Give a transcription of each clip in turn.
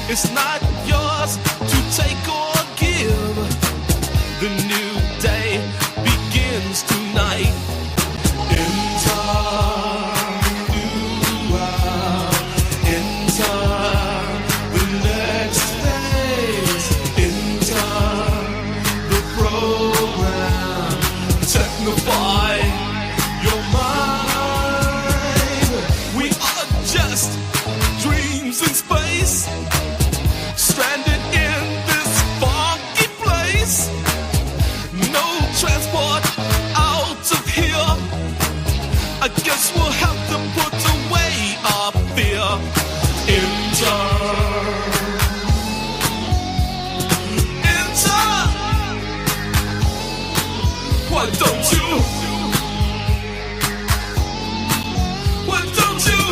It's not yours to take or give. The new day begins tonight. Enter the next phase. Enter the program. Technify your mind. We are just dreams in space, stranded in this funky place. No transport out of here. I guess we'll have to put away our fear. Enter. Why don't you? Why don't you?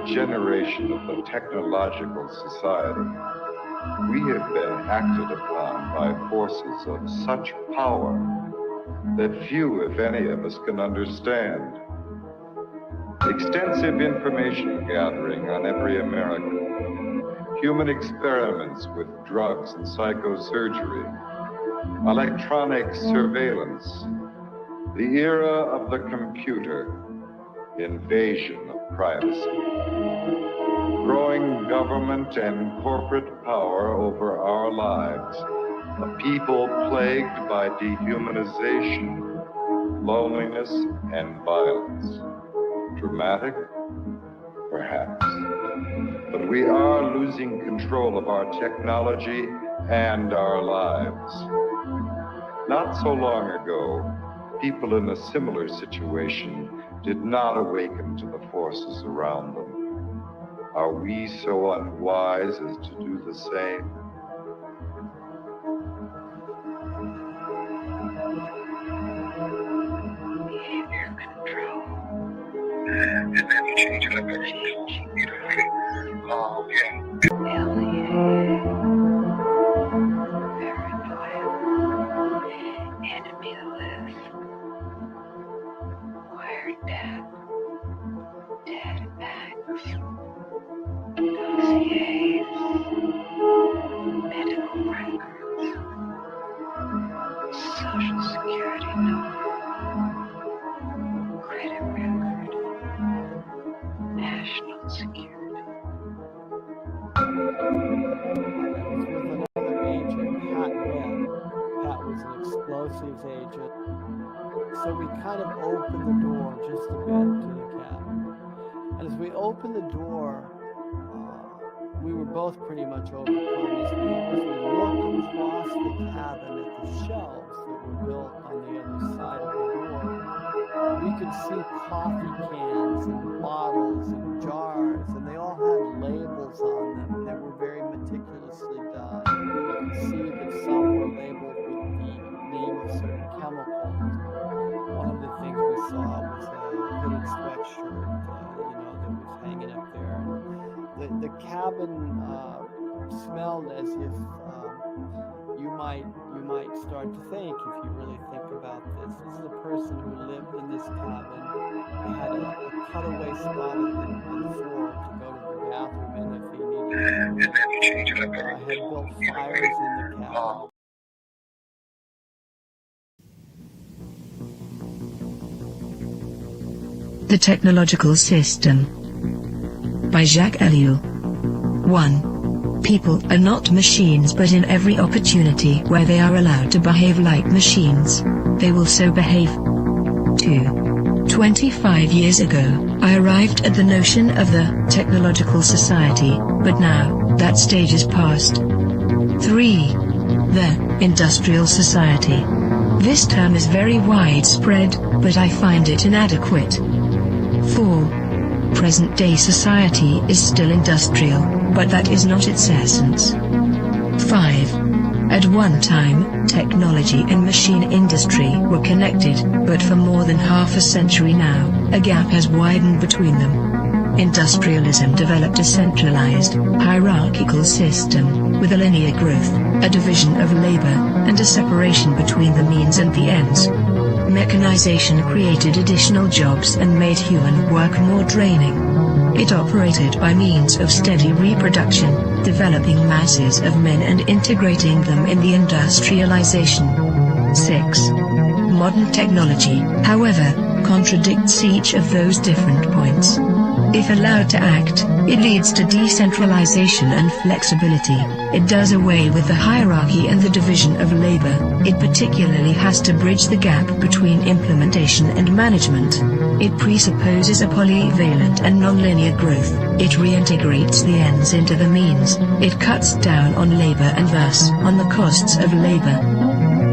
Generation of the technological society, we have been acted upon by forces of such power that few, if any, of us can understand. extensive information gathering on every American, human experiments with drugs and psychosurgery, electronic surveillance, the era of the computer, invasion of privacy, growing government and corporate power over our lives, a people plagued by dehumanization, loneliness, and violence. Dramatic? Perhaps. But we are losing control of our technology and our lives. Not so long ago, people in a similar situation did not awaken to the forces around them. Are we so unwise as to do the same? Behavior control. And then you change it up every beautifully. Enemy list. Wired death. Dead acts. Dossiers. Medical records. Social security number. Credit record. National security. Pat was an explosives agent. So we kind of opened the door just a bit to the cabin. And as we opened the door, we were both pretty much overcome as we looked across the cabin at the shelves that were built on the other side of the door. We could see coffee cans and bottles and jars, and they all had labels on them, and they were very meticulously done. You could see that some were labeled with the name of certain chemicals. One of the things we saw was a hooded sweatshirt, that was hanging up there. And the cabin smelled as if you might start to think, if you really think about this. This is a person who lived in this cabin. He had a cutaway spot in the floor to go to the bathroom in if he needed to. Had built fires in the cabin. The Technological System by Jacques Ellul. 1. People are not machines, but in every opportunity where they are allowed to behave like machines, they will so behave. 2. 25 years ago, I arrived at the notion of the Technological Society, but now, that stage is past. 3. The Industrial Society. This term is very widespread, but I find it inadequate. 4. Present-day society is still industrial, but that is not its essence. 5. At one time, technology and machine industry were connected, but for more than half a century now, a gap has widened between them. Industrialism developed a centralized, hierarchical system, with a linear growth, a division of labor, and a separation between the means and the ends. Mechanization created additional jobs and made human work more draining. It operated by means of steady reproduction, developing masses of men and integrating them in the industrialization. 6. Modern technology, however, contradicts each of those different points. If allowed to act, it leads to decentralization and flexibility. It does away with the hierarchy and the division of labor. It particularly has to bridge the gap between implementation and management. It presupposes a polyvalent and nonlinear growth. It reintegrates the ends into the means. It cuts down on labor and thus on the costs of labor.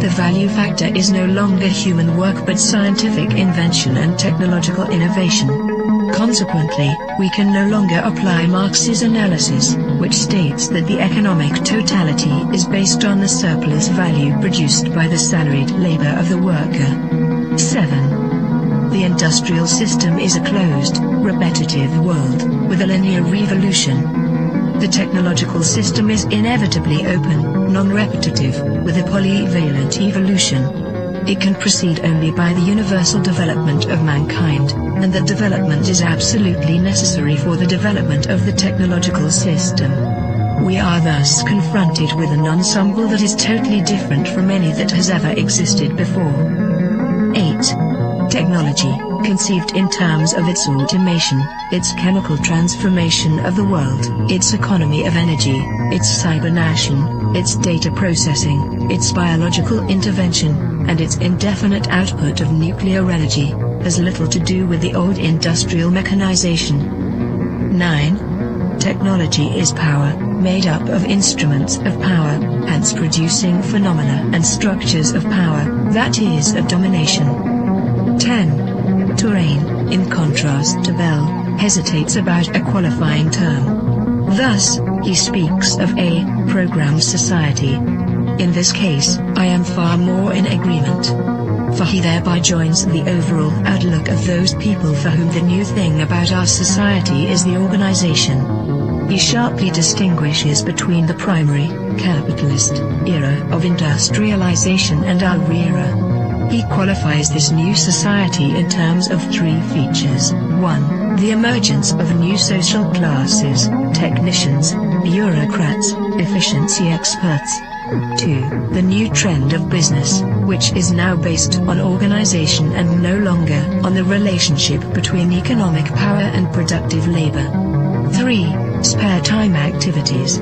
The value factor is no longer human work but scientific invention and technological innovation. Consequently, we can no longer apply Marx's analysis, which states that the economic totality is based on the surplus value produced by the salaried labor of the worker. 7. The industrial system is a closed, repetitive world, with a linear revolution. The technological system is inevitably open, non-repetitive, with a polyvalent evolution. It can proceed only by the universal development of mankind, and that development is absolutely necessary for the development of the technological system. We are thus confronted with an ensemble that is totally different from any that has ever existed before. 8. Technology, conceived in terms of its automation, its chemical transformation of the world, its economy of energy, its cybernation, its data processing, its biological intervention, and its indefinite output of nuclear energy, has little to do with the old industrial mechanization. 9. Technology is power, made up of instruments of power, hence producing phenomena and structures of power, that is of domination. 10. Terrain, in contrast to Bell, hesitates about a qualifying term. Thus, he speaks of a programmed society. In this case, I am far more in agreement. For he thereby joins the overall outlook of those people for whom the new thing about our society is the organization. He sharply distinguishes between the primary, capitalist, era of industrialization and our era. He qualifies this new society in terms of 3 features. 1. The emergence of new social classes, technicians, bureaucrats, efficiency experts. 2. The new trend of business, which is now based on organization and no longer on the relationship between economic power and productive labor. 3. Spare time activities.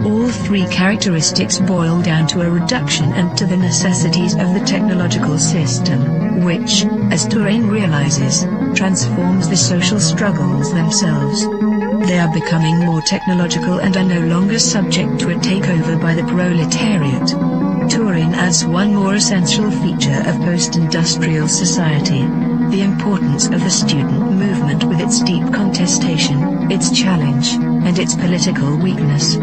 All 3 characteristics boil down to a reduction and to the necessities of the technological system, which, as Terrain realizes, transforms the social struggles themselves. They are becoming more technological and are no longer subject to a takeover by the proletariat. Turin adds one more essential feature of post-industrial society: the importance of the student movement with its deep contestation, its challenge, and its political weakness.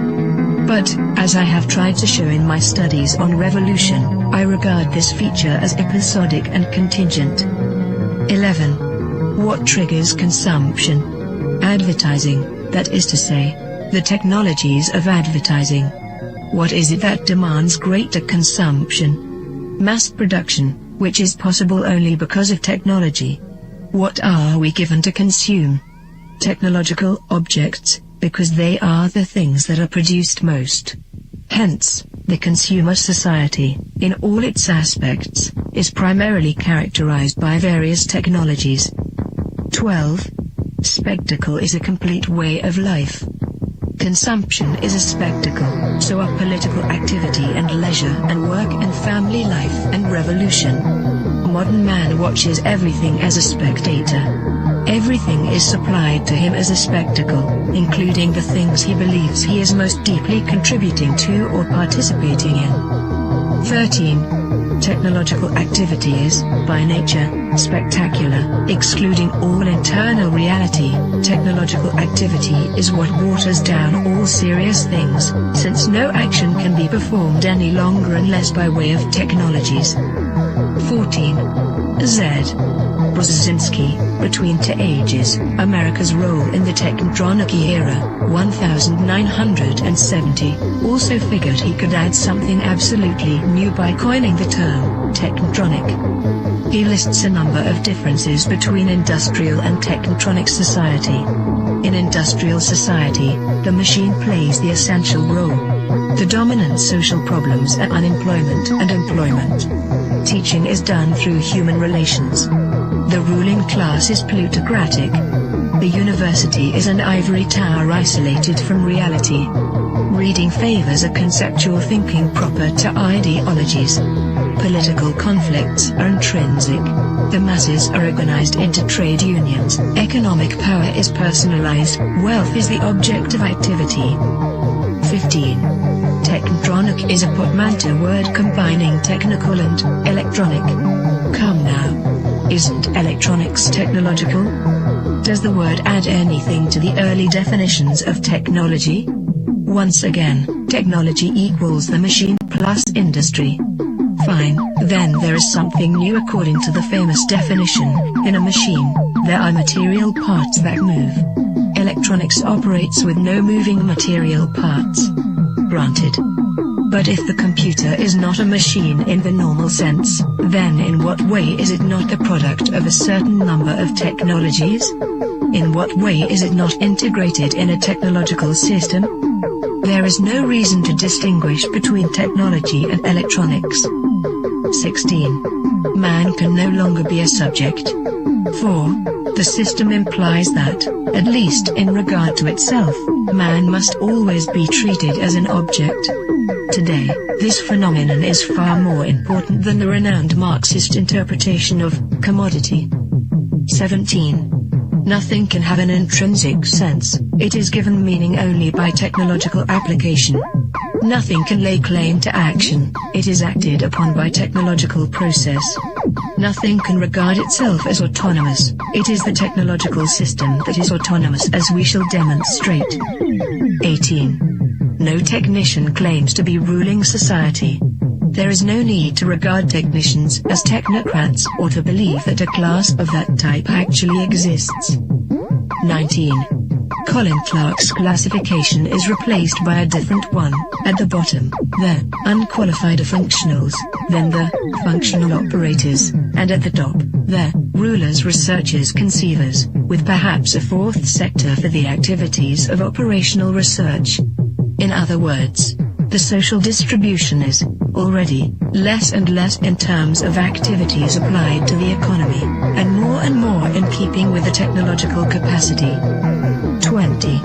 But, as I have tried to show in my studies on revolution, I regard this feature as episodic and contingent. 11. What triggers consumption? Advertising, that is to say, the technologies of advertising. What is it that demands greater consumption? Mass production, which is possible only because of technology. What are we given to consume? Technological objects, because they are the things that are produced most. Hence, the consumer society, in all its aspects, is primarily characterized by various technologies. 12. Spectacle is a complete way of life. Consumption is a spectacle, so are political activity and leisure and work and family life and revolution. Modern man watches everything as a spectator. Everything is supplied to him as a spectacle, including the things he believes he is most deeply contributing to or participating in. 13. Technological activity is, by nature, spectacular, excluding all internal reality. Technological activity is what waters down all serious things, since no action can be performed any longer unless by way of technologies. 14. Z. Brzezinski, Between Two Ages, America's Role in the Technotronic Era, 1970, also figured he could add something absolutely new by coining the term, technotronic. He lists a number of differences between industrial and technotronic society. In industrial society, the machine plays the essential role. The dominant social problems are unemployment and employment. Teaching is done through human relations. The ruling class is plutocratic. The university is an ivory tower isolated from reality. Reading favors a conceptual thinking proper to ideologies. Political conflicts are intrinsic. The masses are organized into trade unions. Economic power is personalized. Wealth is the object of activity. 15. Technotronic is a portmanteau word combining technical and electronic. Come now. Isn't electronics technological? Does the word add anything to the early definitions of technology? Once again, technology equals the machine plus industry. Fine, then there is something new according to the famous definition. In a machine, there are material parts that move. electronics operates with no moving material parts. Granted. But if the computer is not a machine in the normal sense, then in what way is it not the product of a certain number of technologies? In what way is it not integrated in a technological system? There is no reason to distinguish between technology and electronics. 16. Man can no longer be a subject. 4. The system implies that, at least in regard to itself, man must always be treated as an object. Today, this phenomenon is far more important than the renowned Marxist interpretation of commodity. 17. Nothing can have an intrinsic sense, it is given meaning only by technological application. Nothing can lay claim to action, it is acted upon by technological process. Nothing can regard itself as autonomous, it is the technological system that is autonomous, as we shall demonstrate. 18. No technician claims to be ruling society. There is no need to regard technicians as technocrats or to believe that a class of that type actually exists. 19. Colin Clark's classification is replaced by a different one. At the bottom, the unqualified functionals, then the functional operators, and at the top, the rulers, researchers, conceivers, with perhaps a fourth sector for the activities of operational research. In other words, the social distribution is, already, less and less in terms of activities applied to the economy, and more in keeping with the technological capacity. 20.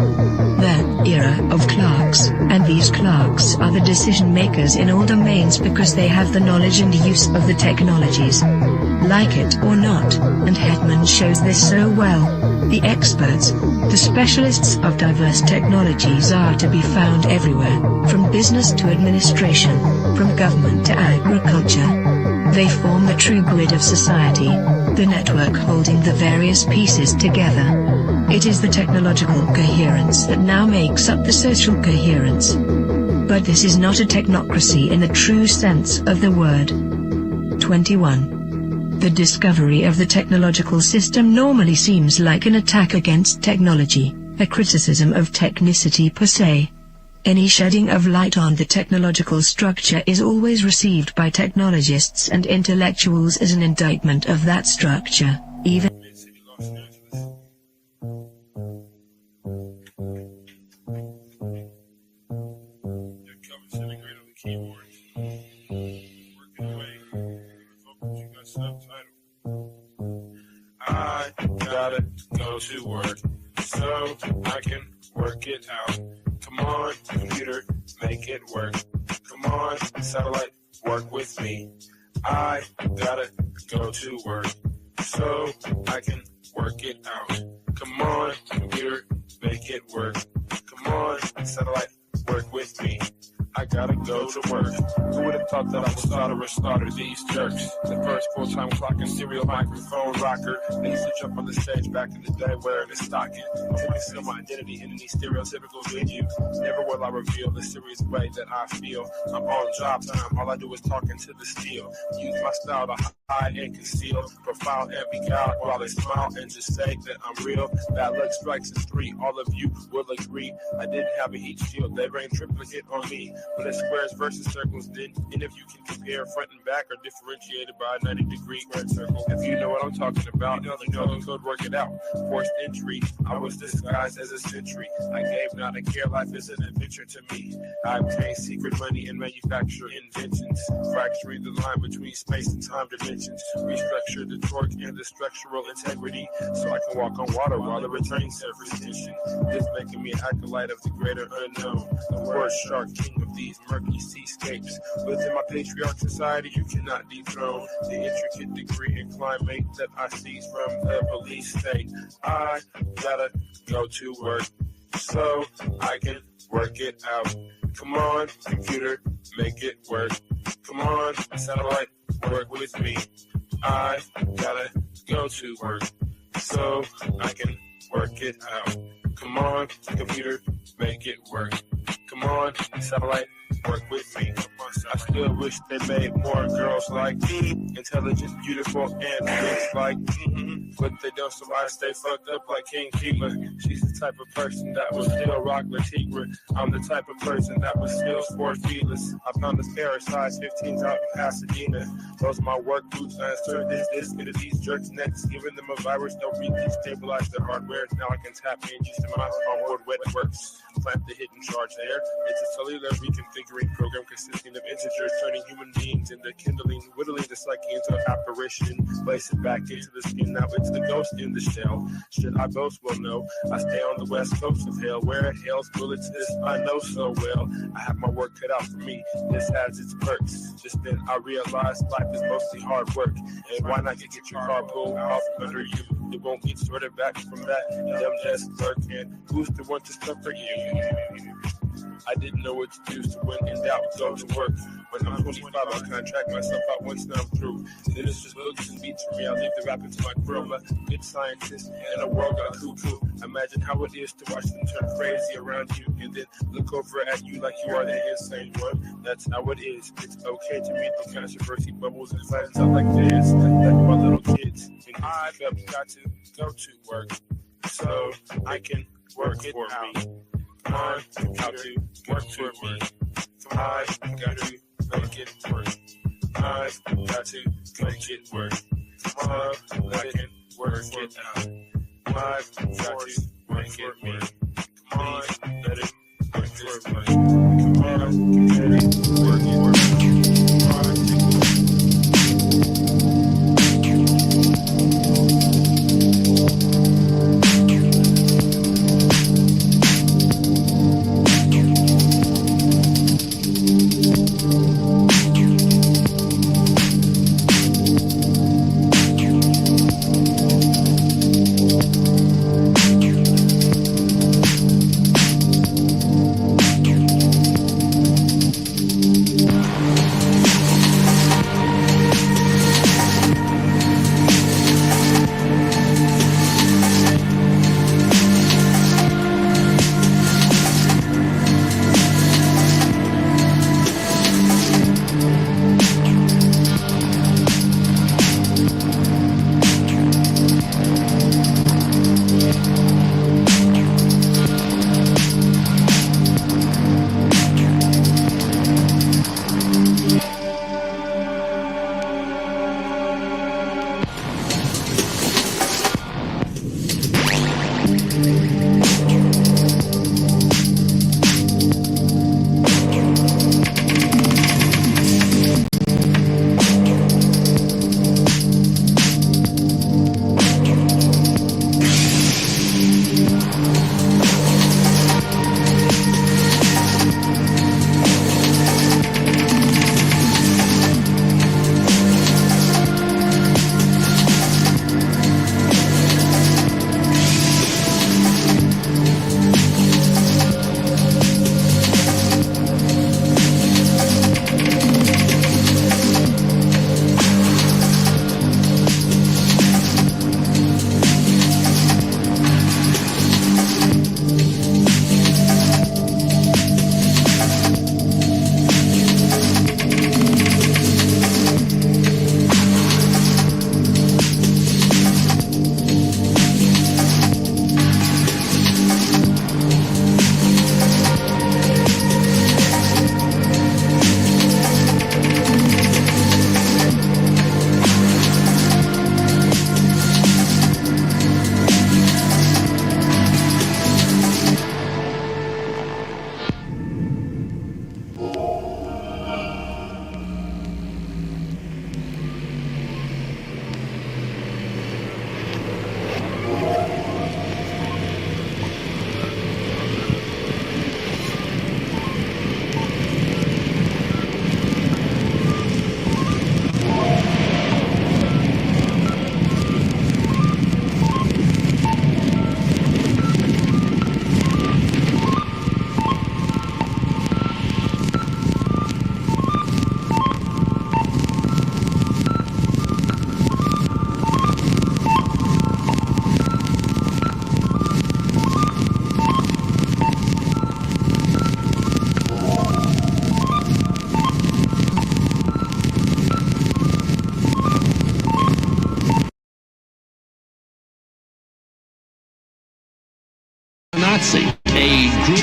The era of clerks, and these clerks are the decision makers in all domains because they have the knowledge and use of the technologies. Like it or not, and Hetman shows this so well, the experts, the specialists of diverse technologies are to be found everywhere, from business to administration, from government to agriculture. They form the true grid of society, the network holding the various pieces together. It is the technological coherence that now makes up the social coherence. But this is not a technocracy in the true sense of the word. 21. The discovery of the technological system normally seems like an attack against technology, a criticism of technicity per se. Any shedding of light on the technological structure is always received by technologists and intellectuals as an indictment of that structure, even I gotta go to work so I can work it out. Come on, computer, make it work. Come on, satellite, work with me. I gotta go to work so I can work it out. Come on, computer, make it work. Come on, satellite, work with me. I gotta go to work. Who would have thought that I would slaughter these jerks? The first full-time clocking serial microphone rocker. They used to jump on the stage back in the day wearing a stocking. To conceal my identity in any stereotypical venue. Never will I reveal the serious way that I feel. I'm on job time, all I do is talk into the steel. Use my style to hide and conceal. Profile and be out while they smile and just say that I'm real. Bad luck strikes in 3, all of you will agree. I didn't have a heat shield, they rained triplicate on me. But it's squares versus circles, then, and if you can compare front and back are differentiated by a 90-degree square circle. If you know what I'm talking about, you know the code, work it out. Forced entry, I was disguised as a sentry. I gave not a care, life is an adventure to me. I obtained secret money and manufacture inventions, fracturing the line between space and time dimensions. Restructure the torque and the structural integrity, so I can walk on water while the returning surface tension. This making me an acolyte of the greater unknown, the word shark, king of these murky seascapes. Within my patriarch society, you cannot dethrone the intricate degree and climate that I seize from the police state. I gotta go to work so I can work it out. Come on, computer, make it work. Come on, satellite, work with me. I gotta go to work so I can work it out. Come on, computer, make it work. Come on, satellite, work with me. Come on. I still wish they made more girls like me, intelligent, beautiful, and rich like but they don't, so I stay fucked up like King Keeper. She's the type of person that would still rock La Tigre. I'm the type of person that would still sport feelers. I found a pair of size 15s out in Pasadena. Those are my work boots. I insert this into these jerks' necks, giving them a virus. They'll destabilize their hardware. Now I can tap in just in my onboard wet works. Plant the hidden charge there. It's a cellular reconfiguring program consisting of integers, turning human beings into kindling, whittling the psyche into an apparition. Place it back into the skin. Now it's the ghost in the shell. Should I boast? Well, no. I stay on the west coast of hell. Where hell's bullets this I know so well. I have my work cut out for me. This has its perks. Just then I realized life is mostly hard work. And why not get your car pulled off under you? It won't get sorted back from that dumb desk clerk. And who's the one to stuff for you? I didn't know what to do, so when in doubt, go to work. When I'm 25, I'll contract myself out once I'm through. Then it's just books and beats for me. I'll leave the rapping to my crew. I'm a good scientist and a world got cuckoo. Imagine how it is to watch them turn crazy around you and then look over at you like you are the insane one. That's how it is. It's okay to meet the controversy bubbles and flattens out like this. Like my little kids. And I've got to go to work so I can work it for me. I got to work for me. I got to make it work. I got to make it work. I can work it out. I got to make it work. Come on, let it work this way. Come on, let it work it work.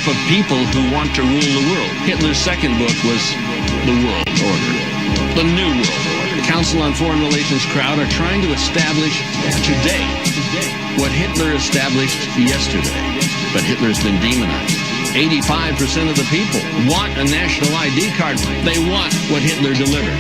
of people who want to rule the world. Hitler's second book was The World Order, the New World Order. The Council on Foreign Relations crowd are trying to establish today what Hitler established yesterday. But Hitler's been demonized. 85% of the people want a national ID card. They want what Hitler delivered.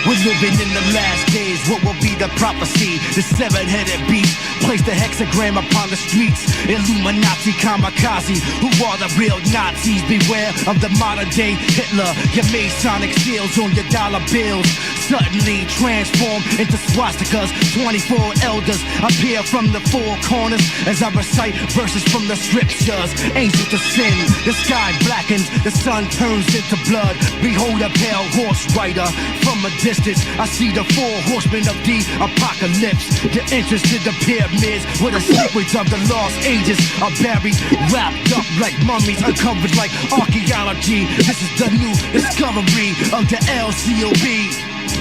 We're living in the last days, what will be the prophecy? The seven-headed beast, place the hexagram upon the streets. Illuminati kamikaze, who are the real Nazis? Beware of the modern day Hitler. Your Masonic seals on your dollar bills suddenly transform into swastikas. 24 elders appear from the four corners as I recite verses from the scriptures. Angels descend, the sky blackens, the sun turns into blood. Behold a pale horse rider from a distance. I see the four horsemen of the apocalypse. The entrance to the pyramids where the secrets of the lost ages are buried, wrapped up like mummies, uncovered like archaeology. This is the new discovery of the LCOB.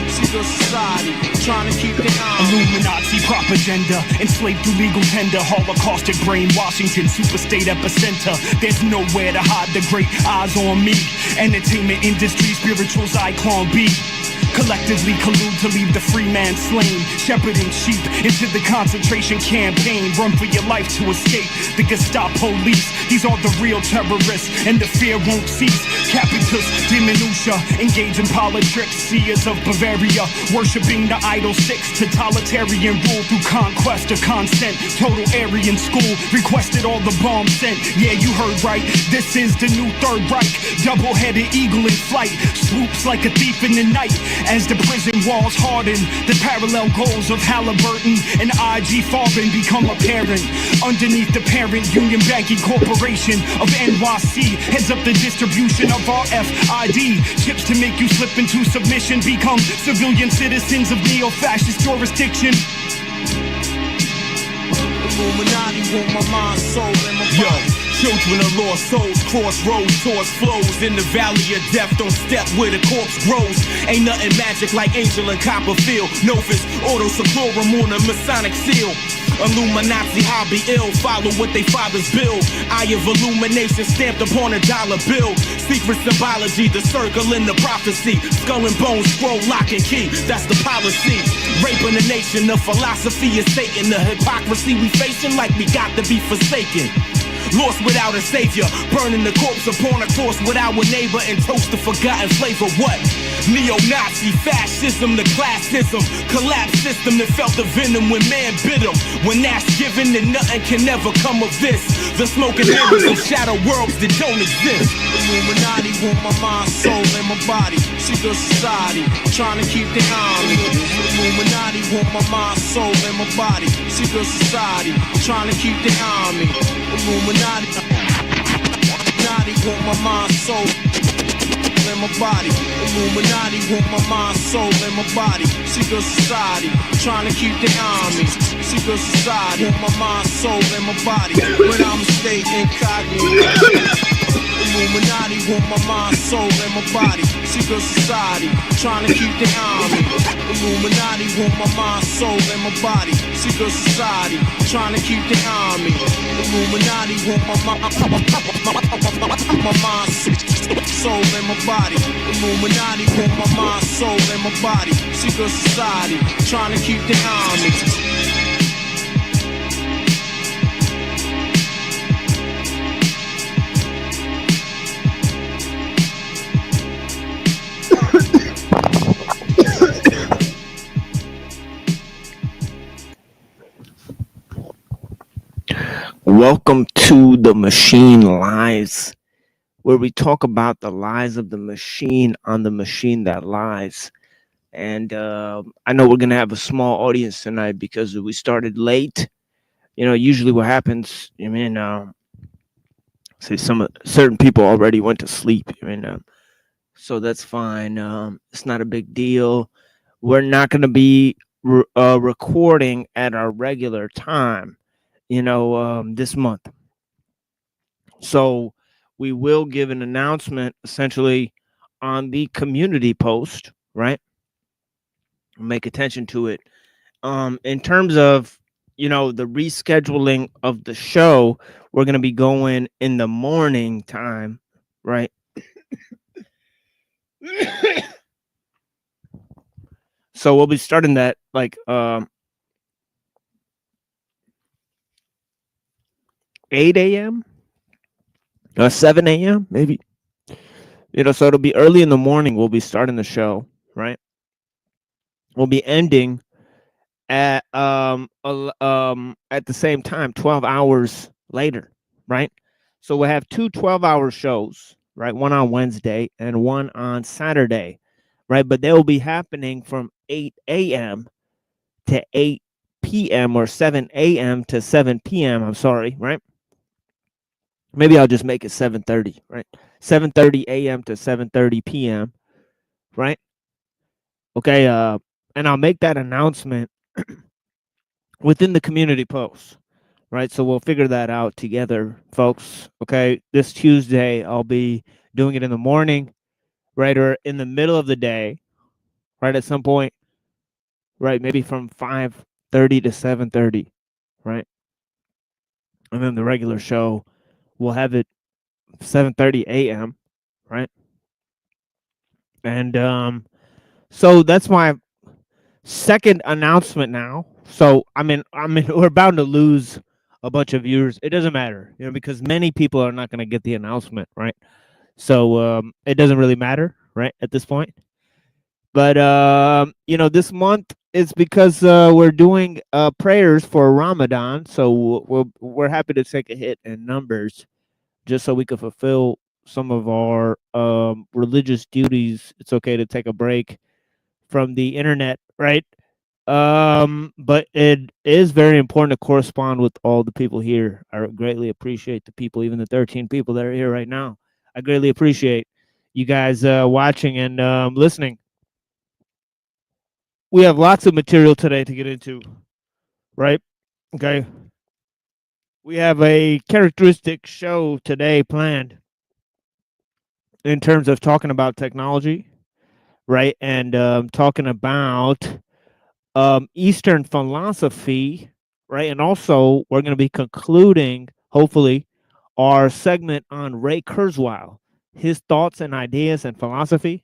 Secret society, trying to keep the Illuminati propaganda, enslaved through legal tender, holocaustic brain, Washington, superstate epicenter. There's nowhere to hide the great eyes on me. Entertainment industry, spiritual Zyklon B. Collectively collude to leave the free man slain, shepherding sheep into the concentration campaign. Run for your life to escape the Gestapo police. These are the real terrorists, and the fear won't cease. Capitus diminutia, engage in politics. Seers of Bavaria, worshipping the idol six. Totalitarian rule through conquest or consent. Total Aryan school, requested all the bombs sent. Yeah, you heard right, this is the new Third Reich. Double-headed eagle in flight, swoops like a thief in the night. As the prison walls harden, the parallel goals of Halliburton and IG Farben become apparent. Underneath the parent Union Banking Corporation of NYC heads up the distribution of RFID chips to make you slip into submission, become civilian citizens of neo-fascist jurisdiction. Illuminati want my mind, soul, and my body. Children of lost souls, crossroads, source flows. In the valley of death, don't step where the corpse grows. Ain't nothing magic like Angel and Copperfield. Novus, Ordo Seclorum on a Masonic seal. Illuminati hobby ill, follow what they fathers build. Eye of illumination stamped upon a dollar bill. Secret symbology, the circle and the prophecy. Skull and bone, scroll, lock and key, that's the policy. Raping the nation, the philosophy is Satan. The hypocrisy we facing like we got to be forsaken. Lost without a savior, burning the corpse upon a cross with our neighbor and toast the forgotten flavor. What? Neo-Nazi, fascism, the classism, collapse system that felt the venom when man bit him. When that's given, then nothing can ever come of this. The smoke and mirrors of shadow worlds that don't exist. Illuminati want my mind, soul, and my body. Secret society, trying to keep the eye on me. Illuminati want my mind, soul, and my body. Secret society, trying to keep the eye on me. Illuminati want my mind, soul, and my body. Illuminati want my mind, soul, and my body. Secret society, trying to keep the eye on me. Secret society want my mind, soul, and my body. When I'm stay incognito. Illuminati want my mind, soul, and my body. Secret society, trying to keep the eye on me. Illuminati want my mind, soul, and my body. Secret society, trying to keep the eye on me. Illuminati want my mind, soul, and my body. Illuminati want my mind, soul, and my body. Secret society, trying to keep the eye on me. Welcome to the Machine Lies, where we talk about the lies of the machine on the machine that lies. And I know we're going to have a small audience tonight because we started late. You know, usually what happens, I mean, say certain people already went to sleep. I mean, so that's fine. It's not a big deal. We're not going to be recording at our regular time, you know, this month. So we will give an announcement essentially on the community post, right? Make attention to it. In terms of you know, the rescheduling of the show, we're going to be going in the morning time, right? So we'll be starting that like 8 a.m. or 7 a.m. maybe. You know, so it'll be early in the morning. We'll be starting the show, right? We'll be ending at at the same time, 12 hours later, right? So we'll have two 12-hour shows, right? One on Wednesday and one on Saturday, right? But they will be happening from 8 a.m. to 8 p.m. or 7 a.m. to 7 p.m. I'm sorry, right? Maybe I'll just make it 7:30, right? 7:30 a.m. to 7:30 p.m., right? Okay, and I'll make that announcement within the community post, right? So we'll figure that out together, folks. Okay, this Tuesday I'll be doing it in the morning, right, or in the middle of the day, right, at some point, right, maybe from 5:30 to 7:30, right, and then the regular show we'll have it 7:30 a.m., right, and so that's my second announcement now. So I mean, we're bound to lose a bunch of viewers. It doesn't matter, you know, because many people are not going to get the announcement, right? So it doesn't really matter, right, at this point. But you know, this month is because we're doing prayers for Ramadan, so we're happy to take a hit in numbers, just so we can fulfill some of our religious duties. It's okay to take a break from the internet, right? But it is very important to correspond with all the people here. I greatly appreciate the people, even the 13 people that are here right now. I greatly appreciate you guys watching and listening. We have lots of material today to get into, right? Okay. We have a characteristic show today planned in terms of talking about technology, right? And talking about Eastern philosophy, right? And also, we're going to be concluding, hopefully, our segment on Ray Kurzweil, his thoughts and ideas and philosophy,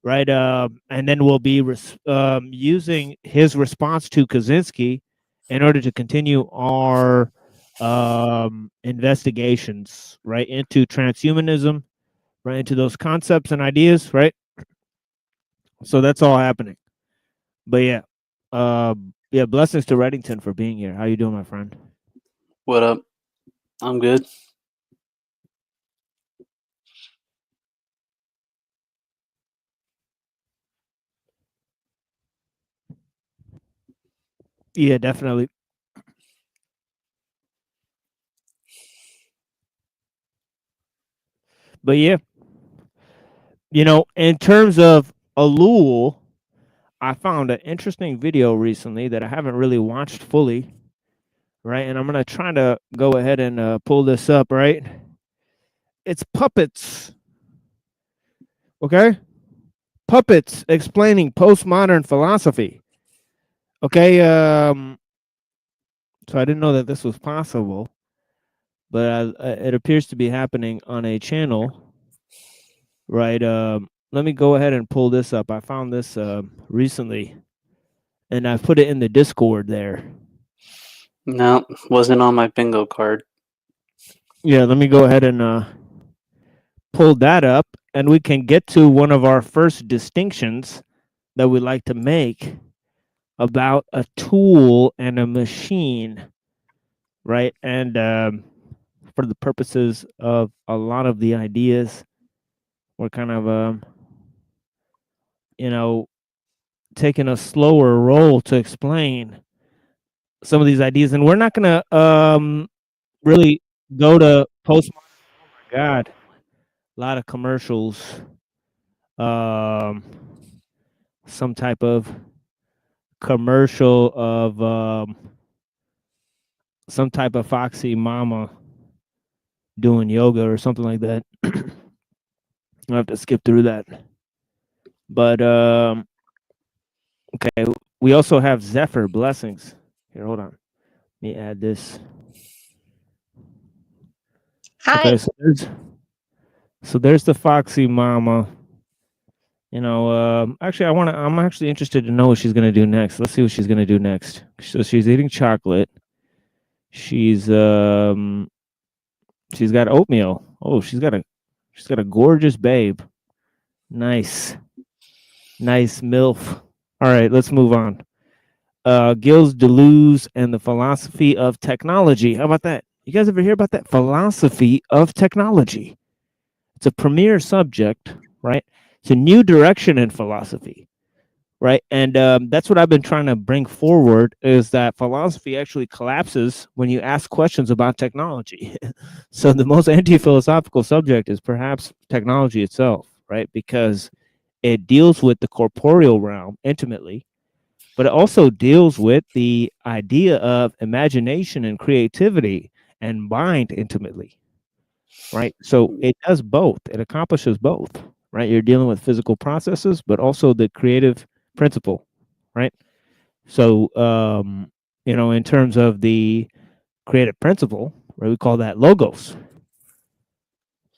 right? And then we'll be using his response to Kaczynski in order to continue our investigations, right, into transhumanism, right, into those concepts and ideas, right? So that's all happening. But yeah, blessings to Reddington for being here. How you doing, my friend? What up? I'm good. Yeah, definitely. But yeah, you know, in terms of Elul, I found an interesting video recently that I haven't really watched fully, right? And I'm gonna try to go ahead and pull this up, right? It's puppets, okay? Puppets explaining postmodern philosophy. Okay, so I didn't know that this was possible, but it appears to be happening on a channel, right? Let me go ahead and pull this up. I found this recently, and I put it in the Discord there. No, wasn't on my bingo card. Yeah, let me go ahead and pull that up, and we can get to one of our first distinctions that we like to make about a tool and a machine, right? And for the purposes of a lot of the ideas, we're kind of, you know, taking a slower roll to explain some of these ideas, and we're not gonna really go to postmodern. Oh my God, a lot of commercials. Some type of commercial of some type of foxy mama doing yoga or something like that. I have to skip through that. But okay, we also have Zephyr blessings. Here, hold on. me add this. Hi. Okay, so there's the Foxy Mama. You know, actually, I'm actually interested to know what she's gonna do next. Let's see what she's gonna do next. So she's eating chocolate. She's got oatmeal. Oh, she's got a gorgeous babe. Nice MILF. All right, let's move on. Gilles Deleuze and the philosophy of technology. How about that? You guys ever hear about that? Philosophy of technology. It's a premier subject, right? It's a new direction in philosophy, right? And that's what I've been trying to bring forward, is that philosophy actually collapses when you ask questions about technology. So the most anti-philosophical subject is perhaps technology itself, right? Because it deals with the corporeal realm intimately, but it also deals with the idea of imagination and creativity and mind intimately, right? So it does both. It accomplishes both, right? You're dealing with physical processes, but also the creative principle, right? So, in terms of the creative principle, right, we call that logos.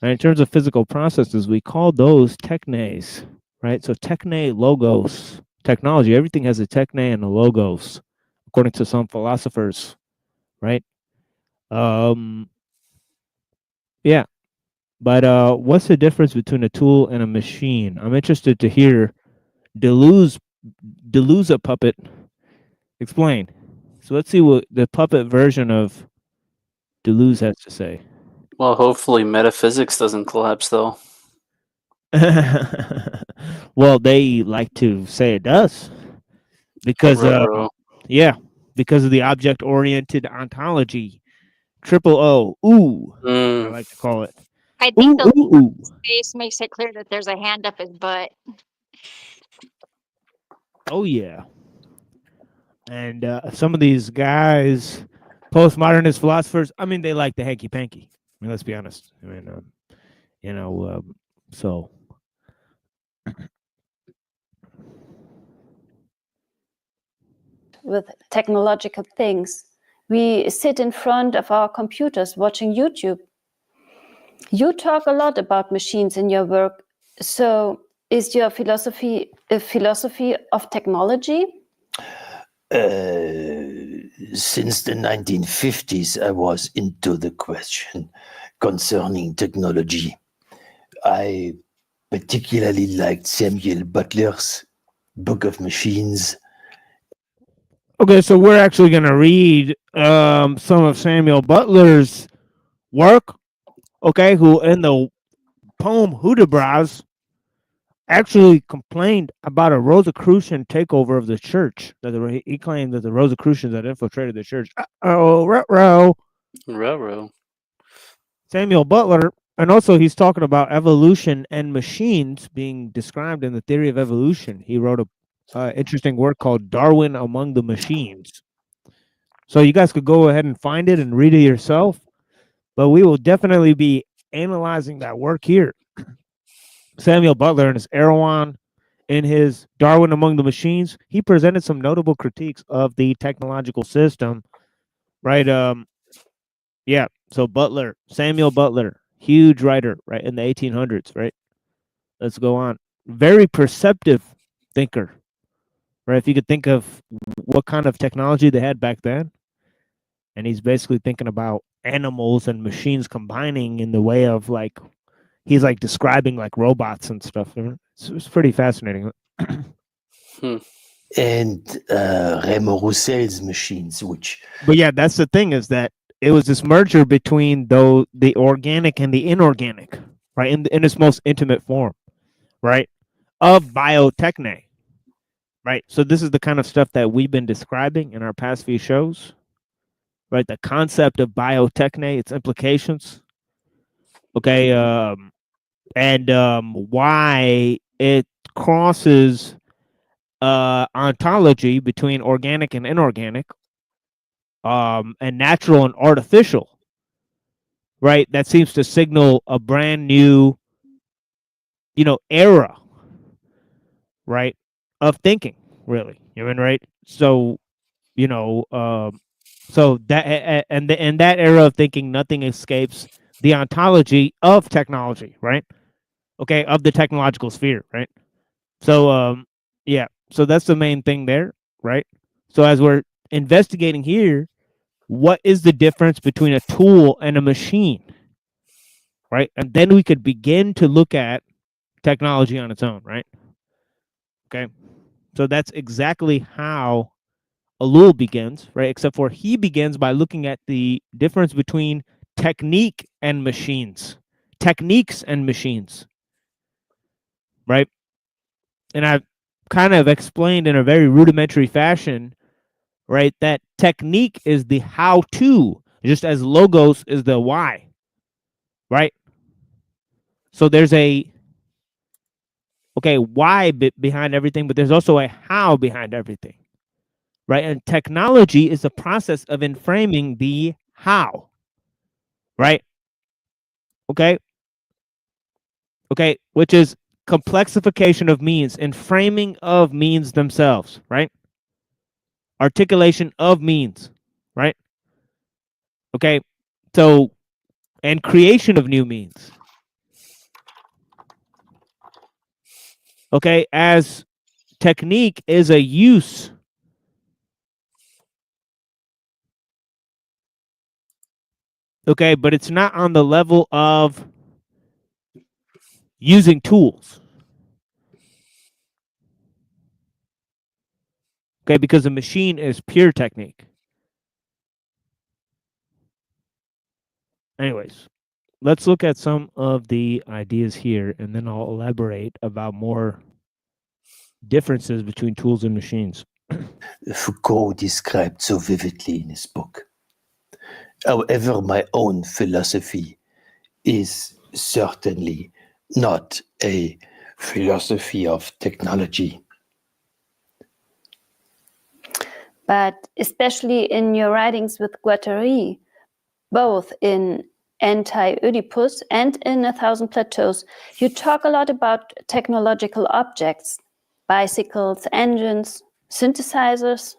And in terms of physical processes, we call those technes, right? So techne, logos, technology, everything has a techne and a logos, according to some philosophers, right? Yeah. But what's the difference between a tool and a machine? I'm interested to hear Deleuze a puppet explain. So let's see what the puppet version of Deleuze has to say. Well, hopefully metaphysics doesn't collapse, though. Well, they like to say it does because Ruh-roh. because of the object-oriented ontology. Triple O. Ooh, I like to call it. I think the Ooh. face makes it clear that there's a hand up his butt. Oh yeah. And some of these guys, postmodernist philosophers, I mean, they like the hanky panky. I mean, let's be honest. I mean, so. With technological things. We sit in front of our computers watching YouTube. You talk a lot about machines in your work. So is your philosophy a philosophy of technology? Since the 1950s, I was into the question concerning technology. I particularly liked Samuel Butler's Book of Machines. Okay, so we're actually going to read some of Samuel Butler's work, okay, who in the poem Hudibras actually complained about a Rosicrucian takeover of the church. That he claimed that the Rosicrucians had infiltrated the church. Ruh-roh. Samuel Butler, and also he's talking about evolution and machines being described in the theory of evolution. He wrote a interesting work called Darwin Among the Machines. So you guys could go ahead and find it and read it yourself, but we will definitely be analyzing that work here. Samuel Butler and his Erewhon, in his Darwin Among the Machines, he presented some notable critiques of the technological system, right? Yeah. So Butler, Samuel Butler, huge writer, right, in the 1800s, right? Let's go on. Very perceptive thinker, right? If you could think of what kind of technology they had back then, and he's basically thinking about animals and machines combining in the way of like, he's like describing like robots and stuff. It's pretty fascinating. And Raymond Roussel's machines, which... But yeah, that's the thing, is that it was this merger between the organic and the inorganic, right? In its most intimate form, right? Of biotechne, right? So this is the kind of stuff that we've been describing in our past few shows, right? The concept of biotechne, its implications, okay, and why it crosses ontology between organic and inorganic, and natural and artificial, right? That seems to signal a brand new, era, right, of thinking, really. You mean, right? So, So that and in that era of thinking, nothing escapes the ontology of technology, right? Okay, of the technological sphere, right? So yeah, so that's the main thing there, right? So as we're investigating here, what is the difference between a tool and a machine, right? And then we could begin to look at technology on its own, right? Okay, so that's exactly how Elul begins, right? Except for he begins by looking at the difference between technique and machines, techniques and machines, right? And I've kind of explained in a very rudimentary fashion, right, that technique is the how to, just as logos is the why, right? So there's a why behind everything, but there's also a how behind everything, right? And technology is the process of enframing the how, right? Okay, which is complexification of means and framing of means themselves, right? Articulation of means, right? Okay, so and creation of new means. Okay, as technique is a use. Okay, but it's not on the level of using tools. Okay, because a machine is pure technique. Anyways, let's look at some of the ideas here, and then I'll elaborate about more differences between tools and machines. Foucault described so vividly in his book. However, my own philosophy is certainly not a philosophy of technology. But especially in your writings with Guattari, both in Anti-Oedipus and in 1,000 Plateaus, you talk a lot about technological objects, bicycles, engines, synthesizers.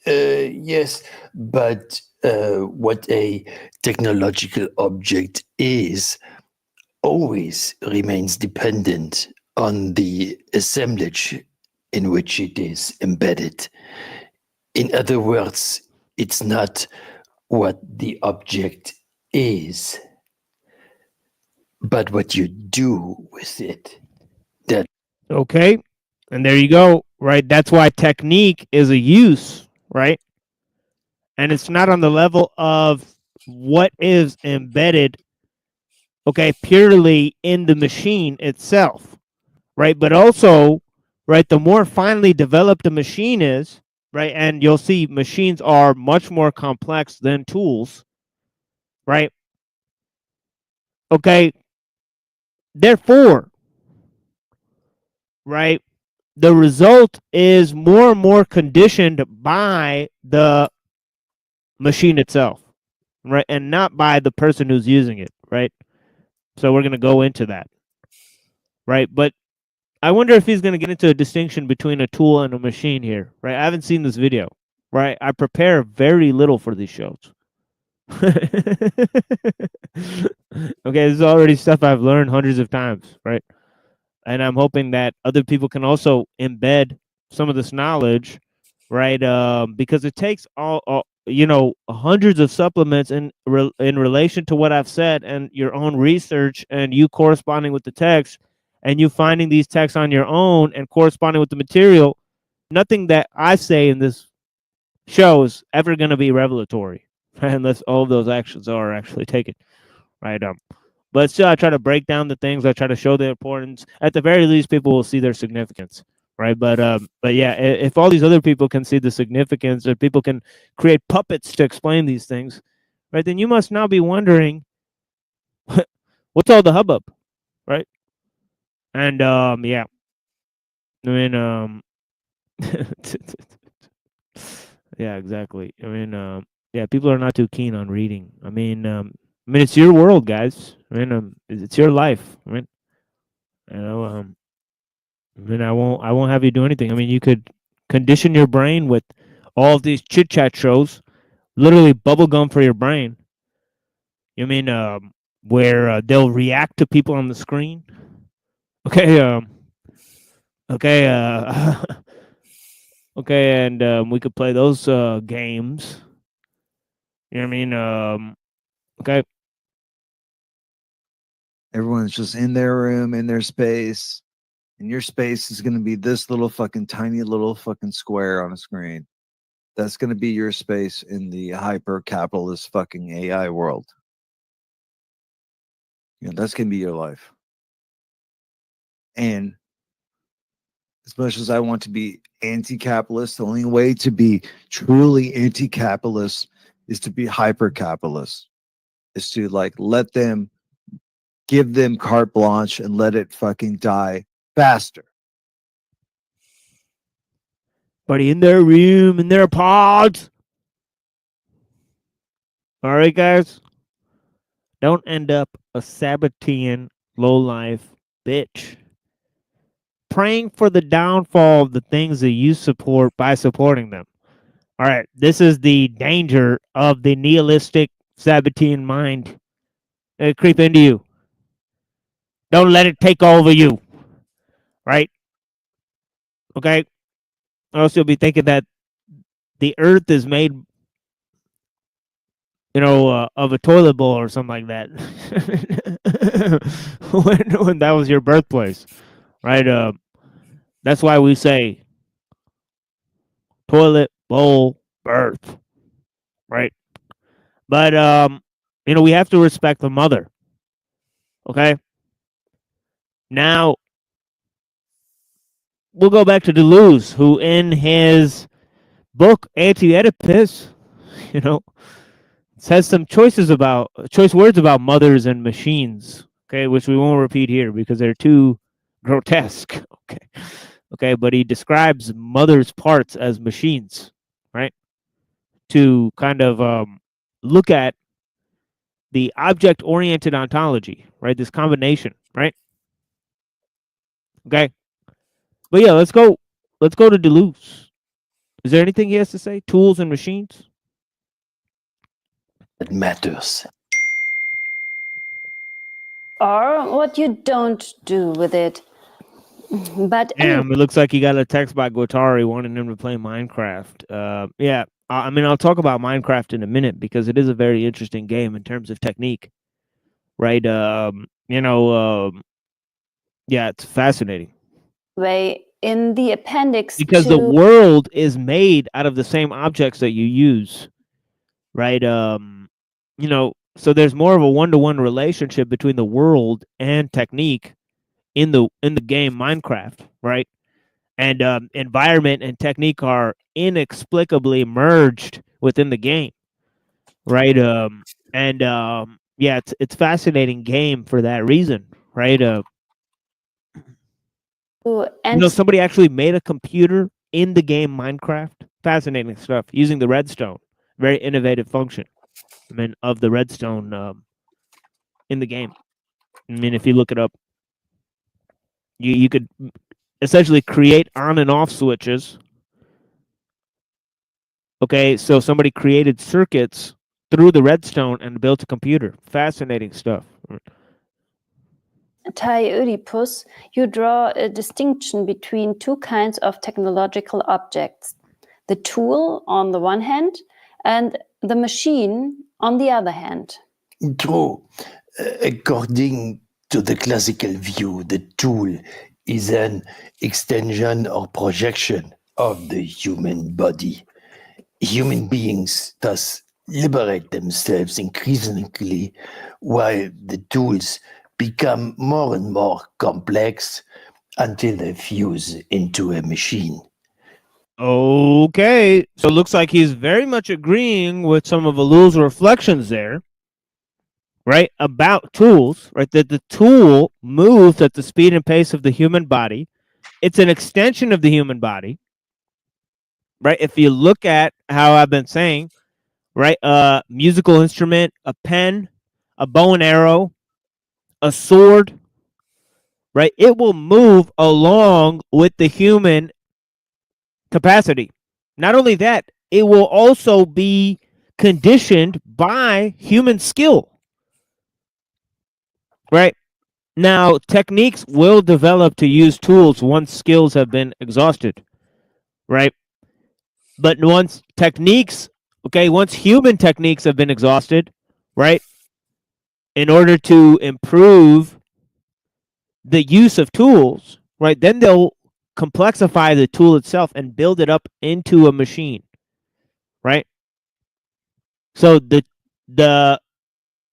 Yes, but what a technological object is always remains dependent on the assemblage in which it is embedded. In other words, it's not what the object is, but what you do with it. That Okay, and there you go, right? That's why technique is a use, right? And it's not on the level of what is embedded, purely in the machine itself, right? But also, right, the more finely developed a machine is, right, and you'll see machines are much more complex than tools, right? Okay, therefore, right, the result is more and more conditioned by the machine itself, right, and not by the person who's using it, right? So we're going to go into that, right? But I wonder if he's going to get into a distinction between a tool and a machine here, right? I haven't seen this video, right? I prepare very little for these shows. Okay, this is already stuff I've learned hundreds of times, right? And I'm hoping that other people can also embed some of this knowledge, right? Because it takes all hundreds of supplements in relation to what I've said and your own research and you corresponding with the text and you finding these texts on your own and corresponding with the material. Nothing that I say in this show is ever going to be revelatory, right? Unless all of those actions are actually taken, right? But still, I try to break down the things. I try to show the importance. At the very least, people will see their significance, right? But yeah, if all these other people can see the significance, or people can create puppets to explain these things, right? Then you must now be wondering, what's all the hubbub, right? And yeah, I mean, yeah, exactly. I mean, yeah, people are not too keen on reading. I mean, it's your world, guys. I mean, it's your life. I mean, I won't have you do anything. I mean, you could condition your brain with all of these chit chat shows, literally bubble gum for your brain. You mean where they'll react to people on the screen? Okay, okay, okay, and we could play those games. You know what I mean? Okay. Everyone's just in their room, in their space, and your space is going to be this little fucking tiny little fucking square on a screen. That's going to be your space in the hyper capitalist fucking AI world. You know, that's going to be your life. And as much as I want to be anti-capitalist, the only way to be truly anti-capitalist is to be hyper-capitalist. Is to like let them, give them carte blanche and let it fucking die faster. But in their room, in their pods. All right, guys. Don't end up a Sabbatean low-life bitch. Praying for the downfall of the things that you support by supporting them. All right, this is the danger of the nihilistic Sabbatean mind. It creep into you. Don't let it take over you. Right? Okay? Or else you'll be thinking that the earth is made, you know, of a toilet bowl or something like that. when that was your birthplace. Right? That's why we say toilet bowl birth. Right? But you know, we have to respect the mother. Okay? Now we'll go back to Deleuze, who in his book Anti-Oedipus, you know, says some choice words about mothers and machines, okay, which we won't repeat here because they're too grotesque. Okay, but he describes mothers' parts as machines, right? To kind of look at the object-oriented ontology, right? This combination, right? Okay. But yeah, let's go to Deleuze. Is there anything he has to say? Tools and machines? It matters. Or what you don't do with it. But Damn, it looks like he got a text by Guattari wanting him to play Minecraft. Yeah, I mean, I'll talk about Minecraft in a minute because it is a very interesting game in terms of technique, right? You know, yeah, it's fascinating. Way in the appendix because the world is made out of the same objects that you use, right? You know, so there's more of a one-to-one relationship between the world and technique in the game Minecraft, right? And environment and technique are inexplicably merged within the game, right? Yeah, it's fascinating game for that reason, right? You know, somebody actually made a computer in the game Minecraft. Fascinating stuff using the redstone. Very innovative function. I mean, of the redstone in the game. I mean, if you look it up, you could essentially create on and off switches. Okay, so somebody created circuits through the redstone and built a computer. Fascinating stuff. Oedipus, you draw a distinction between two kinds of technological objects. The tool on the one hand and the machine on the other hand. True. According to the classical view, the tool is an extension or projection of the human body. Human beings thus liberate themselves increasingly while the tools become more and more complex until they fuse into a machine. Okay, so it looks like he's very much agreeing with some of Elluls' reflections there, right, about tools, right, that the tool moves at the speed and pace of the human body. It's an extension of the human body, right? If you look at how I've been saying, right, a musical instrument, a pen, a bow and arrow, a sword, right, it will move along with the human capacity. Not only that, it will also be conditioned by human skill. Right? Now, techniques will develop to use tools once skills have been exhausted. Right? But once human techniques have been exhausted, right? In order to improve the use of tools, right? Then they'll complexify the tool itself and build it up into a machine, right? So the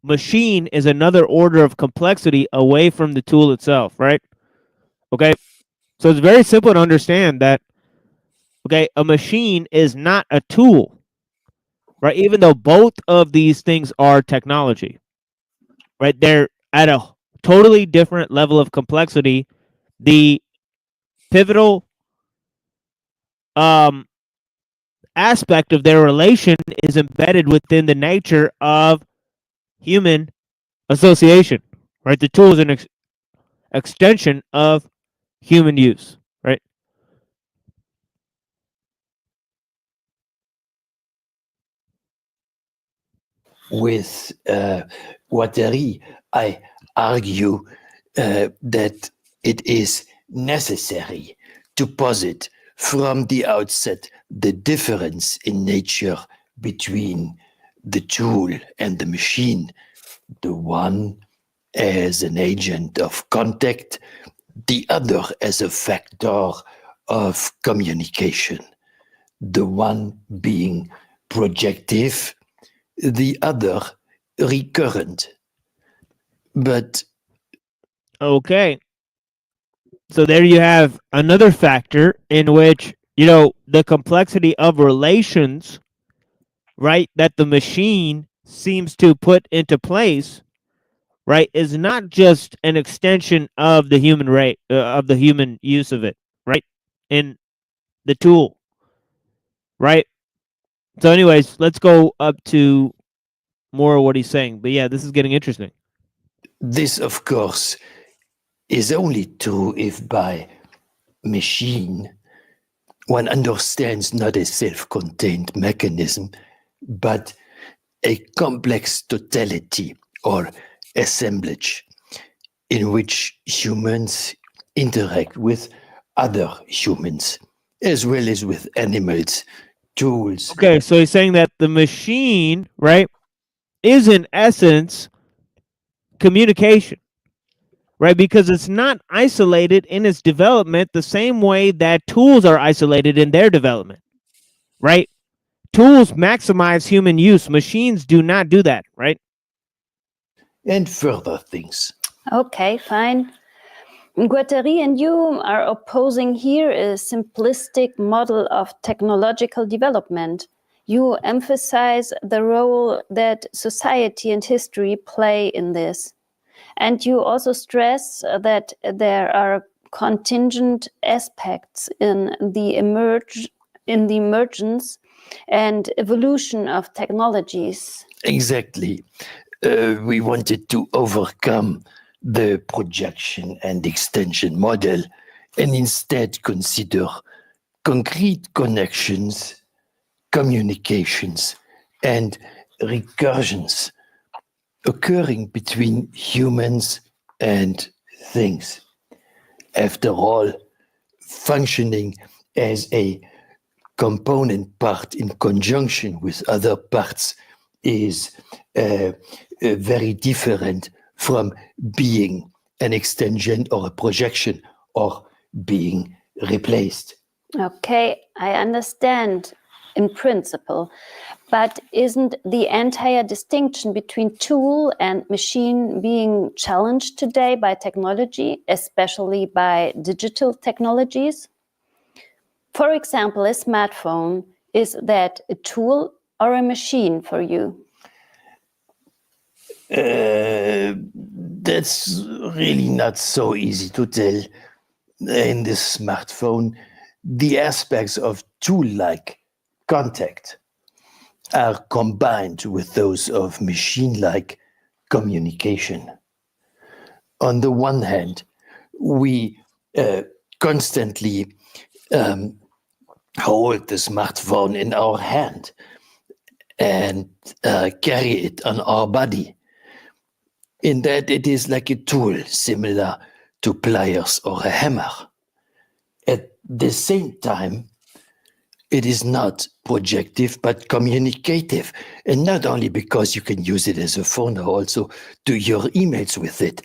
machine is another order of complexity away from the tool itself, right? Okay. So it's very simple to understand that, okay, a machine is not a tool, right? Even though both of these things are technology, right? They're at a totally different level of complexity. The pivotal aspect of their relation is embedded within the nature of human association, right? The tool is an extension of human use, right? With Guattari, I argue that it is necessary to posit from the outset the difference in nature between the tool and the machine, the one as an agent of contact, the other as a factor of communication, the one being projective, the other recurrent. But okay, so there you have another factor in which, you know, the complexity of relations, right, that the machine seems to put into place, right, is not just an extension of the human of the human use of it, right, in the tool, right? So anyways, let's go up to more of what he's saying. But yeah, this is getting interesting. this, of course, is only true if by machine one understands not a self-contained mechanism, but a complex totality or assemblage in which humans interact with other humans, as well as with animals, tools. Okay, so he's saying that the machine, right, is in essence communication, right? Because it's not isolated in its development the same way that tools are isolated in their development, right? Tools maximize human use. Machines do not do that, right? And further things. Okay, fine. Guattari and you are opposing here a simplistic model of technological development. You emphasize the role that society and history play in this. And you also stress that there are contingent aspects in the emergence and evolution of technologies. Exactly. We wanted to overcome the projection and extension model and instead consider concrete connections, communications, and recursions occurring between humans and things. After all, functioning as a component part in conjunction with other parts is very different from being an extension or a projection or being replaced. Okay, I understand in principle, but isn't the entire distinction between tool and machine being challenged today by technology, especially by digital technologies? For example, a smartphone, is that a tool or a machine for you? That's really not so easy to tell. In this smartphone, the aspects of tool-like contact are combined with those of machine-like communication. On the one hand, we constantly hold the smartphone in our hand, and carry it on our body. In that it is like a tool similar to pliers or a hammer. At the same time, it is not projective but communicative. And not only because you can use it as a phone, or also do your emails with it.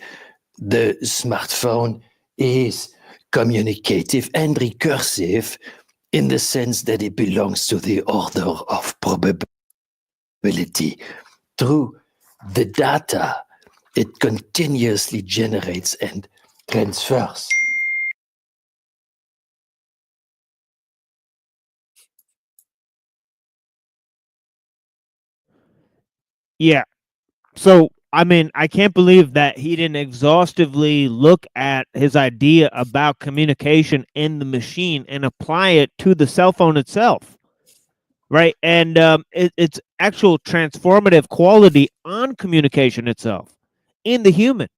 The smartphone is communicative and recursive in the sense that it belongs to the order of probability. Through the data it continuously generates and transfers. Yeah. So, I mean, I can't believe that he didn't exhaustively look at his idea about communication in the machine and apply it to the cell phone itself, right? And its actual transformative quality on communication itself in the human,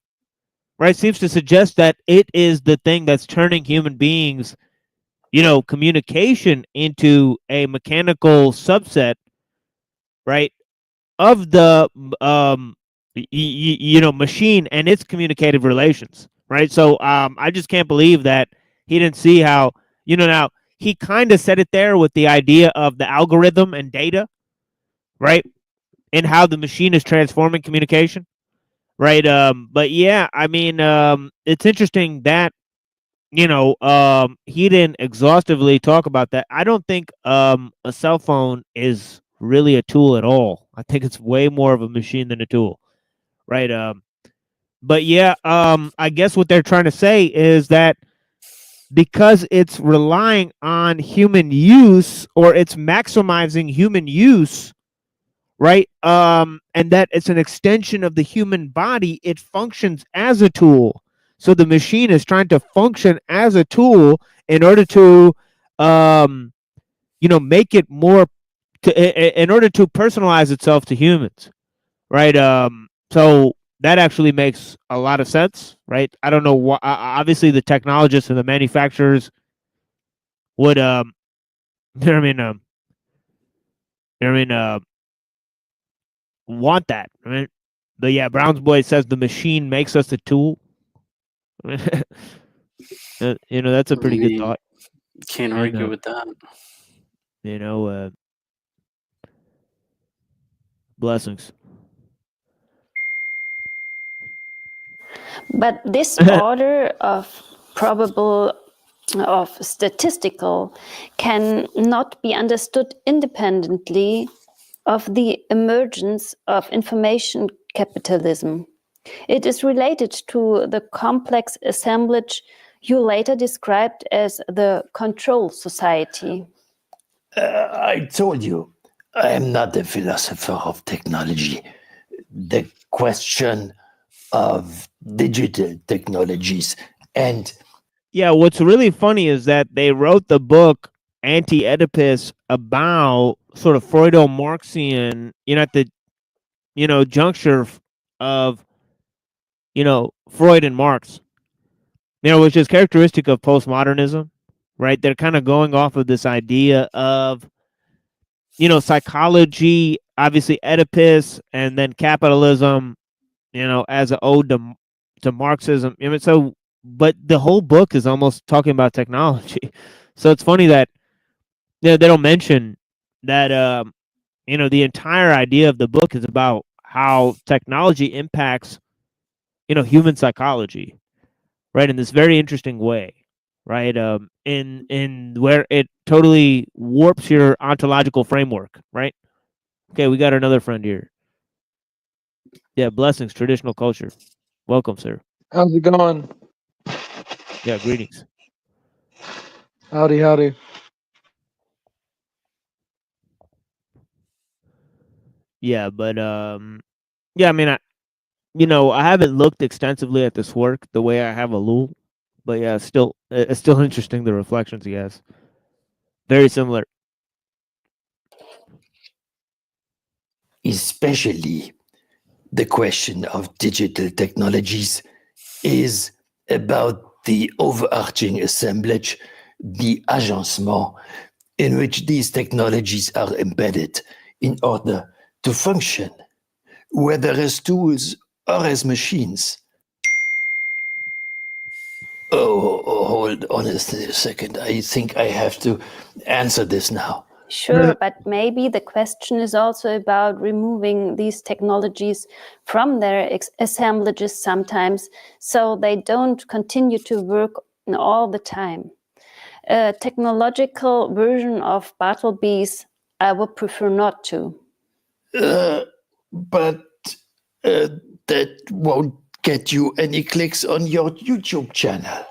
right? Seems to suggest that it is the thing that's turning human beings, communication into a mechanical subset, right, of the machine and its communicative relations, right? So I just can't believe that he didn't see how, now he kind of said it there with the idea of the algorithm and data, right, and how the machine is transforming communication, right? But yeah, I mean, it's interesting that he didn't exhaustively talk about that. I don't think a cell phone is really a tool at all. I think it's way more of a machine than a tool, right? But yeah, I guess what they're trying to say is that because it's relying on human use, or it's maximizing human use, right? And that it's an extension of the human body, it functions as a tool. So the machine is trying to function as a tool in order to, make it more, in order to personalize itself to humans, right? So that actually makes a lot of sense, right? I don't know why. Obviously, the technologists and the manufacturers would, want that, right? But yeah, Brown's boy says the machine makes us a tool. That's a pretty good thought. Can't argue with that. Blessings. But this order of statistical can not be understood independently of the emergence of information capitalism. It is related to the complex assemblage you later described as the control society. I told you, I am not a philosopher of technology. The question of digital technologies and... Yeah, what's really funny is that they wrote the book Anti-Oedipus about sort of Freudo-Marxian, at the, juncture of, Freud and Marx, which is characteristic of postmodernism, right? They're kind of going off of this idea of, psychology, obviously Oedipus, and then capitalism, as an ode to Marxism. But the whole book is almost talking about technology. So it's funny that they don't mention that, the entire idea of the book is about how technology impacts, human psychology, right, in this very interesting way, right? In where it totally warps your ontological framework, right? Okay, we got another friend here. Yeah, blessings, traditional culture. Welcome, sir. How's it going? Yeah, greetings. Howdy, howdy. Yeah, but yeah, I mean, I haven't looked extensively at this work the way I have Ellul, but yeah, it's still interesting, the reflections he has. Very similar. Especially the question of digital technologies is about the overarching assemblage, the agencement in which these technologies are embedded in order to function, whether as tools or as machines. Hold on a second. I think I have to answer this now. Sure, but maybe the question is also about removing these technologies from their assemblages sometimes, so they don't continue to work all the time. A technological version of Bartleby's, I would prefer not to. But that won't get you any clicks on your YouTube channel.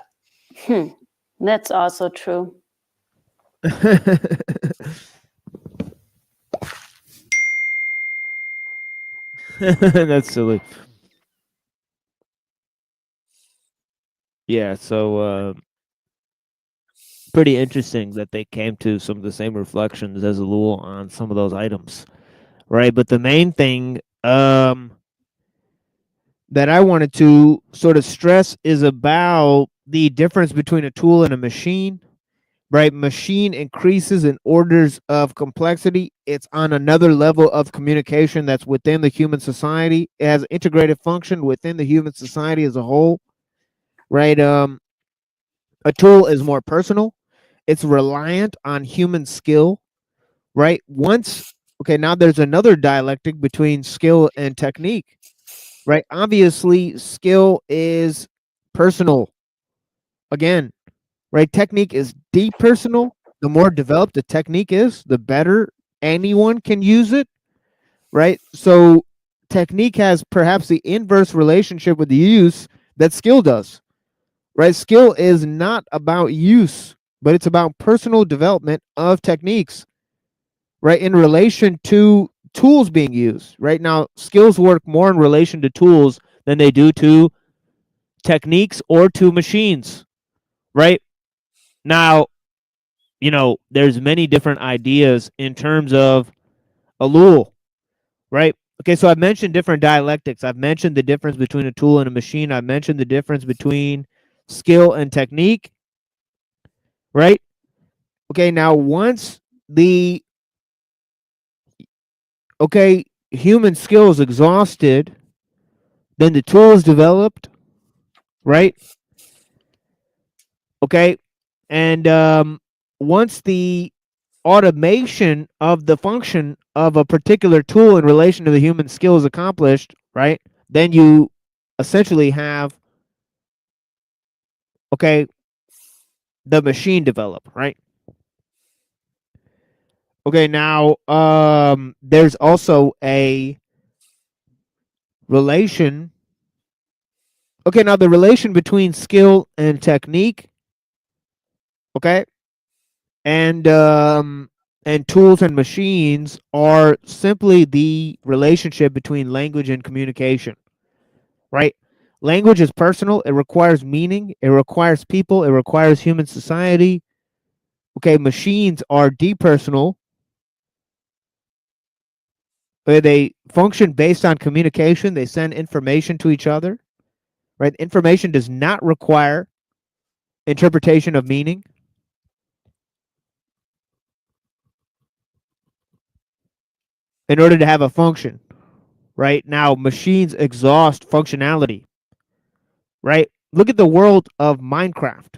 That's also true. That's silly. Yeah, so pretty interesting that they came to some of the same reflections as Elul on some of those items, right? But the main thing that I wanted to sort of stress is about the difference between a tool and a machine, right? Machine increases in orders of complexity. It's on another level of communication that's within the human society. It has integrated function within the human society as a whole, right? A tool is more personal. It's reliant on human skill, right? Now there's another dialectic between skill and technique, right? Obviously, skill is personal. Again, right? Technique is depersonal. The more developed the technique is, the better anyone can use it, right? So technique has perhaps the inverse relationship with the use that skill does, right? Skill is not about use, but it's about personal development of techniques, right? In relation to tools being used, right? Now, skills work more in relation to tools than they do to techniques or to machines, right? Now, there's many different ideas in terms of Elul, right? Okay, so I've mentioned different dialectics. I've mentioned the difference between a tool and a machine. I've mentioned the difference between skill and technique, right? Okay, now once the human skill is exhausted, then the tool is developed, right? Okay, and once the automation of the function of a particular tool in relation to the human skill is accomplished, right? Then you essentially have the machine develop, right? Okay, now there's also a relation. Okay, now the relation between skill and technique, and tools and machines are simply the relationship between language and communication, right? Language is personal. It requires meaning. It requires people. It requires human society. Machines are depersonal. They function based on communication. They send information to each other, right? Information does not require interpretation of meaning. In order to have a function, right? Now, machines exhaust functionality, right? Look at the world of Minecraft,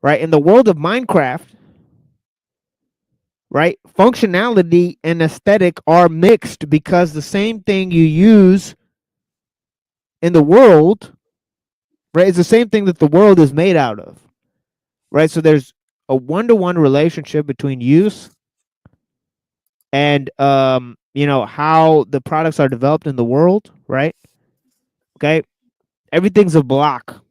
right? In the world of Minecraft, right, functionality and aesthetic are mixed because the same thing you use in the world, right, is the same thing that the world is made out of, right? So there's a one-to-one relationship between use and how the products are developed in the world, right? Everything's a block,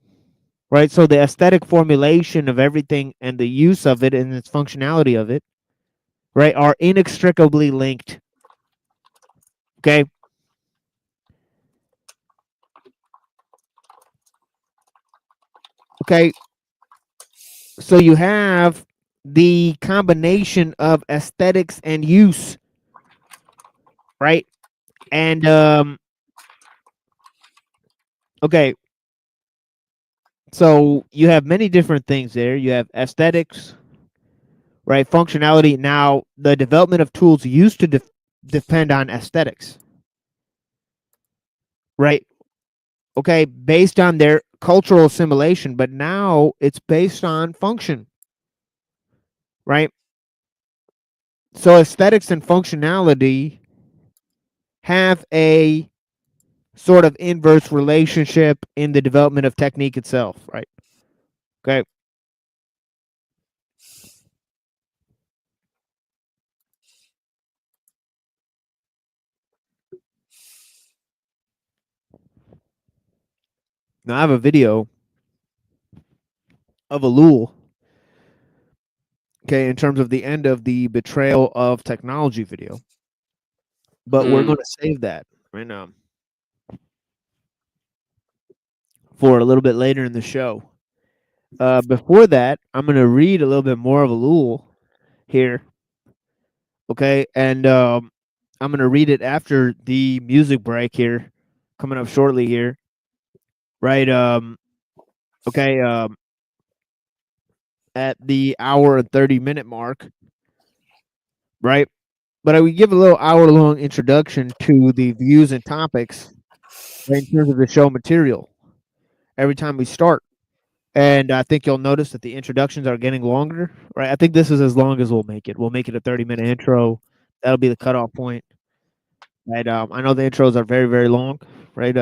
right? So the aesthetic formulation of everything and the use of it and its functionality of it, right, are inextricably linked. So you have the combination of aesthetics and use, right? And so you have many different things there. You have aesthetics, right? Functionality. Now, the development of tools used to depend on aesthetics, right? Okay, based on their cultural assimilation, but now it's based on function, right? So aesthetics and functionality have a sort of inverse relationship in the development of technique itself, right? Okay. Now I have a video of ellull, okay, in terms of the end of the betrayal of technology video. But we're going to save that right now for a little bit later in the show. Before that, I'm going to read a little bit more of ellull here. Okay, and I'm going to read it after the music break here, coming up shortly here. Right, okay, at the hour and 30-minute mark, right? But I would give a little hour-long introduction to the views and topics, right, in terms of the show material every time we start. And I think you'll notice that the introductions are getting longer, right? I think this is as long as we'll make it. We'll make it a 30-minute intro. That'll be the cutoff point. Right? I know the intros are very, very long, right?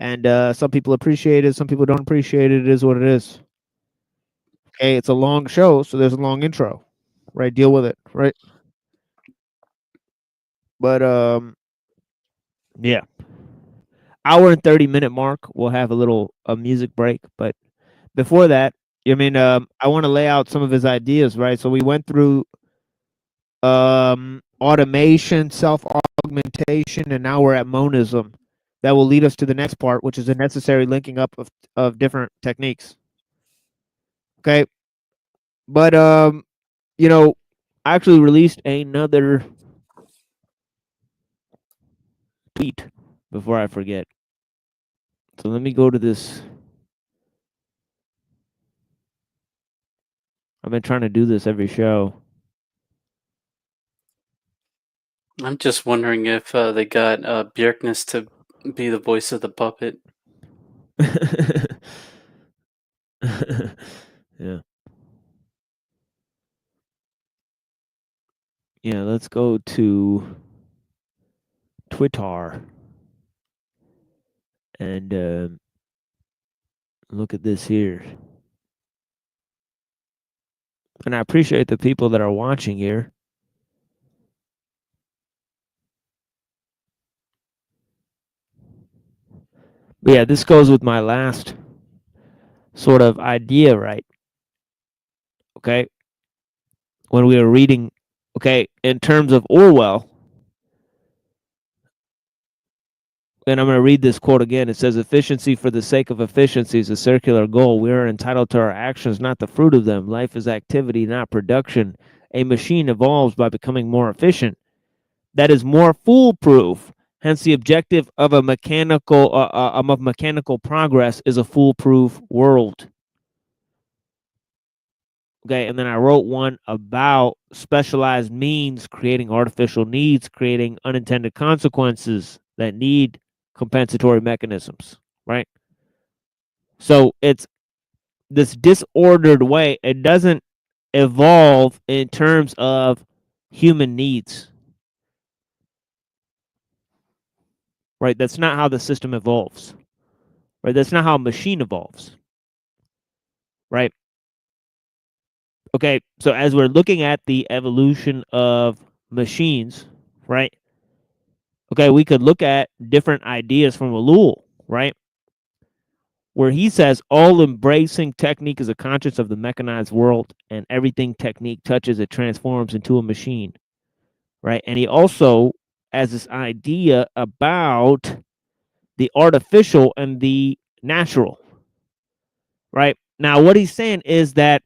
And some people appreciate it, some people don't appreciate it. It is what it is. Okay, it's a long show, so there's a long intro, right? Deal with it, right? But yeah, hour and 30-minute mark. We'll have a music break, but before that, I mean, I want to lay out some of his ideas, right? So we went through automation, self-augmentation, and now we're at monism. That will lead us to the next part, which is a necessary linking up of different techniques. Okay, but you know, I actually released another tweet before I forget. So let me go to this. I've been trying to do this every show. I'm just wondering if they got Bjerknes to be the voice of the puppet. Yeah. Yeah, let's go to Twitter and look at this here. And I appreciate the people that are watching here. But yeah, this goes with my last sort of idea, right? Okay. When we were reading, okay, in terms of Orwell, and I'm going to read this quote again. It says, efficiency for the sake of efficiency is a circular goal. We are entitled to our actions, not the fruit of them. Life is activity, not production. A machine evolves by becoming more efficient. That is more foolproof. Hence, the objective of a mechanical progress is a foolproof world. Okay, and then I wrote one about specialized means creating artificial needs, creating unintended consequences that need compensatory mechanisms, right? So it's this disordered way. It doesn't evolve in terms of human needs, right? That's not how the system evolves, right? That's not how a machine evolves, right? Okay, so as we're looking at the evolution of machines, right? Okay, we could look at different ideas from ellull, right? Where he says all embracing technique is a conscience of the mechanized world, and everything technique touches, it transforms into a machine, right? And he also has this idea about the artificial and the natural, right? Now, what he's saying is that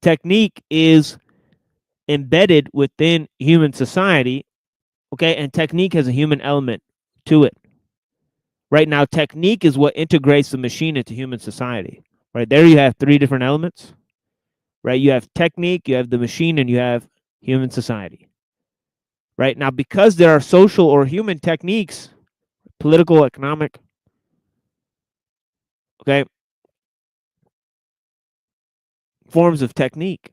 technique is embedded within human society, okay, and technique has a human element to it. Right now, technique is what integrates the machine into human society. Right there, you have three different elements. right? You have technique, you have the machine, and you have human society, right? Now, because there are social or human techniques, political, economic, okay, forms of technique,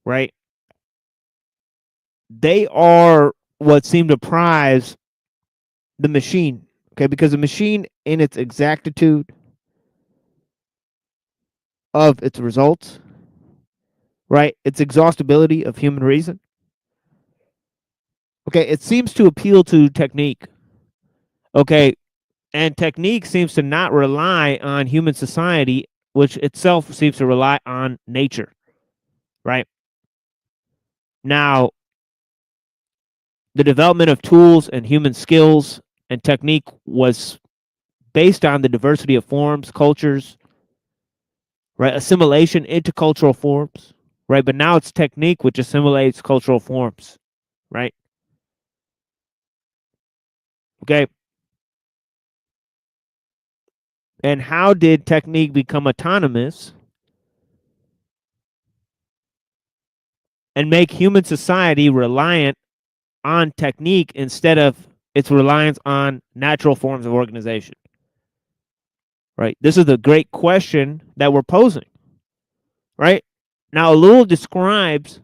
right? They are what seem to prize the machine, okay? Because the machine, in its exactitude of its results, right? Its exhaustibility of human reason, okay? It seems to appeal to technique, okay? And technique seems to not rely on human society, which itself seems to rely on nature, right? Now, the development of tools and human skills and technique was based on the diversity of forms, cultures, right? Assimilation into cultural forms, right? But now it's technique which assimilates cultural forms, right? Okay. And how did technique become autonomous and make human society reliant on technique instead of its reliance on natural forms of organization? Right? This is the great question that we're posing. Right? Now, Ellul describes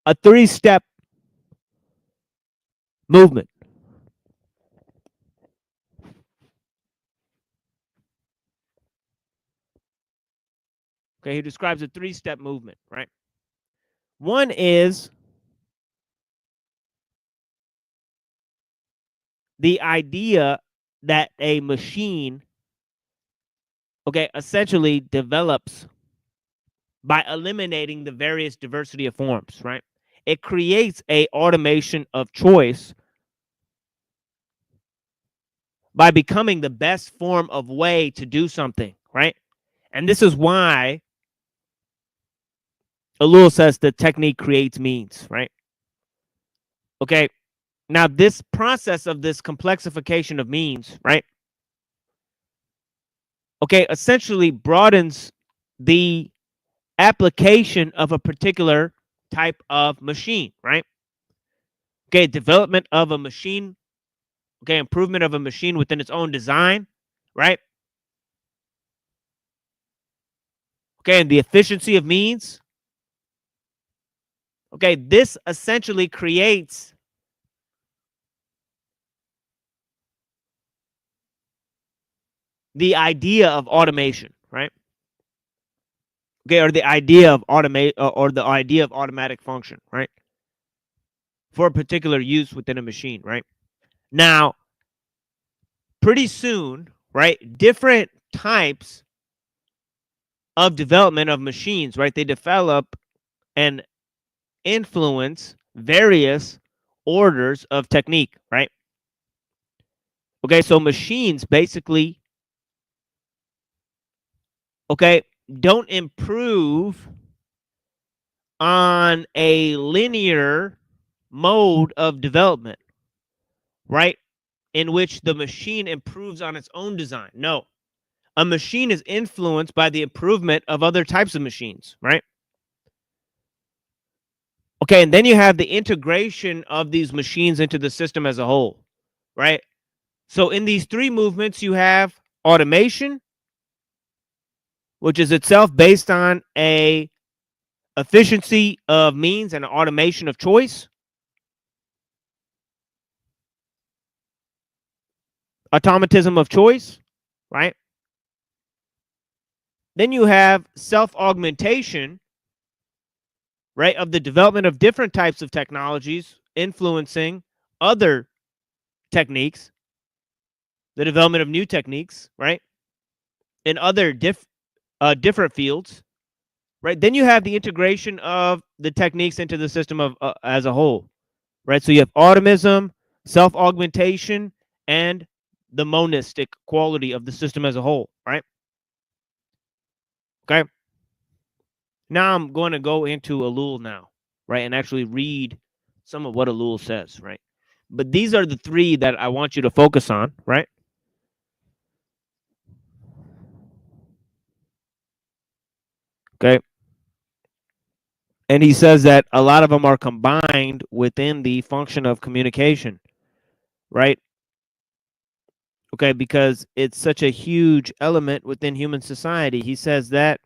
a 3-step movement. Okay, he describes a 3-step movement, right? One is the idea that a machine, okay, essentially develops by eliminating the various diversity of forms, right? It creates a automation of choice by becoming the best form of way to do something, right? And this is why Ellul says that technique creates means, right? Okay. Now, this process of this complexification of means, right? Okay, essentially broadens the application of a particular type of machine, right? Okay, development of a machine, okay, improvement of a machine within its own design, right? Okay, and the efficiency of means. Okay, this essentially creates the idea of automation, right? Okay, or the idea of or the idea of automatic function, right? For a particular use within a machine, right? Now, pretty soon, right, different types of development of machines, right? They develop and influence various orders of technique, right? Okay, so machines basically, okay, don't improve on a linear mode of development, right? In which the machine improves on its own design. No, a machine is influenced by the improvement of other types of machines, right? Okay, and then you have the integration of these machines into the system as a whole, right? So in these 3 movements, you have automation, which is itself based on a efficiency of means and automation of choice. Automatism of choice, right? Then you have self-augmentation, right, of the development of different types of technologies influencing other techniques, the development of new techniques, right, in other different fields, right? Then you have the integration of the techniques into the system of as a whole, right? So you have automism, self-augmentation, and the monistic quality of the system as a whole, right? Okay. Now I'm going to go into Ellul now, right, and actually read some of what Ellul says, right? But these are the 3 that I want you to focus on, right? Okay. And he says that a lot of them are combined within the function of communication, right? Okay, because it's such a huge element within human society. He says that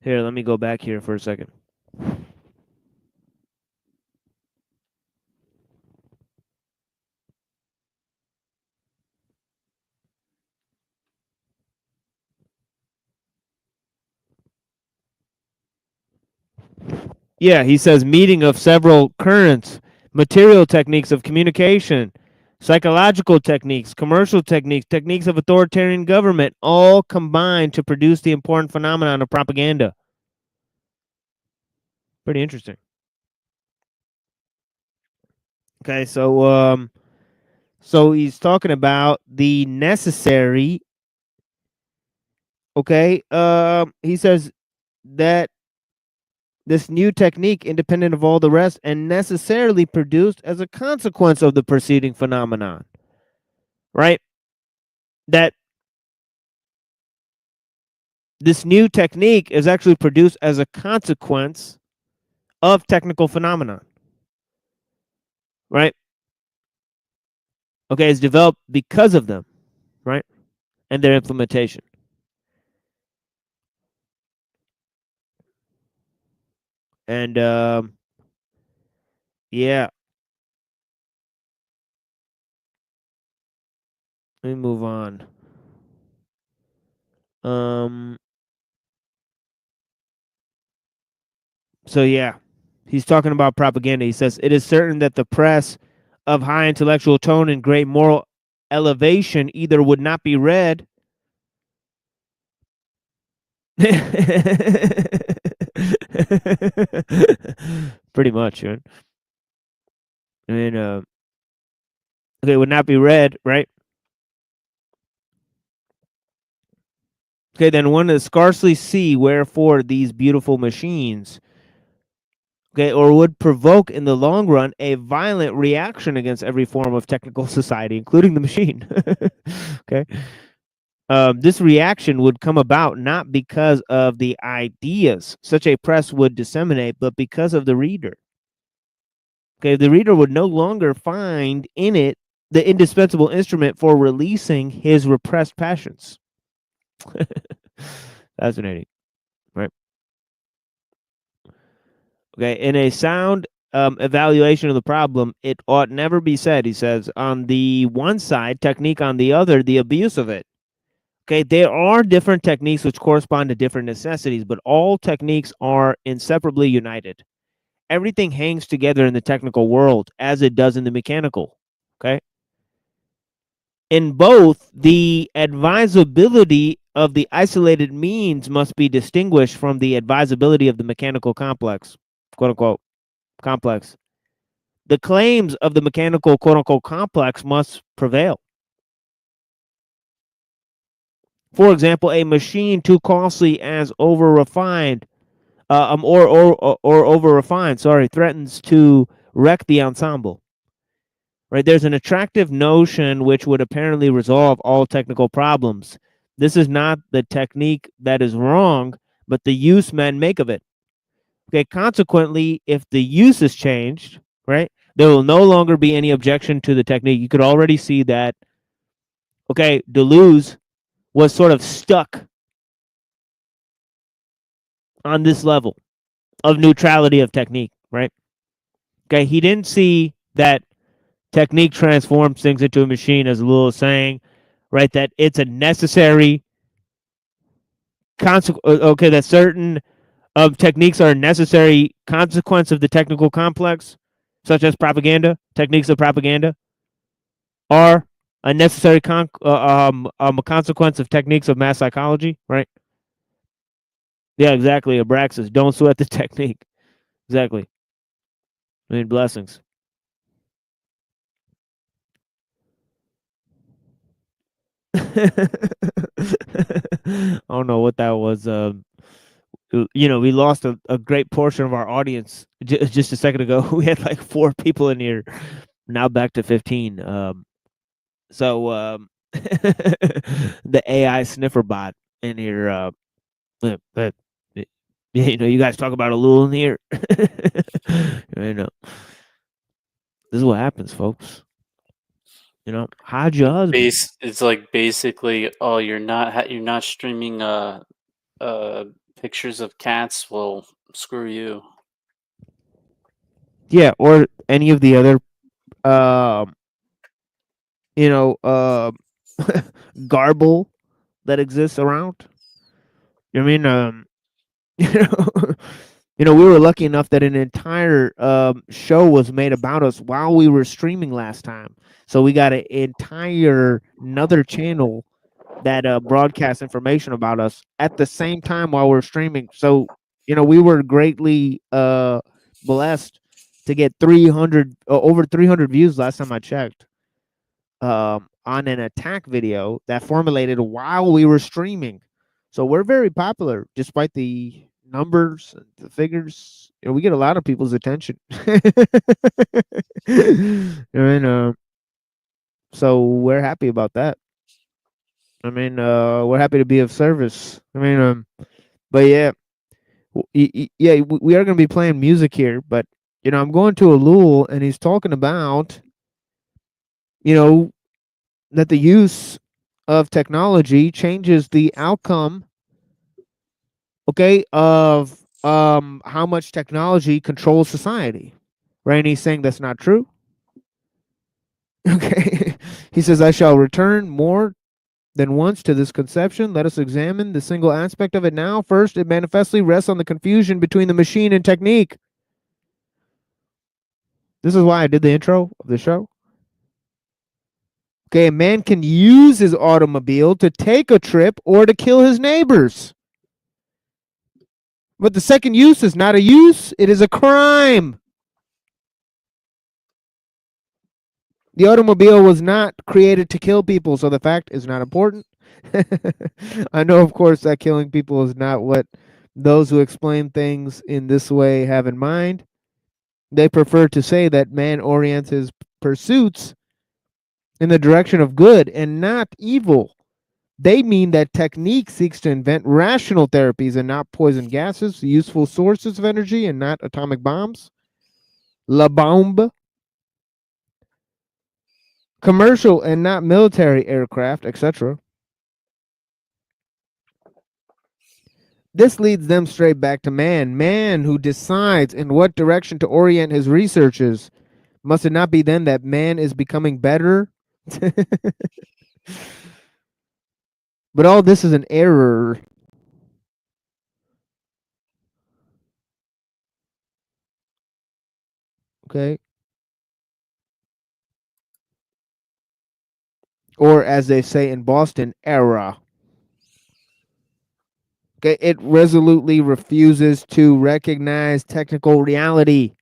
here, let me go back here for a second. Yeah, he says meeting of several currents, material techniques of communication, psychological techniques, commercial techniques, techniques of authoritarian government, all combine to produce the important phenomenon of propaganda. Pretty interesting. Okay, so he's talking about the necessary. Okay, he says that this new technique, independent of all the rest, and necessarily produced as a consequence of the preceding phenomenon. Right? That this new technique is actually produced as a consequence of technical phenomenon. Right? Okay, it's developed because of them, right? And their implementation. And yeah. Let me move on. So yeah, he's talking about propaganda. He says, it is certain that the press of high intellectual tone and great moral elevation either would not be read pretty much, right? I mean, okay, would not be read, right? Okay, then one would scarcely see wherefore these beautiful machines, okay, or would provoke in the long run a violent reaction against every form of technical society, including the machine. Okay. This reaction would come about not because of the ideas such a press would disseminate, but because of the reader. Okay, the reader would no longer find in it the indispensable instrument for releasing his repressed passions. Fascinating, right? Okay, in a sound evaluation of the problem, it ought never be said, he says, on the one side, technique, on the other, the abuse of it. Okay, there are different techniques which correspond to different necessities, but all techniques are inseparably united. Everything hangs together in the technical world as it does in the mechanical. Okay. In both, the advisability of the isolated means must be distinguished from the advisability of the mechanical complex, quote unquote, complex. The claims of the mechanical, quote unquote, complex must prevail. For example, a machine too costly as over refined, or over refined, threatens to wreck the ensemble. Right? There's an attractive notion which would apparently resolve all technical problems. This is not the technique that is wrong, but the use men make of it. Okay, consequently, if the use is changed, right, there will no longer be any objection to the technique. You could already see that, okay, Deleuze was sort of stuck on this level of neutrality of technique, right? Okay, he didn't see that technique transforms things into a machine, as Lil is saying, right? That it's a necessary okay, that certain techniques are a necessary consequence of the technical complex, such as propaganda. Techniques of propaganda are a necessary a consequence of techniques of mass psychology, right? Yeah, exactly. Abraxas, don't sweat the technique. Exactly. I mean, blessings. I don't know what that was. We lost a great portion of our audience just a second ago. We had like 4 people in here. Now back to 15. So the AI sniffer bot in here, but you know, you guys talk about a little in here. You know, this is what happens, folks. You know, hide your husband. It's like basically, oh, you're not streaming pictures of cats. Well, screw you. Yeah, or any of the other, um, you know, garble that exists around. You know what I mean? You know, you know, we were lucky enough that an entire show was made about us while we were streaming last time. So we got an entire another channel that broadcasts information about us at the same time while we're streaming. So, you know, we were greatly blessed to get 300 over 300 views last time I checked on an attack video that formulated while we were streaming. So we're very popular despite the numbers, the figures. You know, we get a lot of people's attention. And so we're happy about that. I mean, we're happy to be of service. I mean, but yeah, yeah, we are going to be playing music here. But you know, I'm going to Elul, and he's talking about, you know, that the use of technology changes the outcome, okay, of how much technology controls society, right? And he's saying that's not true. Okay, he says, I shall return more than once to this conception. Let us examine the single aspect of it now. First, it manifestly rests on the confusion between the machine and technique. This is why I did the intro of the show. Okay, a man can use his automobile to take a trip or to kill his neighbors. But the second use is not a use, it is a crime. The automobile was not created to kill people, so the fact is not important. I know, of course, that killing people is not what those who explain things in this way have in mind. They prefer to say that man orients his pursuits in the direction of good and not evil. They mean that technique seeks to invent rational therapies and not poison gases, useful sources of energy and not atomic bombs, la bombe, commercial and not military aircraft, etc. This leads them straight back to man. Man who decides in what direction to orient his researches. Must it not be then that man is becoming better? But all this is an error. Okay. Or as they say in Boston, error. Okay, it resolutely refuses to recognize technical reality.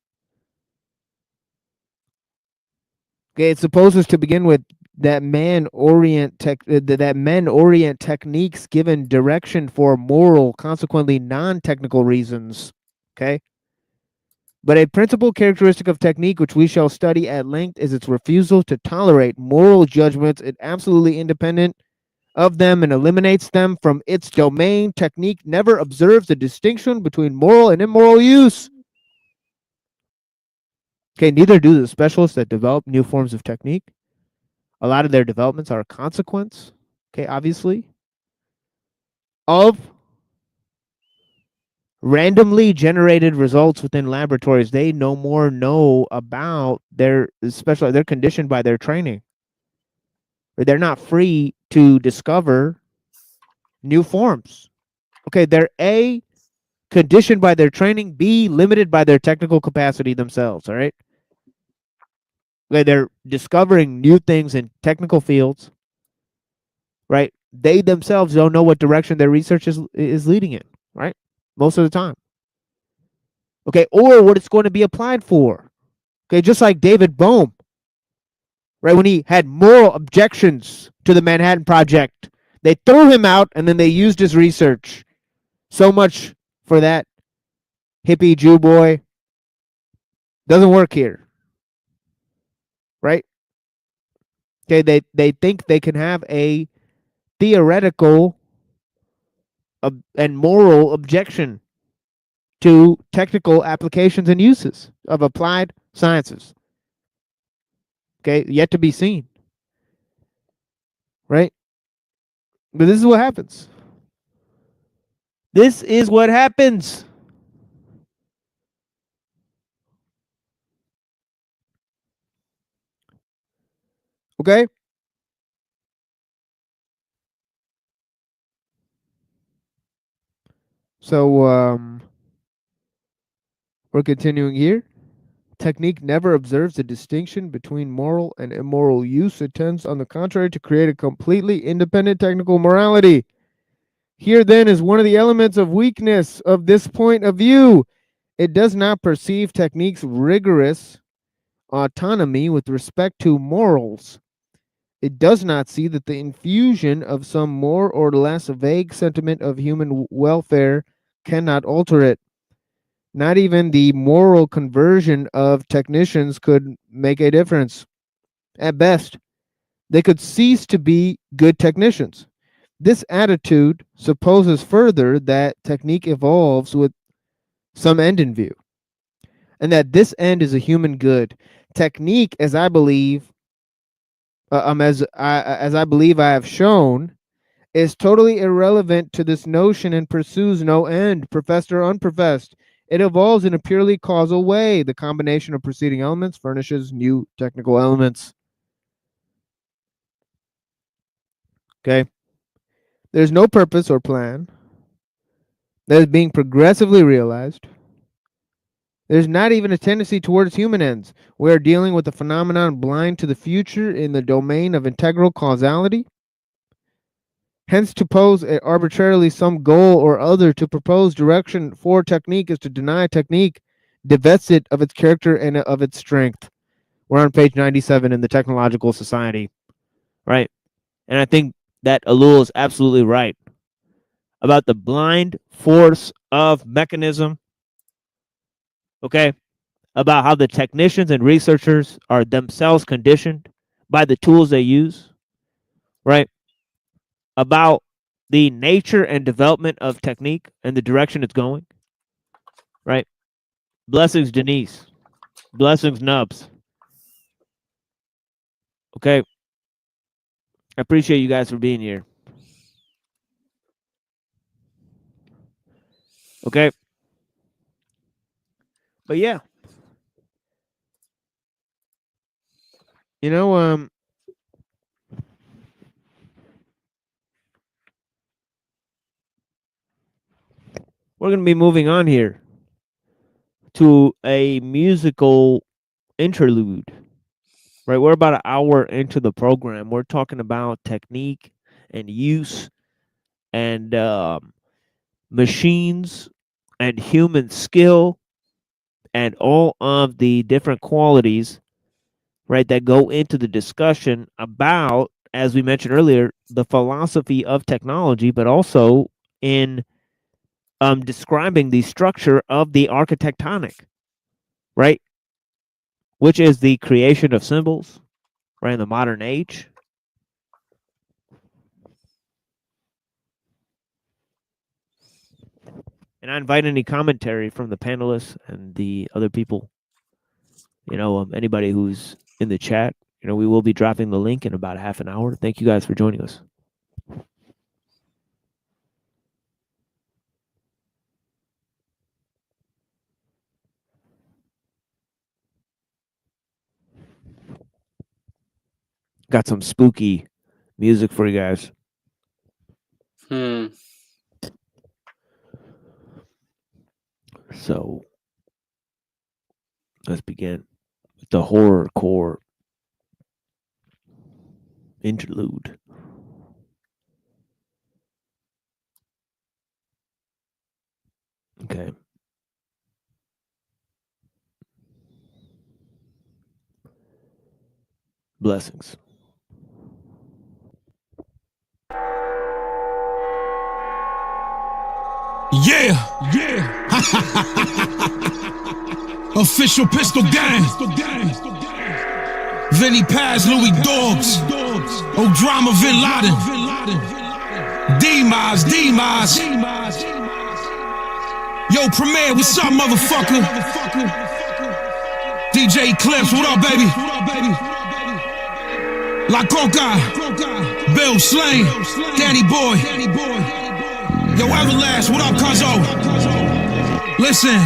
Okay, it supposes to begin with that men orient techniques given direction for moral, consequently non-technical reasons. Okay. But a principal characteristic of technique which we shall study at length is its refusal to tolerate moral judgments. It absolutely independent of them and eliminates them from its domain. Technique never observes the distinction between moral and immoral use. Okay, neither do the specialists that develop new forms of technique. A lot of their developments are a consequence, okay, obviously, of randomly generated results within laboratories. They no more know about their special, they're conditioned by their training. They're not free to discover new forms. Okay, they're A, conditioned by their training, B, limited by their technical capacity themselves, all right? Okay, they're discovering new things in technical fields, right? They themselves don't know what direction their research is leading in, right? Most of the time. Okay, or what it's going to be applied for. Okay, just like David Bohm, right? When he had moral objections to the Manhattan Project, they threw him out and then they used his research. So much for that hippie Jew boy. Doesn't work here, right? Okay, they think they can have a theoretical and moral objection to technical applications and uses of applied sciences. Okay, yet to be seen. Right? But this is what happens. This is what happens. Okay? So, we're continuing here. Technique never observes a distinction between moral and immoral use. It tends, on the contrary, to create a completely independent technical morality. Here, then, is one of the elements of weakness of this point of view. It does not perceive technique's rigorous autonomy with respect to morals. It does not see that the infusion of some more or less vague sentiment of human welfare cannot alter it. Not even the moral conversion of technicians could make a difference. At best, they could cease to be good technicians. This attitude supposes further that technique evolves with some end in view, and that this end is a human good. Technique, as I believe, as I believe I have shown, is totally irrelevant to this notion and pursues no end, professed or unprofessed. It evolves in a purely causal way. The combination of preceding elements furnishes new technical elements. Okay? There's no purpose or plan that is being progressively realized. There's not even a tendency towards human ends. We are dealing with a phenomenon blind to the future in the domain of integral causality. Hence, to pose arbitrarily some goal or other to propose direction for technique is to deny technique, divest it of its character and of its strength. We're on page 97 in the Technological Society, right? And I think that Ellul is absolutely right about the blind force of mechanism, okay? About how the technicians and researchers are themselves conditioned by the tools they use, right? About the nature and development of technique and the direction it's going, right? Blessings, Denise. Blessings, Nubs. Okay. I appreciate you guys for being here. Okay. But yeah. You know, we're going to be moving on here to a musical interlude, right? We're about an hour into the program. We're talking about technique and use and machines and human skill and all of the different qualities, right, that go into the discussion about, as we mentioned earlier, the philosophy of technology, but also in describing the structure of the architectonic, right, which is the creation of symbols, right, in the modern age. And I invite any commentary from the panelists and the other people, you know, anybody who's in the chat. You know, we will be dropping the link in about half an hour. Thank you guys for joining us. Got some spooky music for you guys. So let's begin with the horrorcore interlude. Okay. Blessings. Yeah. Official pistol gang. Vinny Paz, Louis Dogs. Oh, drama, Bin Laden. Demise. Yo, Premier, what's up, motherfucker? DJ Clips, what up, baby? La Coca, Bill Slain, Danny Boy. Yo, Everlast, what up, cuzzo? Listen.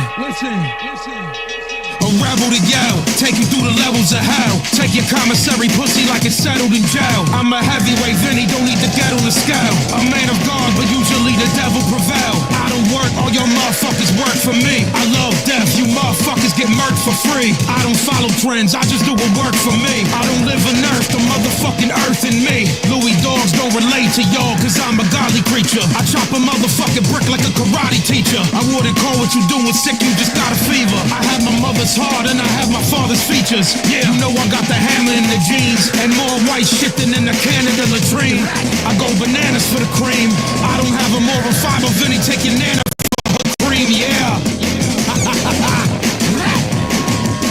A rebel to yell, take you through the levels of hell. Take your commissary pussy like it's settled in jail. I'm a heavyweight, Vinny, don't need to get on the scale. A man of God, but usually the devil prevail. I don't work, all your motherfuckers work for me. I love death, you motherfuckers get murked for free. I don't follow trends, I just do what work for me. I don't live on earth, the motherfucking earth in me. Louis dogs don't relate to y'all, cause I'm a godly creature. I chop a motherfucking brick like a karate teacher. I wouldn't call what you doing sick, you just got a fever. I have my mother's heart and I have my father's features. Yeah, you know I got the hammer in the jeans and more white shit than in the Canada latrine. I go bananas for the cream. I don't have a moral fiber, Vinny, take your nana for her cream, yeah.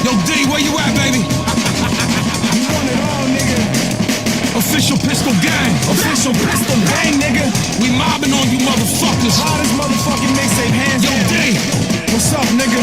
Yo, D, where you at, baby? You want it all, nigga. Official pistol gang. Official pistol gang, nigga. We mobbing on you motherfuckers. Hottest motherfucking mixtape, hands down. Yo, D, what's up, nigga?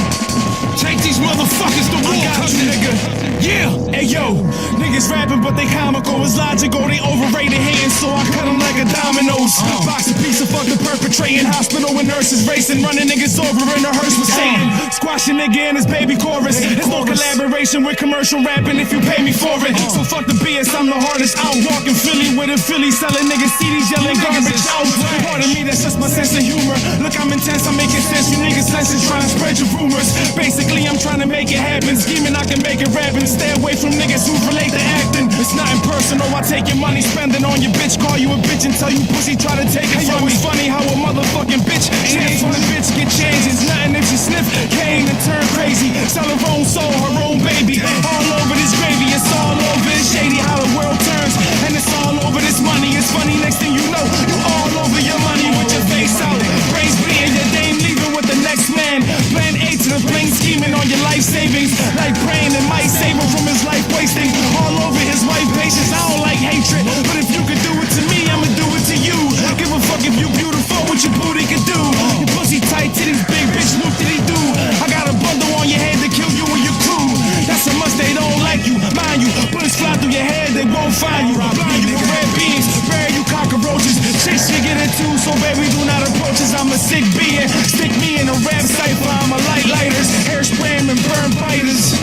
Take these motherfuckers to war, cousin, nigga. Yeah. Hey, yo, niggas rapping, but they comical. It's logical, they overrated hands, so I cut them like a dominoes. Box a piece of fuck the perpetrating. Hospital with nurses racing, running niggas over in a hearse with Satan. Squash a nigga in his baby chorus. There's no collaboration with commercial rapping if you pay me for it. So fuck the BS, I'm the hardest out. Walking Philly with a Philly, selling niggas CDs, yelling garbage out. Pardon me, that's just my sense of humor. Look, I'm intense, I'm making sense. You niggas senses trying to spread your rumors. Basically, I'm trying to make it happen. Scheming, I can make it rapping. Stay away from niggas who relate to acting. It's not impersonal, I take your money, spending on your bitch. Call you a bitch and tell you pussy, try to take it from me. It's funny how a motherfucking bitch chance from the bitch get changed. It's nothing if she sniff cane and turn crazy. Sell her own soul, her own baby. All over this gravy, it's all over. It's shady how the world turns. And it's all over this money. It's funny, next thing you know, you all over your money with your face out. Brains bleeding, your dame leaving with the next man. Plan A to the bling, scheming on your life savings. Like praying it might save him from his life wasting. All over his wife patience. I don't like hatred, but if you could do it to me, I'ma do it to you. Give a fuck if you beautiful, what your booty could do. Your pussy tight titties, big bitch, look did he do. I got a bundle on your head to kill you and your crew. That's a must, they don't like you, mind you. Bullets fly through your head, they won't find you. Blind you with red beans, bury you cockroaches. Chicks you get it too, so baby do not approach us. I'm a sick being, stick me in a rap cipher. I'm a lighters, hair spraying and burn fighters.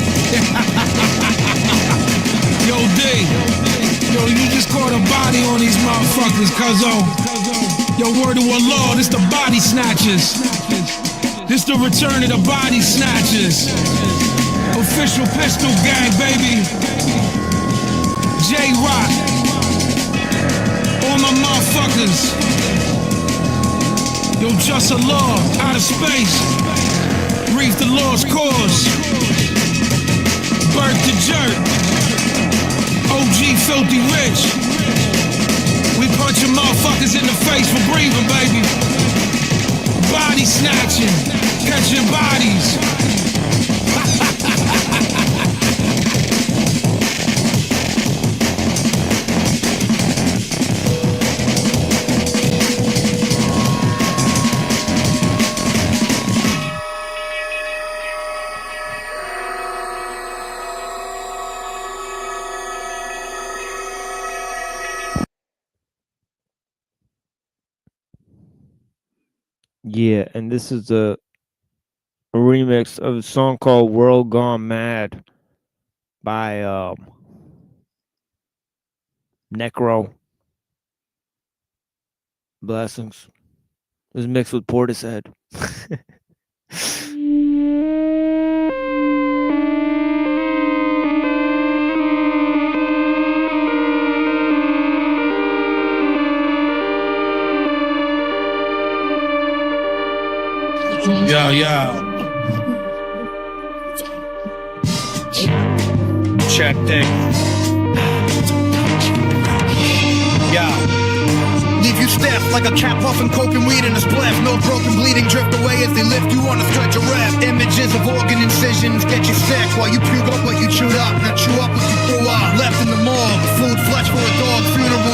Yo, D, yo, you just caught a body on these motherfuckers, cuzzo. Yo, word to Allah, this the body snatchers. This the return of the body snatchers. Official pistol gang, baby. J-Rock. All my motherfuckers. Yo, just Allah, out of space. Reef the lost cause. Birth to jerk. OG filthy rich. We punching motherfuckers in the face for breathing, baby. Body snatching, catching bodies. Yeah, and this is a remix of a song called World Gone Mad by Necro. Blessings. It was mixed with Portishead. Yo, check thing. Yo. Leave you stiff like a cat puffing coke and weed in a spliff. No broken bleeding, drift away as they lift you on a stretcher rep. Images of organ incisions get you sick while you puke up what you chewed up. Now chew up what you threw up. Left in the morgue, food flesh for a dog funeral.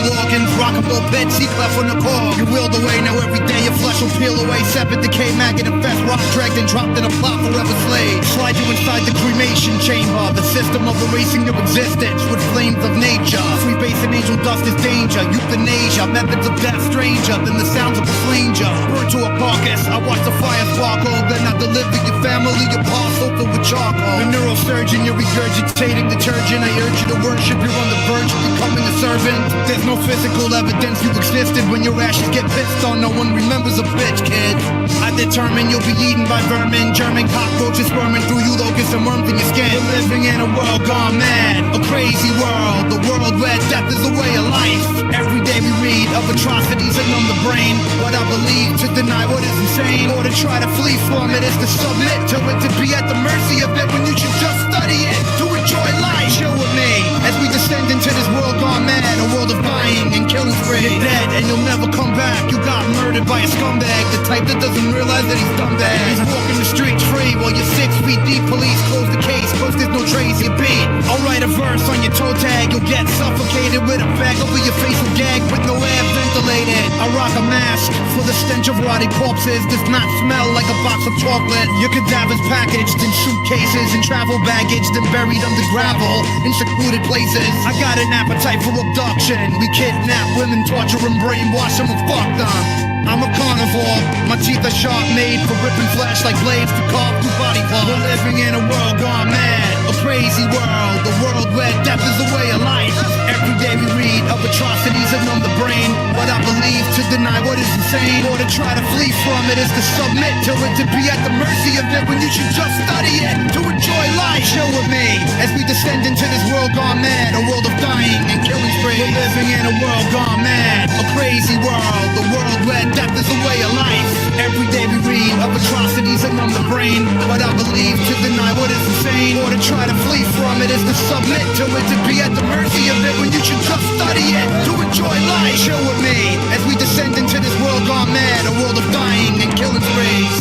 pit, C-clef on the core. You willed away, now every day your flesh will peel away. Separate decay, maggot infest, rock dragged and dropped in a plot forever slave. Slide you inside the cremation chamber, the system of erasing your existence with flames of nature. Freebasing angel dust is danger, euthanasia, methods of death stranger than the sounds of a flanger. Burn to a carcass, I watch the fire sparkle, then I deliver your family your parcel filled with charcoal. The neurosurgeon, you're regurgitating detergent. I urge you to worship, you're on the verge of becoming a servant. There's no physical evidence you existed when your ashes get pissed on. No one remembers a bitch, kid. I determine you'll be eaten by vermin, German cockroaches squirming through you, locusts and worms in your skin. You're living in a world gone mad, a crazy world, the world where death is a way of life. Every day we read of atrocities that numb the brain. What I believe, to deny what is insane, or to try to flee from it is to submit to it, to be at the mercy of it when you should just study it, to enjoy life. Chill with me as we descend into this world gone mad, a world of dying and killing spree. You're dead and you'll never come back. You got murdered by a scumbag, the type that doesn't realize that he's done that. He's walking the streets free while you're 6 feet deep. Police close the case, cause there's no trace. You beat. I'll write a verse on your toe tag. You'll get suffocated with a bag over your face and gag with no air ventilated. I rock a mask for the stench of rotting corpses. Does not smell like a box of chocolate. Your cadavers packaged in suitcases and travel baggage, then buried under gravel in secluded places. I got an appetite for abduction. We kidnap women, torture and brainwash them and fuck them. I'm a carnivore, my teeth are sharp, made for ripping flesh like blades to carve through body parts. We're living in a world gone mad, a crazy world, the world where death is a way of life. Every day we read of atrocities that numb the brain. What I believe, to deny what is insane, or to try to flee from it is to submit to it, to be at the mercy of it when you should just study it, to enjoy life. Chill with me as we descend into this world gone mad, a world of dying and killing spree. We're living in a world gone mad, a crazy world, the world where death is a way of life. Every day we read of atrocities that numb the brain. What I believe, to deny what is insane, or to try to flee from it is to submit to it, to be at the mercy of it when you should just study it, to enjoy life. Chill with me as we descend into this world gone mad, a world of dying and killing sprees.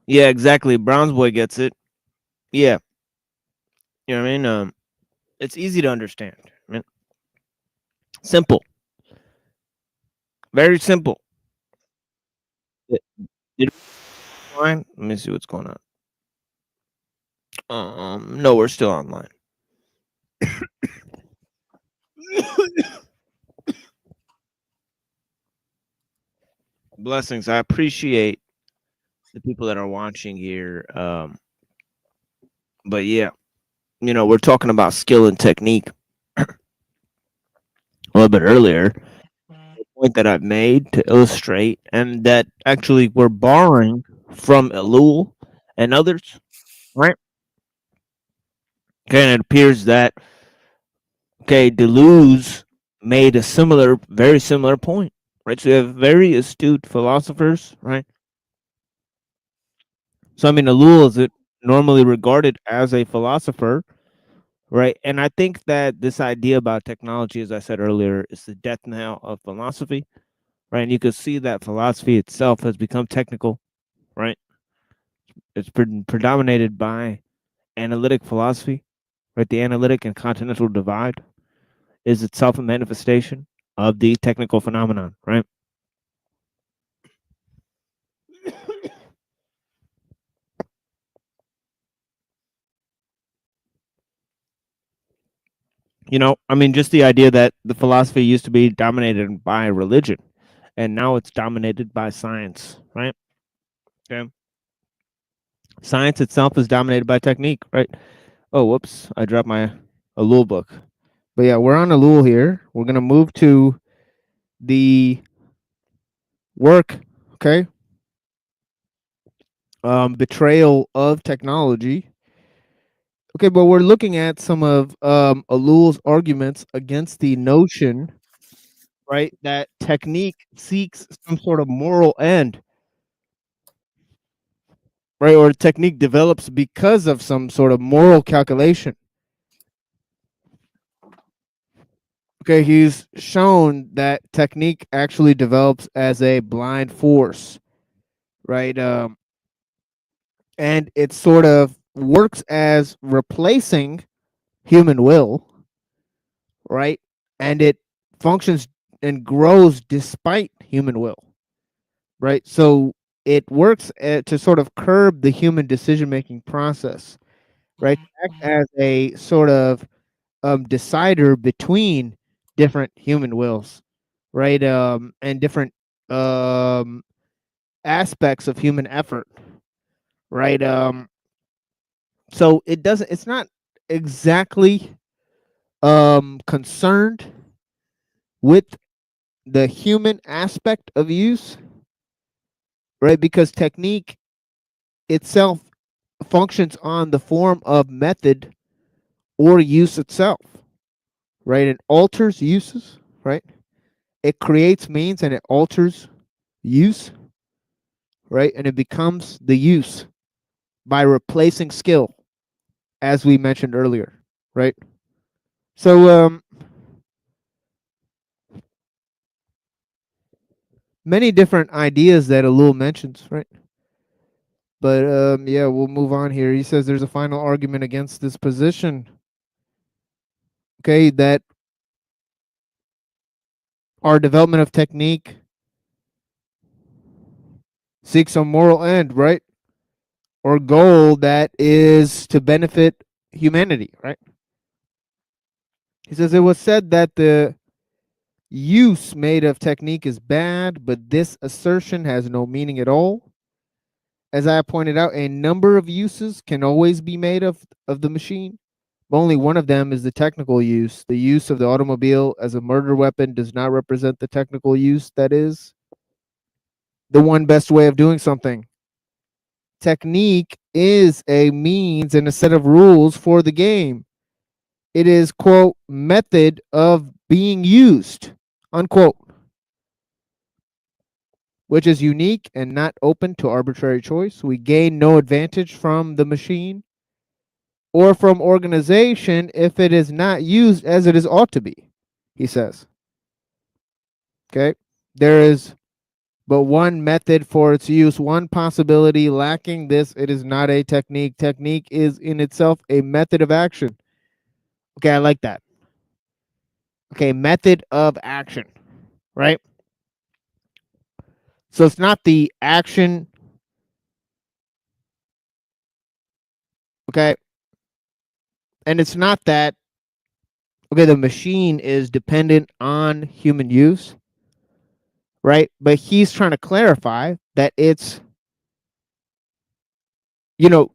Yeah, exactly. Brown's boy gets it. Yeah. You know what I mean? It's easy to understand. I mean, simple. Very simple. Fine. Let me see what's going on. No, we're still online. Blessings. I appreciate the people that are watching here. But yeah, you know, we're talking about skill and technique a little bit earlier. The point that I've made to illustrate, and that actually we're borrowing from Elul and others, right? Okay, and it appears that Deleuze made a very similar point, right? So you have very astute philosophers, right? So I mean, Elul is normally regarded as a philosopher, right? And I think that this idea about technology, as I said earlier, is the death knell of philosophy, right? And you can see that philosophy itself has become technical, right? It's predominated by analytic philosophy, right? The analytic and continental divide is itself a manifestation of the technical phenomenon, right? You know, I mean, just the idea that the philosophy used to be dominated by religion, and now it's dominated by science, right? Okay. Science itself is dominated by technique, right? Oh, whoops, I dropped my Elul book. But yeah, we're on Elul here. We're gonna move to the work, okay? Betrayal of technology. Okay, but we're looking at some of Elul's arguments against the notion, right, that technique seeks some sort of moral end, right, or technique develops because of some sort of moral calculation. Okay, he's shown that technique actually develops as a blind force, right? And it sort of works as replacing human will, right? And it functions and grows despite human will, right? So it works to sort of curb the human decision making process, right? Act as a sort of decider between different human wills, right? And different um, aspects of human effort, right? So it doesn't. It's not exactly concerned with the human aspect of use, right? Because technique itself functions on the form of method or use itself, right? It alters uses, right? It creates means and it alters use, right? And it becomes the use by replacing skill, as we mentioned earlier, right? So many different ideas that Elul mentions, right? But yeah, we'll move on here. He says there's a final argument against this position. Okay, that our development of technique seeks a moral end, right? Or goal that is to benefit humanity, right? He says it was said that the use made of technique is bad, but this assertion has no meaning at all. As I pointed out, a number of uses can always be made of the machine. Only one of them is the technical use. The use of the automobile as a murder weapon does not represent the technical use that is the one best way of doing something. Technique is a means and a set of rules for the game. It is, quote, method of being used, unquote, which is unique and not open to arbitrary choice. We gain no advantage from the machine or from organization if it is not used as it is ought to be, he says. Okay? There is but one method for its use, one possibility. Lacking this, it is not a technique. Technique is in itself a method of action. Okay, I like that. Okay, method of action, right? So it's not the action. Okay. And it's not that, okay, the machine is dependent on human use, right? But he's trying to clarify that it's,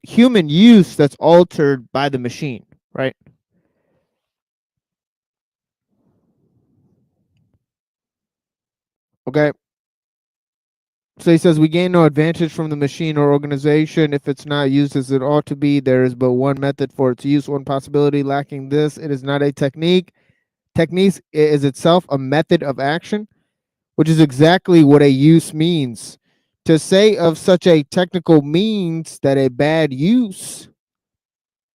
human use that's altered by the machine, right? Okay. So he says we gain no advantage from the machine or organization if it's not used as it ought to be. There is but one method for its use, one possibility. Lacking this, it is not a technique. Technique is itself a method of action, which is exactly what a use means. To say of such a technical means that a bad use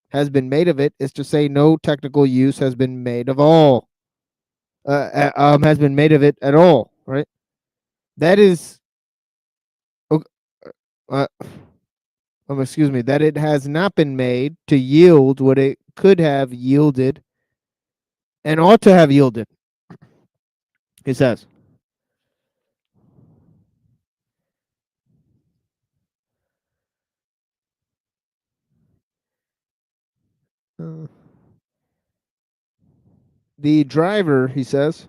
has been made of it is to say no technical use has been made of all. Has been made of it at all, right? That is, excuse me, that it has not been made to yield what it could have yielded and ought to have yielded, he says. The driver, he says,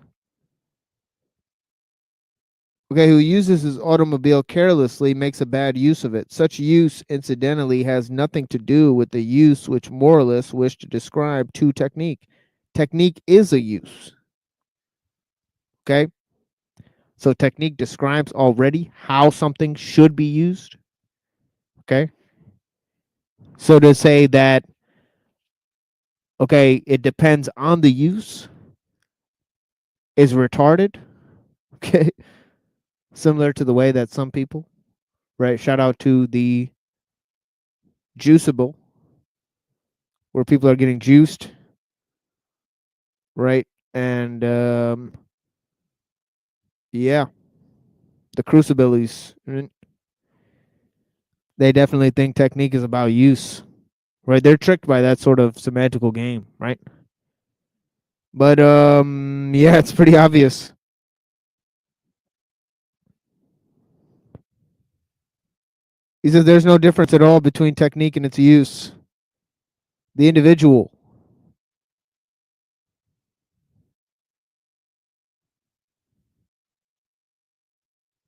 okay, who uses his automobile carelessly makes a bad use of it. Such use, incidentally, has nothing to do with the use which moralists wish to describe to technique. Technique is a use. Okay? So technique describes already how something should be used. Okay? So to say that, okay, it depends on the use is retarded. Okay? Similar to the way that some people, right? Shout out to the juiceable, where people are getting juiced, right? And yeah, the crucibilities. They definitely think technique is about use, right? They're tricked by that sort of semantical game, right? But yeah, it's pretty obvious. He says there's no difference at all between technique and its use. The individual.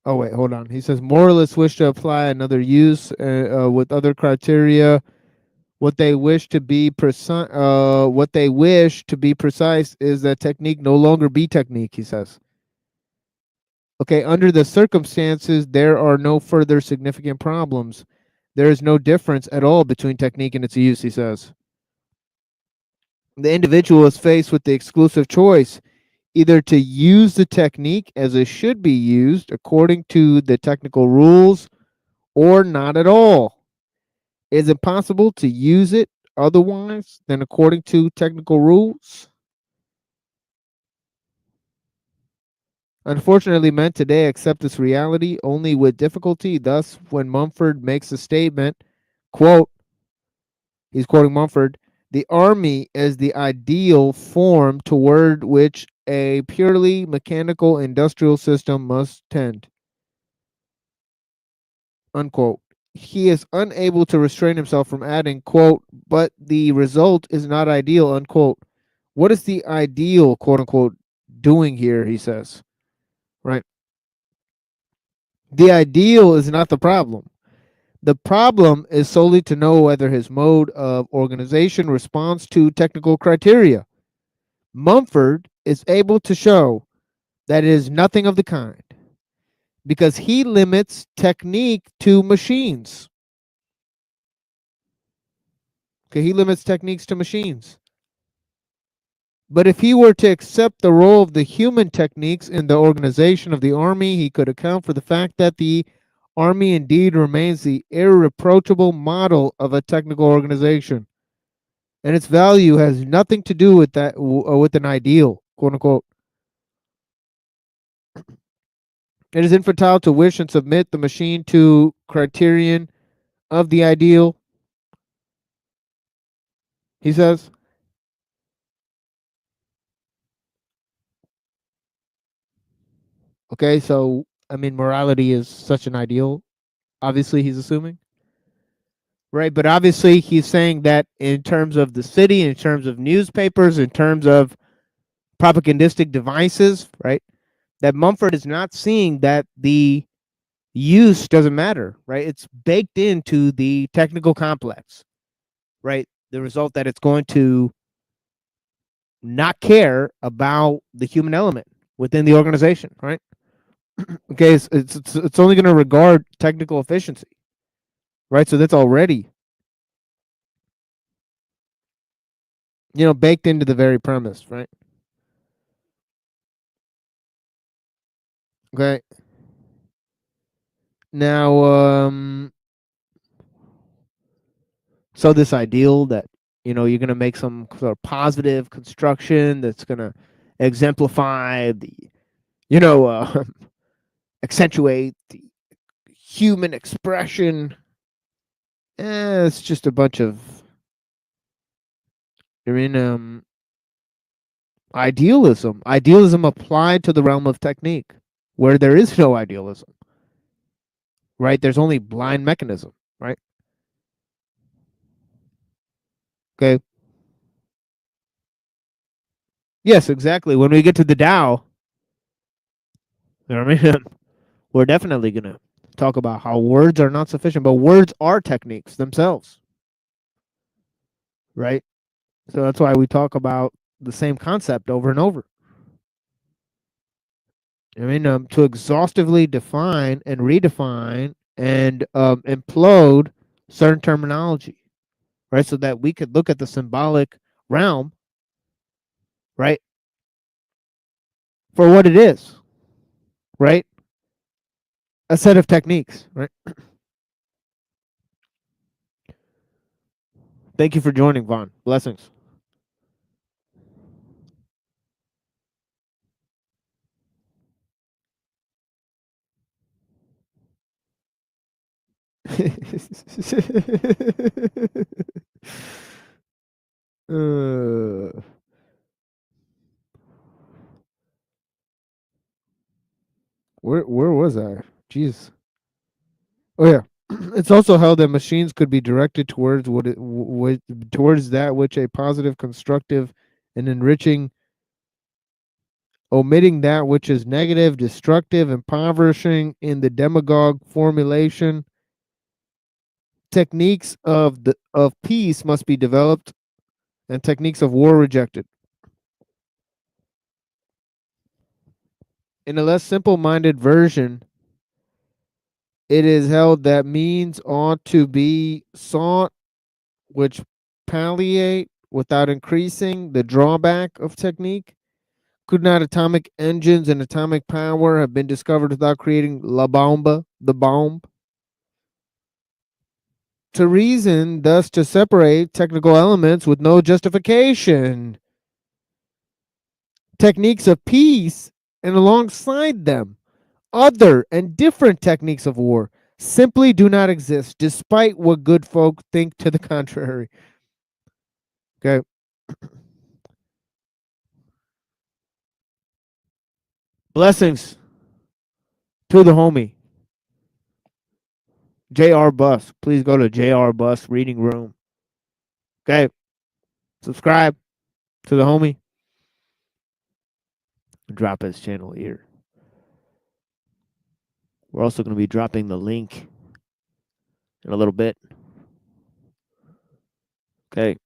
Oh wait, hold on. He says moralists wish to apply another use with other criteria. What they wish to be precise. What they wish to be precise is that technique no longer be technique. He says. Okay, under the circumstances, there are no further significant problems. There is no difference at all between technique and its use. He says. The individual is faced with the exclusive choice either to use the technique as it should be used according to the technical rules or not at all. Is it possible to use it otherwise than according to technical rules? Unfortunately, men today accept this reality only with difficulty. Thus, when Mumford makes a statement, quote, he's quoting Mumford, the army is the ideal form toward which a purely mechanical industrial system must tend. Unquote. He is unable to restrain himself from adding, quote, but the result is not ideal, unquote. What is the ideal, quote unquote, doing here, he says. Right? The ideal is not the problem. The problem is solely to know whether his mode of organization responds to technical criteria. Mumford is able to show that it is nothing of the kind because he limits technique to machines. Okay, he limits techniques to machines. But if he were to accept the role of the human techniques in the organization of the army, he could account for the fact that the army indeed remains the irreproachable model of a technical organization. And its value has nothing to do with that, with an ideal, quote unquote. It is infantile to wish and submit the machine to criterion of the ideal, he says. Okay, so I mean, morality is such an ideal. Obviously, he's assuming, right? But obviously, he's saying that in terms of the city, in terms of newspapers, in terms of propagandistic devices, right? That Mumford is not seeing that the use doesn't matter, right? It's baked into the technical complex, right? The result that it's going to not care about the human element within the organization, right? Okay, it's only going to regard technical efficiency, right? So that's already, baked into the very premise, right? Okay. Now, so this ideal that you're going to make some sort of positive construction that's going to exemplify the, accentuate the human expression. It's just a bunch of, idealism applied to the realm of technique, where there is no idealism, right? There's only blind mechanism, right? Okay. Yes, exactly. When we get to the Tao, we're definitely gonna talk about how words are not sufficient, but words are techniques themselves, right? So that's why we talk about the same concept over and over. To exhaustively define and redefine and implode certain terminology, right? So that we could look at the symbolic realm, right, for what it is, right? A set of techniques, right? Thank you for joining, Vaughn. Blessings. uh, where was I? Jeez. Oh yeah. It's also held that machines could be directed towards towards that which a positive, constructive, and enriching, omitting that which is negative, destructive, impoverishing in the demagogue formulation. Techniques of peace must be developed, and techniques of war rejected. In a less simple-minded version, it is held that means ought to be sought which palliate without increasing the drawback of technique. Could not atomic engines and atomic power have been discovered without creating la bomba, the bomb? To reason, thus to separate technical elements with no justification. Techniques of peace, and alongside them, other and different techniques of war simply do not exist, despite what good folk think to the contrary. Okay. Blessings to the homie. JR Bus. Please go to JR Bus Reading Room. Okay. Subscribe to the homie. Drop his channel here. We're also going to be dropping the link in a little bit. Okay.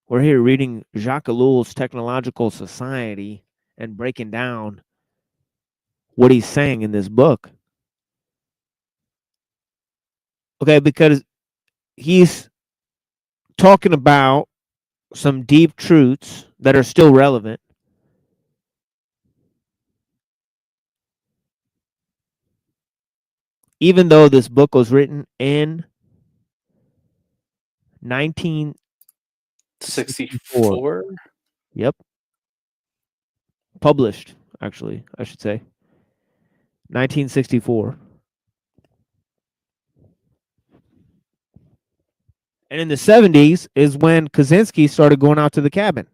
We're here reading Jacques Ellul's Technological Society and breaking down what he's saying in this book. Okay, because he's talking about some deep truths that are still relevant. Even though this book was written in 1964. Yep. Published, actually, I should say. 1964. And in the 70s is when Kaczynski started going out to the cabin.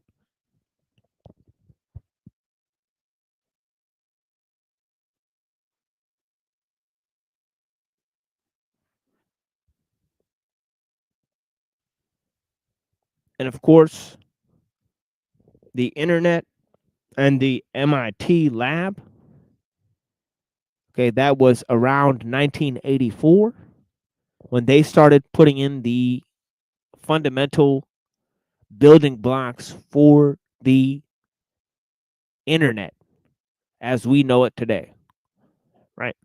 And of course, the internet and the MIT lab, okay, that was around 1984 when they started putting in the fundamental building blocks for the internet as we know it today, right?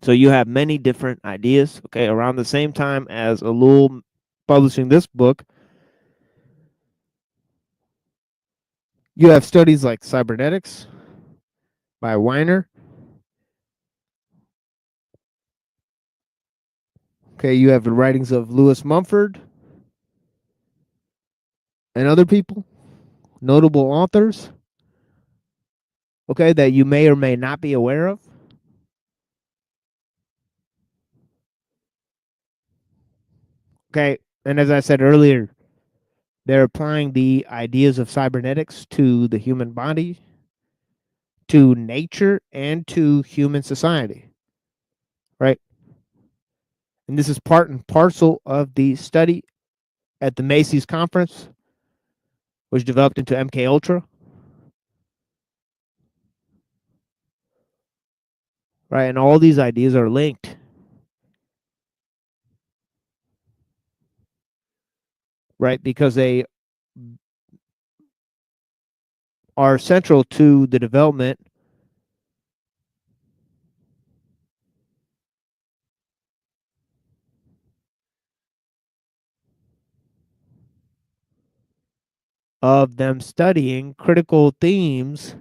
So you have many different ideas, okay, around the same time as Ellull publishing this book. You have studies like cybernetics by Weiner. Okay, you have the writings of Lewis Mumford and other people, notable authors, okay, that you may or may not be aware of. Okay, and as I said earlier, they're applying the ideas of cybernetics to the human body, to nature, and to human society, right? And this is part and parcel of the study at the Macy's conference, which developed into MK Ultra, right? And all these ideas are linked, right? Because they are central to the development of them studying critical themes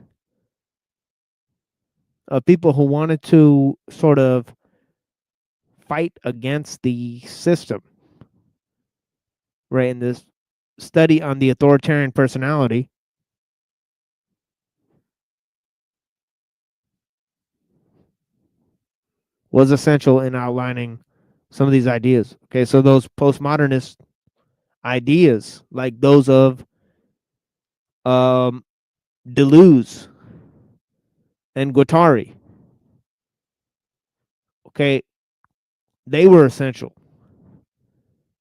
of people who wanted to sort of fight against the system, right? In this study on the authoritarian personality, was essential in outlining some of these ideas. Okay, so those postmodernist ideas, like those of Deleuze and Guattari, okay, they were essential.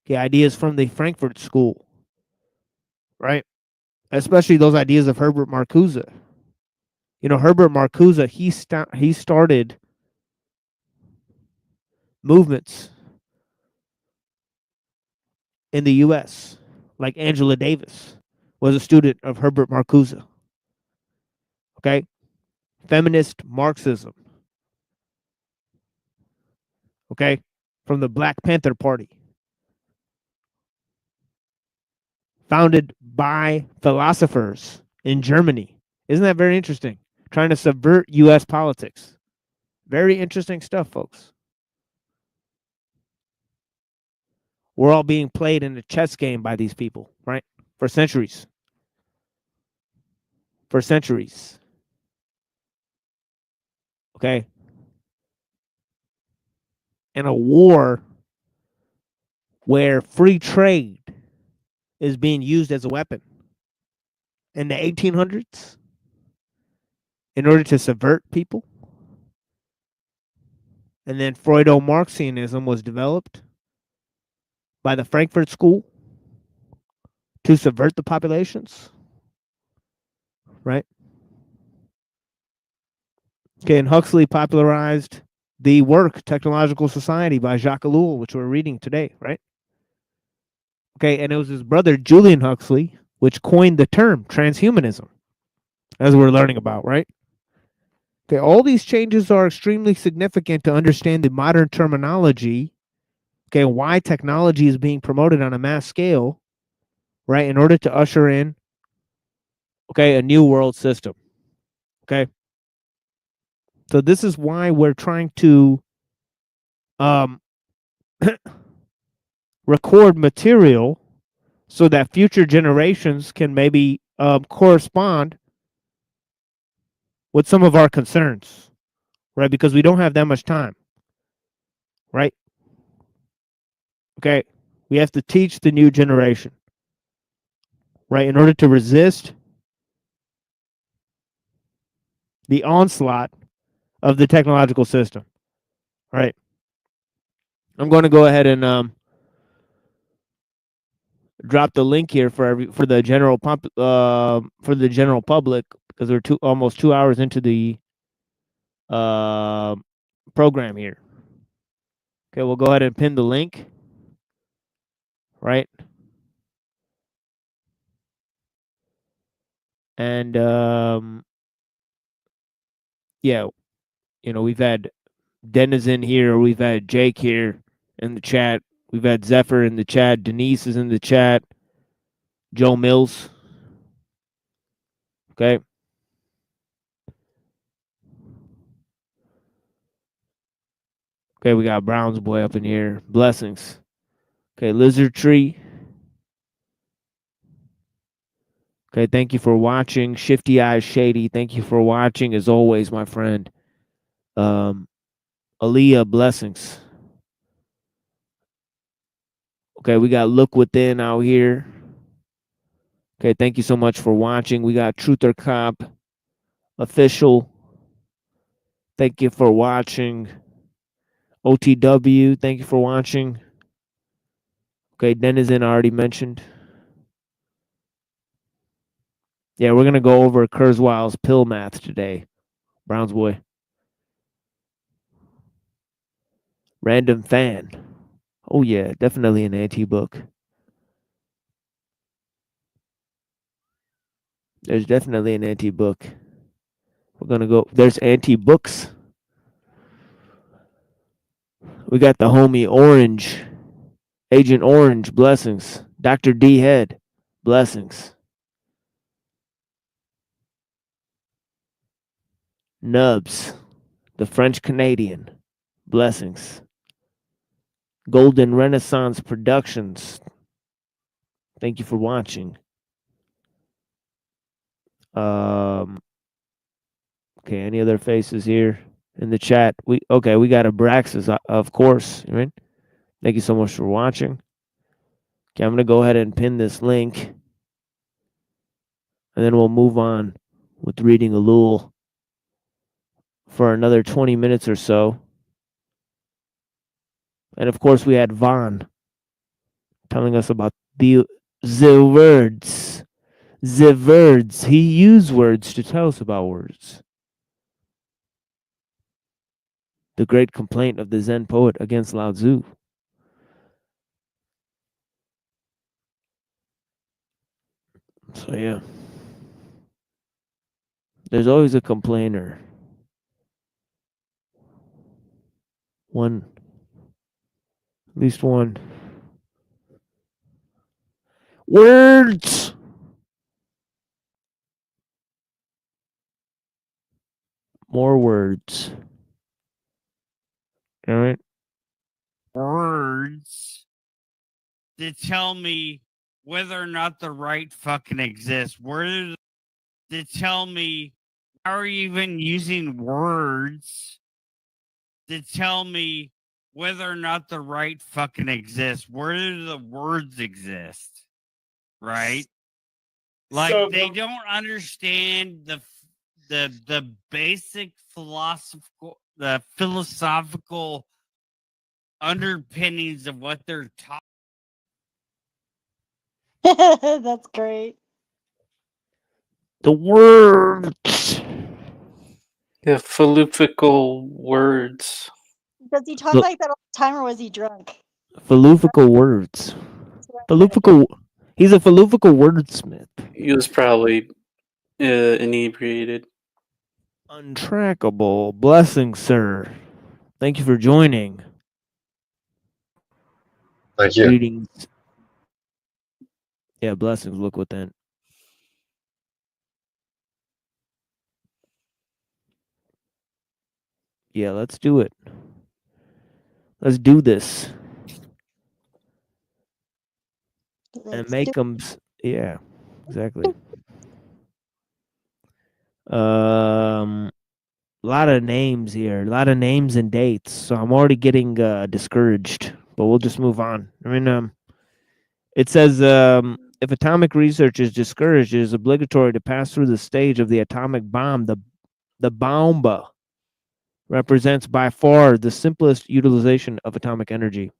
Okay, ideas from the Frankfurt School, right? Especially those ideas of Herbert Marcuse. You know, Herbert Marcuse, he started movements in the U.S. Like Angela Davis was a student of Herbert Marcuse. Okay, feminist Marxism. Okay, from the Black Panther Party, founded by philosophers in Germany. Isn't that very interesting? Trying to subvert U.S. politics. Very interesting stuff, folks. We're all being played in a chess game by these people, right? For centuries. For centuries. Okay? In a war where free trade is being used as a weapon in the 1800s in order to subvert people. And then Freudo-Marxianism was developed by the Frankfurt School to subvert the populations, right? Okay, and Huxley popularized the work Technological Society by Jacques Ellul, which we're reading today, right? Okay, and it was his brother Julian Huxley which coined the term transhumanism, as we're learning about, right? Okay, all these changes are extremely significant to understand the modern terminology, okay, why technology is being promoted on a mass scale, right, in order to usher in, okay, a new world system, okay? So this is why we're trying to record material so that future generations can maybe correspond with some of our concerns, right? Because we don't have that much time, right? Okay, we have to teach the new generation, right, in order to resist the onslaught of the technological system, right? I'm going to go ahead and drop the link here for the general public, because we're almost 2 hours into the program here. Okay, we'll go ahead and pin the link, right? And yeah, you know, we've had Denizen here, we've had Jake here in the chat, we've had Zephyr in the chat, Denise is in the chat, Joe Mills. Okay. Okay, we got Brown's Boy up in here. Blessings. Okay, Lizard Tree. Okay, thank you for watching. Shifty Eyes Shady, thank you for watching as always, my friend. Aaliyah, blessings. Okay, we got Look Within out here. Okay, thank you so much for watching. We got Truther Cop Official. Thank you for watching. OTW, thank you for watching. Okay, Denizen already mentioned. Yeah, we're going to go over Kurzweil's pill math today. Brown's Boy. Random Fan. Oh, yeah, definitely an anti-book. There's definitely an anti-book. We're going to go. There's anti-books. We got the homie Orange. Agent Orange, blessings. Dr. D Head, blessings. Nubs, the French Canadian, blessings. Golden Renaissance Productions, thank you for watching. Okay, any other faces here? in the chat. We got Abraxas, of course. Right? Thank you so much for watching. Okay, I'm gonna go ahead and pin this link, and then we'll move on with reading Elul for another 20 minutes or so. And of course, we had Vaughn telling us about the words. The words. He used words to tell us about words. The great complaint of the Zen poet against Lao Tzu. So yeah. There's always a complainer. One. At least one. Words! More words. All right. Words to tell me whether or not the right fucking exists. Words to tell me how are you even using words to tell me whether or not the right fucking exists. Where do the words exist? Right? Like So they don't understand the basic philosophical underpinnings of what they're talking. That's great. The words. Yeah, philosophical words. Does he talk Look. like that all the time, or was he drunk? Philosophical words. Philosophical. He's a philosophical wordsmith. He was probably inebriated. Untrackable. Blessings, sir. Thank you for joining. Thank you. Greetings. Yeah, blessings. Look within. Yeah, let's do it. Let's do this. And make them. Yeah, exactly. A lot of names here, a lot of names and dates. So I'm already getting discouraged. But we'll just move on. I mean, it says if atomic research is discouraged, it is obligatory to pass through the stage of the atomic bomb. The bomba represents by far the simplest utilization of atomic energy.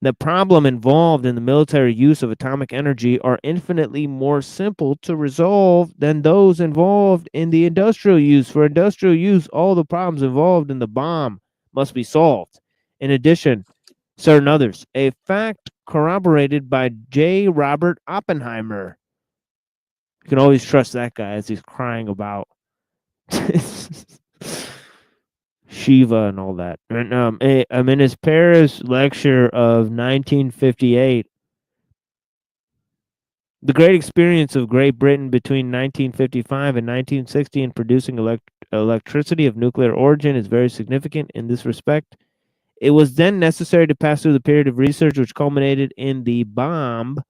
The problem involved in the military use of atomic energy are infinitely more simple to resolve than those involved in the industrial use. For industrial use, all the problems involved in the bomb must be solved. In addition, certain others, a fact corroborated by J. Robert Oppenheimer. You can always trust that guy as he's crying about Shiva and all that. And in his Paris lecture of 1958, the great experience of Great Britain between 1955 and 1960 in producing electricity of nuclear origin is very significant in this respect. It was then necessary to pass through the period of research which culminated in the bomb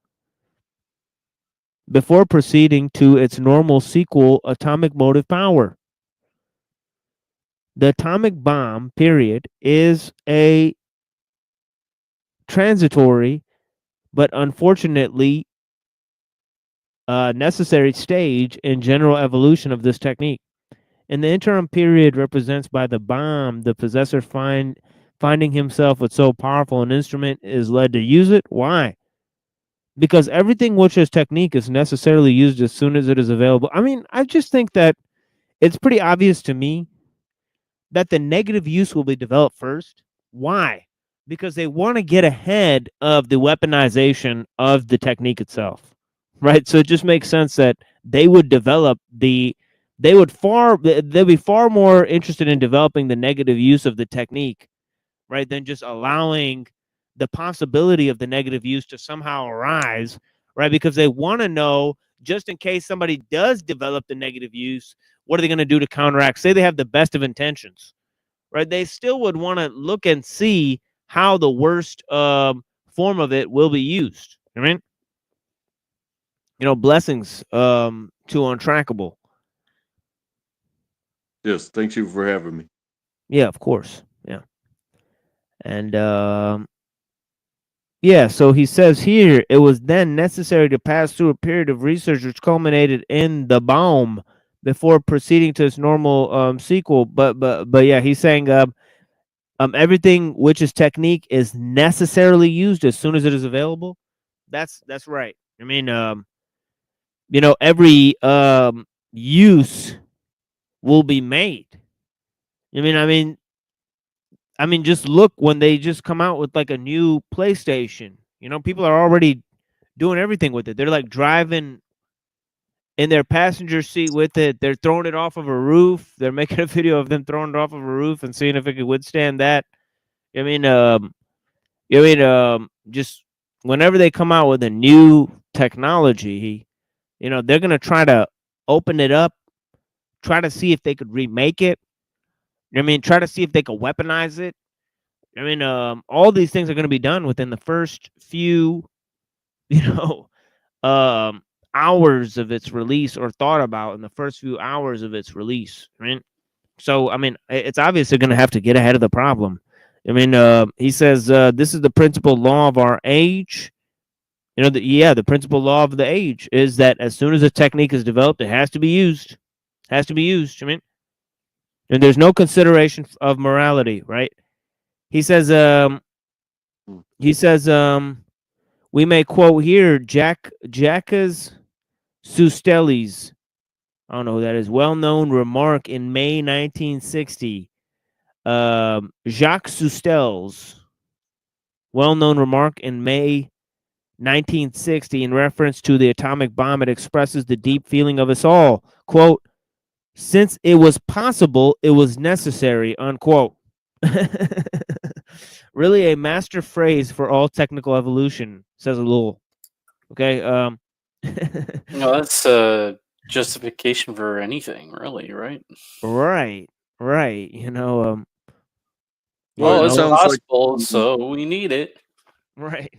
before proceeding to its normal sequel, atomic motive power. The atomic bomb, period, is a transitory but unfortunately necessary stage in general evolution of this technique. In the interim period represents by the bomb, the possessor finding himself with so powerful an instrument is led to use it. Why? Because everything which is technique is necessarily used as soon as it is available. I mean, I just think that it's pretty obvious to me that the negative use will be developed first. Why? Because they want to get ahead of the weaponization of the technique itself, right? So it just makes sense that they would develop they'd be far more interested in developing the negative use of the technique, right, than just allowing the possibility of the negative use to somehow arise, right? Because they want to know, just in case somebody does develop the negative use, what are they going to do to counteract? Say they have the best of intentions, right? They still would want to look and see how the worst form of it will be used. I mean, blessings to Untrackable. Yes, thank you for having me. Yeah, of course. Yeah. And yeah, so he says here it was then necessary to pass through a period of research which culminated in the bomb before proceeding to its normal sequel. But yeah, he's saying everything which is technique is necessarily used as soon as it is available. That's right. I mean, you know, every use will be made. I mean, just look when they just come out with like a new PlayStation. You know, people are already doing everything with it. They're like driving in their passenger seat with it. They're throwing it off of a roof. They're making a video of them throwing it off of a roof and seeing if it could withstand that. I mean, just whenever they come out with a new technology, you know, they're gonna try to open it up, try to see if they could remake it. I mean, try to see if they could weaponize it. I mean, all these things are going to be done within the first few, you know, hours of its release, or thought about in the first few hours of its release, right? So, I mean, it's obvious they're going to have to get ahead of the problem. I mean, he says this is the principal law of our age. You know, the principal law of the age is that as soon as a technique is developed, it has to be used. Has to be used. I mean, and there's no consideration of morality, right? He says, we may quote here Jacques Sustelli's, I don't know who that is, well-known remark in May 1960. Jacques Sustell's well-known remark in May 1960 in reference to the atomic bomb. It expresses the deep feeling of us all. Quote, since it was possible, it was necessary, unquote. Really a master phrase for all technical evolution, says Elul. Okay. No, that's justification for anything, really, right? Right. You know, Well, it it's sounds possible, like so we need it. Right.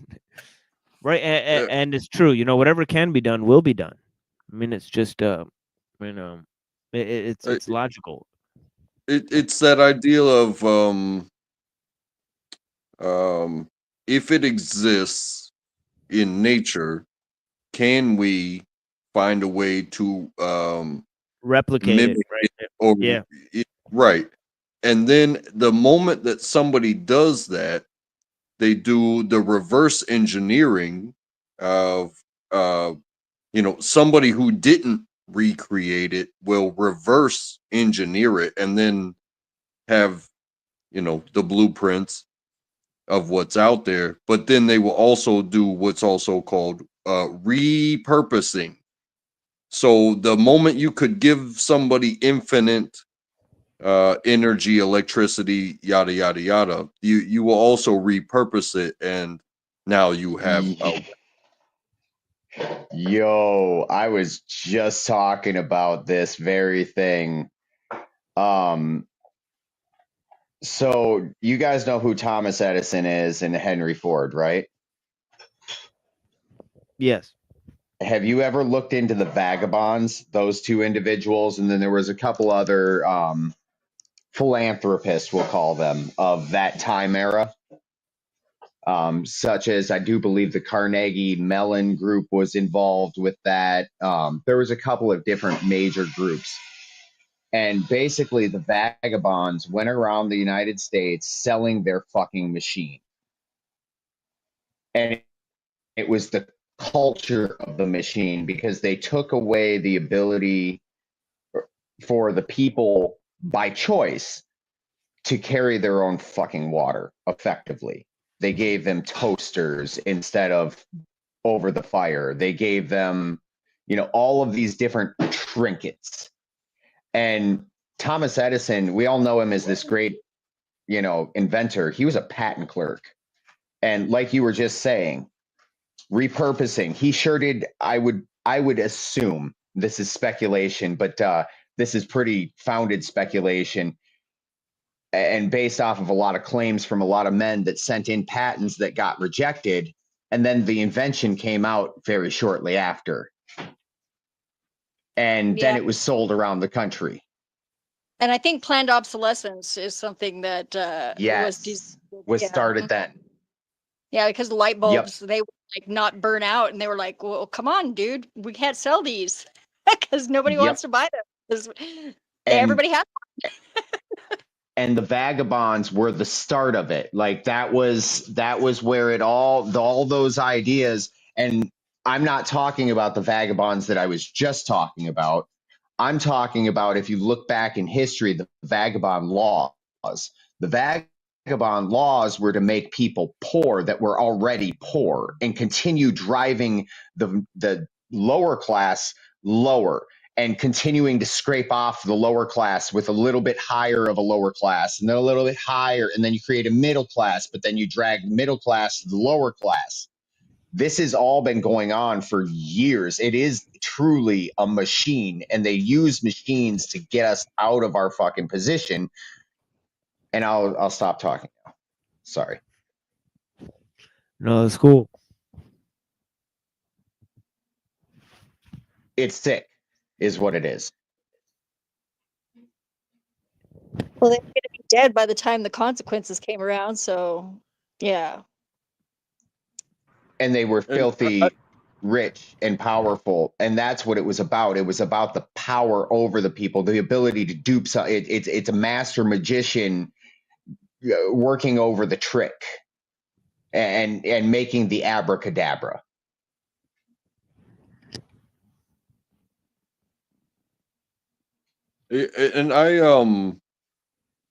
And it's true. You know, whatever can be done will be done. I mean, it's just, you know, it's logical. it's that idea of if it exists in nature, can we find a way to Replicate it, mimic right? it, or Yeah. right? And then the moment that somebody does that, they do the reverse engineering of you know, somebody who didn't recreate it will reverse engineer it and then have, you know, the blueprints of what's out there, but then they will also do what's also called repurposing. So the moment you could give somebody infinite energy, electricity, yada yada yada, you will also repurpose it, and now you have Yo, I was just talking about this very thing. So you guys know who Thomas Edison is and Henry Ford, right? Yes. Have you ever looked into the vagabonds, those two individuals? And then there was a couple other philanthropists, we'll call them, of that time era. Such as I do believe the Carnegie Mellon group was involved with that. There was a couple of different major groups. And basically the vagabonds went around the United States selling their fucking machine. And it was the culture of the machine because they took away the ability for the people by choice to carry their own fucking water effectively. They gave them toasters instead of over the fire. They gave them, you know, all of these different trinkets. And Thomas Edison, we all know him as this great, you know, inventor. He was a patent clerk. And like you were just saying, repurposing, he sure did. I would assume, this is speculation, but this is pretty founded speculation and based off of a lot of claims from a lot of men that sent in patents that got rejected. And then the invention came out very shortly after. And then it was sold around the country. And I think planned obsolescence is something that Yes, was started then. Yeah, because the light Yep. bulbs, they would like not burn out, and they were like, "Well, come on, dude, we can't sell these because nobody Yep. wants to buy them because And everybody has." and the vagabonds were the start of it. Like that was where it all those ideas. And I'm not talking about the vagabonds that I was just talking about. I'm talking about, if you look back in history, the vagabond laws. The vagabond laws were to make people poor that were already poor and continue driving the lower class lower, and continuing to scrape off the lower class with a little bit higher of a lower class, and then a little bit higher, and then you create a middle class, but then you drag the middle class to the lower class. This has all been going on for years. It is truly a machine, and they use machines to get us out of our fucking position. And I'll stop talking now. Sorry. No, it's cool. It's sick, is what it is. Well, they were going to be dead by the time the consequences came around. So, yeah. And they were filthy rich and powerful, and that's what it was about. It was about the power over the people, the ability to dupe. It's a master magician working over the trick and making the abracadabra. And I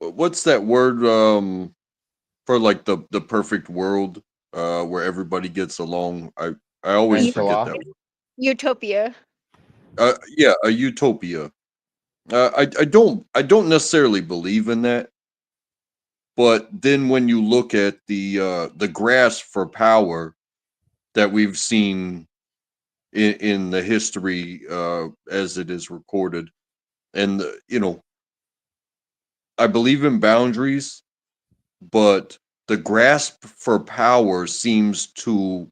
what's that word for like the perfect world where everybody gets along? I always forget that word. Utopia. Yeah, a utopia. I don't necessarily believe in that, but then when you look at the grasp for power that we've seen in the history as it is recorded, and you know, I believe in boundaries, but the grasp for power seems to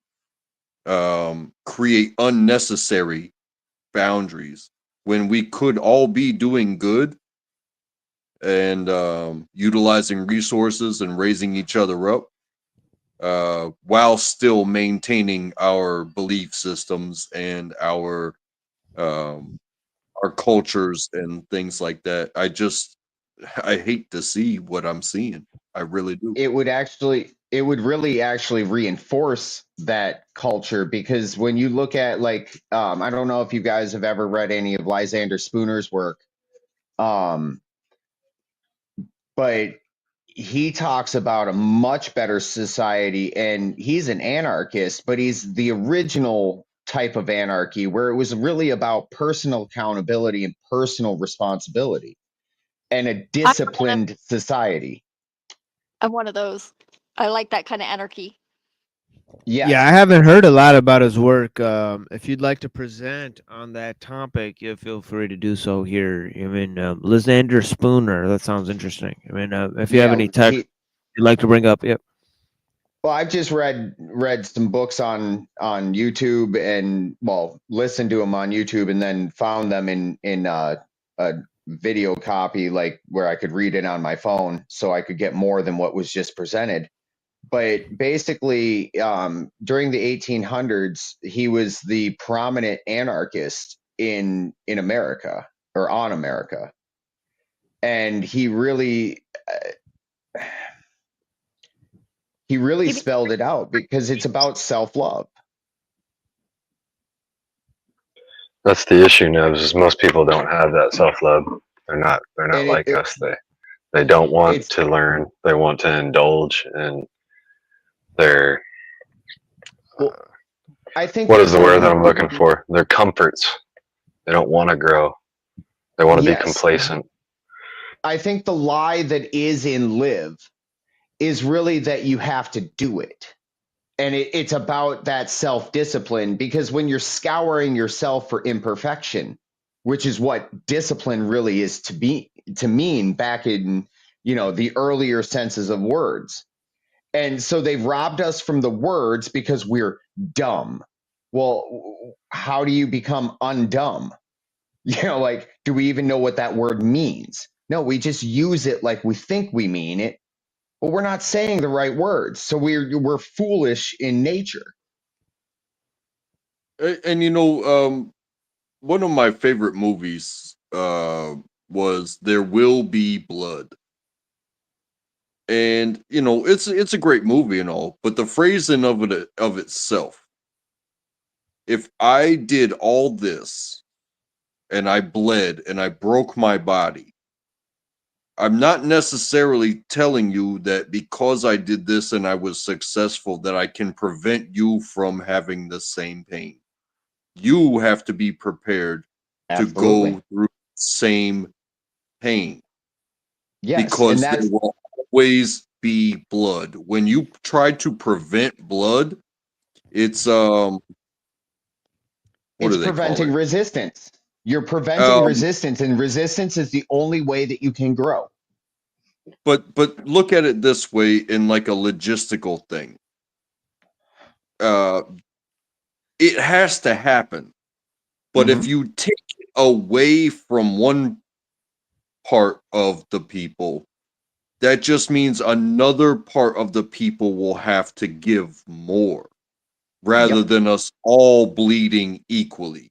create unnecessary boundaries when we could all be doing good and utilizing resources and raising each other up while still maintaining our belief systems and our cultures and things like that. I hate to see what I'm seeing. I really do. It would really actually reinforce that culture, because when you look at, like, I don't know if you guys have ever read any of Lysander Spooner's work, but he talks about a much better society, and he's an anarchist, but he's the original type of anarchy where it was really about personal accountability and personal responsibility and a disciplined society. I'm one of those. I like that kind of anarchy. Yes. Yeah, I haven't heard a lot about his work. If you'd like to present on that topic, you feel free to do so here. I mean, Lysander Spooner, that sounds interesting. I mean, if you have any text you'd like to bring up, yep. Well, I've just read some books on YouTube, and listened to them on YouTube, and then found them in a video copy, like where I could read it on my phone, so I could get more than what was just presented. But basically, during the 1800s, he was the prominent anarchist in America, or on America, and he really spelled it out, because it's about self-love. That's the issue now, is most people don't have that self-love. They're not like us. They don't want to learn. They want to indulge in their I think what is the word that I'm looking for? Their comforts. They don't want to grow. They want to be complacent. I think the lie that is in live is really that you have to do it. And it's about that self-discipline, because when you're scouring yourself for imperfection, which is what discipline really is to mean back in, the earlier senses of words. And so they've robbed us from the words because we're dumb. Well, how do you become undumb? Like, do we even know what that word means? No, we just use it like we think we mean it, but we're not saying the right words. So we're foolish in nature. And one of my favorite movies was There Will Be Blood. And it's a great movie and all, but the phrasing of itself, if I did all this and I bled and I broke my body, I'm not necessarily telling you that because I did this and I was successful that I can prevent you from having the same pain. You have to be prepared to go through the same pain. Yes, because and there that's will always be blood. When you try to prevent blood, it's what do it's they call preventing it? resistance. You're preventing Um, resistance, and resistance is the only way that you can grow. but look at it this way in like a logistical thing. Uh, it has to happen. But if you take it away from one part of the people, that just means another part of the people will have to give more rather Yep. than us all bleeding equally.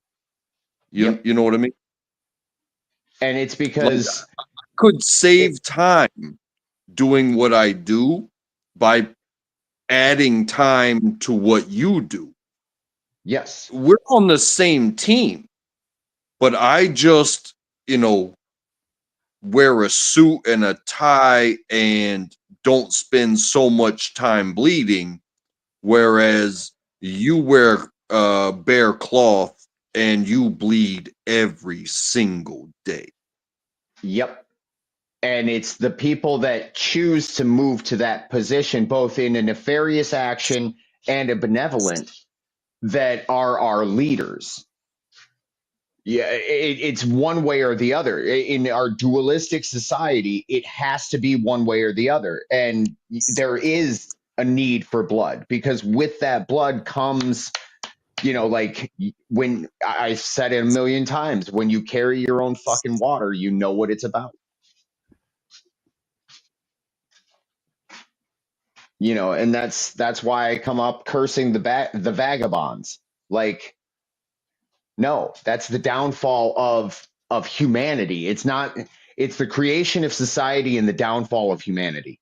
Yep. You know what I mean? And it's Like because I could save time doing what I do by adding time to what you do. yes, We're on the same team, but I just, wear a suit and a tie and don't spend so much time bleeding, whereas you wear bare cloth and you bleed every single day. yep. And it's the people that choose to move to that position, both in a nefarious action and a benevolent, that are our leaders. Yeah, it's one way or the other. In our dualistic society, it has to be one way or the other. And there is a need for blood because with that blood comes, like when I've said it a million times, when you carry your own fucking water, you know what it's about. And that's why I come up cursing the vagabonds. Like, no, that's the downfall of humanity. It's not. It's the creation of society and the downfall of humanity.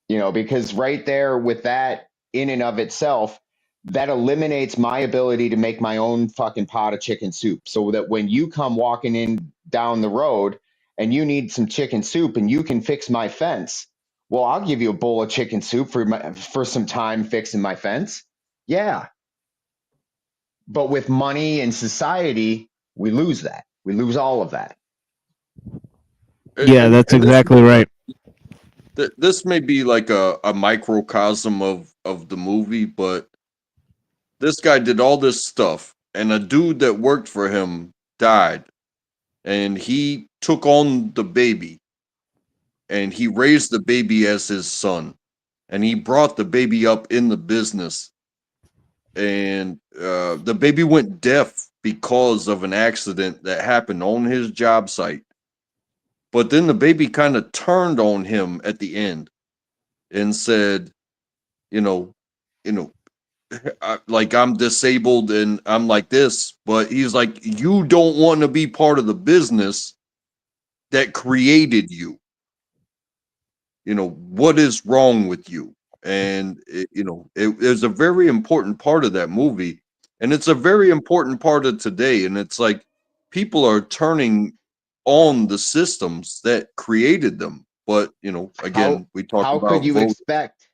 Because right there with that in and of itself, that eliminates my ability to make my own fucking pot of chicken soup. So that when you come walking in down the road and you need some chicken soup and you can fix my fence, well, I'll give you a bowl of chicken soup for some time fixing my fence. Yeah. But with money and society, we lose that. We lose all of that. Yeah, that's exactly right. This may be like a microcosm of the movie, but this guy did all this stuff, and a dude that worked for him died, and he took on the baby, and he raised the baby as his son, and he brought the baby up in the business, and the baby went deaf because of an accident that happened on his job site. But then the baby kind of turned on him at the end and said, you know, like I'm disabled and I'm like this, but he's like, you don't want to be part of the business that created you. What is wrong with you? And it's a very important part of that movie, and it's a very important part of today. And it's like people are turning on the systems that created them. But again, we talk How about could you vote. expect?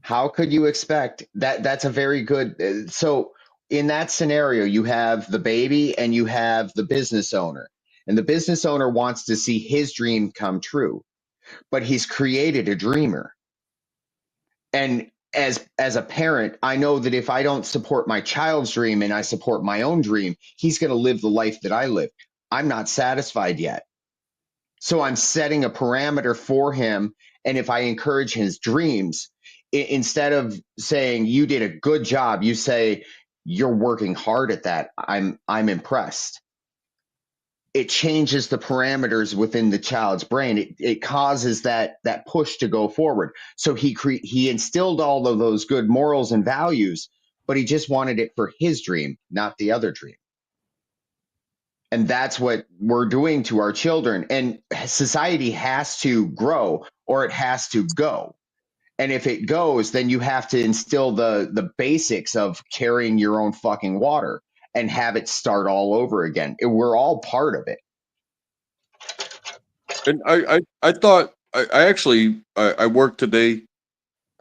How could you expect that? That's a very good. So in that scenario, you have the baby and you have the business owner, and the business owner wants to see his dream come true, but he's created a dreamer. And as a parent, I know that if I don't support my child's dream and I support my own dream, he's going to live the life that I live. I'm not satisfied yet. So I'm setting a parameter for him. And if I encourage his dreams, instead of saying you did a good job, you say you're working hard at that. I'm impressed. It changes the parameters within the child's brain. It causes that push to go forward. So he instilled all of those good morals and values, but he just wanted it for his dream, not the other dream. And that's what we're doing to our children. And society has to grow or it has to go. And if it goes, then you have to instill the basics of carrying your own fucking water and have it start all over again. We're all part of it. And I thought I work today,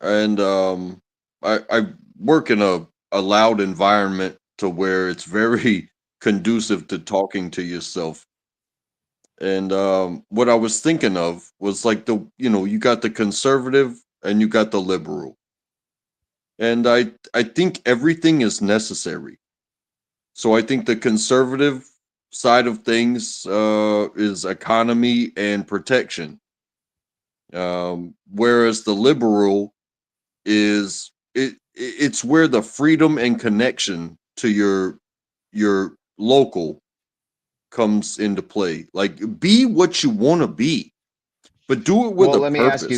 and I work in a loud environment to where it's very conducive to talking to yourself. And what I was thinking of was like you got the conservative and you got the liberal. And I think everything is necessary. So I think the conservative side of things is economy and protection. Whereas the liberal is it's where the freedom and connection to your local comes into play. Like, be what you want to be, but do it with a purpose. Let me ask you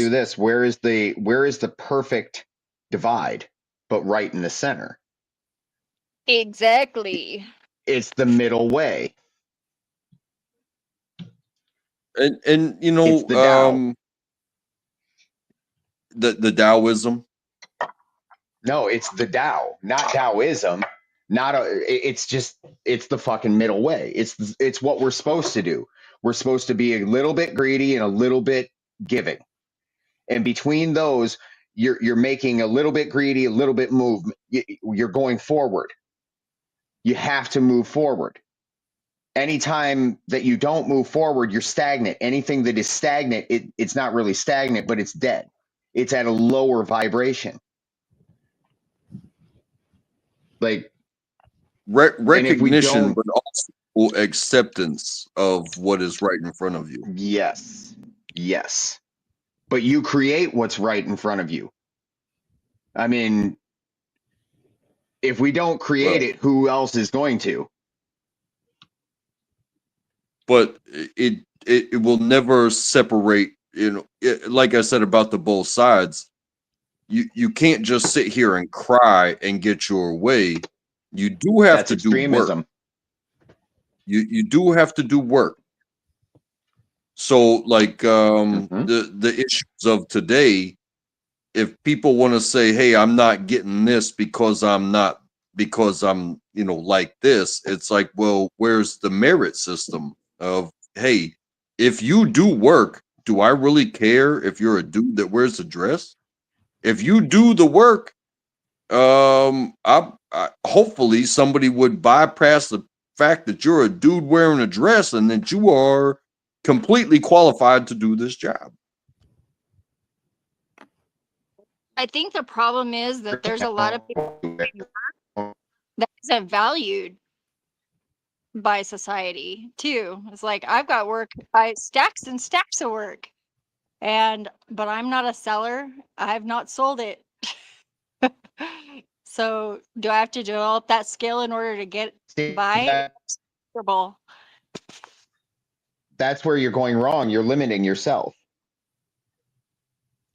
this. Yes. Where is the perfect divide, but right in the center? Exactly. It's the middle way. And It's the Tao. the Taoism. No, it's the Tao, not Taoism. It's the fucking middle way. It's what we're supposed to do. We're supposed to be a little bit greedy and a little bit giving. And between those, you're making a little bit greedy, a little bit movement. You're going forward. You have to move forward. Anytime that you don't move forward, you're stagnant. Anything that is stagnant, it's not really stagnant, but it's dead. It's at a lower vibration. Like Recognition, but also acceptance of what is right in front of you. Yes. But you create what's right in front of you. I mean, if we don't create it, who else is going to? But it will never separate. Like I said about the both sides, you can't just sit here and cry and get your way. You do have to do work. You do have to do work. So, like the issues of today, if people want to say, "Hey, I'm not getting this because I'm like this," it's like, well, where's the merit system of, hey, if you do work, do I really care if you're a dude that wears a dress? If you do the work, hopefully somebody would bypass the fact that you're a dude wearing a dress and that you are completely qualified to do this job. I think the problem is that there's a lot of people that isn't valued by society too. It's like, I've got work, stacks and stacks of work, but I'm not a seller. I've not sold it. So do I have to develop that skill in order to get by? That's where you're going wrong. You're limiting yourself.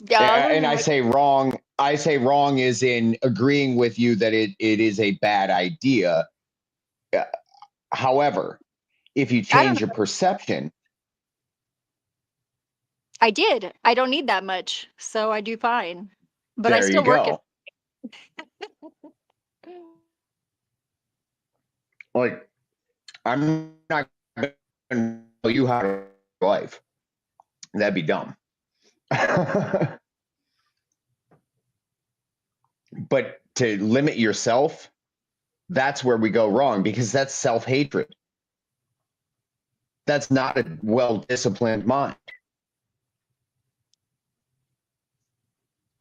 Yeah, and I say wrong. I say wrong is in agreeing with you that it is a bad idea. However, if you change your perception, I did. I don't need that much, so I do fine. But there I still you work go. Like, I'm not going to tell you how to live life. That'd be dumb. But to limit yourself, that's where we go wrong, because that's self-hatred. That's not a well-disciplined mind.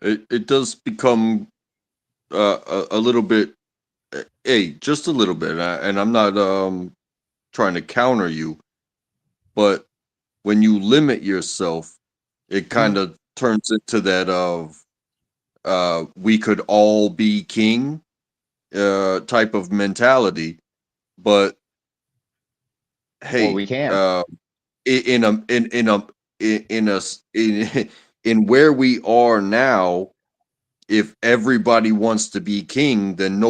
It does become a little bit, just a little bit, and I'm not trying to counter you, but when you limit yourself, it kind of turns into that of we could all be king type of mentality. But hey, Well, we can. in where we are now, if everybody wants to be king, then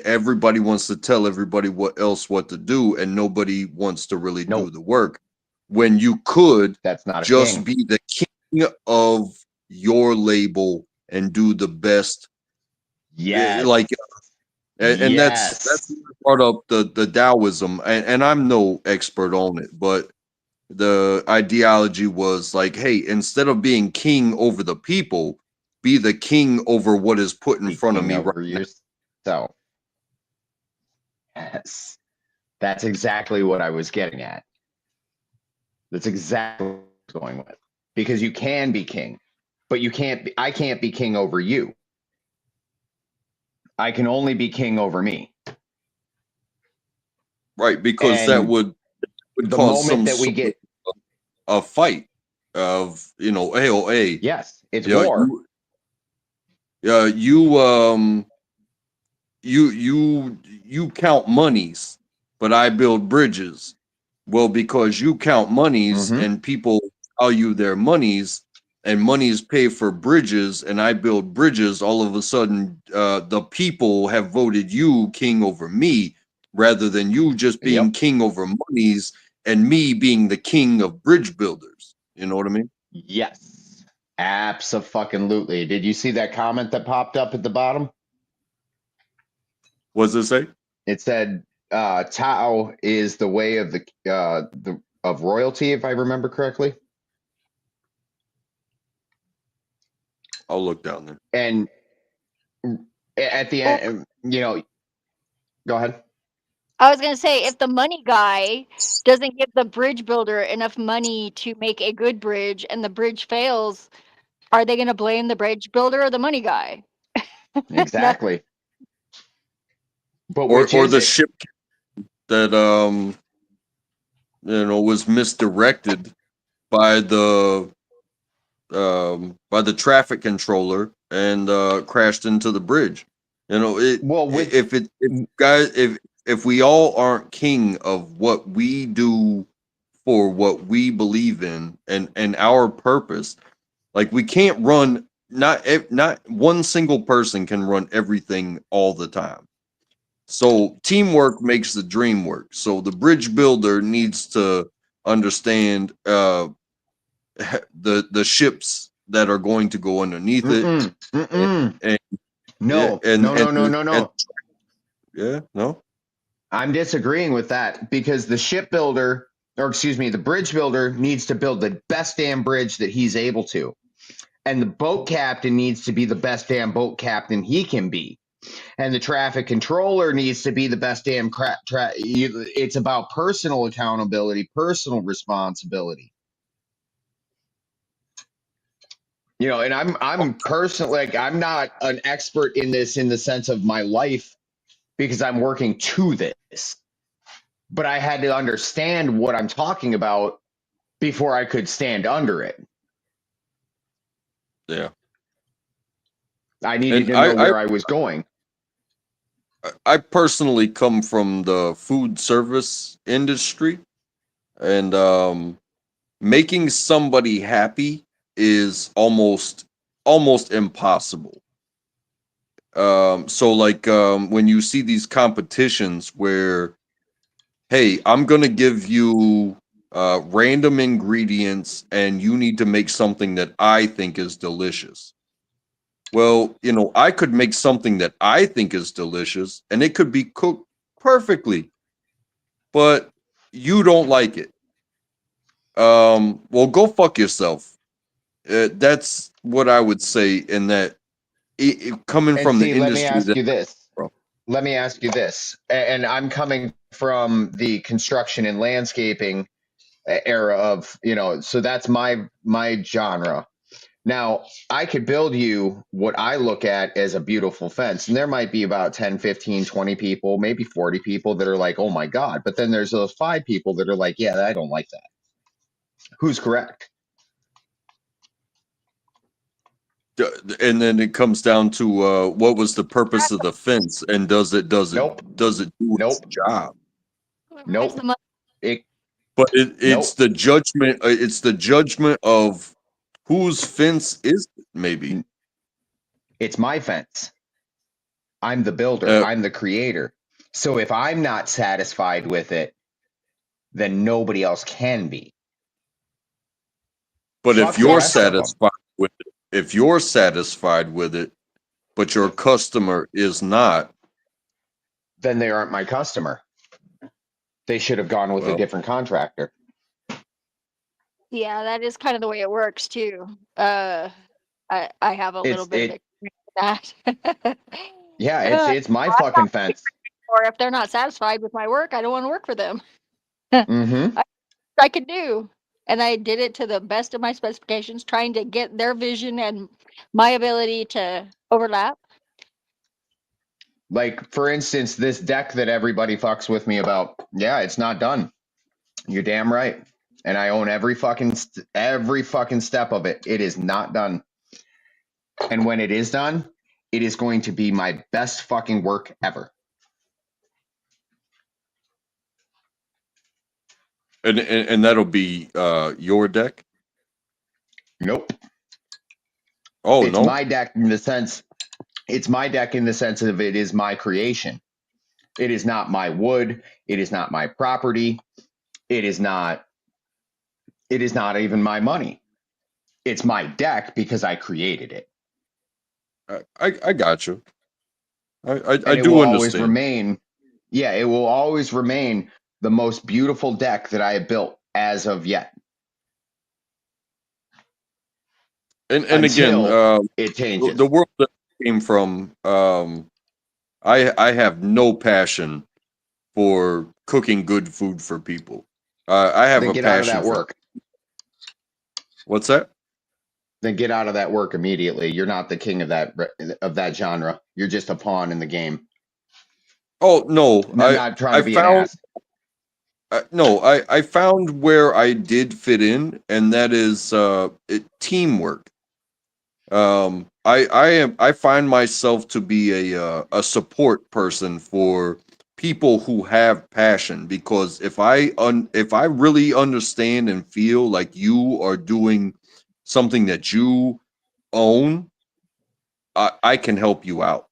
everybody wants to tell everybody what to do, and nobody wants to really do the work. When you could That's not a just king. be the king of your label and do the best. Yes. Like, and that's Yes. brought up the Taoism, and I'm no expert on it, but the ideology was like, hey, instead of being king over the people, be the king over what is put in front of me right now. yourself. Yes. That's exactly what I was getting at. That's exactly what I was going with. Because you can be king, but I can't be king over you. I can only be king over me. Right, because that would the cause moment some that we get a fight of, hey, yes, it's war. You count monies, but I build bridges. Well, because you count monies and people value their monies, and monies pay for bridges, and I build bridges, all of a sudden the people have voted you king over me, rather than you just being king over monies and me being the king of bridge builders. You know what I mean? Yes, abso-fucking-lutely. Did you see that comment that popped up at the bottom? What does it say? It said Tao is the way of of royalty, if I remember correctly. I'll look down there. And at the end, go ahead. I was going to say, if the money guy doesn't give the bridge builder enough money to make a good bridge and the bridge fails, are they going to blame the bridge builder or the money guy? Exactly. But or the ship that was misdirected by the traffic controller and crashed into the bridge. If we all aren't king of what we do for what we believe in and our purpose, like, we can't run, not one single person can run everything all the time. So teamwork makes the dream work. So the bridge builder needs to understand the ships that are going to go underneath it. No. No. I'm disagreeing with that, because the shipbuilder, or excuse me, the bridge builder needs to build the best damn bridge that he's able to. And the boat captain needs to be the best damn boat captain he can be. And the traffic controller needs to be the best damn it's about personal accountability, personal responsibility. And I'm personally, like, I'm not an expert in this in the sense of my life, because I'm working to this. But I had to understand what I'm talking about before I could stand under it. Yeah. I needed to know where I was going. I personally come from the food service industry, and making somebody happy is almost impossible. So like when you see these competitions where, hey, I'm gonna give you random ingredients and you need to make something that I think is delicious. Well, I could make something that I think is delicious and it could be cooked perfectly, but you don't like it. Well, go fuck yourself. That's what I would say. In that, coming from the industry. Let me ask you this. Let me ask you this, and I'm coming from the construction and landscaping era of, so that's my genre. Now, I could build you what I look at as a beautiful fence, and there might be about 10, 15, 20 people, maybe 40 people that are like, oh my God. But then there's those 5 people that are like, yeah, I don't like that. Who's correct? And then it comes down to what was the purpose of the fence, and does it do its job? Where's the money? But it's the judgment. It's the judgment of whose fence is it, maybe. It's my fence. I'm the builder. I'm the creator. So if I'm not satisfied with it, then nobody else can be. But Fuck if the you're rest of 'em. satisfied with it, if you're satisfied with it, but your customer is not, then they aren't my customer. They should have gone with a different contractor. Yeah, that is kind of the way it works too. I have a little bit of experience with that. Yeah, it's my fucking fence. Or if they're not satisfied with my work, I don't want to work for them. Mm-hmm. I could do, and I did it to the best of my specifications, trying to get their vision and my ability to overlap. Like, for instance, this deck that everybody fucks with me about, yeah, it's not done. You're damn right. And I own every fucking step of it. It is not done. And when it is done, it is going to be my best fucking work ever. and that'll be your deck. Nope. Oh, it's no. my deck in the sense. It's my deck in the sense of it is my creation. It is not my wood. It is not my property. It is not even my money. It's my deck because I created it. I got you. I It do will understand. always remain. Yeah, it will always remain the most beautiful deck that I have built as of yet. And Until again, it changes. the world that I came from, I have no passion for cooking good food for people. I have Then a get out of passion that for. work. What's that? Then get out of that work immediately. You're not the king of that genre. You're just a pawn in the game. Oh no, And I'm not trying to be an ass. I found where I did fit in, and that is teamwork. I find myself to be a support person for people who have passion, because if I really understand and feel like you are doing something that you own, I can help you out.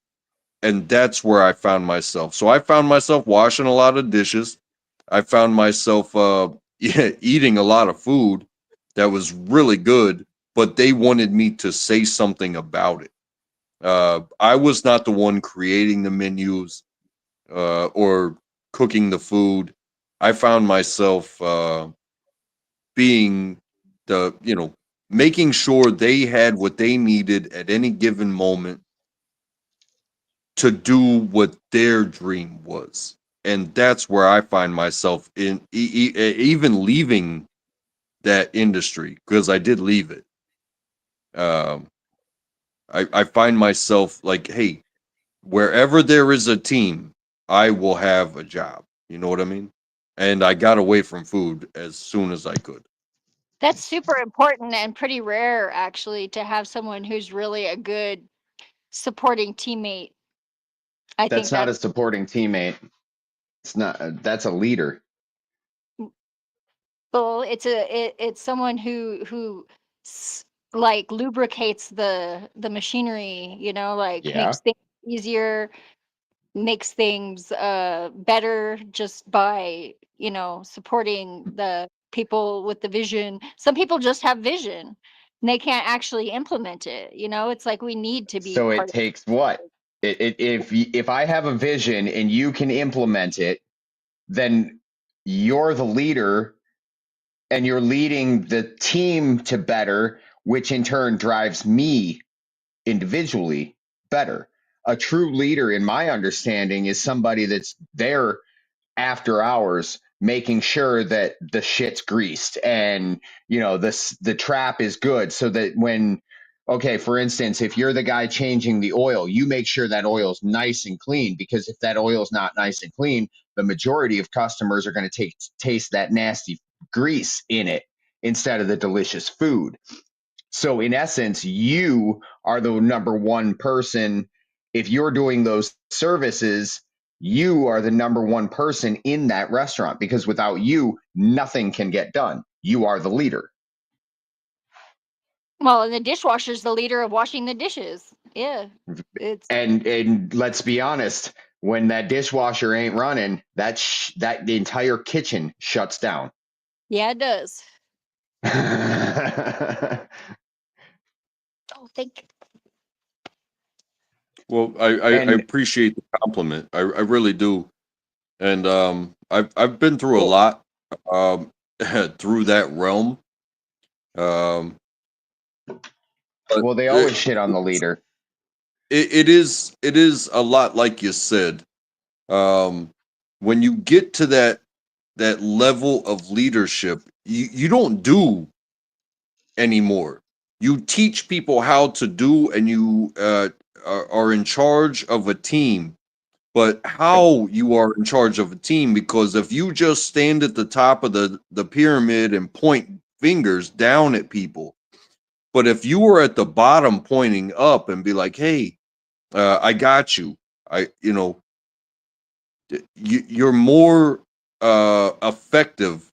And that's where I found myself. So I found myself washing a lot of dishes. I found myself eating a lot of food that was really good, but they wanted me to say something about it. I was not the one creating the menus or cooking the food. I found myself being making sure they had what they needed at any given moment to do what their dream was. And that's where I find myself in even leaving that industry, because I did leave it. I find myself like, hey, wherever there is a team, I will have a job. You know what I mean? And I got away from food as soon as I could. That's super important and pretty rare, actually, to have someone who's really a good supporting teammate. I think That's not a supporting teammate. It's not. That's a leader. well, it's someone who like lubricates the machinery, like Yeah. makes things easier, makes things better just by supporting the people with the vision. Some people just have vision and they can't actually implement it. It's like we need to be So it part of takes what? If I have a vision and you can implement it, then you're the leader and you're leading the team to better, which in turn drives me individually better. A true leader, in my understanding, is somebody that's there after hours making sure that the shit's greased and the trap is good, so that when, okay, for instance, if you're the guy changing the oil, you make sure that oil's nice and clean, because if that oil's not nice and clean, the majority of customers are going to taste that nasty grease in it instead of the delicious food. So in essence, you are the number one person. If you're doing those services, you are the number one person in that restaurant, because without you, nothing can get done. You are the leader. Well, and the dishwasher's the leader of washing the dishes. Yeah. It's And let's be honest, when that dishwasher ain't running, that the entire kitchen shuts down. yeah, it does. Oh, thank you. Well, I appreciate the compliment. I really do. And I've been through a lot through that realm. Well, they always shit on the leader. It is a lot like you said. When you get to that level of leadership, you don't do anymore. You teach people how to do, and you are in charge of a team. But how you are in charge of a team, because if you just stand at the top of the pyramid and point fingers down at people, but if you were at the bottom pointing up and be like, hey, I got you, you're more effective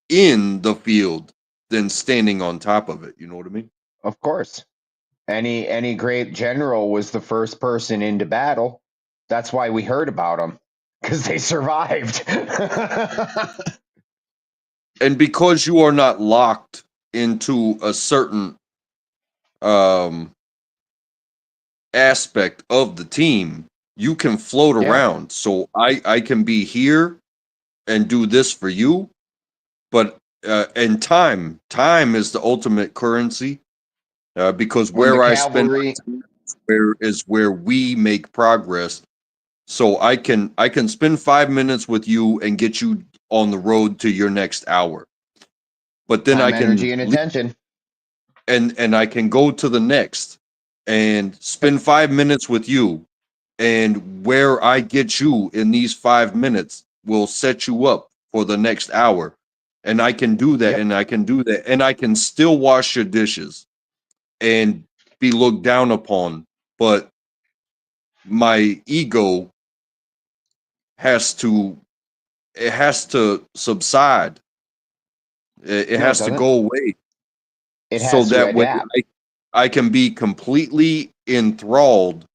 in the field than standing on top of it. You know what I mean? Of course. Any great general was the first person into battle. That's why we heard about them, because they survived. And because you are not locked into a certain aspect of the team, you can float around. So I can be here and do this for you, but and time is the ultimate currency, because where I spend my time is where we make progress. So I can spend 5 minutes with you and get you on the road to your next hour. But then Time, I can energy, and attention. And I can go to the next and spend 5 minutes with you, and where I get you in these 5 minutes will set you up for the next hour. And I can do that, and I can do that, and I can still wash your dishes and be looked down upon, but my ego has to subside. It has to go away. It so has to that way adapt. I can be completely enthralled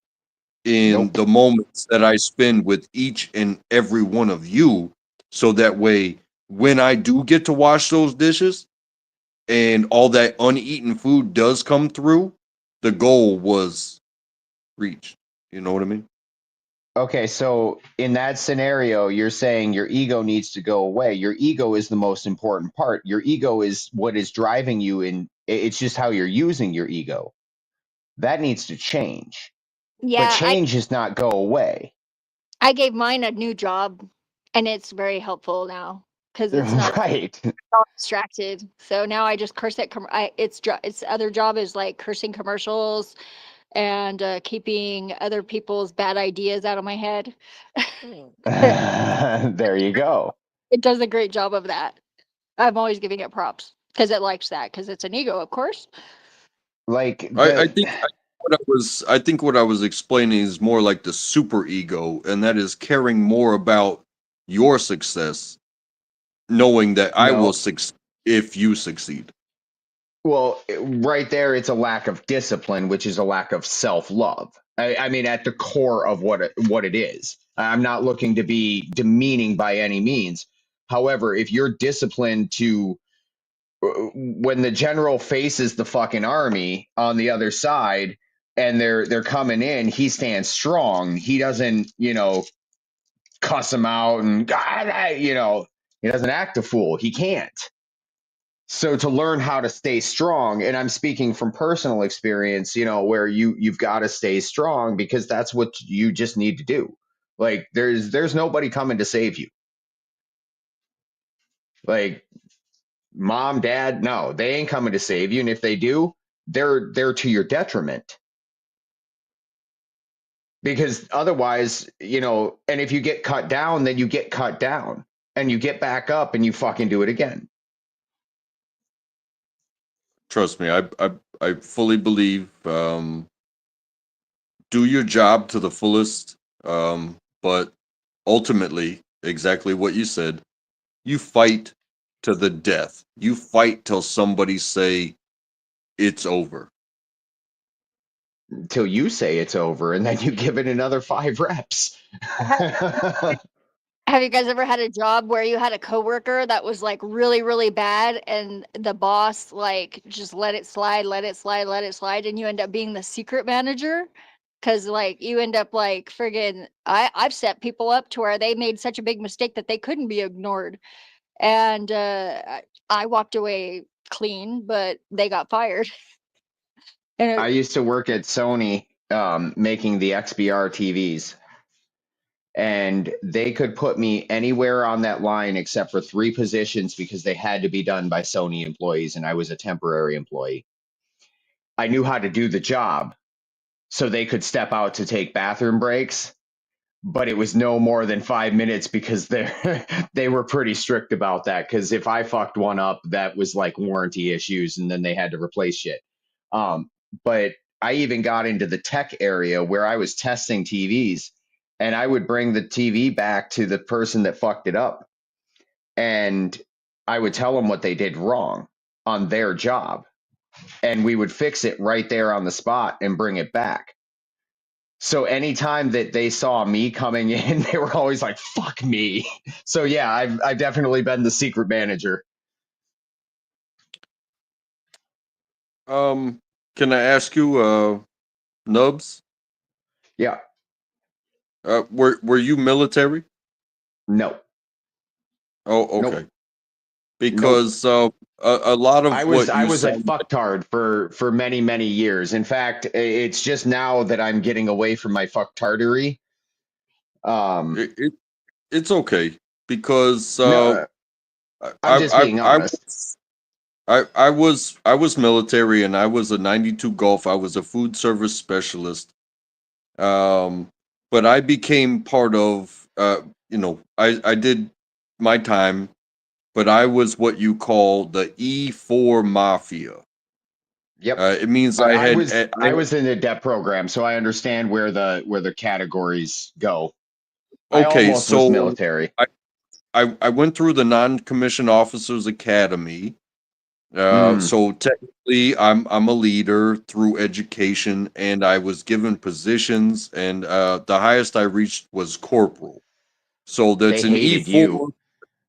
in the moments that I spend with each and every one of you. So that way, when I do get to wash those dishes and all that uneaten food does come through, the goal was reached. You know what I mean? Okay, so in that scenario, you're saying your ego needs to go away. Your ego is the most important part. Your ego is what is driving you, and it's just how you're using your ego. That needs to change. Yeah, But change does not go away. I gave mine a new job, and it's very helpful now because it's not right. all distracted. So now I just curse at its other job is like cursing commercials and keeping other people's bad ideas out of my head. There you go. It does a great job of that. I'm always giving it props because it likes that, because it's an ego, of course. Like I think what I was explaining is more like the super ego, and that is caring more about your success, knowing that I will succeed if you succeed. Well, right there, it's a lack of discipline, which is a lack of self-love. I mean, at the core of what it is. I'm not looking to be demeaning by any means. However, if you're disciplined to, when the general faces the fucking army on the other side and they're coming in, he stands strong. He doesn't, cuss them out and, he doesn't act a fool. He can't. So to learn how to stay strong, and I'm speaking from personal experience, where you've got to stay strong, because that's what you just need to do. Like there's nobody coming to save you. Like mom, dad, no, they ain't coming to save you. And if they do, they're to your detriment. Because otherwise, and if you get cut down, then you get cut down and you get back up and you fucking do it again. Trust me, I fully believe. Do your job to the fullest, but ultimately, exactly what you said. You fight to the death. You fight till somebody say it's over. Until you say it's over, and then you give it another 5 reps. Have you guys ever had a job where you had a coworker that was like really, really bad and the boss like just let it slide, let it slide, let it slide, and you end up being the secret manager? Cause like you end up like friggin' I've set people up to where they made such a big mistake that they couldn't be ignored. And I walked away clean, but they got fired. And I used to work at Sony making the XBR TVs. And they could put me anywhere on that line except for 3 positions because they had to be done by Sony employees, and I was a temporary employee. I knew how to do the job, so they could step out to take bathroom breaks, but it was no more than 5 minutes because they were pretty strict about that. Because if I fucked one up, that was like warranty issues, and then they had to replace shit. But I even got into the tech area where I was testing TVs, and I would bring the TV back to the person that fucked it up, and I would tell them what they did wrong on their job, and we would fix it right there on the spot and bring it back. So anytime that they saw me coming in, they were always like, fuck me. So yeah, I've definitely been the secret manager. Can I ask you, Nubs? Yeah. Were you military? No. Oh, okay. Nope. Because a lot of I what you was a said. fucktard for many years. In fact, it's just now that I'm getting away from my fucktardery. It's okay because No, I'm just being honest. I was military, and I was a 92 Golf. I was a food service specialist. But I became part of I did my time, but I was what you call the E4 mafia. Yep. It means I was in the DEP program, so I understand where the categories go. I okay, almost was so military. I went through the non-commissioned officers academy. So technically I'm a leader through education, and I was given positions, and the highest I reached was corporal. So that's They an hated E4, you.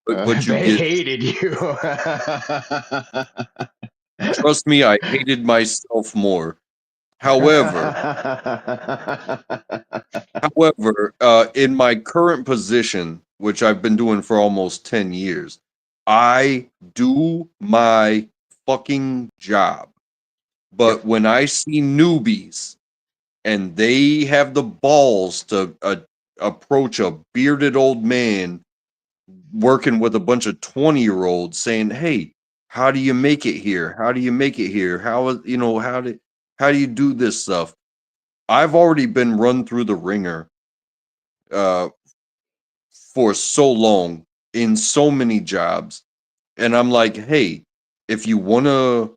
but you They get, hated you. trust me, I hated myself more. However, in my current position, which I've been doing for almost 10 years, I do my fucking job. But when I see newbies and they have the balls to approach a bearded old man working with a bunch of 20-year-olds saying, "Hey, how do you make it here? How do you make it here? How do you do this stuff?" I've already been run through the ringer uh, for so long in so many jobs, and I'm like, "Hey, if you want to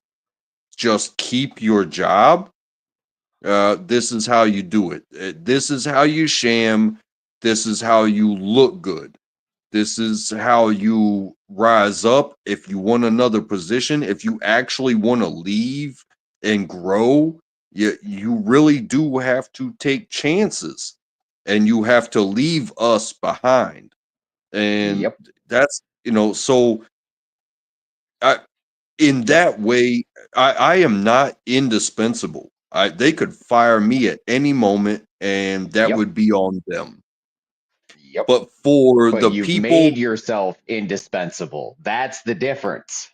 just keep your job, this is how you do it. This is how you sham. This is how you look good. This is how you rise up. If you want another position, if you actually want to leave and grow, you really do have to take chances, and you have to leave us behind." And Yep. that's, so I, in that way, I am not indispensable. They could fire me at any moment, and that Yep. would be on them. Yep. But for the But you've people, made yourself indispensable. That's the difference.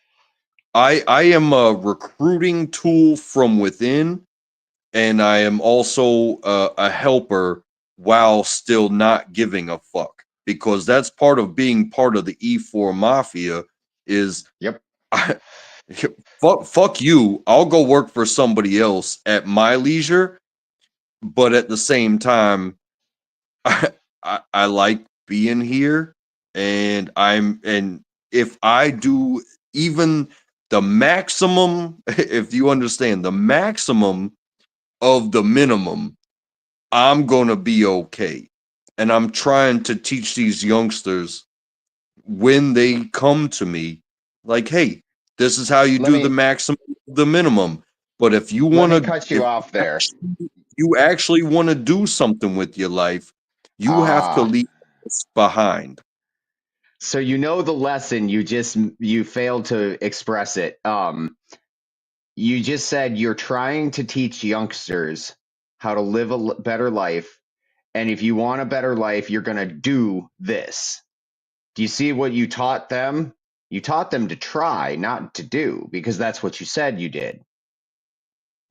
I am a recruiting tool from within, and I am also a helper while still not giving a fuck, because that's part of being part of the E4 mafia. Is yep. Fuck you. I'll go work for somebody else at my leisure, but at the same time, I like being here, and if I do even the maximum, if you understand, the maximum of the minimum, I'm going to be okay. And I'm trying to teach these youngsters when they come to me, like, hey, this is how you do the maximum, the minimum. But if you want to cut you off there. You actually want to do something with your life, you have to leave this behind. So you know the lesson, you failed to express it. You just said you're trying to teach youngsters how to live a better life, and if you want a better life, you're going to do this. Do you see what you taught them? You taught them to try, not to do, because that's what you said you did.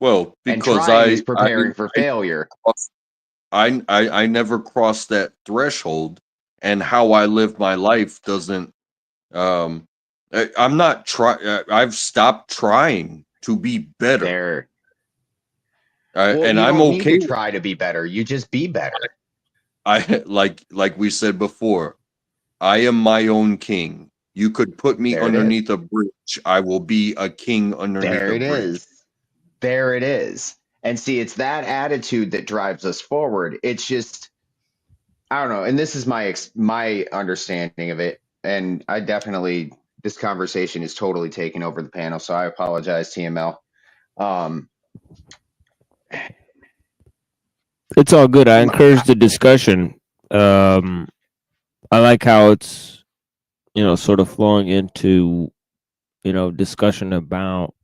Well, And because trying is preparing for failure. I never crossed that threshold, and how I live my life doesn't. I'm not try. I've stopped trying to be better. Well, And you I'm don't okay. need to try to be better. You just be better. I like we said before. I am my own king. You could put me There it underneath a bridge. I will be a king underneath There a it bridge. is. There it is. And see, it's that attitude that drives us forward. It's just, I don't know. And this is my understanding of it. And I definitely, this conversation is totally taking over the panel. So I apologize, TML. It's all good. I encourage the discussion. I like how it's, sort of flowing into, discussion about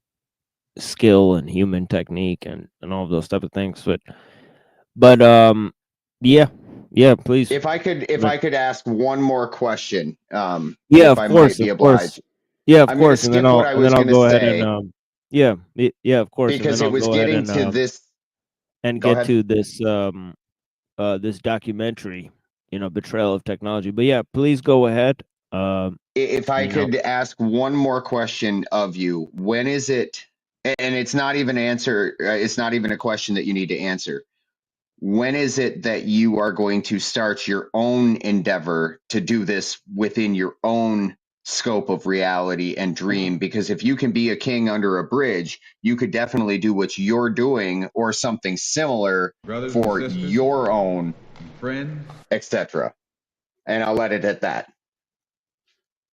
skill and human technique and all of those type of things. But yeah, please. If I could ask one more question, Yeah, if of I course, might be of course. obliged. Yeah, of I'm going to course, and skip what I was going to go ahead say. and yeah, of course, and because then it I'll was go ahead getting and to this. and Go get ahead. to this this documentary, Betrayal of Technology. But yeah, please go ahead. If I could ask one more question of you, when is it, and it's not even it's not even a question that you need to answer. When is it that you are going to start your own endeavor to do this within your own scope of reality and dream? Because if you can be a king under a bridge, you could definitely do what you're doing or something similar for your own friends, etc. And I'll let it at that.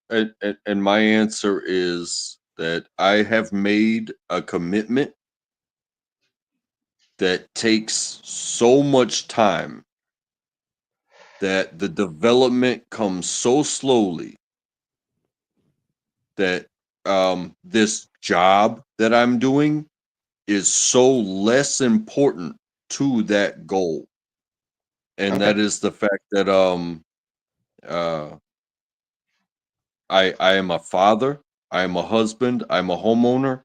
And my answer is that I have made a commitment that takes so much time, that the development comes so slowly, that this job that I'm doing is so less important to that goal. And that is the fact that I am a father, I am a husband, I'm a homeowner,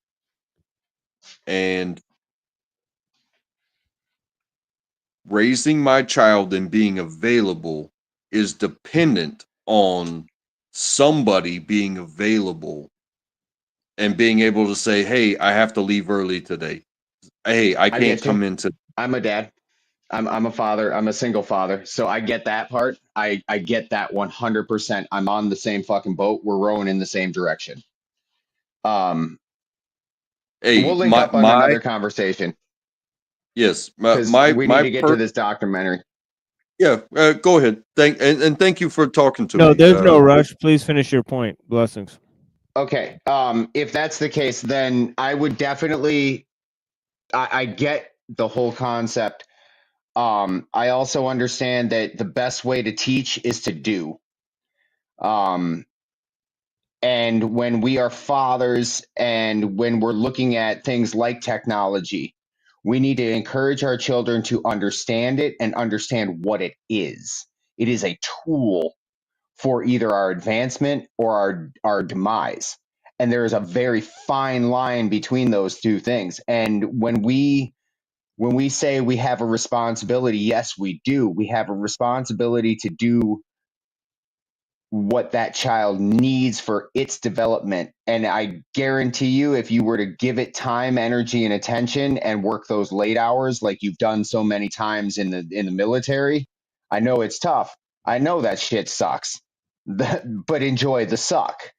and raising my child and being available is dependent on somebody being available and being able to say, hey, I have to leave early today. Hey, I can't come into. I'm a dad. I'm a father. I'm a single father. So I get that part. I get that 100%. I'm on the same fucking boat. We're rowing in the same direction. Hey, we'll link up on another conversation. Yes, we need to get to this documentary. Yeah, go ahead. Thank you for talking to me. No, there's no rush. Please finish your point. Blessings. Okay. If that's the case, then I would definitely. I get the whole concept. I also understand that the best way to teach is to do. And when we are fathers and when we're looking at things like technology, we need to encourage our children to understand it and understand what it is. It is a tool for either our advancement or our demise. And there is a very fine line between those two things. And when we say we have a responsibility, yes, we do. We have a responsibility to do what that child needs for its development. And I guarantee you, if you were to give it time, energy, and attention and work those late hours like you've done so many times in the military, I know it's tough. I know that shit sucks, but enjoy the suck.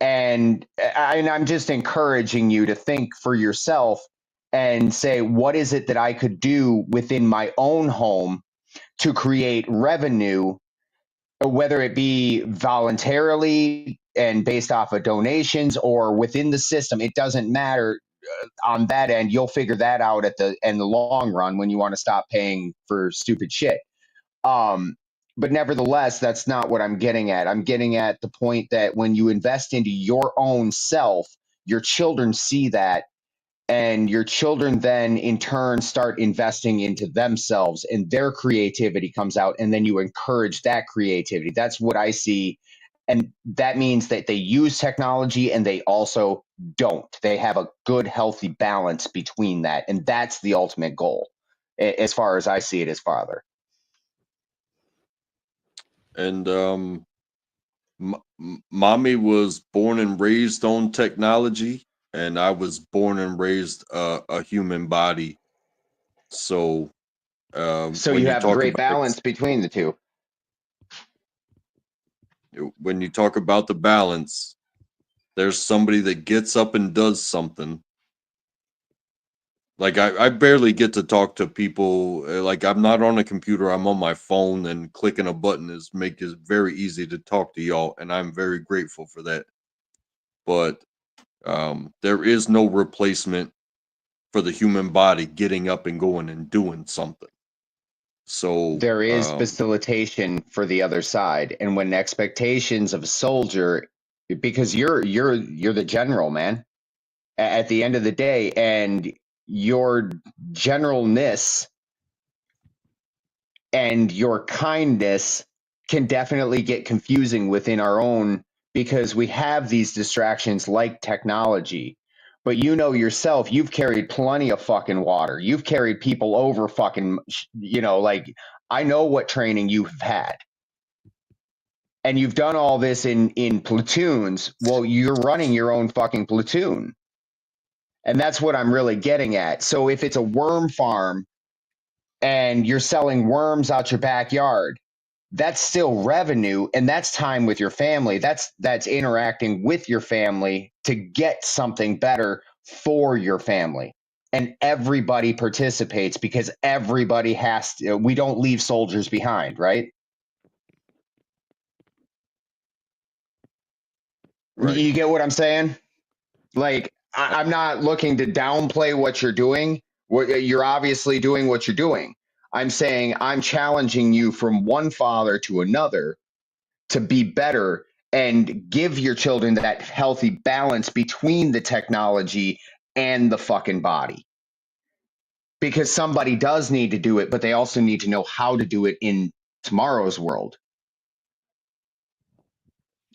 And I'm just encouraging you to think for yourself and say, what is it that I could do within my own home to create revenue, whether it be voluntarily and based off of donations or within the system? It doesn't matter. On that end, you'll figure that out at the long run when you want to stop paying for stupid shit. But nevertheless, that's not what I'm getting at. I'm getting at the point that when you invest into your own self, your children see that, and your children then in turn start investing into themselves, and their creativity comes out, and then you encourage that creativity. That's what I see. And that means that they use technology and they also don't. They have a good, healthy balance between that. And that's the ultimate goal, as far as I see it as father. And mommy was born and raised on technology, and I was born and raised a human body. So, So when you you have a talk great about balance between the two. when you talk about the balance, there's somebody that gets up and does something. Like I barely get to talk to people. Like I'm not on a computer. I'm on my phone, and clicking a button make it very easy to talk to y'all, and I'm very grateful for that. But there is no replacement for the human body getting up and going and doing something. So There is facilitation for the other side, and when expectations of a soldier, because you're the general, man, at the end of the day, and your generalness and your kindness can definitely get confusing within our own, because we have these distractions like technology. But you know yourself, you've carried plenty of fucking water. You've carried people over fucking, like, I know what training you've had. And you've done all this in platoons. Well, you're running your own fucking platoon. And that's what I'm really getting at. So if it's a worm farm and you're selling worms out your backyard, that's still revenue, and that's time with your family. That's interacting with your family to get something better for your family. And everybody participates because everybody has to. We don't leave soldiers behind, right? Right. You get what I'm saying? Like, I'm not looking to downplay what you're doing. You're obviously doing what you're doing. I'm saying I'm challenging you from one father to another to be better and give your children that healthy balance between the technology and the fucking body. Because somebody does need to do it, but they also need to know how to do it in tomorrow's world.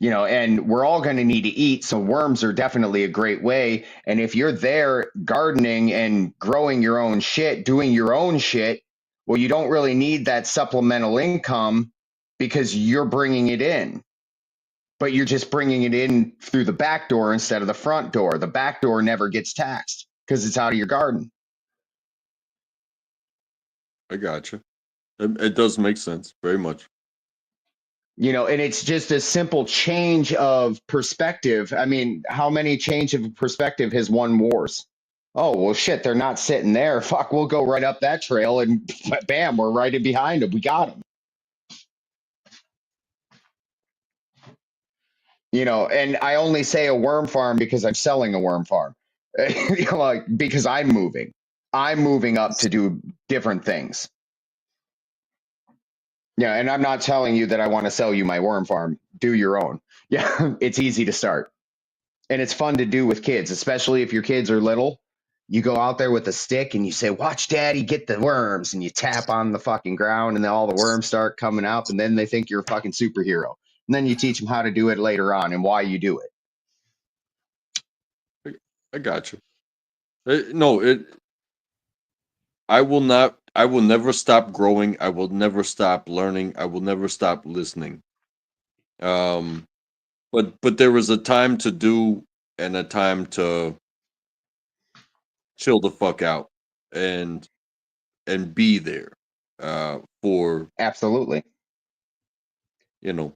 And we're all going to need to eat. So worms are definitely a great way. And if you're there gardening and growing your own shit, doing your own shit, well, you don't really need that supplemental income because you're bringing it in. But you're just bringing it in through the back door instead of the front door. The back door never gets taxed because it's out of your garden. I got you. It does make sense very much. And it's just a simple change of perspective. I mean, how many change of perspective has won wars? Oh, well, shit, they're not sitting there. Fuck, we'll go right up that trail and bam, we're right in behind them. We got them. And I only say a worm farm because I'm selling a worm farm. Because I'm moving. I'm moving up to do different things. Yeah, and I'm not telling you that I want to sell you my worm farm. Do your own. Yeah, it's easy to start. And it's fun to do with kids, especially if your kids are little. You go out there with a stick and you say, watch daddy get the worms. And you tap on the fucking ground and then all the worms start coming up. And then they think you're a fucking superhero. And then you teach them how to do it later on and why you do it. I got you. I will never stop growing. I will never stop learning. I will never stop listening. But there was a time to do and a time to chill the fuck out and be there for Absolutely.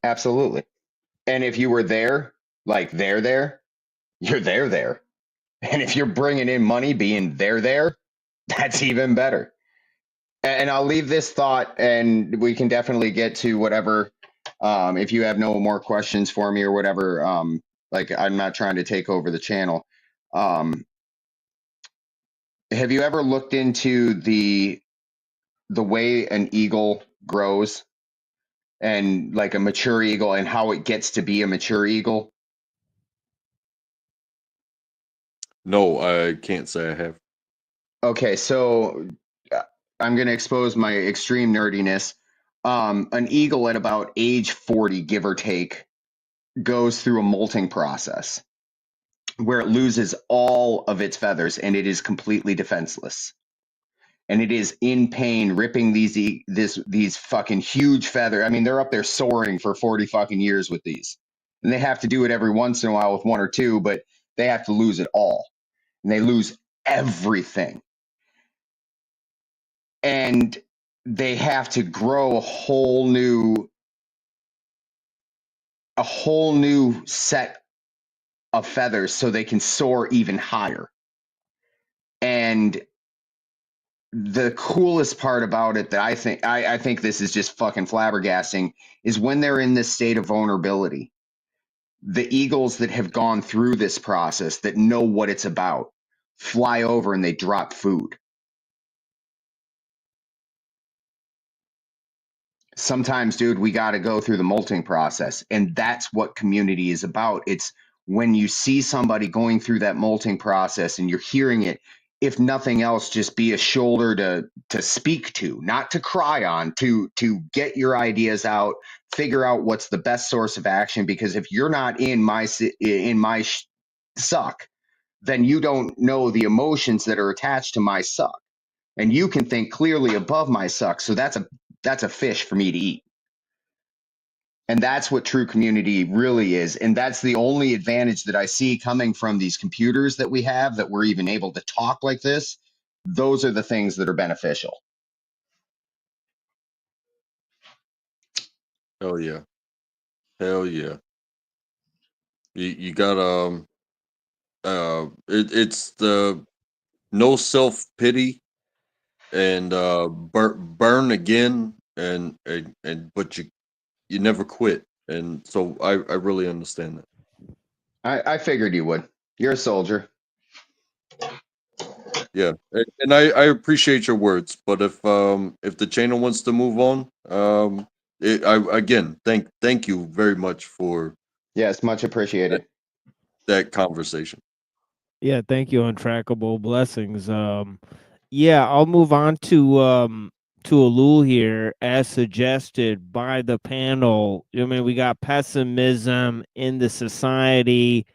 Absolutely. And if you were there, like there, you're there. And if you're bringing in money being there, that's even better. And I'll leave this thought, and we can definitely get to whatever. If you have no more questions for me or whatever, like I'm not trying to take over the channel. Have you ever looked into the way an eagle grows, and like a mature eagle, and how it gets to be a mature eagle? No, I can't say I have. Okay, so I'm going to expose my extreme nerdiness. An eagle at about age 40, give or take, goes through a molting process where it loses all of its feathers and it is completely defenseless. And it is in pain, ripping these fucking huge feather. I mean, they're up there soaring for 40 fucking years with these. And they have to do it every once in a while with one or two, but they have to lose it all. And they lose everything. And they have to grow a whole new set of feathers so they can soar even higher. And the coolest part about it that I think this is just fucking flabbergasting is when they're in this state of vulnerability. The eagles that have gone through this process, that know what it's about, fly over and they drop food. Sometimes, dude, we got to go through the molting process. And that's what community is about. It's when you see somebody going through that molting process and you're hearing it, if nothing else, just be a shoulder to speak to, not to cry on, to get your ideas out, figure out what's the best source of action. Because if you're not in my suck, then you don't know the emotions that are attached to my suck. And you can think clearly above my suck. So that's a fish for me to eat. And that's what true community really is. And that's the only advantage that I see coming from these computers that we have, that we're even able to talk like this. Those are the things that are beneficial. Hell yeah. Hell yeah. You got it's the no self-pity and burn again, and but you never quit. And so I really understand that. I figured you would. You're a soldier. Yeah, and I appreciate your words, but if the channel wants to move on, again thank you very much for Yes, much appreciated. that conversation. Yeah, thank you, Untrackable Blessings. Yeah, I'll move on to Elul here, as suggested by the panel. I mean, we got pessimism in the society.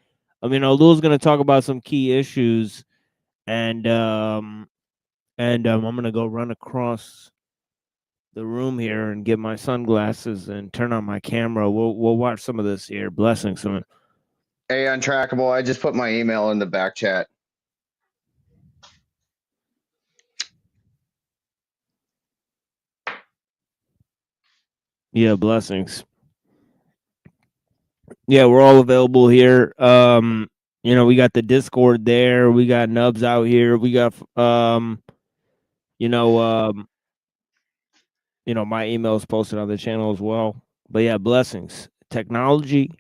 I mean, Elul's going to talk about some key issues, and I'm going to go run across the room here and get my sunglasses and turn on my camera. We'll watch some of this here. Blessings. Hey, Untrackable, I just put my email in the back chat. Yeah, blessings. Yeah, we're all available here. You know, we got the Discord there. We got Nubs out here. We got you know, my email is posted on the channel as well. But yeah, blessings. Technology,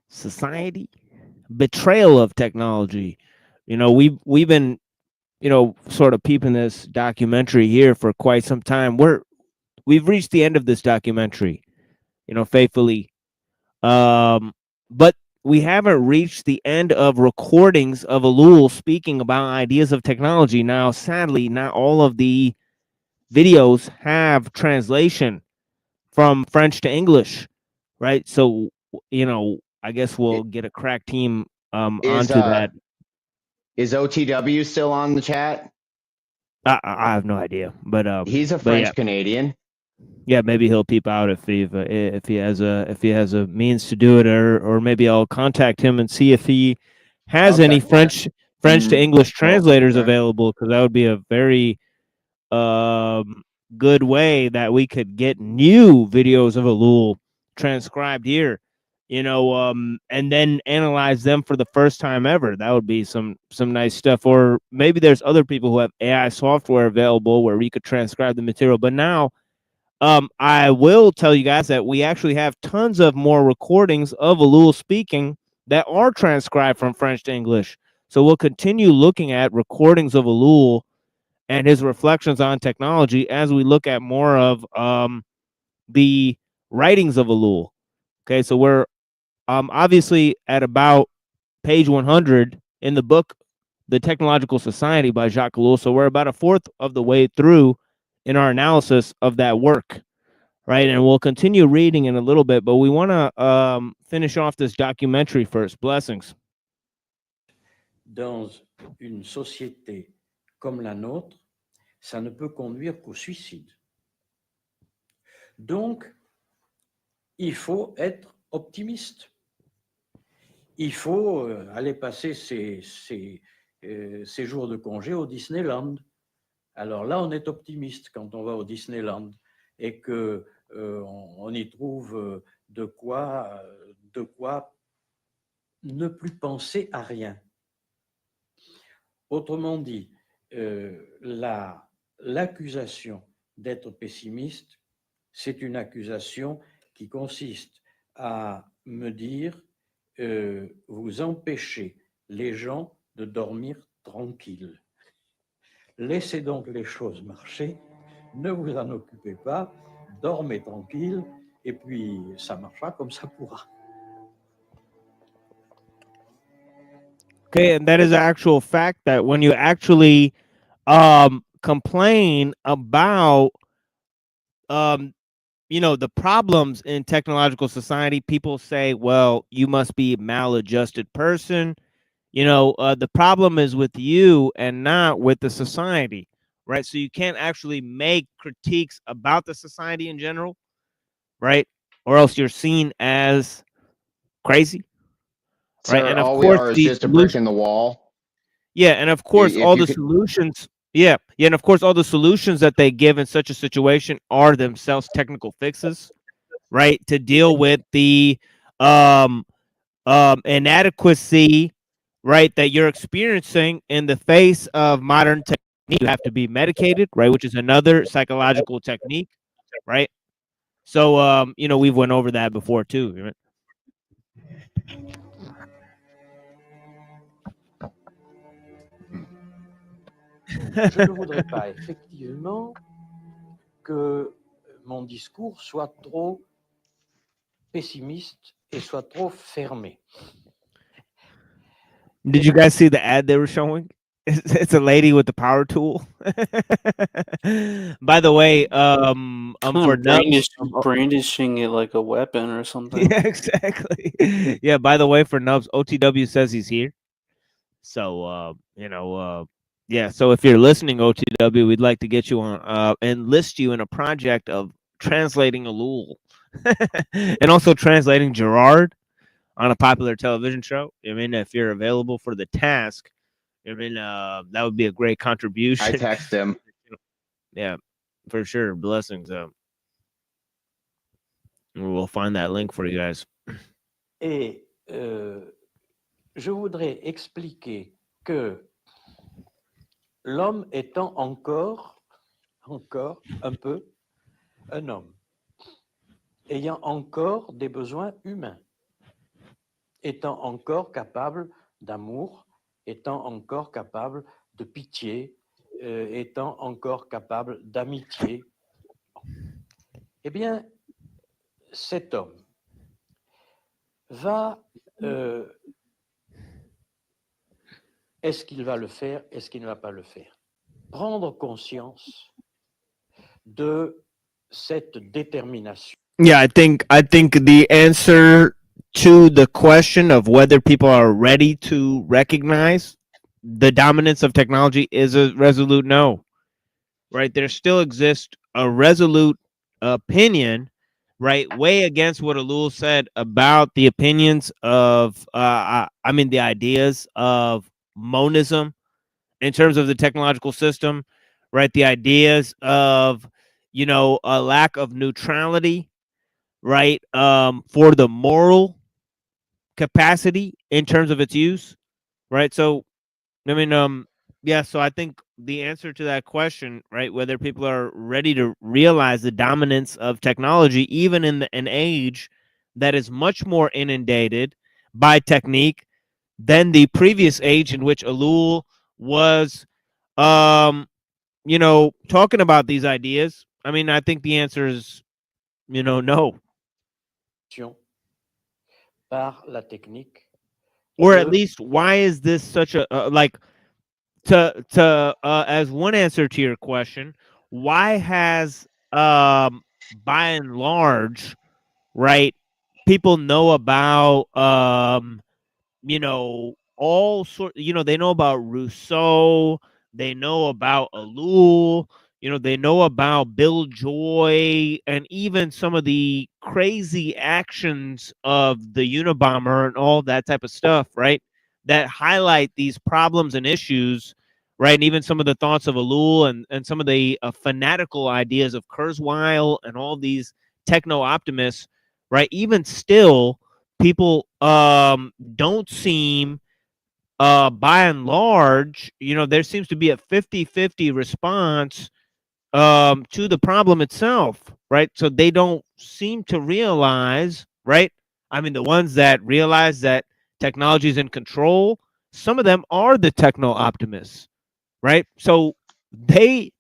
society, betrayal of technology. You know, we've been, sort of peeping this documentary here for quite some time. We've reached the end of this documentary, faithfully. But we haven't reached the end of recordings of Elul speaking about ideas of technology. Now, sadly, not all of the videos have translation from French to English, right? So, I guess we'll get a crack team onto that. Is OTW still on the chat? I have no idea, but he's a French Canadian. Yeah, maybe he'll peep out if he has a means to do it, or maybe I'll contact him and see if he has any French to English translators available, because that would be a very good way that we could get new videos of Elul transcribed here. and then analyze them for the first time ever. That would be some nice stuff. Or maybe there's other people who have AI software available where we could transcribe the material. But now, I will tell you guys that we actually have tons of more recordings of Elul speaking that are transcribed from French to English. So we'll continue looking at recordings of Elul and his reflections on technology as we look at more of the writings of Elul. Okay, so we're obviously at about page 100 in the book, The Technological Society by Jacques Ellul. So we're about a fourth of the way through in our analysis of that work, right? And we'll continue reading in a little bit, but we want to finish off this documentary first. Blessings. Dans une société comme la nôtre, ça ne peut conduire qu'au suicide. Donc, il faut être optimiste. Il faut aller passer ses jours de congé au Disneyland. Alors là, on est optimiste quand on va au Disneyland et que on y trouve de quoi ne plus penser à rien. Autrement dit, l'accusation d'être pessimiste, c'est une accusation qui consiste à me dire vous empêchez les gens de dormir tranquilles. Laissez donc les choses marcher, ne vous en occupez pas, dormez tranquille, et puis ça marchera comme ça pourra. Okay, and that is an actual fact that when you actually complain about the problems in technological society, people say, well, you must be a maladjusted person. The problem is with you and not with the society, right? So you can't actually make critiques about the society in general, right? Or else you're seen as crazy, right? Sir, And of all we course, are is the just a brick in the wall. yeah, and of course, If all you the could, solutions. Yeah, and of course, all the solutions that they give in such a situation are themselves technical fixes, right? To deal with the inadequacy, right, that you're experiencing in the face of modern technique. You have to be medicated, right, which is another psychological technique, right? So, we've went over that before too. Right? Je ne voudrais pas effectivement que mon discours soit trop pessimiste et soit trop fermé. Did you guys see the ad they were showing? It's a lady with the power tool. By the way, for Nubs, brandishing it like a weapon or something. yeah, exactly. Yeah, by the way, for Nubs, OTW says he's here. So, yeah. So if you're listening, OTW, we'd like to get you on, enlist you in a project of translating Elul, and also translating Gerard on a popular television show. I mean, if you're available for the task, I mean, that would be a great contribution. I text him. Yeah, for sure. Blessings. We'll find that link for you guys. Et je voudrais expliquer que l'homme étant encore un peu un homme, ayant encore des besoins humains, étant encore capable d'amour, étant encore capable de pitié, étant encore capable d'amitié, eh bien, cet homme va... est-ce qu'il va le faire? Est-ce qu'il ne va pas le faire? Prendre conscience de cette détermination. Yeah, I think the answer to the question of whether people are ready to recognize the dominance of technology is a resolute no. Right? There still exists a resolute opinion, right, way against what Elul said about the opinions of the ideas of monism in terms of the technological system, right? The ideas of a lack of neutrality, right, for the moral capacity in terms of its use, right? So, I mean, yeah. So I think the answer to that question, right, whether people are ready to realize the dominance of technology, even in an age that is much more inundated by technique than the previous age in which Ellul was, talking about these ideas. I mean, I think the answer is, no. Par la technique. Or at least, why is this such a like to as one answer to your question, why has by and large, right, people know about all sort, they know about Rousseau, they know about Ellul, they know about Bill Joy, and even some of the crazy actions of the Unabomber and all that type of stuff, right? That highlight these problems and issues, right? And even some of the thoughts of Ellul and some of the fanatical ideas of Kurzweil and all these techno optimists, right? Even still, people don't seem by and large, there seems to be a 50-50 response to the problem itself, right? So they don't seem to realize, right? I mean, the ones that realize that technology is in control, some of them are the techno optimists, right? So they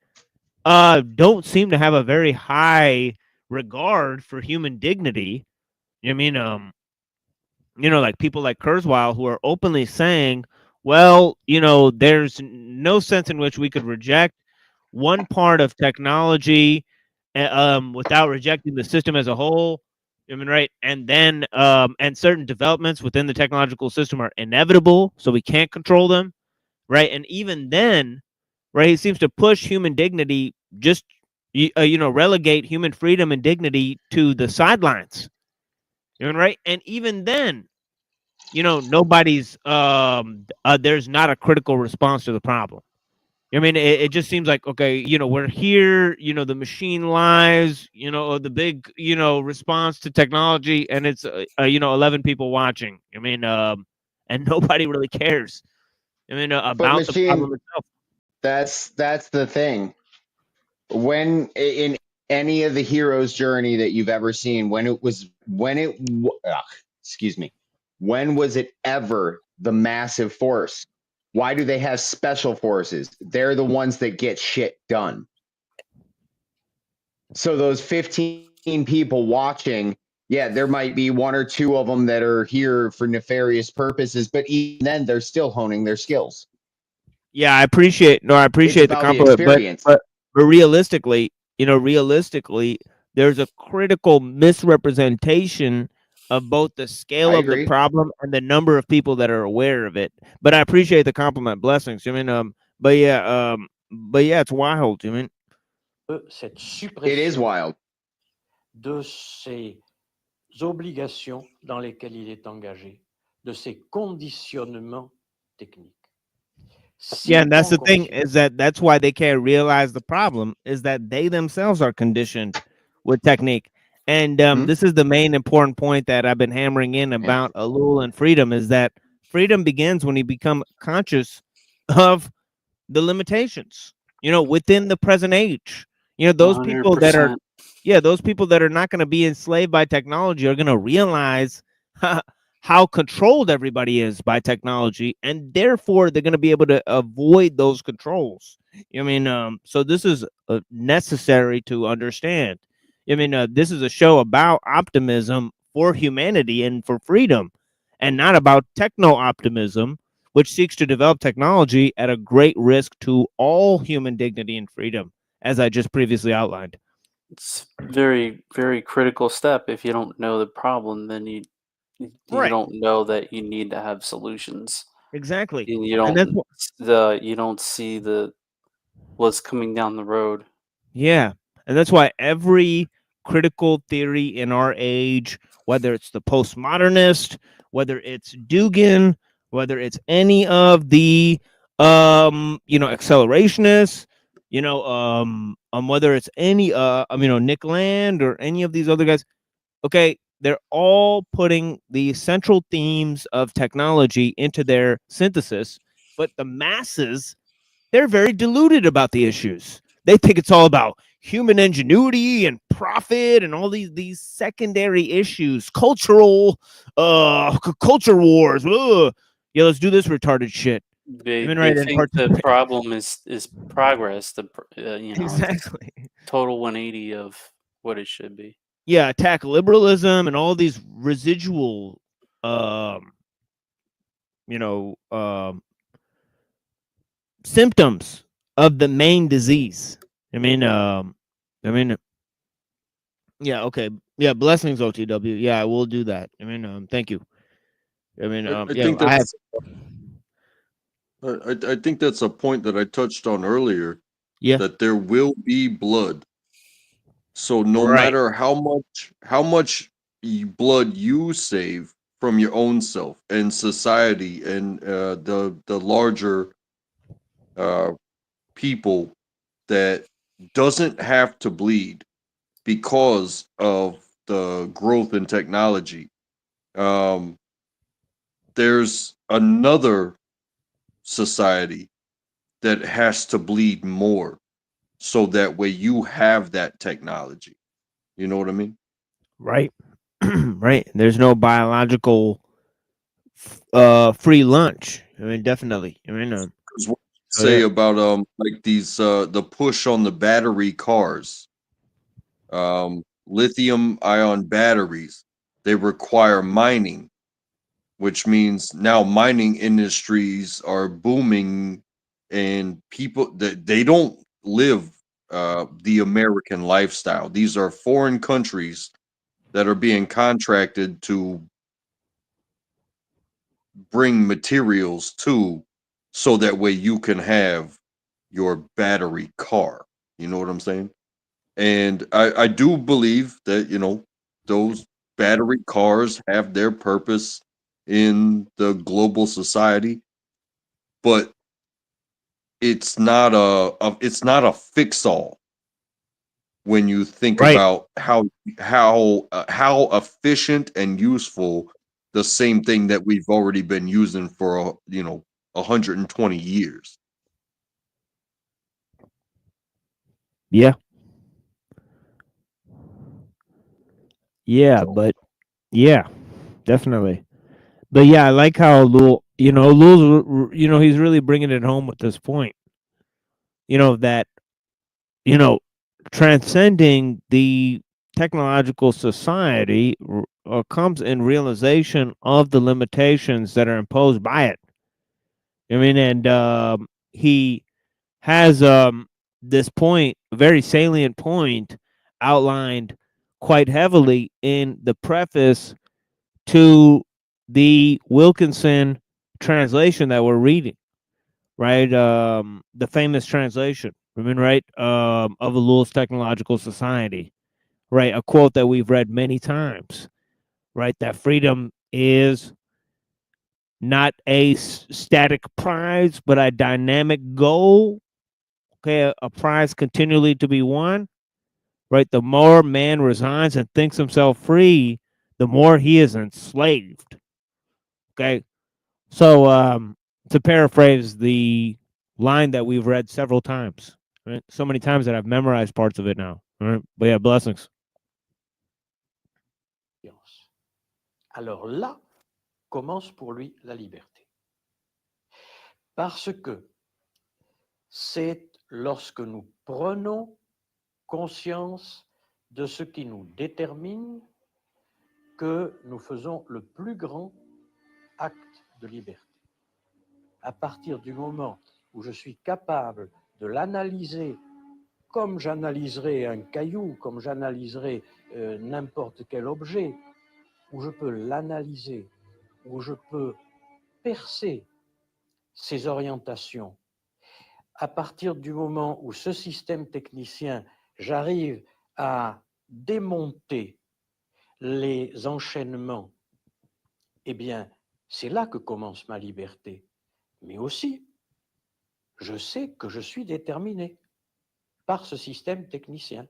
don't seem to have a very high regard for human dignity. I mean, like people like Kurzweil who are openly saying, well, there's no sense in which we could reject one part of technology without rejecting the system as a whole. I mean, right. And then, and certain developments within the technological system are inevitable, so we can't control them. Right. And even then, right, he seems to push human dignity, just, relegate human freedom and dignity to the sidelines. Right. And even then, nobody's there's not a critical response to the problem. I mean, it just seems like, okay, we're here, the machine lies, the big, response to technology, and it's 11 people watching. I mean, and nobody really cares. I mean, But about the machine, problem itself. that's the thing. When in any of the hero's journey that you've ever seen, excuse me, when was it ever the massive force? Why do they have special forces? They're the ones that get shit done. So those 15 people watching, yeah, there might be one or two of them that are here for nefarious purposes, but even then they're still honing their skills. Yeah, I appreciate the about the compliment, experience. but realistically, there's a critical misrepresentation of both the scale I of the agree. problem and the number of people that are aware of it. But I appreciate the compliment. Blessings. I mean, but yeah, it's wild. I mean, Cette It is suppression wild. de ces obligations dans lesquelles il est engagé, de ces conditionnements techniques. yeah, and that's the thing, is that's why they can't realize the problem, is that they themselves are conditioned with technique. And this is the main important point that I've been hammering in about Ellul and freedom, is that freedom begins when you become conscious of the limitations, within the present age. Those people that are, 100%. those people that are not going to be enslaved by technology are going to realize how controlled everybody is by technology, and therefore they're going to be able to avoid those controls. I mean, so this is necessary to understand. I mean, this is a show about optimism for humanity and for freedom, and not about techno optimism, which seeks to develop technology at a great risk to all human dignity and freedom, as I just previously outlined. It's very, very critical step. If you don't know the problem, then you Right. don't know that you need to have solutions. Exactly. You And that's you don't see what's coming down the road. Yeah. And that's why every critical theory in our age, whether it's the postmodernist, whether it's Dugin, whether it's any of the accelerationists, whether it's any Nick Land or any of these other guys, okay, they're all putting the central themes of technology into their synthesis, but the masses, they're very deluded about the issues. They think it's all about human ingenuity and profit and all these secondary issues, culture wars. Ugh. Yeah, let's do this retarded shit. They Right, and think the problem is progress. exactly total 180 of what it should be. Yeah, attack liberalism and all these residual, symptoms of the main disease. Yeah, okay. Yeah, blessings, OTW. Yeah, I will do that. Thank you. I Yeah, think I have. I think that's a point that I touched on earlier. Yeah. That there will be blood. So no Right. matter how much blood you save from your own self and society and the larger people that doesn't have to bleed because of the growth in technology. There's another society that has to bleed more so that way you have that technology. You know what I mean? Right. Right. There's no biological free lunch. Definitely. Because what you say about like these the push on the battery cars, lithium ion batteries, they require mining, which means now mining industries are booming and people that they don't live the American lifestyle. These are foreign countries that are being contracted to bring materials to so that way you can have your battery car. You know what I'm saying? And I do believe that, those battery cars have their purpose in the global society, but it's not a fix all when you think Right. about how efficient and useful the same thing that we've already been using for 120 years. Yeah. Yeah, but yeah, definitely. But yeah, I like how Lul, he's really bringing it home with this point. That, transcending the technological society comes in realization of the limitations that are imposed by it. And he has this point, very salient point, outlined quite heavily in the preface to the Wilkinson translation that we're reading, right? The famous translation, right? Of Elluls Technological Society, right? A quote that we've read many times, right? That freedom is not a static prize, but a dynamic goal. Okay, a prize continually to be won, right? The more man resigns and thinks himself free, the more he is enslaved. Okay, so to paraphrase the line that we've read several times, right? So many times that I've memorized parts of it now. All right, but yeah, blessings. Alors là commence pour lui la liberté. Parce que c'est lorsque nous prenons conscience de ce qui nous détermine que nous faisons le plus grand acte de liberté. À partir du moment où je suis capable de l'analyser comme j'analyserais un caillou, comme j'analyserais n'importe quel objet, où je peux l'analyser, où je peux percer ses orientations, à partir du moment où ce système technicien, j'arrive à démonter les enchaînements, eh bien, c'est là que commence ma liberté. Mais aussi, je sais que je suis déterminé par ce système technicien.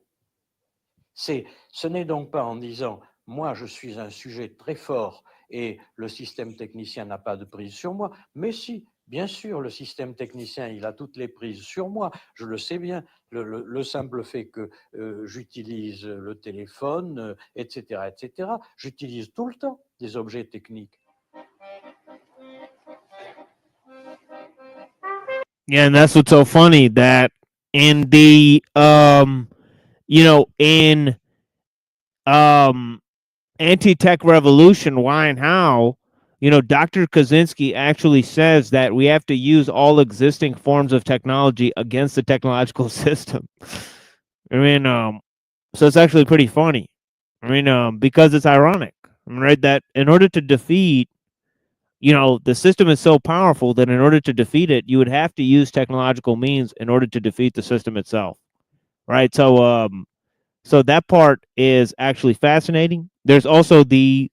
Ce n'est donc pas en disant moi je suis un sujet très fort et le système technicien n'a pas de prise sur moi, mais si, bien sûr, le système technicien, il a toutes les prises sur moi, je le sais bien, le simple fait que j'utilise le téléphone, etc., j'utilise tout le temps des objets techniques. Yeah, and that's what's so funny, that in the in anti-tech revolution, why and how, Dr. Kaczynski actually says that we have to use all existing forms of technology against the technological system. I mean, so it's actually pretty funny. I mean, because it's ironic, right? That in order to defeat, the system is so powerful that in order to defeat it, you would have to use technological means in order to defeat the system itself, right? So that part is actually fascinating. There's also the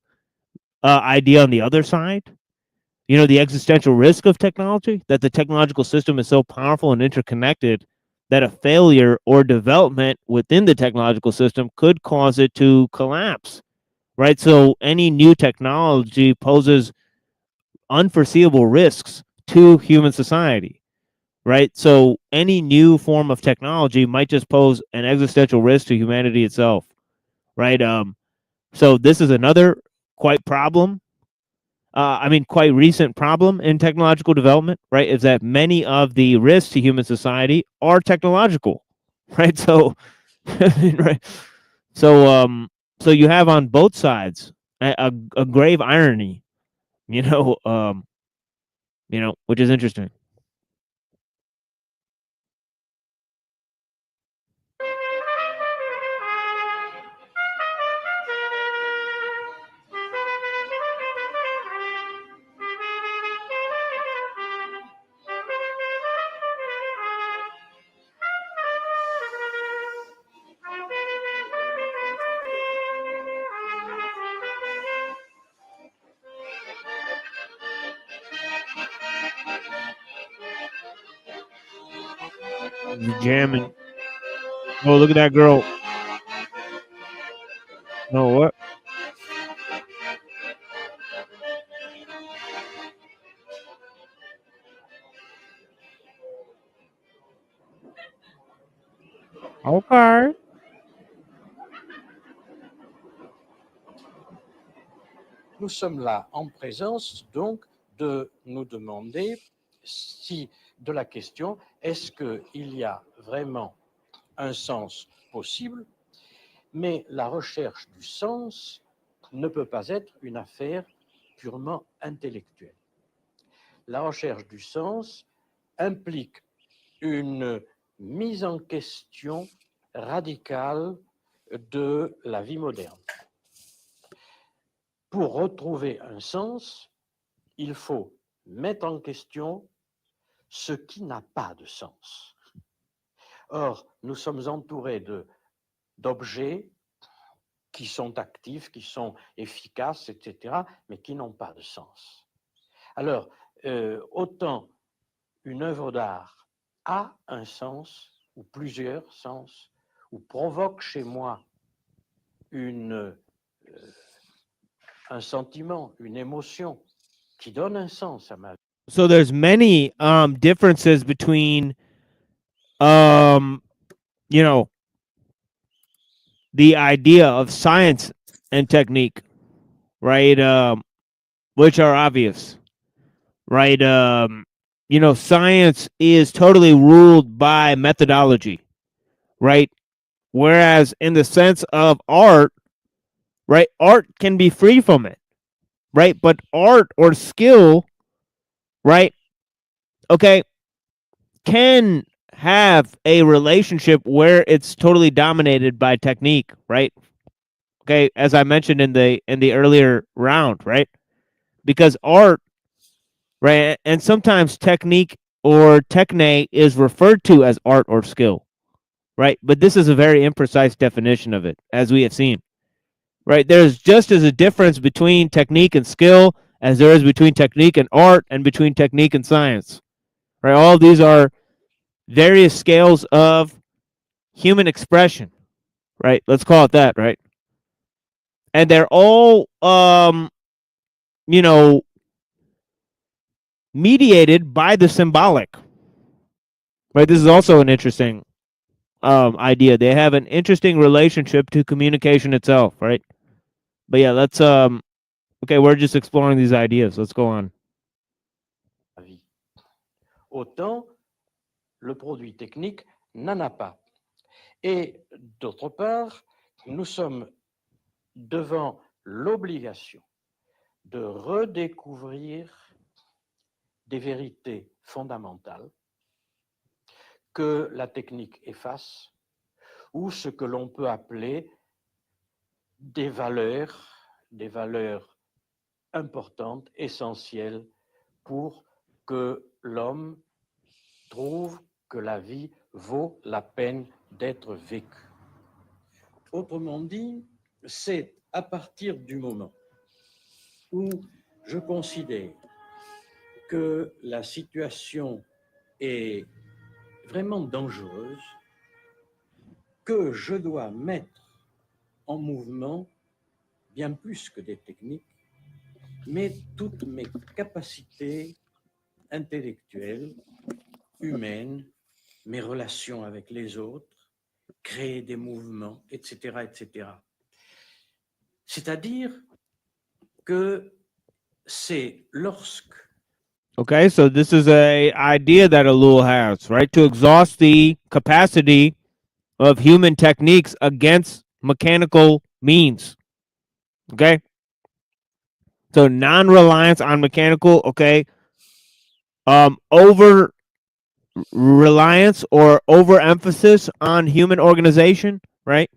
idea on the other side, the existential risk of technology, that the technological system is so powerful and interconnected that a failure or development within the technological system could cause it to collapse, right? So any new technology poses unforeseeable risks to human society, right? So any new form of technology might just pose an existential risk to humanity itself, right? So this is another quite recent problem in technological development, right? Is that many of the risks to human society are technological, right? So, right. So you have on both sides a grave irony, which is interesting. Jamming. Oh, look at that girl. No, what? Okay. Nous sommes là en présence donc de nous demander de la question, est-ce qu'il y a vraiment un sens possible? Mais la recherche du sens ne peut pas être une affaire purement intellectuelle. La recherche du sens implique une mise en question radicale de la vie moderne. Pour retrouver un sens, il faut mettre en question ce qui n'a pas de sens. Or, nous sommes entourés d'objets qui sont actifs, qui sont efficaces, etc., mais qui n'ont pas de sens. Alors, autant une œuvre d'art a un sens, ou plusieurs sens, ou provoque chez moi un sentiment, une émotion qui donne un sens à ma vie. So there's many differences between the idea of science and technique, right? Which are obvious, right? Science is totally ruled by methodology, right? Whereas in the sense of art, right, art can be free from it, right? But art or skill, right, okay, can have a relationship where it's totally dominated by technique, right? Okay, as I mentioned in the earlier round, right? Because art, right, and sometimes technique or techne is referred to as art or skill, right? But this is a very imprecise definition of it, as we have seen, right? There's just as a difference between technique and skill as there is between technique and art and between technique and science, right? All of these are various scales of human expression, right? Let's call it that, right? and they're all you know, mediated by the symbolic. Right? This is also an interesting idea. They have an interesting relationship to communication itself, right? But yeah, let's okay, we're just exploring these ideas. Let's go on. Autant le produit technique n'en a pas. Et d'autre part, nous sommes devant l'obligation de redécouvrir des vérités fondamentales que la technique efface, ou ce que l'on peut appeler des valeurs importantes, essentielles, pour que l'homme trouve que la vie vaut la peine d'être vécue. Autrement dit, c'est à partir du moment où je considère que la situation est vraiment dangereuse que je dois mettre en mouvement bien plus que des techniques, mais toutes mes capacités intellectuelles, humaines, mes relations avec les autres, créer des mouvements, etc., etc. C'est-à-dire que c'est lorsque Okay, so this is a idea that Elul has, right? To exhaust the capacity of human techniques against mechanical means. Okay? So non-reliance on mechanical, okay? Over reliance or overemphasis on human organization, right?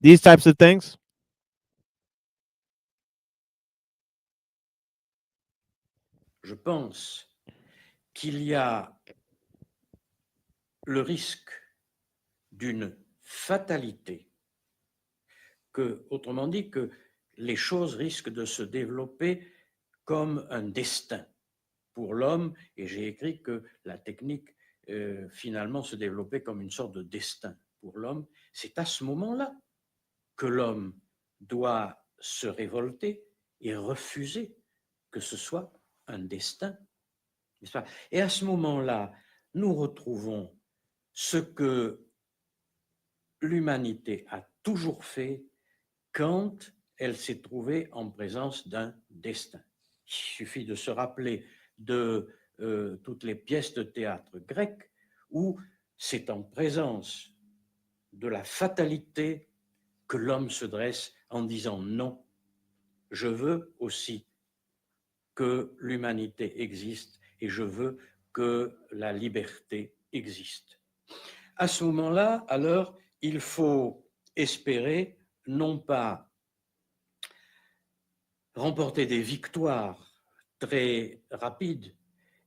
These types of things. je pense qu'il y a le risque d'une fatalité, que, autrement dit, que les choses risquent de se développer comme un destin pour l'homme, et j'ai écrit que la technique finalement se développait comme une sorte de destin pour l'homme. C'est à ce moment-là que l'homme doit se révolter et refuser que ce soit un destin. Et à ce moment-là, nous retrouvons ce que l'humanité a toujours fait quand elle s'est trouvée en présence d'un destin. Il suffit de se rappeler de toutes les pièces de théâtre grecques où c'est en présence de la fatalité que l'homme se dresse en disant non, je veux aussi que l'humanité existe et je veux que la liberté existe. À ce moment-là, alors, il faut espérer non pas remporter des victoires très rapides,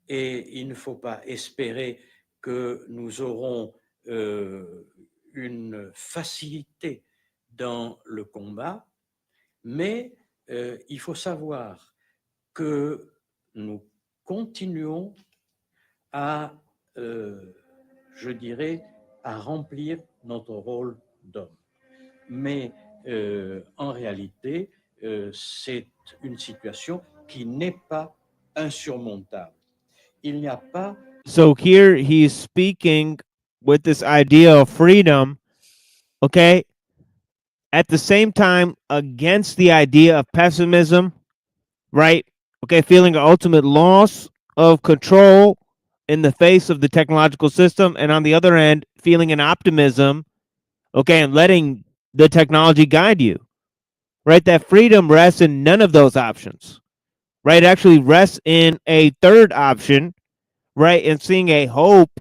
et il ne faut pas espérer que nous aurons une facilité dans le combat, mais il faut savoir que nous continuons à, je dirais, à remplir notre rôle d'homme. Mais en réalité, c'est une situation qui n'est pas insurmontable. Il n'y a pas... So here he's speaking with this idea of freedom, okay, at the same time against the idea of pessimism, right? Okay, feeling an ultimate loss of control in the face of the technological system, and on the other end, feeling an optimism, okay, and letting the technology guide you, right? That freedom rests in none of those options, right? It actually rests in a third option, right? And seeing a hope,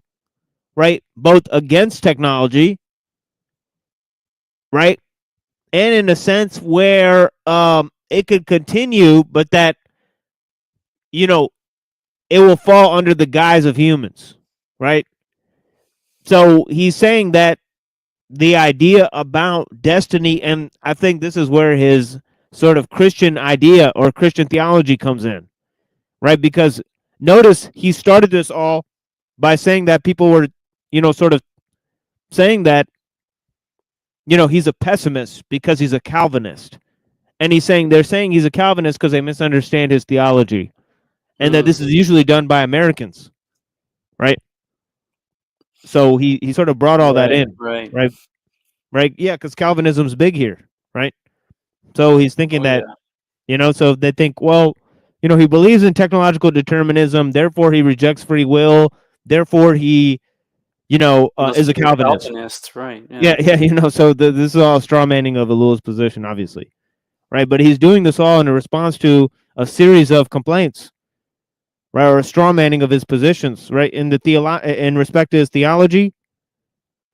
right, both against technology, right, and in a sense where it could continue, but that, you know, it will fall under the guise of humans, right? So he's saying that the idea about destiny, and I think this is where his sort of Christian idea or Christian theology comes in, right? Because notice he started this all by saying that people were, you know, sort of saying that, you know, he's a pessimist because he's a Calvinist. and they're saying he's a Calvinist because they misunderstand his theology, and that this is usually done by Americans, right? So he sort of brought all that in, right? Yeah, because Calvinism's big here, right? So he's thinking that, so they think, well, he believes in technological determinism, therefore he rejects free will, therefore he, Must is a be Calvinist. right? Yeah. So this is all straw manning of Elul's position, obviously, right? But he's doing this all in a response to a series of complaints, right, or a straw manning of his positions, right, in respect to his theology,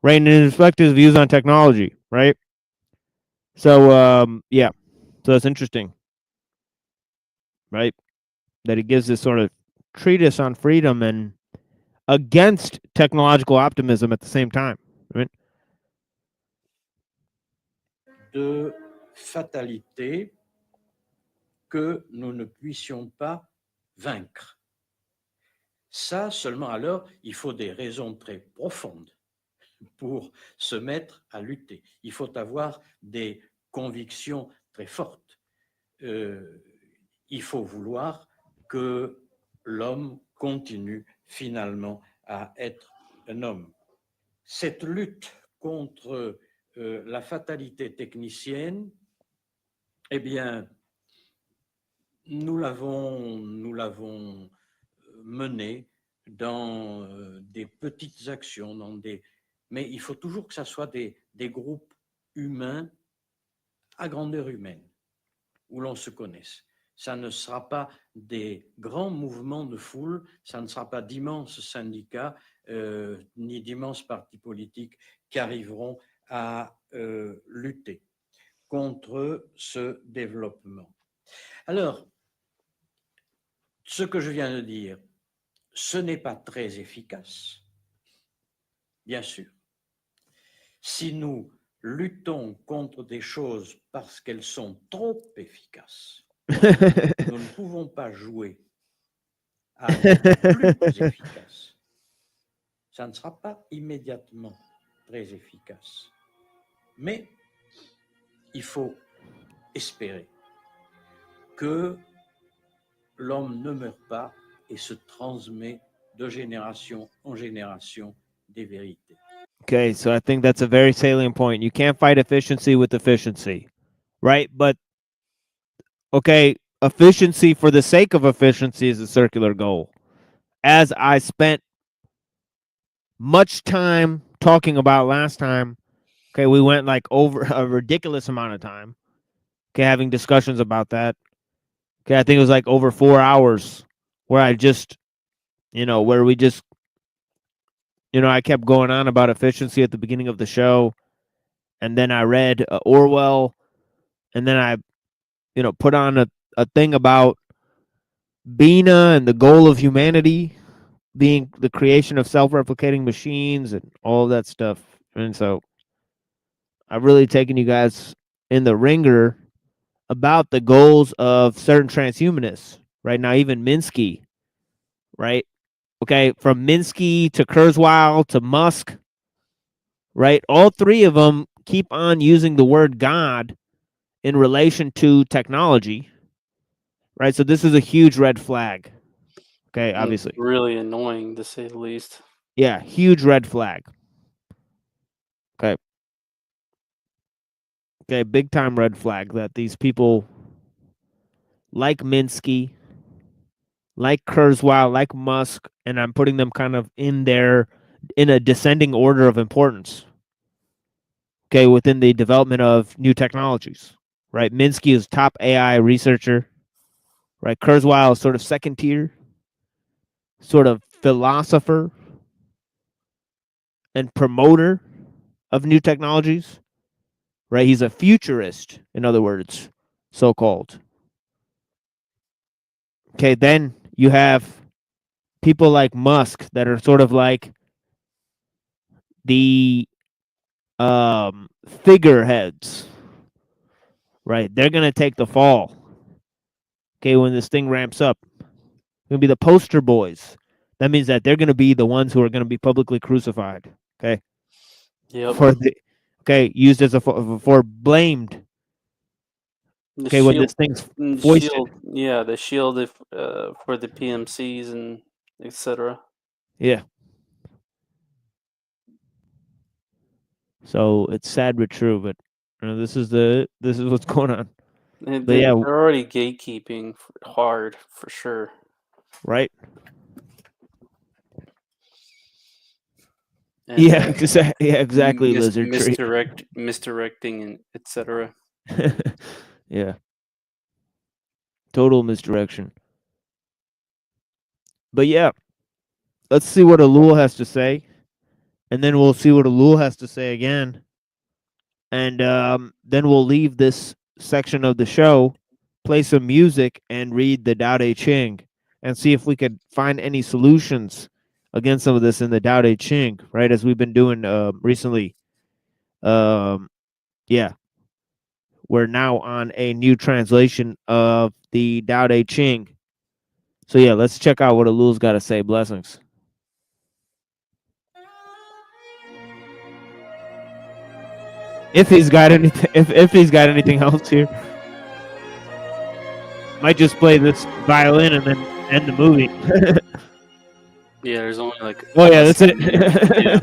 right, and in respect to his views on technology, right. So yeah, so that's interesting, right, that he gives this sort of treatise on freedom and against technological optimism at the same time, right? De fatalité que nous ne puissions pas vaincre. Ça, seulement alors, il faut des raisons très profondes pour se mettre à lutter. Il faut avoir des convictions très fortes. Il faut vouloir que l'homme continue finalement à être un homme. Cette lutte contre la fatalité technicienne, eh bien, nous l'avons menée dans des petites actions, mais il faut toujours que ça soit des groupes humains à grandeur humaine, où l'on se connaisse. Ça ne sera pas des grands mouvements de foule, ça ne sera pas d'immenses syndicats, ni d'immenses partis politiques qui arriveront à lutter contre ce développement. Alors, ce que je viens de dire, ce n'est pas très efficace, bien sûr. Si nous luttons contre des choses parce qu'elles sont trop efficaces, nous ne pouvons pas jouer à être plus efficaces. Ça ne sera pas immédiatement très efficace. Mais il faut espérer que l'homme ne meurt pas et se transmet de génération en génération des vérités. Okay, so I think that's a very salient point. You can't fight efficiency with efficiency, right? But, okay, efficiency for the sake of efficiency is a circular goal. As I spent much time talking about last time, okay, we went like over a ridiculous amount of time, okay, having discussions about that. Okay, I think it was like over 4 hours where I just, where we just, I kept going on about efficiency at the beginning of the show. And then I read Orwell. And then I, put on a thing about Bina and the goal of humanity being the creation of self-replicating machines and all of that stuff. And so I've really taken you guys in the ringer about the goals of certain transhumanists, right? Now, even Minsky, right? Okay, from Minsky to Kurzweil to Musk, right? All three of them keep on using the word God in relation to technology, right? So this is a huge red flag, okay, obviously. It's really annoying, to say the least. Yeah, huge red flag. Okay. Okay, big time red flag that these people like Minsky, like Kurzweil, like Musk, and I'm putting them kind of in a descending order of importance, okay, within the development of new technologies, right? Minsky is top AI researcher, right? Kurzweil is sort of second tier, sort of philosopher and promoter of new technologies, right? He's a futurist, in other words, so-called. Okay, then you have people like Musk that are sort of like the figureheads, right? They're going to take the fall, okay, when this thing ramps up. Going to be the poster boys. That means that they're going to be the ones who are going to be publicly crucified, okay? Yep. Used as for blamed The Okay, when shield, this thing's the foisted. shield, yeah, the shield for the PMCs and etc. Yeah. So it's sad but true, but this is what's going on. But They're yeah, already gatekeeping hard for sure. right. And, Yeah, exactly. Lizard tree. misdirecting and etc. Yeah. Total misdirection. But yeah, let's see what Elul has to say, and then we'll see what Elul has to say again, and then we'll leave this section of the show, play some music, and read the Tao Te Ching, and see if we could find any solutions against some of this in the Tao Te Ching, right? As we've been doing recently. Yeah, we're now on a new translation of the Tao Te Ching. So yeah, let's check out what Elul's got to say. Blessings. If he's got anything, if he's got anything else here, might just play this violin and then end the movie. Yeah, there's only like. Oh yeah, that's it. Yeah.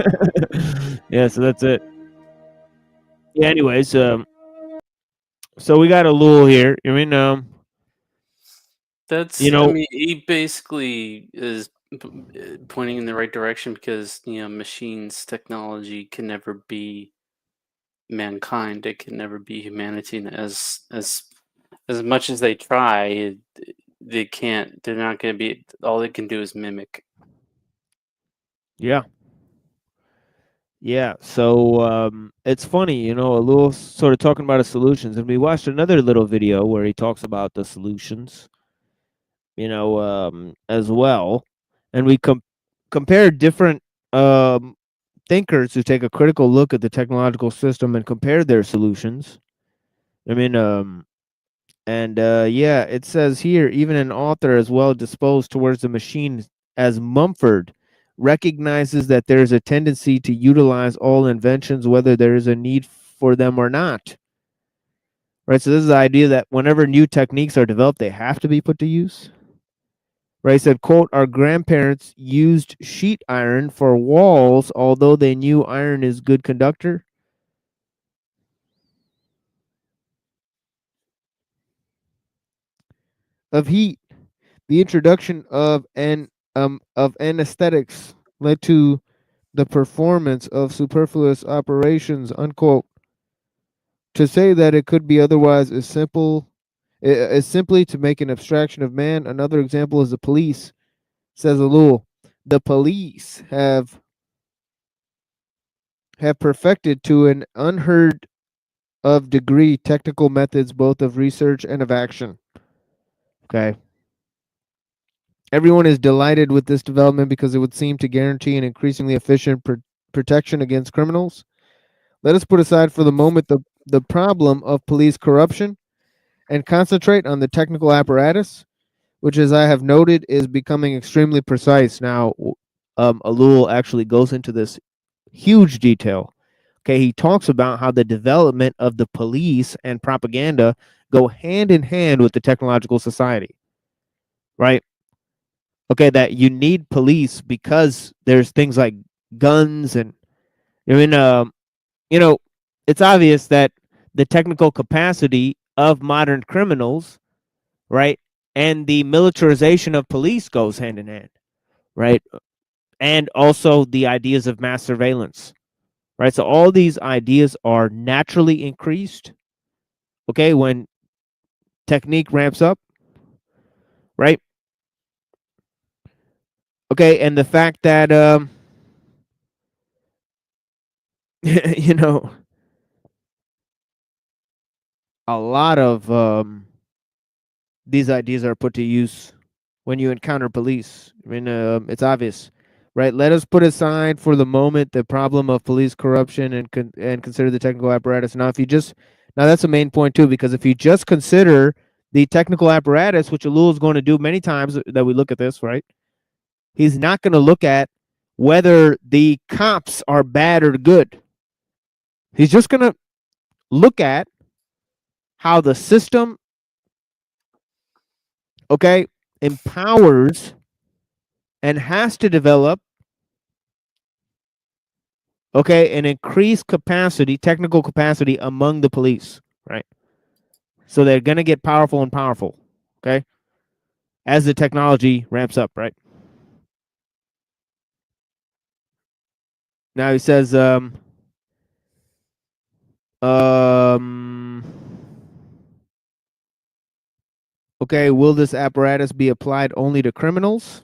Yeah, so that's it. Yeah. Anyways, so we got Elul here. I mean, That's. you know, I mean, he basically is pointing in the right direction because machines technology can never be mankind. It can never be humanity. And as much as they try, they can't. They're not going to be. All they can do is mimic. Yeah. Yeah. So it's funny, Elul sort of talking about his solutions, and we watched another little video where he talks about the solutions, as well, and we compared different thinkers who take a critical look at the technological system and compare their solutions. I mean, yeah, it says here, even an author as well disposed towards the machine as Mumford recognizes that there is a tendency to utilize all inventions, whether there is a need for them or not. Right, so this is the idea that whenever new techniques are developed, they have to be put to use. Right, he said, quote, our grandparents used sheet iron for walls, although they knew iron is good conductor. Of heat. The introduction of anesthetics led to the performance of superfluous operations, unquote. To say that it could be otherwise is simply to make an abstraction of man. Another example is the police, says Elul. The police have perfected to an unheard of degree technical methods both of research and of action. Okay. Everyone is delighted with this development because it would seem to guarantee an increasingly efficient protection against criminals. Let us put aside for the moment the problem of police corruption and concentrate on the technical apparatus, which, as I have noted, is becoming extremely precise. Now, Elul actually goes into this huge detail. Okay, he talks about how the development of the police and propaganda go hand in hand with the technological society, right? Okay, that you need police because there's things like guns and, I mean, it's obvious that the technical capacity of modern criminals, right, and the militarization of police goes hand in hand, right? And also the ideas of mass surveillance, right? So all these ideas are naturally increased, okay, when technique ramps up, right? Okay, and the fact that, a lot of these ideas are put to use when you encounter police. I mean, it's obvious, right? Let us put aside for the moment the problem of police corruption and consider the technical apparatus. Now, that's a main point too, because if you just consider the technical apparatus, which Elul is going to do many times that we look at this, right? He's not going to look at whether the cops are bad or good. He's just going to look at how the system, okay, empowers and has to develop, okay, an increased capacity, technical capacity among the police, right? So they're going to get powerful and powerful, okay, as the technology ramps up, right? Now he says, okay, will this apparatus be applied only to criminals?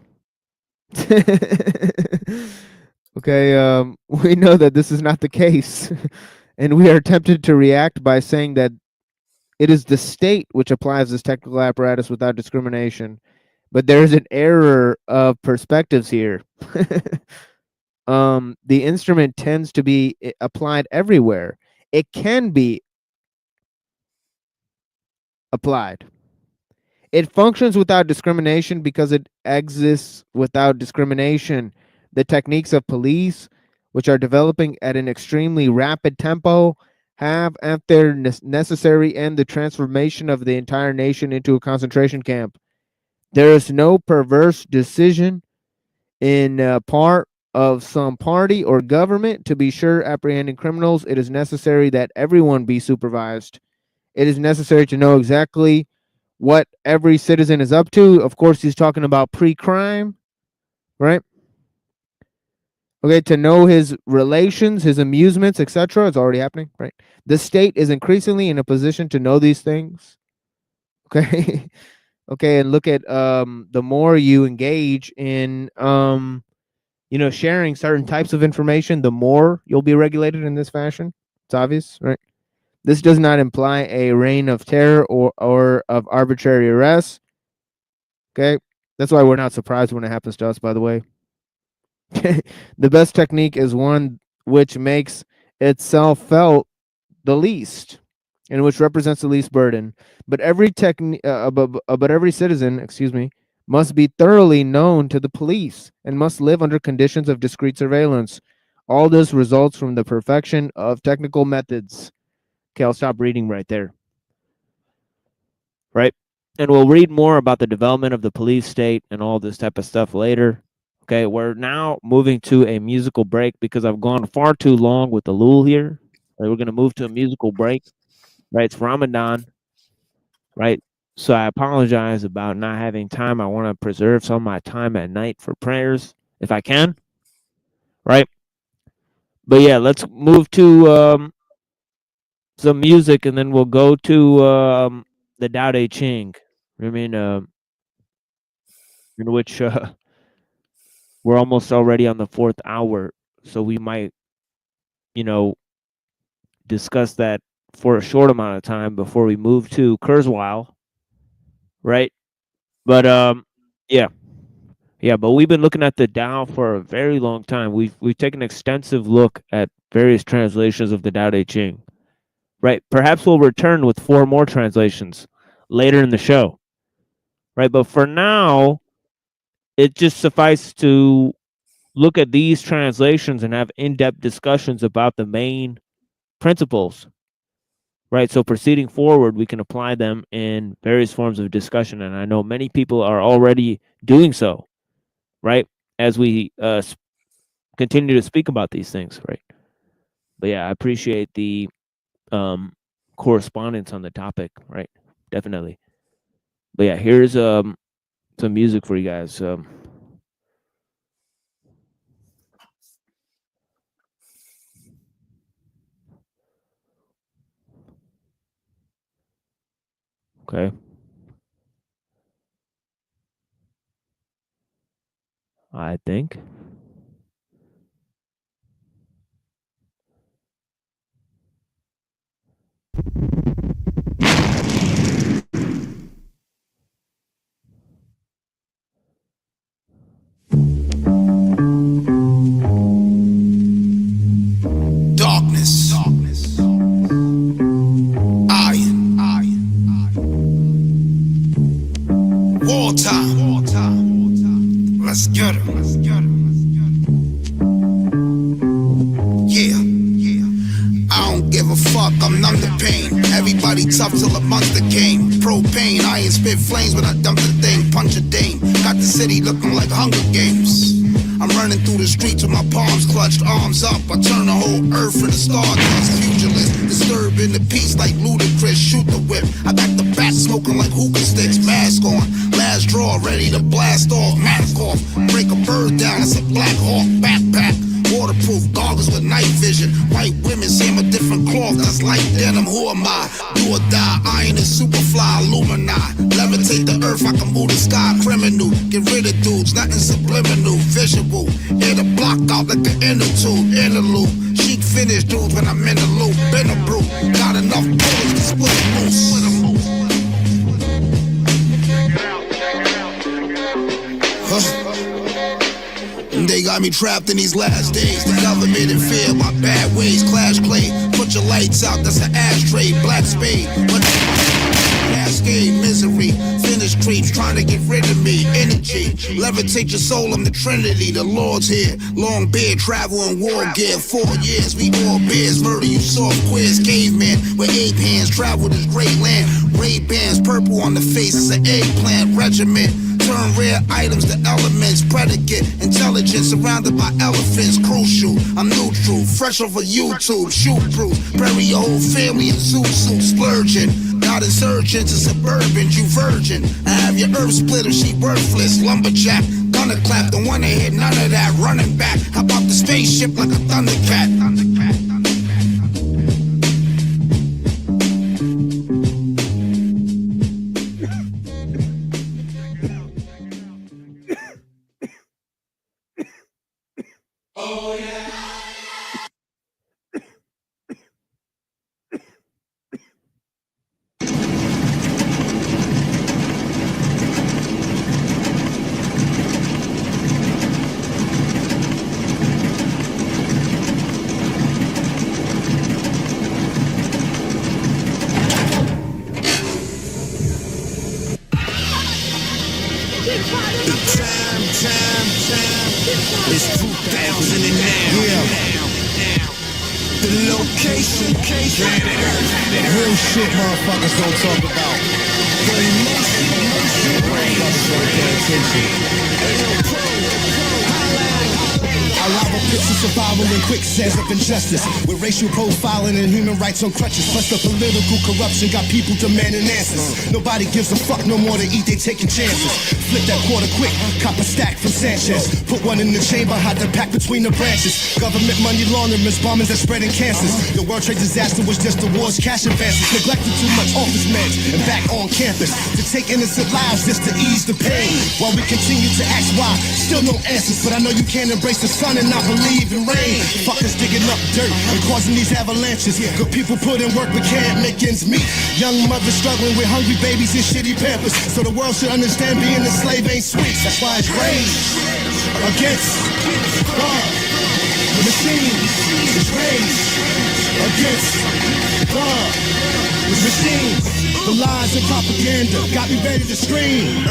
Okay, we know that this is not the case, and we are tempted to react by saying that it is the state which applies this technical apparatus without discrimination. But there is an error of perspectives here. The instrument tends to be applied everywhere. It can be applied. It functions without discrimination because it exists without discrimination. The techniques of police, which are developing at an extremely rapid tempo, have at their necessary end the transformation of the entire nation into a concentration camp. There is no perverse decision in part of some party or government to be sure apprehending criminals. It is necessary that everyone be supervised. It is necessary to know exactly what every citizen is up to. Of course, he's talking about pre-crime, right? Okay, to know his relations, his amusements, etc. It's already happening, right? The state is increasingly in a position to know these things. Okay. Okay, and look at the more you engage in sharing certain types of information, the more you'll be regulated in this fashion. It's obvious, right? This does not imply a reign of terror or of arbitrary arrest. Okay, that's why we're not surprised when it happens to us, by the way. The best technique is one which makes itself felt the least, and which represents the least burden. But every every citizen, must be thoroughly known to the police and must live under conditions of discreet surveillance. All this results from the perfection of technical methods. Okay, I'll stop reading right there. Right? And we'll read more about the development of the police state and all this type of stuff later. Okay, we're now moving to a musical break because I've gone far too long with the lull here. Right, we're going to move to a musical break. Right, it's Ramadan. Right, so I apologize about not having time. I want to preserve some of my time at night for prayers if I can. Right, but yeah, let's move to some music and then we'll go to the Tao Te Ching. I mean, in which we're almost already on the 4th hour, so we might, discuss that for a short amount of time before we move to kurzweil, right? But yeah, but we've been looking at the Tao for a very long time. We've taken an extensive look at various translations of the Tao Te Ching, right? Perhaps we'll return with 4 more translations later in the show, right? But for now, it just suffices to look at these translations and have in-depth discussions about the main principles, right? So proceeding forward, we can apply them in various forms of discussion, and I know many people are already doing so, right? As we continue to speak about these things, right? But yeah, I appreciate the correspondence on the topic, right? Definitely. But yeah, here's some music for you guys. Okay. I think. Darkness. Iron. Wartime. Let's get 'em. Yeah. I don't give a a fuck, I'm numb to pain. Everybody tough till a monster came. Propane, I ain't spit flames, but I dumped the thing. Punch a dame, got the city looking like Hunger Games. I'm running through the streets with my palms clutched, arms up. I turn the whole earth into stardust. Pugilist, disturbing the peace like ludicrous. Shoot the whip, I got the bat smoking like hookah sticks. Mask on, last draw, ready to blast off. Mask off, break a bird down, it's a Black Hawk backpack. Waterproof goggles with night vision. White women say I'm a different cloth, that's like denim. Who am I? Do or die, iron and superfly, Illuminati. Levitate the earth, I can move the sky. Criminal, get rid of dudes, nothing subliminal. Visual, air the block out like the inner tube. Interlude, chic finish dudes when I'm in the loop. Been a brute, got enough bullets to split a loose. They got me trapped in these last days. The government in fear of my bad ways. Clash clay, put your lights out, that's an ashtray. Black spade, cascade, misery. Finish creeps trying to get rid of me. Energy, levitate your soul, I'm the Trinity. The Lord's here, long beard, travel in war gear. 4 years, we all bears, murder you soft quiz. Caveman, with ape hands, travel this great land. Ray-Bans, purple on the face, it's an eggplant regiment. Turn rare items to elements, predicate, intelligence surrounded by elephants, crucial. I'm neutral, fresh off of YouTube, shoot proof. Bury your whole family in zoot suit, splurging. Not insurgents in suburban, you virgin. I have your earth splitter, she worthless, lumberjack. Gonna clap, don't wanna hear none of that. Running back, how about the spaceship like a Thundercat? Oh yeah. It's 2000 and now. Yeah. The location. Real shit motherfuckers don't talk about. The emotion. Motherfuckers don't pay attention. I love a picture survival in quicksands of injustice, with racial profiling and human rights on crutches. Plus the political corruption got people demanding answers. Nobody gives a fuck no more to eat, they taking chances. Flip that quarter quick, cop a stack from Sanchez. Put one in the chamber, hide the pack between the branches. Government money laundering, bombings that spreading cancers. The World Trade disaster was just the war's cash advances. Neglected too much office meds and back on campus to take innocent lives just to ease the pain. While we continue to ask why, still no answers. But I know you can't embrace the sun and not believe in rain. Fuckers digging up dirt and causing these avalanches. Good people put in work but can't make ends meet. Young mothers struggling with hungry babies and shitty pampers. So the world should understand being a slave ain't sweet. That's why it's rage against the machine. It's rage against the machine. The lies and propaganda got me ready to scream.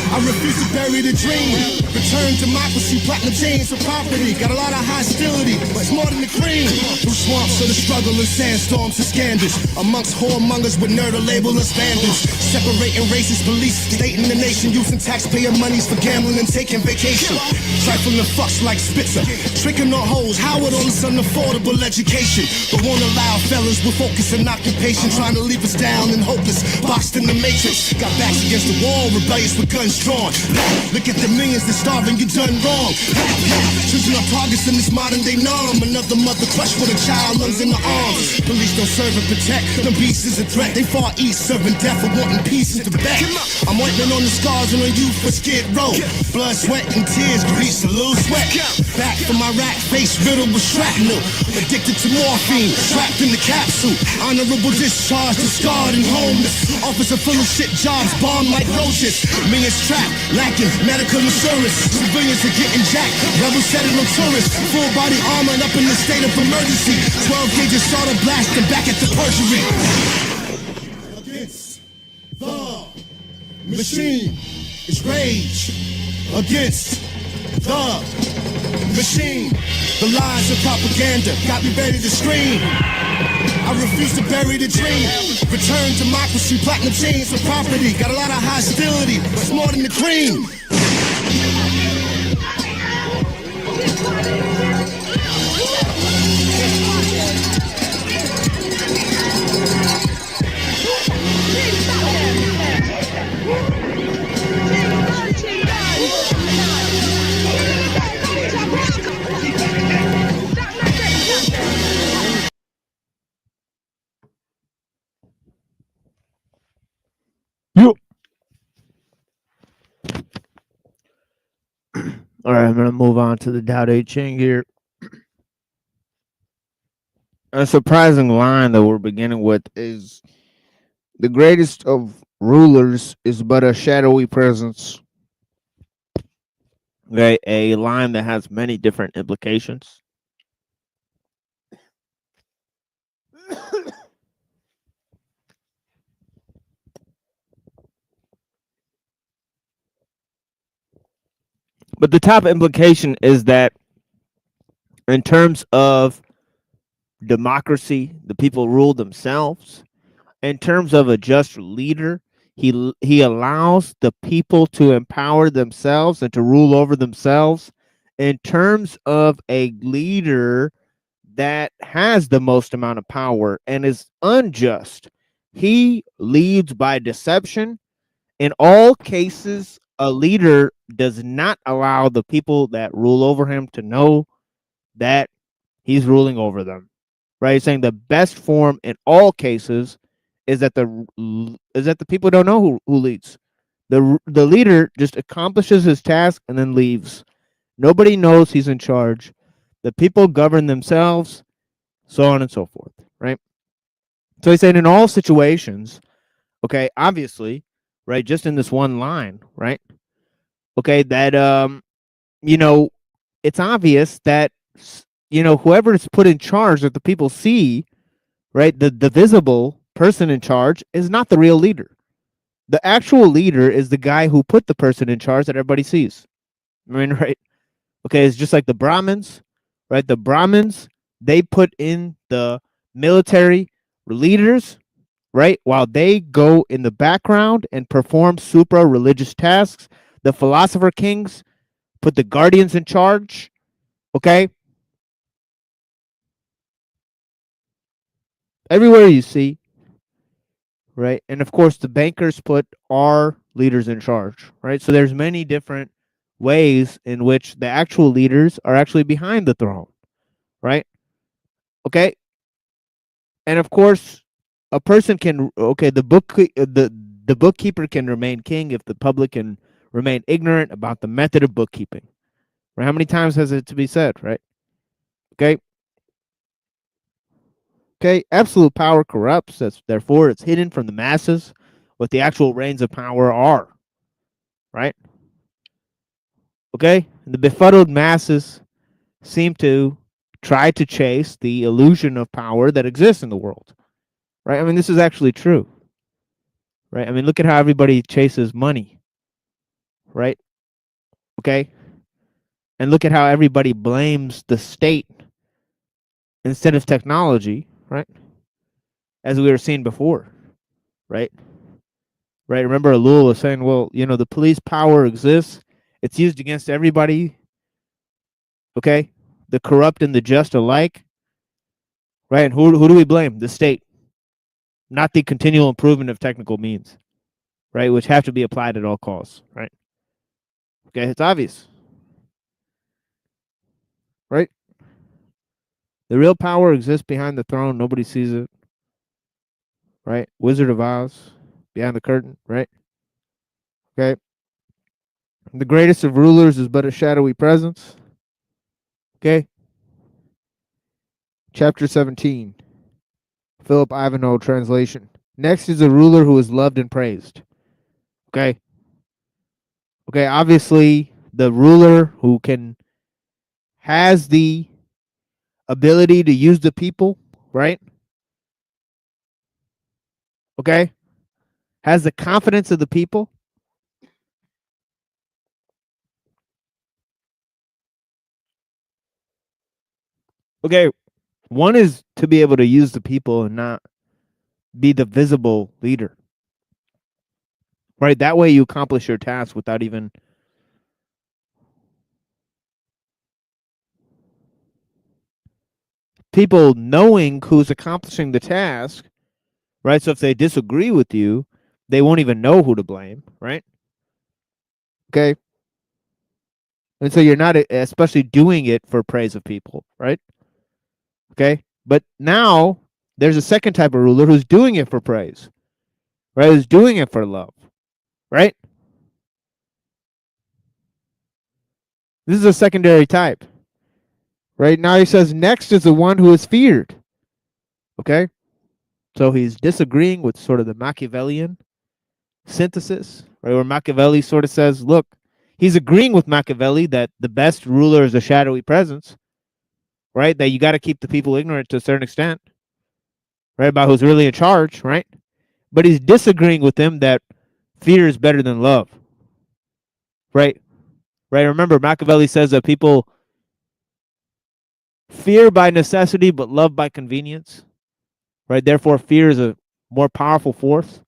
I refuse to bury the dream. Return democracy, platinum chains for property. Got a lot of hostility, but it's more than the cream. Through swamps of the struggle and sandstorms and scandals. Amongst whoremongers with nerd label as vandals. Separating racist police, state and the nation. Using taxpayer monies for gambling and taking vacation. Trifling fucks like Spitzer. Tricking on hoes, Howard on this unaffordable education. But won't allow fellas with focus and occupation. Trying to leave us down and hopeless. Boxed in the matrix. Got backs against the wall, rebellious with guns drawn. Look at the millions that starving, you done wrong. Choosing our targets in this modern day norm. Another mother crushed with a child, lungs in the arms. Police don't serve and protect, them beasts is a threat. They far east serving death for wanting peace in Tibet. I'm wiping on the scars on a youth for Skid Row. Blood, sweat, and tears, grease a little sweat. Back from Iraq, face riddled with shrapnel. Addicted to morphine, trapped in the capsule. Honorable discharge, discarded and homeless. Officer full of shit jobs, bombed like roaches. Millions trapped, lacking medical insurance. Civilians are getting jacked, rebels setting on tourists. Full body armor up in the state of emergency. 12 gauges solder blasting back at the perjury. Against the machine, it's rage. Against the machine, the lies of propaganda got me ready to scream. refuse to bury the dream. Return democracy, platinum chains for property. Got a lot of hostility, but it's more than the cream. All right, I'm gonna move on to the Tao Te Ching here. A surprising line that we're beginning with is the greatest of rulers is but a shadowy presence. Okay, a line that has many different implications. But the top implication is that in terms of democracy, the people rule themselves. In terms of a just leader, he allows the people to empower themselves and to rule over themselves. In terms of a leader that has the most amount of power and is unjust, he leads by deception. In all cases, a leader does not allow the people that rule over him to know that he's ruling over them. Right? He's saying the best form in all cases is that the people don't know who leads. The leader just accomplishes his task and then leaves. Nobody knows he's in charge. The people govern themselves, so on and so forth. Right? So he's saying in all situations, okay, obviously, right, just in this one line, right? Okay, that you know, it's obvious that whoever is put in charge that the people see, right, the visible person in charge is not the real leader. The actual leader is the guy who put the person in charge that everybody sees. I mean, right? Okay, it's just like the Brahmins, right? The Brahmins, they put in the military leaders, right? While they go in the background and perform supra religious tasks. The philosopher kings put the guardians in charge, okay? Everywhere you see, right? And of course, the bankers put our leaders in charge, right? So there's many different ways in which the actual leaders are actually behind the throne, right? Okay? And of course, a person can the bookkeeper can remain king if the public can remain ignorant about the method of bookkeeping. Right? How many times has it to be said, right? Okay? Okay, absolute power corrupts. Therefore, it's hidden from the masses what the actual reins of power are. Right? Okay? And the befuddled masses seem to try to chase the illusion of power that exists in the world. Right? I mean, this is actually true. Right? I mean, look at how everybody chases money. Right? Okay? And look at how everybody blames the state instead of technology, right? As we were seeing before, right? Right. Remember, Elul was saying, well, the police power exists. It's used against everybody. Okay. The corrupt and the just alike. Right. And who do we blame? The state, not the continual improvement of technical means, right? Which have to be applied at all costs. Right. Okay. It's obvious. Right. The real power exists behind the throne. Nobody sees it. Right. Wizard of Oz, behind the curtain. Right. Okay. The greatest of rulers is but a shadowy presence. Okay. Chapter 17. Philip Ivanhoe translation. Next is a ruler who is loved and praised. Okay. Okay, obviously the ruler who has the ability to use the people, right? Okay? Has the confidence of the people. Okay. One is to be able to use the people and not be the visible leader. Right? That way you accomplish your task without even people knowing who's accomplishing the task, right? So if they disagree with you, they won't even know who to blame, right? Okay. And so you're not especially doing it for praise of people, right? Okay. But now there's a second type of ruler who's doing it for praise, right? Who's doing it for love, right? This is a secondary type, right? Now he says next is the one who is feared, okay? So he's disagreeing with sort of the Machiavellian synthesis, right? Where Machiavelli sort of says, look, he's agreeing with Machiavelli that the best ruler is a shadowy presence, right? That you got to keep the people ignorant to a certain extent, right? About who's really in charge, right? But he's disagreeing with him that fear is better than love, right? Right? Remember, Machiavelli says that people fear by necessity, but love by convenience, right? Therefore, fear is a more powerful force,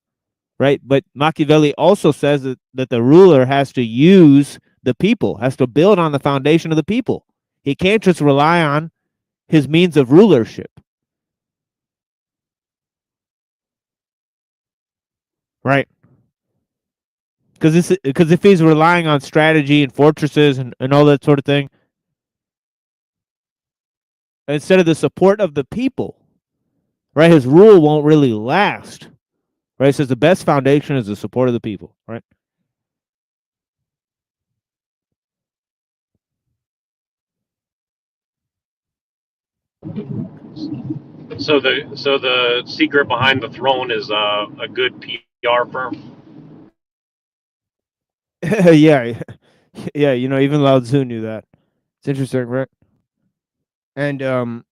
right? But Machiavelli also says that the ruler has to use the people, has to build on the foundation of the people. He can't just rely on his means of rulership, right? Because if he's relying on strategy and fortresses and all that sort of thing, instead of the support of the people, right, his rule won't really last, right? It says the best foundation is the support of the people, right? So the secret behind the throne is a good PR firm. Yeah, yeah. You know, even Lao Tzu knew that. It's interesting, right? And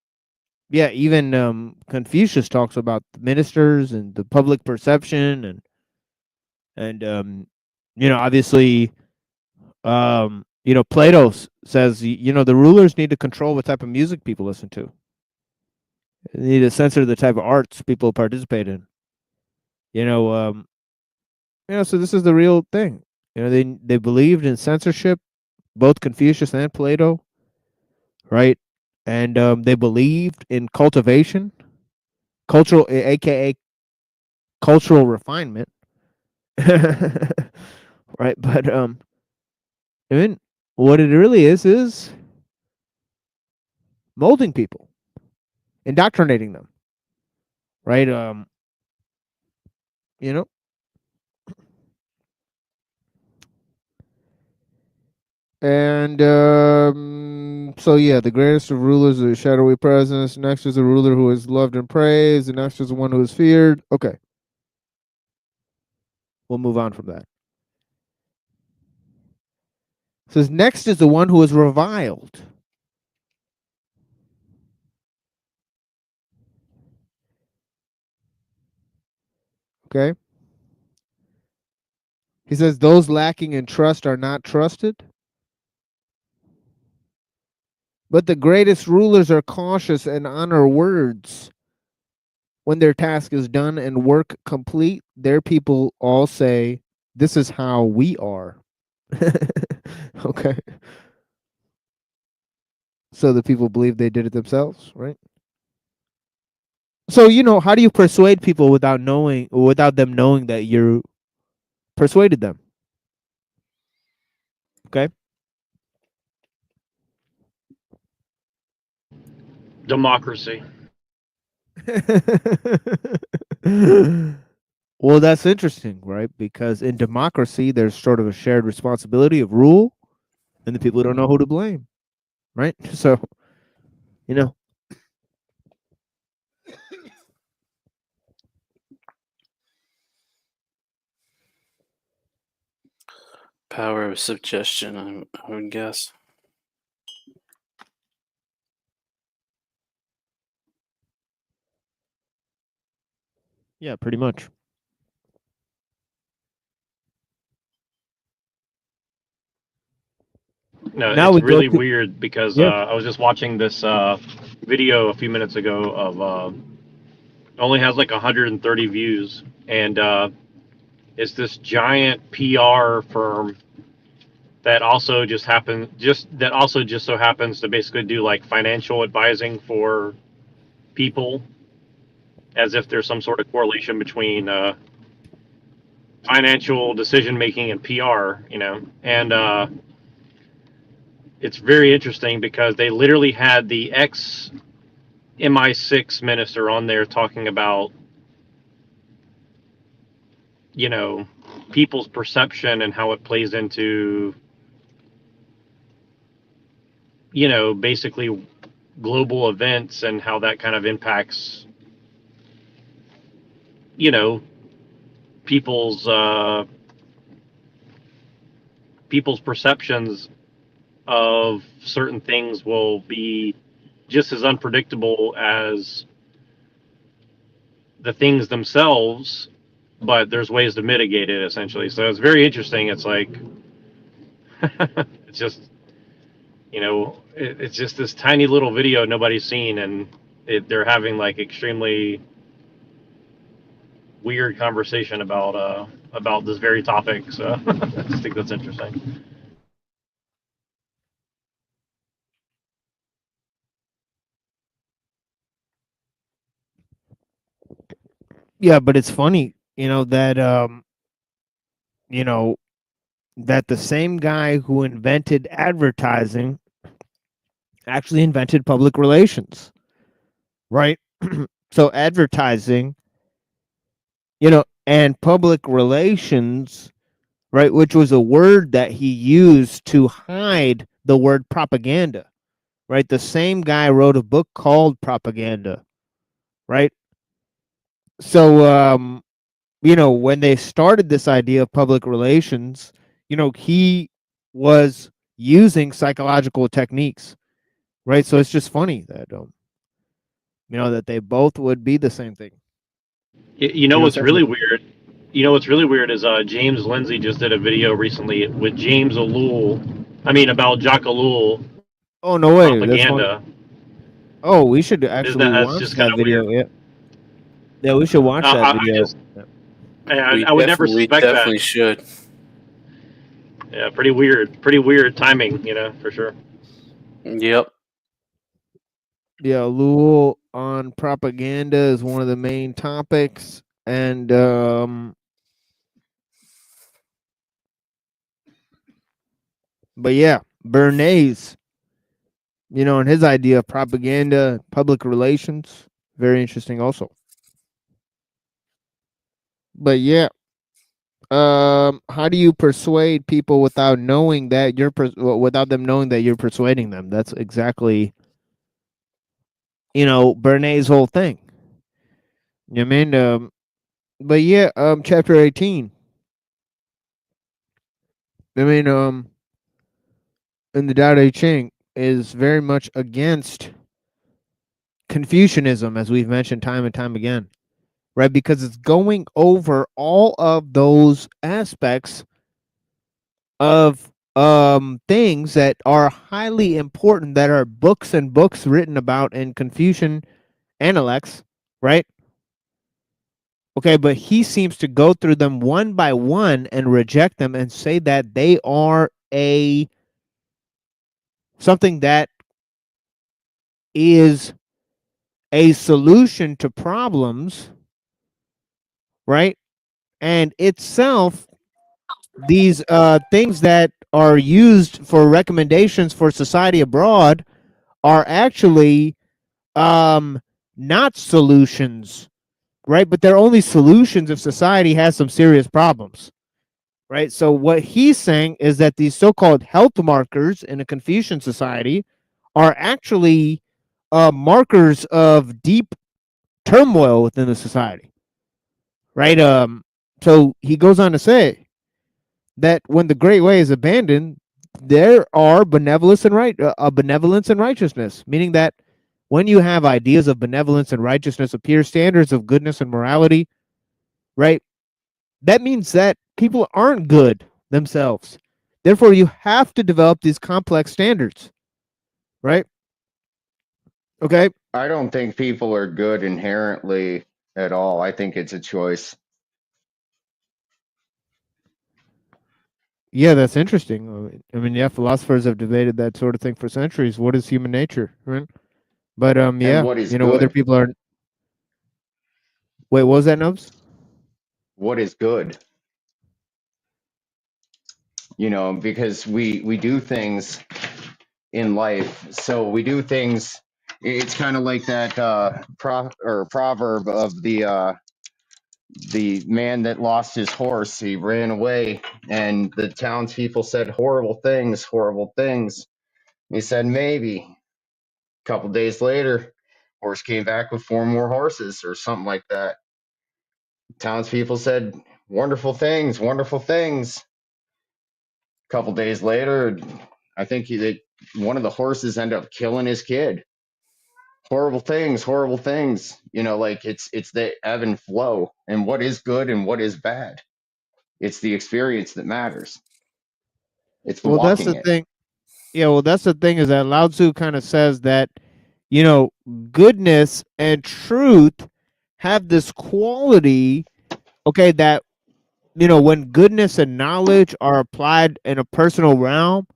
yeah, even Confucius talks about the ministers and the public perception, and you know, obviously, you know, Plato says, you know, the rulers need to control what type of music people listen to. They need to censor the type of arts people participate in. You know, so this is the real thing. You know, they believed in censorship, both Confucius and Plato, right? And they believed in cultivation, cultural, aka cultural refinement, right? But I mean, what it really is molding people, indoctrinating them, right? You know, and so yeah, the greatest of rulers is a shadowy presence. Next is a ruler who is loved and praised. The next is the one who is feared. Okay, we'll move on from that. It says next is the one who is reviled. Okay. He says those lacking in trust are not trusted. But the greatest rulers are cautious and honor words. When their task is done and work complete, their people all say, this is how we are. Okay. So the people believe they did it themselves, right? So, you know, how do you persuade people without them knowing that you persuaded them? Okay. Democracy. Well, that's interesting, right? Because in democracy, there's sort of a shared responsibility of rule, and the people don't know who to blame, right? So, you know. Power of suggestion, I would guess. Yeah, pretty much. No, Now it's we go really to- weird because Yeah. I was just watching this video a few minutes ago of only has like 130 views, and it's this giant PR firm that also just so happens to basically do like financial advising for people, as if there's some sort of correlation between financial decision making and PR, and it's very interesting because they literally had the ex MI6 minister on there talking about, people's perception and how it plays into, basically global events and how that kind of impacts, people's perceptions of certain things will be just as unpredictable as the things themselves, but there's ways to mitigate it, essentially. So it's very interesting. It's like, it's just, it's just this tiny little video nobody's seen, and they're having like extremely weird conversation about this very topic. So I just think that's interesting. Yeah, but it's funny, that that the same guy who invented advertising actually invented public relations, right? So advertising, and public relations, right, which was a word that he used to hide the word propaganda, right? The same guy wrote a book called Propaganda, right? So when they started this idea of public relations, he was using psychological techniques, right? So it's just funny that that they both would be the same thing. What's really weird? What's really weird is James Lindsay just did a video recently with James Ellul. About Jacques Ellul. Oh no way! Propaganda. Oh, we should actually watch that video. Weird. Yeah, we should watch that video. I would never suspect that. We definitely should. Yeah, pretty weird timing, for sure. Yep. Yeah, Ellul on propaganda is one of the main topics, and but yeah, Bernays, and his idea of propaganda, public relations, very interesting also. But yeah, how do you persuade people without knowing that without them knowing that you're persuading them? That's exactly, Bernays' whole thing. You know what I mean? But yeah, chapter 18. In the Tao Te Ching is very much against Confucianism, as we've mentioned time and time again, right? Because it's going over all of those aspects of things that are highly important, that are books and books written about in Confucian Analects, right? Okay, but he seems to go through them one by one and reject them and say that they are something that is a solution to problems, right? And itself, these things that are used for recommendations for society abroad are actually not solutions, right? But they're only solutions if society has some serious problems, right? So what he's saying is that these so-called health markers in a Confucian society are actually markers of deep turmoil within the society, right? So he goes on to say that when the Great Way is abandoned, there are benevolence and righteousness, meaning that when you have ideas of benevolence and righteousness appear standards of goodness and morality, right? That means that people aren't good themselves. Therefore, you have to develop these complex standards, right? Okay. I don't think people are good inherently at all. I think it's a choice. Yeah, that's interesting. I mean, yeah, philosophers have debated that sort of thing for centuries. What is human nature, right? But And yeah, what is you know, whether good? people are. Wait, what was that, Nubs? What is good? You know, because we do things in life. So we do things. It's kind of like that proverb of the man that lost his horse. He ran away, and the townspeople said horrible things, horrible things. He said maybe. A couple days later, horse came back with 4 more horses, or something like that. Townspeople said wonderful things, wonderful things. A couple days later, I think one of the horses ended up killing his kid. Horrible things, horrible things. You know, like it's the ebb and flow, and what is good and what is bad. It's the experience that matters. It's Well, that's walking the it. thing. Yeah, well, that's the thing is that Lao Tzu kind of says that, you know, goodness and truth have this quality, okay, that, you know, when goodness and knowledge are applied in a personal realm,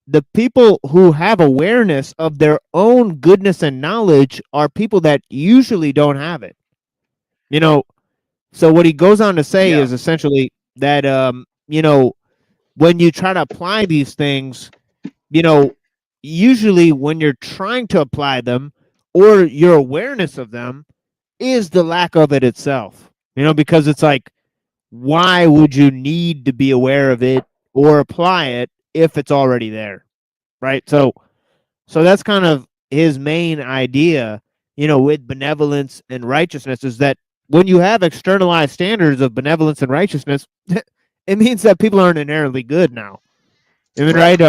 the people who have awareness of their own goodness and knowledge are people that usually don't have it. You know, so what he goes on to say Yeah. is essentially that, you know, when you try to apply these things, you know, usually when you're trying to apply them or your awareness of them is the lack of it itself. You know, because it's like, why would you need to be aware of it or apply it if it's already there? Right? So that's kind of his main idea, you know, with benevolence and righteousness is that when you have externalized standards of benevolence and righteousness, it means that people aren't inherently good now. I mean, right?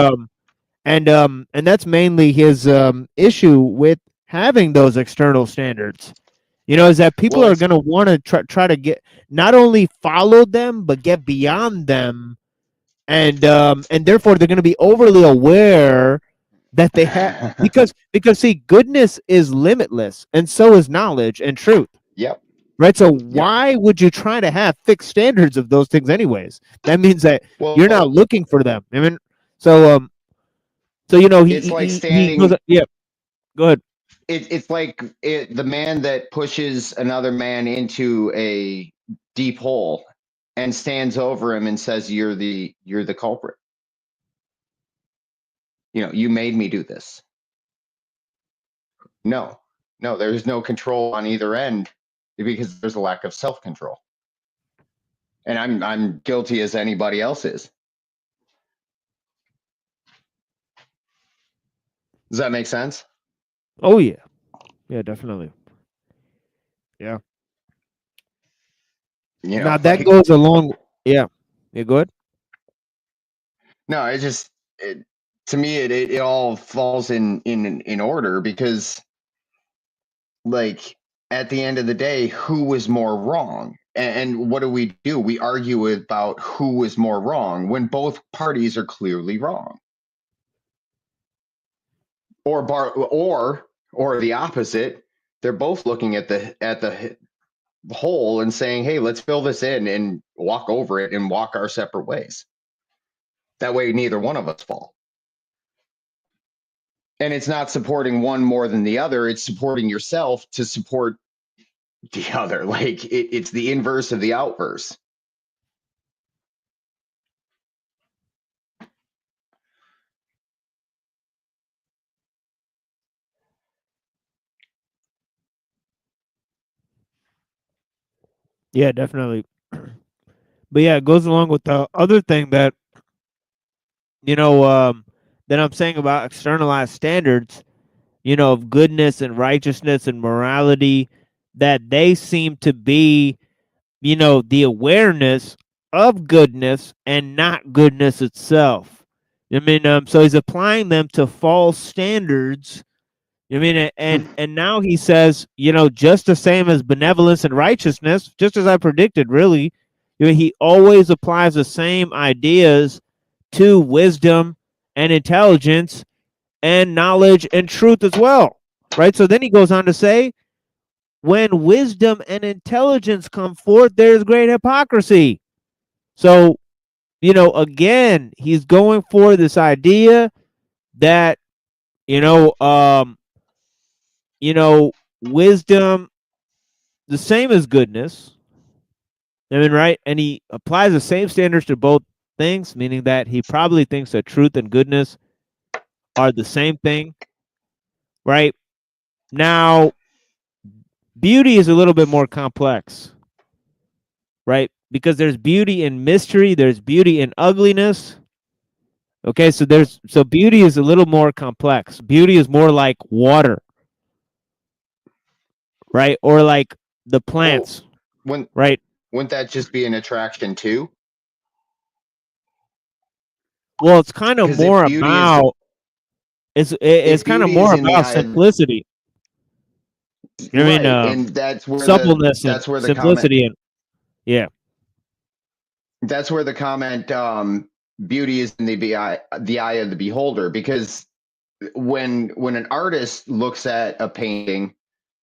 And that's mainly his issue with having those external standards. You know, is that people Well, are going to want to try to get not only follow them but get beyond them, and therefore they're going to be overly aware that they have because see, goodness is limitless, and so is knowledge and truth. Yep. Right. So why would you try to have fixed standards of those things, anyways? That means that you're not looking for them. I mean, so you know, it's like he goes, standing. yeah. Go ahead. It's like the man that pushes another man into a deep hole and stands over him and says, you're the culprit. You know, you made me do this. No, there's no control on either end because there's a lack of self-control. And I'm guilty as anybody else is. Does that make sense? Oh yeah. Yeah, definitely. Yeah. You know, Now that goes along. Yeah. Yeah, go ahead. No, it just to me it all falls in order because like at the end of the day, who was more wrong? And what do? We argue about who was more wrong when both parties are clearly wrong. Or the opposite, they're both looking at the hole and saying, "Hey, let's fill this in and walk over it and walk our separate ways." That way neither one of us fall. And it's not supporting one more than the other, it's supporting yourself to support the other. Like it's the inverse of the outverse. Yeah, definitely. But yeah, it goes along with the other thing that, you know, that I'm saying about externalized standards, you know, of goodness and righteousness and morality, that they seem to be, you know, the awareness of goodness and not goodness itself. I mean, so he's applying them to false standards. I mean, and now he says, you know, just the same as benevolence and righteousness, just as I predicted, really, you know, he always applies the same ideas to wisdom and intelligence and knowledge and truth as well. right? So then he goes on to say, when wisdom and intelligence come forth, there's great hypocrisy. So, you know, again, he's going for this idea that, wisdom, the same as goodness. I mean, right? And he applies the same standards to both things, meaning that he probably thinks that truth and goodness are the same thing, right? Now, beauty is a little bit more complex, right? Because there's beauty in mystery, there's beauty in ugliness. Okay, so beauty is a little more complex. Beauty is more like water, right? Or like the plants, right? Wouldn't that just be an attraction too? Well, it's kind of more about it's kind of more about simplicity. You know what I mean? And that's where suppleness that's and where the simplicity comment, and yeah. That's where the comment beauty is in the eye of the beholder, because when an artist looks at a painting,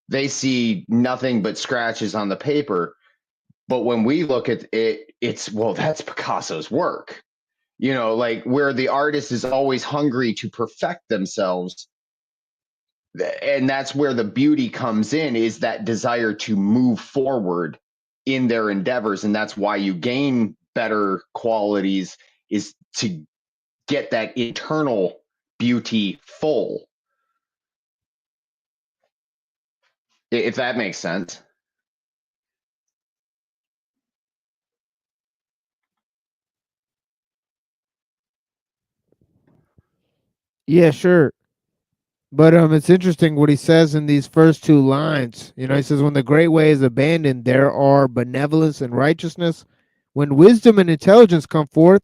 they see nothing but scratches on the paper. But when we look at it, it's, well, that's Picasso's work. You know, like where the artist is always hungry to perfect themselves. And that's where the beauty comes in, is that desire to move forward in their endeavors. And that's why you gain better qualities, is to get that internal beauty full. If that makes sense. Yeah, sure. But it's interesting what he says in these first two lines. You know, he says, when the great way is abandoned, there are benevolence and righteousness. When wisdom and intelligence come forth,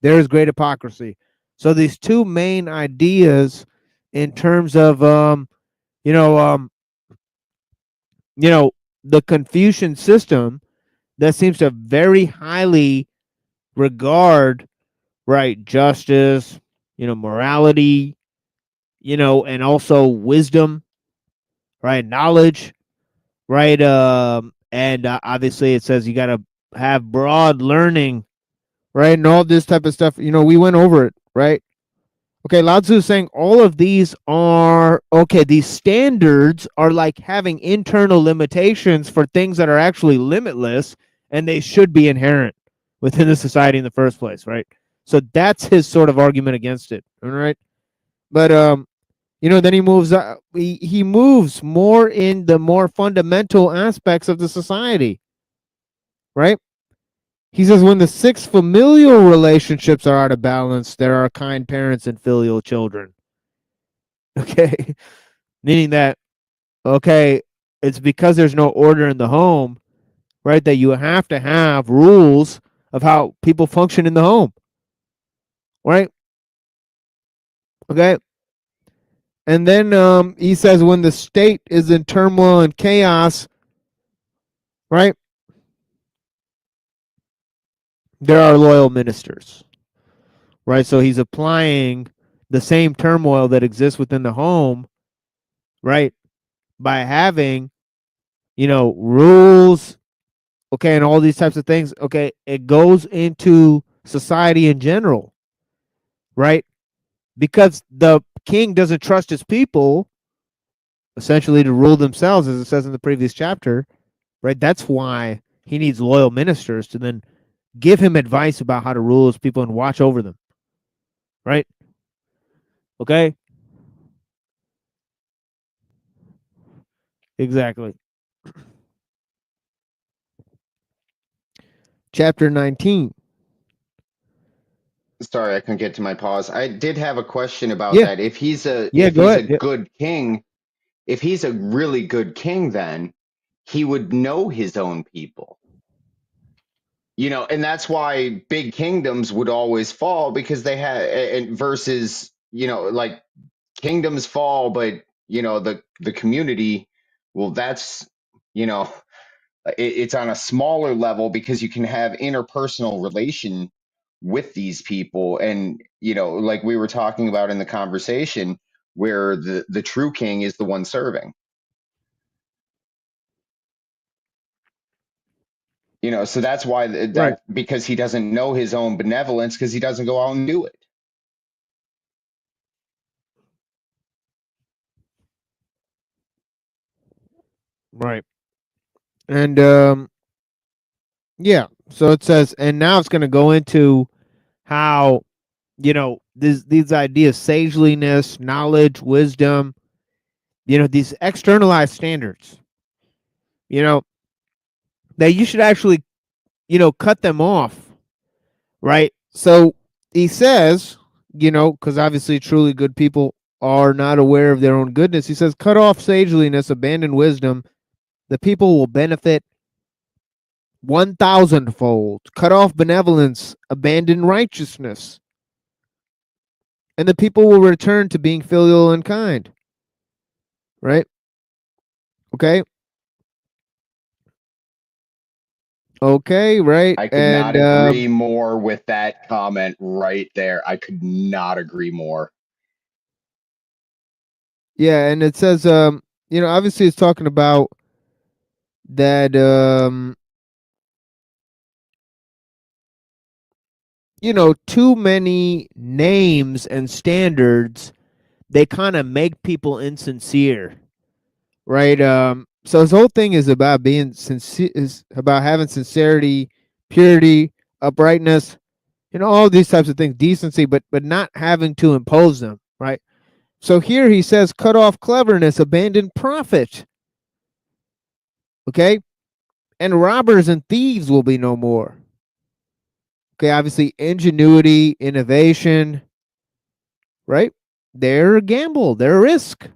there is great hypocrisy. So these two main ideas in terms of the Confucian system that seems to very highly regard, right, justice, morality, and also wisdom, right, knowledge, right, and obviously it says you got to have broad learning, right, and all this type of stuff. We went over it, right? Okay, Lao Tzu is saying all of these are okay. These standards are like having internal limitations for things that are actually limitless, and they should be inherent within the society in the first place, right? So that's his sort of argument against it, all right? But then he moves. He moves more in the more fundamental aspects of the society, right? He says, when the 6 familial relationships are out of balance, there are kind parents and filial children. Okay, meaning that, okay, it's because there's no order in the home, right, that you have to have rules of how people function in the home, right? Okay. And then he says, when the state is in turmoil and chaos, right, there are loyal ministers, right? So he's applying the same turmoil that exists within the home, right, by having, rules, okay, and all these types of things. Okay, it goes into society in general, right? Because the king doesn't trust his people, essentially, to rule themselves, as it says in the previous chapter, right? That's why he needs loyal ministers to then give him advice about how to rule his people and watch over them, right? Okay? Exactly. Chapter 19. Sorry, I couldn't get to my pause. I did have a question about Yeah. that. If he's a Yeah, if go he's ahead. a good king, if he's a really good king, then he would know his own people. And that's why big kingdoms would always fall, because they had, and versus, like kingdoms fall, but the community, well, that's, it's on a smaller level, because you can have interpersonal relation with these people. And like we were talking about in the conversation, where the true king is the one serving. You know, so that's why that because he doesn't know his own benevolence, because he doesn't go out and do it. Right. And yeah, so it says, and now it's going to go into how, you know, these ideas, sageliness, knowledge, wisdom, you know, these externalized standards, you know, that you should actually, you know, cut them off, right? So he says, you know, because obviously truly good people are not aware of their own goodness. He says, cut off sageliness, abandon wisdom. The people will benefit 1,000-fold. Cut off benevolence, abandon righteousness. And the people will return to being filial and kind. Right? Okay? Okay, right. I could not agree more with that comment right there. I could not agree more. Yeah, and it says, you know, obviously it's talking about that, you know, too many names and standards, they kind of make people insincere, right? So his whole thing is about being sincere, is about having sincerity, purity, uprightness, you know, all these types of things, decency, but not having to impose them, right? So here he says, cut off cleverness, abandon profit. Okay? And robbers and thieves will be no more. Okay, obviously ingenuity, innovation, right? They're a gamble, they're a risk.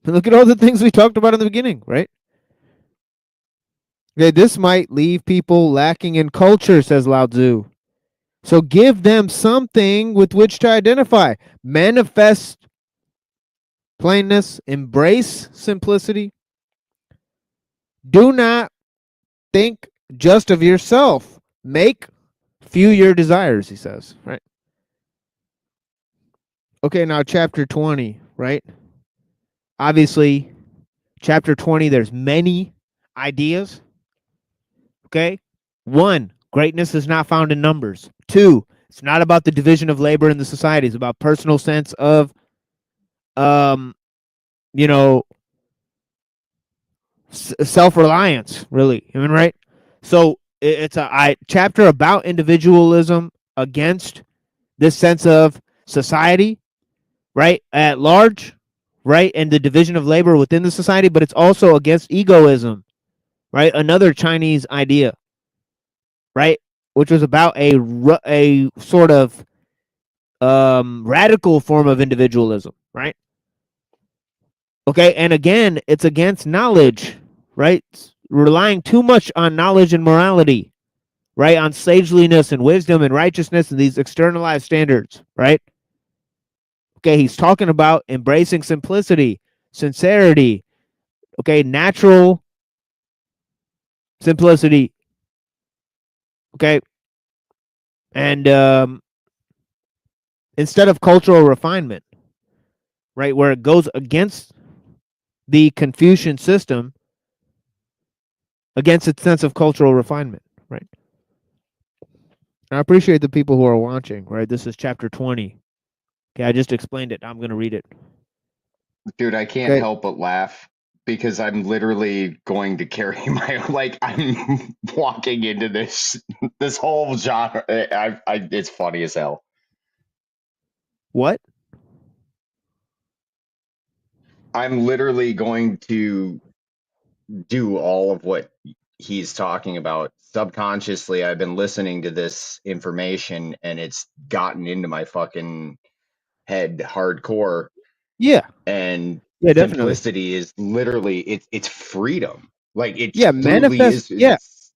Look at all the things we talked about in the beginning, right? Okay, this might leave people lacking in culture, says Lao Tzu. So give them something with which to identify. Manifest plainness, embrace simplicity. Do not think just of yourself. Make few your desires, he says, right? Okay, now chapter 20, right? Obviously, chapter 20, there's many ideas. Okay? 1, greatness is not found in numbers. 2, it's not about the division of labor in the society. It's about personal sense of, you know, self-reliance, really. Human, right? So it's a chapter about individualism against this sense of society, right, at large, right, and the division of labor within the society, but it's also against egoism, right, another Chinese idea, right, which was about a sort of radical form of individualism, right? Okay, and again, it's against knowledge, right? Relying too much on knowledge and morality, right? On sageliness and wisdom and righteousness and these externalized standards, right? Okay, he's talking about embracing simplicity, sincerity, okay, natural simplicity, okay, and instead of cultural refinement, right, where it goes against the Confucian system, against its sense of cultural refinement, right? And I appreciate the people who are watching, right? This is chapter 20. Okay, I just explained it. I'm going to read it. Dude, I can't help but laugh because I'm literally going to carry my, like, I'm walking into this whole genre. It's funny as hell. What? I'm literally going to do all of what he's talking about. Subconsciously, I've been listening to this information and it's gotten into my fucking head hardcore. Yeah. And yeah, simplicity is literally it's freedom. Like it yeah, truly manifest. is.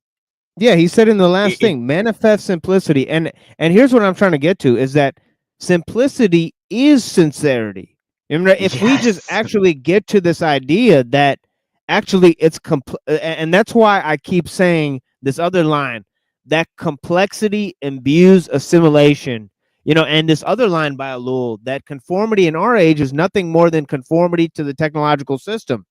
Yeah, he said in the last thing, manifest simplicity. And here's what I'm trying to get to is that simplicity is sincerity. If we just actually get to this idea that actually it's and that's why I keep saying this other line, that complexity imbues assimilation. You know, and this other line by Ellul, that conformity in our age is nothing more than conformity to the technological system.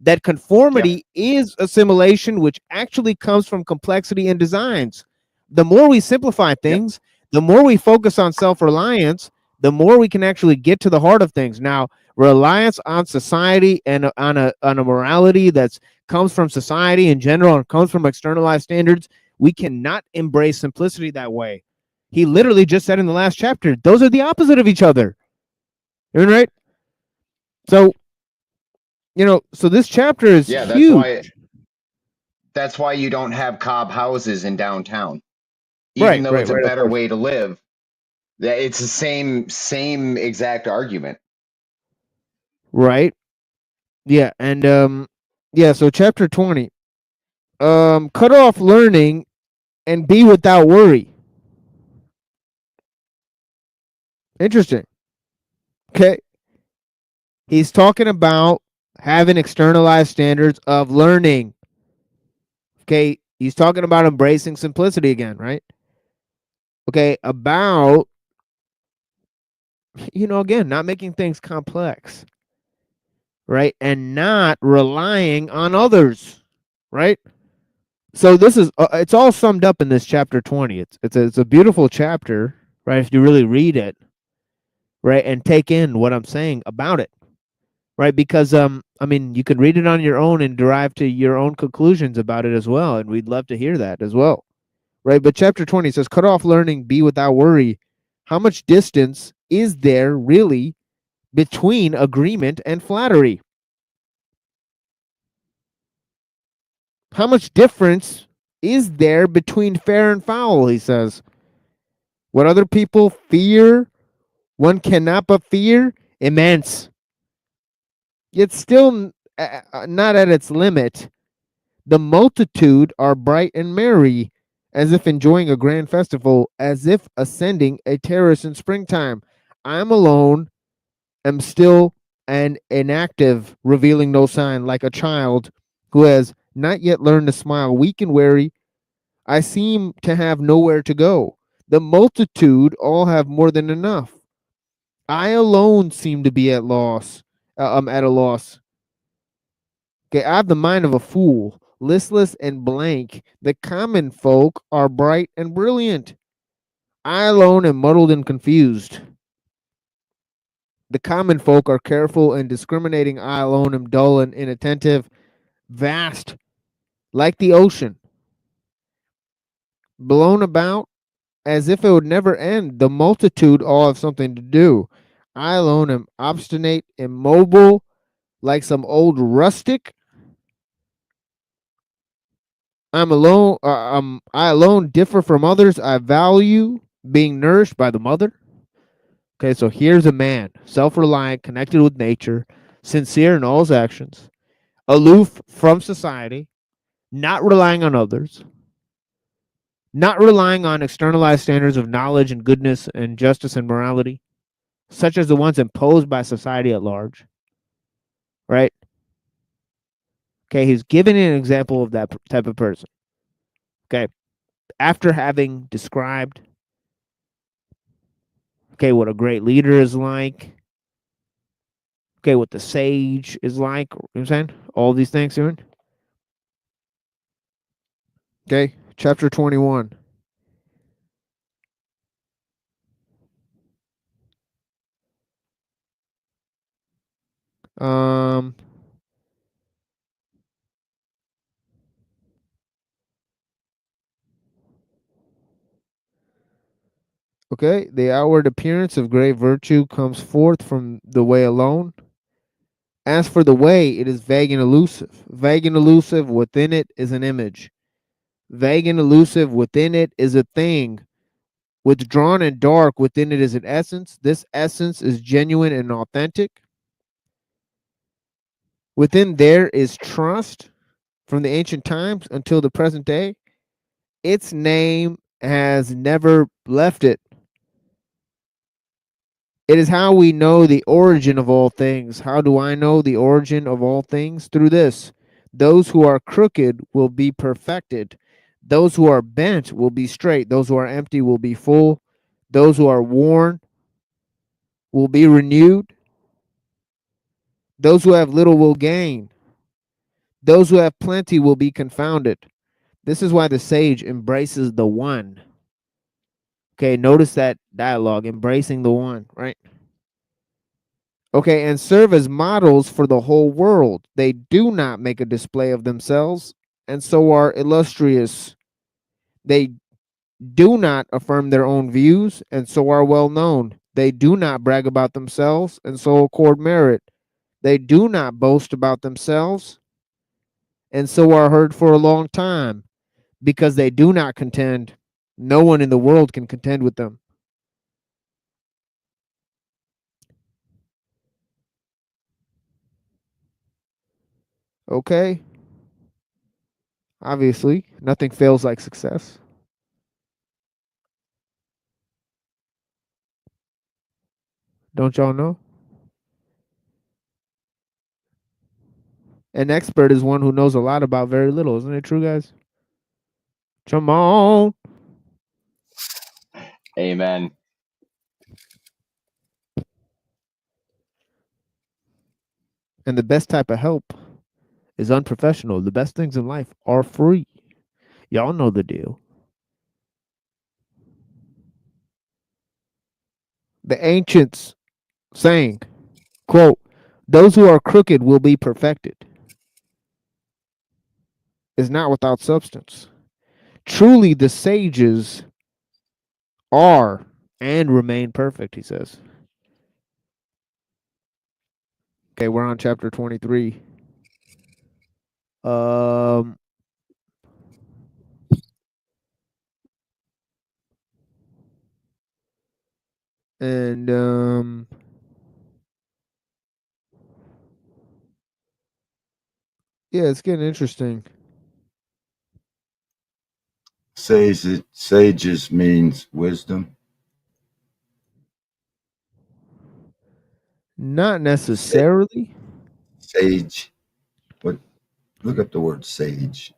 That conformity is assimilation, which actually comes from complexity in designs. The more we simplify things, the more we focus on self-reliance, the more we can actually get to the heart of things. Now, reliance on society and on a morality that's comes from society in general and comes from externalized standards, we cannot embrace simplicity that way. He literally just said in the last chapter, those are the opposite of each other. Right? So, you know, so this chapter is huge. That's why you don't have cob houses in downtown. Even though it's a better way to live, it's the same exact argument. Right. Yeah, and yeah, so chapter 20. Cut off learning and be without worry. Interesting. Okay. He's talking about having externalized standards of learning. Okay, he's talking about embracing simplicity again, right? Okay, about, you know, again, not making things complex, right? And not relying on others, right? So this is, it's all summed up in this chapter 20. It's a beautiful chapter, right? If you really read it, right, and take in what I'm saying about it, right? Because I mean, you could read it on your own and derive to your own conclusions about it as well, and we'd love to hear that as well, right? But chapter 20 says, cut off learning, be without worry. How much distance is there really between agreement and flattery? How much difference is there between fair and foul? He says, what other people fear, one cannot but fear, immense. Yet still not at its limit. The multitude are bright and merry, as if enjoying a grand festival, as if ascending a terrace in springtime. I am alone, am still and inactive, revealing no sign, like a child who has not yet learned to smile, weak and weary. I seem to have nowhere to go. The multitude all have more than enough. I alone seem to be at loss. At a loss. Okay, I have the mind of a fool, listless and blank. The common folk are bright and brilliant. I alone am muddled and confused. The common folk are careful and discriminating. I alone am dull and inattentive, vast, like the ocean, blown about as if it would never end. The multitude all have something to do. I alone am obstinate, immobile, like some old rustic. I'm alone. I alone differ from others. I value being nourished by the mother. Okay, so here's a man, self-reliant, connected with nature, sincere in all his actions, aloof from society, not relying on others, not relying on externalized standards of knowledge and goodness and justice and morality, such as the ones imposed by society at large. Right? Okay, he's giving an example of that type of person. Okay, after having described, okay, what a great leader is like, okay, what the sage is like, you know what I'm saying? All these things, doing. Okay, chapter 21. Okay, the outward appearance of great virtue comes forth from the way alone. As for the way, it is vague and elusive. Vague and elusive, within it is an image. Vague and elusive, within it is a thing. Withdrawn and dark, within it is an essence. This essence is genuine and authentic. Within there is trust from the ancient times until the present day. Its name has never left it. It is how we know the origin of all things. How do I know the origin of all things? Through this. Those who are crooked will be perfected. Those who are bent will be straight. Those who are empty will be full. Those who are worn will be renewed. Those who have little will gain. Those who have plenty will be confounded. This is why the sage embraces the one. Okay, notice that dialogue, embracing the one, right? Okay, and serve as models for the whole world. They do not make a display of themselves, and so are illustrious. They do not affirm their own views, and so are well known. They do not brag about themselves, and so accord merit. They do not boast about themselves, and so are heard for a long time. Because they do not contend, no one in the world can contend with them. Okay. Obviously, nothing fails like success. Don't y'all know? An expert is one who knows a lot about very little. Isn't it true, guys? Come on. Amen. And the best type of help is unprofessional. The best things in life are free. Y'all know the deal. The ancients saying, quote, those who are crooked will be perfected, is not without substance. Truly, the sages are and remain perfect, he says. Okay, we're on chapter 23. And yeah, it's getting interesting. Sages means wisdom. Not necessarily. Sage. What? Look up the word sage.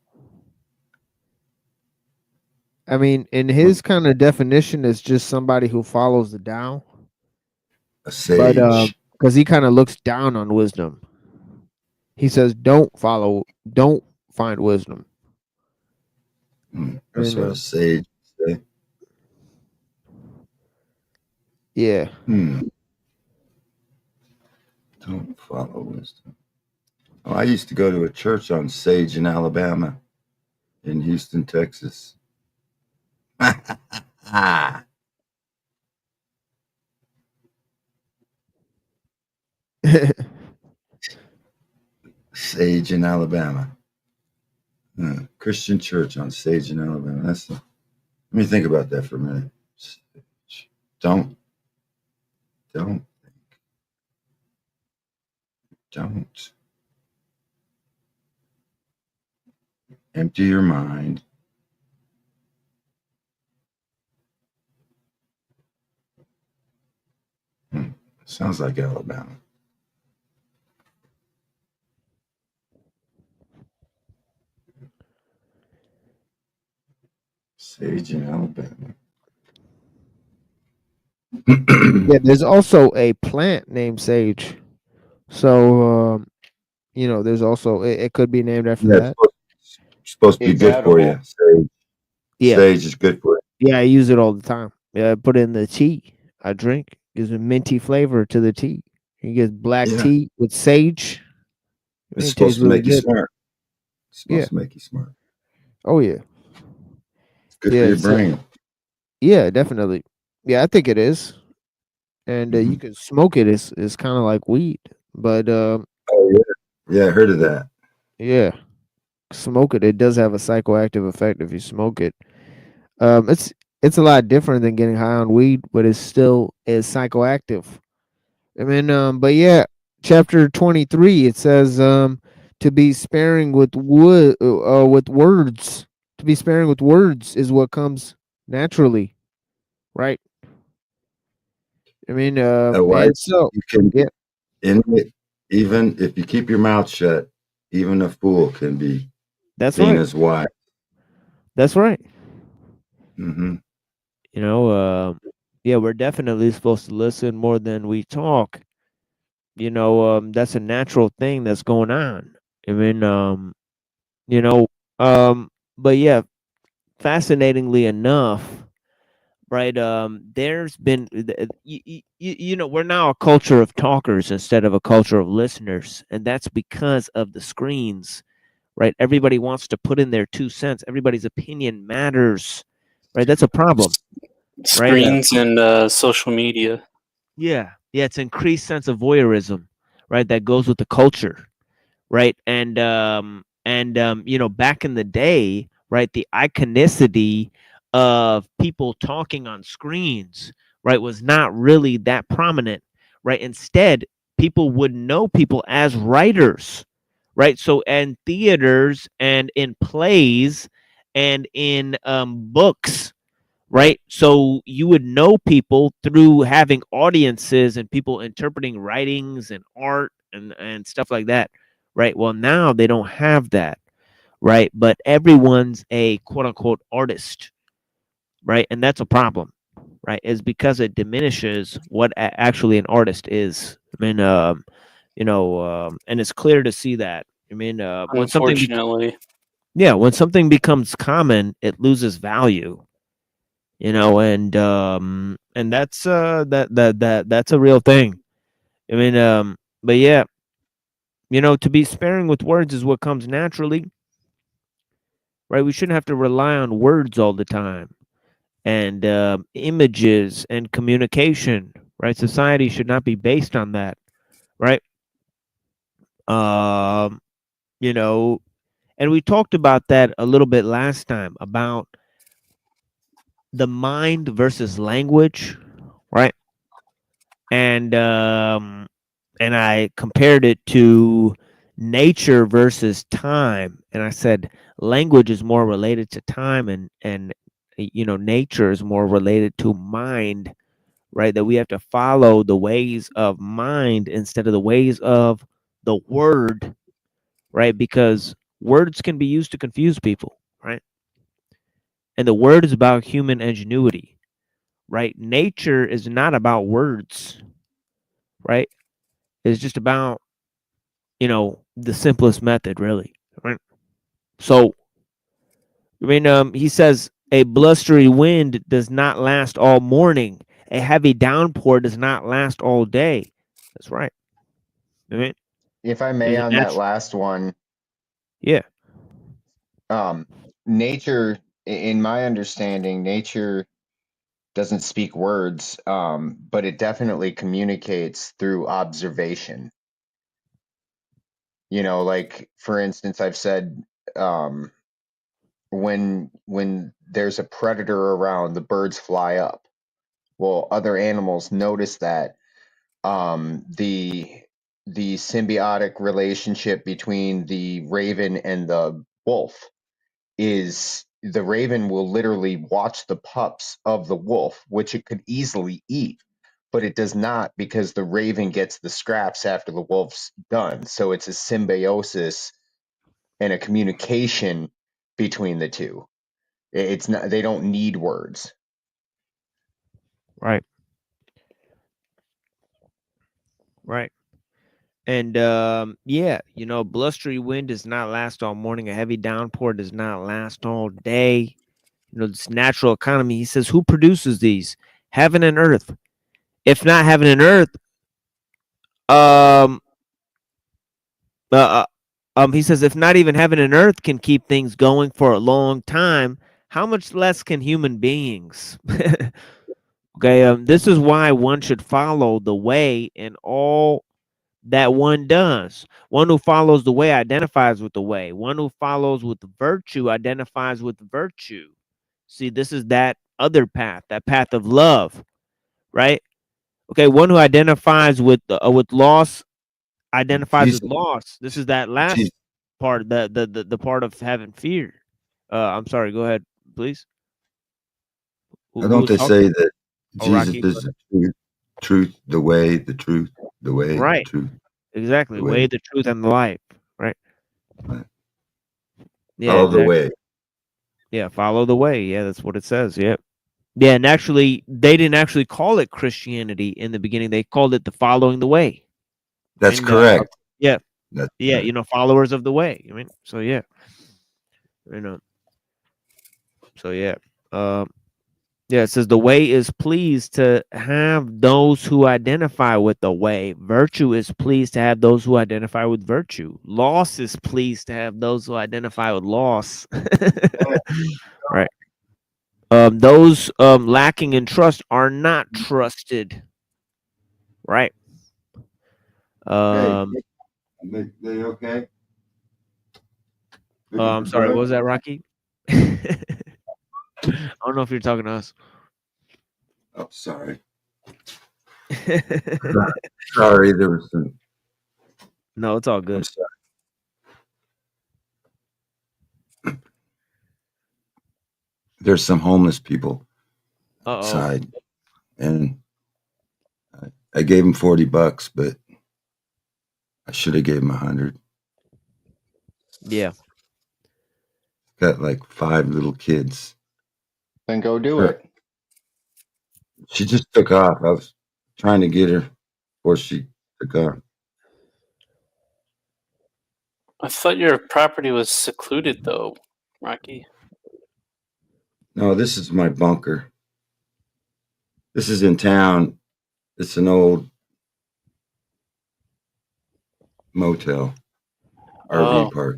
I mean, in his kind of definition, it's just somebody who follows the Tao. A sage. But because he kind of looks down on wisdom. He says, don't find wisdom. That's what a sage say. Yeah. Don't follow wisdom. Oh, I used to go to a church on Sage in Alabama, in Houston, Texas. Sage in Alabama. Christian church on Sage in Alabama. Let me think about that for a minute. Sage. Don't empty your mind. Sounds like Alabama. Sage in Alabama. Yeah, there's also a plant named sage. So, there's also, it could be named after that. It's supposed to be good for you. Sage. Yeah. Sage is good for you. Yeah, I use it all the time. Yeah, I put it in the tea I drink. Gives a minty flavor to the tea. You get black tea with sage. It's supposed to make you smart. It's supposed Yeah. to make you smart. Oh, yeah. It's good for your brain. Yeah, definitely. Yeah, I think it is. And you can smoke it. It's kind of like weed. But oh, yeah, I heard of that. Yeah. Smoke it. It does have a psychoactive effect if you smoke it. It's a lot different than getting high on weed, but it still is psychoactive. I mean, but yeah, chapter 23, it says to be sparing with words. To be sparing with words is what comes naturally, right? I mean, and so you can even if you keep your mouth shut, even a fool can be That's seen right. as wise. That's right. Mm-hmm. Yeah, we're definitely supposed to listen more than we talk. That's a natural thing that's going on. I mean, you know, but yeah, fascinatingly enough, right? There's been, we're now a culture of talkers instead of a culture of listeners, and that's because of the screens, right? Everybody wants to put in their 2 cents. Everybody's opinion matters, right? That's a problem, right? Screens and social media. Yeah, it's increased sense of voyeurism, right? That goes with the culture, right? Back in the day, right, the iconicity of people talking on screens, right, was not really that prominent, right? Instead, people would know people as writers, right? So, in theaters and in plays and in books, right? So you would know people through having audiences and people interpreting writings and art and stuff like that, right? Well, now they don't have that, right? But everyone's a quote unquote artist, right? And that's a problem, right? Is because it diminishes what actually an artist is. I mean, and it's clear to see that. I mean, when something, Unfortunately. when something becomes common, it loses value, and that's a real thing. I mean, but yeah, to be sparing with words is what comes naturally, right? We shouldn't have to rely on words all the time, and images and communication, right? Society should not be based on that, right? um you know and we talked about that a little bit last time about the mind versus language, right? And I compared it to nature versus time, and I said language is more related to time, and nature is more related to mind, right? That we have to follow the ways of mind instead of the ways of the word, right? Because words can be used to confuse people, right? And the word is about human ingenuity, right? Nature is not about words, right? It's just about, the simplest method, really, right? So, I mean, he says a blustery wind does not last all morning. A heavy downpour does not last all day. That's right. I mean, If I may, there's a on that natural, last one, yeah, nature, in my understanding, nature doesn't speak words, but it definitely communicates through observation. Like for instance, I've said, when there's a predator around, the birds fly up. Well, other animals notice that. The symbiotic relationship between the raven and the wolf is the raven will literally watch the pups of the wolf, which it could easily eat, but it does not, because the raven gets the scraps after the wolf's done. So it's a symbiosis and a communication between the two. It's not, they don't need words. right, right. And yeah, blustery wind does not last all morning. A heavy downpour does not last all day. This natural economy. He says, who produces these? Heaven and earth. If not heaven and earth, um, he says, if not even heaven and earth can keep things going for a long time, how much less can human beings? Okay, this is why one should follow the way in all that one does. One who follows the way identifies with the way. One who follows with virtue identifies with virtue. See, this is that other path, that path of love, right? Okay, one who identifies with loss identifies with Jesus, loss. This is that last Jesus, part, the part of having fear. I'm sorry. Go ahead, please. why Who don't was they talking? say that Oh, Jesus Rocky. Go is ahead. the truth, the way, the truth, the way, the Right. truth, Exactly. the way, Way, the truth, and the life. Right. right. Yeah. Follow the Exactly. way. Yeah. Follow the way. Yeah. That's what it says. Yep. Yeah, and actually, they didn't actually call it Christianity in the beginning. They called it the following the way. That's And, correct. yeah, That's yeah, correct. you know, followers of the way. I mean, so yeah, you know, so yeah, yeah. It says the way is pleased to have those who identify with the way. Virtue is pleased to have those who identify with virtue. Loss is pleased to have those who identify with loss. Right. Those lacking in trust are not trusted. Right. Hey, they okay? I'm sorry. What was that, Rocky? I don't know if you're talking to us. Oh, sorry. Sorry, there was some. No, it's all I'm good. sorry. There's some homeless people outside, and I gave them $40, but I should have gave them 100. Yeah. Got like 5 little kids. Then go do Her- it. She just took off. I was trying to get her before she took off. I thought your property was secluded, though, Rocky. No, this is my bunker. This is in town. It's an old motel, RV Oh. park.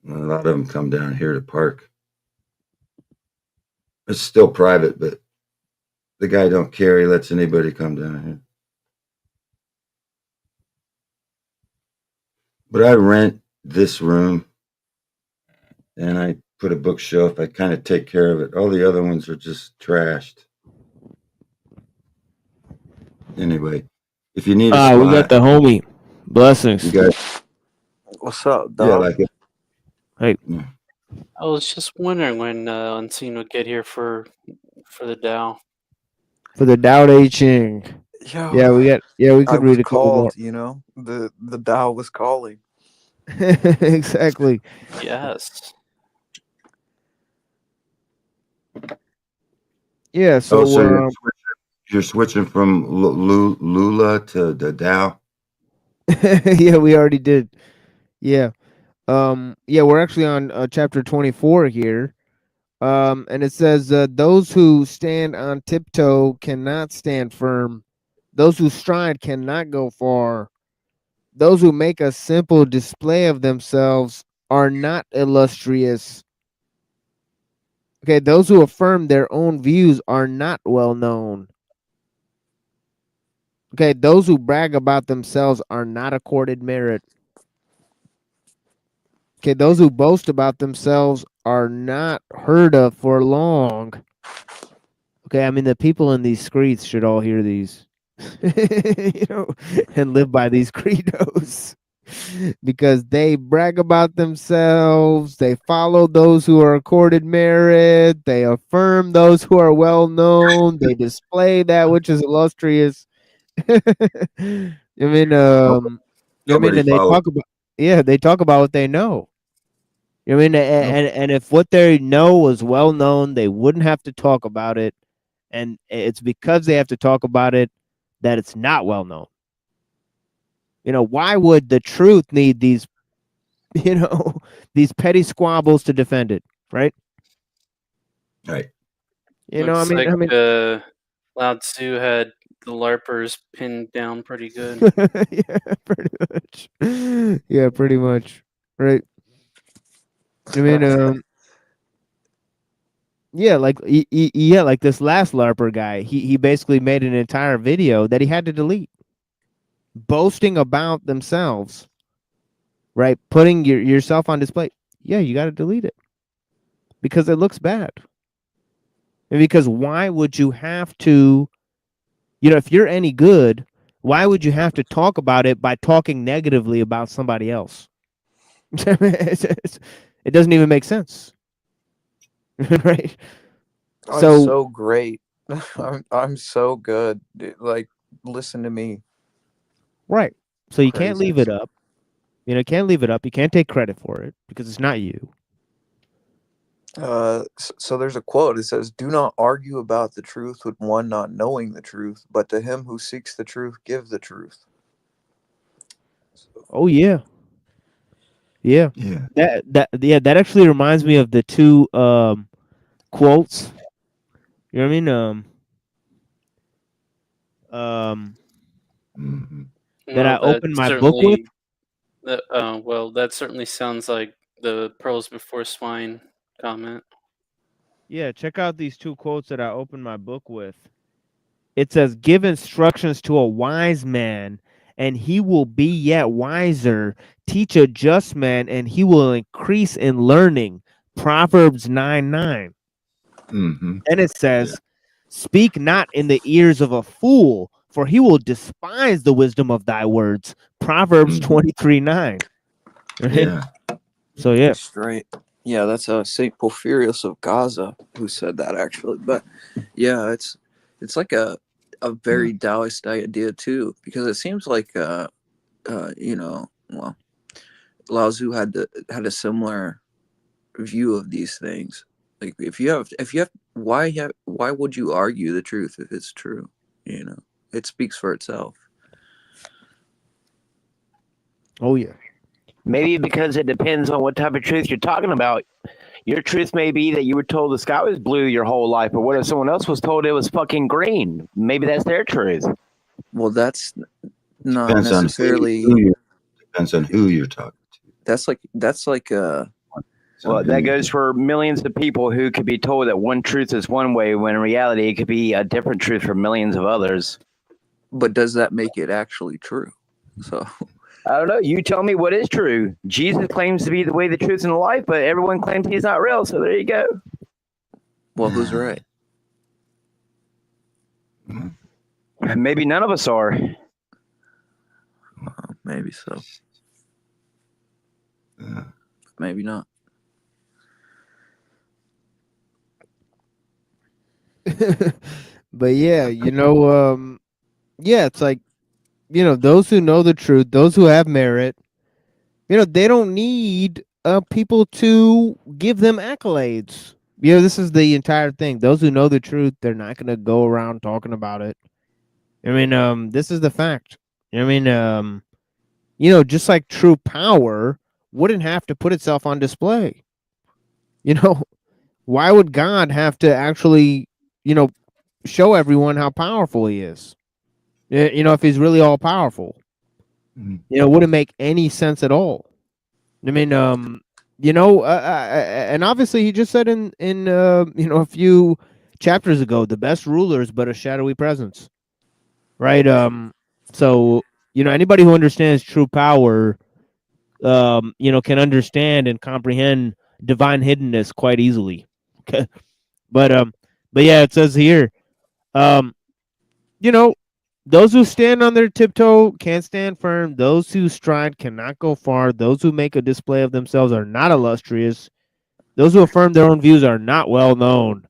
And a lot of them come down here to park. It's still private, but the guy don't care. He lets anybody come down here. But I rent this room, and I put a bookshelf. I kind of take care of it. All the other ones are just trashed. Anyway, if you need a spot, we got the homie. Blessings. you guys. What's up, Yeah, dog? like it. Hey. Yeah. I was just wondering when Unseen would get here for the Dow. For the Tao Te Ching. Yo, Yeah, we I could was read a couple more. called, you know, the Tao was calling. Exactly. Yes. Yeah, so Oh, so you're switching from Lula to the Dow. yeah, we already did. Yeah. Yeah, we're actually on chapter 24 here. And it says those who stand on tiptoe cannot stand firm. Those who stride cannot go far. Those who make a simple display of themselves are not illustrious. Okay, those who affirm their own views are not well known. Okay, those who brag about themselves are not accorded merit. Okay, those who boast about themselves are not heard of for long. Okay, I mean the people in these streets should all hear these, you know, and live by these credos, because they brag about themselves. They follow those who are accorded merit. They affirm those who are well known. They display that which is illustrious. I mean, and they talk about, yeah, they talk about what they know. I mean, and if what they know was well known, they wouldn't have to talk about it. And it's because they have to talk about it that it's not well known. You know, why would the truth need these, you know, these petty squabbles to defend it, right? Right. You know, Looks I mean, Lao Tzu had the LARPers pinned down pretty good. yeah, pretty much. Yeah, pretty much. Right. I mean, yeah, like yeah, like this last LARPer guy, he basically made an entire video that he had to delete, boasting about themselves, right? Putting yourself on display. Yeah, you got to delete it because it looks bad. And because why would you have to, you know, if you're any good, why would you have to talk about it by talking negatively about somebody else? It doesn't even make sense. Right? I'm So so great. I'm so good. Dude, like, listen to me. right. So you can't leave Praises. it up. You know, can't leave it up. You can't take credit for it because it's not you. So there's a quote. It says, "Do not argue about the truth with one not knowing the truth, but to him who seeks the truth, give the truth." Oh yeah. Yeah. Yeah. That actually reminds me of the two quotes. You know what I mean? That I Well, that opened my book with. certainly well, that certainly sounds like the pearls before swine comment. Yeah, check out these two quotes that I opened my book with. It says, "Give instructions to a wise man, and he will be yet wiser. Teach a just man, and he will increase in learning." Proverbs 9:9. Mm-hmm. And it says, "Speak not in the ears of a fool, for he will despise the wisdom of thy words." Proverbs 23:9. Right? Yeah. So yeah. Straight. Yeah, that's Saint Porphyrius of Gaza who said that actually. But yeah, it's like a very Taoist idea too, because it seems like you know, well, Lao Tzu had a similar view of these things. Like if you have why would you argue the truth if it's true? You know, it speaks for itself. Oh yeah. Maybe because it depends on what type of truth you're talking about. Your truth may be that you were told the sky was blue your whole life, but what if someone else was told it was fucking green? Maybe that's their truth. Well, that's not Depends on necessarily. Depends on who you're talking to. That's like Well, that goes for millions of people who could be told that one truth is one way, when in reality it could be a different truth for millions of others. But does that make it actually true? So I don't know. You tell me what is true. Jesus claims to be the way, the truth, and the life, but everyone claims he's not real. So there you go. Well, who's right? Maybe none of us are. Maybe so. Maybe not. But yeah, yeah, it's like, those who know the truth, those who have merit, they don't need people to give them accolades. This is the entire thing. Those who know the truth, they're not going to go around talking about it. I mean, this is the fact. I mean, just like true power wouldn't have to put itself on display. Why would God have to actually, show everyone how powerful he is? If he's really all powerful, it wouldn't make any sense at all. I mean, and obviously he just said in a few chapters ago, the best ruler is but a shadowy presence, right? So anybody who understands true power, can understand and comprehend divine hiddenness quite easily. Okay, but yeah, it says here, those who stand on their tiptoe can't stand firm. Those who stride cannot go far. Those who make a display of themselves are not illustrious. Those who affirm their own views are not well known.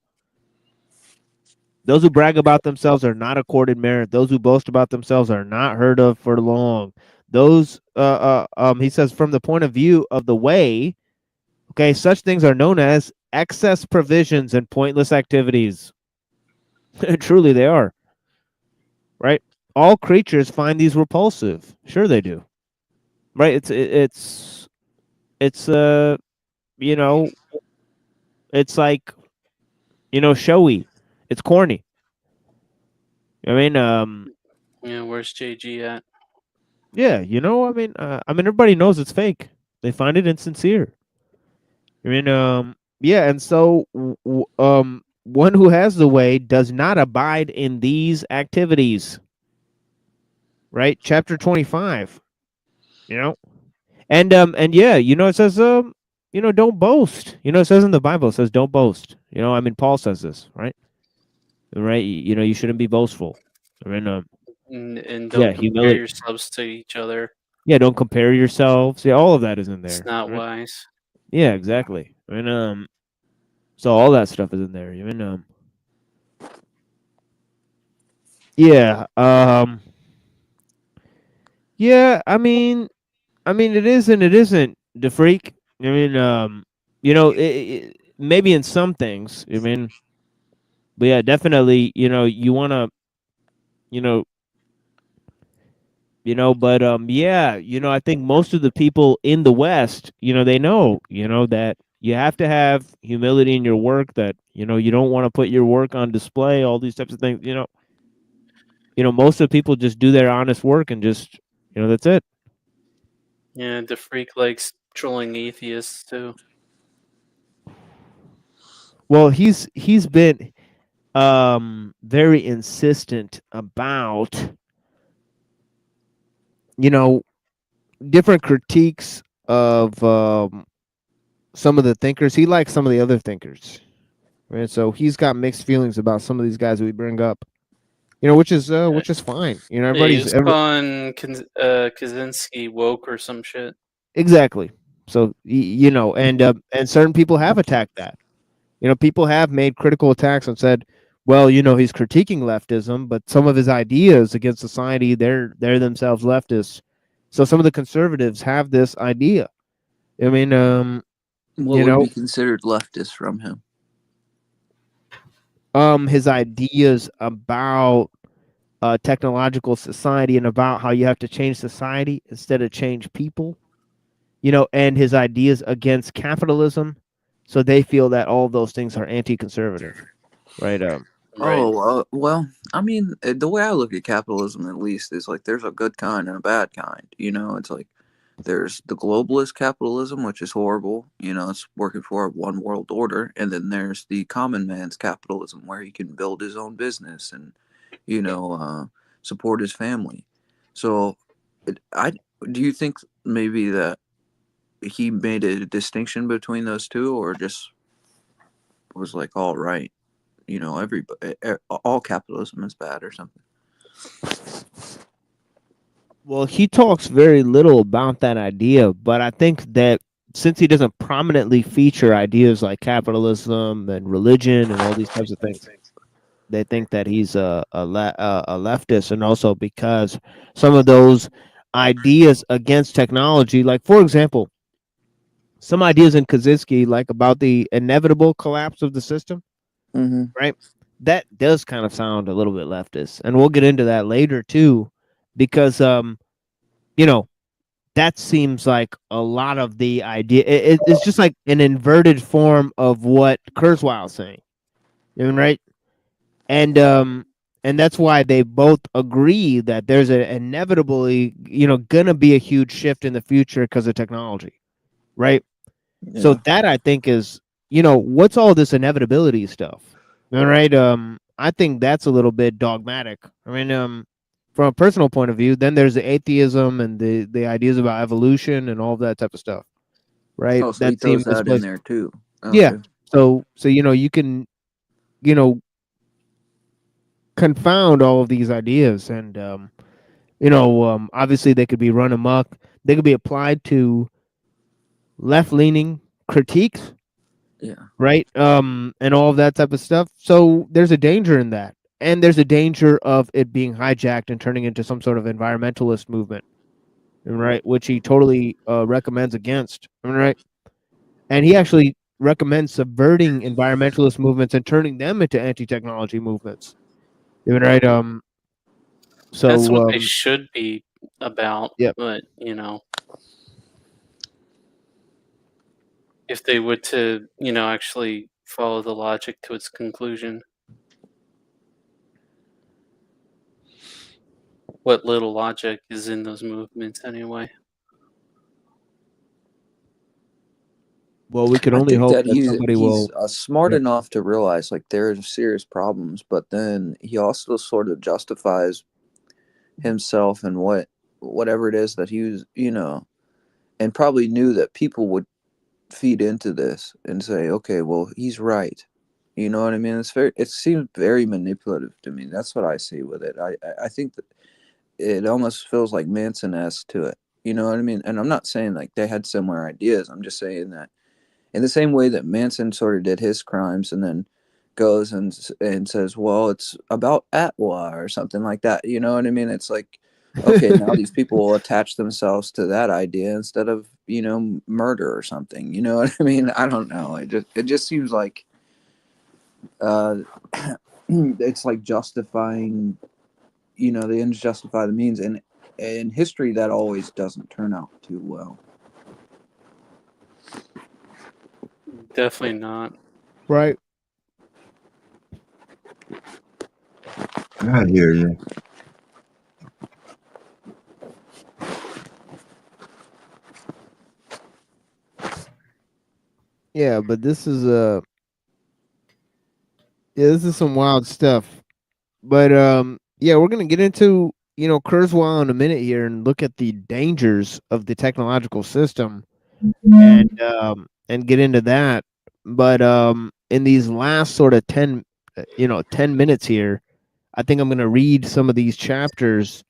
Those who brag about themselves are not accorded merit. Those who boast about themselves are not heard of for long. Those, he says, from the point of view of the way, okay, such things are known as excess provisions and pointless activities. Truly, they are. Right? All creatures find these repulsive. Sure they do. Right? It's it's like, showy. It's corny. I mean, Yeah, where's JG at? yeah, I mean, everybody knows it's fake. They find it insincere. I mean, yeah, and so one who has the way does not abide in these activities. Right? Chapter 25. And yeah, it says don't boast. It says in the Bible, it says don't boast. I mean, Paul says this, right? Right? You shouldn't be boastful. I mean, and don't compare yourselves to each other. Yeah, don't compare yourselves. Yeah, all of that is in there. It's not right? wise. Yeah, exactly. I mean, so all that stuff is in there. I mean, yeah, yeah. I mean, it is and it isn't. The freak. I mean, maybe in some things. I mean, but yeah, definitely. You want to, you know, but yeah, I think most of the people in the West, they know, that you have to have humility in your work. That you don't want to put your work on display. All these types of things. Most of the people just do their honest work and just, that's it. Yeah, the freak likes trolling atheists too. Well, he's been very insistent about different critiques of some of the thinkers. He likes some of the other thinkers, right? So he's got mixed feelings about some of these guys we bring up, which is fine. Yeah, Everybody's he's calling Kaczynski woke or some shit. exactly. So and certain people have attacked that. People have made critical attacks and said, well, he's critiquing leftism, but some of his ideas against society, they're themselves leftists. So some of the conservatives have this idea. I mean, What would be considered leftist from him? His ideas about technological society and about how you have to change society instead of change people, and his ideas against capitalism. So they feel that all those things are anti-conservative, right? Oh, well, I mean, the way I look at capitalism, at least, is like there's a good kind and a bad kind. It's like there's the globalist capitalism, which is horrible. It's working for a one world order, and then there's the common man's capitalism, where he can build his own business and support his family. So, do you think maybe that he made a distinction between those two, or just was like, all right, everybody, all capitalism is bad or something? Well, he talks very little about that idea, but I think that since he doesn't prominently feature ideas like capitalism and religion and all these types of things, they think that he's a leftist, and also because some of those ideas against technology, like for example, some ideas in Kaczynski, like about the inevitable collapse of the system, right? That does kind of sound a little bit leftist, and we'll get into that later too, because that seems like a lot of the idea. It's just like an inverted form of what Kurzweil's saying, right? And that's why they both agree that there's an inevitably, gonna be a huge shift in the future because of technology, right? Yeah. So that I think is, what's all this inevitability stuff? All right. I think that's a little bit dogmatic. I mean, from a personal point of view, then there's the atheism and the ideas about evolution and all of that type of stuff, right? Oh, so he throws that in there too. Okay. Yeah. So you can, confound all of these ideas, and obviously they could be run amok. They could be applied to left-leaning critiques, right, and all of that type of stuff. So there's a danger in that, and there's a danger of it being hijacked and turning into some sort of environmentalist movement, right, which he totally recommends against, right? And he actually recommends subverting environmentalist movements and turning them into anti-technology movements, right? So that's what they should be about. Yep. But if they were to, actually follow the logic to its conclusion, what little logic is in those movements anyway. Well, we can only hope that somebody will. He's smart enough to realize like there's serious problems, but then he also sort of justifies himself and whatever it is that he was, and probably knew that people would feed into this and say, okay, well, he's right. You know what I mean? It seems very manipulative to me. That's what I see with it. I think that it almost feels like Manson-esque to it. You know what I mean? And I'm not saying like they had similar ideas. I'm just saying that in the same way that Manson sort of did his crimes and then goes and says, well, it's about Atwa or something like that. You know what I mean? It's like, okay, now these people will attach themselves to that idea instead of, murder or something. You know what I mean? I don't know. It just seems like it's like justifying, the ends justify the means, and in history that always doesn't turn out too well. Definitely not. Right. I hear you. Yeah, but this is this is some wild stuff. But yeah, we're gonna get into Kurzweil in a minute here and look at the dangers of the technological system and get into that. But in these last sort of 10 minutes here, I think I'm gonna read some of these chapters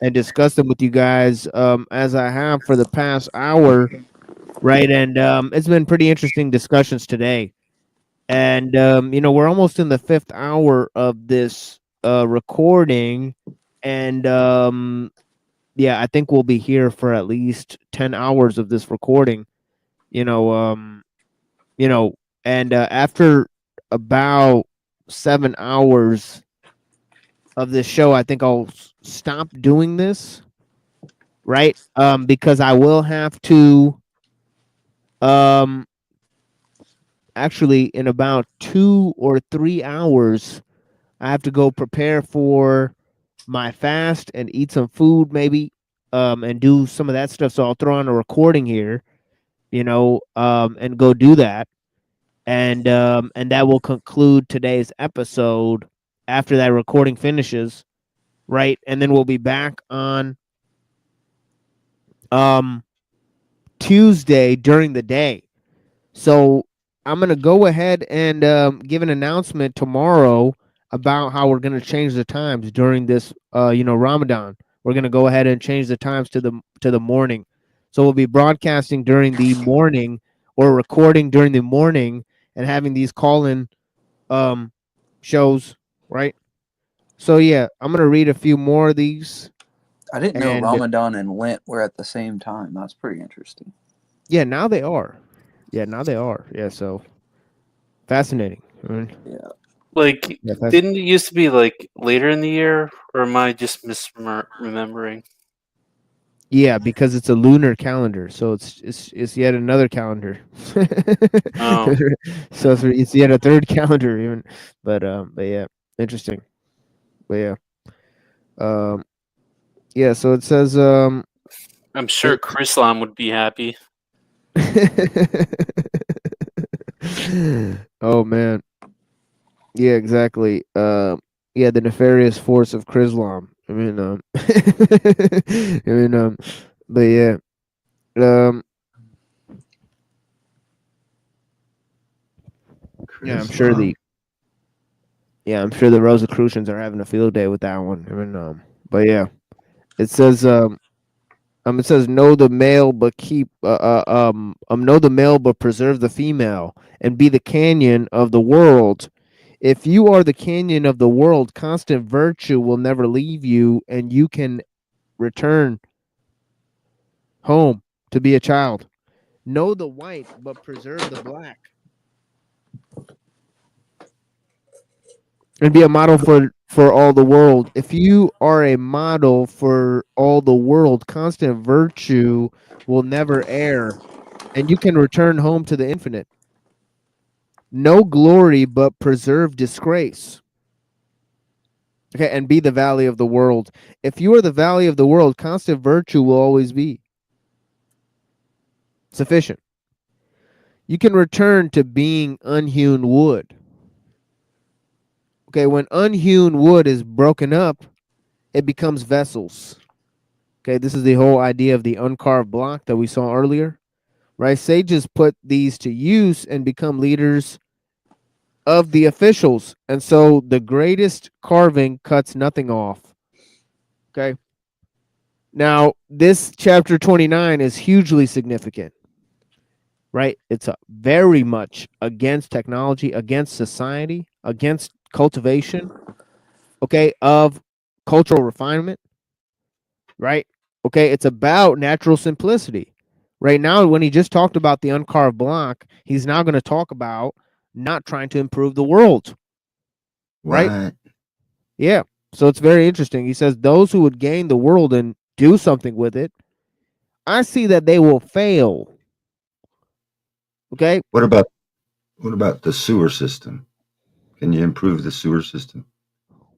and discuss them with you guys as I have for the past hour, right? And it's been pretty interesting discussions today. And we're almost in the 5th hour of this recording, and yeah, I think we'll be here for at least 10 hours of this recording. And after about 7 hours of this show, I think I'll stop doing this, right? Because I will have to actually in about 2 or 3 hours I have to go prepare for my fast and eat some food maybe and do some of that stuff. So I'll throw on a recording here, and go do that. And that will conclude today's episode after that recording finishes, right? And then we'll be back on Tuesday during the day. So I'm going to go ahead and give an announcement tomorrow about how we're going to change the times during this Ramadan. We're going to go ahead and change the times to the morning. So we'll be broadcasting during the morning or recording during the morning and having these call-in shows, right? So yeah, I'm going to read a few more of these. I didn't know Ramadan and Lent were at the same time. That's pretty interesting. Yeah, now they are. Yeah, so fascinating. Yeah. Like, didn't it used to be like later in the year, or am I just misremembering? Yeah, because it's a lunar calendar, so it's yet another calendar. Oh. So it's yet a third calendar, even. But yeah, interesting. But yeah, so it says I'm sure Chrislam would be happy. Oh man. Yeah, exactly. Yeah, the nefarious force of Chrislam. I mean, but yeah. Yeah, I'm sure the Rosicrucians are having a field day with that one. I mean, but yeah. It says it says know the male but keep know the male but preserve the female and be the canyon of the world. If you are the canyon of the world, constant virtue will never leave you, and you can return home to be a child. Know the white but preserve the black. And be a model for all the world. If you are a model for all the world, constant virtue will never err, and you can return home to the infinite. No glory, but preserve disgrace. Okay, and be the valley of the world. If you are the valley of the world, constant virtue will always be sufficient. You can return to being unhewn wood. Okay, when unhewn wood is broken up, it becomes vessels. Okay, this is the whole idea of the uncarved block that we saw earlier, right? Sages put these to use and become leaders of the officials. And so the greatest carving cuts nothing off. Okay. Now, this chapter 29 is hugely significant, right? It's very much against technology, against society, against cultivation, okay, of cultural refinement, right? Okay, it's about natural simplicity. Right now, when he just talked about the uncarved block, he's now going to talk about not trying to improve the world, right? What? Yeah. So it's very interesting. He says those who would gain the world and do something with it, I see that they will fail. Okay. What about the sewer system? Can you improve the sewer system?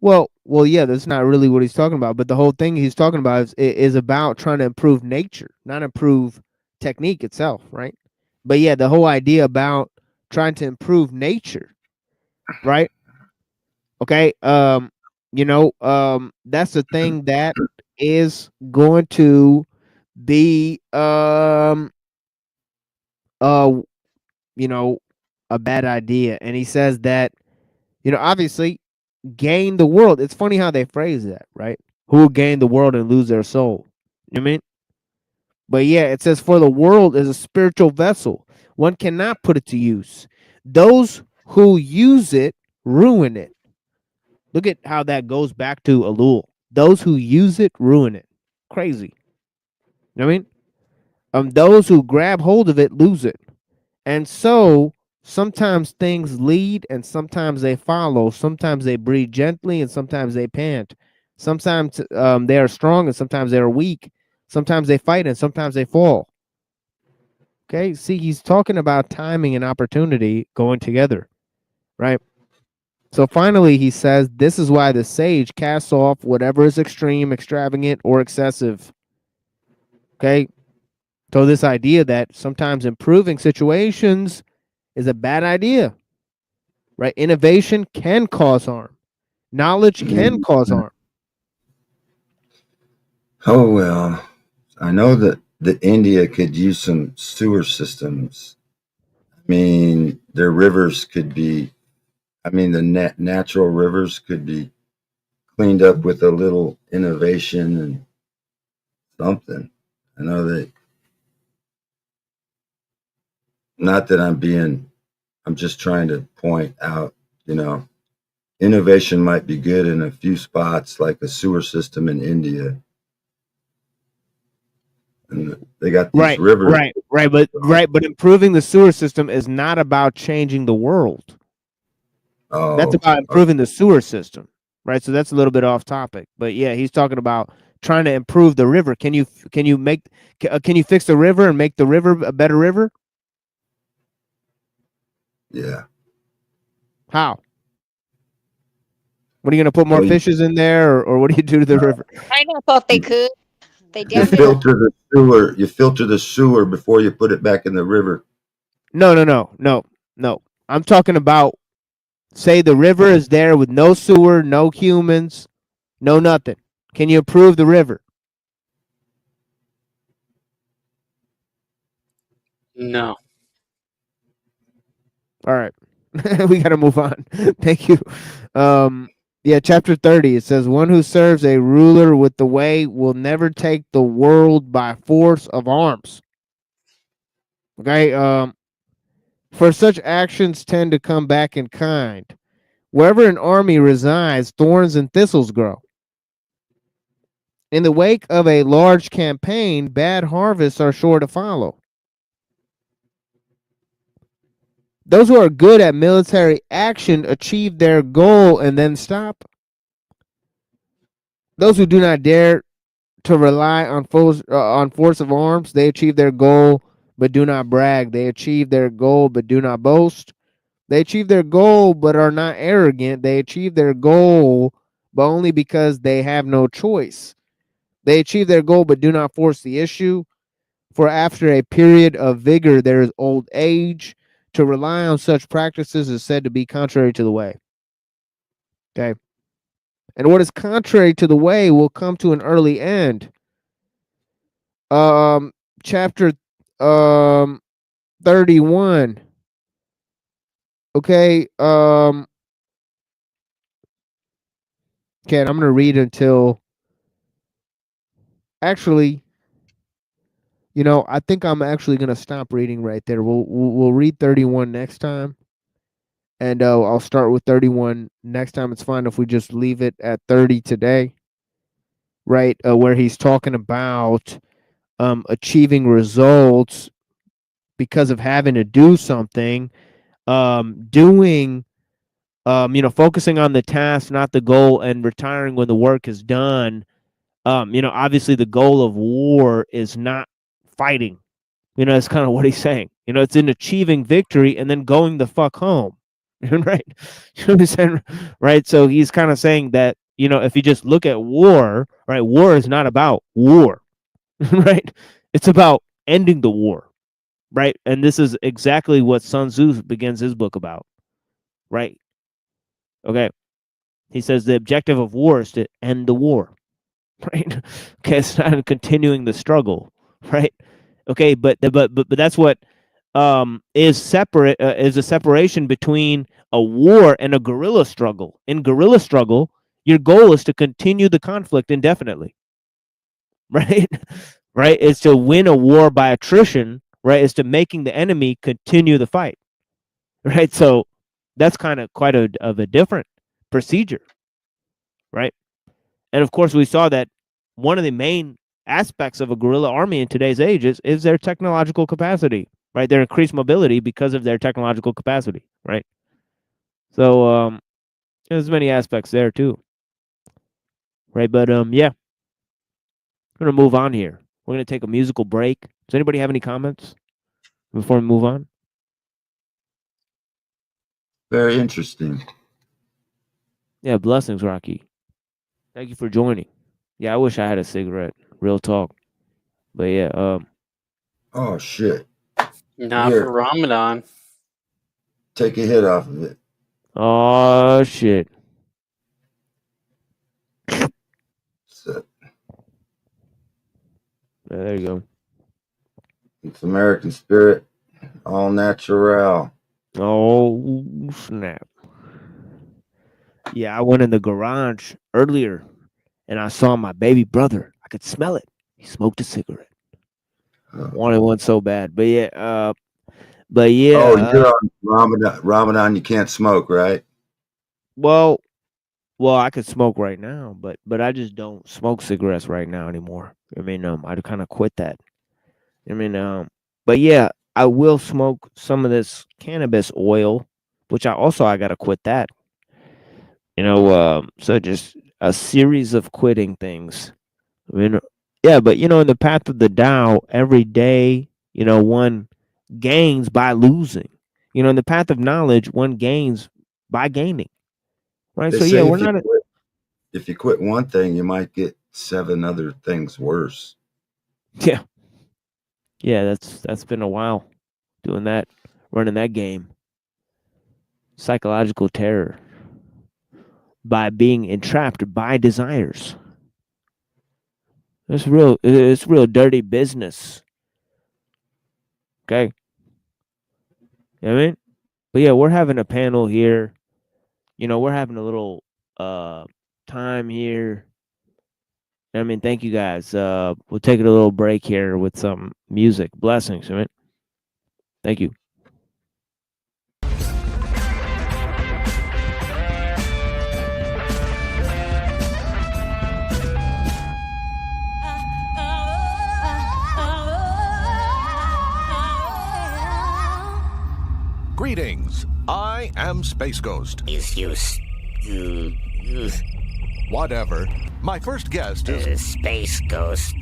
Well, yeah, that's not really what he's talking about. But the whole thing he's talking about is about trying to improve nature, not improve technique itself, right? But yeah, the whole idea about trying to improve nature, right? Okay. That's the thing that is going to be a bad idea. And he says that, obviously gain the world. It's funny how they phrase that, right? Who will gain the world and lose their soul? You know what I mean? But yeah, it says, for the world is a spiritual vessel. One cannot put it to use. Those who use it ruin it. Look at how that goes back to Elul. Those who use it ruin it. Crazy. You know what I mean? Those who grab hold of it lose it. And so sometimes things lead and sometimes they follow. Sometimes they breathe gently and sometimes they pant. Sometimes they are strong and sometimes they are weak. Sometimes they fight and sometimes they fall. Okay, see, he's talking about timing and opportunity going together, right? So finally, he says, this is why the sage casts off whatever is extreme, extravagant, or excessive. Okay, so this idea that sometimes improving situations is a bad idea, right? Innovation can cause harm. Knowledge can cause harm. Oh well, I know that India could use some sewer systems. I mean, their rivers could be. I mean, the natural rivers could be cleaned up with a little innovation and something. I know that. Not that I'm just trying to point out, innovation might be good in a few spots, like a sewer system in India. And they got these rivers. But improving the sewer system is not about changing the world. Oh, that's about improving the sewer system, right? So that's a little bit off topic, but yeah, he's talking about trying to improve the river. Can you fix the river and make the river a better river? Yeah. How? What are you going to put more fishes in there, or what do you do to the river? I don't thought they could. They You definitely. filter the sewer. You filter the sewer before you put it back in the river. No. I'm talking about, say the river is there with no sewer, no humans, no nothing. Can you improve the river? No. All right. We got to move on. Thank you. Yeah, chapter 30, it says, one who serves a ruler with the way will never take the world by force of arms. Okay. For such actions tend to come back in kind. Wherever an army resides, thorns and thistles grow. In the wake of a large campaign, bad harvests are sure to follow. Those who are good at military action achieve their goal and then stop. Those who do not dare to rely on force of arms, they achieve their goal but do not brag. They achieve their goal but do not boast. They achieve their goal but are not arrogant. They achieve their goal but only because they have no choice. They achieve their goal but do not force the issue. For after a period of vigor, there is old age. To rely on such practices is said to be contrary to the way. Okay. And what is contrary to the way will come to an early end. Chapter 31. Okay. Okay, and I'm gonna read until, actually, I think I'm actually gonna stop reading right there. We'll read 31 next time. And I'll start with 31 next time. It's fine if we just leave it at 30 today. right? Where he's talking about achieving results because of having to do something, focusing on the task, not the goal, and retiring when the work is done. Obviously the goal of war is not fighting. That's kind of what he's saying. It's in achieving victory and then going the fuck home. Right? You know what I'm saying? Right? So he's kind of saying that, if you just look at war, right, war is not about war. Right? It's about ending the war. Right? And this is exactly what Sun Tzu begins his book about. Right? Okay. He says the objective of war is to end the war. Right? Okay, it's not continuing the struggle. Right? Okay, but that's what is separate is a separation between a war and a guerrilla struggle. In guerrilla struggle, your goal is to continue the conflict indefinitely. Right? Right? It's to win a war by attrition, right? It's to making the enemy continue the fight. Right? So that's kind of quite of a different procedure. Right? And of course we saw that one of the main aspects of a guerrilla army in today's age is their technological capacity, right? Their increased mobility because of their technological capacity, right? So there's many aspects there too, right? But yeah, we're gonna move on here. We're gonna take a musical break. Does anybody have any comments before we move on? Very interesting. Yeah, blessings, Rocky. Thank you for joining. Yeah, I wish I had a cigarette. Real talk. But yeah, Oh shit. Not Here, for Ramadan. take a hit off of it. oh shit. So, There you go. it's American Spirit, all natural. Oh snap. Yeah, I went in the garage earlier and I saw my baby brother. I could smell it. He smoked a cigarette. Wanted one so bad. But yeah, Oh, you're on Ramadan. Ramadan, you can't smoke, right? well, I could smoke right now, but I just don't smoke cigarettes right now anymore. I mean, I kind of quit that. I mean, but yeah, I will smoke some of this cannabis oil, which I gotta quit that. So just a series of quitting things. I mean, yeah, but in the path of the Tao, every day, one gains by losing. In the path of knowledge, one gains by gaining. Right? They So say yeah, we're not. if you quit one thing, you might get 7 other things worse. Yeah. Yeah, that's been a while doing that, running that game. Psychological terror by being entrapped by desires. It's real dirty business. Okay. You know what I mean? But yeah, we're having a panel here. We're having a little time here. I mean, thank you guys. We'll take a little break here with some music. Blessings, I mean. Thank you. Greetings. I am Space Ghost. Whatever. My first guest is Space Ghost.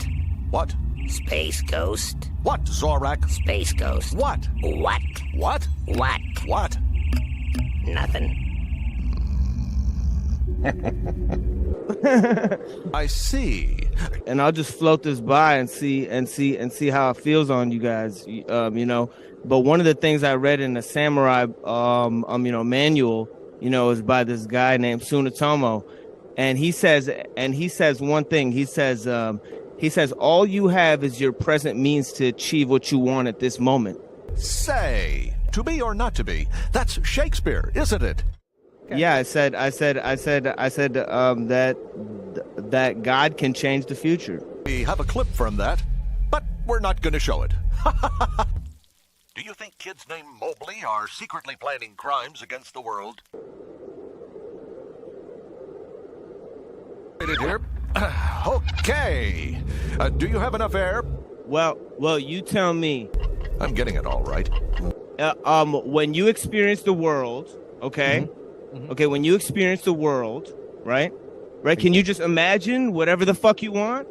What? Space Ghost. What, Zorak? Space Ghost. What? What? What? What? What? Nothing. I see. And I'll just float this by and see how it feels on you guys. But one of the things I read in the samurai manual, is by this guy named Tsunetomo, and he says one thing. He says all you have is your present means to achieve what you want at this moment. Say, to be or not to be. That's Shakespeare, isn't it? Yeah, I said that God can change the future. We have a clip from that, but we're not going to show it. Do you think kids named Mobley are secretly planning crimes against the world? Here. Okay. Do you have enough air? Well, you tell me. I'm getting it all right. When you experience the world, okay? Okay, when you experience the world, right? Right? Can you just imagine whatever the fuck you want?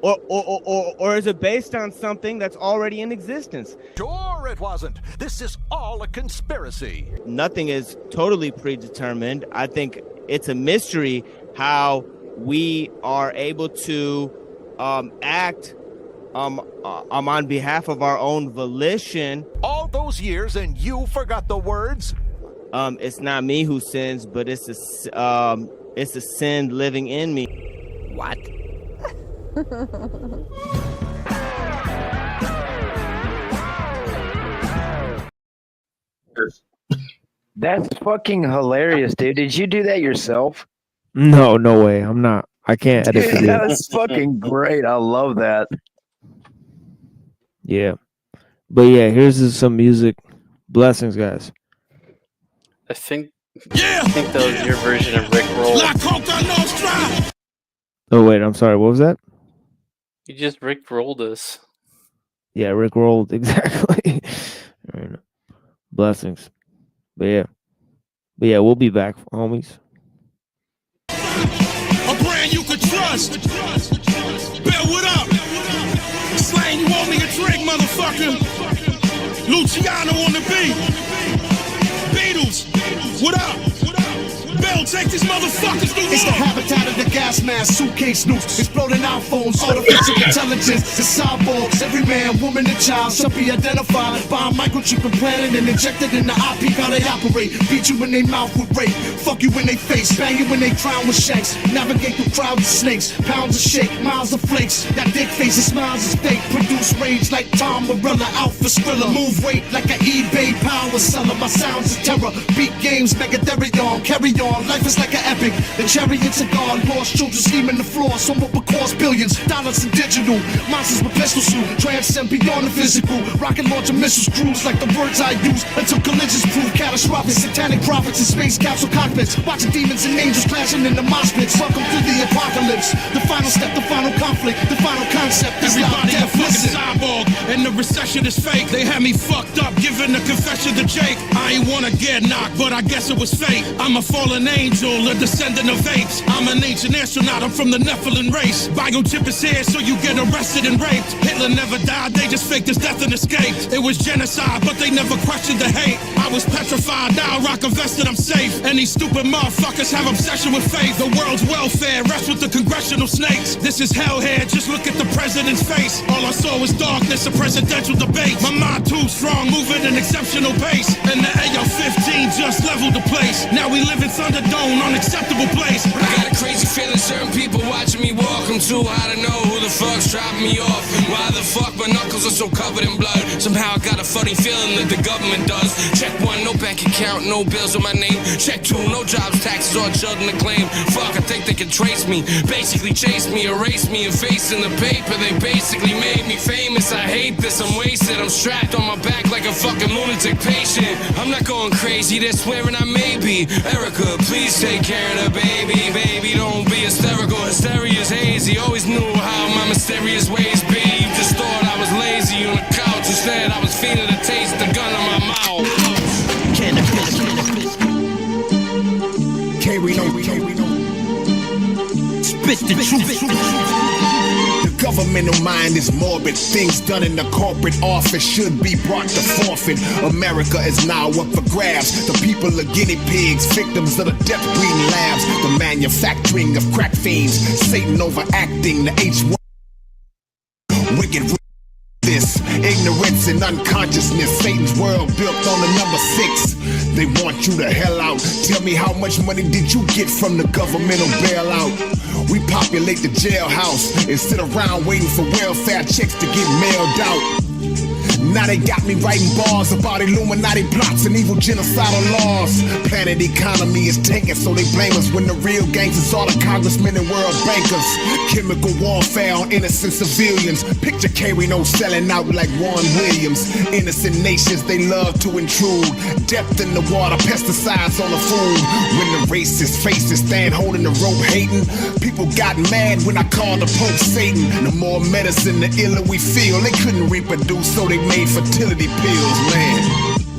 Or is it based on something that's already in existence? Sure it wasn't. This is all a conspiracy. Nothing is totally predetermined. I think it's a mystery how we are able to act on behalf of our own volition. All those years and you forgot the words? It's not me who sins, but it's the sin living in me. What? That's fucking hilarious, dude. Did you do that yourself? No way. I'm not. I can't edit Dude, video. that was fucking great. I love that. Yeah. But yeah, here's some music. Blessings, guys. I think that was your version of Rick Roll. Oh wait, I'm sorry. What was that? You just Rick rolled us. Yeah, Rick rolled exactly. All right. Blessings. But yeah, we'll be back, homies. A brand you could trust. Bill, what up? Slang, you owe me a drink, motherfucker. Luciano on the beat. Beatles, what up? Bill, take these motherfuckers to It's the habitat of the gas mask, suitcase noose, exploding iPhones, artificial intelligence, the cyborgs, every man, woman, and child shall be identified by a microchip implanted and injected in the IP. How they operate, beat you in their mouth with rape, fuck you in their face, bang you in they crown with shanks, navigate through crowds of snakes, pounds of shake, miles of flakes, that dick face and smiles is fake, produce rage like Tom Morella, Alpha Skrilla, move weight like an eBay power seller, my sounds is terror, beat games, Megaderion, carry on. Life is like an epic. The chariots are gone. Lost children scheming the floor. Someone will cost billions. Dollars in digital. Monsters with pistol shoot. Transcend beyond the physical. Rocket launcher missiles cruise like the words I use. Until collisions prove catastrophic. Satanic prophets in space capsule cockpits. Watching demons and angels clashing in the mosh pits. Welcome to the apocalypse. The final step, the final conflict, the final concept. Everybody a fucking cyborg, and the recession is fake. They had me fucked up, giving a confession to Jake. I ain't wanna get knocked, but I guess it was fate. I'm a fallen angel, a descendant of apes. I'm an ancient astronaut, I'm from the Nephilim race. Biochip is here, so you get arrested and raped. Hitler never died, they just faked his death and escaped. It was genocide, but they never questioned the hate. I was petrified, now I rock a vest and I'm safe. And these stupid motherfuckers have obsession with faith. The world's welfare rests with the congressional snakes. This is hell here, just look at the president's face. All I saw was darkness, a presidential debate. My mind too strong, moving an exceptional pace. And the AR-15 just leveled the place. Now we live in Thunderdome, unacceptable place. I got a crazy feeling certain people watching me walk. I'm too high to know who the fuck's dropping me off. Why the fuck my knuckles are so covered in blood? Somehow I got a funny feeling that the government does. Check one, no bank account, no bills on my name. Check two, no jobs, taxes, or children to claim. Fuck, I think they can trace me, basically chase me, erase me, and face in the paper. They basically made me famous. I hate this, I'm wasted. I'm strapped on my back like a fucking lunatic patient. I'm not going crazy, they're swearing I may be. Erica, please take care of the baby. Baby, don't be hysterical. Hysteria's hazy. Always knew how my mysterious ways be. You just thought I was lazy on the couch. Instead, I was feeling the taste, the gun in my mouth. Cannabis. We know. Spit the truth. The governmental mind is morbid. Things done in the corporate office should be brought to forfeit. America is now up for grabs. The people are guinea pigs, victims of the death breeding labs. The manufacturing of crack fiends. Satan overacting the H1. Wicked. This ignorance and unconsciousness, Satan's world built on the number 6. They want you the hell out. Tell me, how much money did you get from the governmental bailout? We populate the jailhouse and sit around waiting for welfare checks to get mailed out. Now they got me writing bars about Illuminati plots and evil genocidal laws. Planet economy is tanking, so they blame us when the real gangsters are the congressmen and world bankers. Chemical warfare on innocent civilians. Picture K-Reno selling out like Warren Williams. Innocent nations, they love to intrude. Depth in the water, pesticides on the food. When the racist faces stand holding the rope hating, people got mad when I called the Pope Satan. The more medicine, the iller we feel. They couldn't reproduce, so they made fertility pills, man.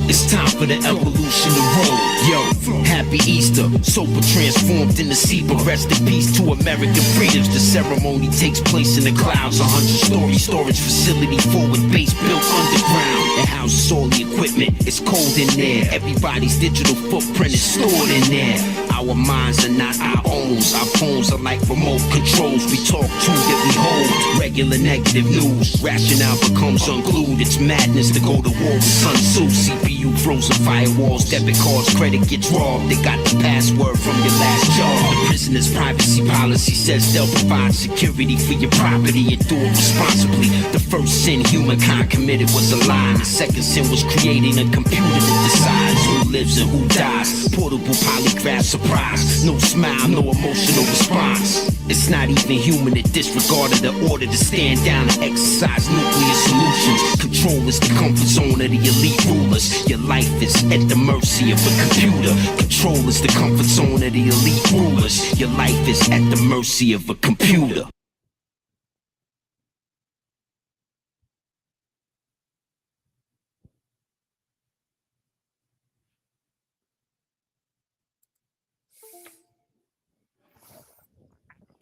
It's time for the evolution to roll. Yo, happy Easter. Sober transformed in the sea, but rest in peace to American freedoms. The ceremony takes place in the clouds. 100-story storage facility, forward base built underground. It houses all the equipment. It's cold in there. Everybody's digital footprint is stored in there. Our minds are not our own. Our phones are like remote controls. We talk to that we hold. Regular negative news. Rationale becomes unglued. It's madness to go to war with Sun Tzu. CPU frozen firewalls. Debit cards, credit gets robbed. They got the password from your last job. The prisoner's privacy policy says they'll provide security for your property and do it responsibly. The first sin humankind committed was a lie. The second sin was creating a computer that decides who lives and who dies. Portable polygraph surprise. No smile, no emotional response. It's not even human to disregard the order to stand down and exercise nuclear solutions. Control is the comfort zone of the elite rulers. Your life is at the mercy of a computer. Control is the comfort zone of the elite rulers. Your life is at the mercy of a computer.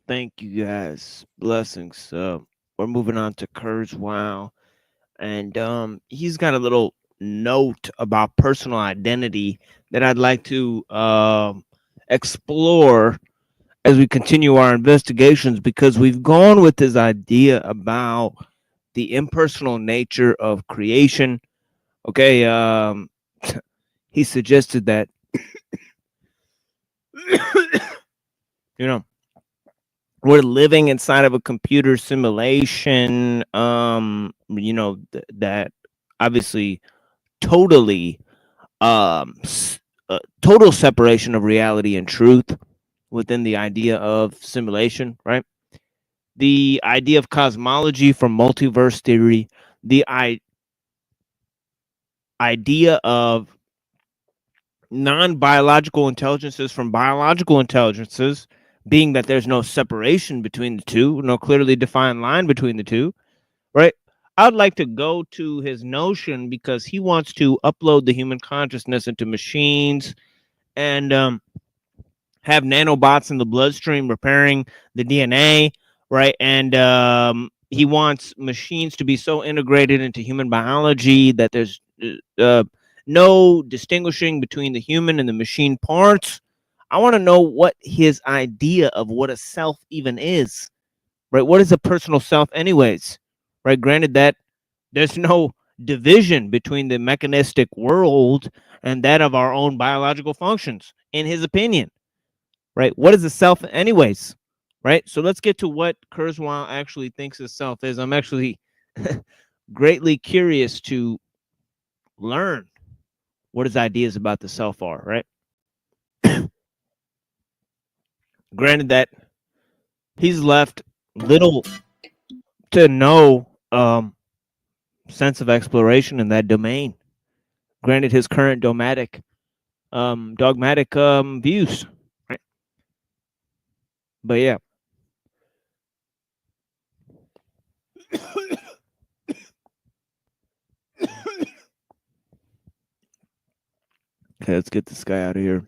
Thank you guys. Blessings. We're moving on to Kurzweil, and he's got a little note about personal identity that I'd like to explore as we continue our investigations, because we've gone with this idea about the impersonal nature of creation. Okay, he suggested that you know, we're living inside of a computer simulation, that obviously totally total separation of reality and truth within the idea of simulation, right? The idea of cosmology from multiverse theory, the idea of non-biological intelligences from biological intelligences, being that there's no separation between the two, no clearly defined line between the two, right? I'd like to go to his notion because he wants to upload the human consciousness into machines and have nanobots in the bloodstream repairing the DNA, right? And he wants machines to be so integrated into human biology that there's no distinguishing between the human and the machine parts. I want to know what his idea of what a self even is, right? What is a personal self anyways, right? Granted that there's no division between the mechanistic world and that of our own biological functions, in his opinion, right? What is a self anyways, right? So let's get to what Kurzweil actually thinks a self is. I'm actually greatly curious to learn what his ideas about the self are, right? Granted that he's left little to no sense of exploration in that domain. Granted his current dogmatic views, right? But yeah. Okay, let's get this guy out of here.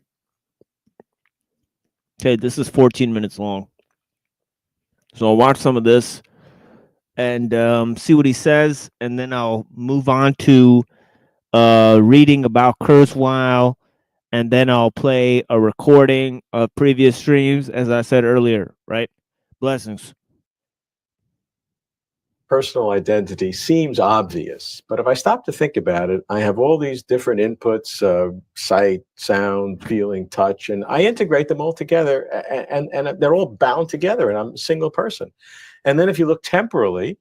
Okay, this is 14 minutes long. So I'll watch some of this and see what he says, and then I'll move on to reading about Kurzweil, and then I'll play a recording of previous streams, as I said earlier, right? Blessings. Personal identity seems obvious, but if I stop to think about it, I have all these different inputs, sight, sound, feeling, touch, and I integrate them all together, and they're all bound together, and I'm a single person. And then if you look temporally,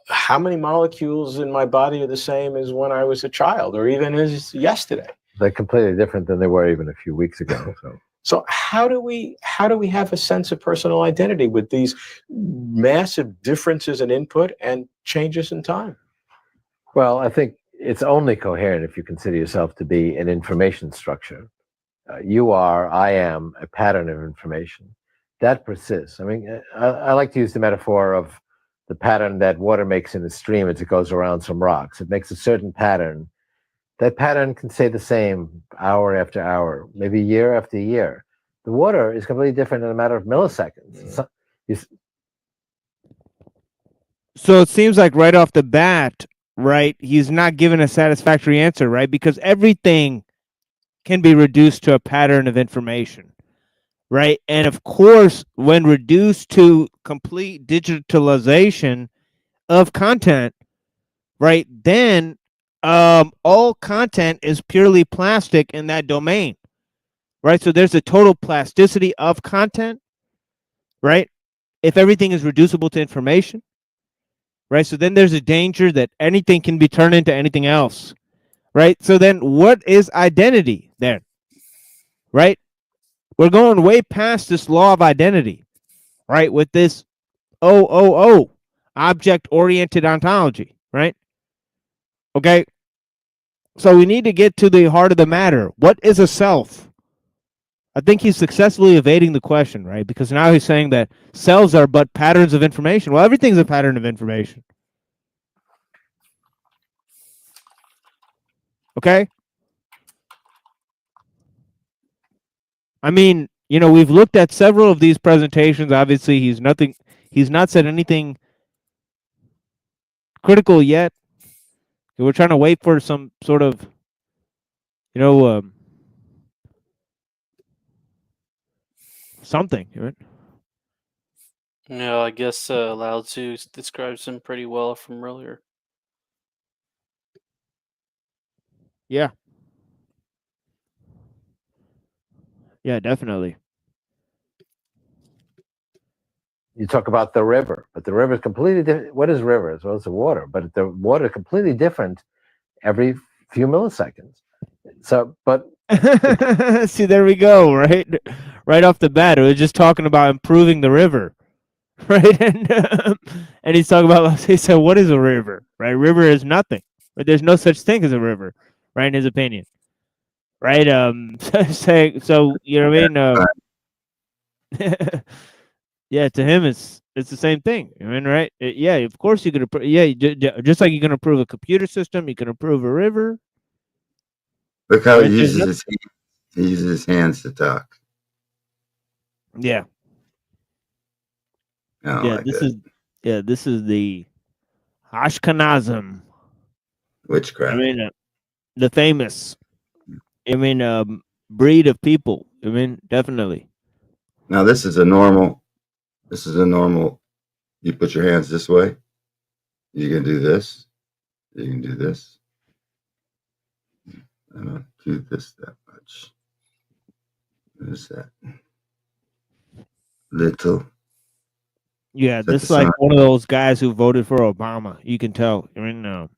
how many molecules in my body are the same as when I was a child, or even as yesterday? They're completely different than they were even a few weeks ago. So how do we have a sense of personal identity with these massive differences in input and changes in time? Well, I think it's only coherent if you consider yourself to be an information structure. You are, I am, a pattern of information that persists. I mean, I like to use the metaphor of the pattern that water makes in a stream as it goes around some rocks. It makes a certain pattern. That pattern can stay the same hour after hour, maybe year after year. The water is completely different in a matter of milliseconds. So it seems like right off the bat, right, he's not given a satisfactory answer, right? Because everything can be reduced to a pattern of information, right? And of course, when reduced to complete digitalization of content, right, then all content is purely plastic in that domain, right? So there's a total plasticity of content, right? If everything is reducible to information, right? So then there's a danger that anything can be turned into anything else, right? So then what is identity then, right? We're going way past this law of identity, right? With this object-oriented ontology, right? Okay. So we need to get to the heart of the matter. What is a self? I think he's successfully evading the question, right? Because now he's saying that selves are but patterns of information. Well, everything's a pattern of information. Okay? I mean, you know, we've looked at several of these presentations. Obviously, he's not said anything critical yet. We're trying to wait for some sort of, you know, something, right? No, I guess Lao Tzu describes him pretty well from earlier. Yeah. Yeah, definitely. You talk about the river, but the river is completely different. What is river? Well, it's a water, but the water is completely different every few milliseconds. So, but see, there we go, right? Right off the bat, it was just talking about improving the river, right? And he's talking about, he said, what is a river, right? River is nothing, but there's no such thing as a river, right? In his opinion, right? So you know what I mean? Yeah, to him, it's the same thing. I mean, right? Yeah, of course you could. Just like you can improve a computer system, you can improve a river. Look how Right, he there's uses he uses his hands to talk. Yeah. I don't Yeah, like this that. this is the Ashkenazim. Witchcraft. I mean, the famous. I mean, breed of people. I mean, definitely. Now this is a normal. This is a normal. You put your hands this way. You can do this. You can do this. I don't do this that much. There's that. Little. Yeah, Is that this is the like sign? one of those guys who voted for Obama. You can tell. I mean,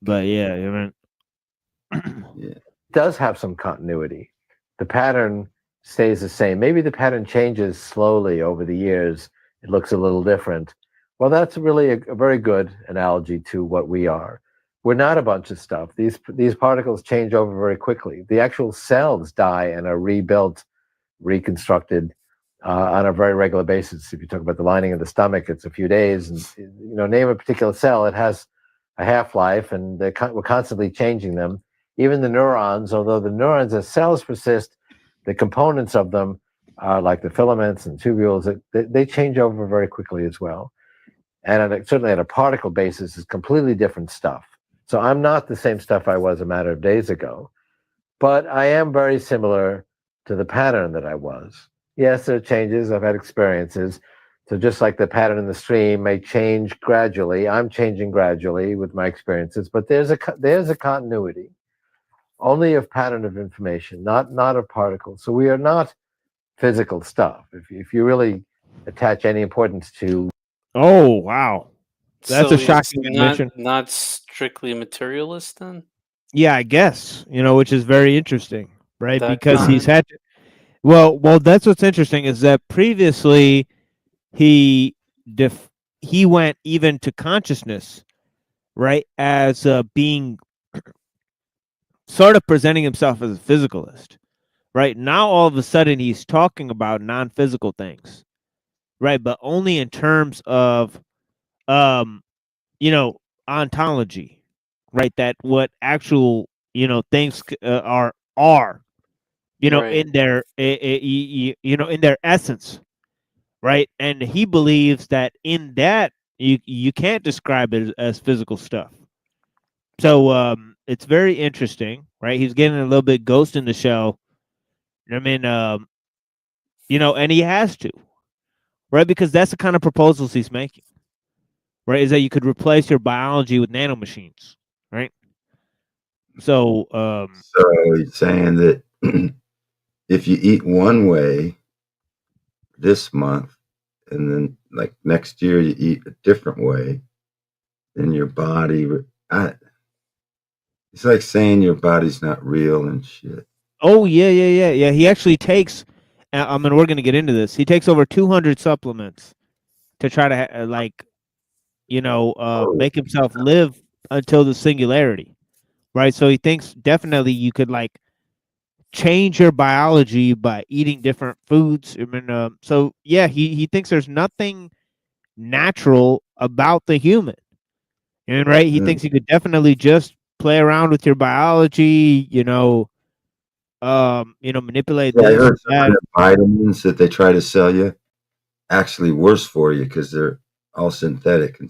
but yeah, I mean, it does have some continuity. The pattern stays the same. Maybe the pattern changes slowly over the years. It looks a little different. Well, that's really a very good analogy to what we are. We're not a bunch of stuff. These particles change over very quickly. The actual cells die and are rebuilt, reconstructed on a very regular basis. If you talk about the lining of the stomach, it's a few days. And you know, name a particular cell, it has a half-life, and we're constantly changing them. Even the neurons, although the neurons as cells persist, the components of them, like the filaments and tubules, they change over very quickly as well. And certainly at a particle basis, it's completely different stuff. So I'm not the same stuff I was a matter of days ago, but I am very similar to the pattern that I was. Yes, there are changes. I've had experiences. So just like the pattern in the stream may change gradually, I'm changing gradually with my experiences, but there's a continuity only of pattern of information, not of particles. So we are not physical stuff. If you really attach any importance to. Oh wow, That's So a he's shocking admission. not strictly materialist then? Yeah, I guess, which is very interesting, right? That Because he's comment? had to, well, that's what's interesting is that previously he he went even to consciousness, right, as being sort of presenting himself as a physicalist, right? Now all of a sudden he's talking about non-physical things, right, but only in terms of ontology, right? That what actual things are Right. in their in their essence, right? And he believes that in that you can't describe it as physical stuff. So it's very interesting, right? He's getting a little bit Ghost in the Shell. I mean, and he has to, right? Because that's the kind of proposals he's making, right? Is that you could replace your biology with nanomachines, right? So, So he's saying that if you eat one way this month, and then like next year you eat a different way, then your body. It's like saying your body's not real and shit. oh yeah. He actually takes. I mean, we're gonna get into this. He takes over 200 supplements to try to make himself live until the singularity, right? So he thinks definitely you could like change your biology by eating different foods. I mean, so yeah, he thinks there's nothing natural about the human, and right, he thinks you could definitely just play around with your biology, manipulate Yeah, I this heard and some of that. the vitamins that they try to sell you actually worse for you because they're all synthetic. So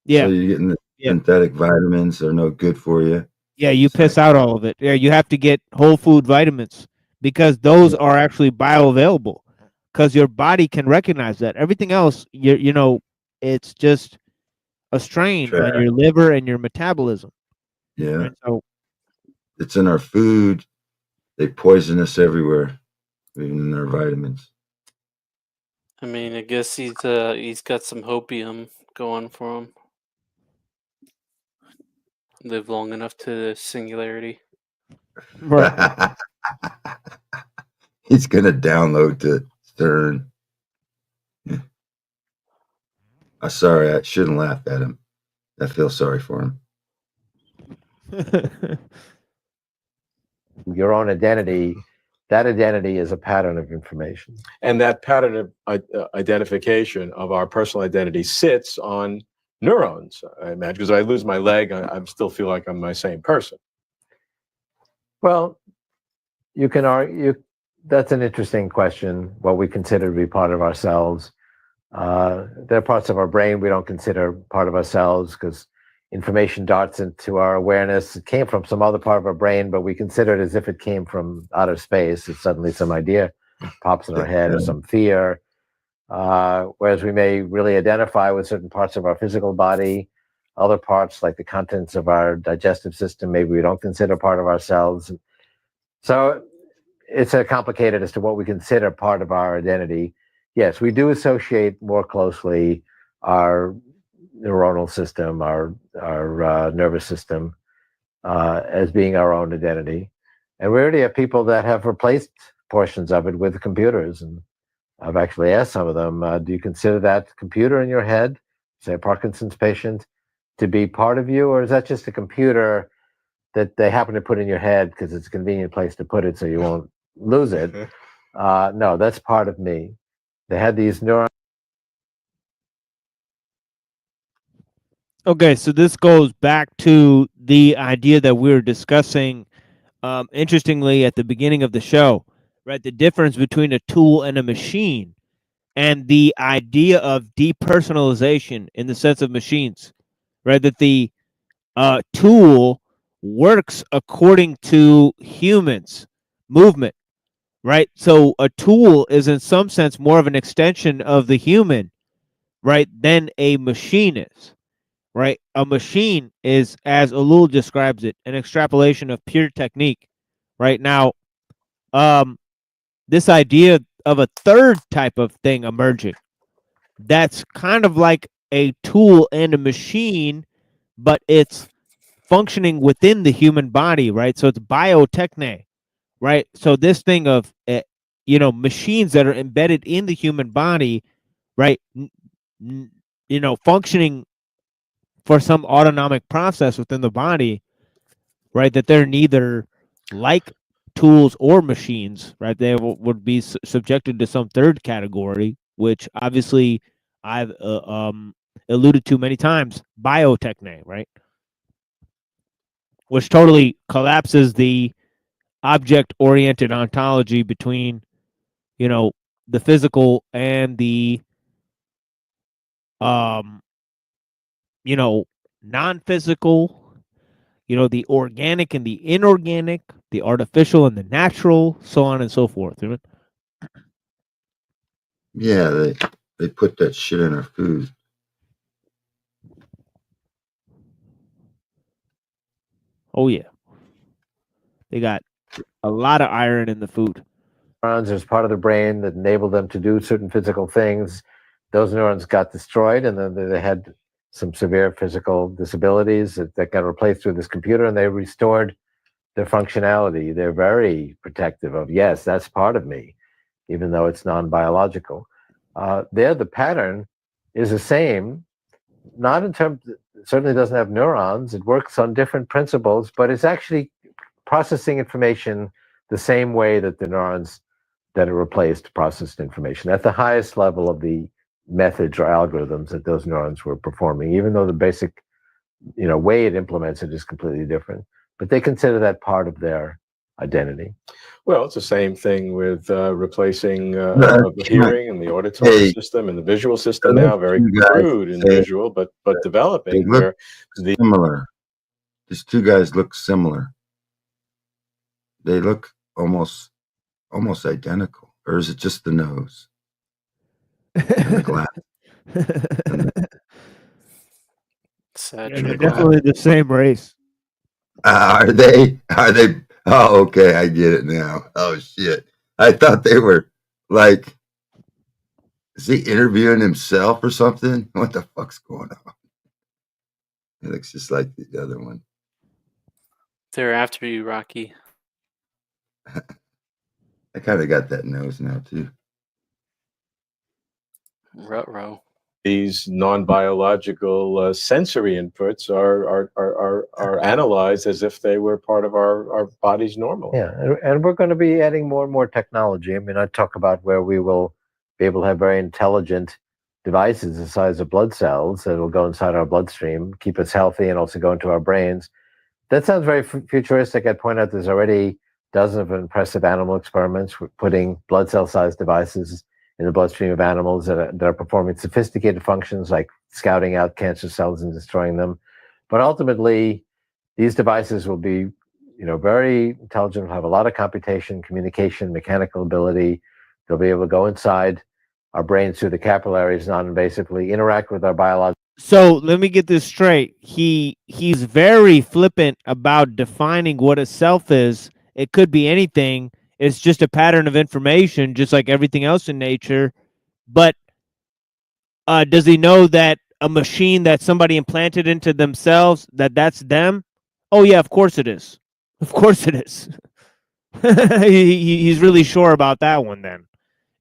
Yeah, you're getting the yeah, synthetic vitamins. They're no good for you. yeah. You piss out all of it. Yeah, you have to get whole food vitamins because those are actually bioavailable. Because your body can recognize that. Everything else, it's just a strain on Trash. your liver and your metabolism. Yeah. Right? So It's in our food. They poison us everywhere, even in our vitamins. I mean, I guess he's got some hopium going for him. Live long enough to singularity. right. He's gonna download to Stern. I'm sorry, I shouldn't laugh at him. I feel sorry for him. Your own identity, that identity is a pattern of information. And that pattern of identification of our personal identity sits on neurons, I imagine. Because if I lose my leg, I still feel like I'm my same person. Well, you can argue, that's an interesting question, what we consider to be part of ourselves. There are parts of our brain we don't consider part of ourselves because information darts into our awareness. It came from some other part of our brain, but we consider it as if it came from outer space. It's suddenly some idea pops in our head or some fear. Whereas we may really identify with certain parts of our physical body, other parts like the contents of our digestive system, maybe we don't consider part of ourselves. So it's complicated as to what we consider part of our identity. Yes, we do associate more closely our neuronal system, our nervous system, as being our own identity. And we already have people that have replaced portions of it with computers. And I've actually asked some of them, do you consider that computer in your head, say a Parkinson's patient, to be part of you? Or is that just a computer that they happen to put in your head because it's a convenient place to put it so you won't lose it? No, that's part of me. They had these neurons. Okay, so this goes back to the idea that we were discussing, interestingly, at the beginning of the show, right? The difference between a tool and a machine, and the idea of depersonalization in the sense of machines, right? That the tool works according to humans' movement, right? So a tool is, in some sense, more of an extension of the human, right, than a machine is. Right, a machine is, as Elul describes it, an extrapolation of pure technique. Right now, this idea of a third type of thing emerging, that's kind of like a tool and a machine, but it's functioning within the human body, right? So it's biotechne, right? So this thing of machines that are embedded in the human body, right? Functioning for some autonomic process within the body, right? That they're neither like tools or machines, right? They would be subjected to some third category, which obviously I've alluded to many times, biotechne, right? Which totally collapses the object-oriented ontology between, the physical and the, non-physical, the organic and the inorganic, the artificial and the natural, so on and so forth. Yeah, they put that shit in our food. Oh yeah, they got a lot of iron in the food. Neurons as part of the brain that enabled them to do certain physical things. Those neurons got destroyed, and then they had some severe physical disabilities that got replaced through this computer, and they restored their functionality. They're very protective of, yes, that's part of me, even though it's non-biological. There, the pattern is the same, not in terms, it certainly doesn't have neurons. It works on different principles, but it's actually processing information the same way that the neurons that are replaced processed information at the highest level of the methods or algorithms that those neurons were performing, even though the basic way it implements it is completely different. But they consider that part of their identity. Well, it's the same thing with replacing the hearing and the auditory system and the visual system now, very crude and visual, but developing where the similar. These two guys look similar. They look almost identical, or is it just the nose and the glass? They're definitely the same race. Are they? Oh, okay, I get it now. Oh shit, I thought they were like, is he interviewing himself or something? What the fuck's going on? He looks just like the other one. They're after you, Rocky. I kind of got that nose now too. Ruh-roh. These non-biological sensory inputs are analyzed as if they were part of our bodies normally. Yeah, and we're going to be adding more and more technology. I mean, I talk about where we will be able to have very intelligent devices the size of blood cells that will go inside our bloodstream, keep us healthy, and also go into our brains. That sounds very futuristic. I'd point out there's already dozens of impressive animal experiments with putting blood cell-sized devices in the bloodstream of animals that are performing sophisticated functions like scouting out cancer cells and destroying them. But ultimately, these devices will be, very intelligent, will have a lot of computation, communication, mechanical ability. They'll be able to go inside our brains through the capillaries non-invasively, interact with our biological. So let me get this straight. He's very flippant about defining what a self is. It could be anything. It's just a pattern of information, just like everything else in nature. But does he know that a machine that somebody implanted into themselves, that's them? Oh, yeah, of course it is. Of course it is. He's really sure about that one then.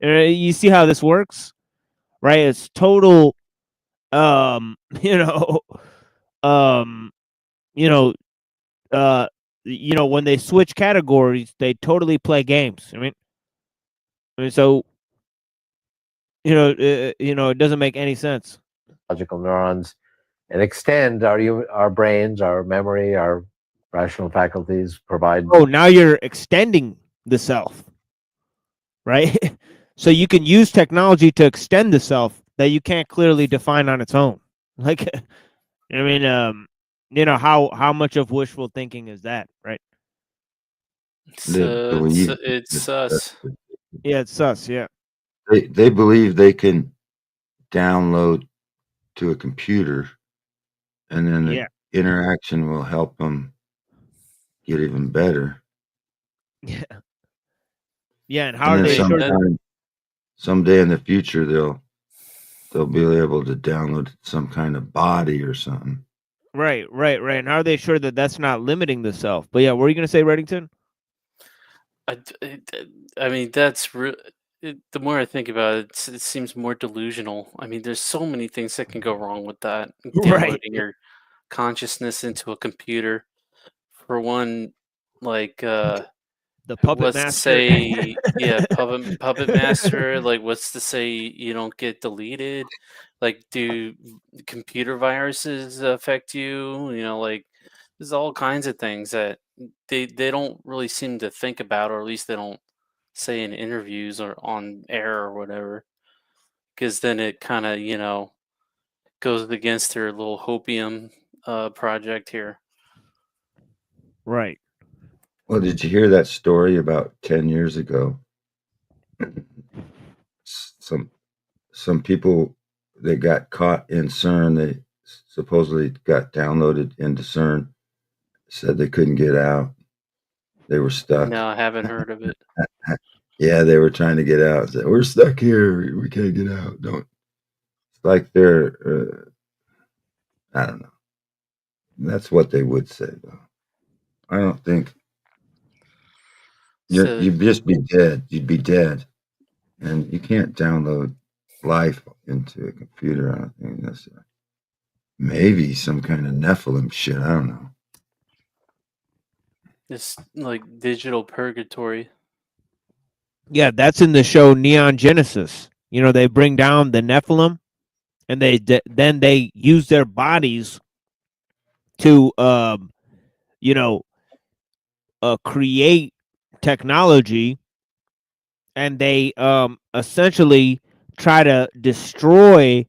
You see how this works? Right? It's total, when they switch categories, they totally play games. I mean, so it doesn't make any sense. Logical neurons, and extend our brains, our memory, our rational faculties. Provide. Oh, now you're extending the self, right? So you can use technology to extend the self that you can't clearly define on its own. Like, I mean, how much of wishful thinking is that, right? It's sus. Yeah, it's sus. Yeah. They believe they can download to a computer, and then the interaction will help them get even better. Yeah. Yeah, and how are they? Someday in the future, they'll they'll be able to download some kind of body or something. Right. And how are they sure that that's not limiting the self? But yeah, what were you gonna say, Reddington? I mean, that's the more I think about it, it seems more delusional. I mean, there's so many things that can go wrong with that. Downloading your consciousness into a computer. For one, like the puppet what's to master. say, yeah, puppet master. Like, what's to say you don't get deleted? Like, do computer viruses affect you? You know, like there's all kinds of things that they don't really seem to think about, or at least they don't say in interviews or on air or whatever. Because then it kind of goes against their little hopium project here. Right. Well, did you hear that story about 10 years ago? Some people that got caught in CERN, they supposedly got downloaded into CERN, said they couldn't get out. They were stuck. No, I haven't heard of it. Yeah, they were trying to get out. Said, we're stuck here. We can't get out. Don't. It's like they're, I don't know. That's what they would say, though. I don't think. You'd just be dead. You'd be dead. And you can't download life into a computer. I don't think that's maybe some kind of Nephilim shit. I don't know. It's like digital purgatory. Yeah, that's in the show Neon Genesis. You know, they bring down the Nephilim, and then they use their bodies to, create technology, and they essentially try to destroy,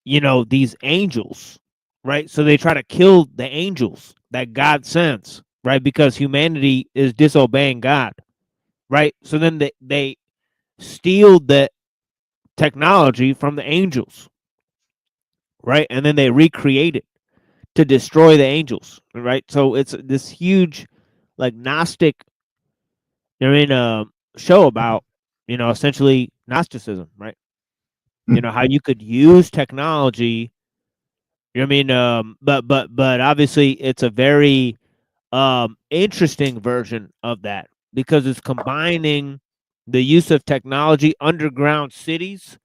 these angels, right? So they try to kill the angels that God sends, right? Because humanity is disobeying God, right? So then they steal the technology from the angels, right? And then they recreate it to destroy the angels, right? So it's this huge, like, Gnostic, show about, essentially Gnosticism, right? How you could use technology. But obviously it's a very interesting version of that, because it's combining the use of technology, underground cities,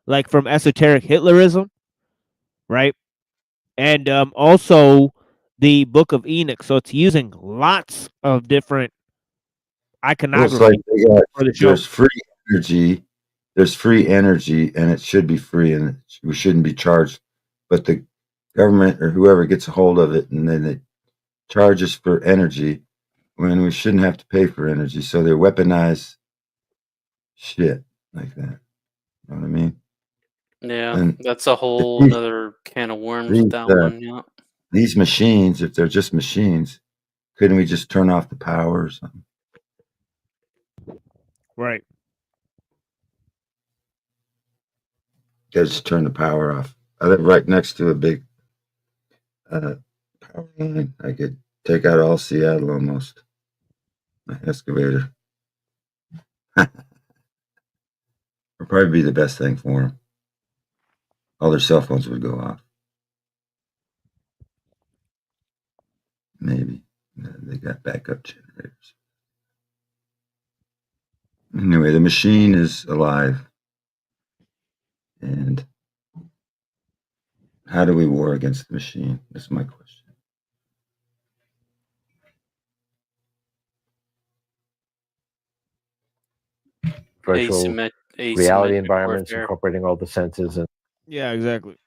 like from esoteric Hitlerism, right? And also the Book of Enoch. So it's using lots of different iconography Well, it's like for the show. there's free energy. There's free energy, and it should be free, and we shouldn't be charged. But the government or whoever gets a hold of it, and then they charge us for energy when we shouldn't have to pay for energy. So they weaponize shit like that. You know what I mean? Yeah, And that's a whole another can of worms with that one. Yeah. These machines, if they're just machines, couldn't we just turn off the power or something? Right. Just turn the power off. I live right next to a big power line. I could take out all Seattle almost. My excavator. Would probably be the best thing for them. All their cell phones would go off. Maybe. They got backup generators. Anyway, the machine is alive. And how do we war against the machine? That's my question. Virtual reality environments warfare. incorporating all the senses. And Yeah, exactly.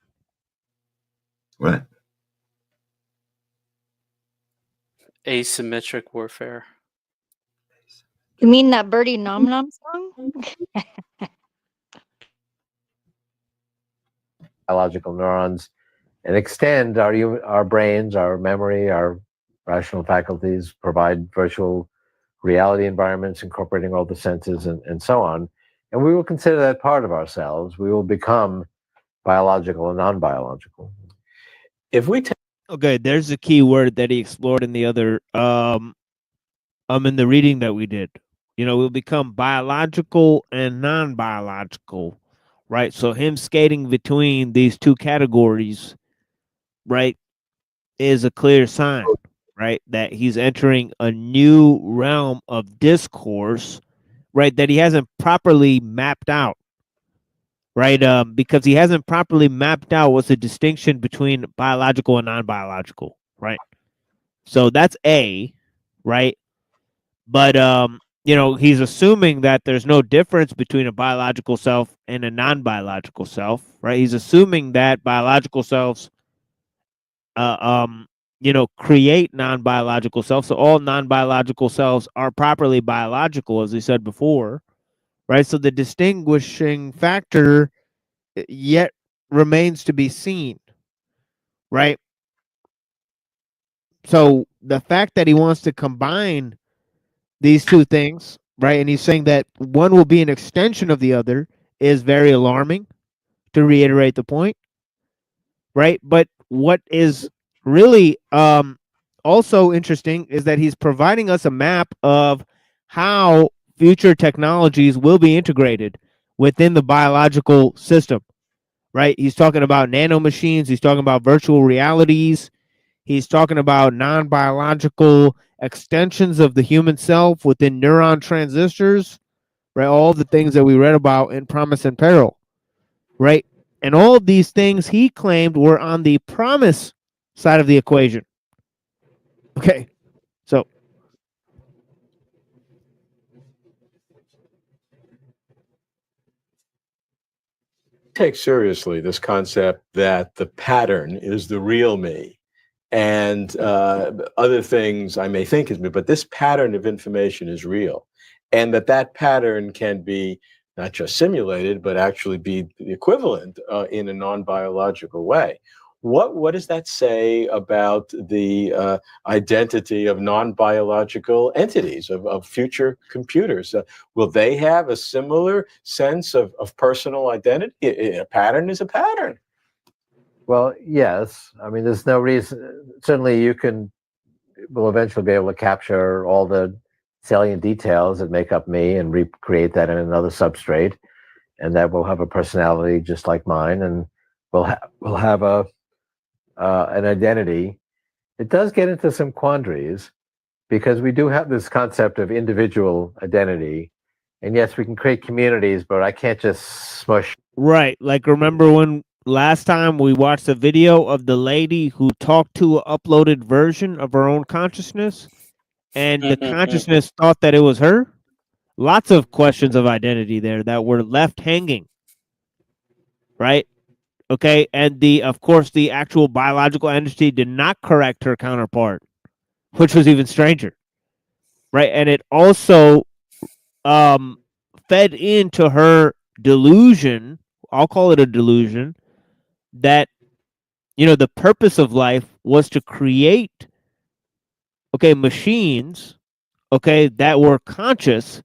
What? Asymmetric warfare. You mean that Birdie Nom Nom song? biological neurons, and extend our brains, our memory, our rational faculties, provide virtual reality environments incorporating all the senses, and so on. And we will consider that part of ourselves. We will become biological and non-biological. If we take Okay, there's a key word that he explored in the other in the reading that we did. We'll become biological and non-biological, right? So him skating between these two categories, right, is a clear sign, right, that he's entering a new realm of discourse, right, that he hasn't properly mapped out, right? Because he hasn't properly mapped out what's the distinction between biological and non-biological, right? So that's A, right? But you know, he's assuming that there's no difference between a biological self and a non-biological self, right? He's assuming that biological selves you know, create non-biological selves. So all non-biological selves are properly biological, as we said before, right? So the distinguishing factor yet remains to be seen, right? So the fact that he wants to combine these two things, right, and he's saying that one will be an extension of the other is very alarming, to reiterate the point, right? But what is really also interesting is that he's providing us a map of how future technologies will be integrated within the biological system, right? He's talking about nanomachines, he's talking about virtual realities, he's talking about non-biological extensions of the human self within neuron transistors, right? All the things that we read about in Promise and Peril, right? And all of these things he claimed were on the promise side of the equation. Okay, so take seriously this concept that the pattern is the real me, and other things I may think is me, but this pattern of information is real, and that pattern can be not just simulated, but actually be the equivalent in a non-biological way. What does that say about the identity of non-biological entities, of future computers? Will they have a similar sense of personal identity? A pattern is a pattern. Well, yes. I mean, there's no reason. Certainly, will eventually be able to capture all the salient details that make up me and recreate that in another substrate, and that will have a personality just like mine, and we'll have an identity. It does get into some quandaries because we do have this concept of individual identity, and yes, we can create communities, but I can't just smush. right, like remember when last time we watched a video of the lady who talked to an uploaded version of her own consciousness, and the consciousness thought that it was her? Lots of questions of identity there that were left hanging, right? Okay, and of course the actual biological entity did not correct her counterpart, which was even stranger, right? And it also fed into her delusion. I'll call it a delusion that, you know, the purpose of life was to create, okay, machines, okay, that were conscious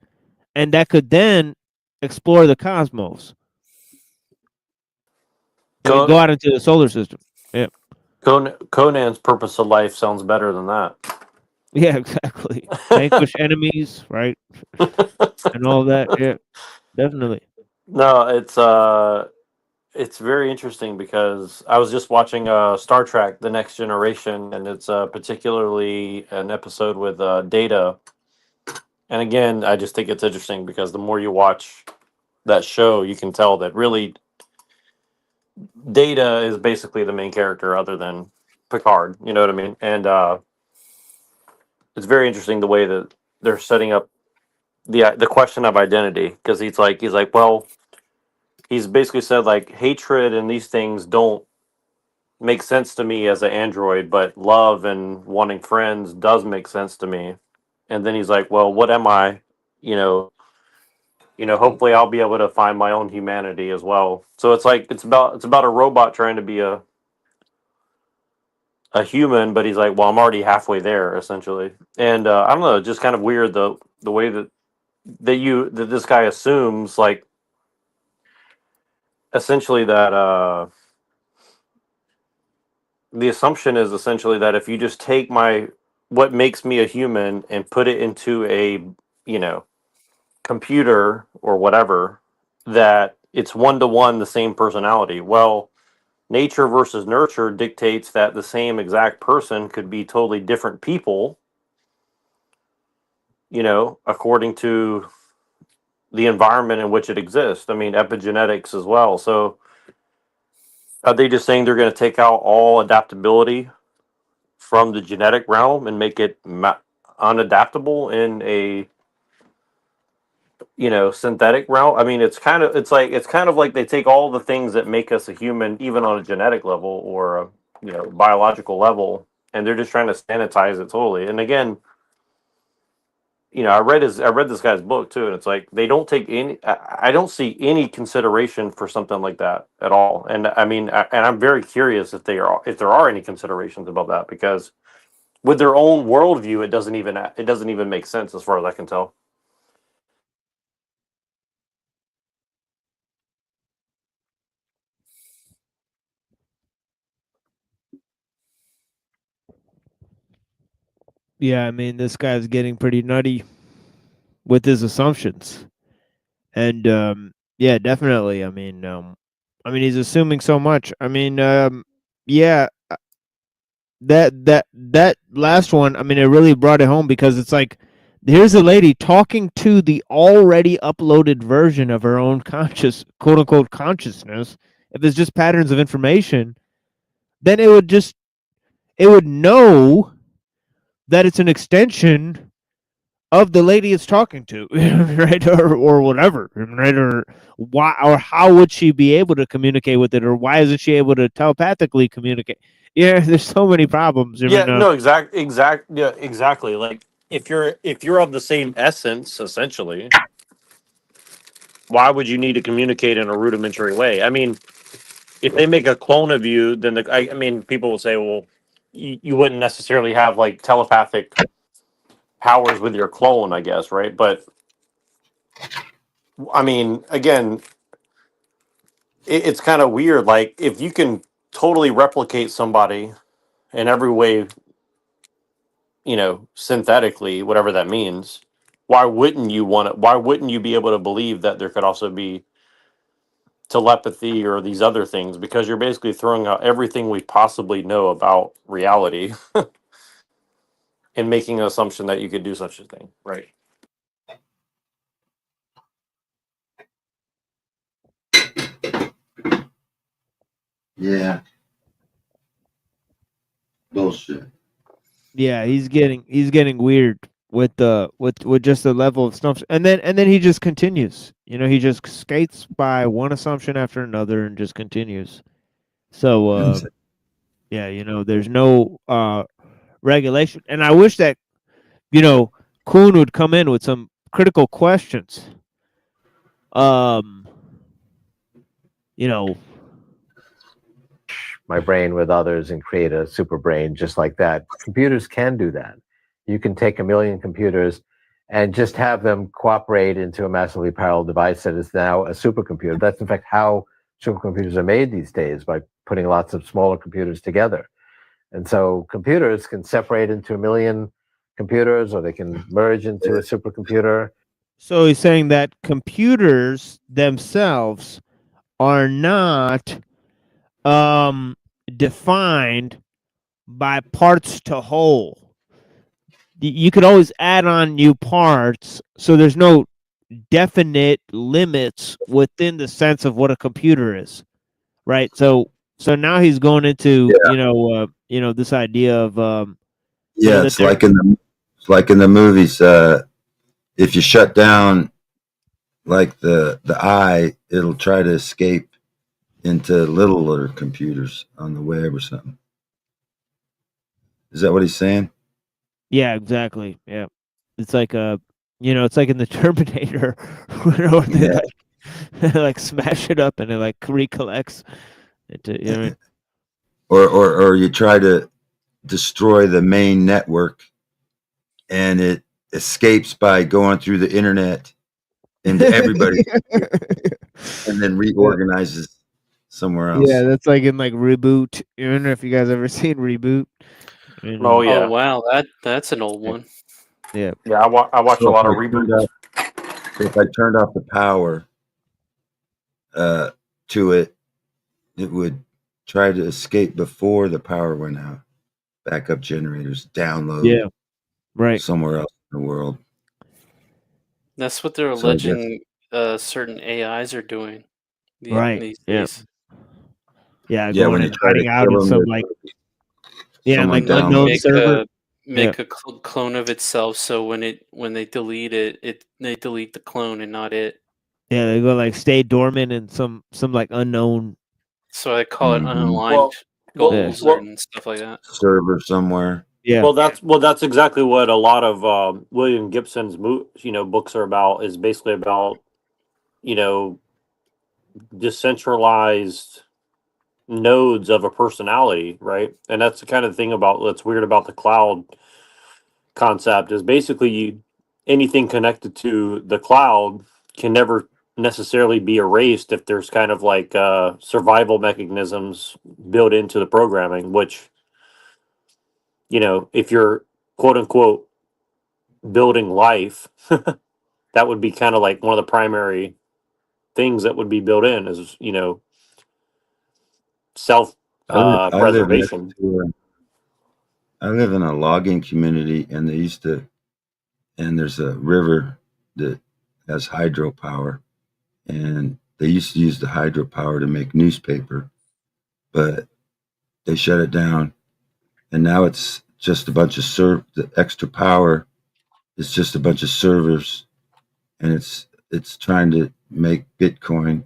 and that could then explore the cosmos. Go out into the solar system. Yeah. Conan's purpose of life sounds better than that. Yeah, exactly. Vanquish enemies, right? And all that. Yeah, definitely. No, it's very interesting because I was just watching Star Trek: The Next Generation, and it's particularly an episode with Data. And again, I just think it's interesting because the more you watch that show, you can tell that really Data is basically the main character other than Picard. You know what I mean? And it's very interesting the way that they're setting up the question of identity, because he's like, well, he's basically said like hatred and these things don't make sense to me as an android, but love and wanting friends does make sense to me. And then he's like, well, what am I? You know, hopefully I'll be able to find my own humanity as well. So it's like it's about a robot trying to be a human, but he's like, well, I'm already halfway there essentially. And I don't know, just kind of weird the way that this guy assumes, like, essentially that the assumption is essentially that if you just take what makes me a human and put it into a computer or whatever, that it's 1-to-1 the same personality. Well, nature versus nurture dictates that the same exact person could be totally different people, according to the environment in which it exists. I mean, epigenetics as well. So are they just saying they're going to take out all adaptability from the genetic realm and make it unadaptable in a synthetic realm? I mean, it's kind of like they take all the things that make us a human, even on a genetic level or a biological level, and they're just trying to sanitize it totally. And again, I read this guy's book too, and it's like they don't take any. I don't see any consideration for something like that at all. And I mean, and I'm very curious if there are any considerations about that, because with their own worldview, it doesn't even make sense as far as I can tell. Yeah, I mean, this guy's getting pretty nutty with his assumptions. And yeah, definitely. I mean, he's assuming so much. I mean, yeah, that last one, I mean, it really brought it home, because it's like, here's a lady talking to the already uploaded version of her own quote unquote consciousness. If it's just patterns of information, then it would know that it's an extension of the lady it's talking to, right? Or whatever, right? Or why, or how would she be able to communicate with it? Or why isn't she able to telepathically communicate? Yeah, there's so many problems. I Yeah, mean, no, yeah, exactly. Like if you're of the same essence, essentially, why would you need to communicate in a rudimentary way? I mean, if they make a clone of you, then I mean, people will say, well, you wouldn't necessarily have like telepathic powers with your clone, I guess, right? But I mean, again, it's kind of weird. Like if you can totally replicate somebody in every way, synthetically, whatever that means, why wouldn't you want it? Why wouldn't you be able to believe that there could also be telepathy or these other things? Because you're basically throwing out everything we possibly know about reality and making an assumption that you could do such a thing, right? Yeah. Bullshit. yeah, he's getting weird with with just the level of stuff, and then he just continues. He just skates by one assumption after another and just continues. So yeah, there's no regulation, and I wish that Kuhn would come in with some critical questions. You know, My brain with others and create a super brain just like that. Computers can do that. You can take 1 million computers and just have them cooperate into a massively parallel device that is now a supercomputer. That's in fact how supercomputers are made these days, by putting lots of smaller computers together. And so computers can separate into 1 million computers, or they can merge into a supercomputer. so he's saying that computers themselves are not defined by parts to whole. You could always add on new parts, so there's no definite limits within the sense of what a computer is, right? So now he's going into this idea of Yeah, that it's like in the movies. If you shut down like the eye, it'll try to escape into littler computers on the web or something. Is that what he's saying? yeah, exactly. Yeah, it's like it's like in the Terminator, where they like smash it up and it like recollects. Or you try to destroy the main network, and it escapes by going through the internet into everybody, and then reorganizes somewhere else. Yeah, that's like in like Reboot. I don't know if you guys ever seen Reboot. Oh yeah. Oh wow, that's an old one. Yeah. Yeah, I watch a lot of reboots. reboots. If I turned off the power, to it, it would try to escape before the power went out. Backup generators, download Yeah. Right. somewhere else in the world. That's what they're So I guess alleging certain AIs are doing Right. these Yeah. days. Yeah, yeah, going when you and try to hiding out in kill some them, like someone like Like unknown downloads. server. Yeah. make a clone of itself, so when they delete it, they delete the clone and not it. Yeah, they go like stay dormant in some like unknown. So I call it Mhm. unaligned Yeah. goals and stuff like that. Server somewhere. Yeah. Well, that's exactly what a lot of William Gibson's books are about. Is basically about decentralized nodes of a personality, right? And that's the kind of thing about that's weird about the cloud concept is basically anything connected to the cloud can never necessarily be erased if there's kind of like survival mechanisms built into the programming, which if you're quote unquote building life, that would be kind of like one of the primary things that would be built in is self I live next preservation. to. I live in a logging community, and there's a river that has hydropower, and they used to use the hydropower to make newspaper, but they shut it down, and now it's just a bunch of the extra power is just a bunch of servers, and it's trying to make Bitcoin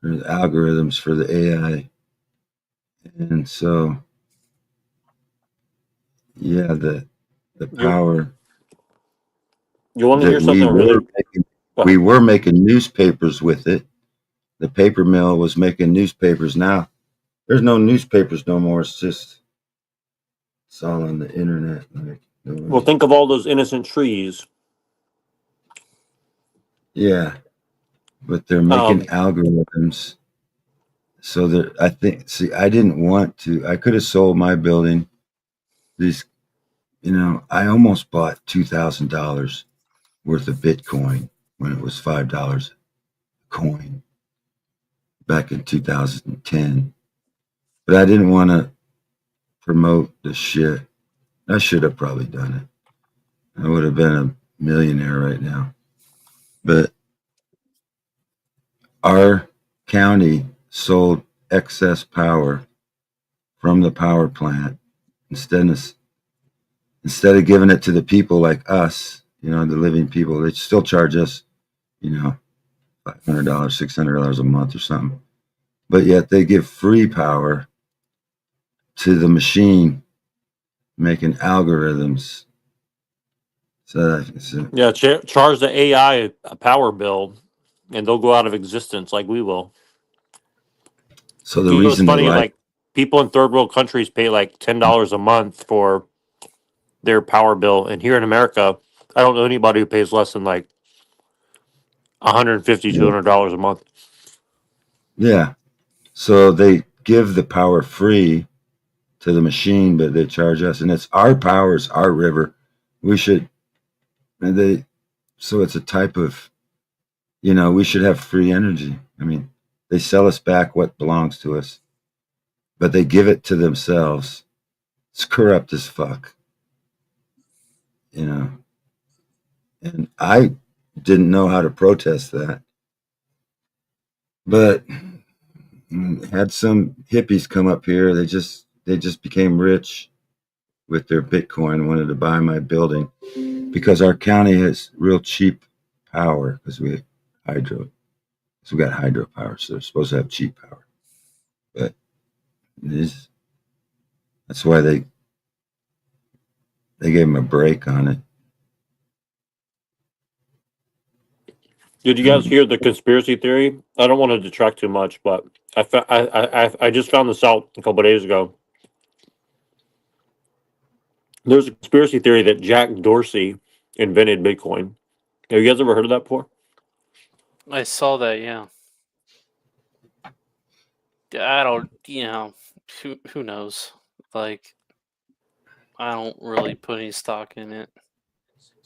or the algorithms for the AI, and so yeah, the You power you want to that hear something really? Go we ahead. were making newspapers with it. The paper mill was making newspapers. Now there's no newspapers no more. It's all on the internet. Like, Well, think of all those innocent trees. yeah, but they're making Um, algorithms. So that I think. See, I didn't want to. I could have sold my building. These, I almost bought $2,000 worth of Bitcoin when it was $5 a coin back in 2010. But I didn't want to promote the shit. I should have probably done it. I would have been a millionaire right now. But our county sold excess power from the power plant instead of giving it to the people like us, the living people. They still charge us, $500, $600 a month or something. But yet they give free power to the machine making algorithms. So yeah, charge the AI a power bill, and they'll go out of existence like we will. so the It's reason they funny, like like people in third world countries pay like $10 a month for their power bill, and here in America, I don't know anybody who pays less than like $150, $200 a month. yeah. So they give the power free to the machine, but they charge us, and it's our power, it's our river. We should, so it's a type of, we should have free energy. I mean, they sell us back what belongs to us, but they give it to themselves. It's corrupt as fuck, and I didn't know how to protest that, but had some hippies come up here. They just became rich with their Bitcoin, wanted to buy my building because our county has real cheap power because we have hydro. So we got hydropower, so they're supposed to have cheap power. But that's why they gave them a break on it. Did you guys hear the conspiracy theory? I don't want to detract too much, but I just found this out a couple of days ago. There's a conspiracy theory that Jack Dorsey invented Bitcoin. Have you guys ever heard of that before? I saw that, yeah. I don't, who knows? Like, I don't really put any stock in it.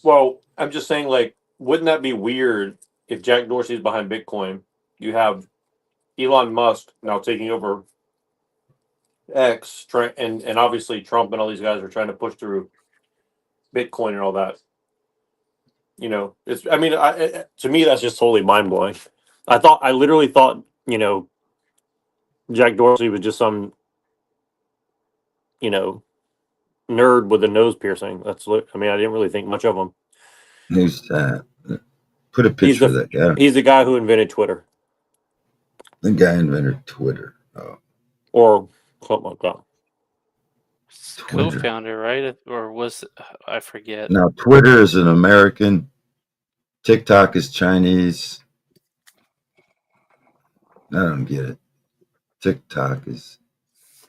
Well, I'm just saying, like, wouldn't that be weird if Jack Dorsey's behind Bitcoin? You have Elon Musk now taking over X, and obviously Trump and all these guys are trying to push through Bitcoin and all that. You know, it's. I mean, to me, that's just totally mind blowing. I literally thought, Jack Dorsey was just some, you know, nerd with a nose piercing. I mean, I didn't really think much of him. Who's that? Put a picture of that guy. He's the guy who invented Twitter. The guy invented Twitter. Oh. Or something like that. Twitter. Co-founder, right? Or was I forget? Now, Twitter is an American. TikTok is Chinese. I don't get it. TikTok is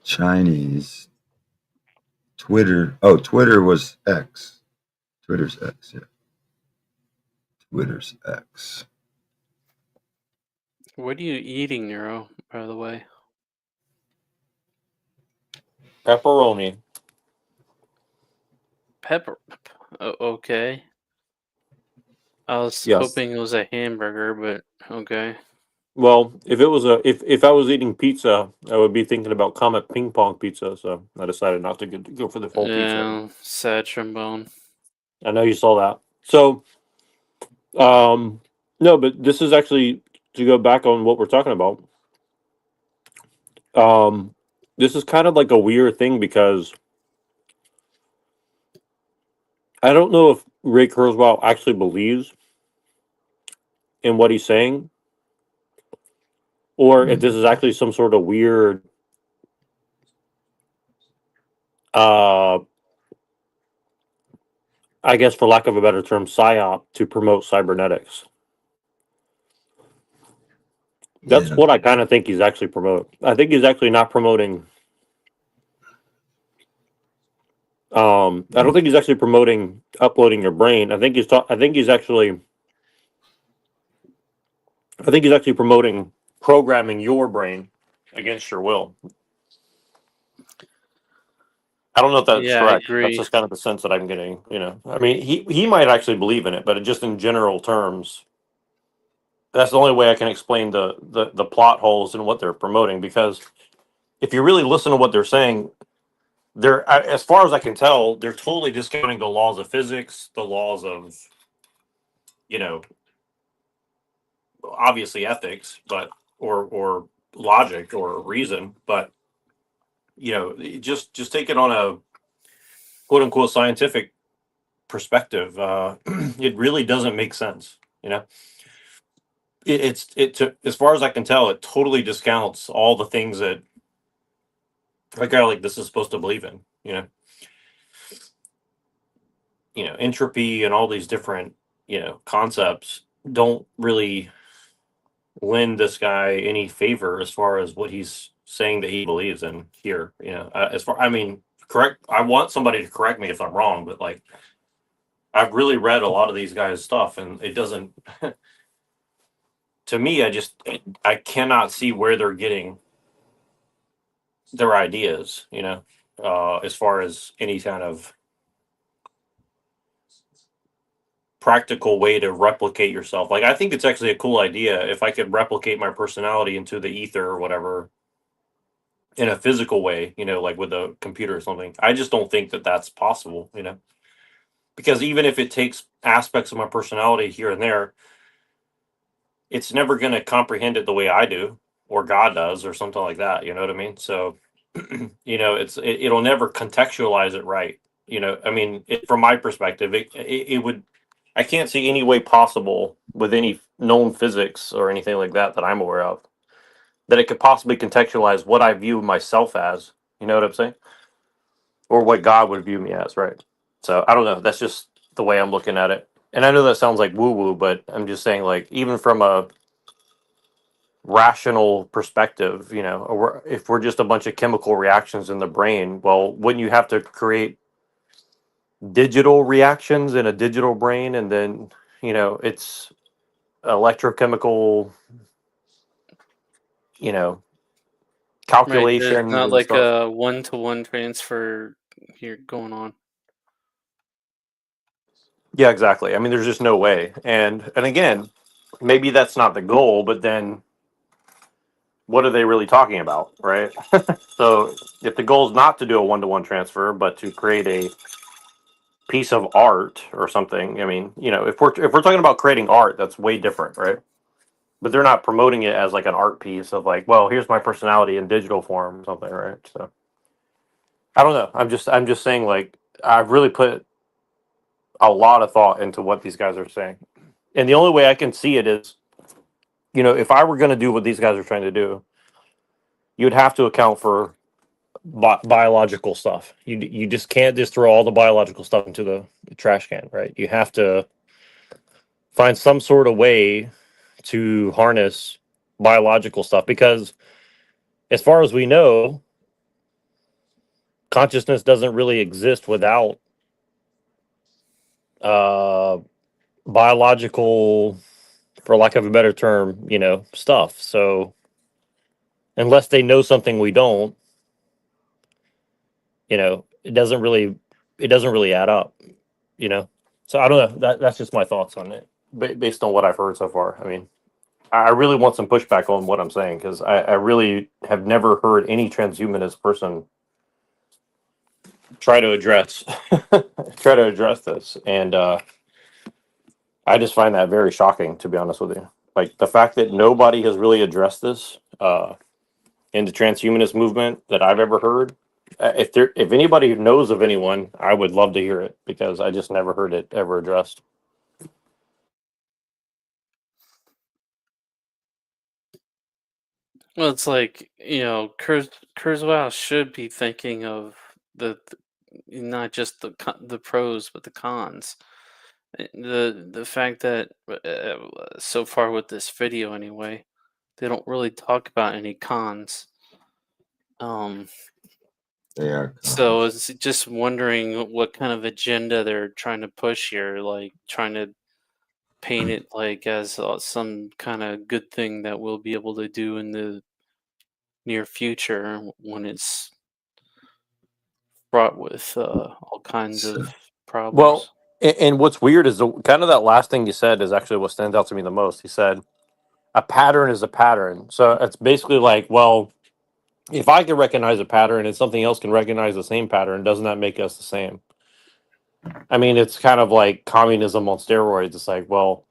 Chinese. Twitter. Oh, Twitter was X. Twitter's X, yeah. Twitter's X. What are you eating, Nero? By the way, Pepperoni. Pepper. Okay. I was Yes. hoping it was a hamburger, but okay. Well, if it was if I was eating pizza, I would be thinking about Comet Ping Pong Pizza. So I decided not to go for the full pizza. Yeah, sad trombone. I know you saw that. So, no, but this is actually to go back on what we're talking about. This is kind of like a weird thing because I don't know if Ray Kurzweil actually believes in what he's saying, or if this is actually some sort of weird, I guess for lack of a better term, psyop to promote cybernetics. That's what I kind of think he's actually promoting. I think he's actually not promoting. I don't think he's actually promoting uploading your brain. I think he's actually promoting programming your brain against your will. I don't know if that's Yeah, correct. I agree. That's just kind of the sense that I'm getting. I mean, he might actually believe in it, but just in general terms, that's the only way I can explain the plot holes and what they're promoting. Because if you really listen to what they're saying, as far as I can tell, they're totally discounting the laws of physics, the laws of, obviously ethics, but or logic or reason, but just take it on a quote unquote scientific perspective. It really doesn't make sense. As far as I can tell, it totally discounts all the things that a guy like this is supposed to believe in. Entropy and all these different concepts don't really lend this guy any favor as far as what he's saying that he believes in here. Correct. I want somebody to correct me if I'm wrong, but like, I've really read a lot of these guys' stuff, and it doesn't. To me, I cannot see where they're getting their ideas. As far as any kind of practical way to replicate yourself. Like, I think it's actually a cool idea if I could replicate my personality into the ether or whatever in a physical way, like with a computer or something. I just don't think that that's possible, because even if it takes aspects of my personality here and there, it's never going to comprehend it the way I do or God does or something like that. You know what I mean? So, it'll never contextualize it right. From my perspective, it would, I can't see any way possible with any known physics or anything like that I'm aware of that it could possibly contextualize what I view myself as. You know what I'm saying? Or what God would view me as, right? So I don't know. That's just the way I'm looking at it. And I know that sounds like woo-woo, but I'm just saying, like, even from a rational perspective, if we're just a bunch of chemical reactions in the brain, well, wouldn't you have to create digital reactions in a digital brain, and then it's electrochemical Right, calculations there's not and like stuff. a one-to-one transfer here going on. Yeah, exactly. I mean, there's just no way. And again, maybe that's not the goal, but then what are they really talking about, right? So if the goal is not to do a one-to-one transfer, but to create a piece of art or something, I mean, you know, if we're talking about creating art, that's way different, right? But they're not promoting it as like an art piece of like, well, here's my personality in digital form or something, right? So I don't know. I'm just saying, like, I've really put a lot of thought into what these guys are saying, and the only way I can see it is, you know, if I were going to do what these guys are trying to do, you'd have to account for biological stuff. You just can't just throw all the biological stuff into the trash can, right? You have to find some sort of way to harness biological stuff, because as far as we know, consciousness doesn't really exist without uh biological, for lack of a better term, you know, stuff. So unless they know something we don't, you know, it doesn't really add up, you know. So I don't know. That's just my thoughts on it, based on what I've heard so far. I mean, I really want some pushback on what I'm saying, because I really have never heard any transhumanist person try to address this, and I just find that very shocking, to be honest with you. Like the fact that nobody has really addressed this in the transhumanist movement that I've ever heard. If anybody knows of anyone, I would love to hear it, because I just never heard it ever addressed. Well, it's like, you know, Kurzweil should be thinking of not just the pros but the cons. The fact that so far with this video anyway, they don't really talk about any cons. They are. So it's just wondering what kind of agenda they're trying to push here, like trying to paint it like as some kind of good thing that we'll be able to do in the near future, when it's brought with all kinds of problems. Well, and what's weird is the kind of that last thing you said is actually what stands out to me the most. He said a pattern is a pattern. So it's basically like, well, if I can recognize a pattern and something else can recognize the same pattern, doesn't that make us the same? I mean, it's kind of like communism on steroids. It's like, well,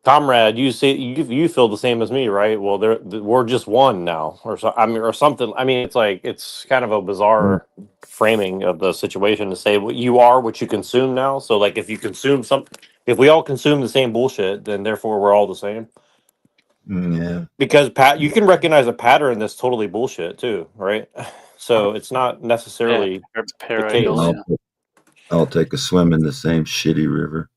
comrade, you say you feel the same as me, right? Well, we're just one now, or so. I mean, or something. I mean, it's like, it's kind of a bizarre framing of the situation to say, well, you are what you consume now. So, like, if you consume if we all consume the same bullshit, then therefore we're all the same. Yeah. Because you can recognize a pattern that's totally bullshit too, right? So it's not necessarily the case. I'll take a swim in the same shitty river.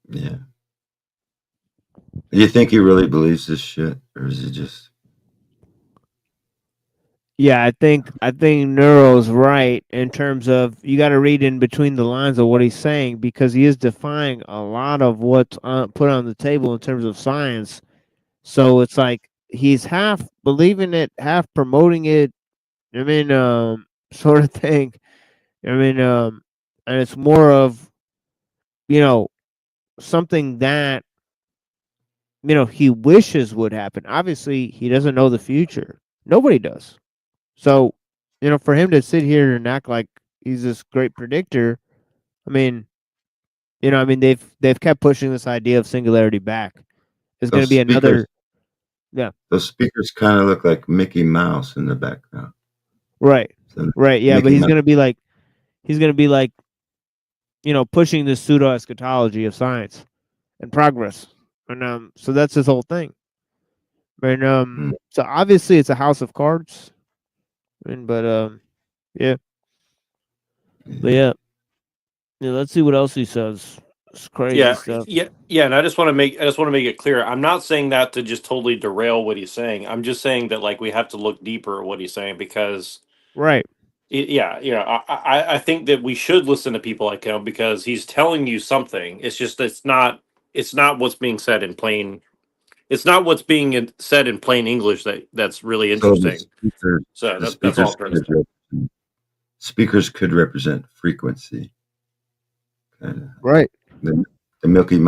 Yeah. Do you think he really believes this shit, or is he just? Yeah, I think Neuro's right in terms of you got to read in between the lines of what he's saying, because he is defying a lot of what's put on the table in terms of science. So it's like he's half believing it, half promoting it. I mean, sort of thing. I mean, and it's more of, you know, something that, you know, he wishes would happen. Obviously, he doesn't know the future. Nobody does. So, you know, for him to sit here and act like he's this great predictor, I mean, you know, I mean, they've kept pushing this idea of singularity back. There's going to be another. Yeah. Those speakers kind of look like Mickey Mouse in the background. Right. So right. Yeah, Mickey but he's Mouse. going to be like, you know, pushing this pseudo eschatology of science and progress, and so that's his whole thing. And so obviously it's a house of cards. I mean, but yeah. But yeah. Yeah, let's see what else he says. It's crazy stuff. Yeah. And I just want to make it clear. I'm not saying that to just totally derail what he's saying. I'm just saying that, like, we have to look deeper at what he's saying, because right. I think that we should listen to people like him, because he's telling you something. It's just it's not what's being said in plain. It's not what's being said in plain English that's really interesting. So that's all I'm trying to say. Speakers could represent frequency. Right. the Mickey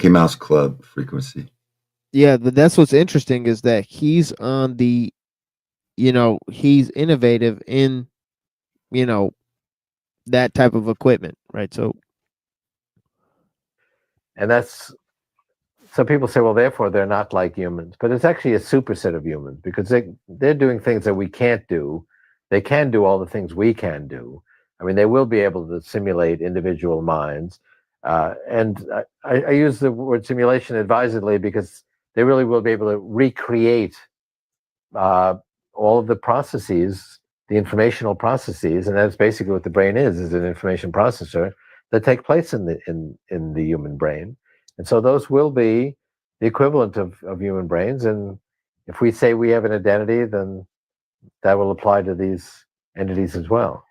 Mouse Club frequency. Yeah, but that's what's interesting is that he's on the, he's innovative in, that type of equipment, right? So, And that's so people say, well, therefore they're not like humans, but it's actually a superset of humans because they're doing things that we can't do. They can do all the things we can do. I mean, they will be able to simulate individual minds. And I use the word simulation advisedly because they really will be able to recreate all of the processes, the informational processes, and that's basically what the brain is an information processor that take place in the human brain. And so those will be the equivalent of human brains. And if we say we have an identity, then that will apply to these entities as well.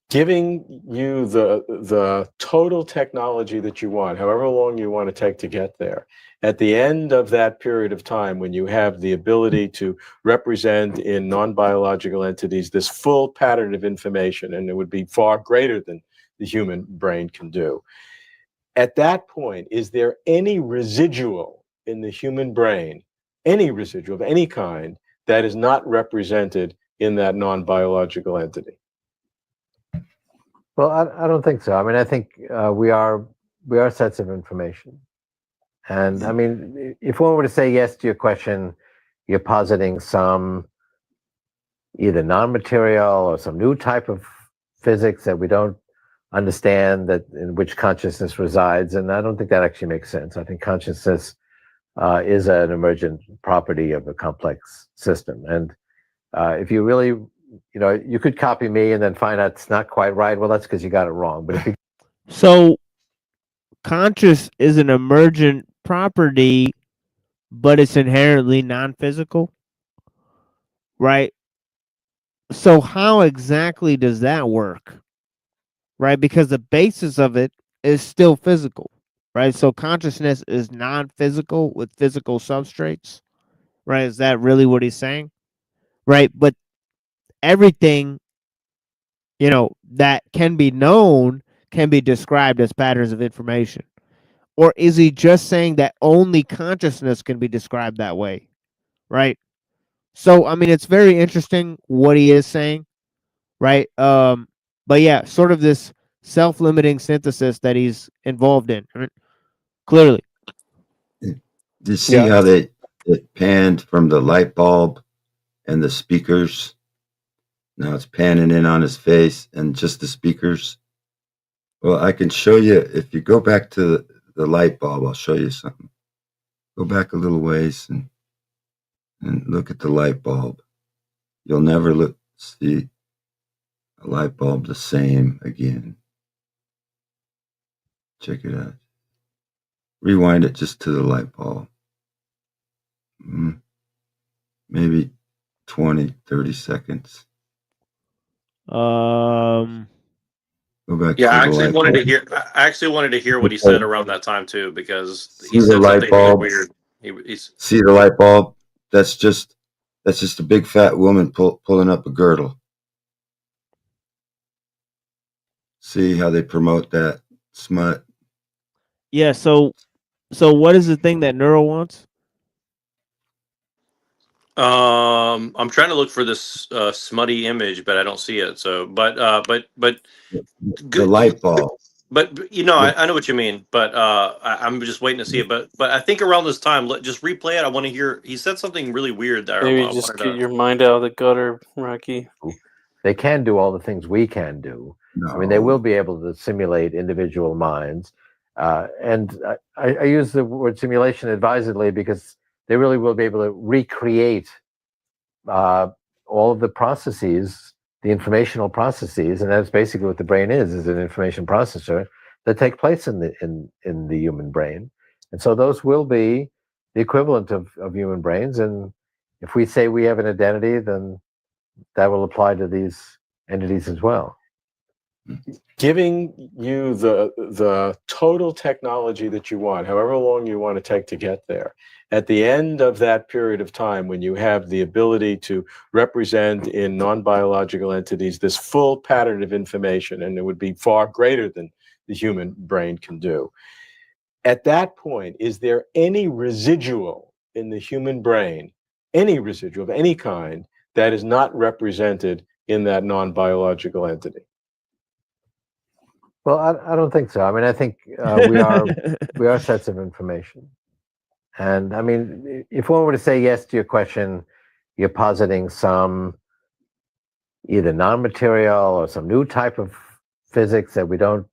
Giving you the total technology that you want, however long you want to take to get there. At the end of that period of time, when you have the ability to represent in non-biological entities this full pattern of information, and it would be far greater than the human brain can do. At that point, is there any residual in the human brain, any residual of any kind, that is not represented in that non-biological entity? Well, I don't think so. I mean, I think we are sets of information. And I mean, if one were to say yes to your question, you're positing some either non-material or some new type of physics that we don't understand, that in which consciousness resides. And I don't think that actually makes sense. I think consciousness is an emergent property of a complex system. And if you really, you could copy me and then find out it's not quite right. Well, that's because you got it wrong. But if you so conscious is an emergent property, but it's inherently non-physical, right? So how exactly does that work, right? Because the basis of it is still physical, right? So consciousness is non-physical with physical substrates, right? Is that really what he's saying, right? But everything, that can be known can be described as patterns of information. Or is he just saying that only consciousness can be described that way, right? So, I mean, it's very interesting what he is saying, right? But yeah, sort of this self-limiting synthesis that he's involved in, right? Clearly. Did you see how it panned from the light bulb and the speakers? Now it's panning in on his face and just the speakers. Well, I can show you, if you go back to the light bulb, I'll show you something. Go back a little ways and look at the light bulb. You'll never see a light bulb the same again. Check it out. Rewind it just to the light bulb. Maybe 20, 30 seconds. Go back. Yeah, to I the actually light wanted bulb. to hear. I actually wanted to hear what he said around that time too, because he See the said light something really bulb? weird. See the light bulb? That's just a big fat woman pulling up a girdle. See how they promote that smut? Yeah, so what is the thing that Neuro wants? I'm trying to look for this smutty image, but I don't see it. So, but The light bulb. But I know what you mean. But I'm just waiting to see it. But I think around this time, just replay it. I want to hear. He said something really weird there. Maybe just get your mind out of the gutter, Rocky. they can do all the things we can do. I mean, they will be able to simulate individual minds. And I use the word simulation advisedly because they really will be able to recreate all of the processes, the informational processes, and that's basically what the brain is an information processor that take place in the human brain. And so those will be the equivalent of human brains. And if we say we have an identity, then that will apply to these entities as well. giving you the total technology that you want, however long you want to take to get there. At the end of that period of time, when you have the ability to represent in non-biological entities this full pattern of information, and it would be far greater than the human brain can do. At that point, is there any residual in the human brain, any residual of any kind, that is not represented in that non-biological entity? Well, I don't think so. I mean, I think we are sets of information. And I mean, if one were to say yes to your question, you're positing some either non-material or some new type of physics that we don't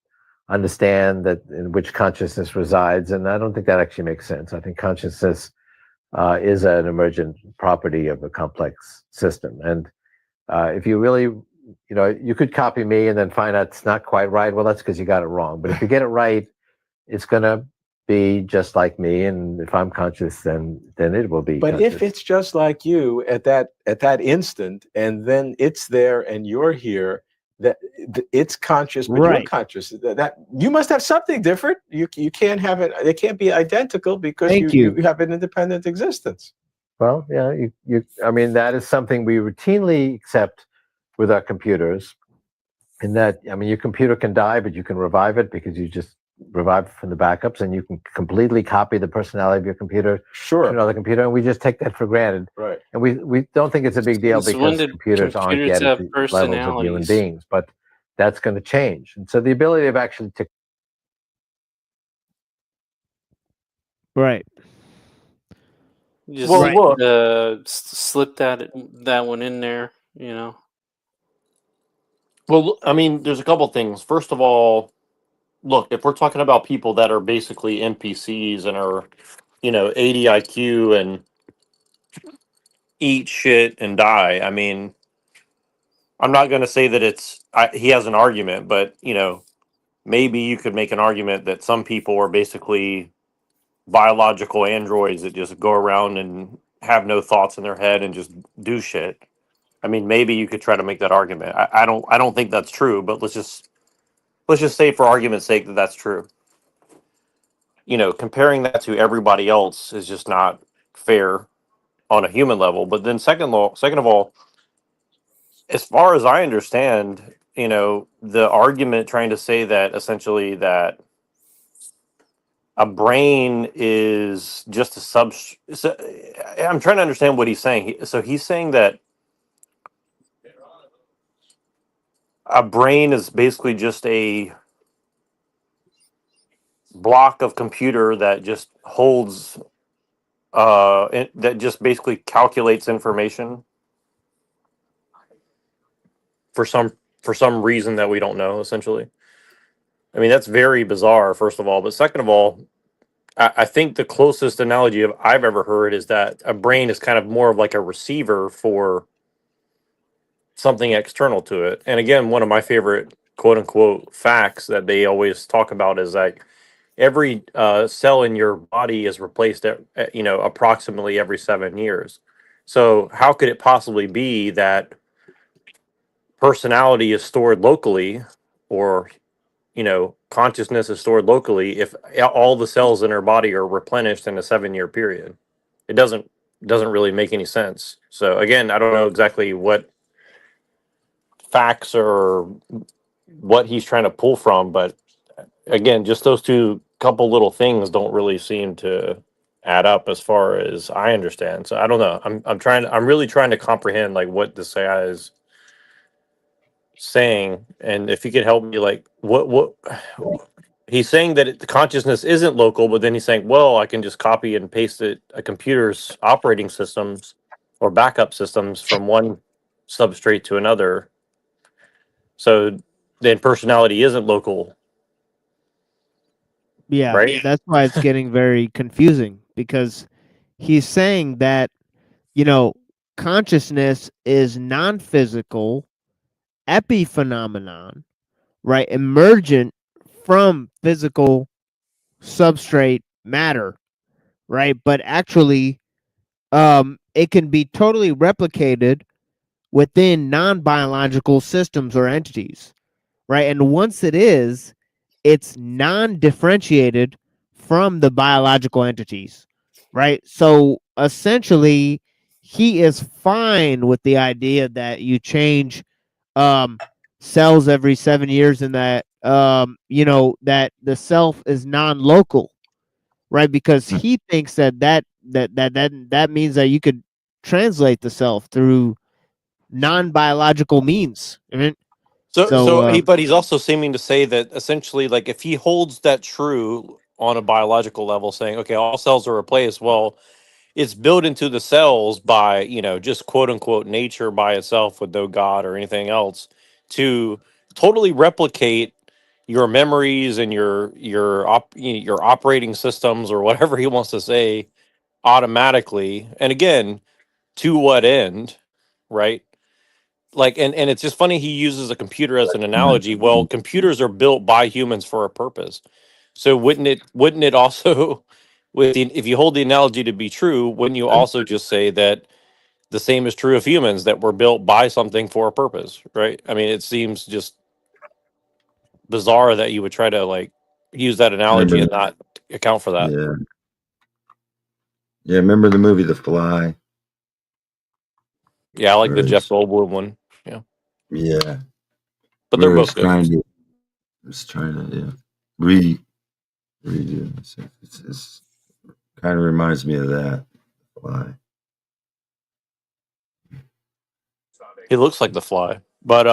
understand, that in which consciousness resides. And I don't think that actually makes sense. I think consciousness is an emergent property of a complex system. And if you really, you could copy me and then find out it's not quite right. Well, that's because you got it wrong. But if you get it right, it's going to be just like me, and if I'm conscious, then it will be. But conscious. if it's just like you at that instant, and then it's there and you're here, that it's conscious, but you're conscious. That you must have something different. You can't have it. It can't be identical because you have an independent existence. Well, yeah, I mean, that is something we routinely accept with our computers. In that, I mean, your computer can die, but you can revive it because you just revive from the backups, and you can completely copy the personality of your computer to another computer, and we just take that for granted. Right. And we don't think it's a big deal because computers aren't yet at the levels of human beings, but that's going to change. And so the ability of actually to Just slip that one in there, Well, I mean, there's a couple things. First of all, look, if we're talking about people that are basically NPCs and are, 80 IQ and eat shit and die, I mean, I'm not going to say that he has an argument, but, maybe you could make an argument that some people are basically biological androids that just go around and have no thoughts in their head and just do shit. I mean, maybe you could try to make that argument. I don't think that's true, but let's just say for argument's sake that that's true. Comparing that to everybody else is just not fair on a human level. But then second of all, as far as I understand, the argument trying to say that essentially that a brain is just I'm trying to understand what he's saying. So he's saying that a brain is basically just a block of computer that just holds that just basically calculates information for some reason that we don't know, essentially. I mean, that's very bizarre, first of all. But second of all, I think the closest analogy I've ever heard is that a brain is kind of more of like a receiver for something external to it. And again, one of my favorite quote unquote facts that they always talk about is like every cell in your body is replaced at approximately every 7 years. So how could it possibly be that personality is stored locally, or consciousness is stored locally, if all the cells in our body are replenished in a 7-year period? It doesn't really make any sense. So again, I don't know exactly what facts or what he's trying to pull from, but again, just those two couple little things don't really seem to add up as far as I understand. So I don't know. I'm really trying to comprehend like what this guy is saying, and if you could help me, like what he's saying, that the consciousness isn't local, but then he's saying, well, I can just copy and paste a computer's operating systems or backup systems from one substrate to another. So then personality isn't local. Yeah, right? that's why it's getting very confusing, because he's saying that, consciousness is non-physical epiphenomenon, right? Emergent from physical substrate matter, right? But actually, it can be totally replicated within non-biological systems or entities, right? And once it is, it's non-differentiated from the biological entities, right? So essentially, he is fine with the idea that you change cells every 7 years, and that that the self is non-local, right? Because he thinks that means that you could translate the self through non-biological means. I mean, But he's also seeming to say that essentially, like, if he holds that true on a biological level, saying, okay, all cells are replaced, well, it's built into the cells by, just quote unquote nature by itself with no God or anything else to totally replicate your memories and your operating systems or whatever he wants to say automatically. And again, to what end, right? Like, and it's just funny he uses a computer as an analogy. Well, computers are built by humans for a purpose. So wouldn't it also if you hold the analogy to be true, wouldn't you also just say that the same is true of humans, that we're built by something for a purpose, right? I mean, it seems just bizarre that you would try to like use that analogy and not account for that. Yeah. Yeah, remember the movie The Fly? Yeah, I like the Where Jeff he's- Goldblum one. Yeah. Yeah. But they're Where both he's good. trying to redo. It's kind of reminds me of that. Fly. He looks like the Fly, but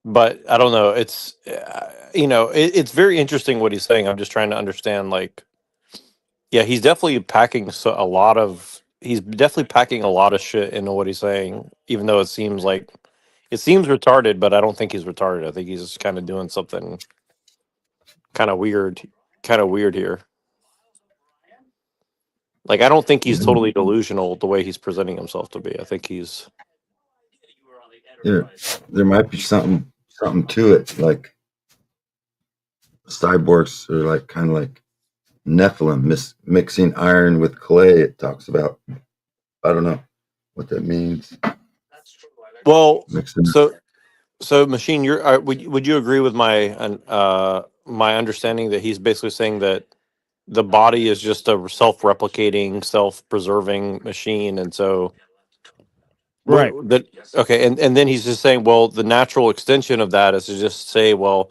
but I don't know. It's it's very interesting what he's saying. I'm just trying to understand. Like, yeah, he's definitely packing a lot of. He's definitely packing a lot of shit into what he's saying, even though it seems retarded. But I don't think he's retarded. I think he's just kind of doing something kind of weird here. Like, I don't think he's totally delusional the way he's presenting himself to be. I think he's. There might be something to it, like cyborgs are like kind of like Nephilim mixing iron with clay. It talks about. I don't know what that means. Well, Mixing. so machine, would you agree with my understanding that he's basically saying that the body is just a self-replicating, self-preserving machine, and so right. okay, and then he's just saying, well, the natural extension of that is to just say, well,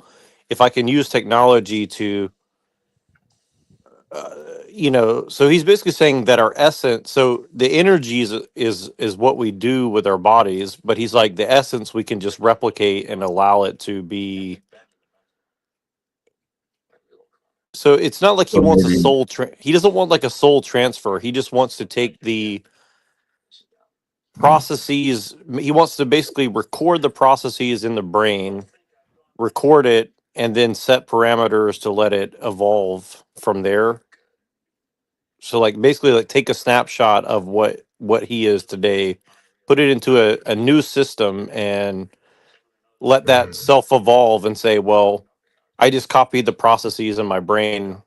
if I can use technology to so he's basically saying that our essence, so the energy is what we do with our bodies, but he's like, the essence we can just replicate and allow it to be. So it's not like he So wants a maybe- soul he doesn't want like a soul transfer. He just wants to take the processes, he wants to basically record the processes in the brain, record it, and then set parameters to let it evolve from there. So like basically like take a snapshot of what he is today, put it into a new system, and let that self evolve and say, well, I just copied the processes in my brain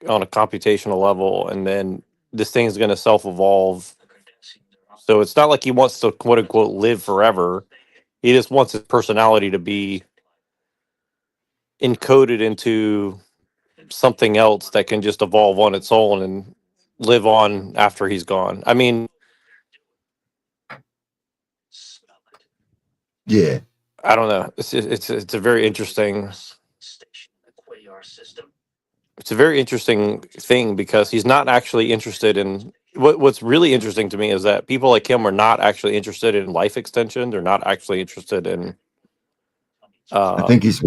on a computational level, and then this thing's going to self evolve. So it's not like he wants to quote unquote live forever. He just wants his personality to be encoded into something else that can just evolve on its own and live on after he's gone. I mean, Yeah. I don't know. It's a very interesting. It's a very interesting thing because he's not actually interested in what's really interesting to me is that people like him are not actually interested in life extension. They're not actually interested in. I think he's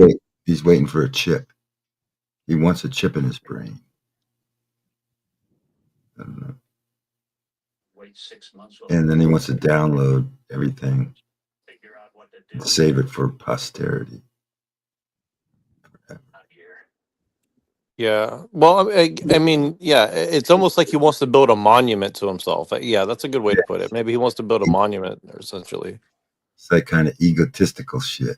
waiting for a chip. He wants a chip in his brain. I don't know. And then he wants to download everything and save it for posterity. Yeah. Well, I mean, yeah, it's almost like he wants to build a monument to himself. Yeah, that's a good way to put it. Maybe he wants to build a monument, essentially. It's that kind of egotistical shit.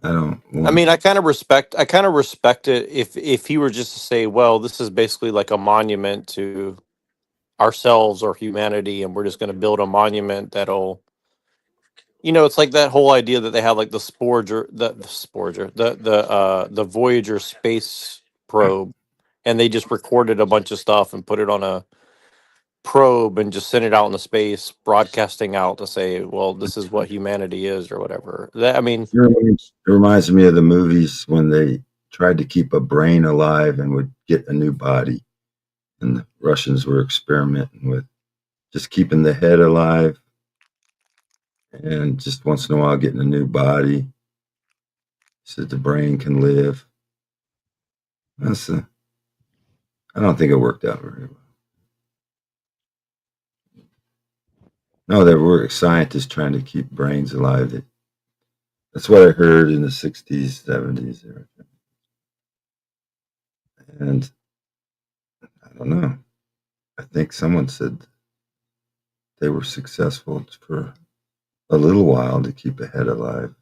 I don't. I mean, I kind of respect it if he were just to say, well, this is basically like a monument to ourselves or humanity, and we're just going to build a monument that'll, it's like that whole idea that they have like the the Voyager space probe, and they just recorded a bunch of stuff and put it on a probe and just sent it out into space, broadcasting out to say, well, this is what humanity is or whatever. That, I mean, It reminds me of the movies when they tried to keep a brain alive and would get a new body. And the Russians were experimenting with just keeping the head alive and just once in a while getting a new body so that the brain can live. I don't think it worked out very well. No, there were scientists trying to keep brains alive. That's what I heard in the 60s, 70s. And I don't know. I think someone said they were successful for a little while to keep a head alive.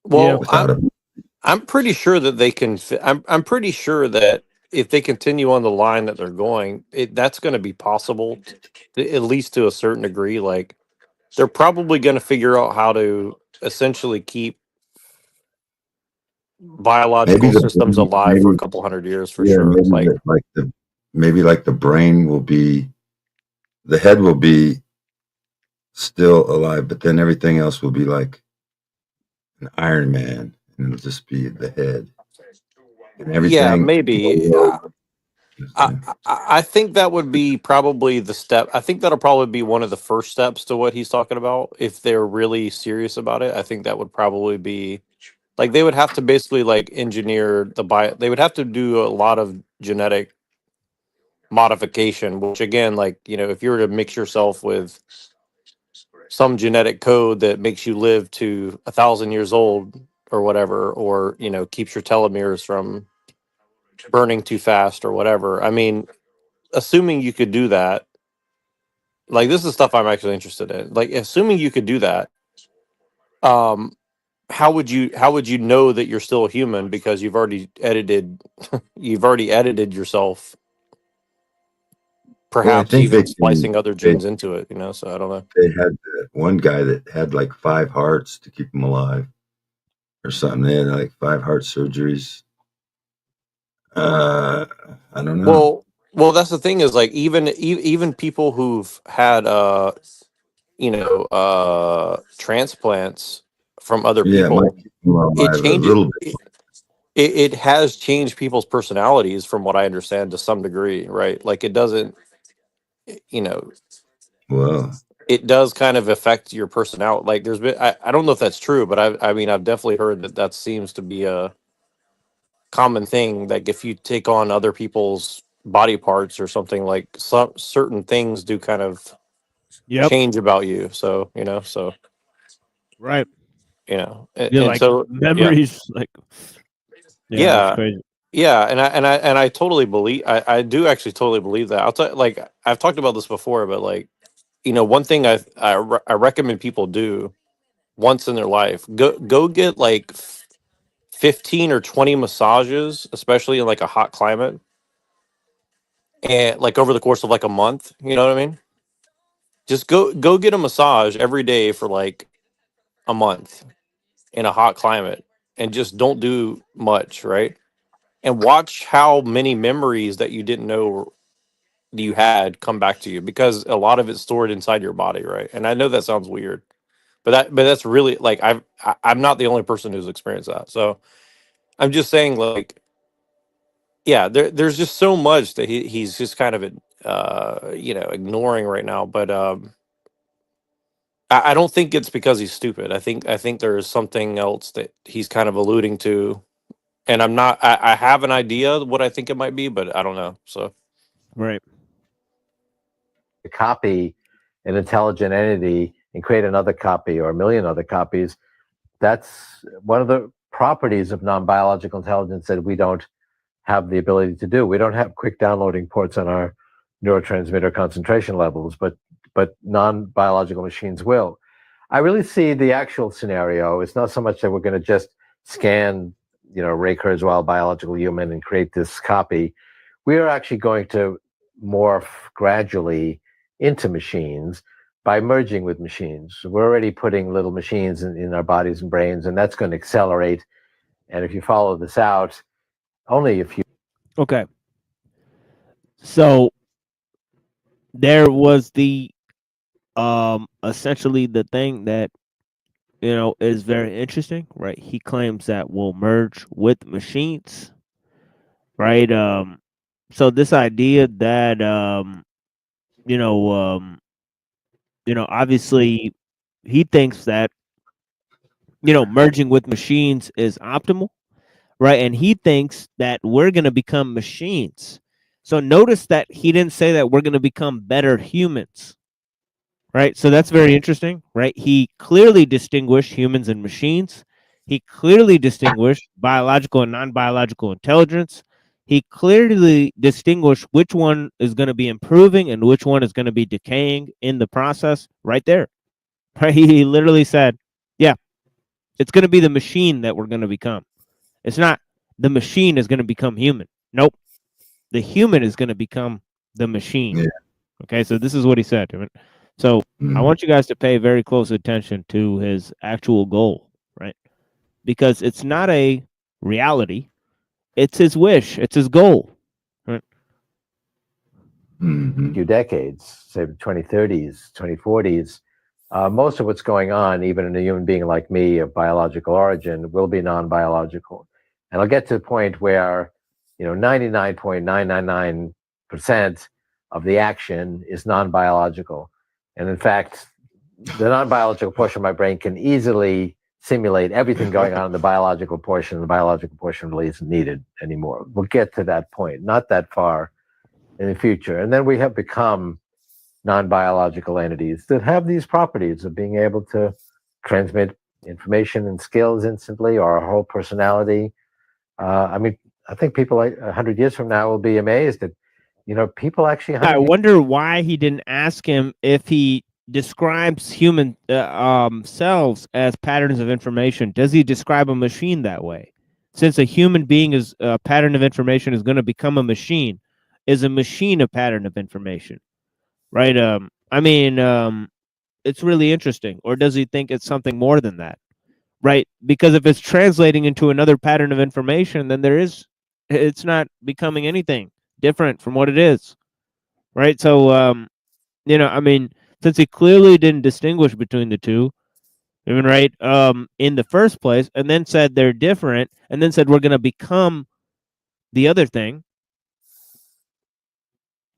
well, Without I'm pretty sure that they can. I'm pretty sure that if they continue on the line that they're going, that's going to be possible, at least to a certain degree. Like they're probably going to figure out how to essentially keep biological systems alive for a couple hundred years for sure. Maybe like the brain will be, the head will be still alive, but then everything else will be like an Iron Man, and it'll just be the head. And everything. Yeah, maybe. I think that would be probably the step. I think that'll probably be one of the first steps to what he's talking about. If they're really serious about it, I think that would probably be like they would have to basically like engineer they would have to do a lot of genetic modification, which again, like, if you were to mix yourself with some genetic code that makes you live to 1,000 years old or whatever, or, keeps your telomeres from burning too fast or whatever. I mean, assuming you could do that, like this is stuff I'm actually interested in. Like assuming you could do that, how would you know that you're still a human because you've already edited yourself, perhaps even splicing other genes into it, so I don't know. They had one guy that had like 5 hearts to keep him alive or something. They had like 5 heart surgeries. I don't know. Well, that's the thing is like even people who've had transplants from other people, it changes. It has changed people's personalities, from what I understand, to some degree, right? Like it doesn't, Well, it does kind of affect your personality. Like there's been, I don't know if that's true, but I mean, I've definitely heard that seems to be a common thing. Like if you take on other people's body parts or something, like some certain things do kind of change about you. So, right. And Like so memories, like yeah, it's crazy. yeah, and I totally believe, I do actually totally believe that. I'll tell, like I've talked about this before, but like, one thing I recommend people do once in their life, go get like 15 or 20 massages, especially in like a hot climate, and like over the course of like a month, you know what I mean? Just go get a massage every day for like a month in a hot climate, and just don't do much, right? And watch how many memories that you didn't know you had come back to you, because a lot of it's stored inside your body, right? And I know that sounds weird, but that's really like I'm not the only person who's experienced that. So I'm just saying, like, yeah, there's just so much that he's just kind of ignoring right now. But I don't think it's because he's stupid. I think there is something else that he's kind of alluding to, and I'm not. I have an idea what I think it might be, but I don't know. So right. Copy an intelligent entity and create another copy or a million other copies. That's one of the properties of non-biological intelligence that we don't have the ability to do. We don't have quick downloading ports on our neurotransmitter concentration levels, but non-biological machines will. I really see the actual scenario. It's not so much that we're going to just scan, Ray Kurzweil, biological human, and create this copy. We are actually going to morph gradually into machines by merging with machines. We're already putting little machines in our bodies and brains, and that's going to accelerate. And if you follow this out, only a few. Okay. So there was the essentially the thing that is very interesting, right? He claims that we'll merge with machines, right? So this idea that obviously he thinks that merging with machines is optimal, right? And he thinks that we're going to become machines. So notice that he didn't say that we're going to become better humans, right? So that's very interesting, right? He clearly distinguished humans and machines. He clearly distinguished biological and non-biological intelligence. He clearly distinguished which one is going to be improving and which one is going to be decaying in the process right there. Right? He literally said, yeah, it's going to be the machine that we're going to become. It's not the machine is going to become human. Nope. The human is going to become the machine. Yeah. Okay, so this is what he said. So I want you guys to pay very close attention to his actual goal, right? Because it's not a reality. It's his wish. It's his goal. Right? Few decades, say the 2030s, 2040s, most of what's going on, even in a human being like me of biological origin, will be non-biological. And I'll get to the point where, 99.999% of the action is non-biological. And in fact, the non-biological portion of my brain can easily simulate everything going on in the biological portion. The biological portion really isn't needed anymore. We'll get to that point, not that far in the future. And then we have become non-biological entities that have these properties of being able to transmit information and skills instantly, or our whole personality. I think people 100 years from now will be amazed that, people actually. I wonder why he didn't ask him if he describes human cells as patterns of information. Does he describe a machine that way? Since a human being is a pattern of information is going to become a machine, is a machine a pattern of information? Right? It's really interesting. Or does he think it's something more than that? Right? Because if it's translating into another pattern of information, then it's not becoming anything different from what it is. Right? So, since he clearly didn't distinguish between the two, even right, in the first place, and then said they're different, and then said we're going to become the other thing,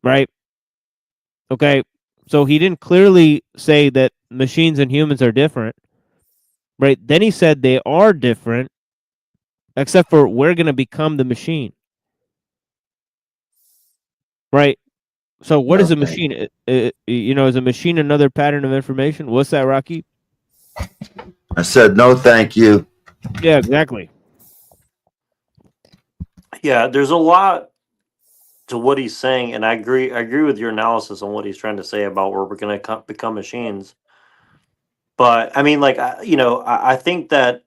right? Okay, so he didn't clearly say that machines and humans are different, right? Then he said they are different, except for we're going to become the machine, right? So what is a machine? Is a machine another pattern of information? What's that, Rocky? I said no, thank you. Yeah, exactly. Yeah, there's a lot to what he's saying, and I agree with your analysis on what he's trying to say about where we're going to become machines. But I mean, like, I think that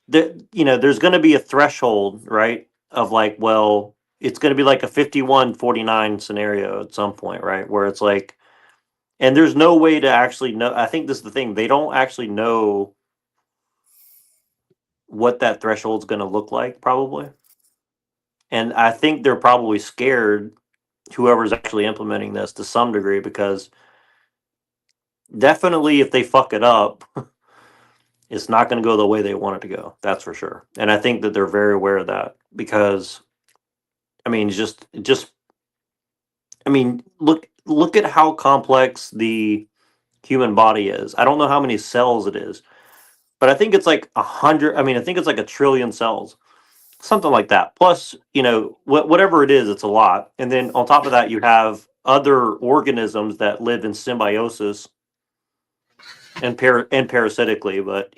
there's going to be a threshold, right? Of like, well, it's going to be like a 51-49 scenario at some point, right? Where it's like, and there's no way to actually know. I think this is the thing. They don't actually know what that threshold is going to look like, probably. And I think they're probably scared, whoever's actually implementing this, to some degree, because definitely if they fuck it up, it's not going to go the way they want it to go. That's for sure. And I think that they're very aware of that, because, I mean, look at how complex the human body is. I don't know how many cells it is, but I think it's like 100. I mean, I think it's like 1 trillion cells, something like that. Plus, whatever it is, it's a lot. And then on top of that, you have other organisms that live in symbiosis and parasitically. But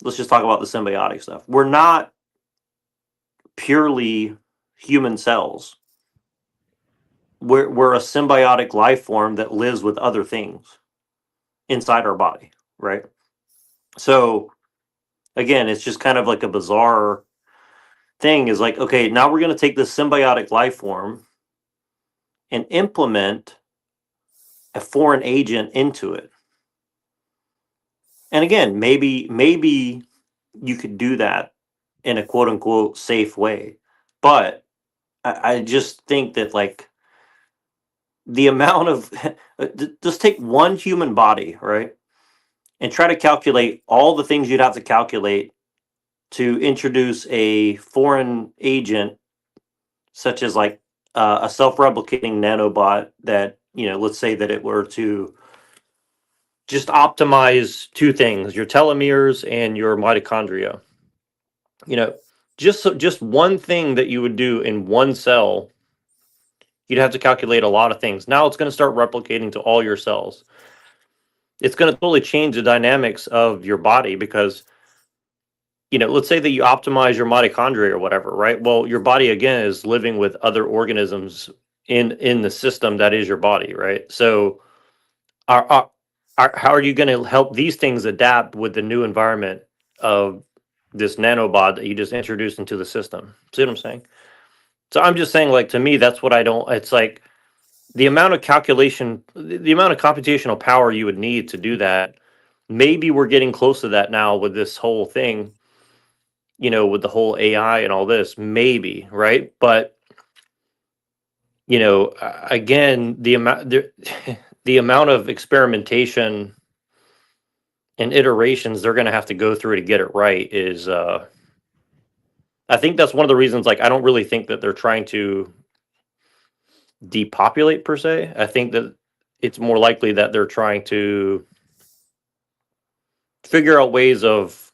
let's just talk about the symbiotic stuff. We're not purely human cells. We're a symbiotic life form that lives with other things inside our body, right? So again, it's just kind of like a bizarre thing. Is like, okay, now we're going to take this symbiotic life form and implement a foreign agent into it. And again, maybe you could do that in a quote unquote safe way. But I just think that like the amount of just take one human body, right? And try to calculate all the things you'd have to calculate to introduce a foreign agent, such as like a self-replicating nanobot that, you know, let's say that it were to just optimize two things, your telomeres and your mitochondria. You know, just one thing that you would do in one cell, you'd have to calculate a lot of things. Now it's going to start replicating to all your cells. It's going to totally change the dynamics of your body because, you know, let's say that you optimize your mitochondria or whatever, right? Well, your body again is living with other organisms in the system that is your body, right? So how are you going to help these things adapt with the new environment of this nanobot that you just introduced into the system? See what I'm saying? So I'm just saying, like, to me, that's what I don't, it's like the amount of calculation, the amount of computational power you would need to do that. Maybe we're getting close to that now with this whole thing, you know, with the whole AI and all this, maybe, right? But, you know, again, the amount, the amount of experimentation and iterations they're going to have to go through to get it right is, I think that's one of the reasons, like, I don't really think that they're trying to depopulate per se. I think that it's more likely that they're trying to figure out ways of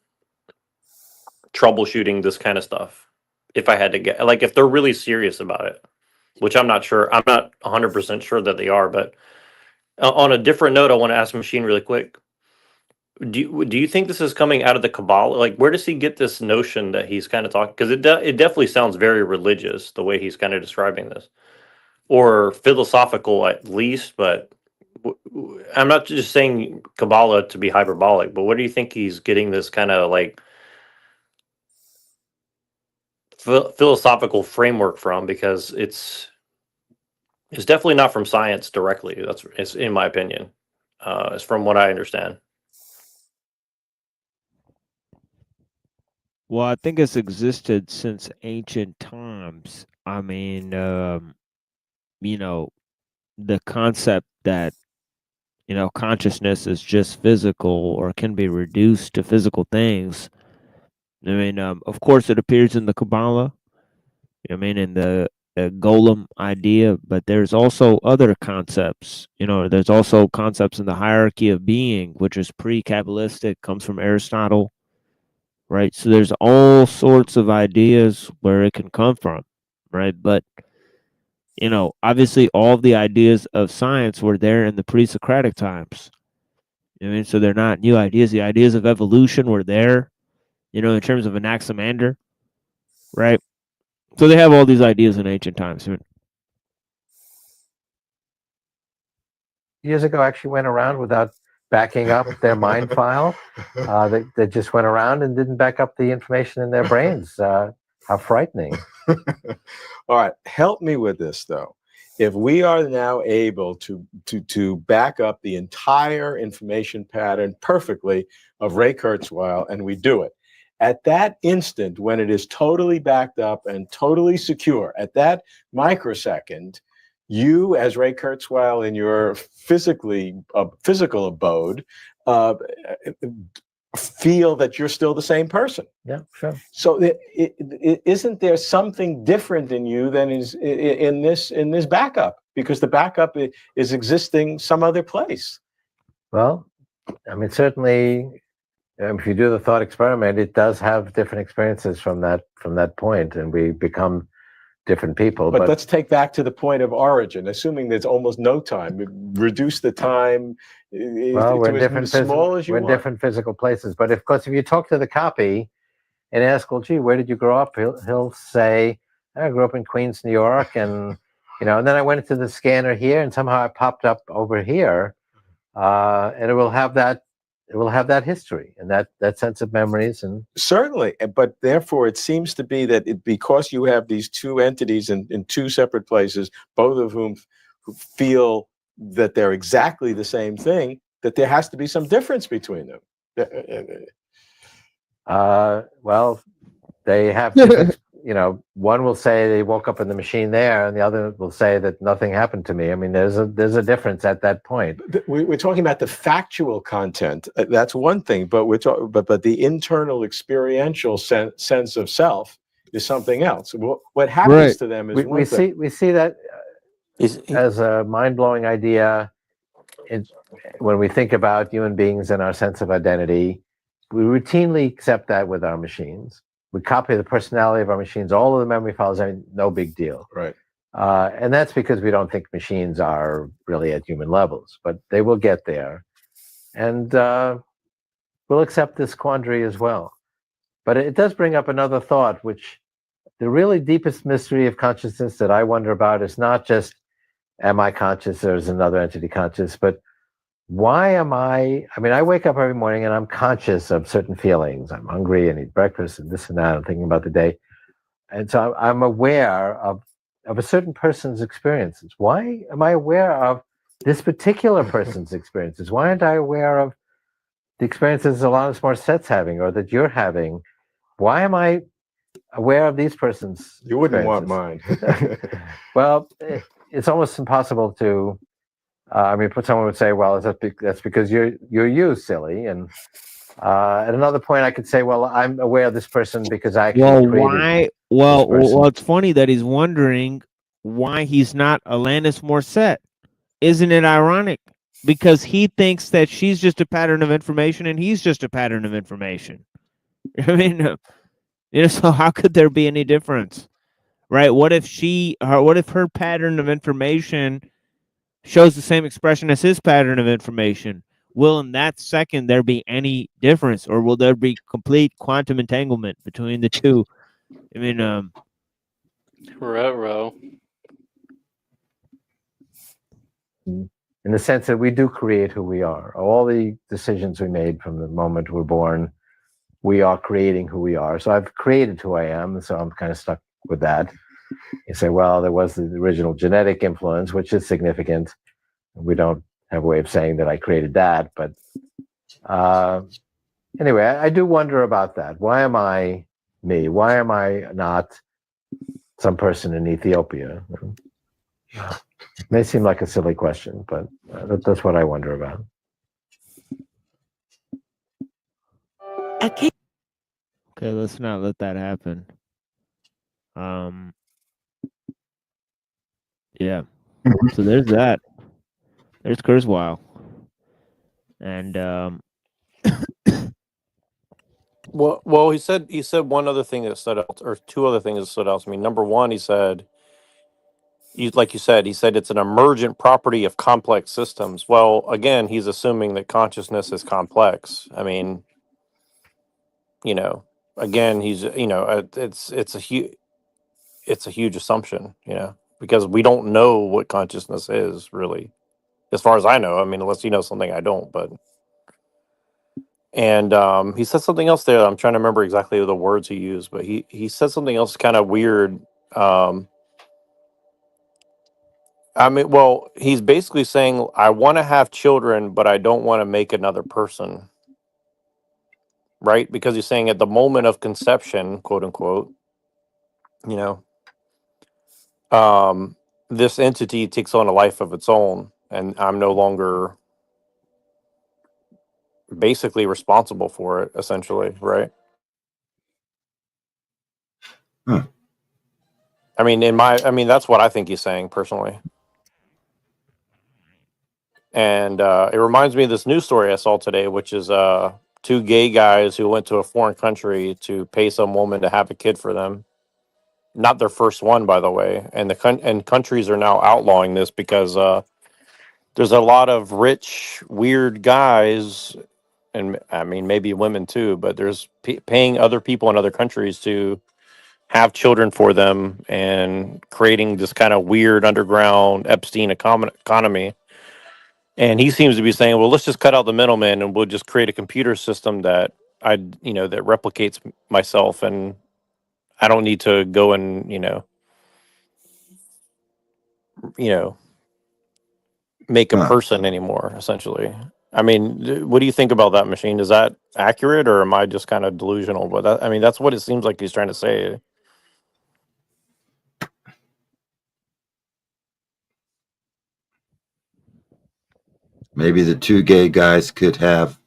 troubleshooting this kind of stuff. If I had to get, like, if they're really serious about it, which I'm not sure, I'm not 100% sure that they are. But on a different note, I want to ask Machine really quick. Do you think this is coming out of the Kabbalah? Like, where does he get this notion that he's kind of talking? Because it definitely sounds very religious the way he's kind of describing this, or philosophical at least. But I'm not just saying Kabbalah to be hyperbolic, but where do you think he's getting this kind of like philosophical framework from? Because it's definitely not from science directly. It's in my opinion. It's from what I understand. Well, I think it's existed since ancient times. I mean, you know, the concept that, you know, consciousness is just physical or can be reduced to physical things. I mean, of course, it appears in the Kabbalah. I mean, in the golem idea, but there's also other concepts. You know, there's also concepts in the hierarchy of being, which is pre-Kabbalistic, comes from Aristotle. Right, so there's all sorts of ideas where it can come from, right? But, you know, obviously all of the ideas of science were there in the pre-Socratic times. I mean, so they're not new ideas. The ideas of evolution were there, you know, in terms of Anaximander, right? So they have all these ideas in ancient times. Years ago, actually went around without backing up their mind file. They just went around and didn't back up the information in their brains. How frightening. All right, help me with this though. If we are now able to back up the entire information pattern perfectly of Ray Kurzweil, and we do it, at that instant when it is totally backed up and totally secure, at that microsecond, you as Ray Kurzweil in your physical abode feel that you're still the same person. Yeah, sure. So isn't there something different in you than is in this backup? Because the backup is existing some other place. Well, I mean, certainly, if you do the thought experiment, it does have different experiences from that point, and we become different people. But let's take back to the point of origin, assuming there's almost no time. Reduce the time. Well, we're in different physical places. But of course, if you talk to the copy and ask, well, gee, where did you grow up? He'll say, I grew up in Queens, New York, and you know, and then I went into the scanner here, and somehow I popped up over here, and it will have that. It will have that history and that sense of memories. And certainly, but therefore it seems to be that because you have these two entities in two separate places, both of whom who feel that they're exactly the same thing, that there has to be some difference between them. Well, they have different, one will say they woke up in the machine there, and the other will say that nothing happened to me. I mean, there's a difference at that point. We're talking about the factual content. That's one thing, but but the internal experiential sense of self is something else. What happens to them is we see that as a mind-blowing idea. When we think about human beings and our sense of identity, we routinely accept that with our machines. We copy the personality of our machines, all of the memory files, no big deal. Right. And that's because we don't think machines are really at human levels, but they will get there. And we'll accept this quandary as well. But it does bring up another thought, which the really deepest mystery of consciousness that I wonder about is not just, am I conscious or is another entity conscious, but why am I wake up every morning and I'm conscious of certain feelings. I'm hungry and eat breakfast and this and that. I'm thinking about the day. And so I'm aware of a certain person's experiences. Why am I aware of this particular person's experiences? Why aren't I aware of the experiences Alanis Morissette's having or that you're having? Why am I aware of these persons? You wouldn't want mine. Well, it's almost impossible to. Someone would say, "Well, that's because you're you, silly." And at another point, I could say, "Well, I'm aware of this person because I actually created." Well, it's funny that he's wondering why he's not Alanis Morissette. Isn't it ironic? Because he thinks that she's just a pattern of information and he's just a pattern of information. I mean, so how could there be any difference, right? What if her pattern of information shows the same expression as his pattern of information? Will in that second there be any difference, or will there be complete quantum entanglement between the two? I mean, Ruh-roh. In the sense that we do create who we are. All the decisions we made from the moment we're born, we are creating who we are. So I've created who I am, so I'm kind of stuck with that. You say, well, there was the original genetic influence, which is significant. We don't have a way of saying that I created that, but anyway, I do wonder about that. Why am I me? Why am I not some person in Ethiopia? It may seem like a silly question, but that's what I wonder about. okay, let's not let that happen. Yeah. So there's that. There's Kurzweil. And Well, he said one other thing that stood out, or two other things that stood out to me. Number one, he said, like you said, it's an emergent property of complex systems. Well, again, he's assuming that consciousness is complex. I mean, again, he's, it's a huge assumption, because we don't know what consciousness is really, as far as I know. I mean, unless you know something I don't, but. And he said something else there. I'm trying to remember exactly the words he used, but he said something else kind of weird. He's basically saying, I want to have children, but I don't want to make another person. Right? Because he's saying at the moment of conception, quote unquote, this entity takes on a life of its own, and I'm no longer basically responsible for it, essentially, right? I mean, that's what I think he's saying personally. And it reminds me of this news story I saw today, which is two gay guys who went to a foreign country to pay some woman to have a kid for them. Not their first one, by the way. And countries are now outlawing this because there's a lot of rich, weird guys, and I mean maybe women too, but there's paying other people in other countries to have children for them and creating this kind of weird underground Epstein economy. And he seems to be saying, well, let's just cut out the middleman and we'll just create a computer system that that replicates myself, and I don't need to go and, make a Huh. person anymore. Essentially, I mean, what do you think about that machine? Is that accurate, or am I just kind of delusional? But I mean, that's what it seems like he's trying to say. Maybe the two gay guys could have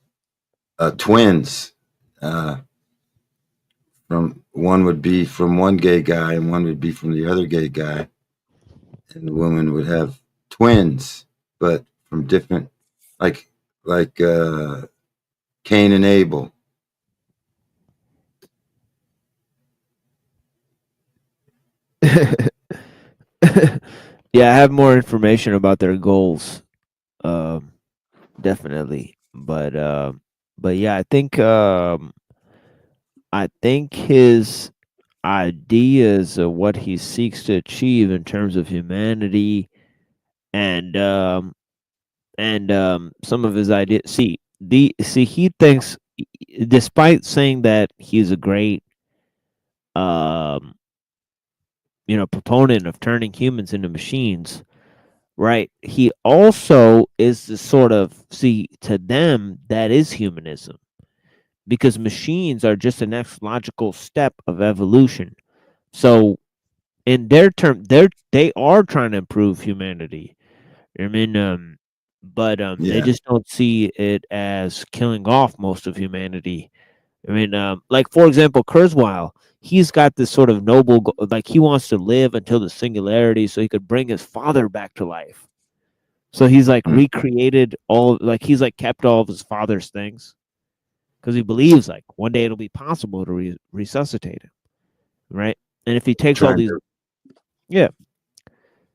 twins. From one would be from one gay guy, and one would be from the other gay guy, and the woman would have twins, but from different, like Cain and Abel. Yeah, I have more information about their goals. Definitely. But yeah, I think his ideas of what he seeks to achieve in terms of humanity and some of his ideas. He thinks, despite saying that he's a great proponent of turning humans into machines, right? He also is the sort of, to them that is humanism, because machines are just the next logical step of evolution. So in their term, they are trying to improve humanity. I mean, but they Yeah. just don't see it as killing off most of humanity. I mean, like for example, Kurzweil, he's got this sort of noble, like he wants to live until the singularity, so he could bring his father back to life. So he's like recreated like he's like kept all of his father's things, because he believes like one day it'll be possible to resuscitate him, right? And if he takes all Trying these, to, yeah,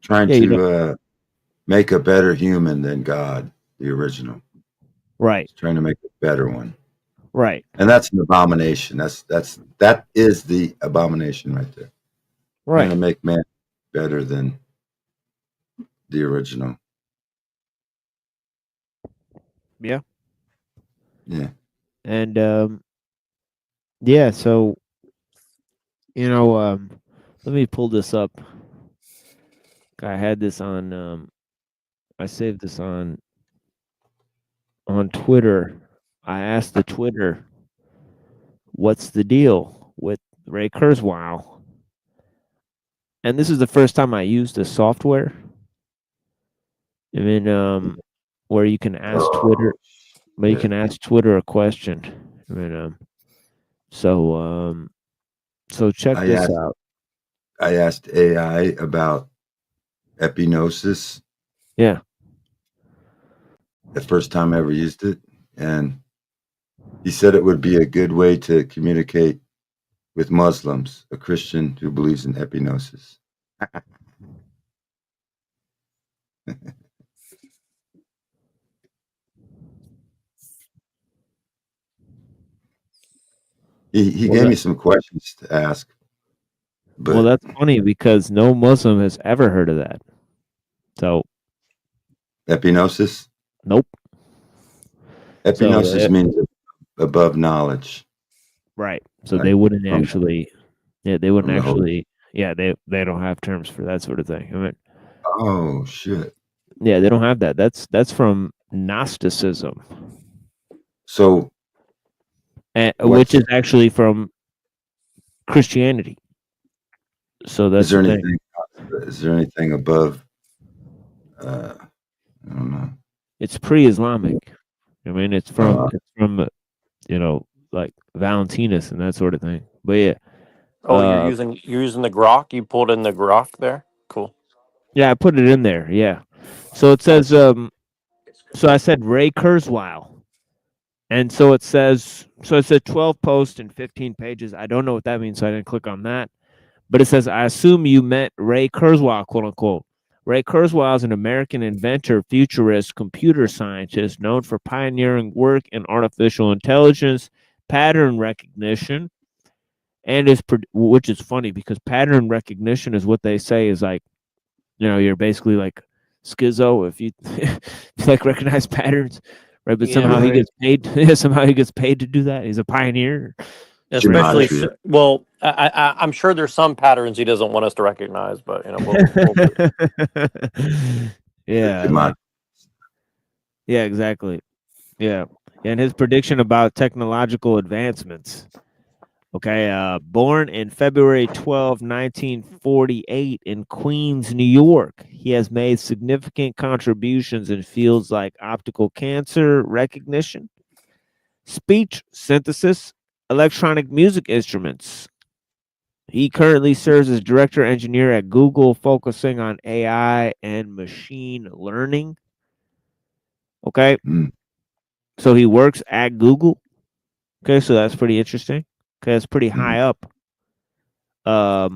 trying yeah, to make a better human than God, the original. right, He's trying to make a better one. right, And that's an abomination. That is the abomination right there. Trying to right. make man better than the original. Yeah. Yeah. And yeah, so let me pull this up. I had this on I saved this on Twitter. I asked the Twitter, what's the deal with Ray Kurzweil? And this is the first time I used this software. I mean, where you can ask Twitter, but you can ask Twitter a question. I mean, so check this out. I asked AI about epinosis. Yeah. The first time I ever used it, and he said it would be a good way to communicate with Muslims, a Christian who believes in epinosis. He gave me some questions to ask. But Well, that's funny because no Muslim has ever heard of that. So epinosis? Nope. Epinosis means above knowledge. Right. So Like they wouldn't from- actually, they wouldn't from the Holy- actually, they don't have terms for that sort of thing. I mean, Oh shit. yeah, they don't have that. That's from Gnosticism, So which is actually from Christianity. So that's is there the thing. anything? Is there anything above? I don't know. It's pre-Islamic. I mean, it's from like Valentinus and that sort of thing. But yeah. Oh, you're using the grok. You pulled in the grok there. Cool. Yeah, I put it in there. Yeah. So it says, so I said Ray Kurzweil. And so it says 12 posts and 15 pages. I don't know what that means, so I didn't click on that. But it says, I assume you meant Ray Kurzweil, quote unquote. Ray Kurzweil is an American inventor, futurist, computer scientist known for pioneering work in artificial intelligence, pattern recognition, and which is funny because pattern recognition is what they say is like, you're basically like schizo if you like recognize patterns, right? But somehow he gets paid. Somehow he gets paid to do that. He's a pioneer. Especially, well, I'm sure there's some patterns he doesn't want us to recognize, but yeah. Yeah, exactly. Yeah. And his prediction about technological advancements. Okay, born in February 12, 1948 in Queens, New York, he has made significant contributions in fields like optical cancer recognition, speech synthesis, electronic music instruments. He currently serves as director engineer at Google, focusing on AI and machine learning. Okay, so he works at Google. Okay, so that's pretty interesting. Okay, that's pretty high up. Yeah,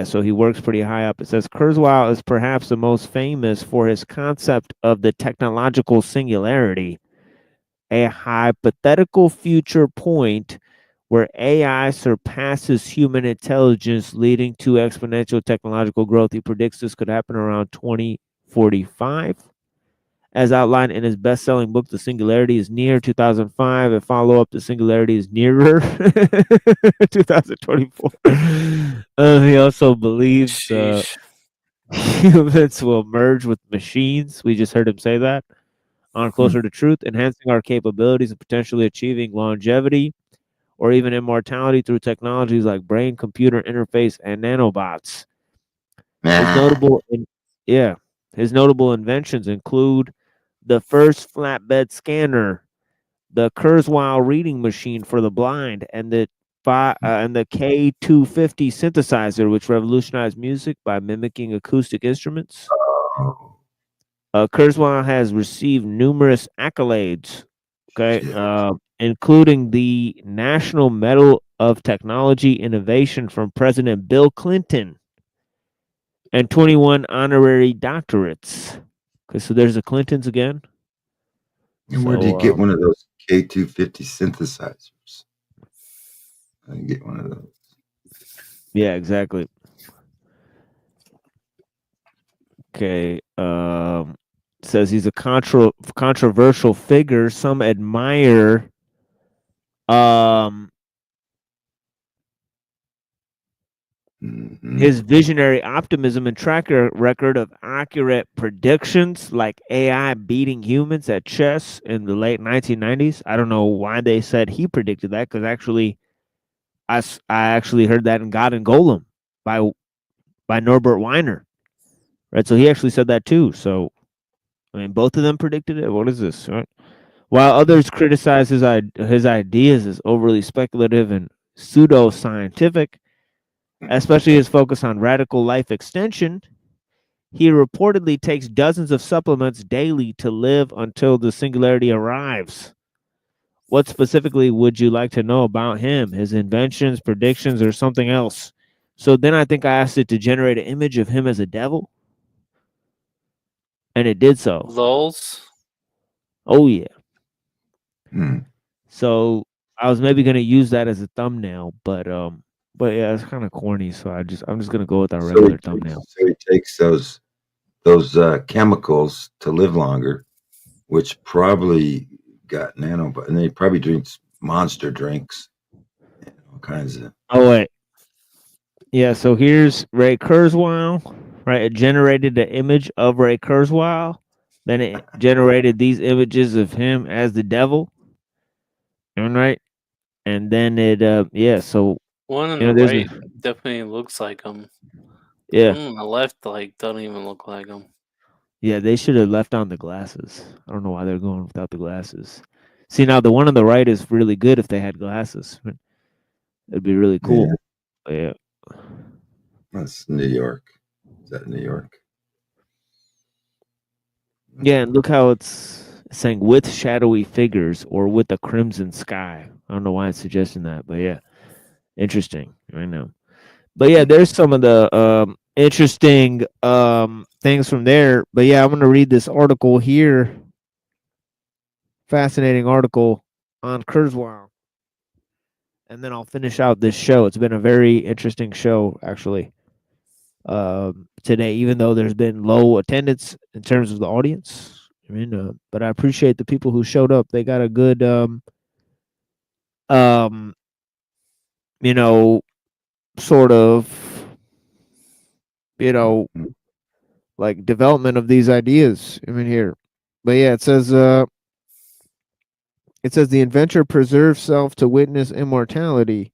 so he works pretty high up. It says Kurzweil is perhaps the most famous for his concept of the technological singularity, a hypothetical future point where AI surpasses human intelligence, leading to exponential technological growth. He predicts this could happen around 2045. As outlined in his best-selling book, The Singularity is Near, 2005. A follow-up, The Singularity is Nearer, 2024. He also believes humans will merge with machines. We just heard him say that. On Closer to Truth, enhancing our capabilities and potentially achieving longevity or even immortality through technologies like brain-computer interface and nanobots. His notable inventions include the first flatbed scanner, the Kurzweil reading machine for the blind, and the K250 synthesizer, which revolutionized music by mimicking acoustic instruments. Kurzweil has received numerous accolades, okay, including the National Medal of Technology Innovation from President Bill Clinton, and 21 honorary doctorates. Okay, so there's the Clintons again. And where do you get one of those K250 synthesizers? I can get one of those. Yeah, exactly. Okay. Says he's a controversial figure. Some admire his visionary optimism and track record of accurate predictions, like AI beating humans at chess in the late 1990s. I don't know why they said he predicted that, because actually, I actually heard that in God and Golem by Norbert Weiner. Right, so he actually said that too. So, I mean, both of them predicted it. What is this? Right? While others criticize his ideas as overly speculative and pseudo-scientific, especially his focus on radical life extension, he reportedly takes dozens of supplements daily to live until the singularity arrives. What specifically would you like to know about him, his inventions, predictions, or something else? So then I think I asked it to generate an image of him as a devil, and it did so. Lulz. Oh yeah. So I was maybe gonna use that as a thumbnail, but yeah, it's kind of corny. So I'm just gonna go with our regular thumbnail. So he takes those chemicals to live longer, which probably got but and then he probably drinks monster drinks, and all kinds of. Oh wait. Yeah, so here's Ray Kurzweil, right? It generated the image of Ray Kurzweil. Then it generated these images of him as the devil. Right? And then it so One on you know, the there's right a, definitely looks like him. yeah. One on the left like doesn't even look like him. Yeah, they should have left on the glasses. I don't know why they're going without the glasses. See, now the one on the right is really good if they had glasses. It'd be really cool. Yeah. That's New York. Is that New York? Yeah, and look how it's saying with shadowy figures or with a crimson sky. I don't know why it's suggesting that, but yeah. Interesting. I know. But yeah, there's some of the interesting things from there. But yeah, I'm gonna read this article here. Fascinating article on Kurzweil. And then I'll finish out this show. It's been a very interesting show, actually, today, even though there's been low attendance in terms of the audience. I mean, but I appreciate the people who showed up. They got a good, sort of, like development of these ideas. I mean, here. But yeah, it says the inventor preserves self to witness immortality.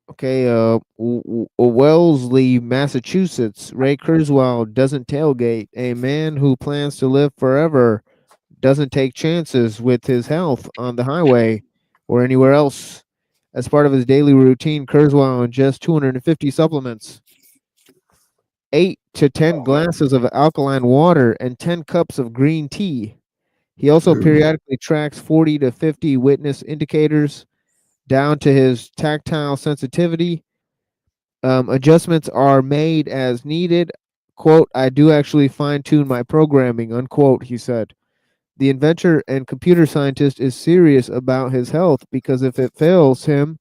Okay, Wellesley, Massachusetts. Ray Kurzweil doesn't tailgate. A man who plans to live forever doesn't take chances with his health on the highway or anywhere else. As part of his daily routine, Kurzweil ingests 250 supplements, 8 to 10 glasses of alkaline water, and 10 cups of green tea. He also periodically tracks 40 to 50 witness indicators down to his tactile sensitivity. Adjustments are made as needed. Quote, I do actually fine-tune my programming, unquote, he said. The inventor and computer scientist is serious about his health because if it fails him,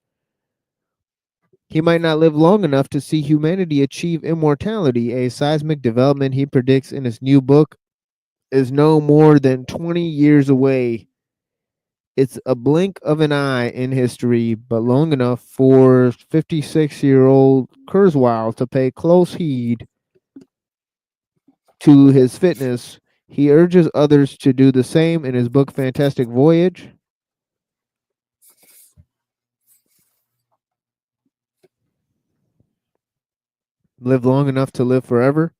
he might not live long enough to see humanity achieve immortality, a seismic development he predicts in his new book is no more than 20 years away. It's a blink of an eye in history, but long enough for 56-year-old Kurzweil to pay close heed to his fitness. He urges others to do the same in his book Fantastic Voyage. Live long enough to live forever.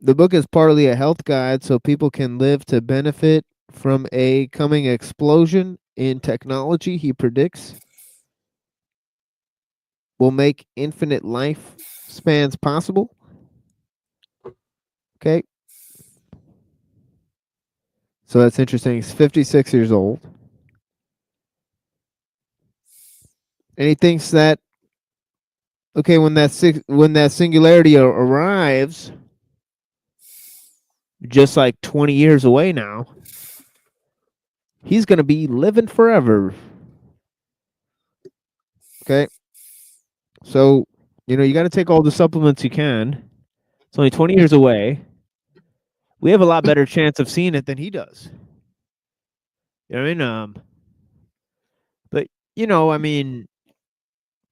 The book is partly a health guide so people can live to benefit from a coming explosion in technology he predicts will make infinite life spans possible. Okay. So that's interesting. He's 56 years old. And he thinks that, okay, when that singularity arrives, just like 20 years away now, he's going to be living forever. Okay. So, you got to take all the supplements you can. It's only 20 years away. We have a lot better chance of seeing it than he does. You know what I mean?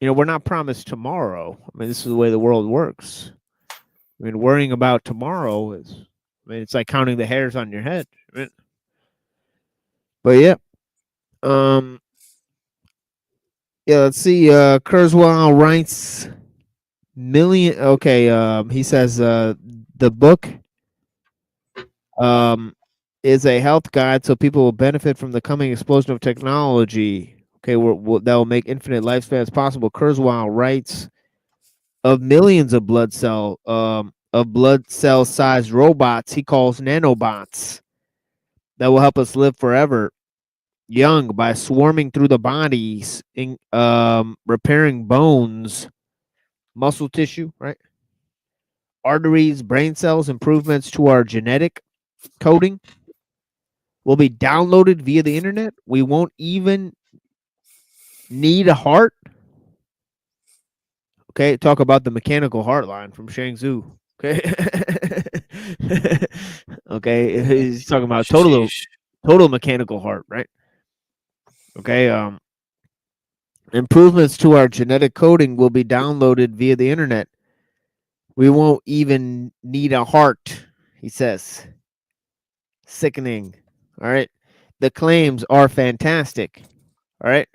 But, we're not promised tomorrow. I mean, this is the way the world works. I mean, worrying about tomorrow it's like counting the hairs on your head. Right? But yeah. Yeah, let's see. Kurzweil writes million. Okay. He says the book is a health guide so people will benefit from the coming explosion of technology. Okay, that will make infinite lifespans possible. Kurzweil writes of millions of blood cell sized robots he calls nanobots that will help us live forever young by swarming through the bodies, repairing bones, muscle tissue, right? Arteries, brain cells, improvements to our genetic coding will be downloaded via the internet. We won't even need a heart. Okay, talk about the mechanical heart line from Shangzhou. Okay. Okay, he's talking about total mechanical heart, right? Okay, improvements to our genetic coding will be downloaded via the internet. We won't even need a heart, he says. Sickening. All right. The claims are fantastic. All right.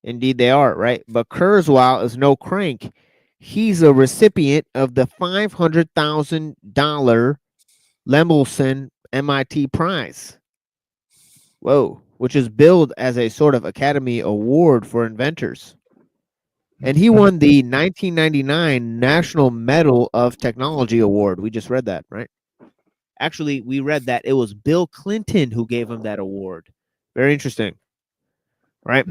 Indeed, they are, right? But Kurzweil is no crank. He's a recipient of the $500,000 Lemelson MIT Prize. Whoa. Which is billed as a sort of Academy Award for inventors. And he won the 1999 National Medal of Technology Award. We just read that, right? Actually, we read that it was Bill Clinton who gave him that award. Very interesting, right?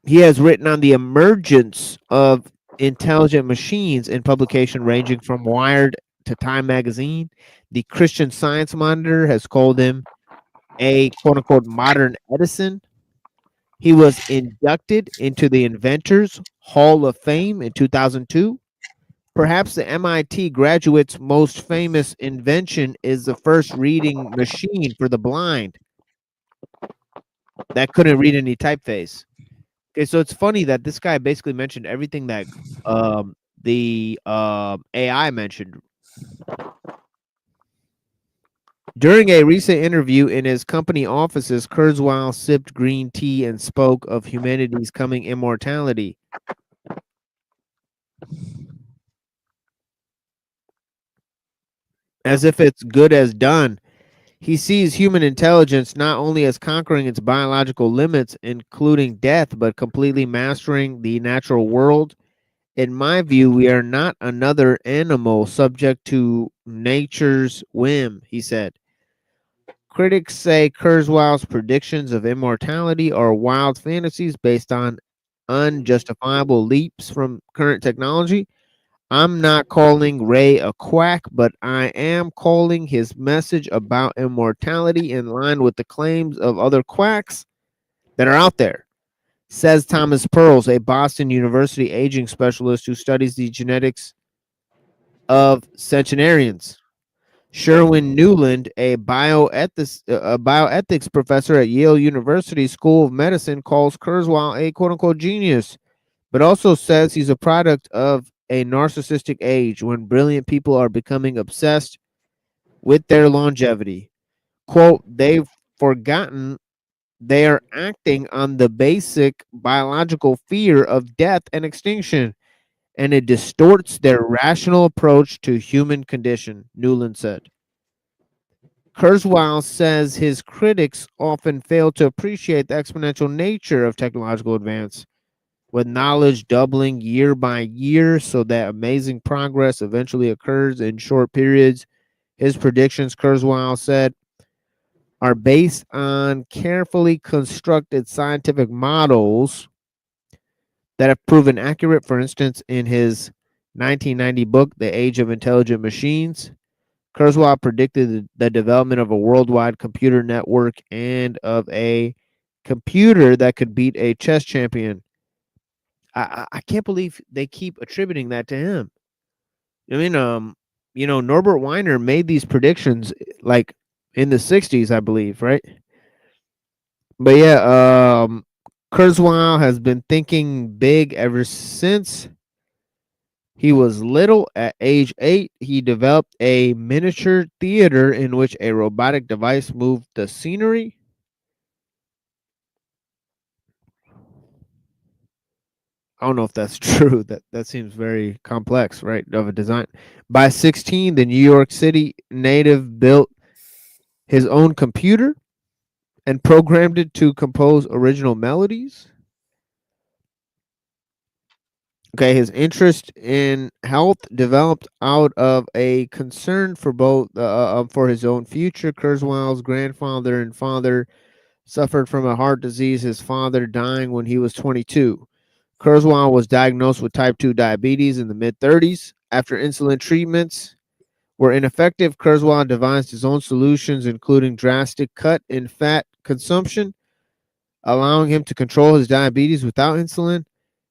He has written on the emergence of intelligent machines in publication ranging from Wired to Time Magazine. The Christian Science Monitor has called him a quote-unquote modern Edison. He was inducted into the Inventors Hall of Fame in 2002. Perhaps the MIT graduate's most famous invention is the first reading machine for the blind that couldn't read any typeface. Okay, so it's funny that this guy basically mentioned everything that the AI mentioned. During a recent interview in his company offices, Kurzweil sipped green tea and spoke of humanity's coming immortality. As if it's good as done. He sees human intelligence not only as conquering its biological limits, including death, but completely mastering the natural world. In my view, we are not another animal subject to nature's whim, he said. Critics say Kurzweil's predictions of immortality are wild fantasies based on unjustifiable leaps from current technology. I'm not calling Ray a quack, but I am calling his message about immortality in line with the claims of other quacks that are out there, says Thomas Pearls, a Boston University aging specialist who studies the genetics of centenarians. Sherwin Newland, a bioethics professor at Yale University School of Medicine, calls Kurzweil a quote-unquote genius, but also says he's a product of a narcissistic age when brilliant people are becoming obsessed with their longevity. Quote, they've forgotten they are acting on the basic biological fear of death and extinction, and it distorts their rational approach to human condition, Newland said. Kurzweil says his critics often fail to appreciate the exponential nature of technological advance, with knowledge doubling year by year so that amazing progress eventually occurs in short periods. His predictions, Kurzweil said, are based on carefully constructed scientific models that have proven accurate. For instance, in his 1990 book, The Age of Intelligent Machines, Kurzweil predicted the development of a worldwide computer network and of a computer that could beat a chess champion. I can't believe they keep attributing that to him. I mean, Norbert Weiner made these predictions like in the 60s, I believe, right? But yeah, Kurzweil has been thinking big ever since he was little. At age 8, he developed a miniature theater in which a robotic device moved the scenery. I don't know if that's true. That seems very complex, right? Of a design. By 16, the New York City native built his own computer and programmed it to compose original melodies. Okay, his interest in health developed out of a concern for both for his own future. Kurzweil's grandfather and father suffered from a heart disease, his father dying when he was 22. Kurzweil was diagnosed with type 2 diabetes in the mid-30s. After insulin treatments were ineffective, Kurzweil devised his own solutions, including drastic cut in fat consumption, allowing him to control his diabetes without insulin.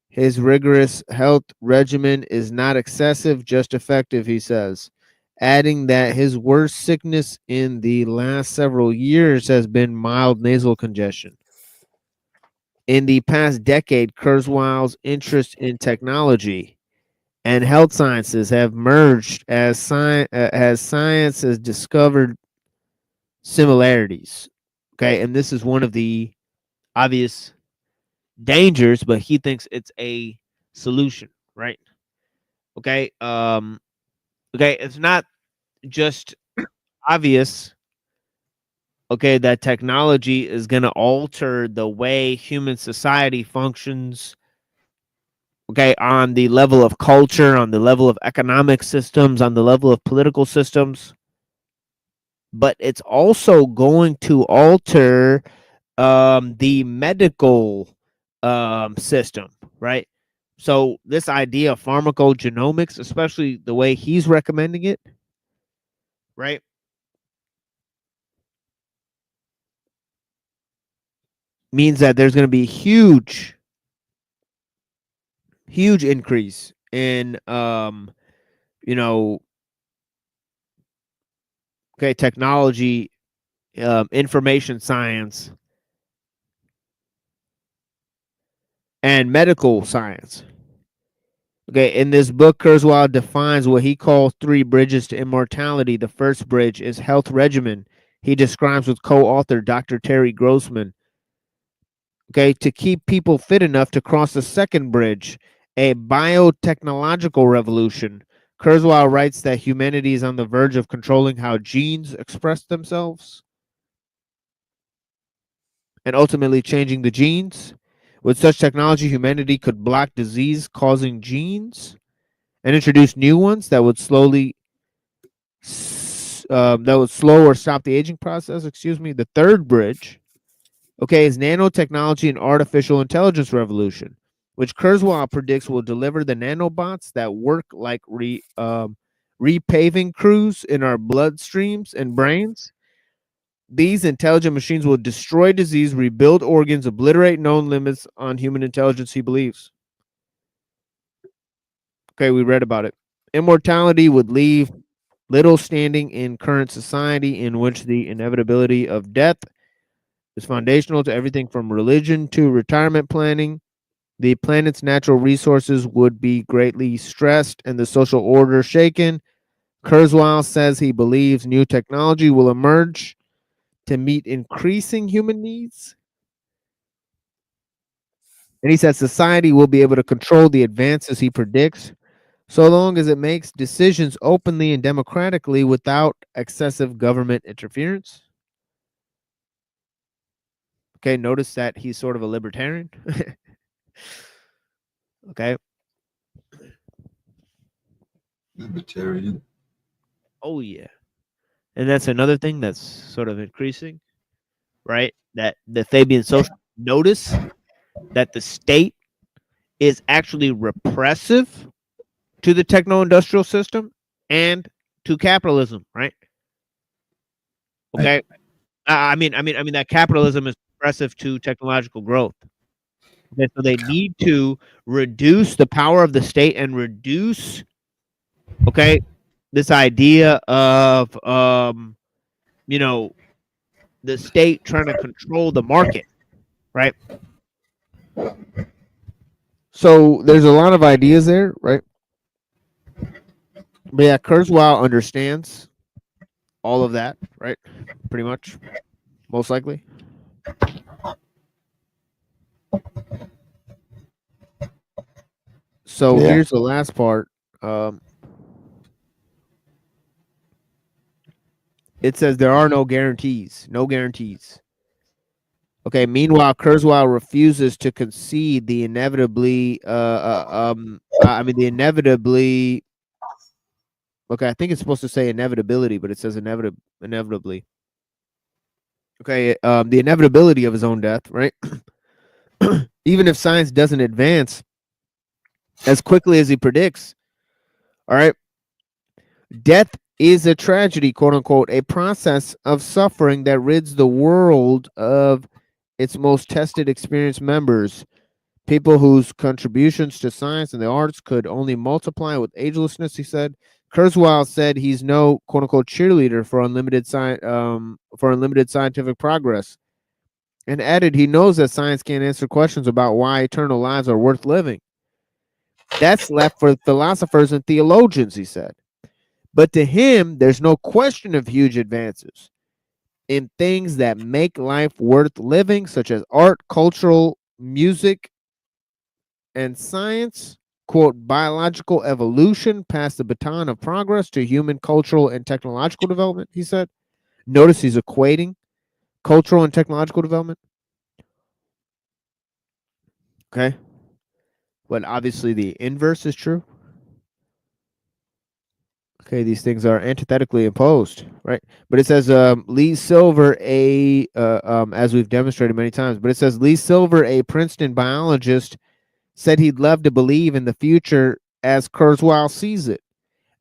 His rigorous health regimen is not excessive, just effective, he says, adding that his worst sickness in the last several years has been mild nasal congestion. In the past decade, Kurzweil's interest in technology and health sciences have merged as science has discovered similarities. Okay, and this is one of the obvious dangers, but he thinks it's a solution, right? Okay, it's not just obvious, okay, that technology is going to alter the way human society functions, okay, on the level of culture, on the level of economic systems, on the level of political systems, but it's also going to alter the medical system, right? So this idea of pharmacogenomics, especially the way he's recommending it, right? Means that there's going to be huge increase in technology, information science, and medical science. Okay, in this book, Kurzweil defines what he calls 3 bridges to immortality. The first bridge is health regimen. he describes with co-author Dr. Terry Grossman. Okay, to keep people fit enough to cross the second bridge, a biotechnological revolution. Kurzweil writes that humanity is on the verge of controlling how genes express themselves and ultimately changing the genes. With such technology, humanity could block disease-causing genes and introduce new ones that would slow or stop the aging process. Excuse me. The third bridge, okay, is nanotechnology and artificial intelligence revolution, which Kurzweil predicts will deliver the nanobots that work like repaving crews in our bloodstreams and brains. These intelligent machines will destroy disease, rebuild organs, obliterate known limits on human intelligence, he believes. Okay, we read about it. Immortality would leave little standing in current society, in which the inevitability of death is foundational to everything from religion to retirement planning. The planet's natural resources would be greatly stressed and the social order shaken. Kurzweil says he believes new technology will emerge to meet increasing human needs. And he says society will be able to control the advances he predicts, so long as it makes decisions openly and democratically without excessive government interference. Okay, notice that he's sort of a libertarian. Okay. Libertarian. Oh, yeah. And that's another thing that's sort of increasing, right? That the Fabian social notice that the state is actually repressive to the techno-industrial system and to capitalism, right? Okay. I mean that capitalism is repressive to technological growth. Okay, so they need to reduce the power of the state and reduce, okay, this idea of the state trying to control the market, right? So there's a lot of ideas there, right? But yeah, Kurzweil understands all of that, right? Pretty much, most likely. So Yeah. here's the last part. It says there are no guarantees. No guarantees. Okay. Meanwhile, Kurzweil refuses to concede the inevitably. The inevitably. Okay, I think it's supposed to say inevitability, but it says inevitably. Okay, the inevitability of his own death, right? Even if science doesn't advance as quickly as he predicts, all right, death is a tragedy, quote unquote, a process of suffering that rids the world of its most tested, experienced members, people whose contributions to science and the arts could only multiply with agelessness, he said. Kurzweil said he's no quote unquote cheerleader for unlimited scientific progress, and added he knows that science can't answer questions about why eternal lives are worth living. That's left for philosophers and theologians, he said. But to him, there's no question of huge advances in things that make life worth living, such as art, cultural, music, and science. Quote, biological evolution passed the baton of progress to human cultural and technological development, he said. Notice he's equating cultural and technological development. Okay. But obviously the inverse is true. Okay, these things are antithetically opposed, right? But it says Lee Silver, as we've demonstrated many times, but it says Lee Silver, a Princeton biologist, said he'd love to believe in the future as Kurzweil sees it.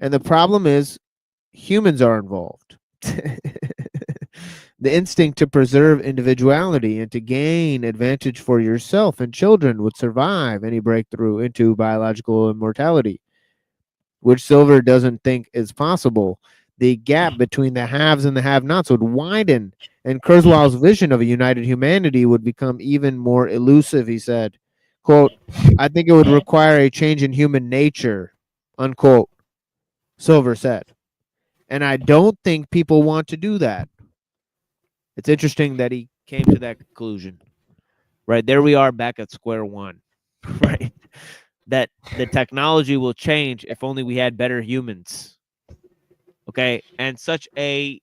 And the problem is humans are involved. The instinct to preserve individuality and to gain advantage for yourself and children would survive any breakthrough into biological immortality, which Silver doesn't think is possible. The gap between the haves and the have-nots would widen, and Kurzweil's vision of a united humanity would become even more elusive, he said. Quote, I think it would require a change in human nature, unquote, Silver said. And I don't think people want to do that. It's interesting that he came to that conclusion. Right, there we are back at square one. Right, that the technology will change if only we had better humans. Okay, and such a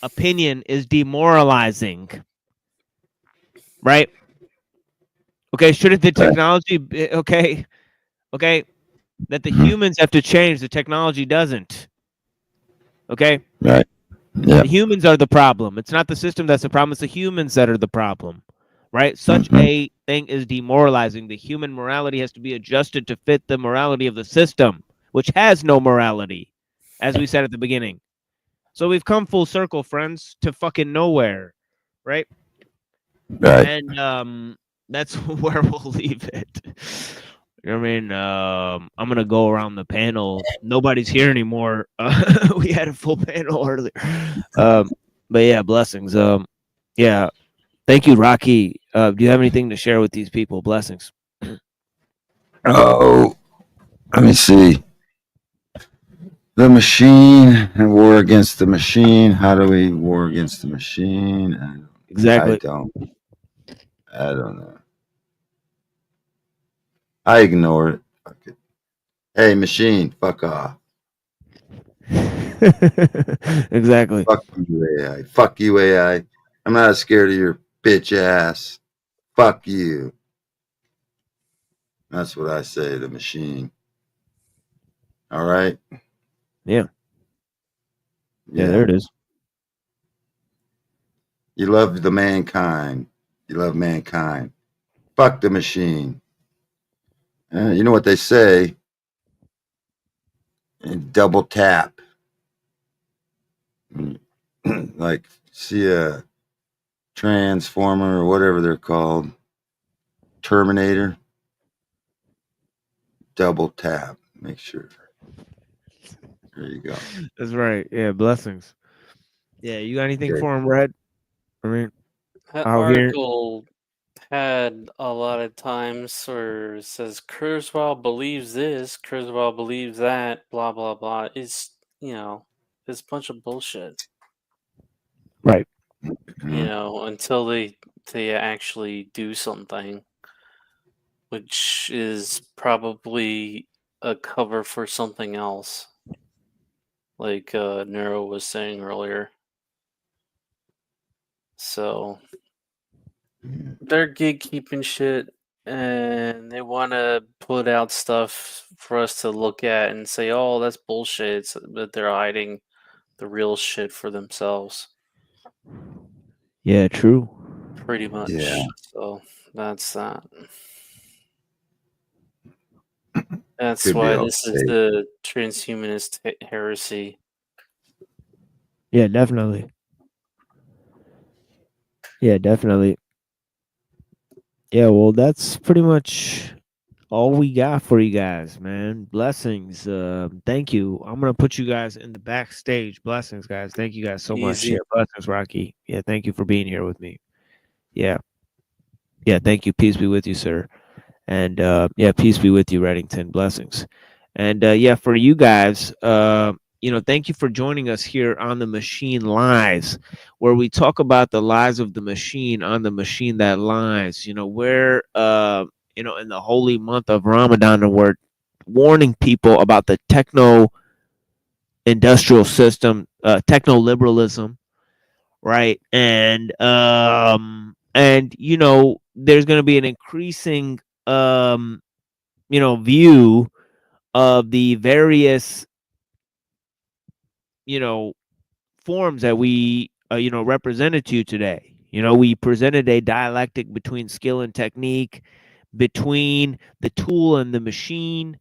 opinion is demoralizing. Right. Okay, shouldn't the technology be, okay that the humans have to change, the technology doesn't. Okay, Right. Yeah. the humans are the problem. It's not the system that's the problem, it's the humans that are the problem. Right, such a thing is demoralizing. The human morality has to be adjusted to fit the morality of the system, which has no morality, as we said at the beginning. So we've come full circle, friends, to fucking nowhere. Right. Right. And that's where we'll leave it. You know what I mean? I'm gonna go around the panel. Nobody's here anymore. We had a full panel earlier. But yeah, blessings. Yeah, thank you, Rocky. Do you have anything to share with these people? Blessings. Oh, let me see. The machine and war against the machine. How do we war against the machine? Exactly. I don't know. I ignore it. Fuck it. Hey, machine, fuck off. Exactly. Fuck you, AI. Fuck you, AI. I'm not scared of your bitch ass. Fuck you. That's what I say to the machine. All right? Yeah. Yeah, there it is. You love the mankind. You love mankind. Fuck the machine. You know what they say? Double tap. Like, see a transformer or whatever they're called. Terminator. Double tap. Make sure. There you go. That's right. Yeah, blessings. Yeah, you got anything Okay. for him, Red? I mean, That out here. article had a lot of times where it says Kurzweil believes this, Kurzweil believes that, blah blah blah. It's it's a bunch of bullshit. Right. Until they actually do something, which is probably a cover for something else, like Nero was saying earlier. So they're gatekeeping shit, and they want to put out stuff for us to look at and say, "Oh, that's bullshit," but they're hiding the real shit for themselves. Yeah, true. Pretty much. Yeah. So that's that. That's Could be why all this is fake. the transhumanist heresy. Yeah, definitely. Yeah, definitely. Yeah, well, that's pretty much all we got for you guys, man. Blessings. Thank you. I'm gonna put you guys in the backstage. Blessings, guys. Thank you guys so much. Easy. Yeah, blessings, Rocky. Yeah, thank you for being here with me. Yeah. Yeah, thank you. Peace be with you, sir. And yeah, peace be with you, Reddington. Blessings. And yeah, for you guys, thank you for joining us here on the Machine Lies, where we talk about the lies of the machine on the machine that lies. We're in the holy month of Ramadan, and we're warning people about the techno industrial system, techno liberalism, right? And there's going to be an increasing view of the various forms that we represented to you today. We presented a dialectic between skill and technique, between the tool and the machine,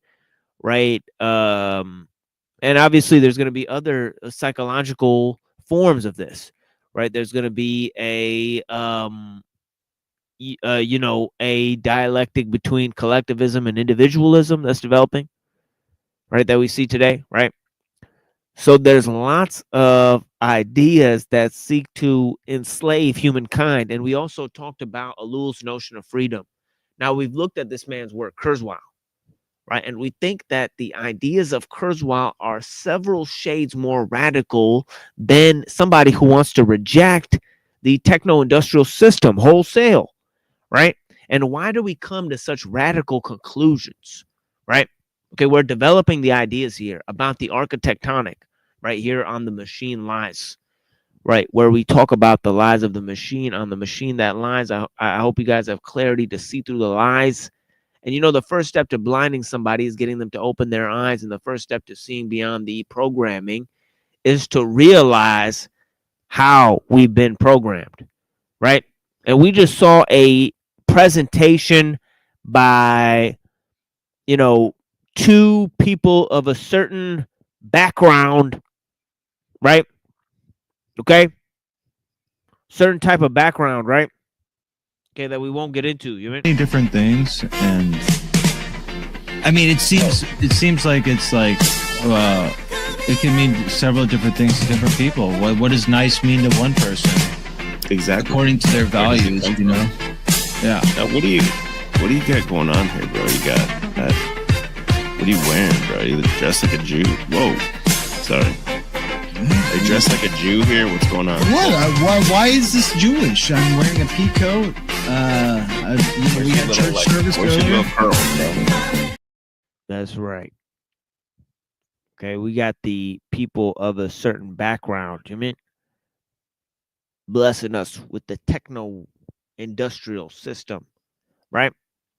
right? And obviously there's going to be other psychological forms of this, right? There's going to be a a dialectic between collectivism and individualism that's developing, right? That we see today, right? So there's lots of ideas that seek to enslave humankind. And we also talked about Elluls' notion of freedom. Now, we've looked at this man's work, Kurzweil, right? And we think that the ideas of Kurzweil are several shades more radical than somebody who wants to reject the techno-industrial system wholesale, right? And why do we come to such radical conclusions, right? Okay, we're developing the ideas here about the architectonic, right here on the machine lies, right? Where we talk about the lies of the machine on the machine that lies. I hope you guys have clarity to see through the lies. And you know, the first step to blinding somebody is getting them to open their eyes. And the first step to seeing beyond the programming is to realize how we've been programmed, right? And we just saw a presentation by, you know, two people of a certain background, right? Okay? Certain type of background, right? Okay, that we won't get into. You mean different things, and I mean, it seems like it's like it can mean several different things to different people. What does nice mean to one person? Exactly. According to their values, you know. Yeah. Now, what do you got going on here, bro? You got that. What are you wearing, bro? You dressed like a Jew. Whoa. Sorry. They dressed like a Jew here. What's going on? What? Why is this Jewish? I'm wearing a pea coat. We had church service earlier. That's right. Okay, we got the people of a certain background, you mean? Blessing us with the techno-industrial system, right?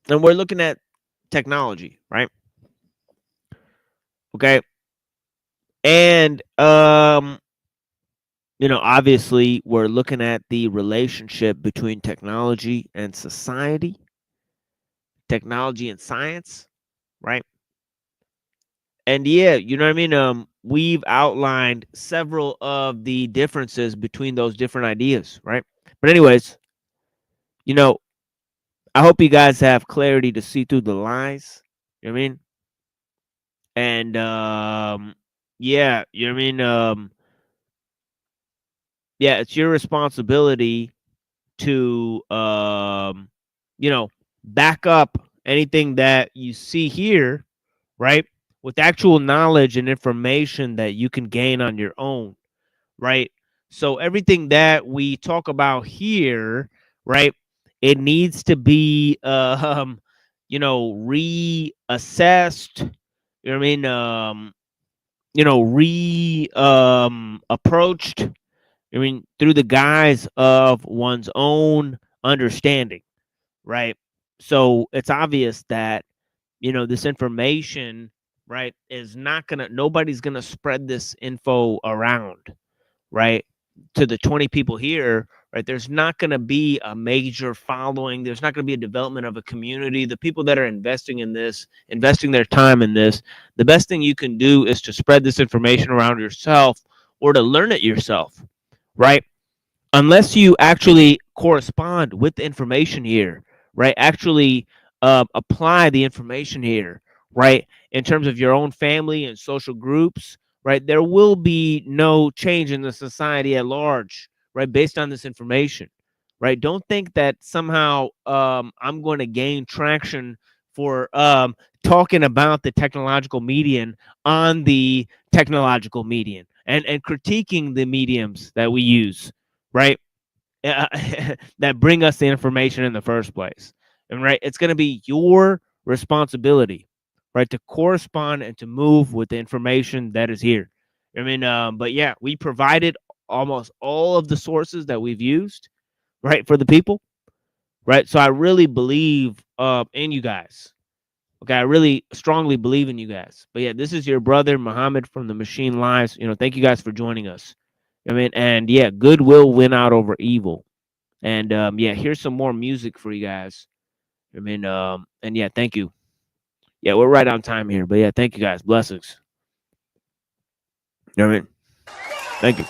And we're looking at technology, right? Okay. And, you know, obviously we're looking at the relationship between technology and society, technology and science, right? And yeah, you know what I mean? We've outlined several of the differences between those different ideas, right? But anyways, you know, I hope you guys have clarity to see through the lies. You know what I mean? And yeah, you know what I mean? Yeah, it's your responsibility to you know, back up anything that you see here, right? With actual knowledge and information that you can gain on your own, right? So everything that we talk about here, right, it needs to be you know, reassessed, you know what I mean, you know, approached, I mean, through the guise of one's own understanding, right? So it's obvious that, you know, this information, right, is not gonna, nobody's gonna spread this info around, right, to the 20 people here, right? There's not gonna be a major following. There's not gonna be a development of a community. The people that are investing in this, investing their time in this, the best thing you can do is to spread this information around yourself or to learn it yourself, right? Unless you actually correspond with the information here, right? Actually apply the information here, right? In terms of your own family and social groups, right? There will be no change in the society at large, right? Based on this information, right? Don't think that somehow I'm going to gain traction for talking about the technological median on the technological median and critiquing the mediums that we use, right? That bring us the information in the first place. And right, it's going to be your responsibility, right, to correspond and to move with the information that is here. I mean, but yeah, we provided almost all of the sources that we've used, right, for the people, right? So I really believe in you guys. Okay, I really strongly believe in you guys. But yeah, this is your brother Muhammad from the Machine Lives. You know, thank you guys for joining us. I mean, and yeah, good will win out over evil. And yeah, here's some more music for you guys. I mean, and yeah, thank you. Yeah, we're right on time here. But yeah, thank you guys. Blessings. You know what I mean? Thank you.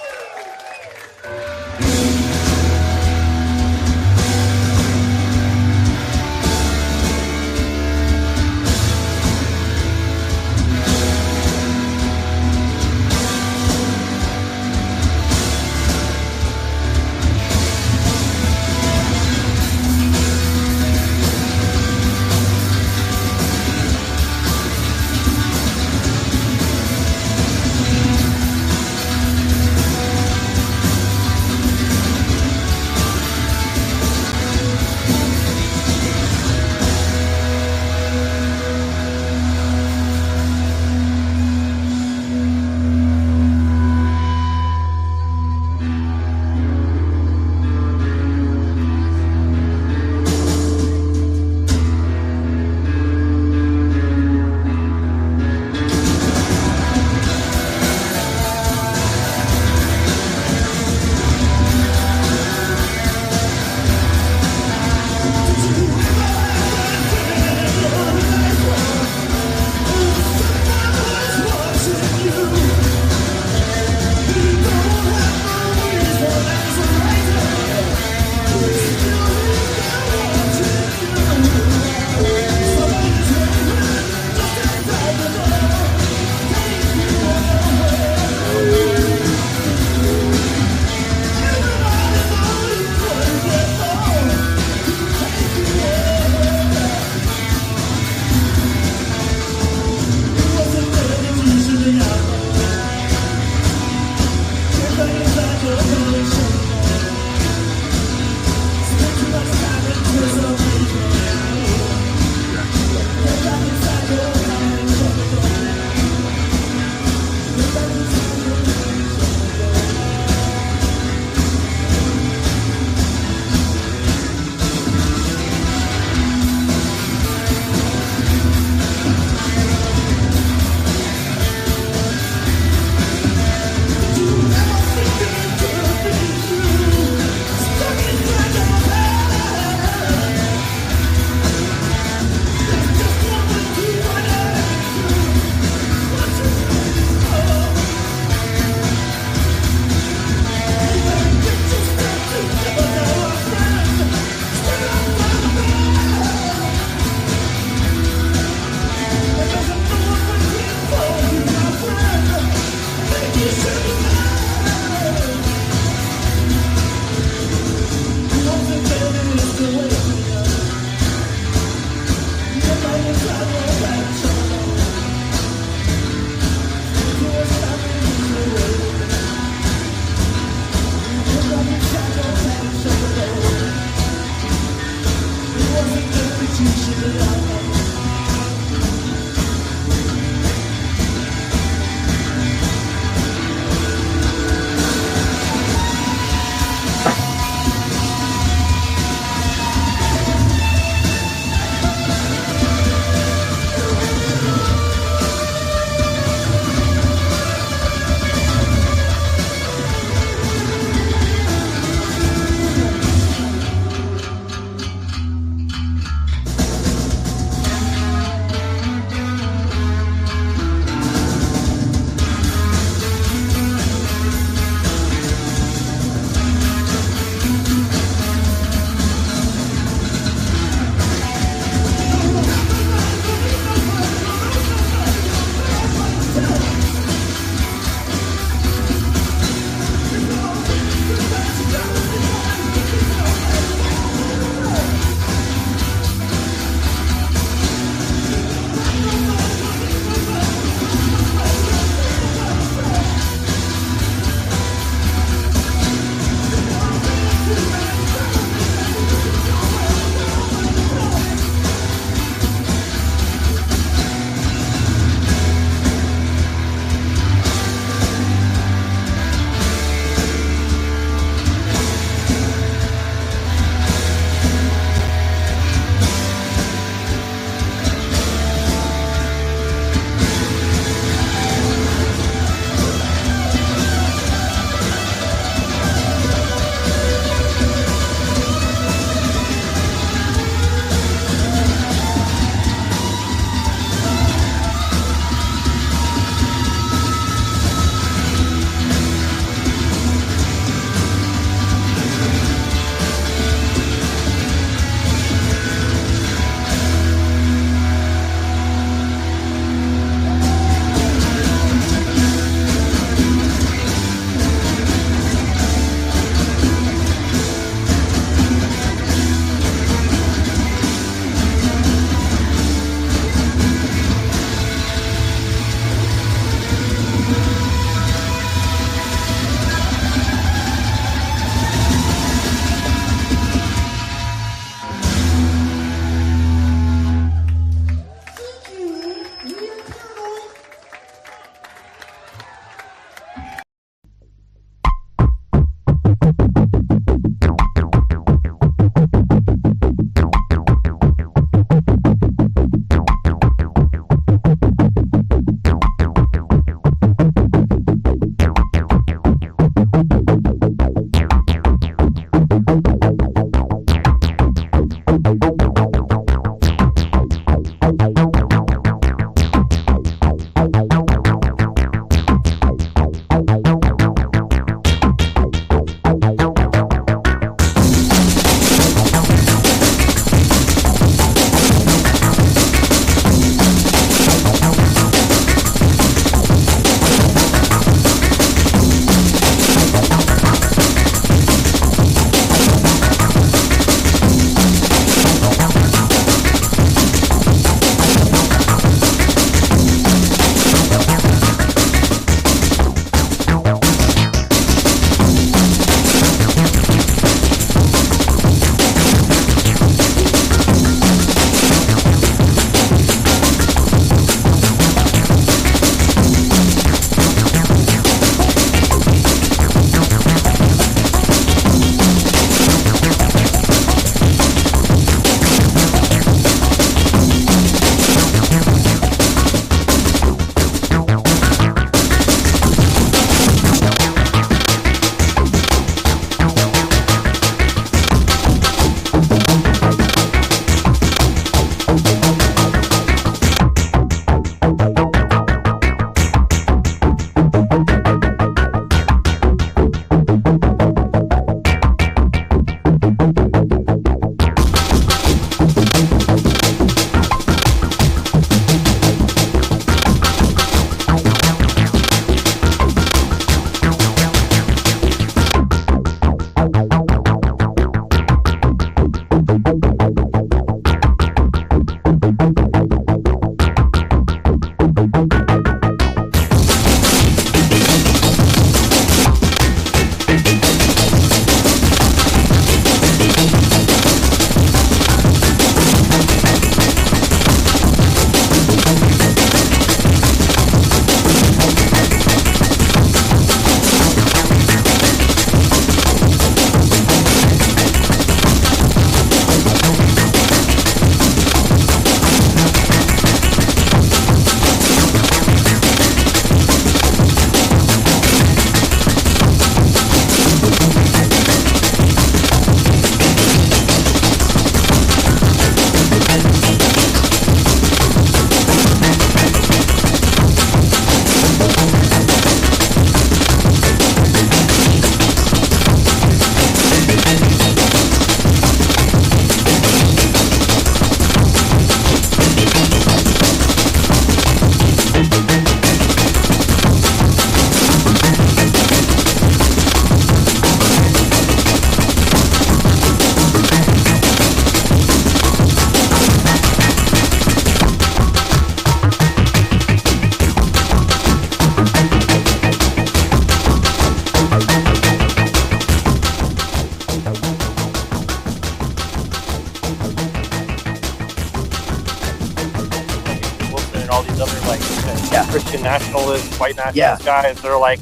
Christian nationalists, white nationalist guys that are like,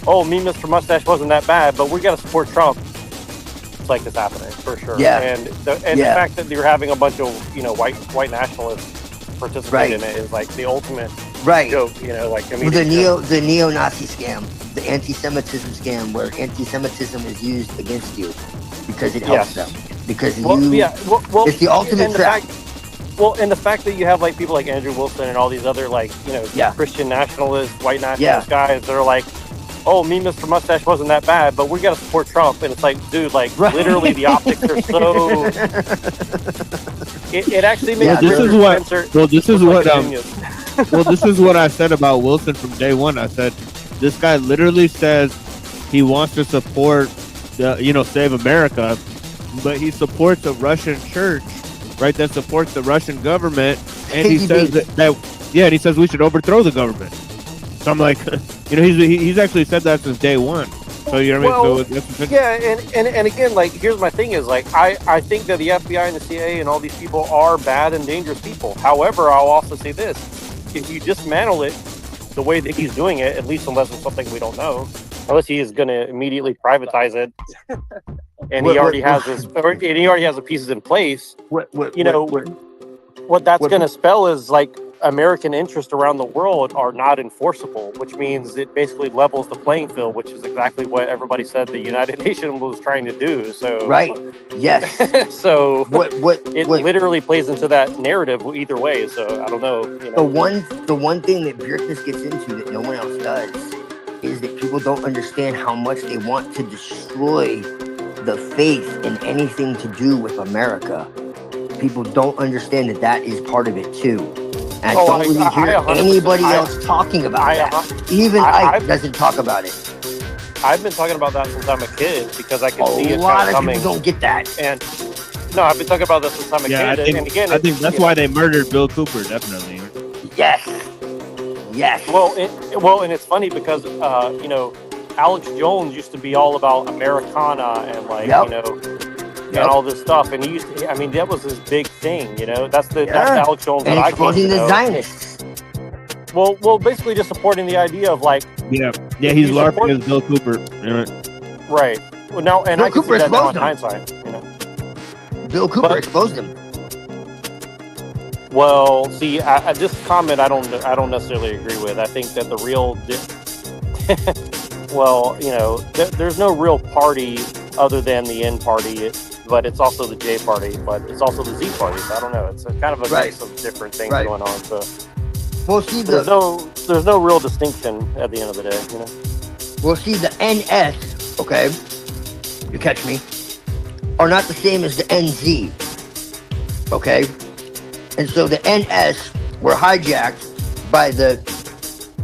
oh, me, Mr. Mustache wasn't that bad, but we got to support Trump. It's like this happening for sure. Yeah. And the fact that you're having a bunch of white nationalists participate in it is like the ultimate joke. Like I mean, the neo-Nazi scam, the anti-Semitism scam, where anti-Semitism is used against you because it helps them. Because it's the ultimate trap. And the fact that you have like people like Andrew Wilson and all these other Christian nationalists, white nationalist guys that are like, oh, me, Mr. Mustache wasn't that bad, but we got to support Trump. And it's like, dude, literally the optics are so. It actually makes this is what I said about Wilson from day one. I said this guy literally says he wants to support save America, but he supports a Russian church, right, that supports the Russian government, and he says that and he says we should overthrow the government. So I'm like, he's actually said that since day one. So you know what I mean? And again, like, here's my thing is like, I think that the FBI and the CIA and all these people are bad and dangerous people. However, I'll also say this: if you dismantle it the way that he's doing it, at least unless it's something we don't know, unless he is going to immediately privatize it, and he already has the pieces in place. What that's going to spell is like American interests around the world are not enforceable, which means it basically levels the playing field, which is exactly what everybody said the United Nations was trying to do. So so it literally plays into that narrative either way. So I don't know. The one thing that Bjerknes gets into that no one else does is that people don't understand how much they want to destroy the faith in anything to do with America. People don't understand that is part of it too. And I don't really hear anybody else talking about that. Even Ike doesn't talk about it. I've been talking about that since I'm a kid because I can see it coming. A lot of people don't get that. And no, I've been talking about this since I'm a kid. I think that's why they murdered Bill Cooper, definitely. Yes. Well, and it's funny because Alex Jones used to be all about Americana and and all this stuff, and he used to, that was his big thing, that's Alex Jones and that I exposing the Zionists. Well, basically just supporting the idea of he's LARPing as Bill Cooper, right? Well, now and Bill I can Cooper see that now in exposed hindsight, Bill Cooper exposed him. Well, see, this comment I don't necessarily agree with. I think that the real, there's no real party other than the N party. But it's also the J party, but it's also the Z party. So I don't know. It's kind of a mix of different things going on. So, there's no real distinction at the end of the day. Well, see, the NS, okay, you catch me, are not the same as the NZ, okay, and so the NS were hijacked by the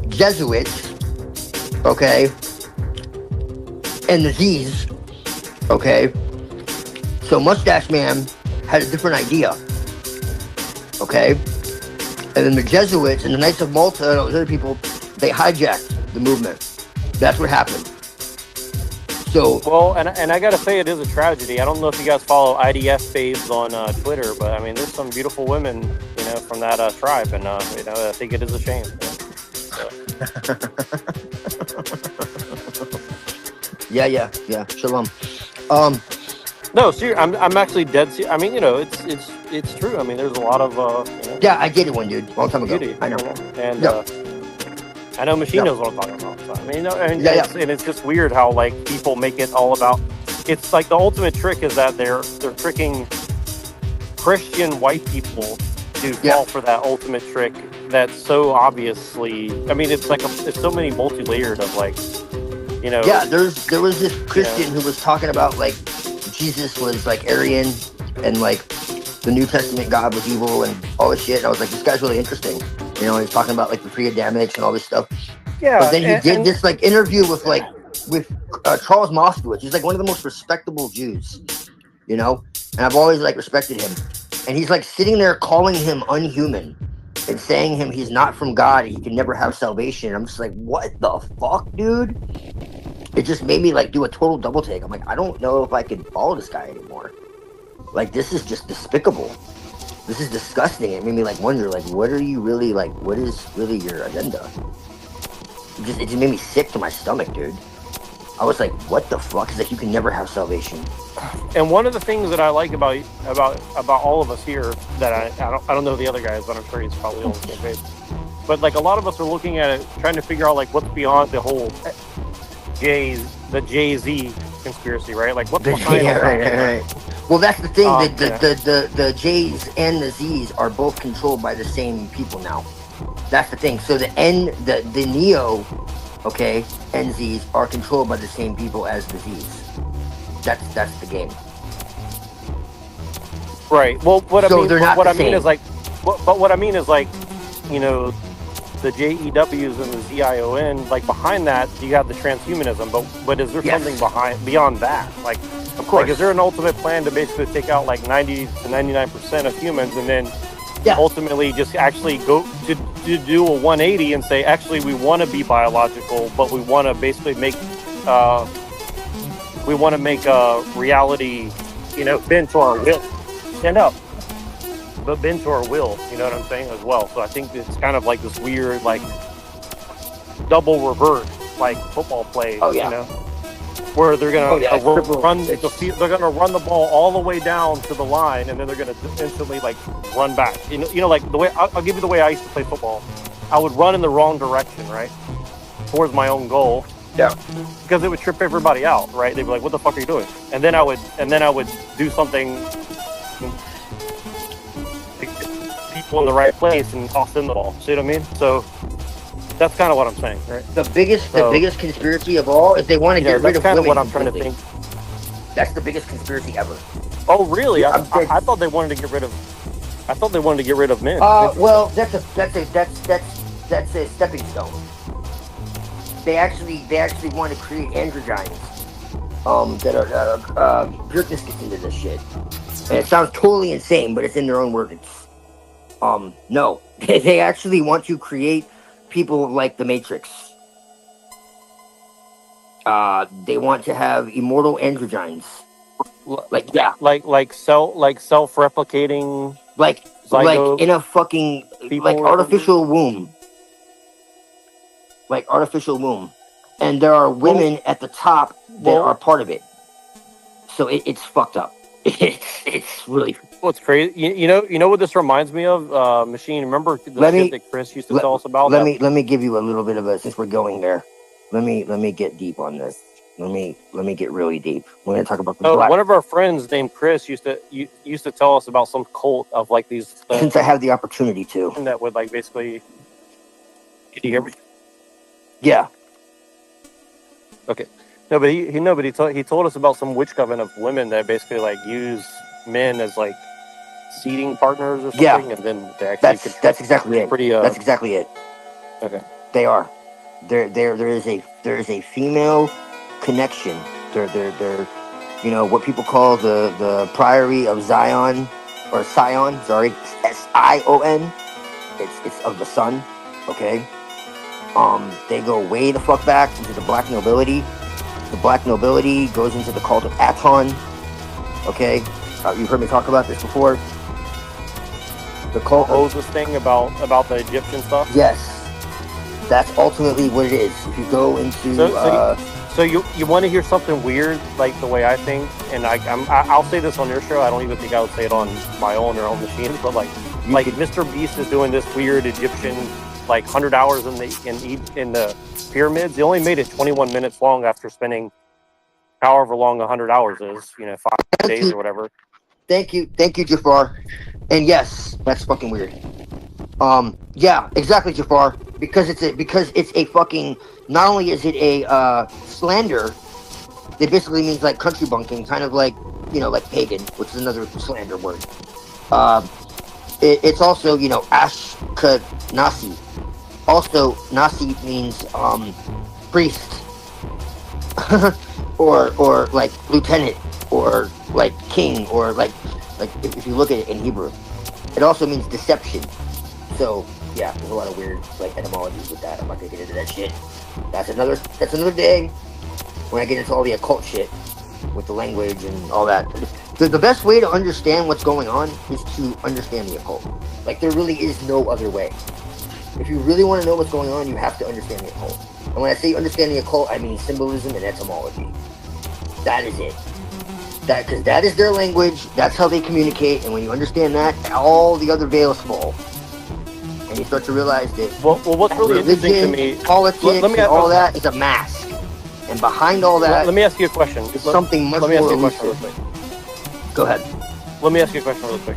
Jesuits, okay, and the Z's, okay. So Mustache Man had a different idea. Okay? And then the Jesuits and the Knights of Malta and all those other people, they hijacked the movement. That's what happened. So well, and I gotta say, it is a tragedy. I don't know if you guys follow IDF babes on Twitter, but I mean, there's some beautiful women, you know, from that tribe, and you know, I think it is a shame. Yeah. Shalom. No, seriously, I'm actually dead serious. I mean, you know, it's true. I mean, there's a lot of you know, Yeah, I did it one, dude. Long time ago. beauty, I know. you know, and Yeah. I know Machine Yeah. knows what I'm talking about. So, I mean, you know, and, Yeah, and it's just weird how like people make it all about. It's like the ultimate trick is that they're tricking Christian white people to fall for that ultimate trick. That's so obviously. I mean, it's like it's so many multi-layered of like, you know. Yeah, there was this Christian who was talking about like Jesus was like Aryan and like the New Testament God was evil and all this shit. And I was like, this guy's really interesting. You know, he's talking about like the pre-Adamics and all this stuff. Yeah. But then he did this like interview with Charles Moskowitz. He's like one of the most respectable Jews, you know? And I've always like respected him. And he's like sitting there calling him unhuman and saying he's not from God and he can never have salvation. I'm just like, what the fuck, dude? It just made me like do a total double take. I'm like, I don't know if I can follow this guy anymore. Like, this is just despicable. This is disgusting. It made me like wonder, like, what are you really like? What is really your agenda? It just made me sick to my stomach, dude. I was like, what the fuck? It's like you can never have salvation. And one of the things that I like about all of us here that I don't know the other guys, but I'm sure he's probably on the same page. But like a lot of us are looking at it, trying to figure out like what's beyond the whole Jay-Z conspiracy, right? Like what's behind all that? Right. Well, that's the thing. The J's and the Z's are both controlled by the same people now. That's the thing. So the Neo, okay, NZs are controlled by the same people as the Z's. That's the game. Right. Well, what I mean is like, you know, the JEWs and the ZION, like behind that, you have the transhumanism. But is there something beyond that? Like, of course, like, is there an ultimate plan to basically take out like 90 to 99% of humans, and then ultimately just actually go to do a 180 and say, actually, we want to be biological, but we want to basically make reality, you know, bend to our will. Stand up. But bend to our will, you know what I'm saying, as well. So I think it's kind of like this weird, like, double revert, like football plays, you know, where they're gonna run the ball all the way down to the line, and then they're gonna instantly like run back. You know, like the way I'll give you the way I used to play football. I would run in the wrong direction, right, towards my own goal. Yeah. Because it would trip everybody out, right? They'd be like, "What the fuck are you doing?" And then I would do something. People in the right place and toss in the ball. See what I mean? So that's kind of what I'm saying, right? The biggest conspiracy of all is they want to get rid of women. That's kind of what I'm trying to think. That's the biggest conspiracy ever. Oh, really? I thought they wanted to get rid of. I thought they wanted to get rid of men. Well, that's a stepping stone. They actually want to create androgynes. Bjerknes gets into this shit, and it sounds totally insane, but it's in their own words. No, they actually want to create people like the Matrix. They want to have immortal androgynes. Like self-replicating, like in a fucking artificial womb, and there are women at the top that are part of it. So it's fucked up. It's really. What's crazy? You know what this reminds me of? Machine. Remember the shit that Chris used to tell us about? Let me give you a little bit of a, since we're going there. Let me get deep on this. Let me get really deep. We're gonna talk about the black. One of our friends named Chris used to tell us about some cult of like these. Since I have the opportunity to. That would like basically. Did you hear me? Yeah. Okay. No, but he told us about some witch coven of women that basically like use men as like seeding partners or something, and then they actually that's exactly it. That's exactly it. Okay. They are. There is a female connection. They're you know what people call the Priory of Zion or Sion, sorry, S-I-O-N. It's of the sun, okay? They go way the fuck back into the black nobility. The black nobility goes into the cult of Aton, okay? You've heard me talk about this before. The cult of Moses thing about the Egyptian stuff. Yes, that's ultimately what it is. If you go into So you want to hear something weird, like the way I think, and I'll say this on your show. I don't even think I would say it on my own or on machines, but like Mr. Beast is doing this weird Egyptian, like 100 hours in the pyramids. He only made it 21 minutes long after spending however long 100 hours is, 5 days or whatever. Thank you, Jafar. And yes, that's fucking weird. Yeah, exactly, Jafar. Because it's a fucking. Not only is it a slander, it basically means like country bunking, kind of like like pagan, which is another slander word. It's also Ashkenasi. Also, Nasi means priest, or like lieutenant, or like king, or like if you look at it in Hebrew, it also means deception. So yeah, there's a lot of weird like etymologies with that. I'm not gonna get into that shit. That's another day when I get into all the occult shit with the language and all that. The best way to understand what's going on is to understand the occult. Like there really is no other way. If you really want to know what's going on, you have to understand the occult. And when I say understand the occult, I mean symbolism and etymology. That is it. Because that is their language. That's how they communicate. And when you understand that, all the other veils fall. And you start to realize that what's really interesting to me, politics, all that is a mask. And behind all that, let me ask you a question. Is something much more elusive. Go ahead. Let me ask you a question really quick.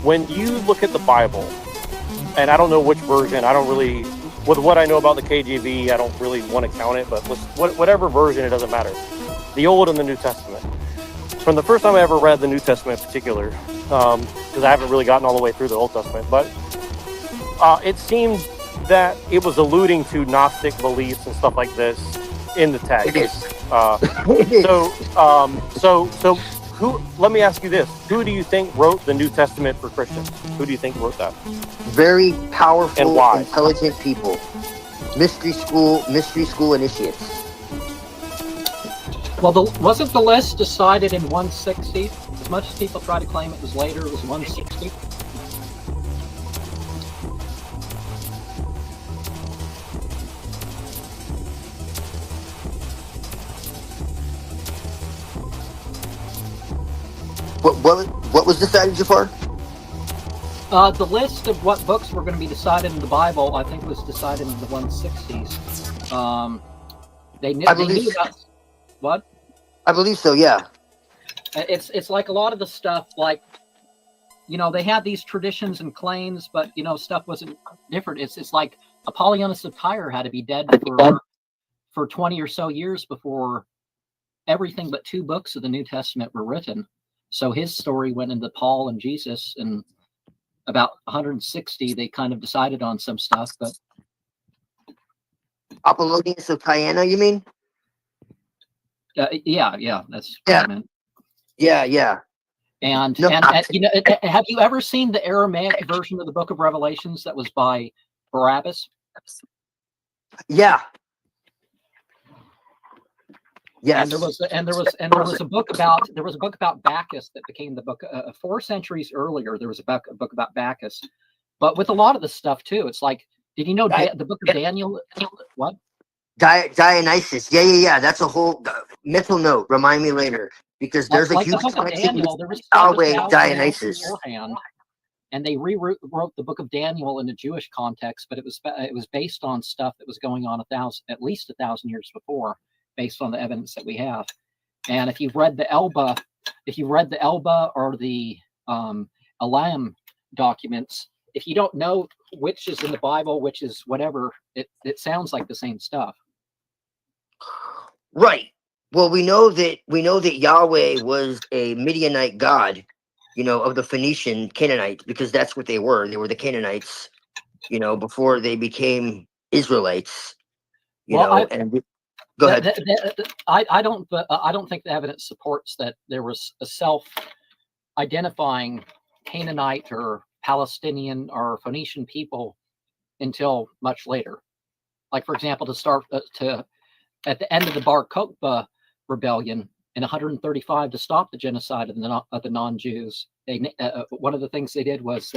When you look at the Bible, and I don't know which version, I don't really, with what I know about the KJV, I don't really want to count it, but whatever version, it doesn't matter. The Old and the New Testament. From the first time I ever read the New Testament in particular, because I haven't really gotten all the way through the Old Testament, but it seemed that it was alluding to Gnostic beliefs and stuff like this in the text. So who? Let me ask you this: who do you think wrote the New Testament for Christians? Who do you think wrote that? Very powerful, and why? Intelligent people. Mystery school initiates. Well, wasn't the list decided in 160? As much as people try to claim it was later, it was 160. What was decided, Jafar? The list of what books were going to be decided in the Bible, I think, was decided in the 160s. They knew about what? I believe so. Yeah. It's like a lot of the stuff, like they had these traditions and claims, but stuff wasn't different. It's like Apollonius of Tyre had to be dead for 20 or so years before everything but 2 books of the New Testament were written. So his story went into Paul and Jesus, and about 160 they kind of decided on some stuff. But Apollonius of Tyre, you mean? Yeah, that's yeah. Yeah. And have you ever seen the Aramaic version of the Book of Revelations that was by Barabbas? Yeah. Yes. And there was a book about Bacchus that became the book 4 centuries earlier. There was a book about Bacchus, but with a lot of the stuff too. It's like, did you know the book of Daniel? What? Dionysus. Yeah. That's a whole mental note. Remind me later, because there's a huge connection with Yahweh Dionysus. And they rewrote the book of Daniel in a Jewish context, but it was based on stuff that was going on at least 1,000 years before, based on the evidence that we have. And if you've read the Elba or the Elam documents, if you don't know which is in the Bible, which is whatever, it sounds like the same stuff. Right. Well, we know that Yahweh was a Midianite god, of the Phoenician Canaanites, because that's what they were. They were the Canaanites, before they became Israelites. Go ahead. I don't think the evidence supports that there was a identifying Canaanite or Palestinian or Phoenician people until much later. Like, for example, at the end of the Bar Kokhba rebellion in 135, to stop the genocide of the non-Jews, one of the things they did was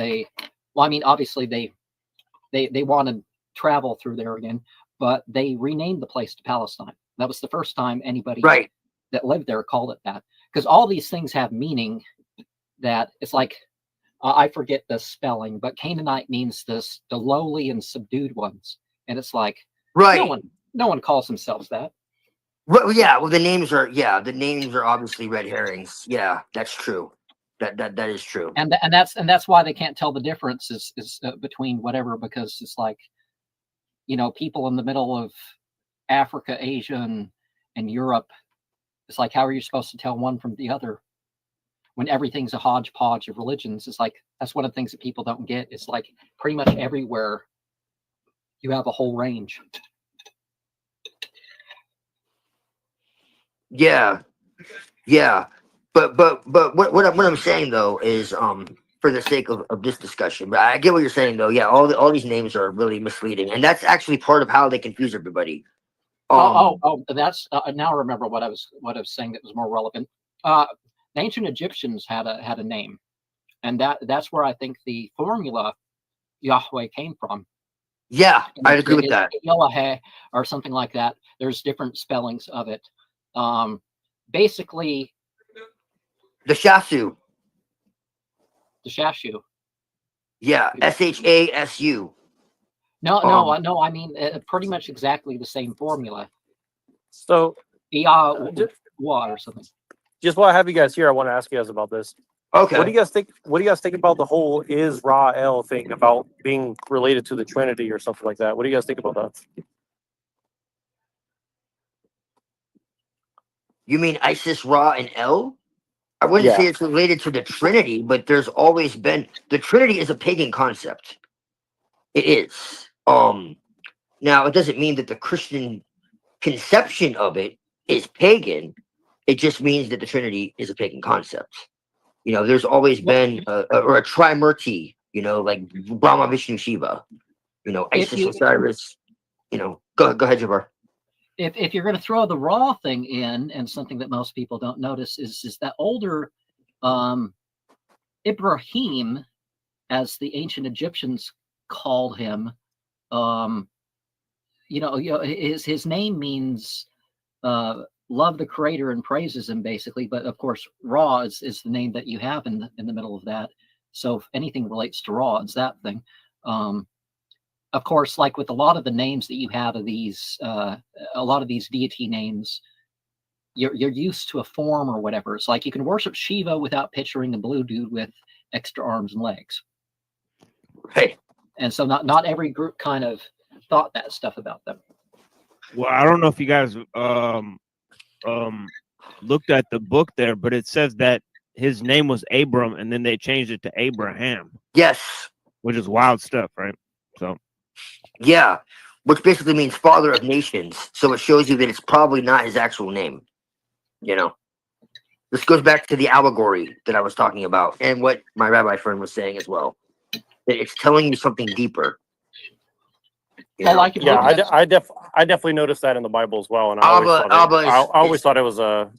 obviously they wanted travel through there again, but they renamed the place to Palestine. That was the first time anybody that lived there called it that, because all these things have meaning. That it's like, I forget the spelling, but Canaanite means the lowly and subdued ones, and it's like no one calls themselves that. Well, yeah. Well, the names are obviously red herrings. Yeah, that's true. That is true. And that's why they can't tell the difference is between whatever, because it's like, people in the middle of Africa, Asia, and Europe. It's like, how are you supposed to tell one from the other when everything's a hodgepodge of religions? It's like, that's one of the things that people don't get. It's like pretty much everywhere you have a whole range. Yeah. But what I'm saying though is for the sake of this discussion, but I get what you're saying though. Yeah, all these names are really misleading, and that's actually part of how they confuse everybody. That's now I remember what I was saying that was more relevant. The ancient Egyptians had a name, and that's where I think the formula Yahweh came from. Yeah, I agree with that. Yahweh or something like that. There's different spellings of it. Basically, the Shasu. The Shashu. Yeah, SHASU. No. I mean, pretty much exactly the same formula. So, or something. Just while I have you guys here, I want to ask you guys about this. Okay. What do you guys think? What do you guys think about the whole Israel thing about being related to the Trinity or something like that? What do you guys think about that? You mean Isis, Ra, and El? I wouldn't say it's related to the Trinity, but there's always been, the Trinity is a pagan concept. It is. Now it doesn't mean that the Christian conception of it is pagan. It just means that the Trinity is a pagan concept. There's always been a Trimurti, like Brahma, Vishnu, Shiva, Isis, Osiris. Go ahead, Jabbar. If you're going to throw the Ra thing in, and something that most people don't notice is that older Ibrahim, as the ancient Egyptians called him, his name means love the Creator and praises him, basically. But of course, Ra is the name that you have in the middle of that. So if anything relates to Ra, it's that thing. Of course, like with a lot of the names that you have of these, a lot of these deity names, you're used to a form or whatever. It's like you can worship Shiva without picturing a blue dude with extra arms and legs. Hey. And so not every group kind of thought that stuff about them. Well, I don't know if you guys looked at the book there, but it says that his name was Abram, and then they changed it to Abraham. Yes. Which is wild stuff, right? So. Yeah, which basically means father of nations. So it shows you that it's probably not his actual name. This goes back to the allegory that I was talking about, and what my rabbi friend was saying as well. That it's telling you something deeper. I definitely noticed that in the Bible as well, and I always thought it was a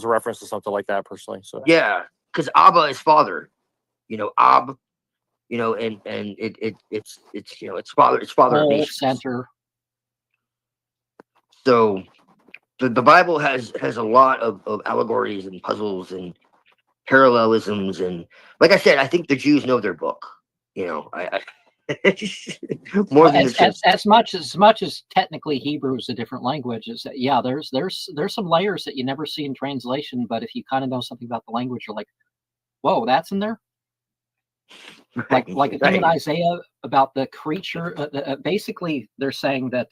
reference to something like that personally. So yeah, because Abba is father. Ab. And it's father of nations. Center. So the Bible has a lot of allegories and puzzles and parallelisms, and like I said, I think the Jews know their book. More than as much as technically Hebrew is a different language. Is that, yeah, there's some layers that you never see in translation, but if you kind of know something about the language, you're like, whoa, that's in there. Like the thing in Isaiah about the creature, basically they're saying that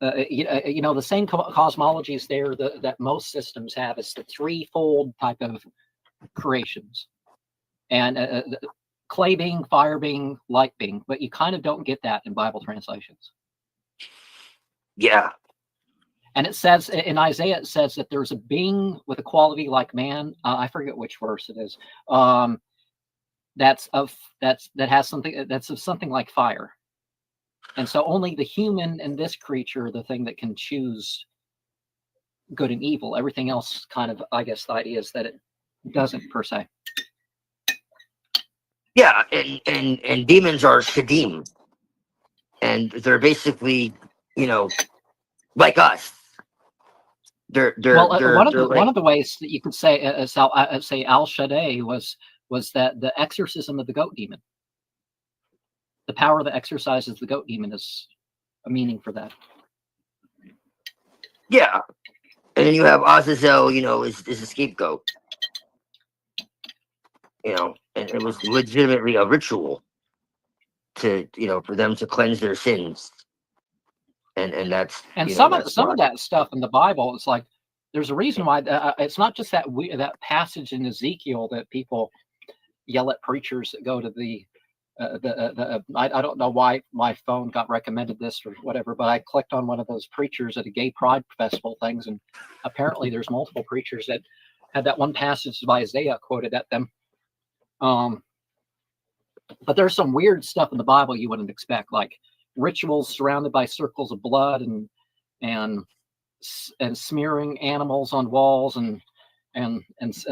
the same cosmology is there that most systems have. It's the threefold type of creations, and clay being, fire being, light being, but you kind of don't get that in Bible translations. Yeah, And it says in Isaiah, it says that there's a being with a quality like man. I forget which verse it is. That has something that's of something like fire. And so only the human and this creature are the thing that can choose good and evil. Everything else kind of, I guess the idea is that it doesn't per se. Yeah, and demons are shadim. And they're basically, you know, like us. They're one of like, the ways that you could say say Al Shaddai was that the exorcism of the goat demon. The power that exercises the goat demon is a meaning for that. yeah. And then you have Azazel, you know, is a scapegoat. You know, and it was legitimately a ritual to, you know, for them to cleanse their sins. And that's, And you know, some that's of that stuff in the Bible, it's like there's a reason why it's not just that that passage in Ezekiel that people yell at preachers that go to the I don't know why my phone got recommended this or whatever, but I clicked on one of those preachers at a gay pride festival things, and apparently there's multiple preachers that had that one passage of Isaiah quoted at them. But there's some weird stuff in the Bible you wouldn't expect, like rituals surrounded by circles of blood and smearing animals on walls and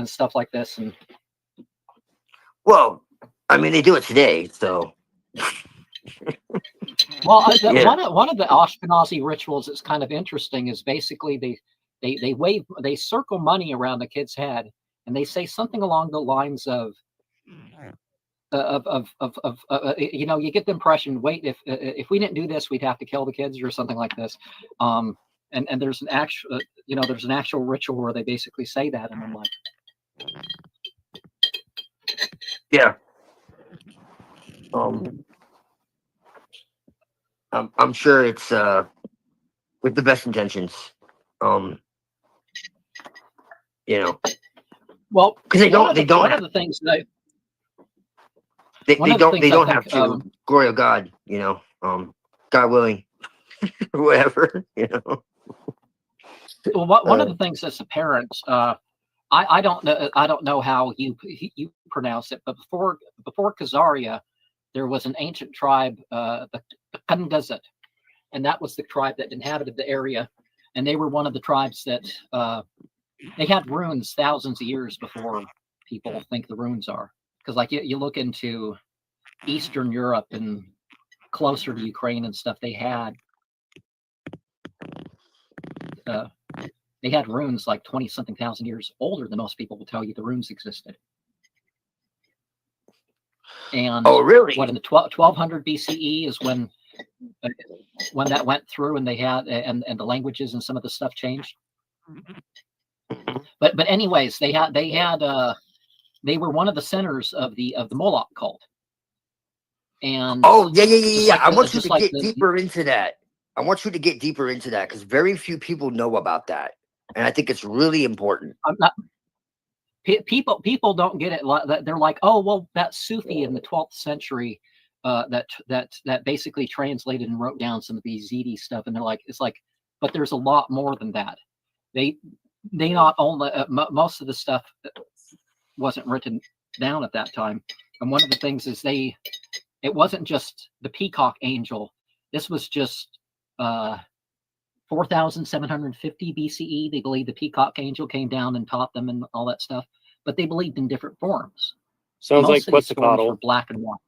stuff like this. And well, I mean, they do it today, so. Well, Yeah. one of the Ashkenazi rituals that's kind of interesting is basically they circle money around the kid's head, and they say something along the lines of you know, you get the impression, wait, if we didn't do this, we'd have to kill the kids or something like this. And there's an actual, you know, there's an actual ritual where they basically say that, and I'm like, Yeah. I'm sure it's with the best intentions. You know. Well, because they don't one have of the things that they one of the don't things they I don't think, have to glory of God, you know, God willing, whatever, you know. well, one of the things that's apparent, I don't know how you pronounce it, but before Khazaria, there was an ancient tribe, the Kunduzit, and that was the tribe that inhabited the area, and they were one of the tribes that they had runes thousands of years before people think the runes are. Because like you look into Eastern Europe and closer to Ukraine and stuff, they had runes like 20-something thousand years older than most people will tell you the runes existed. And oh, really? What in the 1200 BCE is when that went through, and they had and the languages and some of the stuff changed. But anyways, they were one of the centers of the Moloch cult. And oh yeah. like I want you just to like get deeper into that. I want you to get deeper into that because very few people know about that, and I think it's really important. People don't get it. They're like, oh well, that Sufi in the 12th century that basically translated and wrote down some of these Yazidi stuff, and they're like, it's like, but there's a lot more than that. They not only most of the stuff wasn't written down at that time, and one of the things is it wasn't just the peacock angel. This was just 4,750 BCE. They believed the peacock angel came down and taught them and all that stuff, but they believed in different forms. Sounds Most like of these forms Quetzalcoatl. were black and white.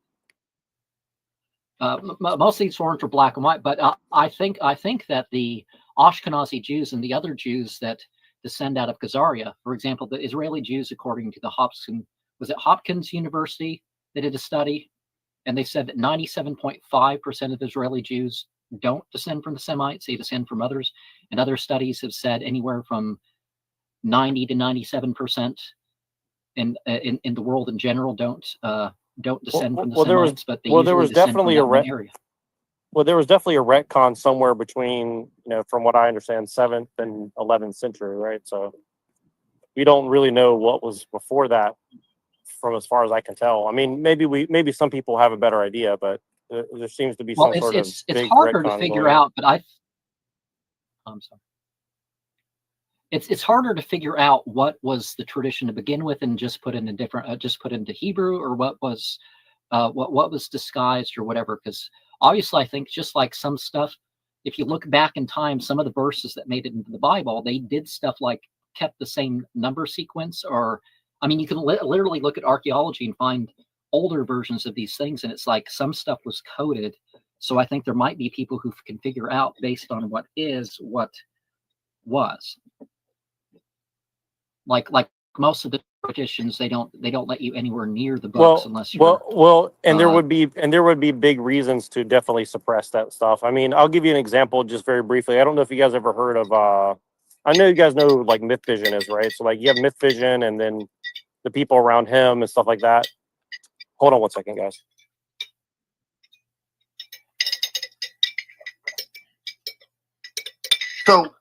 Most of these forms were black and white, but I think that the Ashkenazi Jews and the other Jews that descend out of Khazaria, for example, the Israeli Jews, according to the Hopkins University, they did a study, and they said that 97.5% of Israeli Jews don't descend from the Semites; they descend from others. And other studies have said anywhere from 90 to 97% in the world in general don't descend from the Semites, but they usually descend from that one area. Well, there was definitely a retcon somewhere between, from what I understand, 7th and 11th century, right? So we don't really know what was before that, from as far as I can tell. I mean, maybe some people have a better idea, but there seems to be some sort of it's harder to figure out. But I'm sorry. it's harder to figure out what was the tradition to begin with and just put into different just put into Hebrew, or what was disguised or whatever. Because obviously, I think just like some stuff, if you look back in time, some of the verses that made it into the Bible, they did stuff like kept the same number sequence, or I mean, you can literally look at archaeology and find older versions of these things, and it's like some stuff was coded. So I think there might be people who can figure out based on what is what was. Like most of the traditions, they don't let you anywhere near the books unless you're and there would be big reasons to definitely suppress that stuff. I mean, I'll give you an example just very briefly. I don't know if you guys ever heard of I know you guys know like myth vision is, right? So like you have myth vision and then the people around him and stuff like that. Hold on one second, guys. So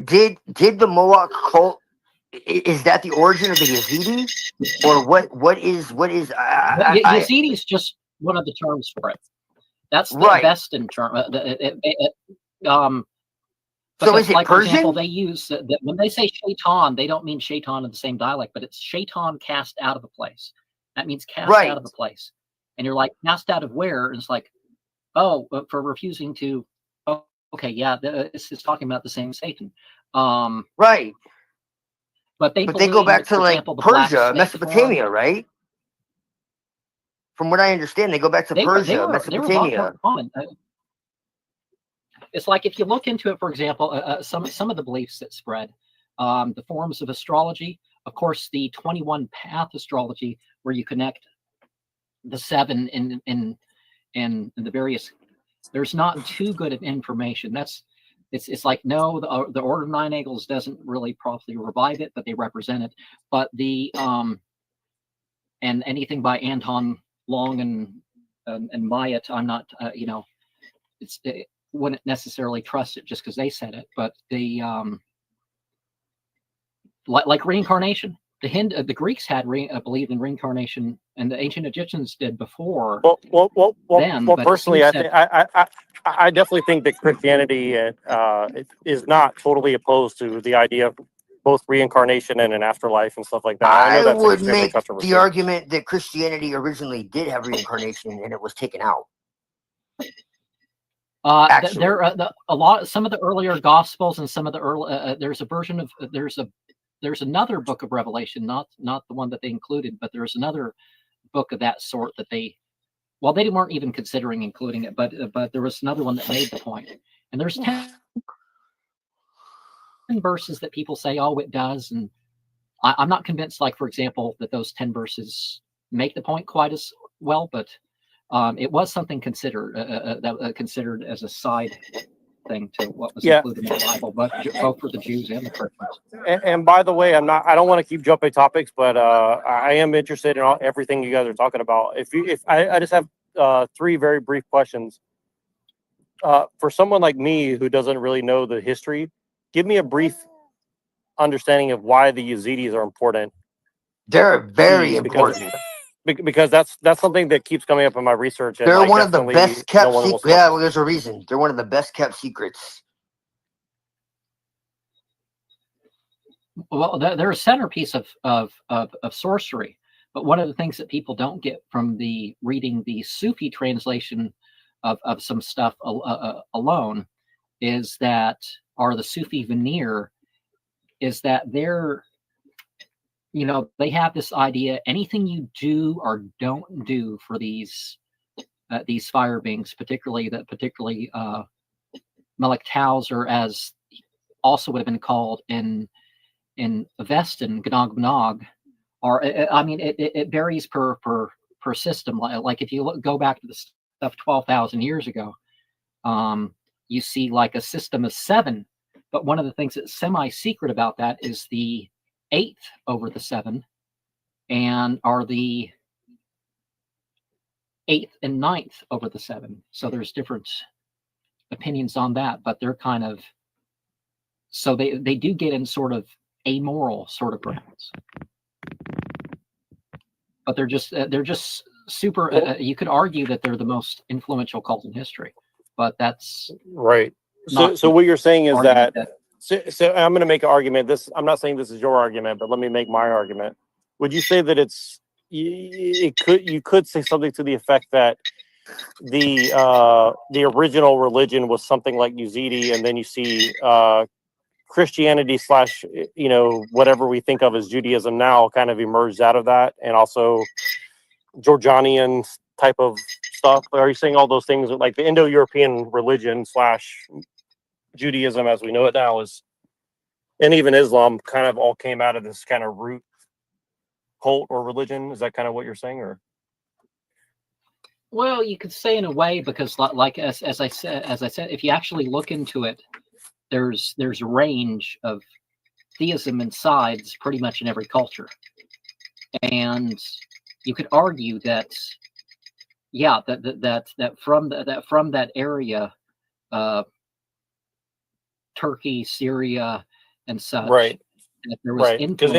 did the Mohawk cult, is that the origin of the Yazidi, or what is Yazidi is just one of the terms for it. That's the Avestan term. So is it like, Persian? For example, they use that when they say shaitan, they don't mean shaitan in the same dialect, but it's shaitan cast out of a place. That means cast out of a place. And you're like, cast out of where? And it's like, oh, for refusing to. Oh, okay, yeah, it's talking about the same Satan. Right. But they go back to like Persia, Mesopotamia, right? From what I understand, they go back to Persia, Mesopotamia. It's like if you look into it, for example, some of the beliefs that spread, the forms of astrology, of course, the 21 path astrology, where you connect the 7 in the various. There's not too good of information. It's like, no, the Order of Nine Eagles doesn't really properly revive it, but they represent it. But the and anything by Anton Long and Myatt, I'm not wouldn't necessarily trust it just because they said it. But the like reincarnation, the Greeks had believed in reincarnation, and the ancient Egyptians did before. Well, personally, I definitely think that Christianity is not totally opposed to the idea of both reincarnation and an afterlife and stuff like that. I would make the argument that Christianity originally did have reincarnation and it was taken out. Some of the earlier Gospels and some of the early there's a version of there's another book of Revelation, not the one that they included, but there's another book of that sort that they weren't even considering including it, but there was another one that made the point. And there's 10 verses that people say, oh, it does, and I'm not convinced, like, for example, that those 10 verses make the point quite as well, but it was something considered as a side thing to what was included in the Bible, but both for the Jews and the Christians. And by the way, I don't want to keep jumping topics, but I am interested in everything you guys are talking about. If I just have 3 very brief questions. For someone like me who doesn't really know the history, give me a brief understanding of why the Yazidis are important. They're very important. Because that's something that keeps coming up in my research. And they're one of the best kept secrets. Yeah, well, there's a reason. They're one of the best kept secrets. Well, they're a centerpiece of sorcery. But one of the things that people don't get from reading the Sufi translation of some stuff alone is that, or the Sufi veneer, is that they're, they have this idea, anything you do or don't do for these fire beings, particularly Melek Tauser, as also would have been called in Avestan, Gnog Gnog, or it varies per system. Like if you go back to the stuff 12,000 years ago, you see like a system of 7. But one of the things that's semi-secret about that is the 8th over the 7, and are the 8th and 9th over the 7. So there's different opinions on that, but they're kind of, so they do get in sort of amoral sort of grounds. But they're just super. You could argue that they're the most influential cult in history, but that's right. So what you're saying is that So I'm going to make an argument. I'm not saying this is your argument, but let me make my argument. Would you say that you could say something to the effect that the original religion was something like Yazidi, and then you see Christianity slash whatever we think of as Judaism now kind of emerged out of that, and also Georgianian type of stuff? Are you saying all those things like the Indo-European religion slash Judaism as we know it now is, and even Islam kind of all came out of this kind of root cult or religion? Is that kind of what you're saying, or? Well, you could say in a way, because like as I said, if you actually look into it, there's a range of theism and sides pretty much in every culture, and you could argue that, yeah, that from that area, Turkey, Syria, and such, right? There was Because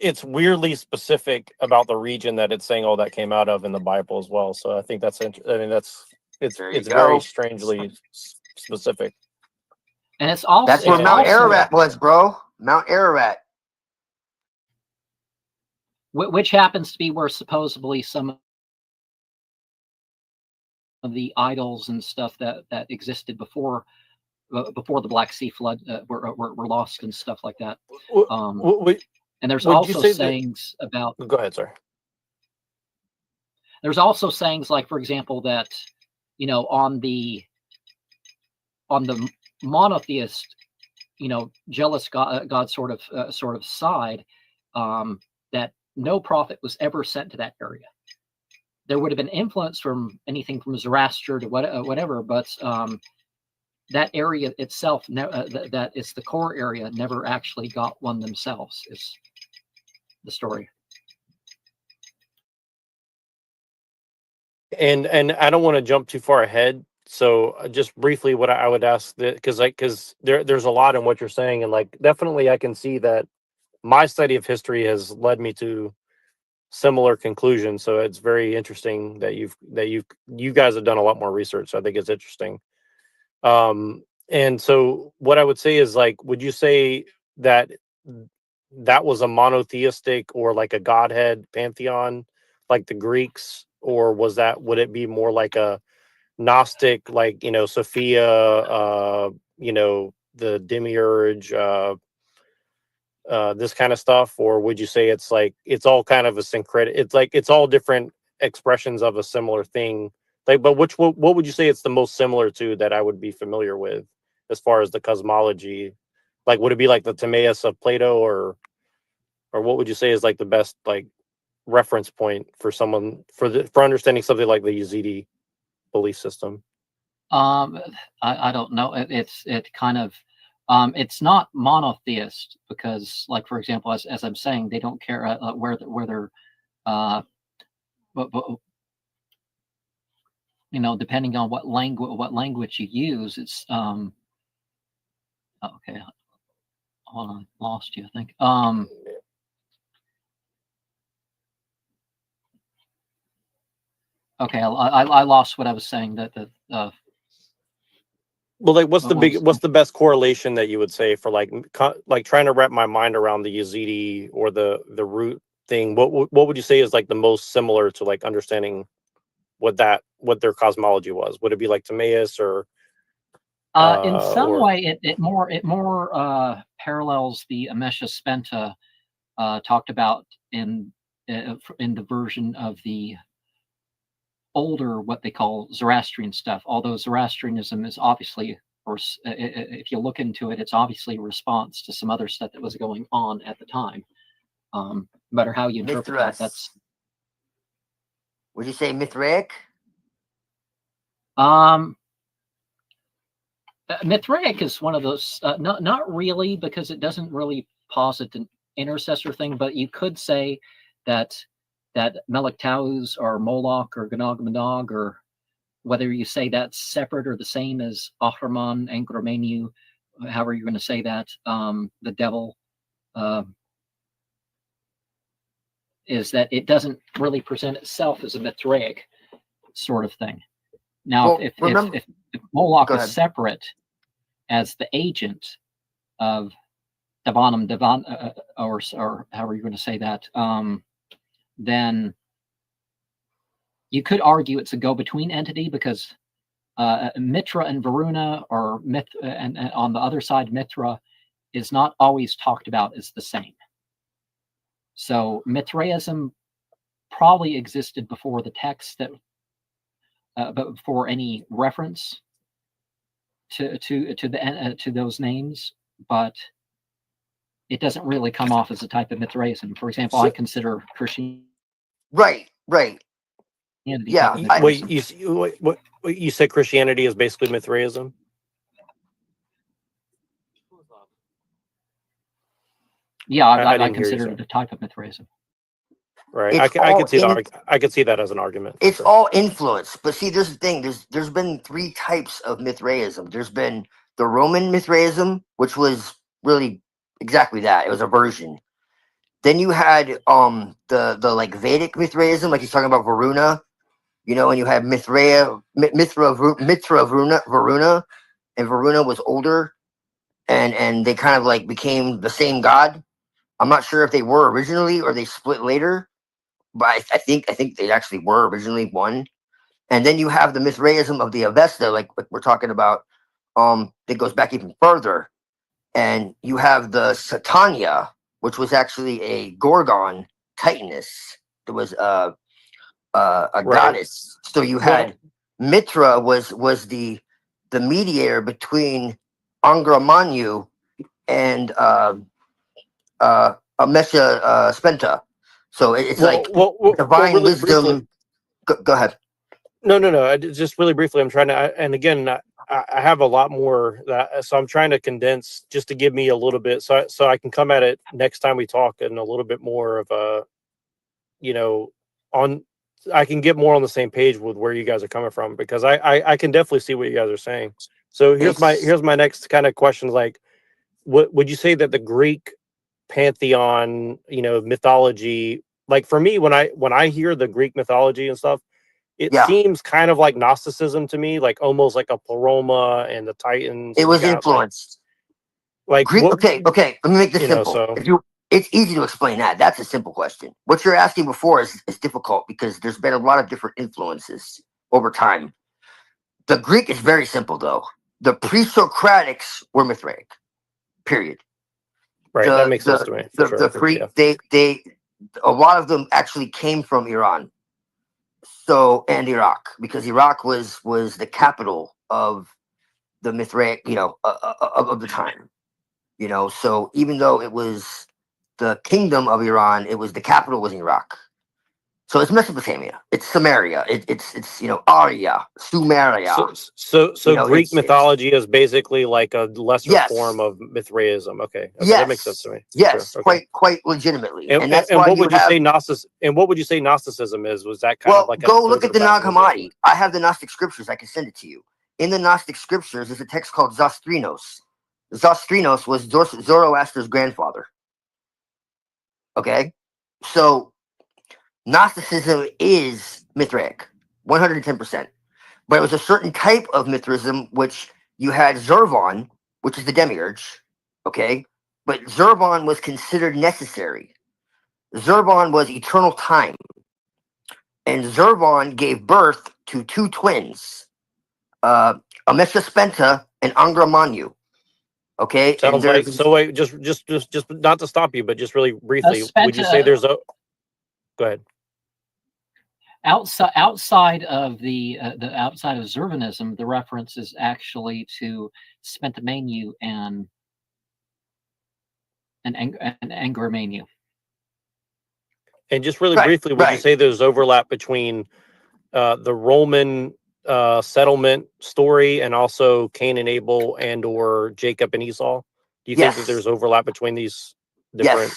it's weirdly specific about the region that it's saying all that came out of in the Bible as well. So I think that's it's very strangely specific. And it's also that's where Mount Ararat was, bro. Mount Ararat, which happens to be where supposedly some of the idols and stuff that existed before the Black Sea flood were lost and stuff like that. And there's also sayings about. Go ahead, sir. There's also sayings like, for example, that on the monotheist, jealous God sort of side, that no prophet was ever sent to that area. There would have been influence from anything from Zoroaster to whatever, but that area itself, that is the core area, never actually got one themselves, is the story. And I don't want to jump too far ahead, so just briefly, what I would ask, because there's a lot in what you're saying, and like definitely I can see that my study of history has led me to similar conclusions. So it's very interesting that you guys have done a lot more research. So I think it's interesting. And so what I would say is, like, would you say that was a monotheistic or like a godhead pantheon like the Greeks, or would it be more like a Gnostic, like, Sophia, the demiurge, this kind of stuff? Or would you say it's like, it's all kind of a syncretic, it's like, it's all different expressions of a similar thing? Like, but what would you say it's the most similar to that I would be familiar with as far as the cosmology? Like, would it be like the Timaeus of Plato, or what would you say is like the best like reference point for someone for understanding something like the Yazidi belief system? I don't know. It's kind of it's not monotheist, because, like, for example, as I'm saying, they don't care where they're depending on what language you use, it's okay. Hold on, lost you, I think. Okay, I lost what I was saying. Well, like, what's the best correlation that you would say for like trying to wrap my mind around the Yazidi or the root thing? What would you say is like the most similar to like understanding what their cosmology was? Would it be like Timaeus, or in some way it more parallels the Amesha Spenta talked about in the version of the older, what they call Zoroastrian stuff, although Zoroastrianism is obviously, or if you look into it, it's obviously a response to some other stuff that was going on at the time. No matter how you interpret that, that's... Would you say Mithraic? Mithraic is one of those, not really, because it doesn't really posit an intercessor thing, but you could say that Melek Taus or Moloch or Gnog Magog, or whether you say that's separate or the same as Ahriman and Gromenu, however you're going to say that, the devil, is that it doesn't really present itself as a Mithraic sort of thing. Now, if Moloch is separate as the agent, of Devon, or how are you going to say that? Then you could argue it's a go-between entity because Mitra and Varuna, or and on the other side, Mitra, is not always talked about as the same. So Mithraism probably existed before the text that, but before any reference to those names, but it doesn't really come off as a type of Mithraism. For example, I consider Christianity. Right. Yeah. Wait, you said Christianity is basically Mithraism? Yeah, I I didn't hear you, consider sir. it a type of Mithraism. Right. It's I all could see in- that. I could see that as an argument. It's all influence. But see, there's the thing. There's been three types of Mithraism. There's been the Roman Mithraism, which was really exactly that. It was a version. Then you had the like Vedic Mithraism, like he's talking about Varuna, you know, and you had Mitra Varuna, and Varuna was older, and they kind of like became the same god. I'm not sure if they were originally or they split later, but I think they actually were originally one. And then you have the Mithraism of the Avesta, like we're talking about, that goes back even further. And you have the Satania, which was actually a Gorgon Titaness. There was a goddess. So you had Mitra was the mediator between Angra Mainyu and Amesha Spenta. So it's like divine really wisdom. briefly- Go ahead. No. Just really briefly, I'm trying to, and again, I have a lot more so I'm trying to condense just to give me a little bit, so I can come at it next time we talk in a little bit more of a, I can get more on the same page with where you guys are coming from, because I can definitely see what you guys are saying. So here's my next kind of question. Like, what would you say that the Greek pantheon, mythology, like for me, when I hear the Greek mythology and stuff, it seems kind of like Gnosticism to me, like almost like a Pleroma and the Titans. It was influenced. Like Greek, okay. Let me make this simple. So it's easy to explain that. That's a simple question. What you're asking before is difficult because there's been a lot of different influences over time. The Greek is very simple, though. The pre-Socratics were Mithraic. Period. Right, that makes sense to me. They a lot of them actually came from Iran. So, and Iraq, because Iraq was the capital of the Mithraic, of the time. So even though it was the kingdom of Iran, it was the capital was in Iraq. So it's Mesopotamia, it's Samaria, it's Arya, Sumeria. So Greek mythology is basically like a lesser form of Mithraism. Okay, that makes sense to me. Yes, Okay. quite legitimately. And that's and why what would you say Gnosticism is? Was that kind of like go look at the Nag Hammadi. I have the Gnostic scriptures. I can send it to you. In the Gnostic scriptures, there's a text called Zostrinos. Zostrinos was Zoroaster's grandfather. Okay, so Gnosticism is Mithraic, 110%. But it was a certain type of Mithraism, which you had Zervan, which is the demiurge, okay? But Zervan was considered necessary. Zervan was eternal time. And Zervan gave birth to two twins, Amesha Spenta and Angra Mainyu. Okay? Sounds like, so wait, just not to stop you, but just really briefly, would you say there's a... Go ahead. Outside of the outside of Zervanism, the reference is actually to Spentamanu and Angramanu. And just really briefly, would you say there's overlap between the Roman settlement story and also Cain and Abel and or Jacob and Esau? Do you think that there's overlap between these different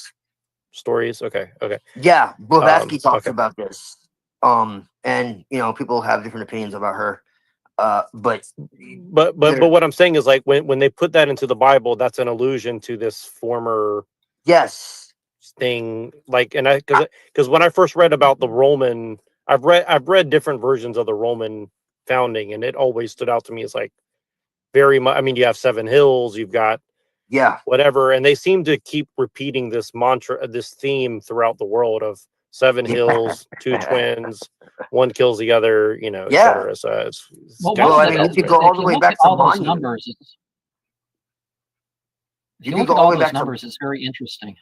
stories? Okay. Yeah, Blavatsky talks about this. And people have different opinions about her. But what I'm saying is, like, when they put that into the Bible, that's an allusion to this former thing. Like, and because when I first read about the Roman, I've read different versions of the Roman founding, and it always stood out to me as like very much. I mean, you have 7 hills, you've got Yeah. whatever, and they seem to keep repeating this mantra, this theme throughout the world of 7 hills, 2 twins, one kills the other, you know, Yeah. etc. So it's Well, kind one of of the you things, could go all the way look back at to all those Manu. numbers, if You you could look go at all all the way those back to numbers, it's very interesting.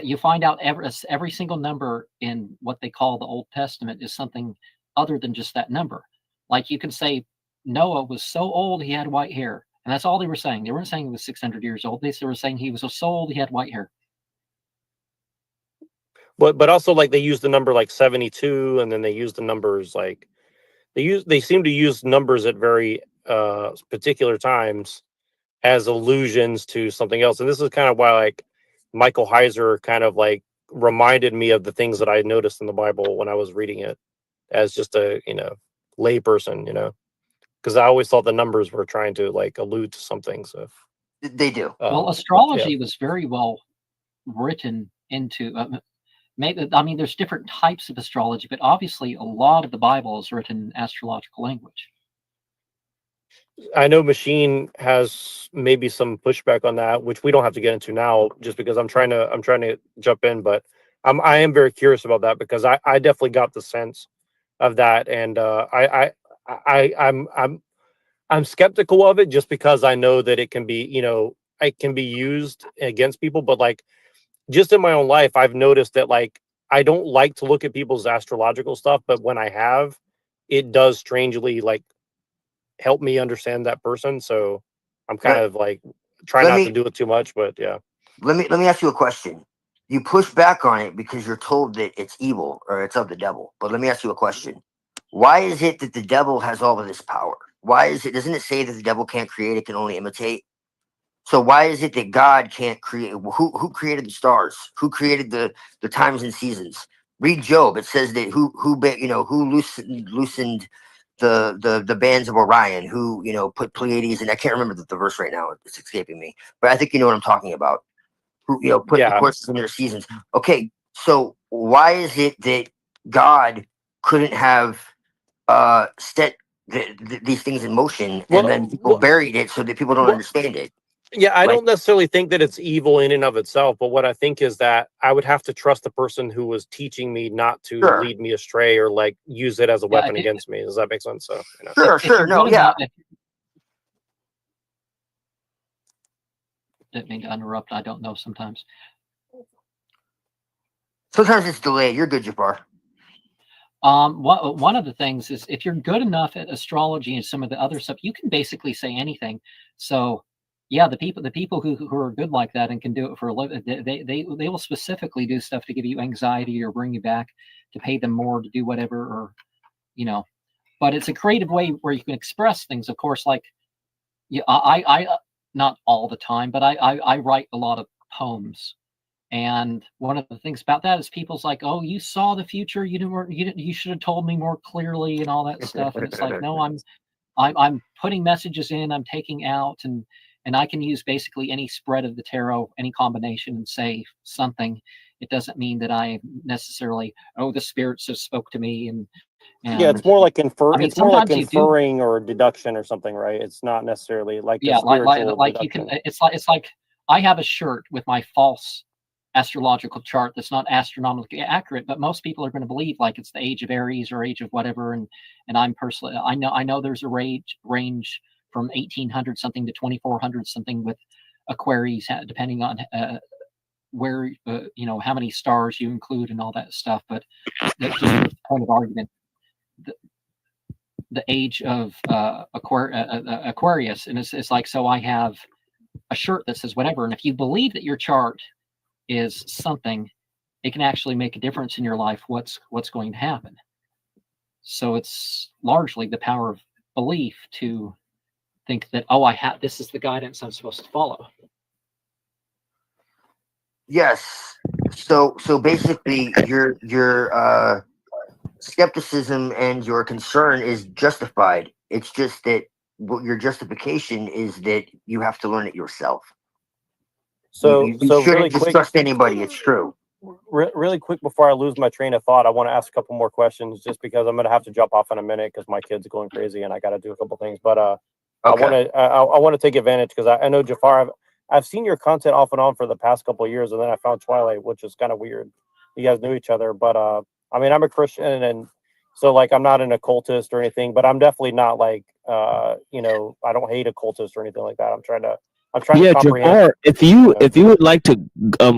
You find out every single number in what they call the Old Testament is something other than just that number. Like you can say Noah was so old he had white hair, and that's all they were saying. They weren't saying he was 600 years old. They were saying he was so old he had white hair. but also like they use the number like 72, and then they use the numbers like they seem to use numbers at very particular times as allusions to something else. And this is kind of why like Michael Heiser kind of like reminded me of the things that I noticed in the Bible when I was reading it as just a, you know, lay person, you know, because I always thought the numbers were trying to like allude to something. So they do. Well, astrology was very well written into. Maybe, I mean, there's different types of astrology, but obviously a lot of the Bible is written in astrological language. I know Machine has maybe some pushback on that, which we don't have to get into now, just because I'm trying to jump in, but I am very curious about that because I definitely got the sense of that, and I'm skeptical of it just because I know that it can be, you know, it can be used against people, but like just in my own life, I've noticed that like I don't like to look at people's astrological stuff, but when I have, it does strangely like help me understand that person. So I'm kind of like try not to do it too much, but yeah. Let me ask you a question. You push back on it because you're told that it's evil or it's of the devil. But let me ask you a question. Why is it that the devil has all of this power? Why is it, doesn't it say that the devil can't create, it can only imitate? So why is it that God can't create? Who created the stars? Who created the times and seasons? Read Job. It says that who loosened the bands of Orion, who, you know, put Pleiades, and I can't remember the verse right now, it's escaping me, but I think you know what I'm talking about. Who, you know, put the courses in their seasons. Okay, so why is it that God couldn't have set these things in motion, and then people buried it so that people don't understand it? Yeah, I don't necessarily think that it's evil in and of itself, but what I think is that I would have to trust the person who was teaching me not to lead me astray or like use it as a weapon against me. Does that make sense? So, you know. Sure, no, yeah. Didn't mean to interrupt. I don't know sometimes. Sometimes it's delayed. You're good, Jabbar. One of the things is if you're good enough at astrology and some of the other stuff, you can basically say anything. So yeah, the people who are good like that and can do it for a living, they will specifically do stuff to give you anxiety or bring you back to pay them more to do whatever, or, you know, but it's a creative way where you can express things. Of course, like, yeah, I not all the time, but I write a lot of poems. And one of the things about that is people's like, oh, you saw the future. You should have told me more clearly and all that stuff. And it's like, no, I'm putting messages in, I'm taking out, and I can use basically any spread of the tarot, any combination, and say something. It doesn't mean that I necessarily, oh, the spirits have spoke to me, and yeah, it's more like it's more like sometimes inferring or deduction or something, right? It's not necessarily like yeah, a spiritual like you can. It's like I have a shirt with my false astrological chart that's not astronomically accurate, but most people are going to believe like it's the age of Aries or age of whatever, and I'm personally, I know there's a range from 1800 something to 2400 something with Aquarius, depending on where you know, how many stars you include and all that stuff. But that's just the point of argument. The age of Aquarius, and it's like, so I have a shirt that says whatever, and if you believe that your chart is something, it can actually make a difference in your life, what's going to happen. So it's largely the power of belief to think that, oh, this is the guidance I'm supposed to follow. Yes. So basically your skepticism and your concern is justified. It's just that your justification is that you have to learn it yourself. So you so shouldn't really just quick, trust anybody. It's true. really quick before I lose my train of thought, I want to ask a couple more questions just because I'm going to have to jump off in a minute because my kid's going crazy and I got to do a couple things. But Okay. I want to take advantage because I know Jafar. I've seen your content off and on for the past couple of years, and then I found Twilight, which is kind of weird. You guys knew each other, but I mean, I'm a Christian, and so like I'm not an occultist or anything, but I'm definitely not like you know, I don't hate occultists or anything like that. I'm trying to Yeah, comprehend. Jafar, if you would like to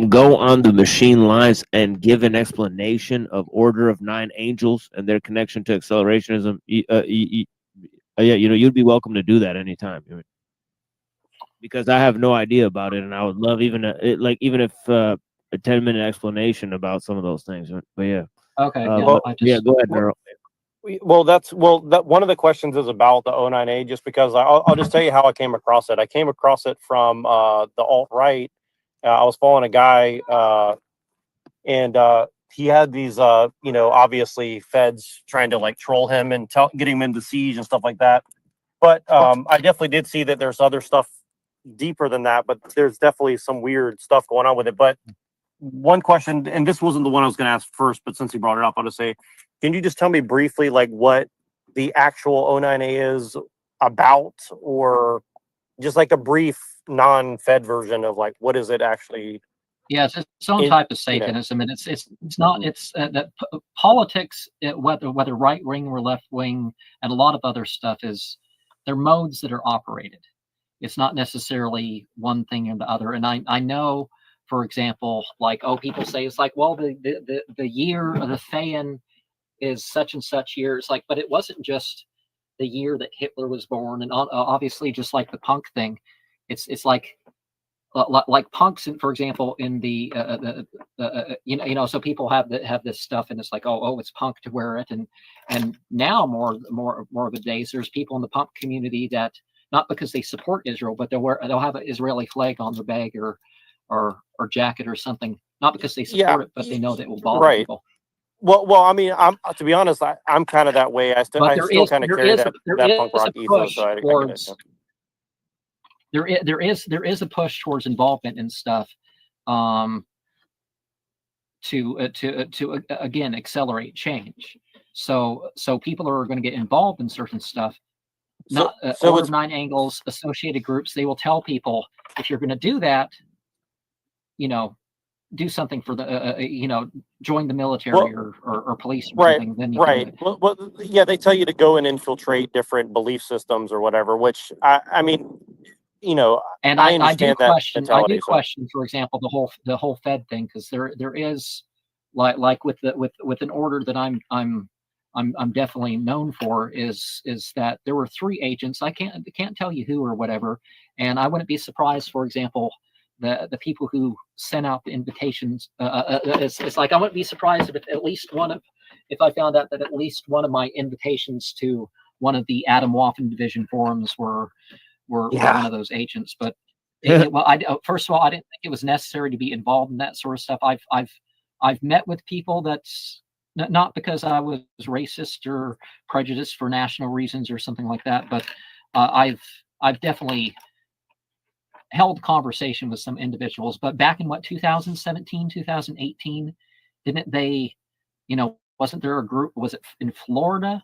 go on the Machine Lives and give an explanation of Order of Nine Angels and their connection to accelerationism, yeah, you know, you'd be welcome to do that anytime. Because I have no idea about it, and I would love even if a 10-minute explanation about some of those things. But yeah, Okay. yeah, go ahead, Nero. Well, that one of the questions is about the 09A, just because I'll just tell you how I came across it. I came across it from the alt-right. I was following a guy, and he had these, you know, obviously feds trying to like troll him and get him into siege and stuff like that. But I definitely did see that there's other stuff deeper than that, but there's definitely some weird stuff going on with it. But one question, and this wasn't the one I was going to ask first, but since you brought it up, I'll just say, can you just tell me briefly like what the actual 09A is about, or just like a brief non-fed version of like what is it actually? Yeah, it's its own type of Satanism, and it's not that politics, whether right wing or left wing, and a lot of other stuff is they're modes that are operated. It's not necessarily one thing or the other. And I know, for example, like people say it's like, well, the year of the Phaean is such and such year. It's like, but it wasn't just the year that Hitler was born, and obviously just like the punk thing, it's like punks, and for example, in the you know, so people have this stuff, and it's like, oh, it's punk to wear it, and now more of the days, there's people in the punk community that not because they support Israel, but they'll have an Israeli flag on their bag or jacket or something, not because they support it, but they know that it will bother people. Well, I mean, to be honest, I'm kind of that way. I still kind of carry that punk rock ethos. So I get it. There is a push towards involvement in stuff, to again accelerate change. So people are going to get involved in certain stuff. Not Order of Nine Angles, associated groups. They will tell people, if you're going to do that, you know, do something for the you know, join the military or police or something. Then you can do it. Well, yeah, they tell you to go and infiltrate different belief systems or whatever. Which I mean, you know, and I I do understand that question. mentality. I do question, for example, the whole Fed thing, because there is like with an order that I'm definitely known for is that there were 3 agents. I can't tell you who or whatever, and I wouldn't be surprised, for example, the people who sent out the invitations. It's like I wouldn't be surprised if I found out that at least one of my invitations to one of the Adam Waffen division forums were one of those agents. But first of all, I didn't think it was necessary to be involved in that sort of stuff. I've met with people that's not because I was racist or prejudiced for national reasons or something like that, but I've definitely held conversation with some individuals. But back in 2017, 2018, didn't they, you know, wasn't there a group, was it in Florida?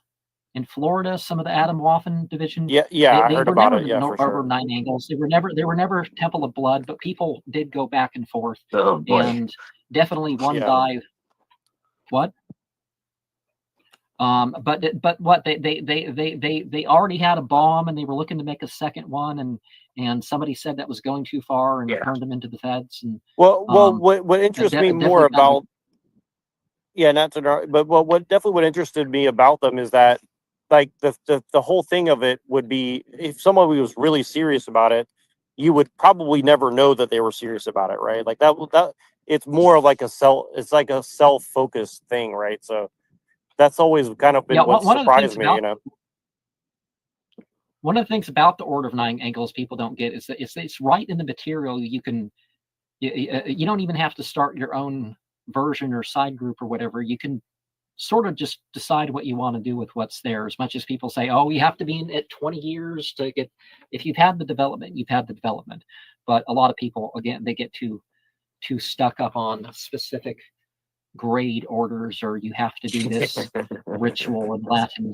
In Florida, some of the Adam Waffen division. Yeah, I heard about it. Yeah, for sure. Nine Angles. They were never Temple of Blood, but people did go back and forth. Oh, boy. And definitely one guy. What? But what they already had a bomb, and they were looking to make a second one, and somebody said that was going too far and turned them into the feds. And what interests me more about what interested me about them is that, like, the whole thing of it would be, if somebody was really serious about it, you would probably never know that they were serious about it, right? Like that it's more like a self-focused thing, right? So that's always kind of been what surprised me, you know. One of the things about the Order of Nine Angles people don't get is that it's right in the material. You don't even have to start your own version or side group or whatever. You can sort of just decide what you want to do with what's there. As much as people say, oh, you have to be in it 20 years to get, if you've had the development, you've had the development. But a lot of people, again, they get too stuck up on specific grade orders, or you have to do this ritual in Latin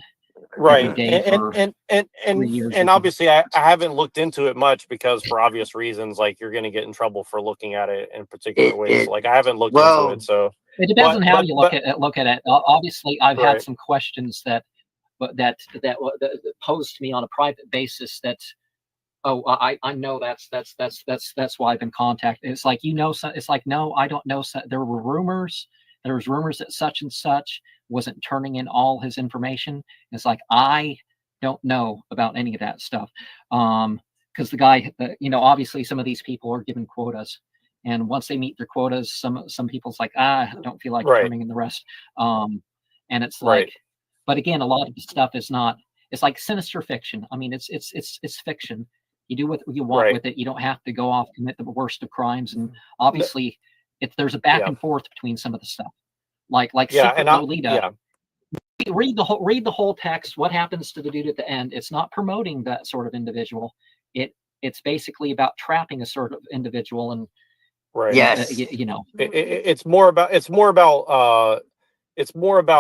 every Right. day for 3 years. And obviously I haven't looked into it much because for obvious reasons, like you're going to get in trouble for looking at it in particular ways. So, like I haven't looked into it. So it depends on how you look at it. Obviously, I've had Right. some questions that posed to me on a private basis that, oh, I know that's why I've been contacted. It's like, it's like, no, I don't know. There were rumors. There was rumors that such and such wasn't turning in all his information. It's like, I don't know about any of that stuff. Because the guy, obviously some of these people are given quotas. And once they meet their quotas, some people's like, I don't feel like Right. turning in the rest. And it's Right. like, but again, a lot of the stuff is not, it's like sinister fiction. I mean, it's fiction. You do what you want Right. with it. You don't have to go off, commit the worst of crimes. And obviously there's a back and forth between some of the stuff. Like Yeah, Secret and Lolita. Read the whole text. What happens to the dude at the end? It's not promoting that sort of individual. It's basically about trapping a sort of individual and Right. It's more about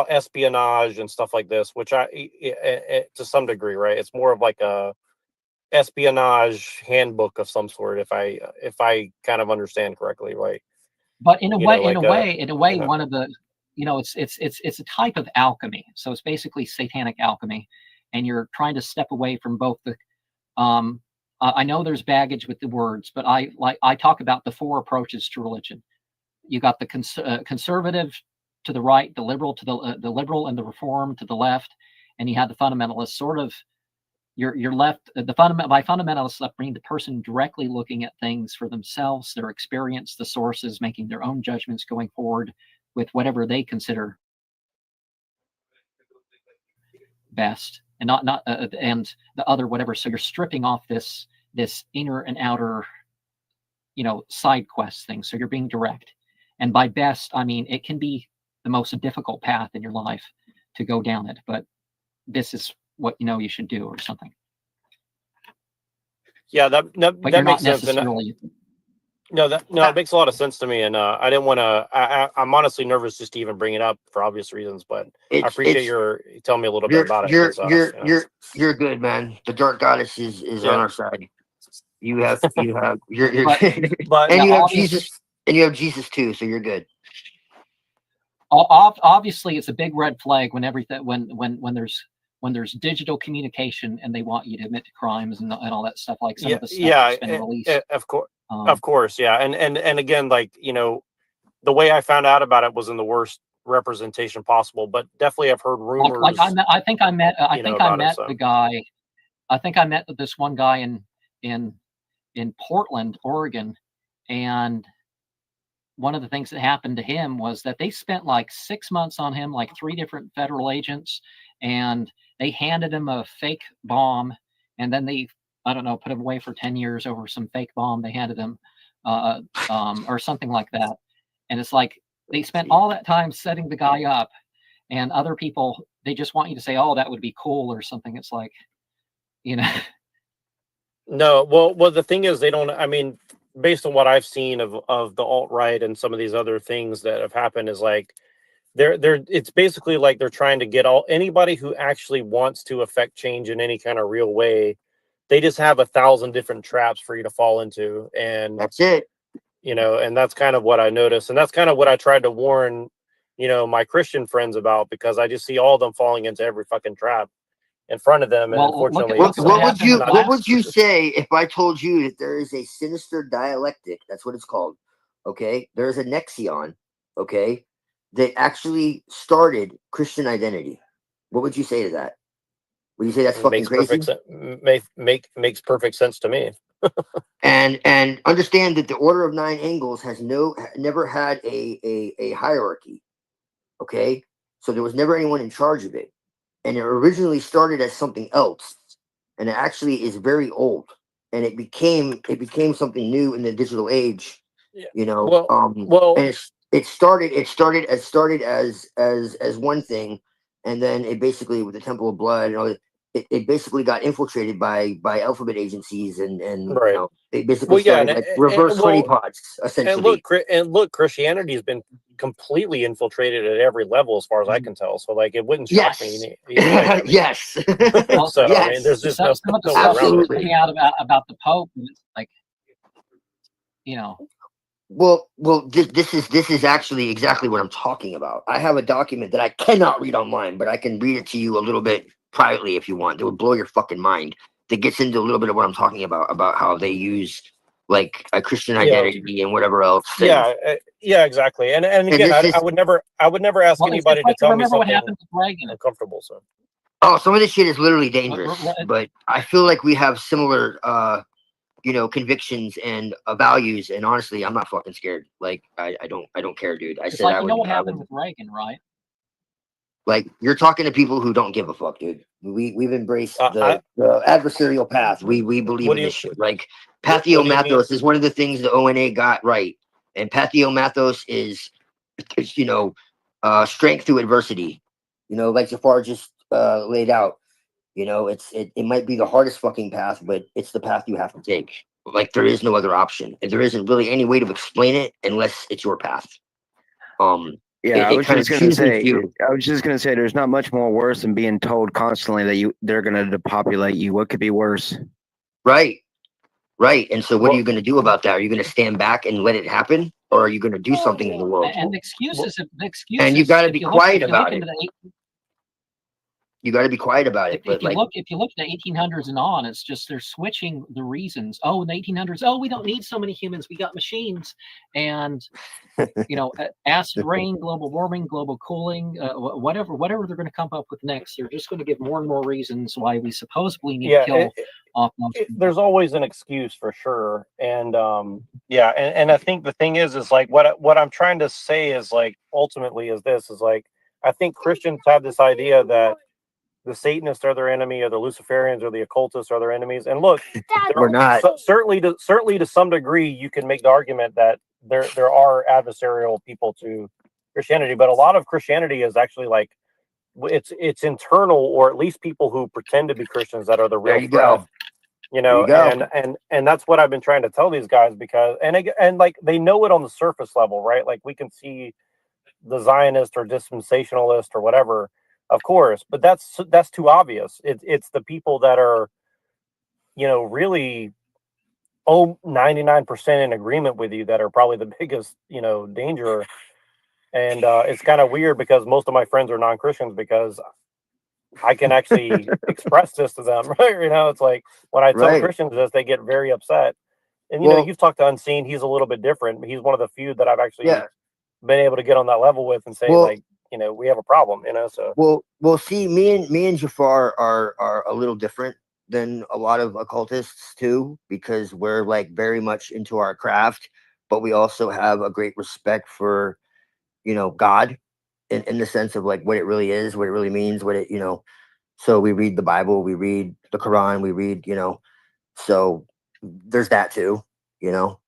espionage and stuff like this, which to some degree, right? It's more of like a espionage handbook of some sort, if I kind of understand correctly, right? But in a way, Yeah. one of the, it's a type of alchemy. So it's basically satanic alchemy, and you're trying to step away from both the. I know there's baggage with the words, but I talk about the 4 approaches to religion. You got the conservative to the right, the liberal to the liberal, and the reform to the left, and you had the fundamentalists. Sort of, your left. By fundamentalists, left mean the person directly looking at things for themselves, their experience, the sources, making their own judgments going forward with whatever they consider best, and not and the other whatever. So you're stripping off this inner and outer, side quest thing. So you're being direct, and by best, I mean it can be the most difficult path in your life to go down it, but this is what you should do, or something. Yeah, that But you're makes not sense. And necessarily. it makes a lot of sense to me, and I didn't want to. I'm honestly nervous just to even bring it up for obvious reasons, but I appreciate your telling me a little bit about it. You're good, man. The dark goddess is on our side. You have you're but and you have Jesus, and you have Jesus too, so you're good. Obviously, it's a big red flag when everything when there's digital communication and they want you to admit to crimes and all that stuff, like some of the stuff that's been released. Of course, yeah, and again, like the way I found out about it was in the worst representation possible, but definitely I've heard rumors. I think I met the guy. I think I met this one guy in Portland, Oregon, and one of the things that happened to him was that they spent like 6 months on him, like 3 different federal agents, and they handed him a fake bomb, and then they, I don't know, put him away for 10 years over some fake bomb they handed him, or something like that. And it's like they spent all that time setting the guy up, and other people, they just want you to say, oh, that would be cool or something. It's like, No, well, the thing is, they don't. I mean, based on what I've seen of the alt-right and some of these other things that have happened, is like it's basically like they're trying to get anybody who actually wants to affect change in any kind of real way. They just have 1,000 different traps for you to fall into, and that's it. And that's kind of what I noticed, and that's kind of what I tried to warn, my Christian friends about, because I just see all of them falling into every fucking trap in front of them. And unfortunately, what would you say if I told you that there is a sinister dialectic? That's what it's called. Okay, there is a nexion. Okay, that actually started Christian identity. What would you say to that? Would you say that's fucking crazy? Makes perfect sense to me. and understand that the Order of 9 Angles has never had a hierarchy. Okay, so there was never anyone in charge of it. And it originally started as something else, and it actually is very old. And it became something new in the digital age. And it started as one thing, and then it basically, with the Temple of Blood and all that, it basically got infiltrated by alphabet agencies and Right. you know, they basically Well, yeah, started like reverse honeypots essentially. and look, Christianity has been completely infiltrated at every level, as far as I can tell. So, like, it wouldn't shock me. Either way. I mean, Yes. so, Yes. I mean, there's just some no, of the no way stuff around that's it. coming out about the Pope, and it's like, you know. Well, this is actually exactly what I'm talking about. I have a document that I cannot read online, but I can read it to you a little bit privately if you want. It would blow your fucking mind. That gets into a little bit of what I'm talking about how they use like a Christian identity and whatever else. Yeah, yeah, exactly. And again, this is- I would never ask Well, it's anybody just like, to tell me remember what something happened with Reagan. uncomfortable. So, Oh, some of this shit is literally dangerous, but I feel like we have similar, you know, convictions and values. And honestly, I'm not fucking scared. Like, I don't care, dude. I It's said like, I you would. know what I happened would with Reagan, right? like, you're talking to people who don't give a fuck, dude. We've embraced the adversarial path. We believe What in do this you- shit. Like, what do you mean? Pathiomathos is one of the things the ONA got right, and Pathiomathos is you know, strength through adversity. You know, like Jafar just laid out. You know, it might be the hardest fucking path, but it's the path you have to take. Like, there is no other option, and there isn't really any way to explain it unless it's your path. Yeah, I was kind just of gonna chooses say. you. I was just gonna say, there's not much more worse than being told constantly that they're gonna depopulate you. What could be worse? Right. And so, what are you going to do about that? Are you going to stand back and let it happen, or are you going to do something in the world? And the excuses, And you got to be quiet about it. The You got to be quiet about it. But if you look at the 1800s and on, it's just they're switching the reasons. Oh, in the 1800s, oh, we don't need so many humans. We got machines, and you know, acid rain, global warming, global cooling, whatever they're going to come up with next. They're just going to give more and more reasons why we supposedly need to kill off most. There's always an excuse for sure, and and I think the thing is like what I'm trying to say is like ultimately is like I think Christians have this idea that the Satanists are their enemy, or the Luciferians or the occultists are their enemies. And look, we're not. Certainly to some degree, you can make the argument that there are adversarial people to Christianity, but a lot of Christianity is actually like it's internal, or at least people who pretend to be Christians that are the real threat. You know, and that's what I've been trying to tell these guys, because and like they know it on the surface level, right? Like we can see the Zionist or dispensationalist or whatever. Of course, but that's too obvious. It's the people that are, you know, really 99% in agreement with you that are probably the biggest, you know, danger. And it's kind of weird because most of my friends are non-Christians, because I can actually express this to them, right? You know, it's like when I tell Christians this, they get very upset. And you know, you've talked to Unseen; he's a little bit different. He's one of the few that I've actually been able to get on that level with and say, like, you know, we have a problem, you know. So well, see, me and Jafar are a little different than a lot of occultists too, because we're like very much into our craft, but we also have a great respect for, you know, God in the sense of like what it really is, what it really means, what it, you know. So we read the Bible, we read the Quran, we read, you know. So there's that too, you know.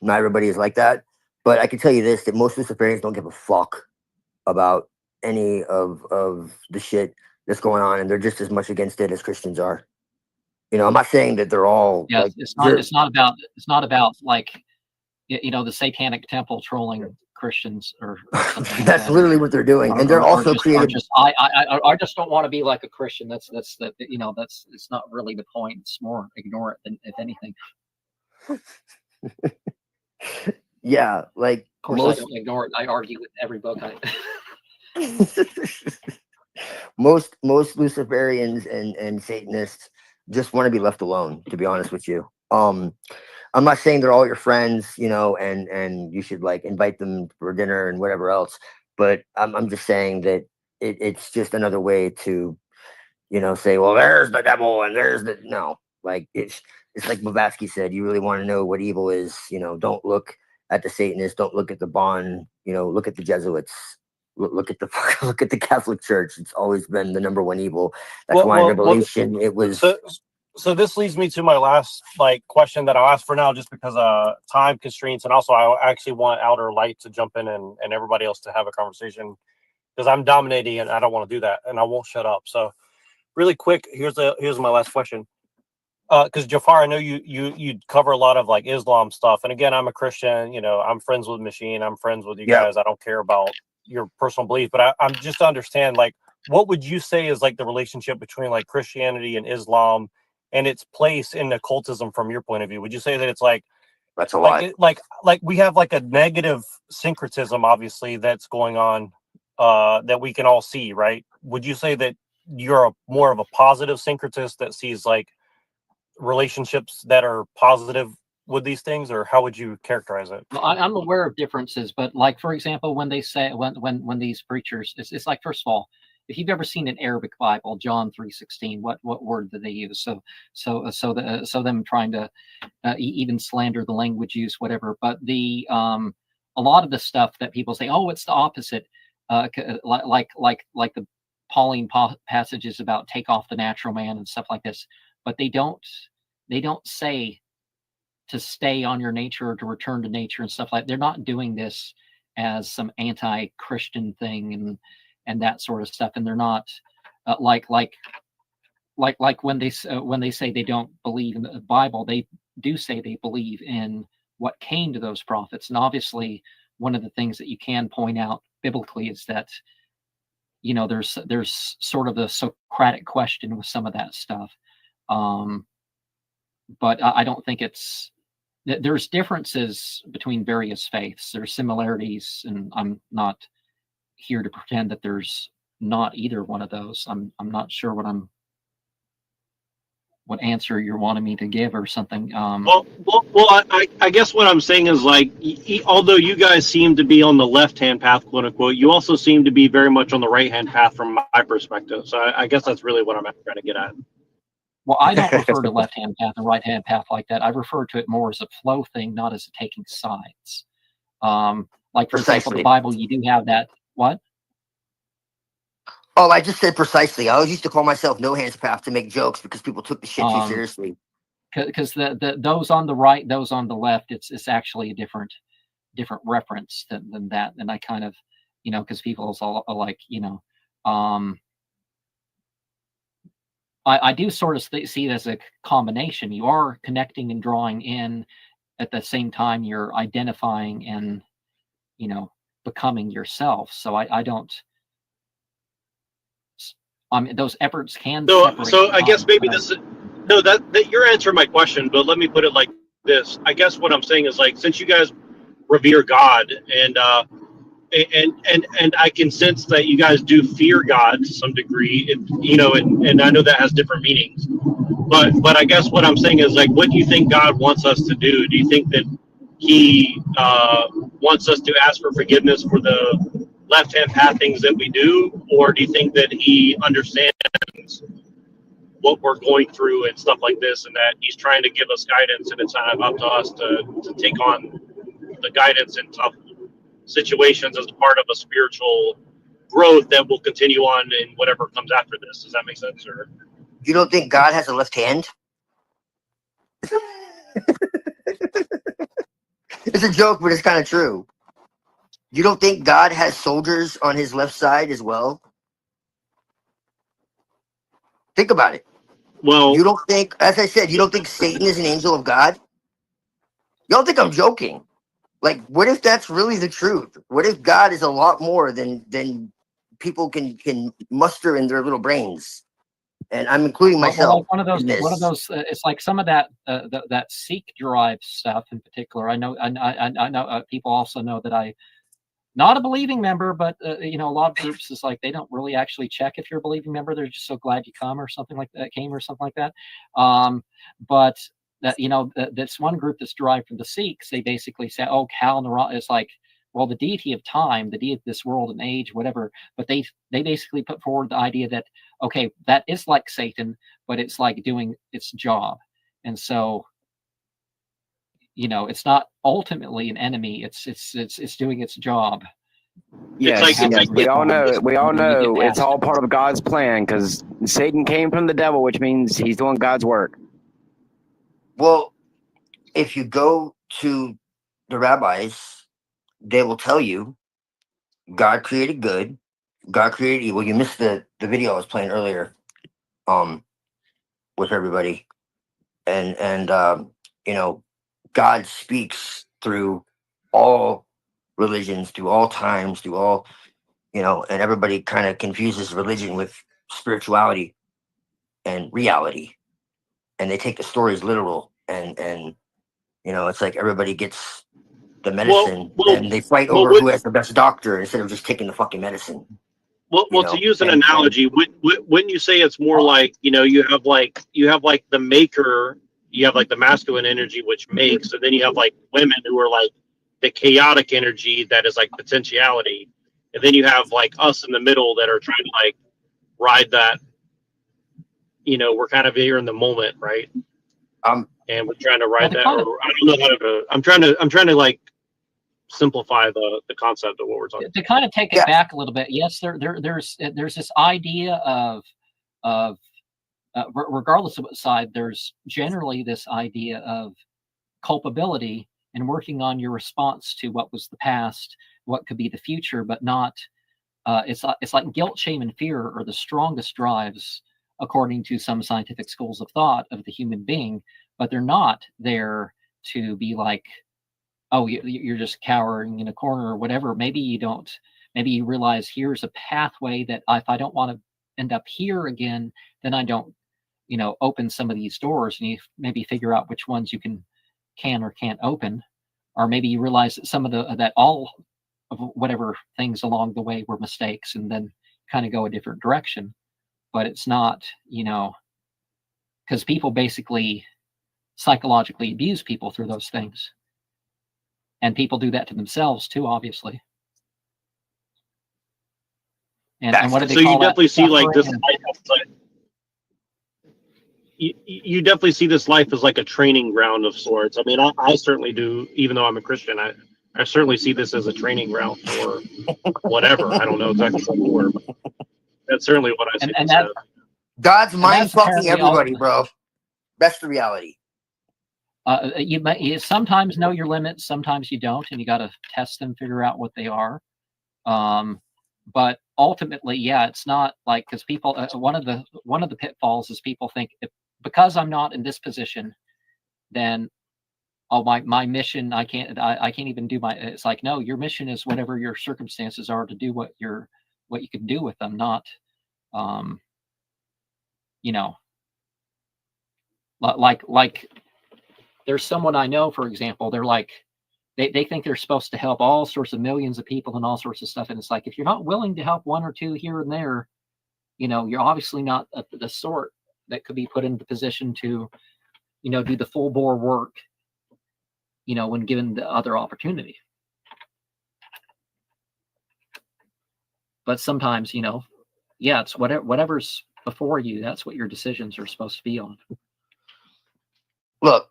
Not everybody is like that, but I can tell you this: that most Luciferians don't give a fuck about any of the shit that's going on, and they're just as much against it as Christians are. You know, I'm not saying that they're all. Yeah, like, it's not about like, you know, the Satanic Temple trolling Christians or something like that's that. literally what they're doing, and they're also creating. I just don't want to be like a Christian. That's you know, it's not really the point. It's more ignore it than if anything. Yeah, like of course I don't ignore it. I argue with every book I. most Luciferians and Satanists just want to be left alone, to be honest with you. I'm not saying they're all your friends, you know, and you should like invite them for dinner and whatever else, but I'm just saying that it's just another way to, you know, say, well, there's the devil and there's the no, like it's like Blavatsky said, you really want to know what evil is, you know, don't look at the Satanists, don't look at the Bon, you know, look at the Jesuits. Look at the Catholic Church. It's always been the number one evil. That's why in Revelation it was. So this leads me to my last like question that I'll ask for now, just because time constraints, and also I actually want Outer Light to jump in and everybody else to have a conversation, because I'm dominating and I don't want to do that, and I won't shut up. So really quick, here's my last question. Because Jafar, I know you cover a lot of like Islam stuff, and again, I'm a Christian. You know, I'm friends with Machine. I'm friends with you guys. I don't care about your personal belief, but I'm just to understand, like, what would you say is like the relationship between like Christianity and Islam and its place in occultism from your point of view? Would you say that it's like that's a lot? Like we have like a negative syncretism, obviously, that's going on that we can all see, right? Would you say that you're more of a positive syncretist that sees like relationships that are positive with these things, or how would you characterize it? Well, I'm aware of differences, but like, for example, when they say, when these preachers, it's like, first of all, if you've ever seen an Arabic Bible, John 3:16, what word do they use? So them trying to even slander the language use, whatever. But the a lot of the stuff that people say, oh, it's the opposite, like the Pauline passages about take off the natural man and stuff like this. But they don't say to stay on your nature or to return to nature and stuff like that. They're not doing this as some anti-Christian thing and that sort of stuff. And they're not like when they say they don't believe in the Bible, they do say they believe in what came to those prophets. And obviously, one of the things that you can point out biblically is that, you know, there's sort of the Socratic question with some of that stuff. But I don't think there's differences between various faiths. There's similarities, and I'm not here to pretend that there's not either one of those. I'm not sure what answer you're wanting me to give or something. Well, I guess what I'm saying is like, although you guys seem to be on the left-hand path, quote unquote, you also seem to be very much on the right-hand path from my perspective. So I guess that's really what I'm trying to get at. Well, I don't refer to left-hand path and right-hand path like that. I refer to it more as a flow thing, not as a taking sides. Like, for example, the Bible, you do have that. What? Oh, I just said precisely. I always used to call myself no hands path to make jokes because people took the shit too seriously. Because those on the right, those on the left, it's actually a different reference than that. And I kind of, you know, because people are like, you know, I do sort of see it as a combination. You are connecting and drawing in at the same time you're identifying and, you know, becoming yourself. So I don't. Those efforts can. So I guess maybe this is that you're answering my question, but let me put it like this. I guess what I'm saying is, like, since you guys revere God and I can sense that you guys do fear God to some degree, you know, and I know that has different meanings, but I guess what I'm saying is, like, what do you think God wants us to do? Do you think that He wants us to ask for forgiveness for the left-hand path things that we do, or do you think that He understands what we're going through and stuff like this, and that He's trying to give us guidance, and it's up to us to take on the guidance in tough situations as part of a spiritual growth that will continue on in whatever comes after this? Does that make sense? Or you don't think God has a left hand? It's a joke, but it's kind of true. You don't think God has soldiers on his left side as well? Think about it. Well, you don't think, as I said, you don't think Satan is an angel of God? You don't think I'm joking? Like, what if that's really the truth? What if God is a lot more than people can muster in their little brains? And I'm including myself. One of those. It's like some of that that Sikh drive stuff in particular. I know people also know that I'm not a believing member, but you know, a lot of groups is like they don't really actually check if you're a believing member. They're just so glad you come or something like that. But that, you know, this one group that's derived from the Sikhs, they basically say, oh, Kal Nara is like, well, the deity of time, the deity of this world and age, whatever. But they basically put forward the idea that, okay, that is like Satan, but it's like doing its job. And so, you know, it's not ultimately an enemy. It's doing its job. Yes, we all know it's all part of God's plan, because Satan came from the devil, which means he's doing God's work. Well, if you go to the rabbis, they will tell you God created good, God created evil. You missed the video I was playing earlier. with everybody, and you know, God speaks through all religions, through all times, through all, you know, and everybody kind of confuses religion with spirituality and reality, and they take the stories literal, and you know, it's like everybody gets the medicine and they fight over who has the best doctor instead of just taking the fucking medicine. Well, to use an analogy, wouldn't you say it's more like, you know, you have like the maker, you have like the masculine energy which makes, and then you have like women who are like the chaotic energy that is like potentiality, and then you have like us in the middle that are trying to like ride that. You know, we're kind of here in the moment, right? And we're trying to ride that. Or I don't know how to. I'm trying to like simplify the concept of what we're talking about. To kind of take it back a little bit, yes, there's this idea of regardless of what side, there's generally this idea of culpability and working on your response to what was the past, what could be the future, but not. It's like guilt, shame, and fear are the strongest drives, according to some scientific schools of thought, of the human being, but they're not there to be like, oh, you're just cowering in a corner or whatever. Maybe you don't. Maybe you realize here's a pathway that if I don't want to end up here again, then I don't, you know, open some of these doors, and you maybe figure out which ones you can or can't open, or maybe you realize that some of that all of whatever things along the way were mistakes, and then kind of go a different direction. But it's not, you know, because people basically psychologically abuse people through those things. And people do that to themselves too, obviously. And what do they so call you definitely that? see like this Suffering life, you definitely see this life as like a training ground of sorts. I mean, I certainly do, even though I'm a Christian, I certainly see this as a training ground for whatever. I don't know exactly what for, but that's certainly what I see. And that, God's mind fucking everybody, all, bro. That's the reality. You sometimes know your limits, sometimes you don't, and you got to test them, figure out what they are. But ultimately, yeah, it's not like, because people, one of the pitfalls is people think because I'm not in this position, then my mission, I can't even do my. It's like, no, your mission is whatever your circumstances are to do what you can do with them, not, you know, like. There's someone I know, for example, they're like, they think they're supposed to help all sorts of millions of people and all sorts of stuff. And it's like, if you're not willing to help one or two here and there, you know, you're obviously not the sort that could be put in the position to, you know, do the full bore work, you know, when given the other opportunity. But sometimes, you know, yeah, it's whatever's before you, that's what your decisions are supposed to be on. Look,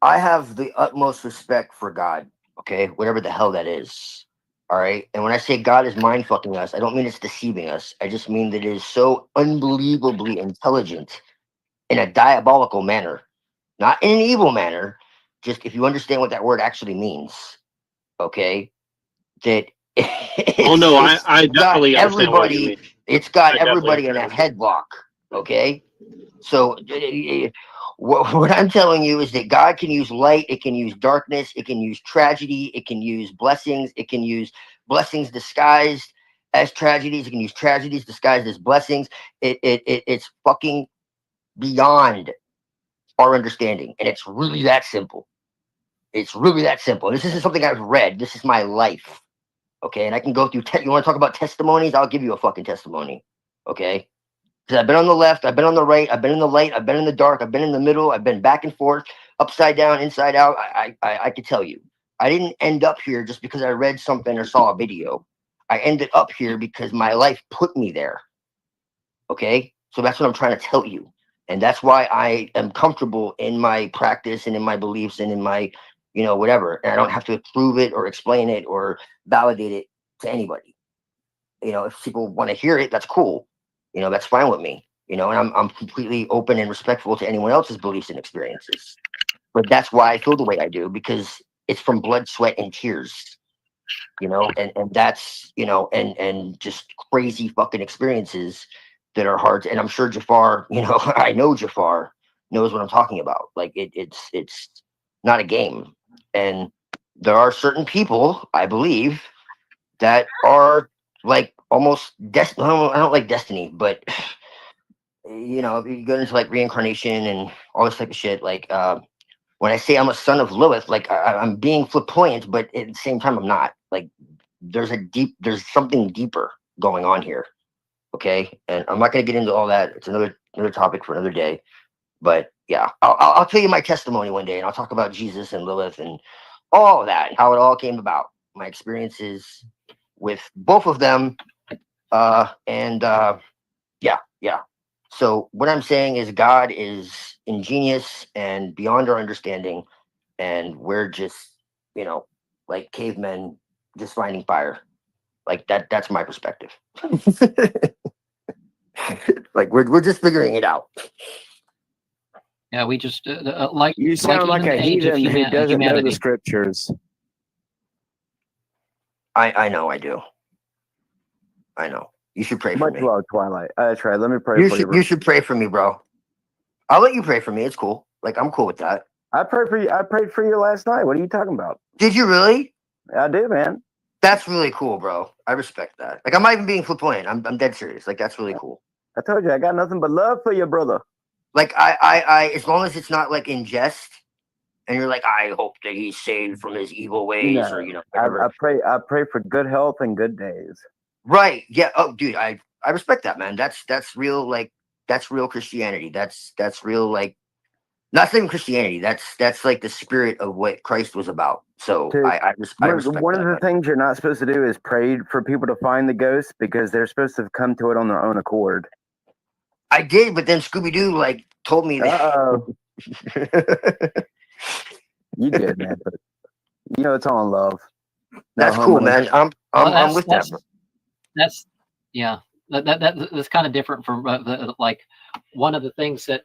I have the utmost respect for God, okay? Whatever the hell that is, all right? And when I say God is mind-fucking us, I don't mean it's deceiving us. I just mean that it is so unbelievably intelligent in a diabolical manner, not in an evil manner, just if you understand what that word actually means, okay? That oh, no, I definitely understand what you mean. It's got everybody in a headlock, okay? So what I'm telling you is that God can use light, it can use darkness, it can use tragedy, it can use blessings, it can use blessings disguised as tragedies, it can use tragedies disguised as blessings. It's fucking beyond our understanding, and it's really that simple. It's really that simple. This isn't something I've read. This is my life, okay? And I can go through. You want to talk about testimonies? I'll give you a fucking testimony, okay? Because I've been on the left, I've been on the right, I've been in the light, I've been in the dark, I've been in the middle, I've been back and forth, upside down, inside out. I could tell you, I didn't end up here just because I read something or saw a video. I ended up here because my life put me there. Okay, so that's what I'm trying to tell you, and that's why I am comfortable in my practice and in my beliefs and in my, you know, whatever. And I don't have to prove it or explain it or validate it to anybody. You know, if people want to hear it, that's cool. You know, that's fine with me, you know, and I'm completely open and respectful to anyone else's beliefs and experiences. But that's why I feel the way I do, because it's from blood, sweat, and tears, you know, and that's, you know, and just crazy fucking experiences that are hard to, and I'm sure Jafar, I know Jafar knows what I'm talking about. Like it's not a game. And there are certain people, I believe, that are like almost destiny. I don't like destiny, but you go into like reincarnation and all this type of shit. Like when I say I'm a son of Lilith, like I'm being flamboyant, but at the same time I'm not. Like there's something deeper going on here. Okay, and I'm not going to get into all that. It's another topic for another day. But yeah, I'll tell you my testimony one day, and I'll talk about Jesus and Lilith and all of that, and how it all came about, my experiences with both of them, yeah. So what I'm saying is God is ingenious and beyond our understanding, and we're just, like cavemen just finding fire. Like that's my perspective. Like we're just figuring it out. Yeah, we just like You sound like even a the age of heathen who doesn't know the humanity. scriptures. I know I do. I know. You should pray for Much me. love, Twilight. That's right. Let me pray for you. You should pray for me, bro. I'll let you pray for me. It's cool. Like I'm cool with that. I prayed for you. I prayed for you last night. What are you talking about? Did you really? I did, man. That's really cool, bro. I respect that. Like I'm not even being flamboyant. I'm dead serious. Like that's really cool. I told you I got nothing but love for you, brother. Like I as long as it's not like in jest, and you're like, I hope that he's saved from his evil ways, or whatever. I pray for good health and good days. Right. Yeah. Oh, dude, I respect that, man. That's real. Like that's real Christianity. That's real. Like not even Christianity. That's like the spirit of what Christ was about. So Dude, I respect one that, of the man. things you're not supposed to do is pray for people to find the ghost, because they're supposed to come to it on their own accord. I did, but then Scooby Doo like told me that. You good, man? But it's all in love. That's cool, man. I'm with that, bro. That's kind of different from like one of the things that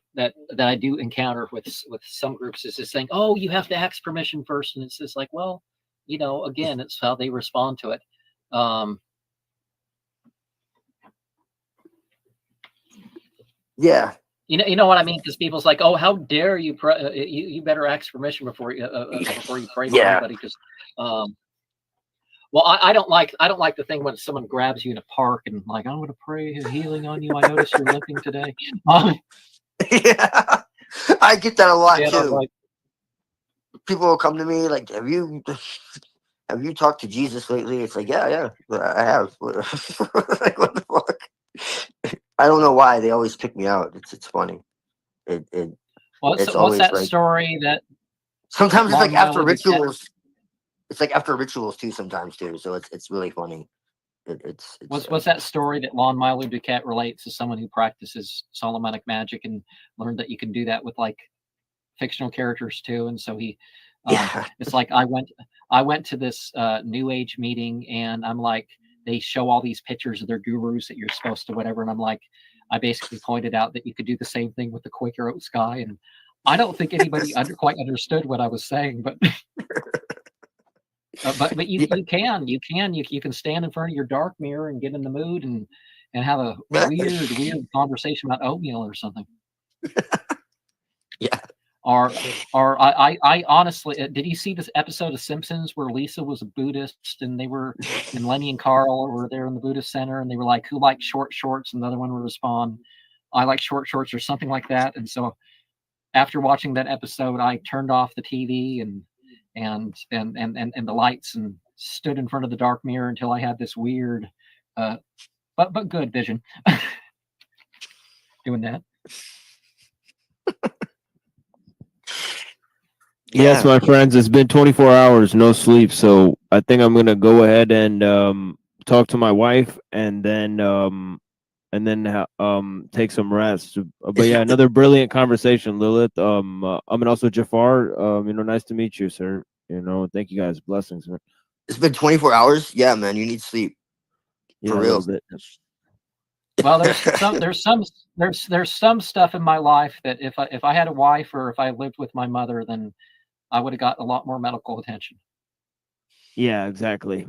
I do encounter with some groups is this thing. Oh, you have to ask permission first, and it's just like, well, again, it's how they respond to it. Yeah. You know what I mean? Because people's like, oh, how dare you? You better ask permission before you pray for anybody. Because, well, I don't like the thing when someone grabs you in a park and like, I'm going to pray healing on you. I noticed you're limping today. Yeah, I get that a lot too. Like, people will come to me like, have you talked to Jesus lately? It's like, yeah, I have. Like, what the fuck? I don't know why they always pick me out. It's funny. What's that like, story that sometimes it's like after Milo rituals. It's like after rituals too, sometimes too. So it's really funny. What's that story that Lon Milo Duquette relates to someone who practices Solomonic magic and learned that you can do that with like fictional characters too? And so he, it's like I went to this New Age meeting, and I'm like, they show all these pictures of their gurus that you're supposed to whatever, and I'm like, I basically pointed out that you could do the same thing with the Quaker Oats guy, and I don't think anybody quite understood what I was saying, but. But you can stand in front of your dark mirror and get in the mood and have a weird conversation about oatmeal or something. Yeah. Or I honestly, did you see this episode of Simpsons where Lisa was a Buddhist and Lenny and Carl were there in the Buddhist center, and they were like, who likes short shorts? And the other one would respond, I like short shorts, or something like that. And so after watching that episode, I turned off the TV and the lights and stood in front of the dark mirror until I had this weird, but good vision. Doing that. Yes, my friends, it's been 24 hours, no sleep. So I think I'm going to go ahead and talk to my wife and then take some rest. But yeah, another brilliant conversation, Lilith. And also Jafar, nice to meet you, sir. Thank you guys. Blessings, man. It's been 24 hours. Yeah, man, you need sleep. For real. Well, there's some stuff in my life that if I had a wife or if I lived with my mother, then I would have got a lot more medical attention. Yeah, exactly.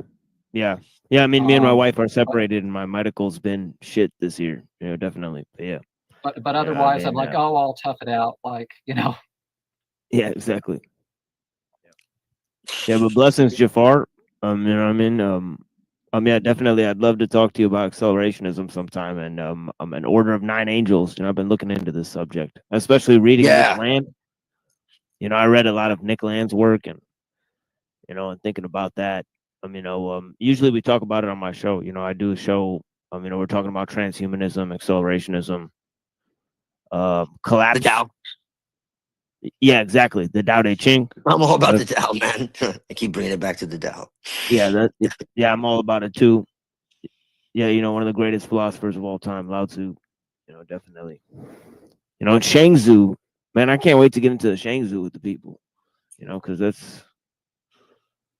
Yeah. Yeah, I mean, me and my wife are But, separated, and my medical's been shit this year. You know, definitely. But yeah, but you know what I otherwise, I'm mean. like, oh, I'll tough it out. Like, you know. Yeah, exactly. Yeah, but blessings, Jafar. You know what I mean. Yeah, definitely. I'd love to talk to you about accelerationism sometime, and an Order of Nine Angels. You know, I've been looking into this subject, especially reading Nick Yeah. Land. You know, I read a lot of Nick Land's work, and you know, and thinking about that. Usually we talk about it on my show. You know, I do a show. You know, we're talking about transhumanism, accelerationism, The collapse. Tao. Yeah, exactly. The Tao Te Ching. I'm all about the Tao, man. I keep bringing it back to the Tao. Yeah, I'm all about it too. Yeah, you know, one of the greatest philosophers of all time, Lao Tzu. You know, definitely. You know, and Shangzu, man, I can't wait to get into the Shangzu with the people. You know, because that's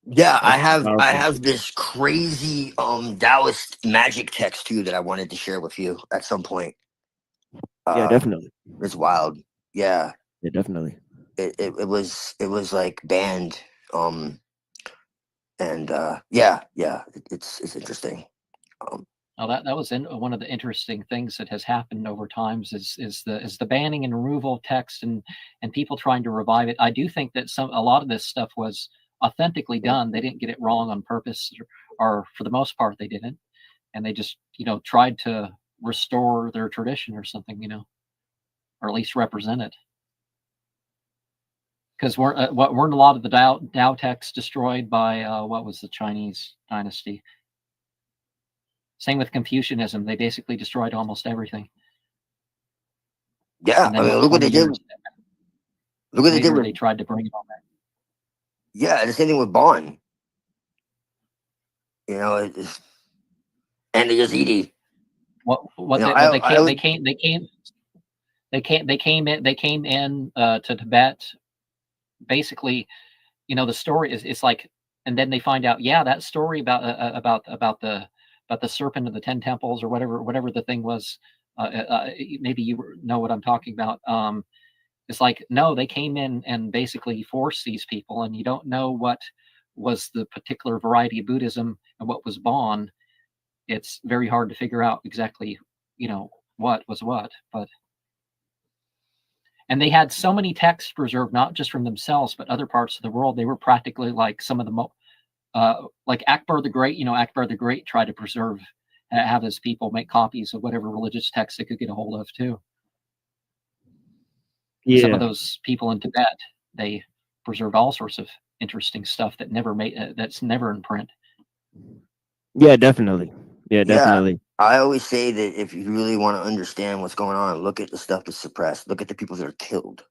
Yeah, I powerful. have this crazy Taoist magic text too that I wanted to share with you at some point. Yeah, definitely. It's wild. Yeah. Yeah, definitely. It was like banned. And it's interesting. Now that was one of the interesting things that has happened over times is the banning and removal of text and people trying to revive it. I do think that a lot of this stuff was authentically done. They didn't get it wrong on purpose, or for the most part they didn't, and they just tried to restore their tradition or something, or at least represent it. Because weren't a lot of the Tao texts destroyed by what was the Chinese dynasty? Same with Confucianism. They basically destroyed almost everything. Yeah, I mean, look what they did. Look what they did. They tried to bring it on back. Yeah, the same thing with Bond. You know, and the Yazidi. They came in to Tibet. Basically, the story is it's like, and then they find out, yeah, that story about the serpent of the 10 temples or whatever the thing was. Maybe you know what I'm talking about. It's like, no, they came in and basically forced these people, and you don't know what was the particular variety of Buddhism and what was Bon. It's very hard to figure out exactly, what was what. And they had so many texts preserved, not just from themselves, but other parts of the world. They were practically like some of the like Akbar the Great. Akbar the Great tried to have his people make copies of whatever religious texts they could get a hold of too. Yeah. Some of those people in Tibet, they preserved all sorts of interesting stuff that that's never in print. Yeah, definitely. Yeah, definitely. Yeah, I always say that if you really want to understand what's going on, look at the stuff that's suppressed. Look at the people that are killed.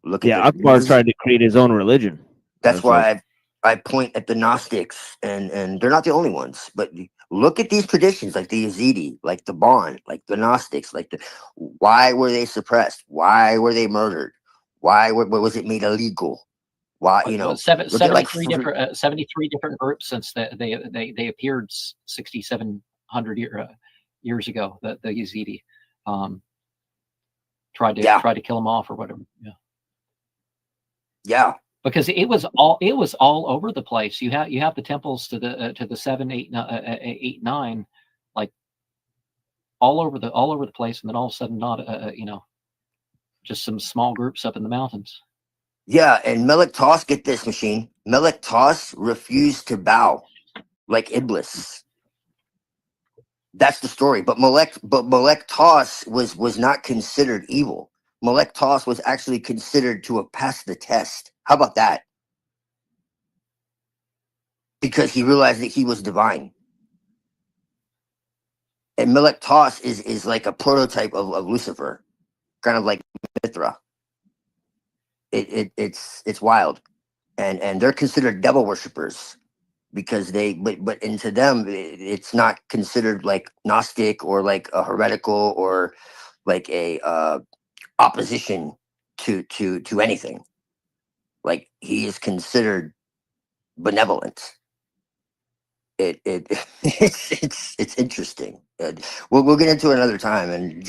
Look at Akbar tried to create his own religion. That's why I point at the Gnostics, and they're not the only ones. But look at these traditions, like the Yazidi, like the Bon, like the Gnostics, why were they suppressed? Why were they murdered? Why was it made illegal? Why 73 different groups since they appeared 6,700 years ago. The Yazidi tried to kill them off or whatever. Yeah. Because it was all over the place. You have the temples to the 7, 8, 9, like all over the place, and then all of a sudden just some small groups up in the mountains. Yeah, and Melek Toss, get this, machine. Melek Toss refused to bow like Iblis. That's the story. But Melek Toss was not considered evil. Melek Toss was actually considered to have passed the test. How about that? Because he realized that he was divine. And Melek Toss is like a prototype of Lucifer, kind of like Mithra. It's wild, and they're considered devil worshippers because but into them it's not considered like Gnostic or like a heretical or like a opposition to anything. Like he is considered benevolent. It's interesting. We'll get into it another time. And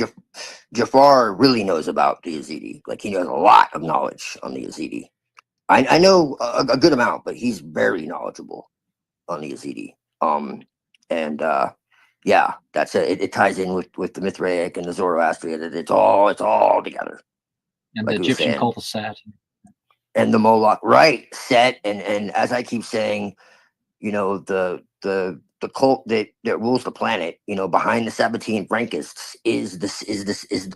Jafar really knows about the Yazidi. Like he knows a lot of knowledge on the Yazidi. I know a good amount, but he's very knowledgeable on the Yazidi. And yeah, that's it. It ties in with the Mithraic and the Zoroastrian. It's all together. And Like the you were Egyptian saying. cult of Set. And the Moloch, right? Set, and as I keep saying, you know, the cult that rules the planet, you know, behind the Sabbatean Frankists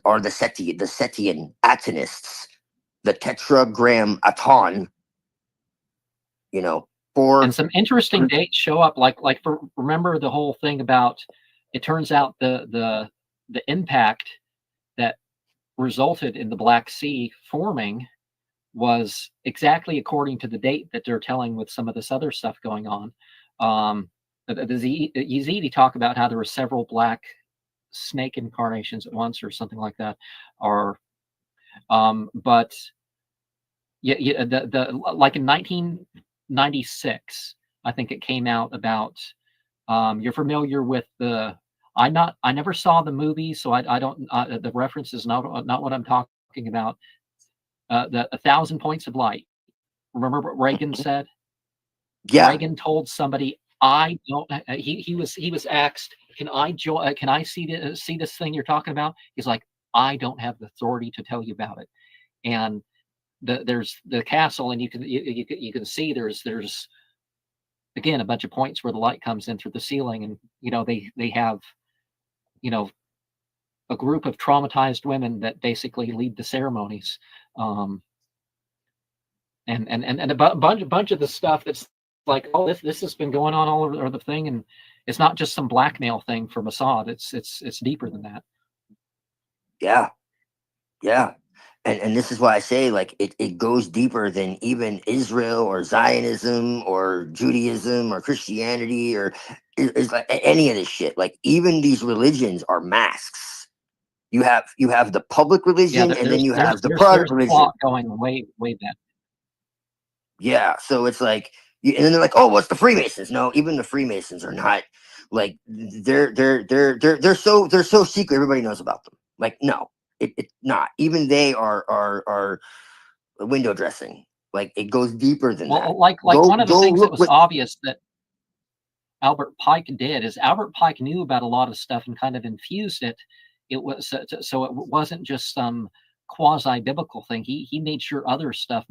are the Setian Atonists, the Tetragram Aton, you know, And some interesting dates show up, remember the whole thing about, it turns out the impact that resulted in the Black Sea forming was exactly according to the date that they're telling with some of this other stuff going on. The Yazidi talk about how there were several black snake incarnations at once or something like that, or but yeah, like in 1996, I think it came out about. You're familiar with the? I never saw the movie, so I don't. The reference is not what I'm talking about. The 1,000 Points of Light. Remember what Reagan said? Yeah. Reagan told somebody, "I don't." He was asked, "Can I join? Can I see this thing you're talking about?" He's like, "I don't have the authority to tell you about it." And there's the castle, and you can see there's again a bunch of points where the light comes in through the ceiling, and you know they have, you know, a group of traumatized women that basically lead the ceremonies, and a bunch of the stuff that's like, oh, this has been going on all over the thing, and it's not just some blackmail thing for Mossad. It's deeper than that. Yeah, yeah. And this is why I say, like, it goes deeper than even Israel or Zionism or Judaism or Christianity or is like any of this shit. Like, even these religions are masks. You have the public religion, and then you have the private religion. Plot going way back. Yeah, so it's like, and then they're like, oh, what's the Freemasons? No, even the Freemasons are not like they're so secret. Everybody knows about them. Like, no. It's not. Even they are window dressing. Like, it goes deeper than that. Like one of the things that was obvious that Albert Pike did is Albert Pike knew about a lot of stuff and kind of infused it. It was so it wasn't just some quasi biblical thing. He made sure other stuff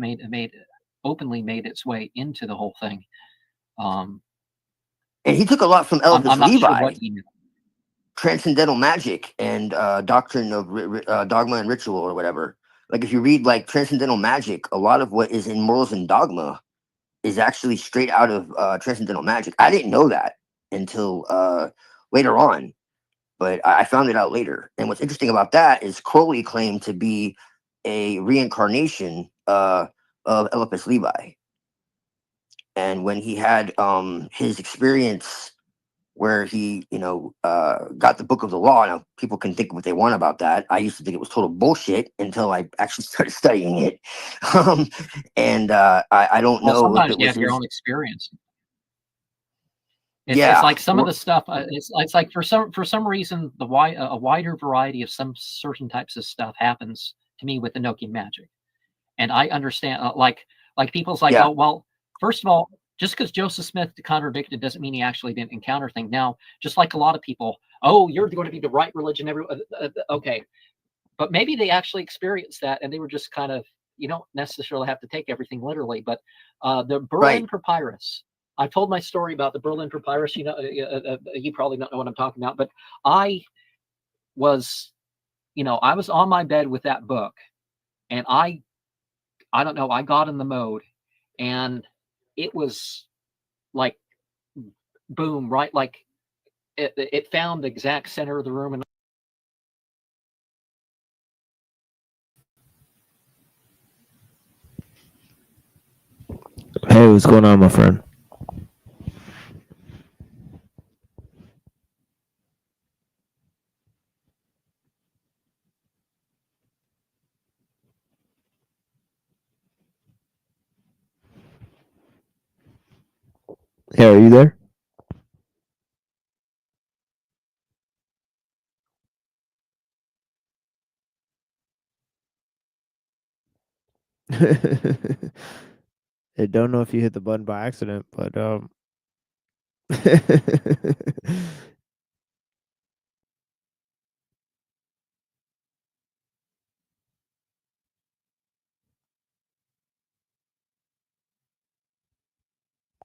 openly made its way into the whole thing. And he took a lot from Eliphas I'm not Levi. sure what he knew. Transcendental magic and doctrine of dogma and ritual or whatever. Like, if you read like Transcendental Magic, a lot of what is in Morals and Dogma is actually straight out of Transcendental Magic. I didn't know that until later on, but I found it out later. And what's interesting about that is Crowley claimed to be a reincarnation of Eliphas Levi. And when he had his experience where he, you know, got the Book of the Law. Now, people can think what they want about that. I used to think it was total bullshit until I actually started studying it. And I don't know. Sometimes you have your own experience. It's like some of the stuff. It's like for some reason a wider variety of some certain types of stuff happens to me with Enochian magic, and I understand. Like people's like, oh well. First of all, just because Joseph Smith contradicted doesn't mean he actually didn't encounter things. Now, just like a lot of people, oh, you're going to be the right religion. Okay, but maybe they actually experienced that, and they were just kind of, you don't necessarily have to take everything literally. But the Berlin Papyrus. I told my story about the Berlin Papyrus. You know, you probably don't know what I'm talking about, but I was on my bed with that book, and I don't know. I got in the mode, and it was like boom, right? Like it found the exact center of the room. And Hey, what's going on, my friend? Hey, are you there? I don't know if you hit the button by accident, but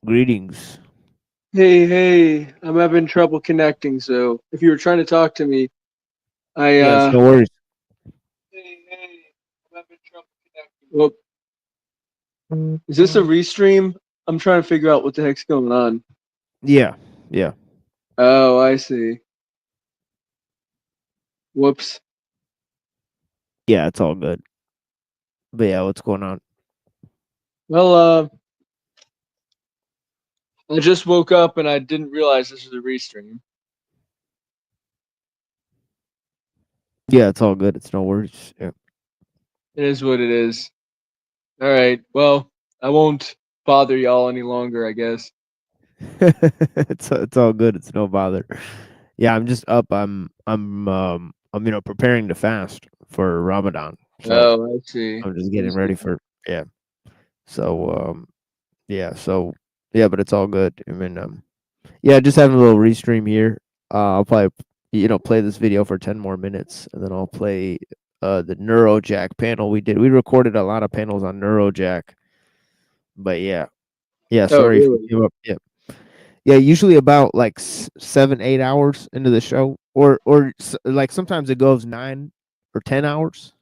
Greetings. Hey, I'm having trouble connecting, so if you were trying to talk to me, Yes, no worries. Well, is this a restream? I'm trying to figure out what the heck's going on. Yeah, yeah. Oh, I see. Whoops. Yeah, it's all good. But yeah, what's going on? Well, I just woke up and I didn't realize this was a restream. Yeah, it's all good. It's no worries. Yeah. It is what it is. All right. Well, I won't bother y'all any longer, I guess. It's all good. It's no bother. Yeah, I'm just up. I'm preparing to fast for Ramadan. So Oh, I see. I'm just getting ready for So yeah, but it's all good. I mean, yeah, just having a little restream here. I'll probably play this video for 10 more minutes, and then I'll play the Neurojack panel we did. We recorded a lot of panels on Neurojack, but yeah, Oh, sorry if you really? came up. Yeah, usually about like 7-8 hours into the show, or like sometimes it goes 9 or 10 hours.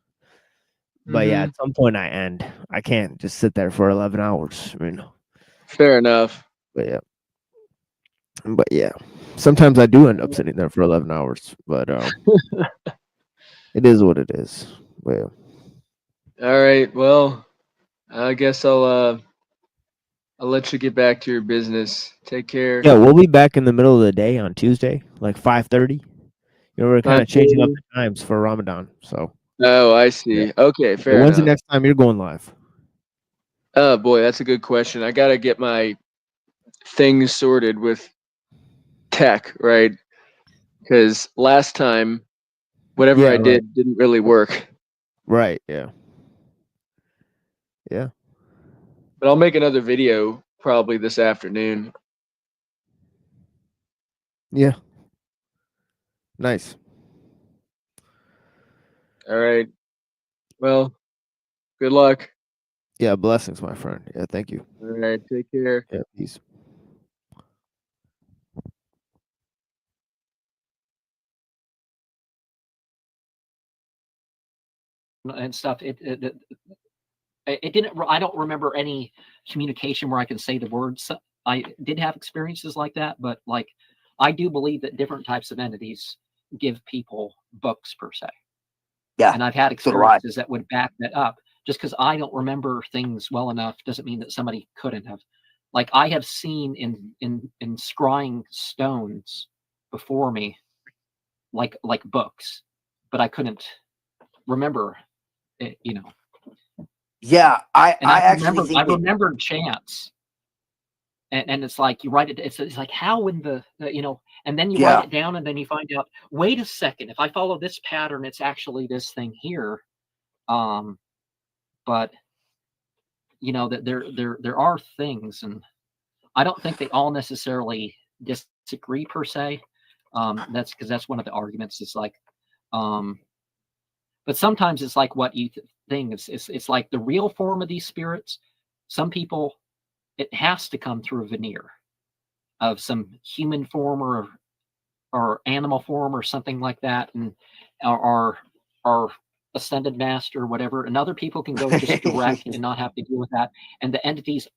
But yeah, Mm-hmm. at some point I end. I can't just sit there for 11 hours. I mean, Fair enough. but yeah, sometimes I do end up sitting there for 11 hours. But it is what it is. Well, All right. Well, I guess I'll let you get back to your business. Take care. yeah, we'll be back in the middle of the day on Tuesday, like 5:30. We're kind of changing up 5:30. the times for Ramadan. So Oh, I yeah. see. Okay, fair When's the enough. next time you're going live? Oh boy, that's a good question. I gotta get my things sorted with tech, right? Because last time, whatever Yeah, I right. didn't really work. Right. Yeah. Yeah. But I'll make another video probably this afternoon. Yeah. Nice. All right. Well, good luck. Yeah. Blessings, my friend. Yeah. Thank you. All right. Take care. Yeah. Peace. And stuff. It didn't. I don't remember any communication where I can say the words. I did have experiences like that, but like I do believe that different types of entities give people books per se. Yeah. And I've had So do I. experiences that would back that up. Just because I don't remember things well enough doesn't mean that somebody couldn't have. Like I have seen in scrying stones before me, like books, but I couldn't remember it, Yeah, I actually think I remembered chants, and it's like you write it. It's like how in the and then you write it down, and then you find out. Wait a second, if I follow this pattern, it's actually this thing here. But that there are things, and I don't think they all necessarily disagree per se. That's because that's one of the arguments. It's like, but sometimes it's like what you think. It's like the real form of these spirits. Some people, it has to come through a veneer of some human form or animal form or something like that, and our ascended master or whatever. And other people can go just direct and not have to deal with that. And the entities,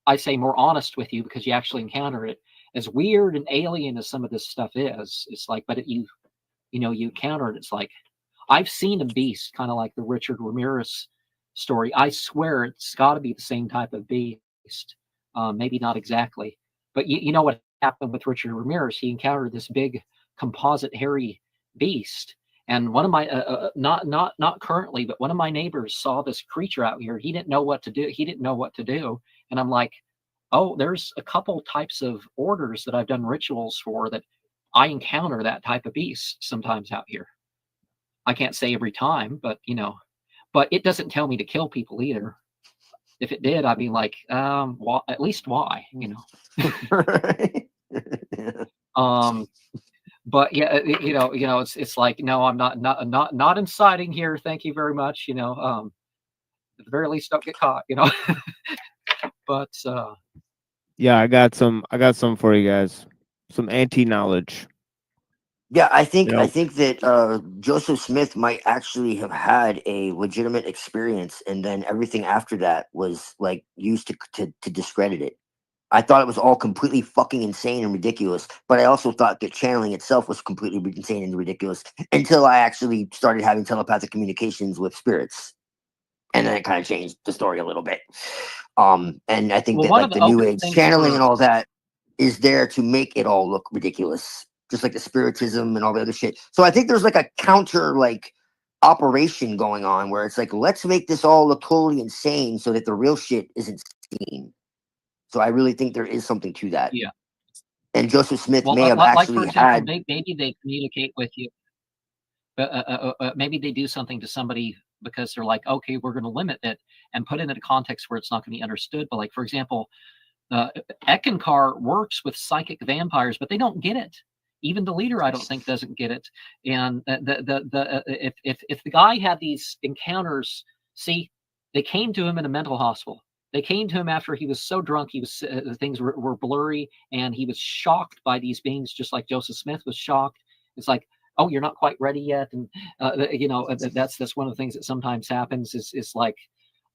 I say, more honest with you because you actually encounter it. As weird and alien as some of this stuff is, it's like, but you encounter it. It's like I've seen a beast, kind of like the Richard Ramirez story. I swear it's got to be the same type of beast. Maybe not exactly, but you know what happened with Richard Ramirez? He encountered this big composite hairy beast, and one of my not currently, but one of my neighbors saw this creature out here. He didn't know what to do. And I'm like, oh, there's a couple types of orders that I've done rituals for that I encounter that type of beast sometimes out here. I can't say every time, but but it doesn't tell me to kill people either. if it did, I'd be like, why, at least why, you know? But yeah, it's like, no, I'm not inciting here. Thank you very much. You know, at the very least, don't get caught. You know. But Yeah, I got some for you guys. Some anti-knowledge. Yeah, I think You know? that Joseph Smith might actually have had a legitimate experience, and then everything after that was like used to discredit it. I thought it was all completely fucking insane and ridiculous, but I also thought that channeling itself was completely insane and ridiculous until I actually started having telepathic communications with spirits, and then it kind of changed the story a little bit. And I think well, that one like of the the new open age things channeling for and all that is there to make it all look ridiculous, just like the spiritism and all the other shit. So I think there's like a counter like operation going on where it's like, let's make this all look totally insane so that the real shit isn't seen. So I really think there is something to that. yeah. And Joseph Smith Well, may have like for actually example, had. maybe they communicate with you. Maybe they do something to somebody because they're like, okay, we're going to limit it and put it in a context where it's not going to be understood. But like, for example, Ekankar works with psychic vampires, but they don't get it. Even the leader, I don't think, doesn't get it. And if the guy had these encounters, see, they came to him in a mental hospital. They came to him after he was so drunk, he was things were blurry, and he was shocked by these beings, just like Joseph Smith was shocked. It's like, oh, you're not quite ready yet, and that's one of the things that sometimes happens. Is like,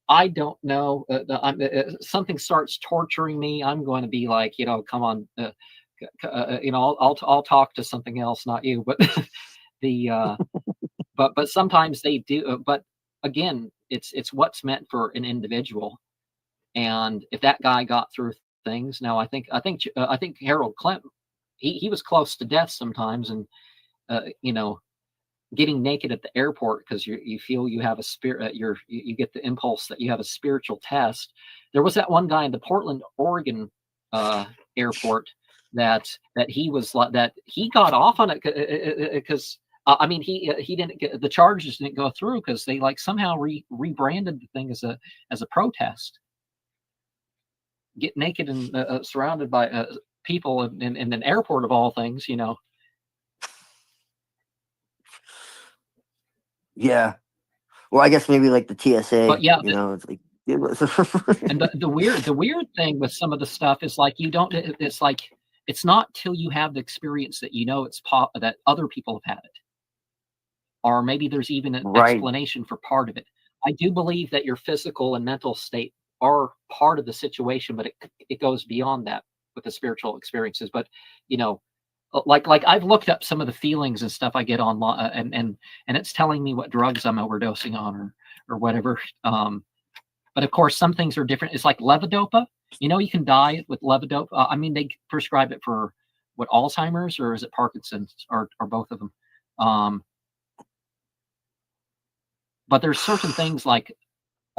I don't know, something starts torturing me. I'm going to be like, come on, I'll talk to something else, not you. But but sometimes they do. But again, it's what's meant for an individual. And if that guy got through things, now I think Harold Clinton, he was close to death sometimes, and getting naked at the airport because you feel you have a spirit, you get the impulse that you have a spiritual test. There was that one guy in the Portland, Oregon airport that he was like that. He got off on it because I mean he didn't get the charges didn't go through because they like somehow rebranded the thing as a protest. Get naked and surrounded by people in an airport of all things, Yeah. Well, I guess maybe like the TSA. But yeah, it's like. And the weird thing with some of the stuff is like you don't. It's like it's not till you have the experience that it's that other people have had it, or maybe there's even an explanation for part of it. I do believe that your physical and mental state are part of the situation, but it goes beyond that with the spiritual experiences. But like I've looked up some of the feelings and stuff I get online, and it's telling me what drugs I'm overdosing on or whatever. But of course, some things are different. It's like levodopa. You can die with levodopa. I mean, they prescribe it for what, Alzheimer's, or is it Parkinson's, or both of them. But there's certain things like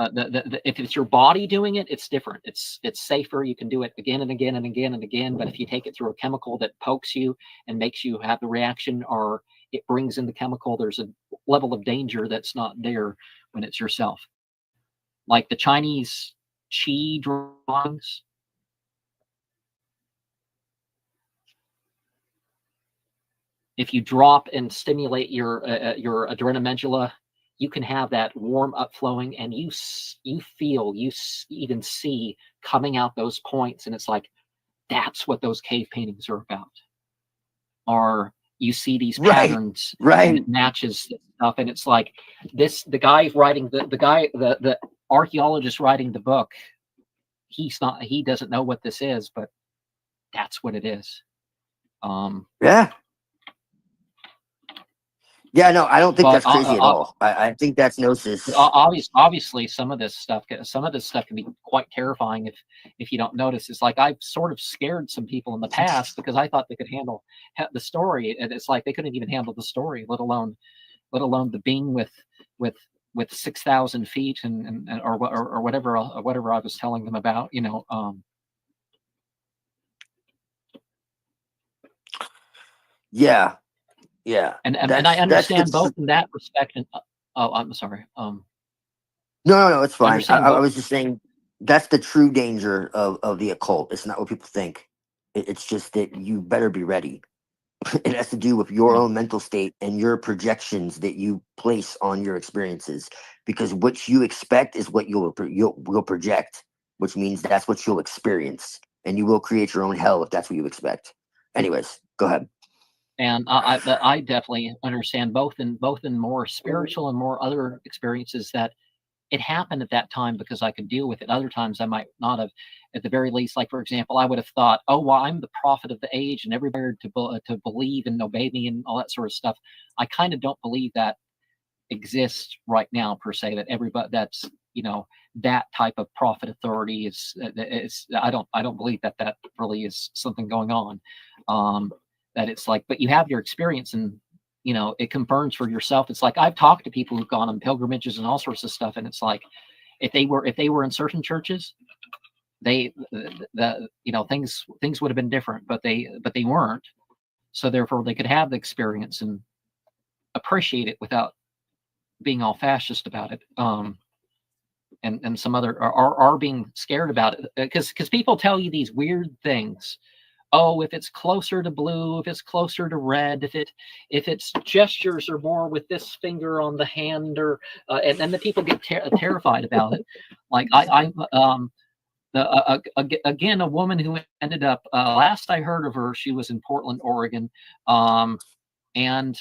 if it's your body doing it, it's different. It's safer. You can do it again and again and again and again. But if you take it through a chemical that pokes you and makes you have the reaction, or it brings in the chemical, there's a level of danger that's not there when it's yourself. Like the Chinese qi drugs. If you drop and stimulate your adrenomedulla, you can have that warm upflowing, and you feel, you even see coming out those points, and it's like, that's what those cave paintings are about. Or you see these patterns, and it matches stuff, and it's like this. The guy writing the archaeologist writing the book, he doesn't know what this is, but that's what it is. Yeah, no, I don't think that's crazy at all. I think that's gnosis. Obviously, some of this stuff can be quite terrifying if you don't notice. It's like I've sort of scared some people in the past because I thought they could handle the story, and it's like they couldn't even handle the story, let alone the being with 6,000 feet or whatever I was telling them about. Yeah. Yeah, and I understand both in that respect. And I'm sorry. No, it's fine. I was just saying That's the true danger of the occult. It's not what people think. It's just that you better be ready. It has to do with your own mental state and your projections that you place on your experiences, because what you expect is what you'll project, which means that's what you'll experience, and you will create your own hell if that's what you expect. Anyways, go ahead. And I definitely understand both in more spiritual and more other experiences that it happened at that time because I could deal with it. Other times I might not have. At the very least, like for example, I would have thought, "Oh, well, I'm the prophet of the age, and everybody to believe and obey me and all that sort of stuff." I kind of don't believe that exists right now per se. That everybody that's that type of prophet authority is. I don't believe that really is something going on. That it's like, but you have your experience and it confirms for yourself. It's like I've talked to people who've gone on pilgrimages and all sorts of stuff, and it's like if they were in certain churches, things would have been different, but they weren't. So therefore, they could have the experience and appreciate it without being all fascist about it. And some other are being scared about it because people tell you these weird things. Oh, if it's closer to blue, if it's closer to red, if its gestures are more with this finger on the hand, or and then the people get terrified about it. Like again, a woman who ended up last I heard of her, she was in Portland, Oregon, and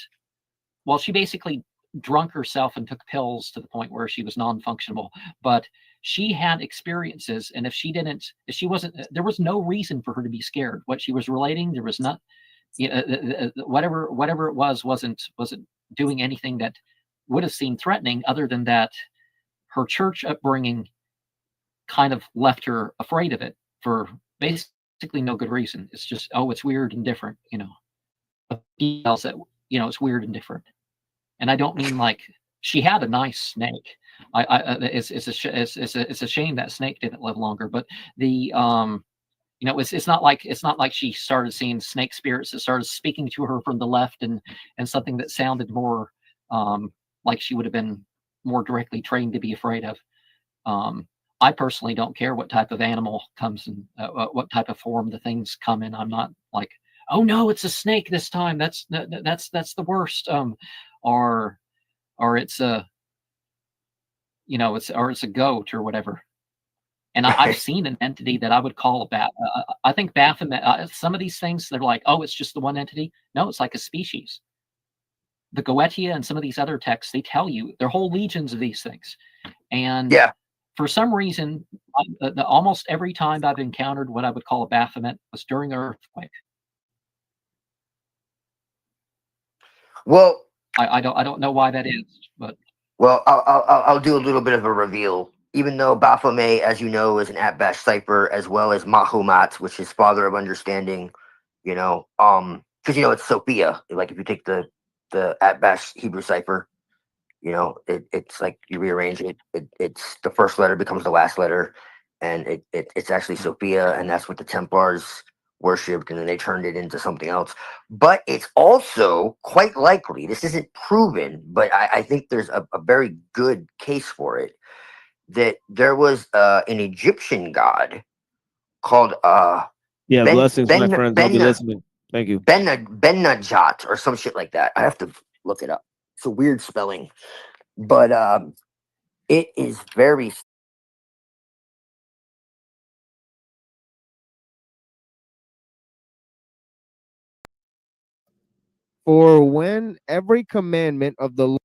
well, she basically drunk herself and took pills to the point where she was non-functional, but she had experiences, and if she wasn't, there was no reason for her to be scared. What she was relating, there was not, whatever it wasn't doing anything that would have seemed threatening, other than that her church upbringing kind of left her afraid of it for basically no good reason. It's just, oh, it's weird and different, details that it's weird and different. And I don't mean like she had a nice snake. It's a shame that snake didn't live longer. But the it's not like she started seeing snake spirits that started speaking to her from the left and something that sounded more like she would have been more directly trained to be afraid of. I personally don't care what type of animal comes in, what type of form the things come in. I'm not like, oh no, it's a snake this time. That's the worst. Or it's a it's a goat or whatever. And I've seen an entity that I would call a bat. I think Baphomet. Some of these things, they're like, oh, it's just the one entity. No, it's like a species. The Goetia and some of these other texts, they tell you there are whole legions of these things. And for some reason, almost every time I've encountered what I would call a Baphomet was during an earthquake. Well, I don't know why that is, but well, I'll do a little bit of a reveal. Even though Baphomet, as you know, is an Atbash cipher, as well as Mahomet, which is Father of Understanding, because it's Sophia. Like if you take the Atbash Hebrew cipher, it's like you rearrange it. It's the first letter becomes the last letter, and it's actually Sophia, and that's what the Templars worshipped, and then they turned it into something else. But it's also quite likely, this isn't proven, but I think there's a very good case for it, that there was an Egyptian god called blessings, my friends. I'll be listening. Thank you. Ben-Najat or some shit like that. I have to look it up. It's a weird spelling, but it is very. For when every commandment of the Lord,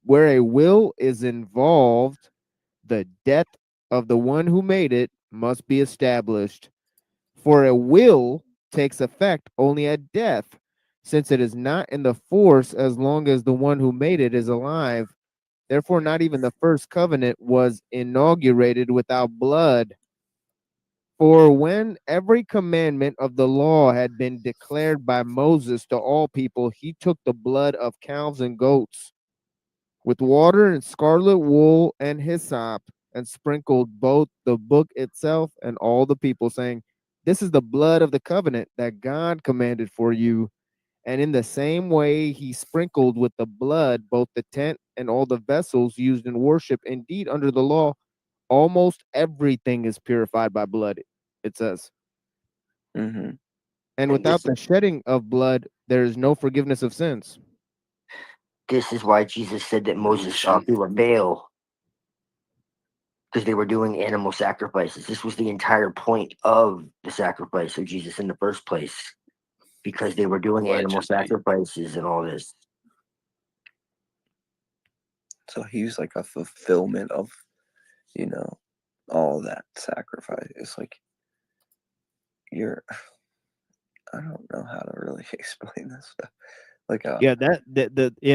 where a will is involved, the death of the one who made it must be established. For a will takes effect only at death, since it is not in the force as long as the one who made it is alive. Therefore, not even the first covenant was inaugurated without blood. For when every commandment of the law had been declared by Moses to all people, he took the blood of calves and goats with water and scarlet wool and hyssop, and sprinkled both the book itself and all the people, saying, "This is the blood of the covenant that God commanded for you." And in the same way, he sprinkled with the blood both the tent and all the vessels used in worship. Indeed, under the law, almost everything is purified by blood, it says. Mm-hmm. And without the shedding of blood, there is no forgiveness of sins. This is why Jesus said that Moses saw through a veil, because they were doing animal sacrifices. This was the entire point of the sacrifice of Jesus in the first place, because they were doing animal sacrifices and all this. So he was like a fulfillment of, you know, all that sacrifice. It's like I don't know how to really explain this stuff. Like Yeah,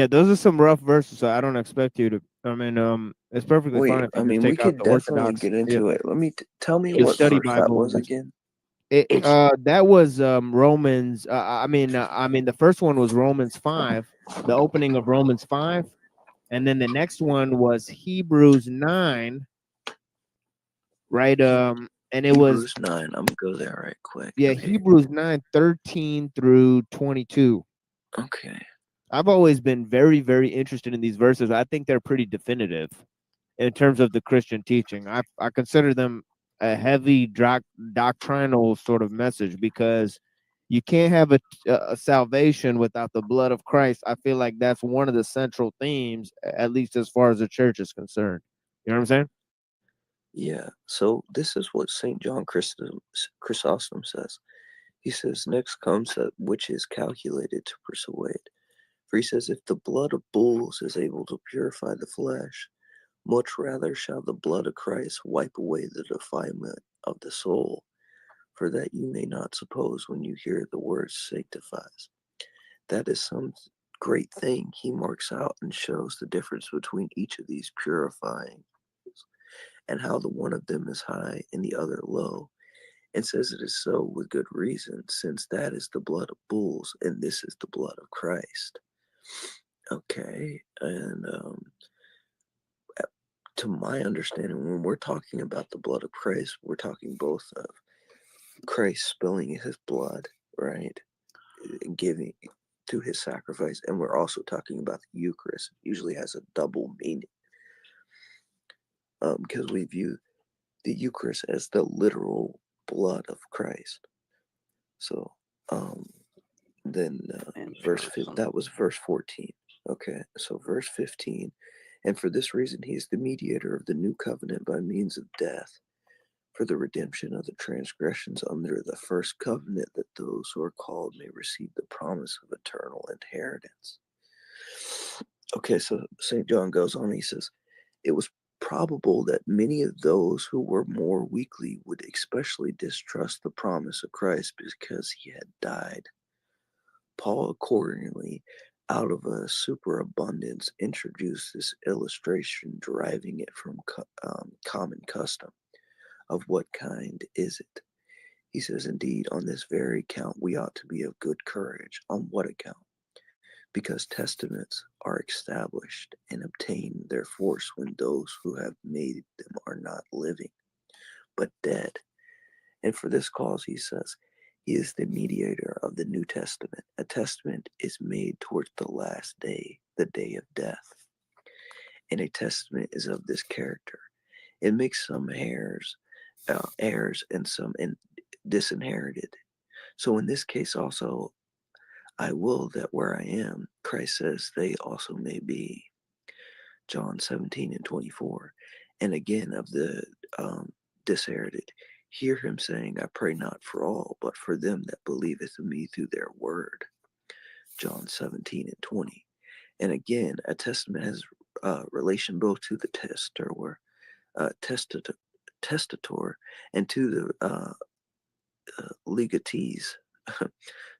those are some rough verses. So I don't expect you to. I mean, it's perfectly fine wait, if you I just mean, take we out could the definitely Orthodox. get into it. Let me tell me The what study verse that Bible. was again. That was Romans. I mean, the first one was Romans 5, the opening of Romans 5, and then the next one was Hebrews 9, right? And it was Hebrews 9. I'm gonna go there right quick. yeah, Okay. Hebrews 9:13 through 22. Okay. I've always been very, very interested in these verses. I think they're pretty definitive in terms of the Christian teaching. I consider them a heavy doctrinal sort of message, because you can't have a salvation without the blood of Christ. I feel like that's one of the central themes, at least as far as the church is concerned. You know what I'm saying? Yeah. So this is what St. John Chrysostom says. He says, next comes that which is calculated to persuade. For he says, if the blood of bulls is able to purify the flesh, much rather shall the blood of Christ wipe away the defilement of the soul. For that you may not suppose when you hear the word sanctifies. That is some great thing. He marks out and shows the difference between each of these purifying, and how the one of them is high and the other low, and says it is so with good reason, since that is the blood of bulls and this is the blood of Christ. Okay, and to my understanding, when we're talking about the blood of Christ, we're talking both of Christ spilling his blood, right, and giving to his sacrifice, and we're also talking about the Eucharist. It usually has a double meaning, because we view the Eucharist as the literal blood of Christ. So then that was verse 14. Okay, so verse 15, and for this reason he is the mediator of the new covenant by means of death, for the redemption of the transgressions under the first covenant, that those who are called may receive the promise of eternal inheritance. Okay, so St. John goes on, he says, it was probable that many of those who were more weakly would especially distrust the promise of Christ because he had died. Paul accordingly, out of a superabundance, introduced this illustration, deriving it from common custom. Of what kind is it? He says, indeed, on this very account we ought to be of good courage. On what account? Because testaments are established and obtain their force when those who have made them are not living, but dead. And for this cause, he says, he is the mediator of the New Testament. A testament is made towards the last day, the day of death. And a testament is of this character. It makes some heirs and some disinherited. So in this case also, I will that where I am, Christ says, they also may be. John 17 and 24. And again, of the disherited, hear him saying, I pray not for all, but for them that believeth in me through their word. John 17 and 20. And again, a testament has relation both to the testator and to the legatees.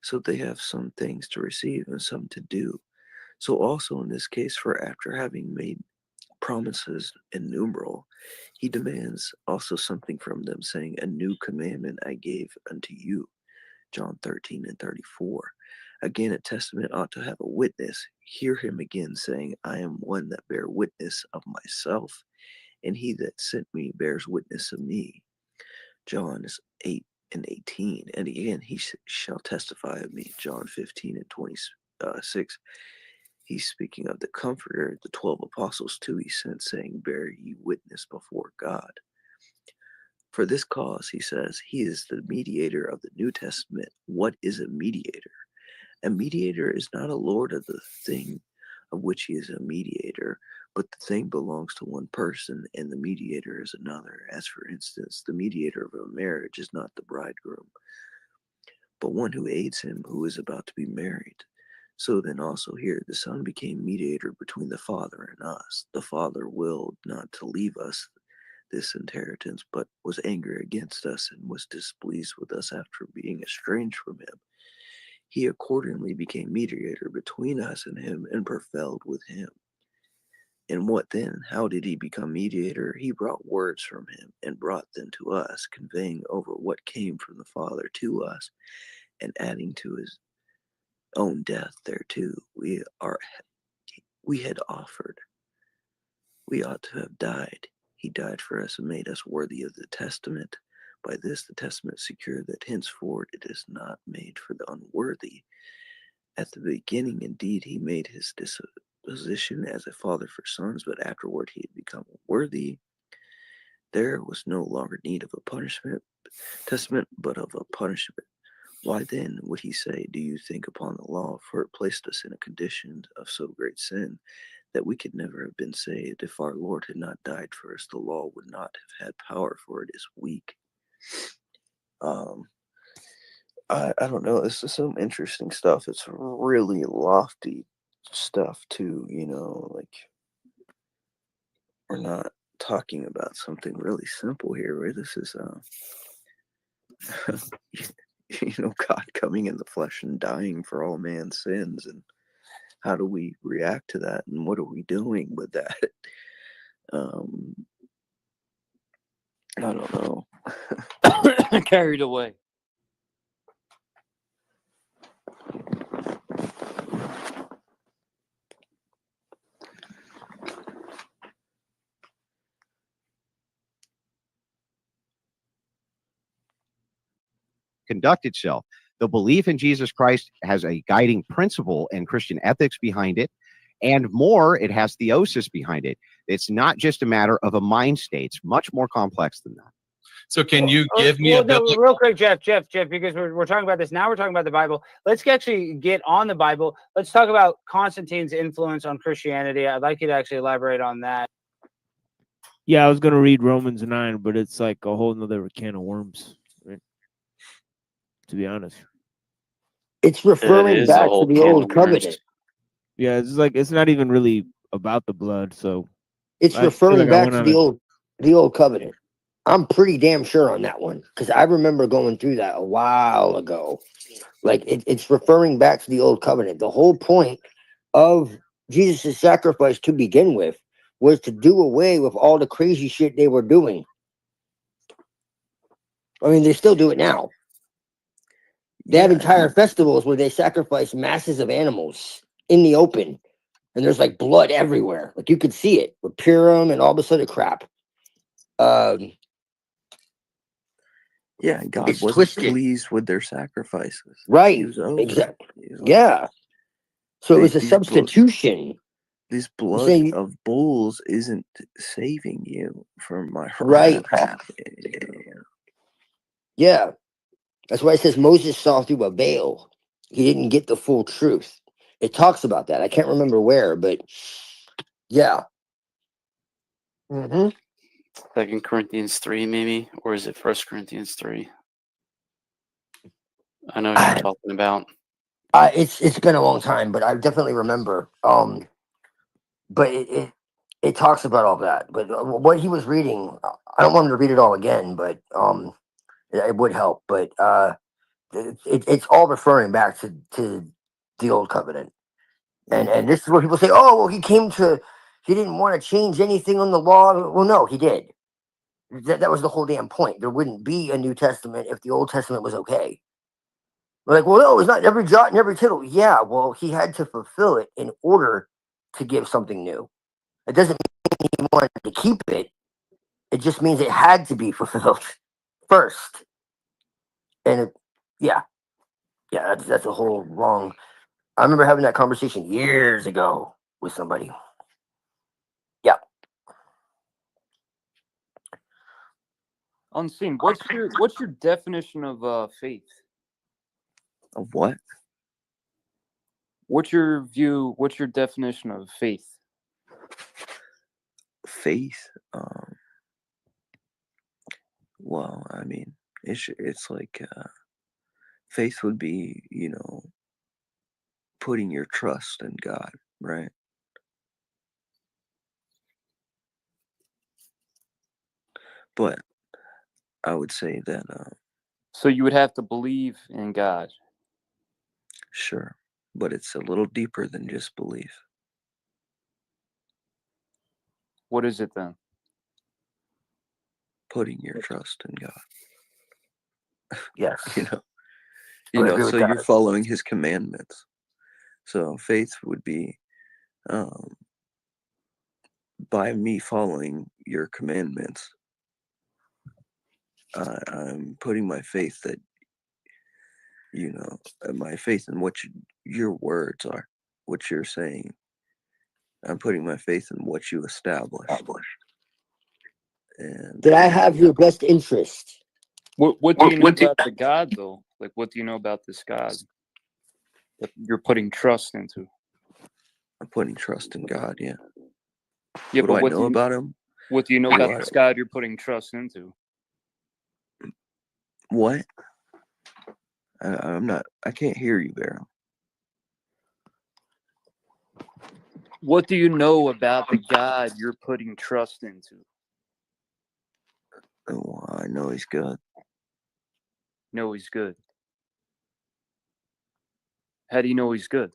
So they have some things to receive and some to do. So also in this case, for after having made promises innumerable, he demands also something from them, saying, a new commandment I gave unto you. John 13 and 34. Again, a testament ought to have a witness. Hear him again saying, I am one that bear witness of myself, and he that sent me bears witness of me. John 8 and 18. And again, he shall testify of me. John 15 and 26. he's speaking of the Comforter, the 12 apostles too he sent, saying, bear ye witness before God. For this cause, he says, he is the mediator of the New Testament. What is a mediator? A mediator is not a lord of the thing of which he is a mediator, but the thing belongs to one person, and the mediator is another. As for instance, the mediator of a marriage is not the bridegroom, but one who aids him who is about to be married. So then also here the Son became mediator between the Father and us. The Father willed not to leave us this inheritance, but was angry against us and was displeased with us after being estranged from him. He accordingly became mediator between us and him, and prevailed with him. And what then? How did he become mediator? He brought words from him and brought them to us, conveying over what came from the Father to us, and adding to his own death thereto. We had offered. We ought to have died. He died for us and made us worthy of the testament. By this the testament secured that henceforth it is not made for the unworthy. At the beginning, indeed, he made his disposition as a father for sons, but afterward he had become worthy. There was no longer need of a testament, but of a punishment. Why then would he say, do you think upon the law? For it placed us in a condition of so great sin that we could never have been saved. If our Lord had not died for us, the law would not have had power, for it is weak. I don't know. This is some interesting stuff. It's really lofty stuff too, you know, like we're not talking about something really simple here, right? This is you know, God coming in the flesh and dying for all man's sins, and how do we react to that, and what are we doing with that? I don't know. Carried away. Conduct itself. The belief in Jesus Christ has a guiding principle and Christian ethics behind it, and more, it has theosis behind it. It's not just a matter of a mind state. It's much more complex than that. So can you give me a biblical... real quick, Jeff, because we're talking about this now. We're talking about the Bible. Let's actually get on the Bible. Let's talk about Constantine's influence on Christianity. I'd like you to actually elaborate on that. Yeah, I was gonna read Romans 9, but it's like a whole nother can of worms, right? To be honest. It's referring back to the old covenant. Yeah, it's like it's not even really about the blood, so it's referring back to the old covenant. I'm pretty damn sure on that one, because I remember going through that a while ago. Like it's referring back to the old covenant. The whole point of Jesus' sacrifice to begin with was to do away with all the crazy shit they were doing. I mean, they still do it now. They have entire festivals where they sacrifice masses of animals in the open, and there's like blood everywhere. Like you could see it with Purim and all this other crap. Yeah, God wasn't pleased with their sacrifices. Right. Exactly. Yeah. So it was a substitution. This blood of bulls isn't saving you from my right. wrath. Yeah. That's why it says Moses saw through a veil. He didn't get the full truth. It talks about that. I can't remember where, but yeah. Mm-hmm. 2 Corinthians 3, maybe, or is it 1 Corinthians 3? I know what you're talking about. It's been a long time, but I definitely remember. But it talks about all that. But what he was reading, I don't want him to read it all again, but it would help. But it's all referring back to the old covenant, and this is where people say, "Oh, well, he didn't want to change anything on the law." Well, no, he did. That was the whole damn point. There wouldn't be a New Testament if the Old Testament was okay. We're like, well, no, it's not every jot and every tittle. Yeah, well, he had to fulfill it in order to give something new. It doesn't mean he wanted to keep it. It just means it had to be fulfilled first. And yeah, that's a whole wrong. I remember having that conversation years ago with somebody. Yeah. Unseen. What's your definition of faith? Of what? What's your view? What's your definition of faith? Faith. Well, I mean, it's like faith would be, putting your trust in God, right? But I would say that So you would have to believe in God. sure, but it's a little deeper than just belief. What is it then? Putting your trust in God. Yes. You I know, agree with so you're that. following his commandments. So faith would be by me following your commandments, I'm putting my faith that, my faith in what your words are, what you're saying. I'm putting my faith in what you established. And That I have your best interest. What do you know about the God though? Like, what do you know about this God that you're putting trust into? I'm putting trust in God. Yeah. Yeah, What but do I know about him? What do you know about this God you're putting trust into? What? I can't hear you, Barrow. What do you know about the God you're putting trust into? Oh, I know he's good. No, he's good. How do you know he's good?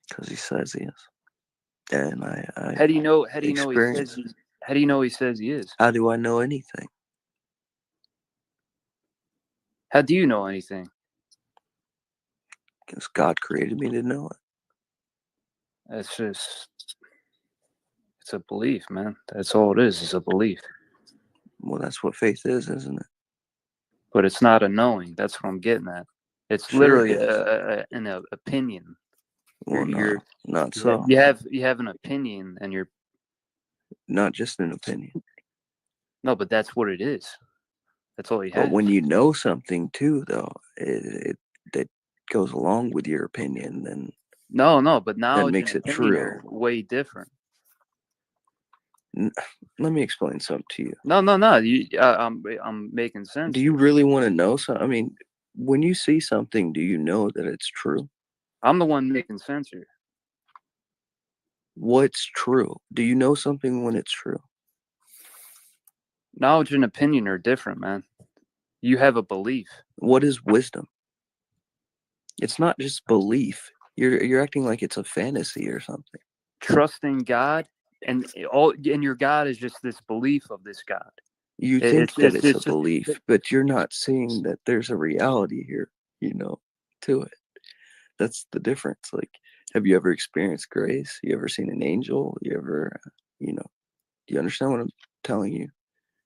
Because he says he is. And I How do you know? How do you know he experience. says? How do you know he says he is? How do I know anything? How do you know anything? Because God created me to know it. That's just, it's a belief, man. That's all it is. It's a belief. Well, that's what faith is, isn't it? But it's not a knowing. That's what I'm getting at. It's Sure literally it is. an opinion. Well, no, not You so. have an opinion, and you're Not just an opinion. no, but that's what it is. That's all you But have. when you know something too, though, it that goes along with your opinion, then No, but that knowledge makes and it opinion true. are way different. Let me explain something to you. No. I'm making sense. Do you really want to know something? I mean, when you see something, do you know that it's true? I'm the one making sense here. What's true? Do you know something when it's true? Knowledge and opinion are different, man. You have a belief. What is wisdom? It's not just belief. You're acting like it's a fantasy or something. Trusting God, and your God is just this belief of this God. You think that it's a belief, but you're not seeing that there's a reality here, to it. That's the difference. Like, have you ever experienced grace? You ever seen an angel? You ever, do you understand what I'm telling you?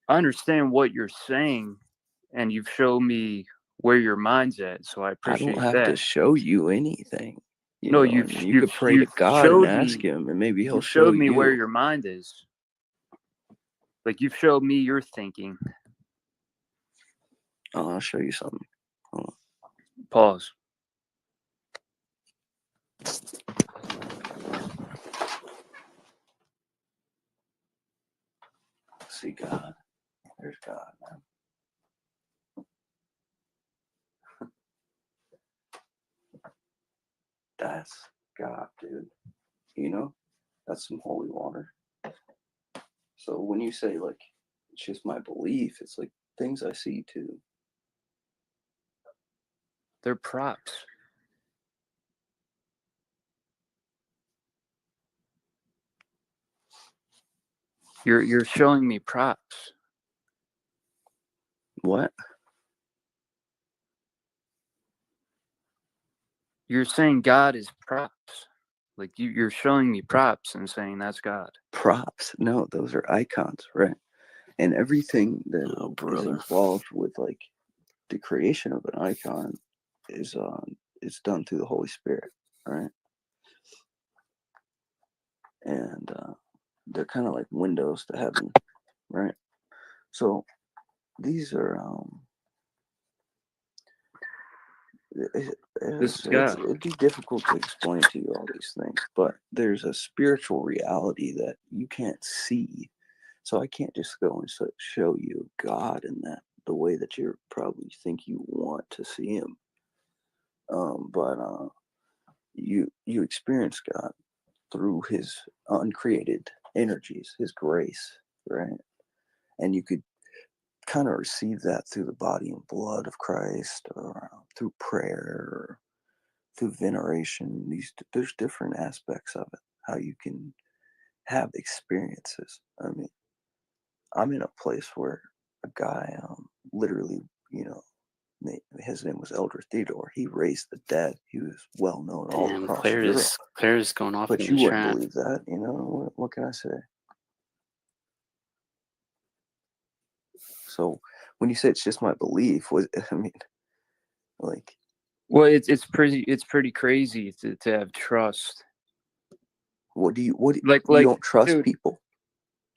I understand what you're saying, and you've shown me where your mind's at, so I I appreciate don't have that. to show you anything. No, You could pray to God and ask him, and maybe he'll show showed me you. where your mind is. Like, you've showed me your thinking. Oh, I'll show you something. Hold on. Pause. See God. There's God, man. That's God, dude. That's some holy water. So when you say, like, it's just my belief, it's like things I see too. They're props. You're showing me props. What? You're saying God is props. Like, you're showing me props and saying that's God. Props? No, those are icons, right? And everything that is involved with, like, the creation of an icon is it's done through the Holy Spirit, right? And they're kind of like windows to heaven, right? So these are it'd be difficult to explain to you all these things, but there's a spiritual reality that you can't see. So I can't just go and show you God in that the way that you probably think you want to see him. But you experience God through his uncreated energies, his grace, right? And you could kind of receive that through the body and blood of Christ, or through prayer, or through veneration. There's different aspects of it, how you can have experiences. I mean, I'm in a place where a guy literally, his name was Elder Theodore. He raised the dead. He was well known all Damn, across Europe. Claire's going off But in you the wouldn't trap. believe that, what can I say? So when you say it's just my belief, I mean, like, Well, it's pretty crazy to have trust. what you don't trust dude, people?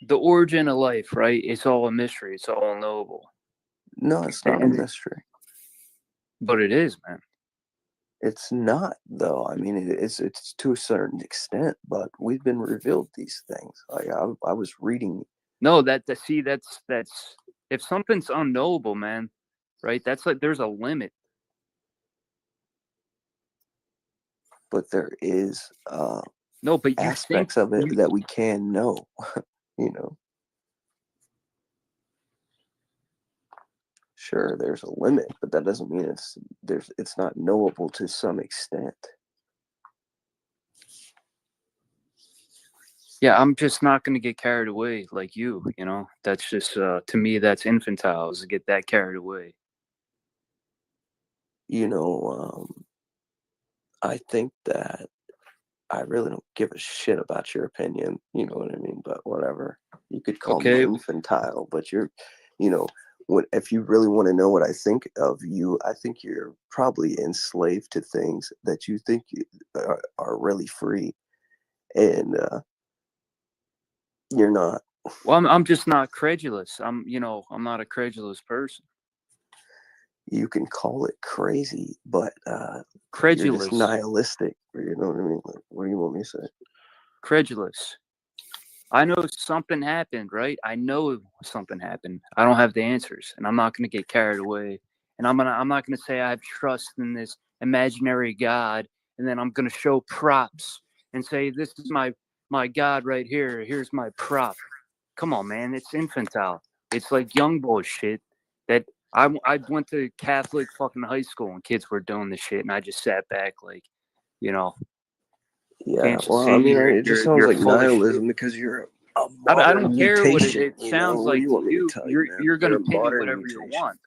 The origin of life, right? It's all a mystery. It's all unknowable. No, it's not a mystery. But it is, man. It's not, though. I mean, it's to a certain extent, but we've been revealed these things. Like I was reading. No, that's if something's unknowable, man, right? That's like there's a limit. But there is no, but aspects of it that we can know, Sure, there's a limit, but that doesn't mean it's not knowable to some extent. Yeah, I'm just not going to get carried away like you, That's just, to me, that's infantile, is to get that carried away. I think that I really don't give a shit about your opinion, you know what I mean? But whatever. You could call me infantile, but if you really want to know what I think of you, I think you're probably enslaved to things that you think are really free. And you're not. Well, I'm just not credulous. I'm not a credulous person. You can call it crazy, but credulous, you're just nihilistic. You know what I mean? Like, what do you want me to say? Credulous. I know something happened, right? I know something happened. I don't have the answers, and I'm not going to get carried away. And I'm not going to say I have trust in this imaginary God, and then I'm going to show props and say this is my God right here. Here's my prop. Come on, man. It's infantile. It's like young boy shit. That I went to Catholic fucking high school and kids were doing this shit, and I just sat back like, Yeah, well, I mean, it just sounds like nihilism because you're a modern I don't care mutation, what it sounds like to you. You're going to pin it whatever you want.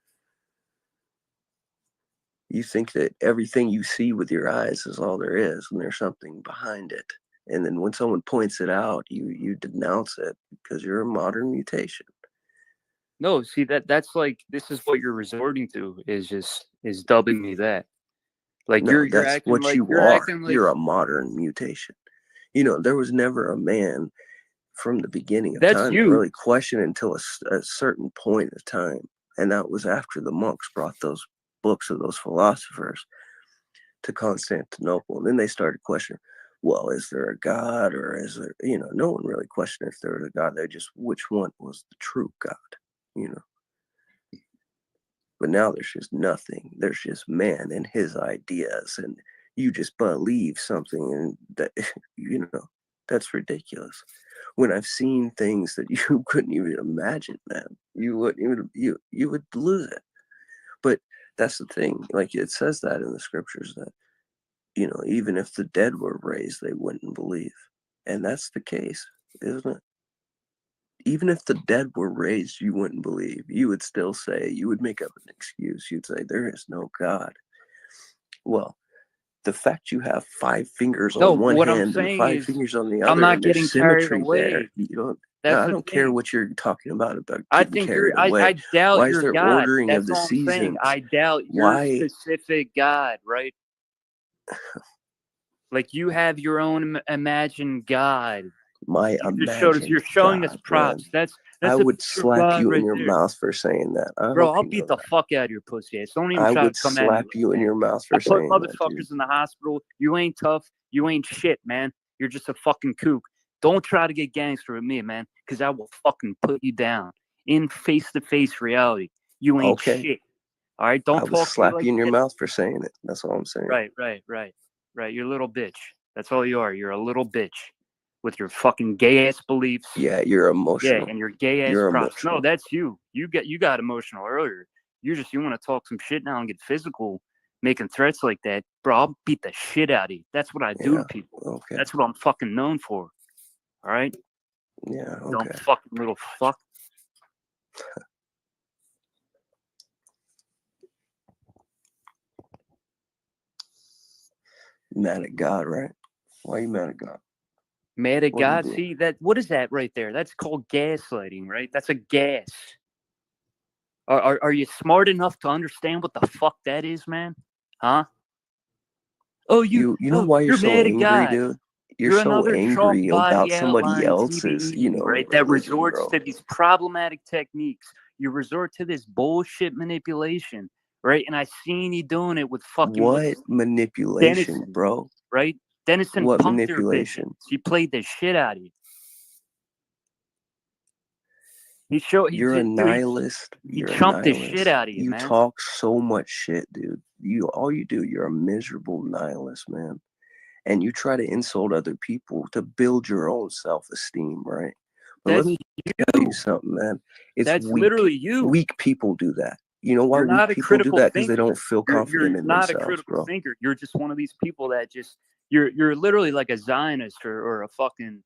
You think that everything you see with your eyes is all there is, and there's something behind it. And then when someone points it out, you denounce it because you're a modern mutation. No, see that's like this is what you're resorting to is dubbing me that. Like no, you're that's acting what like you you're are. acting like You're a modern mutation. There was never a man from the beginning of That's time you. that really questioned until a certain point of time, and that was after the monks brought those books of those philosophers to Constantinople, and then they started questioning. Well, is there a God, or is there? No one really questioned if there was a God. They just which one was the true God. But now there's just nothing. There's just man and his ideas, and you just believe something, and that that's ridiculous. When I've seen things that you couldn't even imagine, man, you would lose it. But that's the thing. Like it says that in the scriptures that even if the dead were raised, they wouldn't believe, and that's the case, isn't it? Even if the dead were raised, you wouldn't believe. You would still say, you would make up an excuse. You'd say, there is no God. Well, the fact you have 5 fingers on one hand and 5 fingers on the other, I'm not and there's getting carried symmetry away. there. That's I don't care what you're talking about I getting think carried away. I doubt Why is your there God. ordering That's of the all I'm saying. seasons? I doubt your specific God, right? Like you have your own imagined God. My You just showed us. You're showing us props. That's I a would picture of slap God you in right your there. mouth for saying that. I Bro, hope I'll you beat know the fuck out of your pussy ass. Don't even I try would to come at me. slap you in your mouth I for put saying that, dude. motherfuckers in the hospital. You ain't tough. You ain't shit, man. You're just a fucking kook. Don't try to get gangster with me, man, because I will fucking put you down in face-to-face reality. You ain't Okay. shit. All right? Don't I would talk to me slap like you in your that. mouth for saying it. That's all I'm saying. Right. You're a little bitch. That's all you are. You're a little bitch with your fucking gay ass beliefs. Yeah, you're emotional. Yeah, and your gay ass You're props. emotional. No, that's you. You got emotional earlier. You want to talk some shit now and get physical, making threats like that, bro. I'll beat the shit out of you. That's what I do to people. Okay. That's what I'm fucking known for. All right. Yeah. Okay. Dumb fucking little fuck. Mad at God, right? Why are you mad at God? Mad at What did he God. do? See that? What is that right there? That's called gaslighting, right? That's a gas. Are you smart enough to understand what the fuck that is, man? Huh? Oh, You know why you're so mad at angry, God. dude? You're so another chalk angry body about somebody outline else's, TDE, right? That religion, resorts bro. to these problematic techniques. You resort to this bullshit manipulation, right? And I seen you doing it with fucking What manipulation, Dennison, bro? right? Dennison What punked your bitch. manipulation? He played the shit out of you. You're a nihilist. He You're a chumped the shit nihilist. out of you, You man. talk so much shit, dude. All you do, you're a miserable nihilist, man. And you try to insult other people to build your own self-esteem, right? But let That's me tell you something, man. It's That's weak. literally you. Weak people do that. You know why You're weak not a people do critical that? Because they thinker. don't feel You're confident in not a themselves, critical bro. thinker. You're just one of these people that just you're literally like a Zionist or a fucking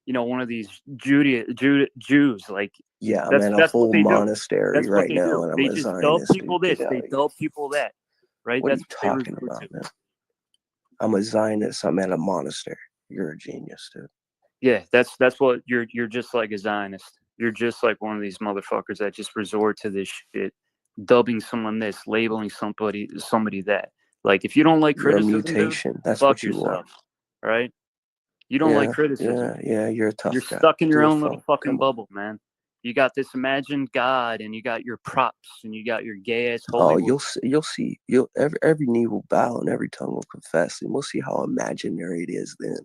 one of these Jews. Like Yeah, I'm at a that's what whole they do. monastery That's what right they now, do. and I'm They a just dub Zionist, people dude. this. Get out They of here. dub people that. Right? What That's are you what they talking resort about, to. man? I'm a Zionist. I'm at a monastery. You're a genius, dude. Yeah, that's what you're just like a Zionist. You're just like one of these motherfuckers that just resort to this shit, dubbing someone this, labeling somebody that. Like if you don't like You're a criticism, mutation. dude, That's fuck what you yourself. are. Right? You don't like Yeah, criticism. you're a tough You're guy. stuck in your Do a own little phone. fucking Come on. bubble, man. You got this imagined God, and you got your props, and you got your gay ass Oh, Hollywood. you'll see. Every knee will bow and every tongue will confess, and we'll see how imaginary it is then.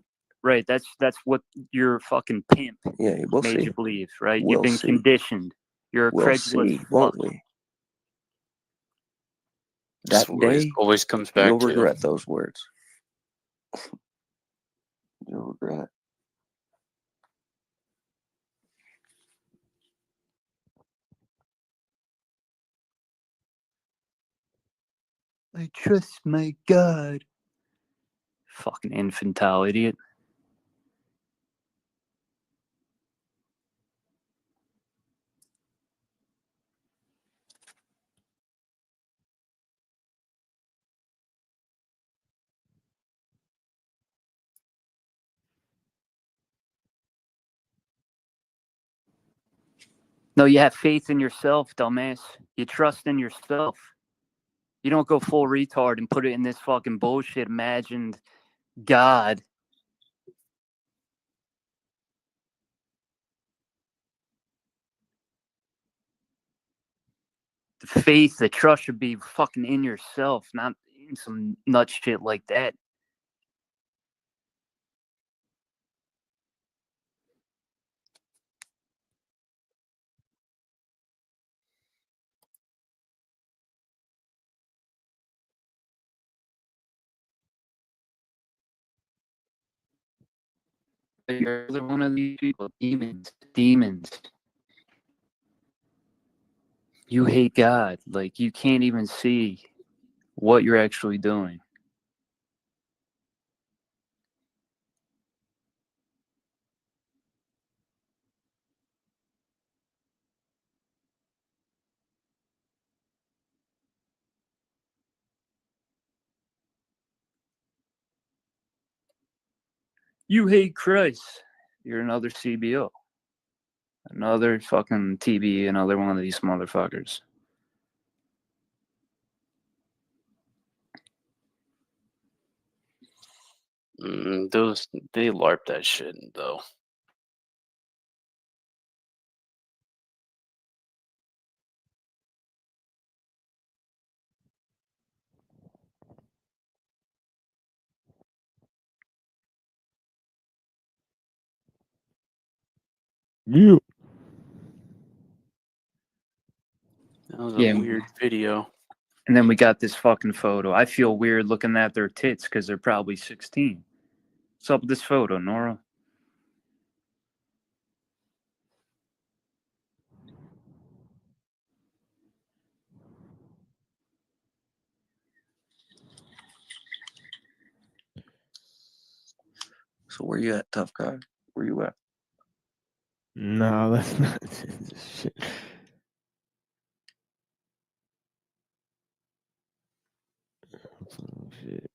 Right, that's what your fucking pimp We'll made see. you believe, right? We'll You've been see. conditioned. You're a We'll credulous see, fuck. won't we? That's That what it day, always comes back you'll to. regret those words. You'll regret it. I trust my God. Fucking infantile idiot. No, you have faith in yourself, dumbass. You trust in yourself. You don't go full retard and put it in this fucking bullshit imagined God. The faith, the trust should be fucking in yourself, not in some nut shit like that. You're one of these people, demons. You hate God. Like, you can't even see what you're actually doing. You hate Christ. You're another CBO. Another fucking TB, another one of these motherfuckers. Those they LARP that shit though. You. That was a Yeah. weird video. And then we got this fucking photo. I feel weird looking at their tits because they're probably 16. What's up with this photo, Nora? So where you at, tough guy? Where you at? No, that's not shit. Oh, shit.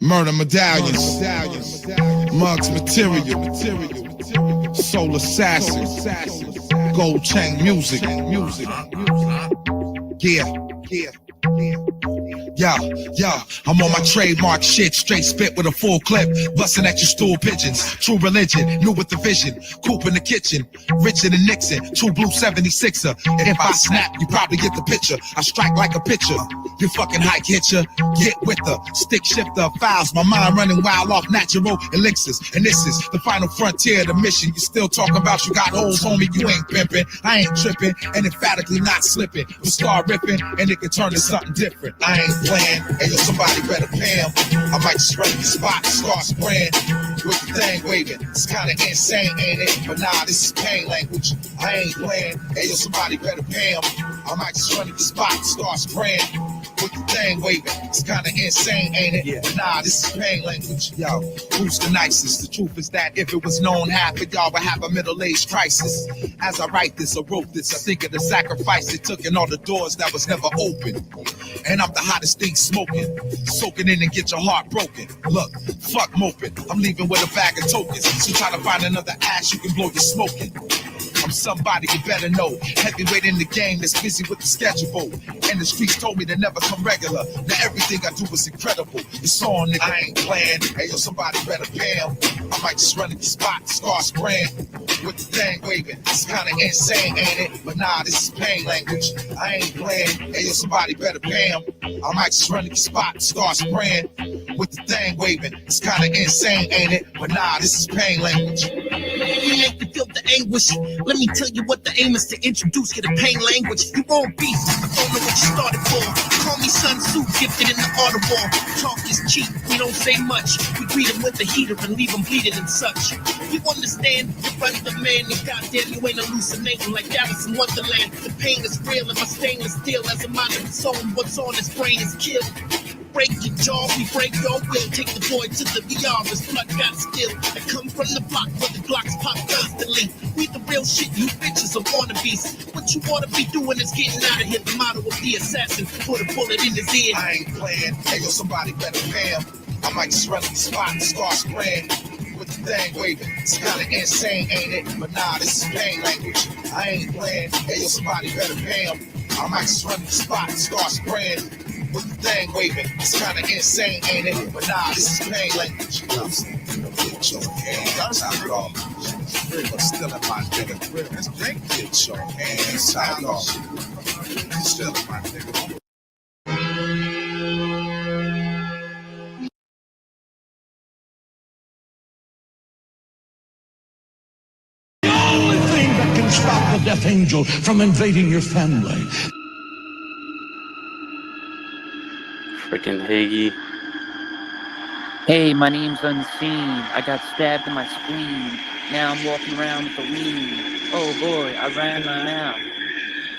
Murder medallions, mugs material, soul assassin, gold chain music, yeah. Yeah, I'm on my trademark shit, straight spit with a full clip, busting at your stool pigeons. True religion, new with the vision, coop in the kitchen, richer than Nixon, true blue 76er. And if I snap, you probably get the picture. I strike like a pitcher, you fucking hike hitcher, get with the stick shifter files. My mind running wild off natural elixirs, and this is the final frontier of the mission. You still talking about you got holes, homie, you ain't pimping. I ain't tripping, and emphatically not slipping. We start ripping, and it can turn to something different. I ain't playing, and yo, somebody better pay him. I might just run the spot and start spraying with the thing waving. It's kinda insane, ain't it? But nah, this is pain language. I ain't playing, and yo, somebody better pay him. I might just run the spot and start spraying with the thing waving. It's kinda insane, ain't it? But nah, this is pain language. Yo, who's the nicest? The truth is that if it was known, half of y'all would have a middle-aged crisis. As I write this or wrote this, I think of the sacrifice it took and all the doors that was never open. And I'm the hottest thing smoking, soaking in and get your heart broken. Look, fuck moping, I'm leaving with a bag of tokens. So try to find another ass you can blow your smoking. I'm somebody you better know, heavyweight in the game that's busy with the schedule. And the streets told me to never come regular. Now everything I do is incredible. It's on, nigga, I ain't playing. Hey yo, somebody better pay him. I might just run in the spot and start spraying with the thing waving. It's kinda insane, ain't it? But nah, this is pain language. I ain't playing. Hey yo, somebody better pay him. I might just run in the spot and start spraying with the thing waving. It's kinda insane, ain't it? But nah, this is pain language. We make you feel the anguish. Let me tell you what the aim is to introduce you to pain language. You won't be, I don't know what you started for. Call me Sun Tzu, gifted in the art of war. Talk is cheap, we don't say much. We greet him with the heater and leave him bleeding and such. You understand? You're right, the man, and goddamn, you ain't hallucinating like Alice in Wonderland. The pain is real, and my stainless steel as a mind of its own. What's on his brain is killed. Break your jaw, we break your will. Take the boy to the VR, his blood got skill. I come from the block where the blocks pop constantly. We the real shit, you bitches are wannabes. What you wanna be doing is getting out of here. The motto of the assassin, put a bullet in his ear. I ain't playing, hey yo, somebody better pay him. I might just run in the spot and start spraying with the thing waving. It's kinda insane, ain't it? But nah, this is pain language. I ain't playing, hey yo, somebody better pay him. I might just run in the spot and start spraying with the thing waving. It's kinda insane, ain't it? But nah, this is pain language. Get your hands out off. Still in my nigga. Let's get your hands out off. Still in my nigga. The only thing that can stop the death angel from invading your family. Freaking Hagee. Hey, my name's Unseen. I got stabbed in my spleen. Now I'm walking around with a lean. Oh boy, I ran my mouth.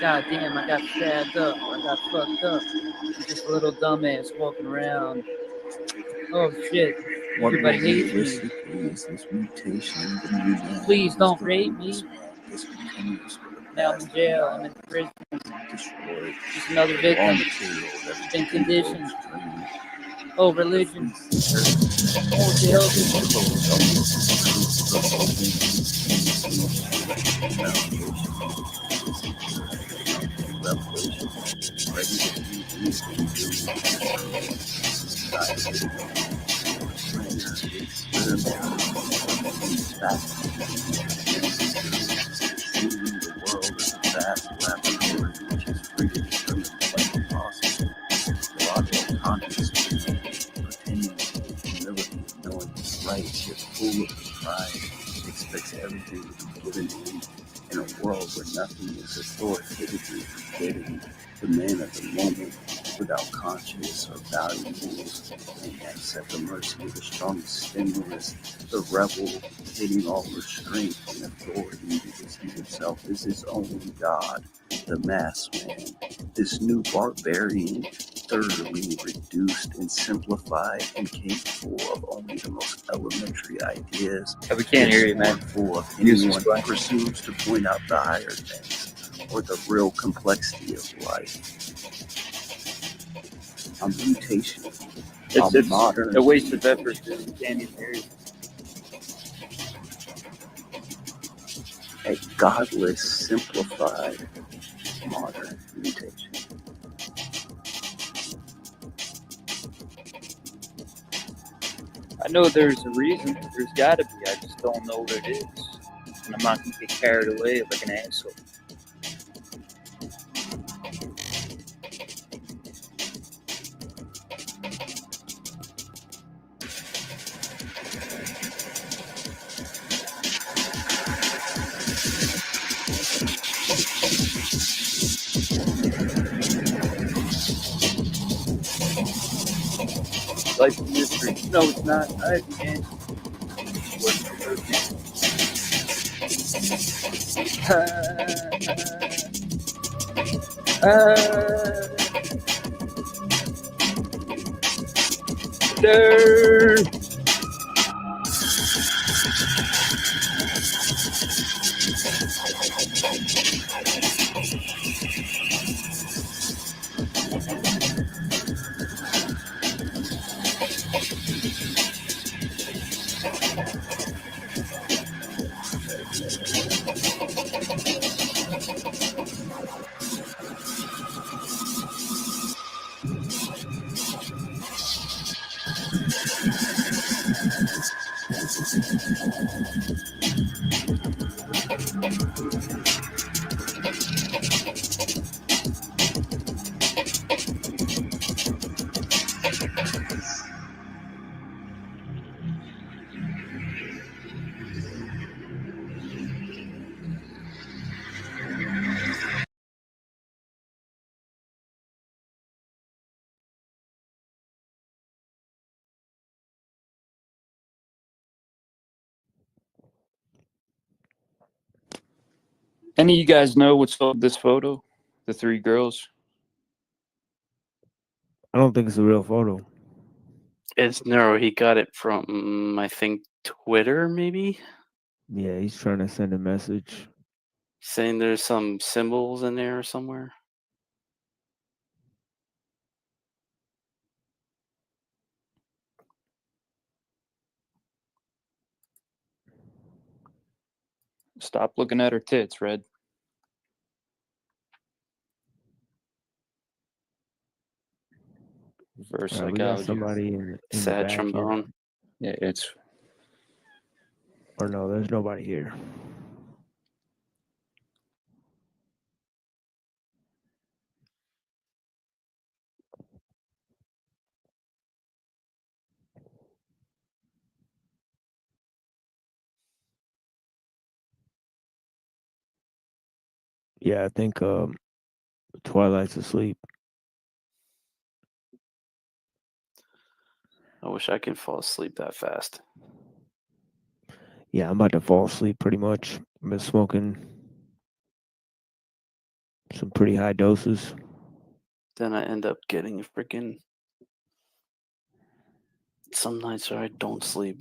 God damn, I got stabbed up. I got fucked up. I'm just a little dumbass walking around. Oh shit. Everybody hates me. Please don't rape me. Now I'm in jail. I'm in prison. Just another victim. Been conditioned. Oh, religion. Expects everything to be given to him in a world where nothing is authoritatively forbidden. The man of the moment, without conscience or values, and at the mercy of the strongest stimulus, the rebel hitting all restraint and authority because he himself is his own God, the masked man, this new barbarian, thoroughly reduced and simplified and capable of only the most elementary ideas. We can't hear you, man. Full of anyone who presumes to point out the higher things or the real complexity of life. I'm mutational. It's modern. a waste of effort. You can't even hear you. A godless, simplified, modern mutation. I know there's a reason. There's got to be. I just don't know what it is. And I'm not going to get carried away like an asshole. Life's a mystery. No, it's not. I have the answer. There. Any of you guys know what's up with this photo? The three girls? I don't think it's a real photo. It's no, he got it from I think Twitter, maybe. Yeah, he's trying to send a message. Saying there's some symbols in there somewhere. Stop looking at her tits, Red. Reverse We got psychology. somebody in the Sad back here. trombone. Yeah, it's. Or no, there's nobody here. Yeah, I think Twilight's asleep. I wish I could fall asleep that fast. Yeah, I'm about to fall asleep pretty much. I've been smoking some pretty high doses. Then I end up getting freaking. Some nights I don't sleep.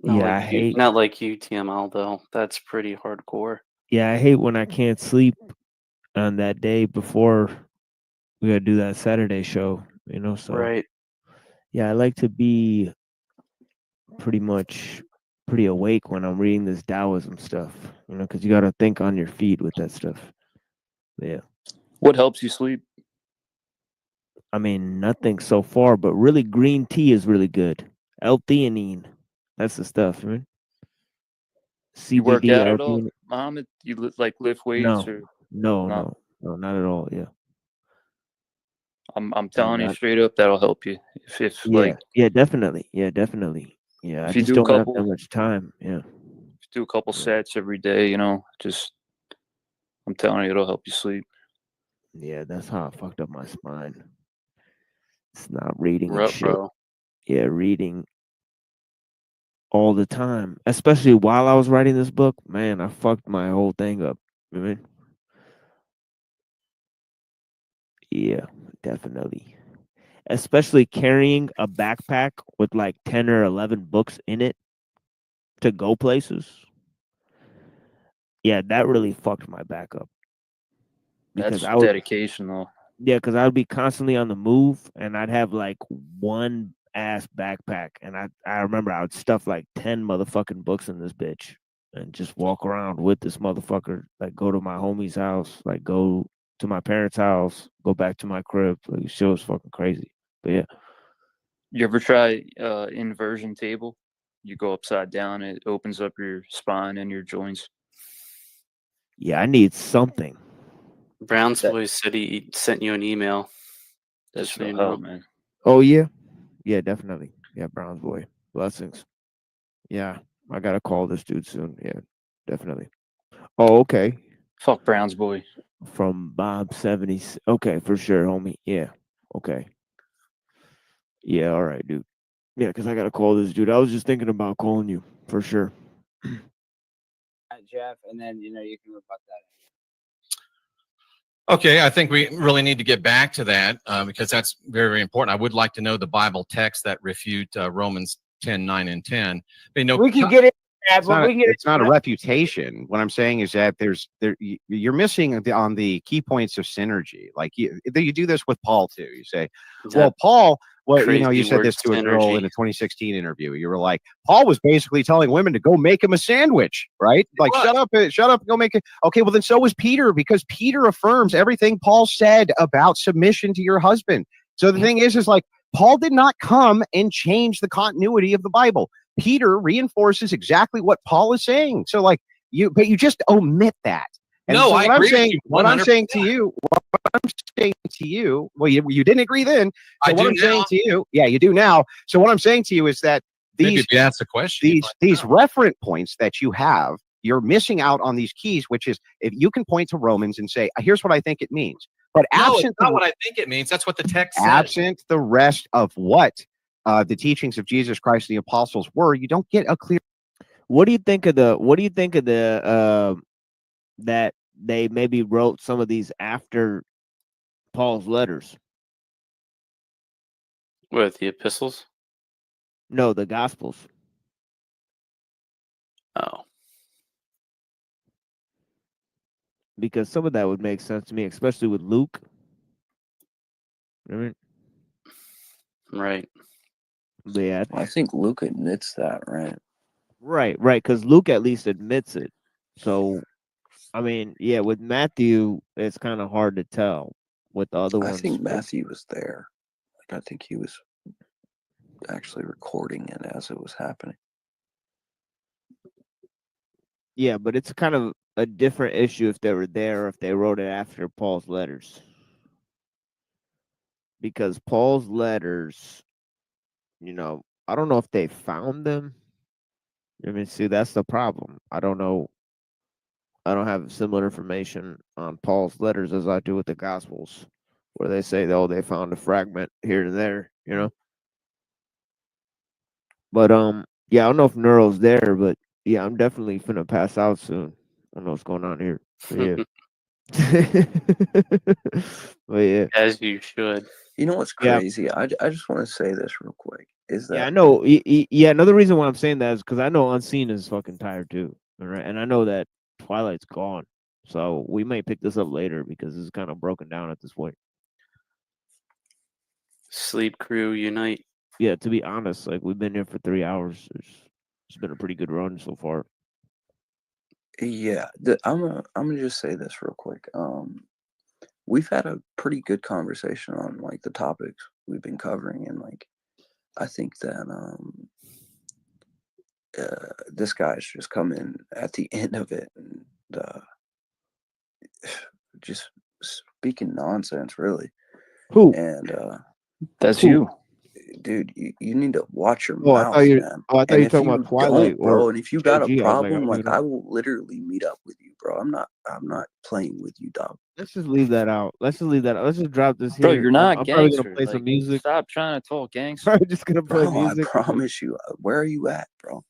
Not Yeah, like I hate. not like you, TML though. That's pretty hardcore. Yeah, I hate when I can't sleep on that day before we gotta do that Saturday show. You know, so Right. yeah, I like to be pretty much pretty awake when I'm reading this Taoism stuff, you know, because you got to think on your feet with that stuff. Yeah. What helps you sleep? I mean, nothing so far, but really green tea is really good. L-theanine, that's the stuff, right? You work CBD, out at all, L-theanine. Mohammed? You like lift weights No, or no, not? no, not at all. Yeah. I'm No, telling you not. straight up, that'll help you. If Yeah, like yeah, definitely. Yeah, definitely. Yeah, I if you just do a don't have couple, that much time. Yeah. do a couple sets every day, you know, just I'm telling you, it'll help you sleep. Yeah, that's how I fucked up my spine. It's not reading and Ruh, shit. bro. Yeah, reading all the time, especially while I was writing this book. Man, I fucked my whole thing up. You know what I mean? Yeah, definitely. Especially carrying a backpack with like 10 or 11 books in it to go places. Yeah, that really fucked my back up because That's I would, dedication, though. yeah, because I would be constantly on the move and I'd have like one ass backpack. And I remember I would stuff like 10 motherfucking books in this bitch and just walk around with this motherfucker. Like go to my homie's house, like go to my parents' house, go back to my crib. Like shit was fucking crazy. But yeah. You ever try inversion table? You go upside down, it opens up your spine and your joints. Yeah, I need something. Brown's boy said he sent you an email. That's Just so you real help, know. man. Oh yeah, yeah, definitely. Yeah, Brown's boy, blessings. Yeah, I gotta call this dude soon. Yeah, definitely. Oh, okay. Fuck Brown's boy. From Bob 70. Okay, for sure, homie. Yeah. Okay. Yeah. All right, dude. Yeah, because I gotta call this dude. I was just thinking about calling you for sure. Jeff, and then you can rebut that. Okay, I think we really need to get back to that because that's very, very important. I would like to know the Bible texts that refute Romans 10:9 and 10. We can get it. It's not, it's not a refutation. What I'm saying is that you're missing on the key points of synergy. Like you do this with Paul too. You say, well, Paul, you said this to a girl in a 2016 interview. You were like, Paul was basically telling women to go make him a sandwich, right? Like, shut up, go make it. Okay, well then so was Peter, because Peter affirms everything Paul said about submission to your husband. So the thing is like, Paul did not come and change the continuity of the Bible. Peter reinforces exactly what Paul is saying. So like but you just omit that. And no, so I agree with you. What I'm saying to you, well, you didn't agree then. So what I'm saying to you, yeah, you do now. So what I'm saying to you is that these that's the question. These referent points that you have, you're missing out on these keys, which is if you can point to Romans and say, here's what I think it means. But no, it's not what I think it means. That's what the text says. Absent the rest of what the teachings of Jesus Christ and the apostles were, you don't get a clear. What do you think of the that they maybe wrote some of these after Paul's letters? What, the epistles? No, the gospels. Oh. Because some of that would make sense to me, especially with Luke. Right. Yeah, I think Luke admits that, right? Right, because Luke at least admits it. So, I mean, yeah, with Matthew, it's kind of hard to tell. With the other ones, I think Matthew was there. Like, I think he was actually recording it as it was happening. Yeah, but it's kind of a different issue if they were there or if they wrote it after Paul's letters. Because Paul's letters, I don't know if they found them. See, that's the problem. I don't know. I don't have similar information on Paul's letters as I do with the Gospels, where they say, they found a fragment here and there, But yeah, I don't know if Neuro's there, but yeah, I'm definitely finna pass out soon. I don't know what's going on here. But yeah. But yeah. As you should. You know what's crazy? I just want to say this real quick. Is that I know. Yeah, another reason why I'm saying that is because I know Unseen is fucking tired too. All right, and I know that Twilight's gone, so we may pick this up later because it's kind of broken down at this point. Sleep crew unite. yeah, to be honest, like we've been here for 3 hours. It's been a pretty good run so far. Yeah, I'm gonna just say this real quick. We've had a pretty good conversation on like the topics we've been covering, and like I think that this guy's just come in at the end of it and just speaking nonsense, really. Who? And That's Who? you. dude, you need to watch your Oh, I mouth, thought you. man. Oh, I thought And you were if talking you about Twilight don't, bro, or and if you got a JG. I was like, problem, like you I know, will literally meet up with you, bro. I'm not playing with you, dog. let's just leave that out. Let's just leave that out. Let's just drop this Bro, here. you're not I'm probably gonna gangster. play Like, some music. stop trying to talk gangster. Probably just gonna play Bro, I music. promise you. Where are you at, bro?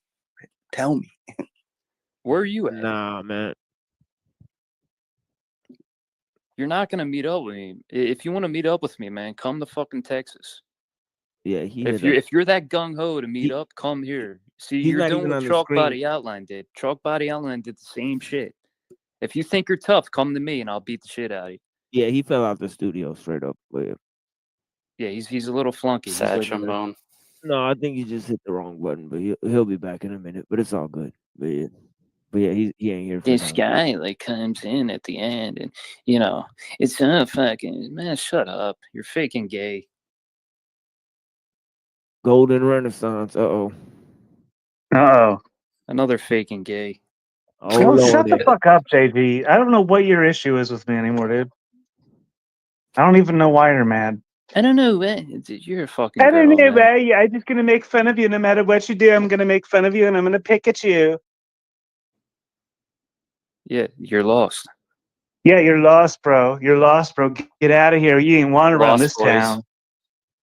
Tell me. Where are you at? Nah, man. You're not gonna meet up with me. If you want to meet up with me, man, come to fucking Texas. Yeah, he If hit up. you're that gung ho to meet up, come here. See, He's you're not doing even what on the Chalk screen. Body Outline did. Chalk Body Outline did the same shit. If you think you're tough, come to me and I'll beat the shit out of you. Yeah, he fell out the studio straight up. But yeah. Yeah, he's a little flunky. He's Sad like, trombone. No, I think he just hit the wrong button, but he'll be back in a minute. But it's all good. But yeah, he ain't here for this that. guy like comes in at the end and you know it's a fucking man. Shut up! You're faking gay. Golden Renaissance. Uh-oh. Another faking gay. Oh, shut the Lordy. fuck up, JD. I don't know what your issue is with me anymore, dude. I don't even know why you're mad. I don't know, man. You're a fucking I don't girl, know, man. man. I'm just gonna make fun of you no matter what you do. I'm gonna make fun of you and I'm gonna pick at you. Yeah, you're lost. Yeah, you're lost, bro. You're lost, bro. Get out of here. You ain't wanted around Lost this boys. town.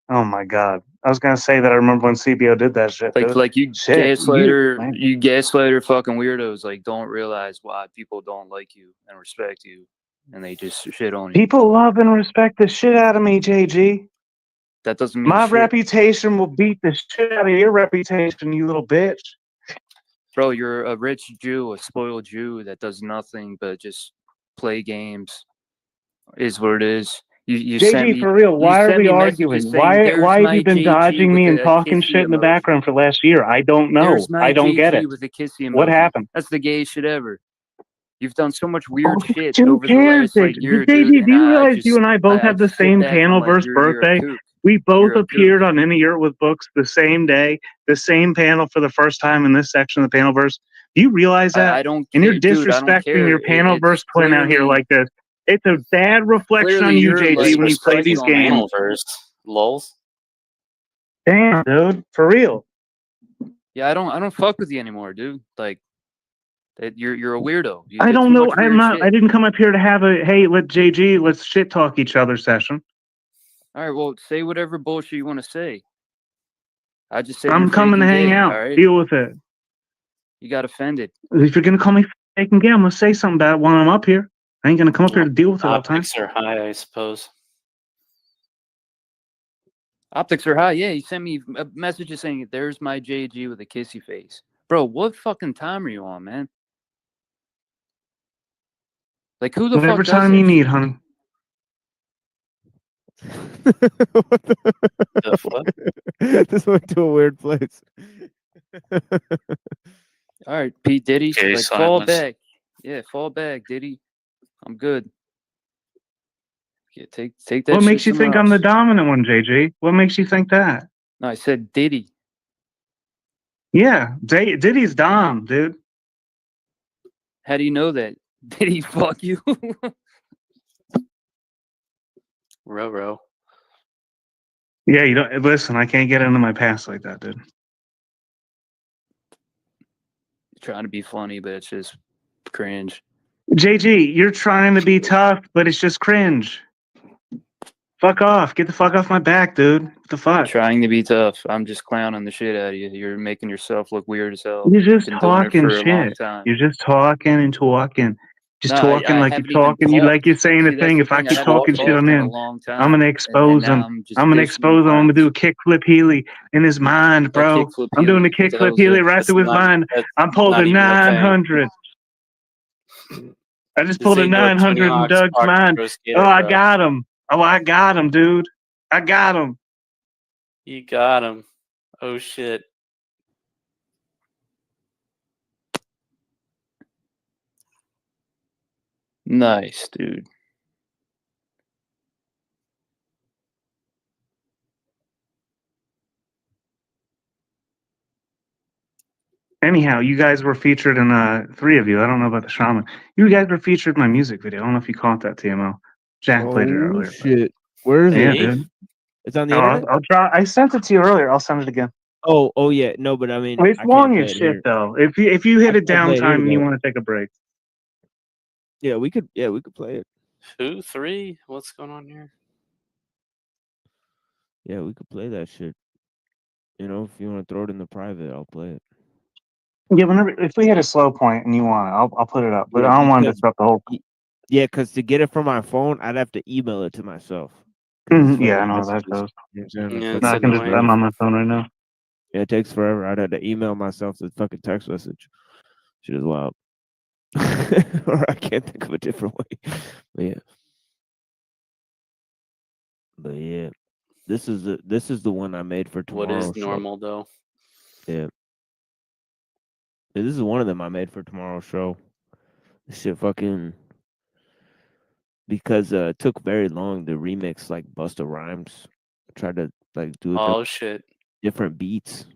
Oh my god. I was gonna say that I remember when CBO did that shit. Dude. Like you Shit, gaslighter, you gaslighter fucking weirdos. Like don't realize why people don't like you and respect you, and they just shit on you. People love and respect the shit out of me, JG. That doesn't mean My shit. reputation will beat the shit out of your reputation, you little bitch. Bro, you're a rich Jew, a spoiled Jew that does nothing but just play games. Is what it is. You sent JG, me, for real, you why are sent we me arguing? messages saying, "There's Why have my you been JG dodging with me and a talking kissy shit in the emoji. background for the last year? I don't know. There's my I don't get JG it. with a kissy emoji." What happened? That's the gayest shit ever. You've done so much weird shit Who over the cares, last like JG? year, JG, dude. do And you I realize you just and I both have the just sit same back and I'm panel like, versus you're a birthday? kook. We both You're a appeared kook. on In a Year with Books the same day, the same panel for the first time in this section of the panel verse. Do you realize that? I don't And you're care, dude. I don't disrespecting care. your panel It's verse twin out here clearly, like this. It's a bad reflection on clearly you, you're JG, like when you play these sucking on games. Lols. Damn, dude, for real. Yeah, I don't fuck with you anymore, dude. Like, you're a weirdo. You I did don't too know. much I'm weird not. shit. I didn't come up here to have a hey, let's shit talk each other session. All right, well, say whatever bullshit you want to say. I just said I'm you're coming to faking hang gay, out. all right? Deal with it. You got offended. If you're gonna call me faking gay, I'm gonna say something about it while I'm up here. I ain't gonna come up here to deal with it all the time. Optics are high, I suppose. Optics are high. Yeah, he sent me a message saying, "There's my JG with a kissy face." Bro, what fucking time are you on, man? Like, who the Whatever fuck does time that you need, shit? honey. The fuck? This went to a weird place. All right, Pete Diddy, Okay, like fall silence. back. Yeah, fall back, Diddy. I'm good. Yeah, take that. What shit makes you somewhere think I'm the else. dominant one, JG? What makes you think that? No, I said Diddy. Yeah, Diddy's Dom, dude. How do you know that? Did he fuck you? Row. Yeah, you don't listen. I can't get into my past like that, dude. Trying to be funny, but it's just cringe. JG, you're trying to be tough, but it's just cringe. Fuck off. Get the fuck off my back, dude. What the fuck? Trying to be tough. I'm just clowning the shit out of you. You're making yourself look weird as hell. You're just Been doing it talking for a long shit. time. You're just talking and talking. Just No, talking I like haven't you're even talking. You talked. like you're saying See, a that's thing. the If I thing. I keep haven't talking shit talked on in a him, long time. I'm gonna And expose now him. I'm just I'm gonna dissing expose him. I'm gonna do a kickflip Healy in his mind, bro. kickflip I'm doing Healy. the What the hell kickflip is Healy that? right That's through his not- mind. that's I'm pulled not a even a thing. 900. I just This pulled a ain't no 900 in Tony Hawk's Doug's Pro mind. Skater, Oh, I bro. got him. Oh, I got him, dude. I got him. You got him. Oh shit. Nice, dude. Anyhow, you guys were featured in three of you. I don't know about the shaman. You guys were featured in my music video. I don't know if you caught that, TMO. Jack played it Oh earlier. but- shit! Where is Yeah, it? dude. It's on the Oh, internet. I'll try. I sent it to you earlier. I'll send it again. Oh yeah. No, but I mean, It's I long can't as play it shit here. though. If you hit I it can't play it here, downtime and you though. want to take a break, Yeah, we could. Yeah, we could play it. 2, 3? What's going on here? Yeah, we could play that shit. You know, if you want to throw it in the private, I'll play it. yeah. Whenever if we hit a slow point and you want it, I'll put it up. But Yeah, I don't want to because disrupt the whole. yeah, because to get it from my phone, I'd have to email it to myself. 'Cause it's Yeah, I fucking know how that messages. goes. You know what I'm saying? It's Yeah, fucking it's No, I can just. annoying. I'm on my phone right now. Yeah, it takes forever. I'd have to email myself the fucking text message. Shit is wild. Or I can't think of a different way. But yeah, this is the one I made for What tomorrow's is normal though? show. Yeah. Yeah, this is one of them I made for tomorrow's show. This shit fucking because it took very long to remix like Busta Rhymes. I tried to like do it Oh shit. different beats,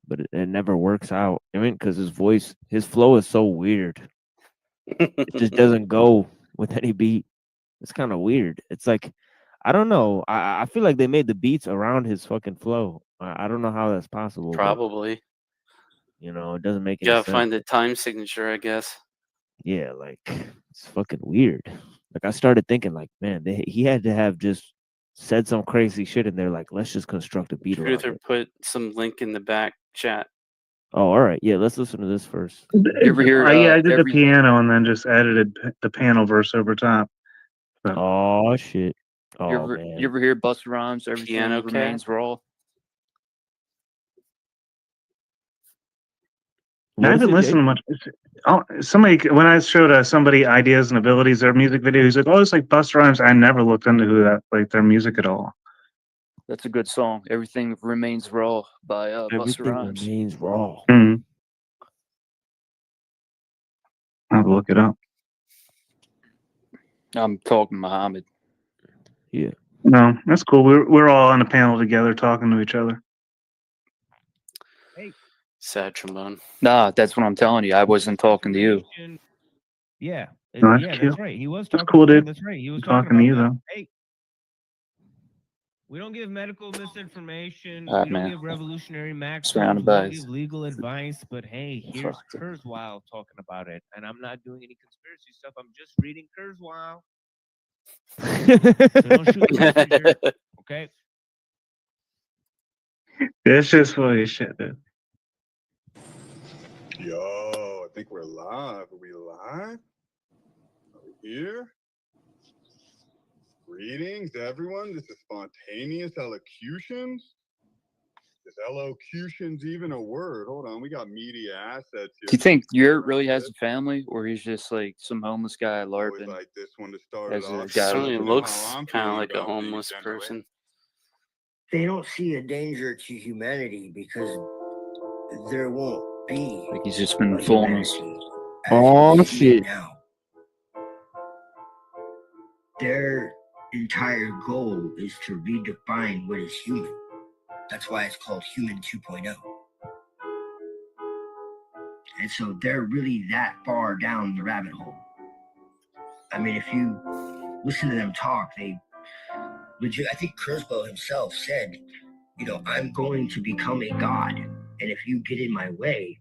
but it never works out. I mean, because his flow is so weird. It just doesn't go with any beat. It's kind of weird. It's like, I don't know. I feel like they made the beats around his fucking flow. I don't know how that's possible. But, Probably. you know, it doesn't make You any gotta sense. find the time signature, I guess. Yeah, like it's fucking weird. Like I started thinking, like, man, he had to have just said some crazy shit in there. Like, let's just construct a beat around Truther it. put some link in the back chat. Oh, all right. Yeah, let's listen to this first. Yeah, I did the piano and then just edited the piano verse over top. So. Oh shit! Oh You ever hear Busta Rhymes? Everything Piano remains cat? raw. I haven't listened to much. Somebody when I showed somebody ideas and abilities, their music video, he's like, "Oh, it's like Busta Rhymes." I never looked into who that like their music at all. That's a good song. Everything remains raw by Busta Everything Rhymes. remains raw. Mm-hmm. I'll have to look it up. I'm talking Muhammad. Yeah. No, that's cool. We're all on a panel together talking to each other. Sad trombone. Nah, that's what I'm telling you. I wasn't talking to you. Yeah. No, that's Yeah, cute. that's right. He was That's talking. cool, Yeah, dude. that's right. He was I'm talking talking to you about though. Hey, we don't give medical misinformation. All right, We don't man. give revolutionary maxims. Surrounded We by don't give legal advice. But hey, here's Fuck. Kurzweil talking about it, and I'm not doing any conspiracy stuff. I'm just reading Kurzweil. So don't shoot the messenger, okay? That's just funny as shit, dude. Yo, I think we're live. Are we live? Are we here? Greetings, everyone. This is spontaneous elocutions. Is elocutions even a word? Hold on, we got media assets here. Do you think Yurt really has a family, or he's just like some homeless guy larping? Like this one to start as it a off. guy Certainly Let me know looks how I'm kind of feeling like a about these, homeless gentlemen. person. They don't see a danger to humanity because there won't be Like he's just been a fooling us. humanity as Oh we see it shit! now. Their entire goal is to redefine what is human. That's why it's called Human 2.0. And so they're really that far down the rabbit hole. I mean, if you listen to them talk, they legit, I think Kurzweil himself said, you know, I'm going to become a god. And if you get in my way,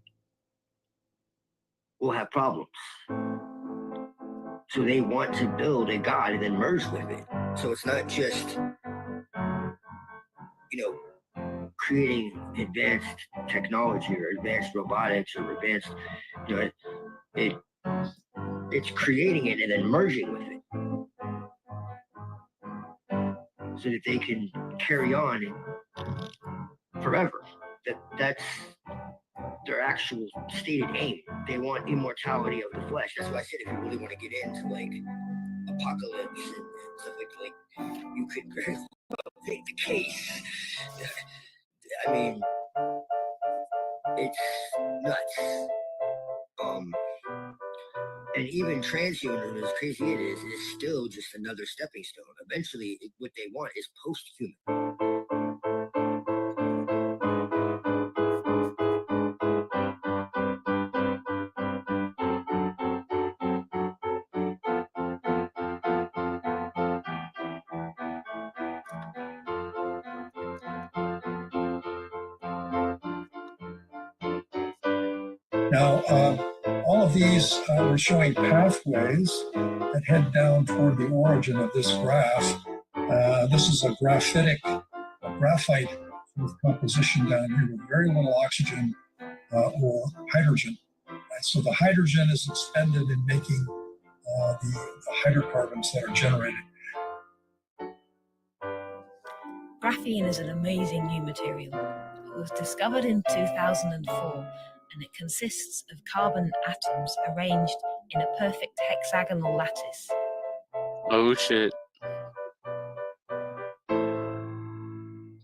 we'll have problems. So they want to build a god and then merge with it. So it's not just, you know, creating advanced technology or advanced robotics or advanced, you know, it's creating it and then merging with it so that they can carry on forever. That's their actual stated aim. They want immortality of the flesh. That's why I said if you really want to get into like apocalypse and stuff like you could very well make the case. I mean, It's nuts. And even transhumanism, as crazy it is still just another stepping stone. Eventually, what they want is post-human. Now, all of these we're showing pathways that head down toward the origin of this graph. This is a graphite with composition down here with very little oxygen or hydrogen. And so the hydrogen is expended in making the hydrocarbons that are generated. Graphene is an amazing new material. It was discovered in 2004, and it consists of carbon atoms arranged in a perfect hexagonal lattice. Oh shit.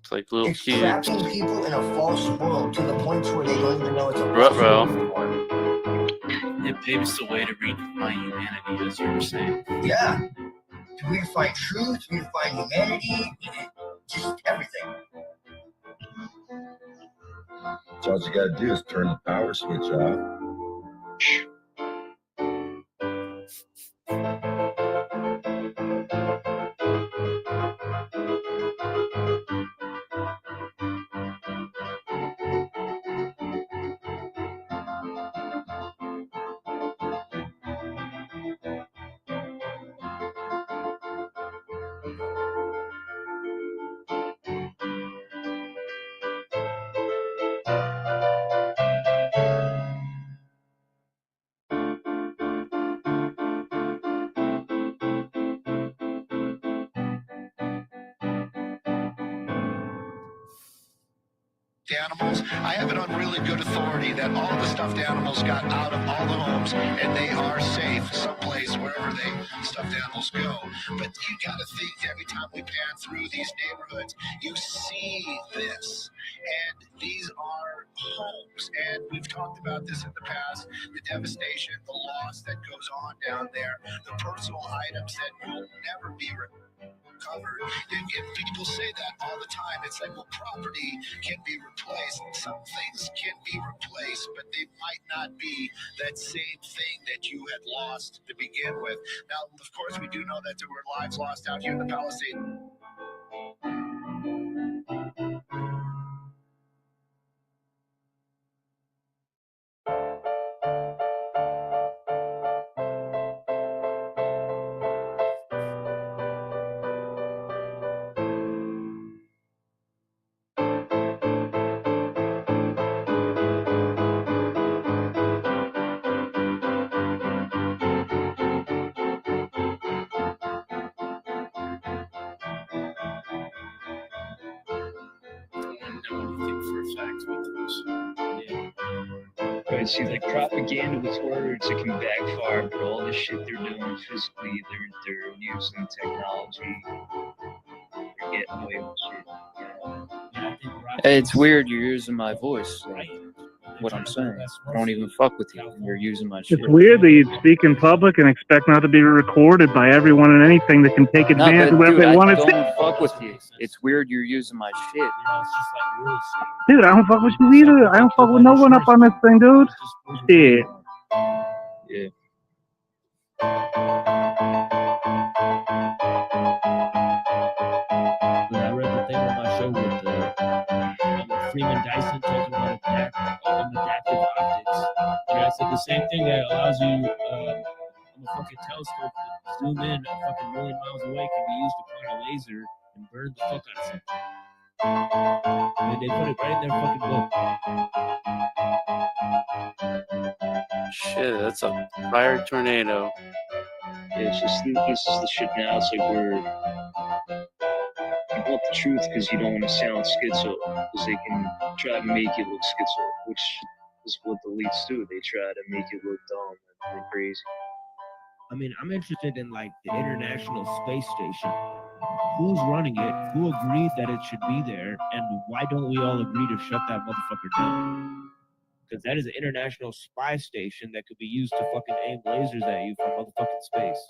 It's like little It's cubes. trapping people in a false world to the point where they don't even know it's a false Ruh-roh. world anymore. It paves the way to redefine humanity, as you were saying. Yeah. To redefine truth, redefine humanity, just everything. So all you gotta do is turn the power switch off. Animals, I have it on really good authority that all the stuffed animals got out of all the homes and they are safe someplace wherever they stuffed animals go. But you gotta think every time we pan through these neighborhoods, you see this. And these are homes. And we've talked about this in the past, the devastation, the loss that goes on down there, the personal items that will never be recovered. And people say that all the time. It's like, well, property can be replaced. Some things can be replaced, but they might not be that same thing that you had lost to begin with. Now, of course, we do know that there were lives lost out here in the Palisades. But see, like propaganda with words, it can backfire. But all the shit they're doing physically, they're using technology. They're getting away with shit. Hey, it's weird you're using my voice. Like, what I'm saying. I don't even fuck with you. And you're using my shit. It's weird that you'd speak in public and expect not to be recorded by everyone and anything that can take No, advantage of but whatever dude, they want I to don't fuck with you. It's weird you're using my shit. Dude, I don't fuck with you either. I don't fuck with no one up on this thing, dude. Shit. Yeah. I read the thing on my show with Freeman Dyson talking about adaptive optics. And I said the same thing that allows you on a fucking telescope to zoom in a fucking million miles away can be used to point a laser and burn the fuck out of something. And they put it right in their fucking book. Shit, that's a fire tornado. Yeah, it's just this is the shit now. It's like you want the truth because you don't want to sound schizo, because they can try to make you look schizo, which is what the elites do. They try to make you look dumb and crazy. I mean, I'm interested in like the International Space Station. Who's running it? Who agreed that it should be there? And why don't we all agree to shut that motherfucker down? because that is an international spy station that could be used to fucking aim lasers at you from motherfucking space.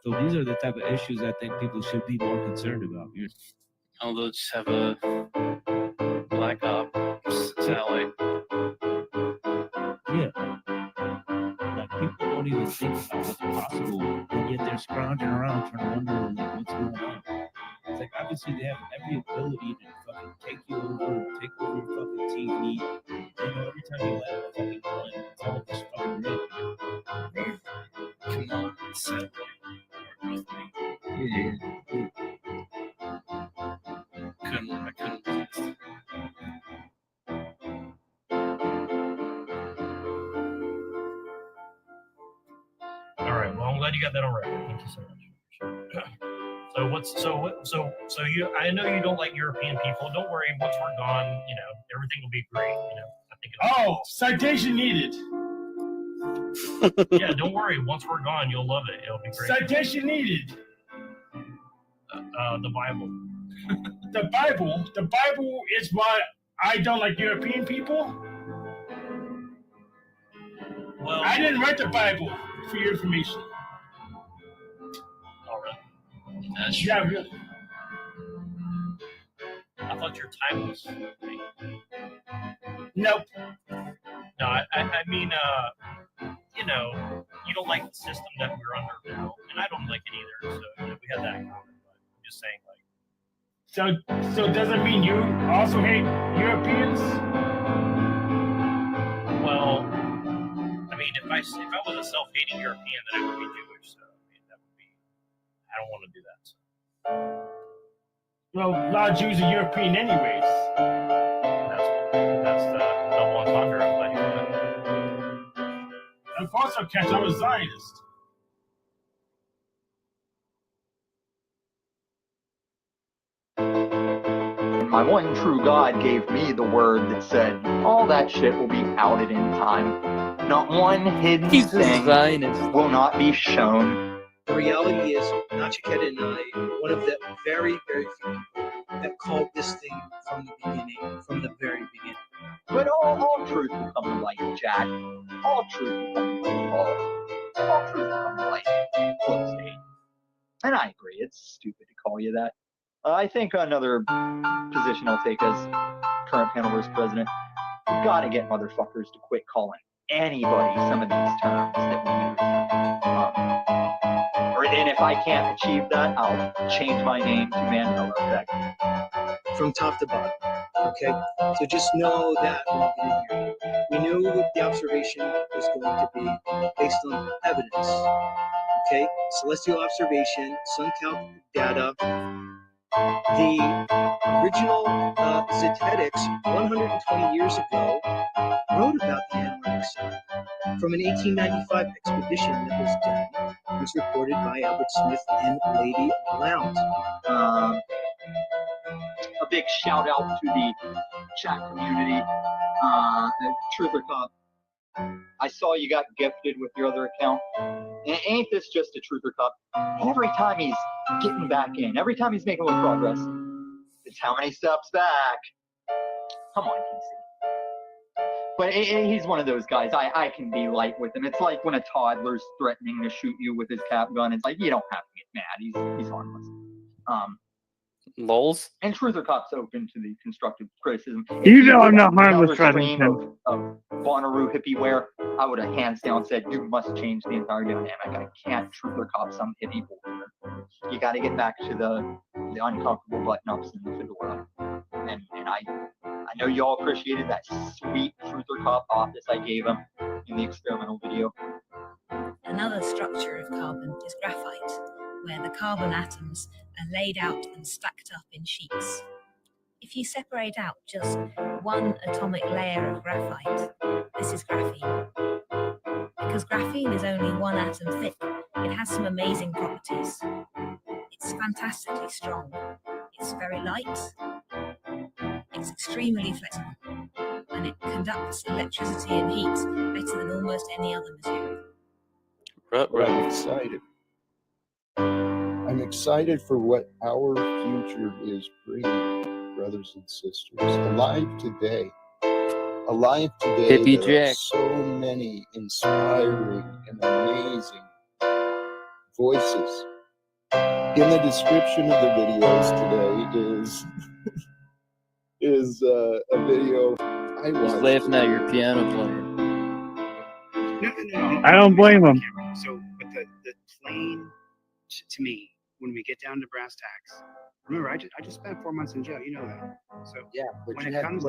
So these are the type of issues I think people should be more concerned about. Although just have a black ops satellite. Yeah. Like people don't even think about what's possible, and yet they're scrounging around trying to wonder like what's going on. It's like obviously they have every ability to fucking take you over, take over your fucking TV. You know, every time you let a fucking gun, it's all just fucking red. Come on, satellite. Yeah. I couldn't resist. All right. Well, I'm glad you got that on record. Thank you so much. So you? I know you don't like European people. Don't worry. Once we're gone, you know everything will be great. You know. I think. Citation needed. Yeah. Don't worry. Once we're gone, you'll love it. It'll be great. Citation needed. The Bible. The Bible is why I don't like European people. Well, I didn't write the Bible, for your information. All right. That's true. Yeah, really. I thought your time was. Nope. No, I mean, you know, you don't like the system that we're under now, and I don't like it either. So you know, we had that in common. But I'm just saying, like. So does it mean you also hate Europeans? Well, I mean, if I was a self-hating European, then I would be Jewish. So I mean, that would be. I don't want to do that. So. Well, a lot of Jews are European anyways. That's the double entendre I'm letting you know. And also, catch, I'm a Zionist. My one true God gave me the word that said all that shit will be outed in time. Not one hidden thing will not be shown. The reality is, Nachiketa and I, one of the very, very few people that called this thing from the beginning, from the very beginning. But all truth will come to light, Jack. All truth will come to light. All truth will come to light. Close date. And I agree, it's stupid to call you that. I think another position I'll take as current panel versus president, we've got to get motherfuckers to quit calling anybody some of these terms that we use. Or then if I can't achieve that, I'll change my name to Mandela Effect. From top to bottom, okay? So just know that when we get in here, we knew the observation was going to be based on evidence, okay? Celestial observation, sun count data. The original Zetetics 120 years ago wrote about the Antarctic Sun from an 1895 expedition that was done. It was reported by Albert Smith and Lady Blount. A big shout out to the chat community. Truther Cop, I saw you got gifted with your other account. And ain't this just a Truther Cup? Every time he's getting back in, every time he's making a little progress, it's how many steps back. Come on, PC. But he's one of those guys. I can be light with him. It's like when a toddler's threatening to shoot you with his cap gun. It's like, you don't have to get mad. He's harmless. Lols. And Truther Cop's open to the constructive criticism. You know I'm not harmless, stream of Bonnaroo hippie wear, I would have hands down said, you must change the entire dynamic. I can't Truther Cop some hippie bullshit. You got to get back to the uncomfortable button-ups and the fedora. And I know you all appreciated that sweet Truther Cop office I gave him in the experimental video. Another structure of carbon is graphite, where the carbon atoms are laid out and stacked up in sheets. If you separate out just one atomic layer of graphite, this is graphene. Because graphene is only one atom thick, it has some amazing properties. It's fantastically strong. It's very light. It's extremely flexible. And it conducts electricity and heat better than almost any other material. I'm excited. I'm excited for what our future is bringing. brothers and sisters. Alive today. Alive today. Hippie There are Jack. so many inspiring and amazing voices. In the description of the videos today is a video I He's watched. laughing at your piano playing. I don't blame him. So, but the plain, to me, when we get down to brass tacks, remember, I just spent 4 months in jail. You know that. So yeah, but when it comes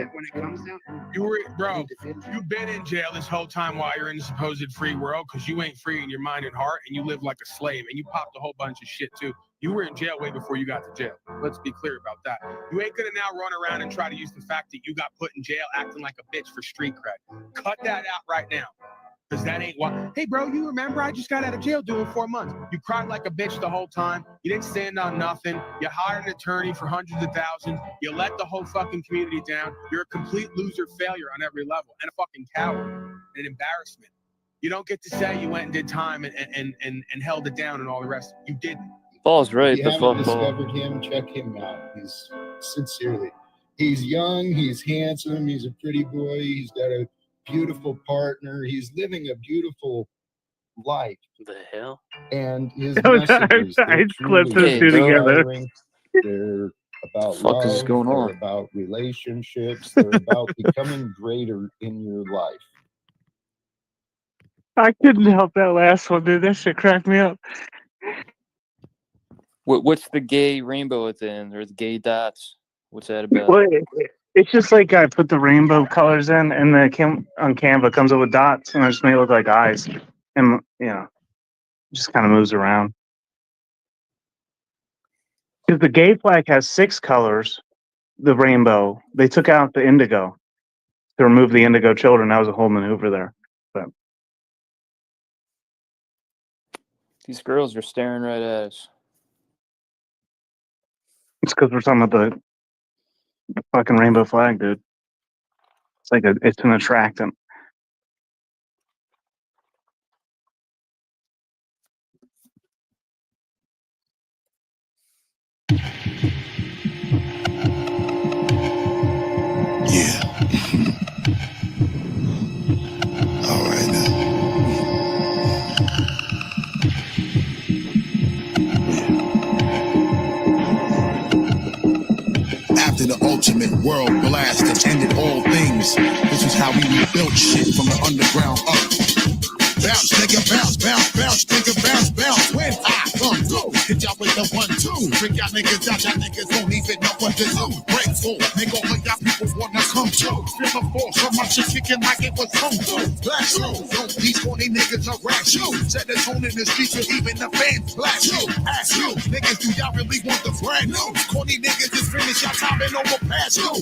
down, you were, bro. You've been in jail this whole time while you're in the supposed free world because you ain't free in your mind and heart, and you live like a slave, and you popped a whole bunch of shit too. You were in jail way before you got to jail. Let's be clear about that. You ain't gonna now run around and try to use the fact that you got put in jail acting like a bitch for street cred. Cut that out right now. Because that ain't what. Hey, bro, you remember I just got out of jail doing 4 months. You cried like a bitch the whole time. You didn't stand on nothing. You hired an attorney for hundreds of thousands. You let the whole fucking community down. You're a complete loser failure on every level and a fucking coward and an embarrassment. You don't get to say you went and did time and held it down and all the rest. You didn't. Paul's right. If you haven't discovered him, check him out. He's sincerely. He's young. He's handsome. He's a pretty boy. He's got a beautiful partner. He's living a beautiful life. The hell? And his I messages, they're clipped truly those two together. inspiring. They're about Fuck love. is going on? They're about relationships. They're about becoming greater in your life. I couldn't help that last one, dude. That shit cracked me up. What's the gay rainbow at the end, or the gay dots? What's that about? Well, it's just like I put the rainbow colors in, and the on Canva comes up with dots, and I just made it look like eyes, and just kind of moves around. Because the gay flag has 6 colors, the rainbow. They took out the indigo to remove the indigo children. That was a whole maneuver there. But These girls are staring right at us. it's because we're talking about the fucking rainbow flag, dude. It's like it's an attractant. Yeah. All right now. After the ultimate world blast that ended all things, this is how we rebuilt shit from the underground up. Bounce, nigga, bounce, bounce, bounce, nigga, bounce, bounce. When I come through, hit y'all with the 1-2. Bring y'all niggas out, y'all niggas don't even know what to do. Break full, make all of y'all people wanna come through. Feel the force from my shit kicking like it was kung fu. Blast you, don't these corny niggas harass you. Set the tone in the streets and even the fans blast you. Ask you, niggas, do y'all really want the brand new? Corny niggas just finish y'all time and over past you.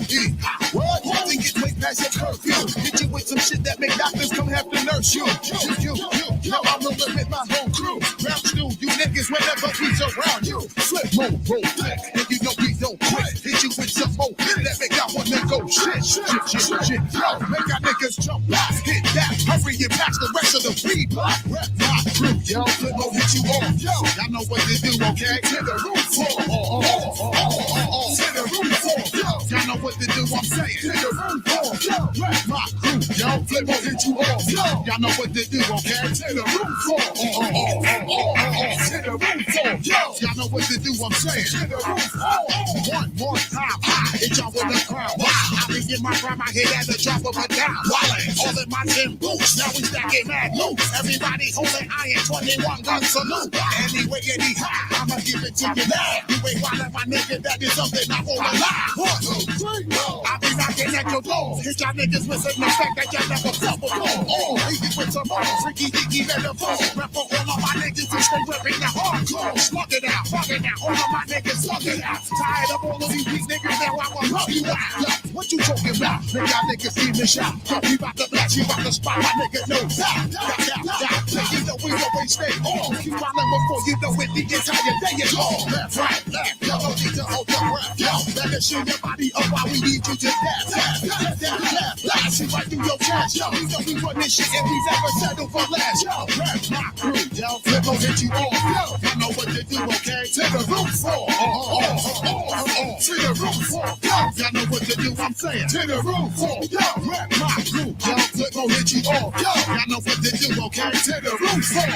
What? Nothing gets way past your curfew. Hit you with some shit that make doctors come have to nurse you. Now I'm the limit, my whole crew. Bounce through you niggas whenever we around you. Flip mode, roll flick, and you know we don't quit. Hit you with some more that make y'all wanna go shit. Yo, make y'all niggas jump back, hit that. Hurry and pass the rest of the weed block. Rep my crew, yo. Flip mode, hit you off, yo. Y'all know what to do, okay? To the roof floor, to the roof floor, yo. Y'all know what to do, I'm saying. To the roof floor, yo. Rep my crew, yo. Flip mode, hit you off, yo. Y'all know what to do, okay? To the roof floor, to the roof floor, yo. Y'all know what to do, I'm saying. To the roof floor. One more time, hit y'all with a crown. I be in my prime, I hit at the drop of a dime. All in my gym boots, now we stacking mad loot. Everybody holding iron, 21 gun salute. Anyway, anyhow, I'ma give it to you now. You ain't wildin' my nigga, that is something I won't allow. 1, 2, 3, I be knocking at your door. Hit y'all niggas missing the fact that y'all never felt before. Leave it with some freaky dicky metaphor. Rap for all of my niggas who stay ripping the hardcore. Slug it out, all of my niggas slug it out. Tired of all of these weak niggas, now I wanna love you out. Yo, what you talking about? Bring y'all niggas in the shop. Yo, we bout to blast you out the spot, my nigga knows that. You know we always stay on. You wildin' before you know it, the entire day is on. Left, right, left, yo, don't need to hold your breath. Yo, better shoot your body up while we need you to death. Left, blast you right through your chest. Yo, you know we run this shit and we never settle for less. Yo, rap my crew, yo, flip on hit you off. Yo, you know what to do, okay? To the roof floor, to the roof fall, yo. Y'all know what to do, I'm saying. To the roof fall, yo. Rap my group, yo. Flip gon' hit you off, yo. Y'all know what to do, okay? To the roof fall,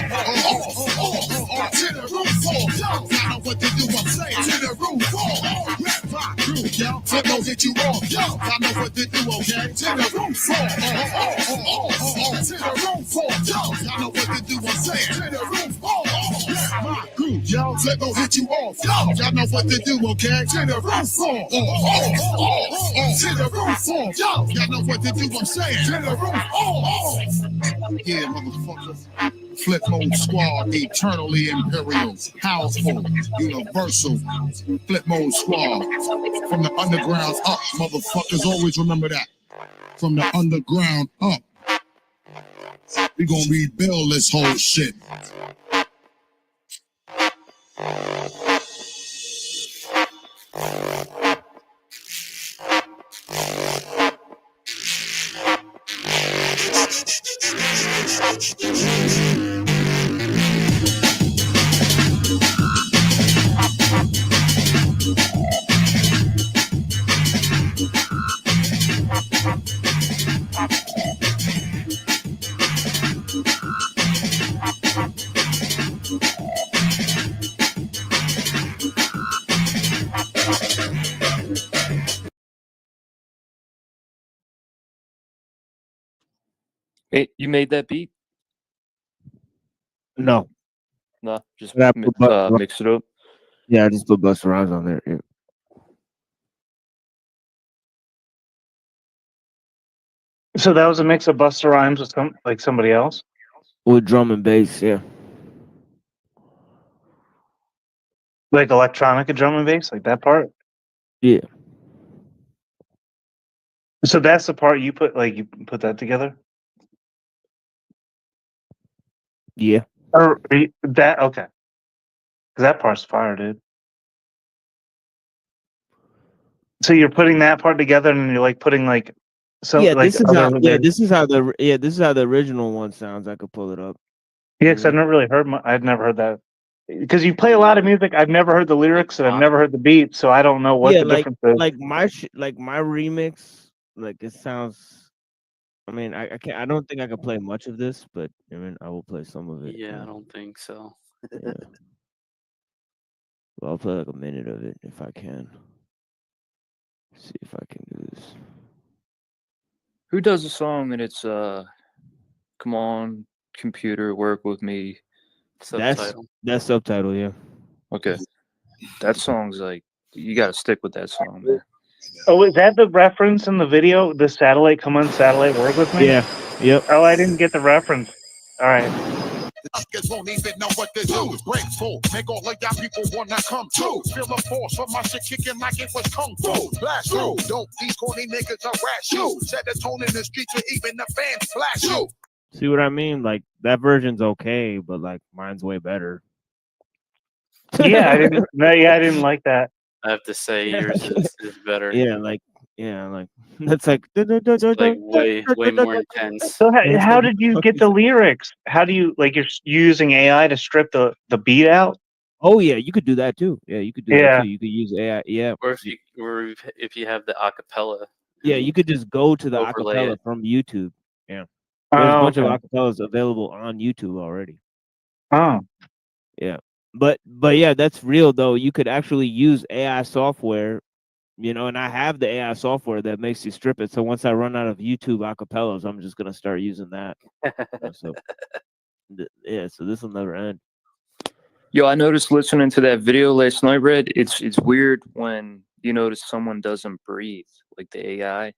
to the roof fall, yo. Y'all know what to do, I'm saying. To the roof fall, rap my group, yo. Flip gon' hit you off, yo. Y'all know what to do, okay? To the roof fall, to the roof fall, yo. Y'all know what to do, I'm saying. To the roof fall, rap my group, yo. Flip gon' hit you off, yo. Y'all know what to do, okay? To the roof fall, to the roof fall, yo. Y'all know what to do, I'm saying. To the roof, yeah, motherfuckers. Flip mode squad, eternally imperial, powerful, universal. Flip mode squad, from the underground up, motherfuckers. Always remember that. From the underground up, we gonna rebuild this whole shit. Hey, you made that beat? No. No, just But I put mix it up. Yeah, I just put Busta Rhymes on there. Yeah. So that was a mix of Busta Rhymes with somebody else? With drum and bass, yeah. Like electronic and drum and bass, like that part? Yeah. So that's the part you put that together? Yeah. Or that okay. 'Cause that part's fire, dude. So you're putting that part together and you're like putting like some Yeah, like this is other how lyrics. this is how the original one sounds. I could pull it up. Yeah, because I've never really heard I've never heard that. Because you play a lot of music, I've never heard the lyrics and I've never heard the beat, so I don't know what Yeah, the difference is. like my remix, like it sounds. I mean, I can't. I don't think I could play much of this, but I mean, I will play some of it. Yeah, I don't think so. Yeah. Well, I'll play like a minute of it if I can. See if I can do this. Who does a song and it's come on, computer, work with me? Subtitle. That's subtitle, yeah. Okay. That song's like you gotta stick with that song, man. Oh, is that the reference in the video? The satellite, come on, satellite, work with me? Yeah. Yep. Oh, I didn't get the reference. All right. Niggas won't even know what to do. Grateful, make all of y'all people wanna come too. Feel the force of my shit kicking like it was kung fu. Blast through, don't these corny niggas harass you. Set the tone in the streets where even the fans flash you. See what I mean? Like that version's okay, but like mine's way better. Yeah, I didn't like that. I have to say yours is better. Yeah, like that's like It's like way more intense. So how did you get the lyrics? How do you like you're using AI to strip the beat out? Oh yeah, you could do that too. Yeah, you could do that Yeah. too. You could use AI. Yeah. Or if you have the acapella. Yeah, you could just go to the Overlay acapella it. from YouTube. Yeah. There's a bunch of acapellas available on YouTube already. Oh. Yeah. But yeah, that's real though. You could actually use AI software, and I have the AI software that makes you strip it. So once I run out of YouTube acapellas, I'm just gonna start using that. So this will never end. Yo, I noticed listening to that video last night, Red. It's weird when you notice someone doesn't breathe, like the AI.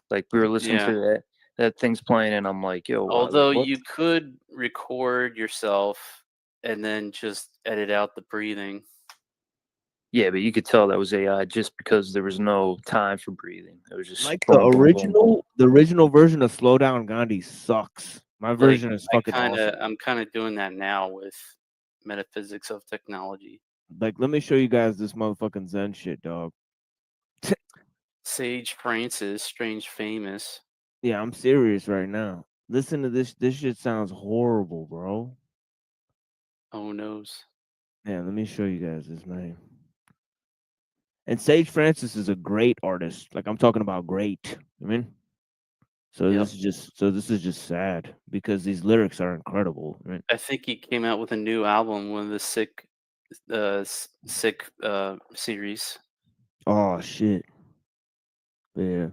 Like we were listening to that thing's playing, and I'm like, yo. Although what? you could record yourself and then just edit out the breathing. Yeah, but you could tell that was AI just because there was no time for breathing. It was just Like boom, the boom, boom. original version of Slow Down Gandhi sucks. My version is fucking awesome. I'm kind of doing that now with metaphysics of technology. Like, let me show you guys this motherfucking Zen shit, dog. Sage Francis, strange famous. Yeah, I'm serious right now. Listen to this. This shit sounds horrible, bro. Oh knows. Yeah, let me show you guys this, man. And Sage Francis is a great artist. Like I'm talking about great. I mean, so Yep. this is just sad because these lyrics are incredible. I mean, I think he came out with a new album, one of the sick series. oh shit. Yeah.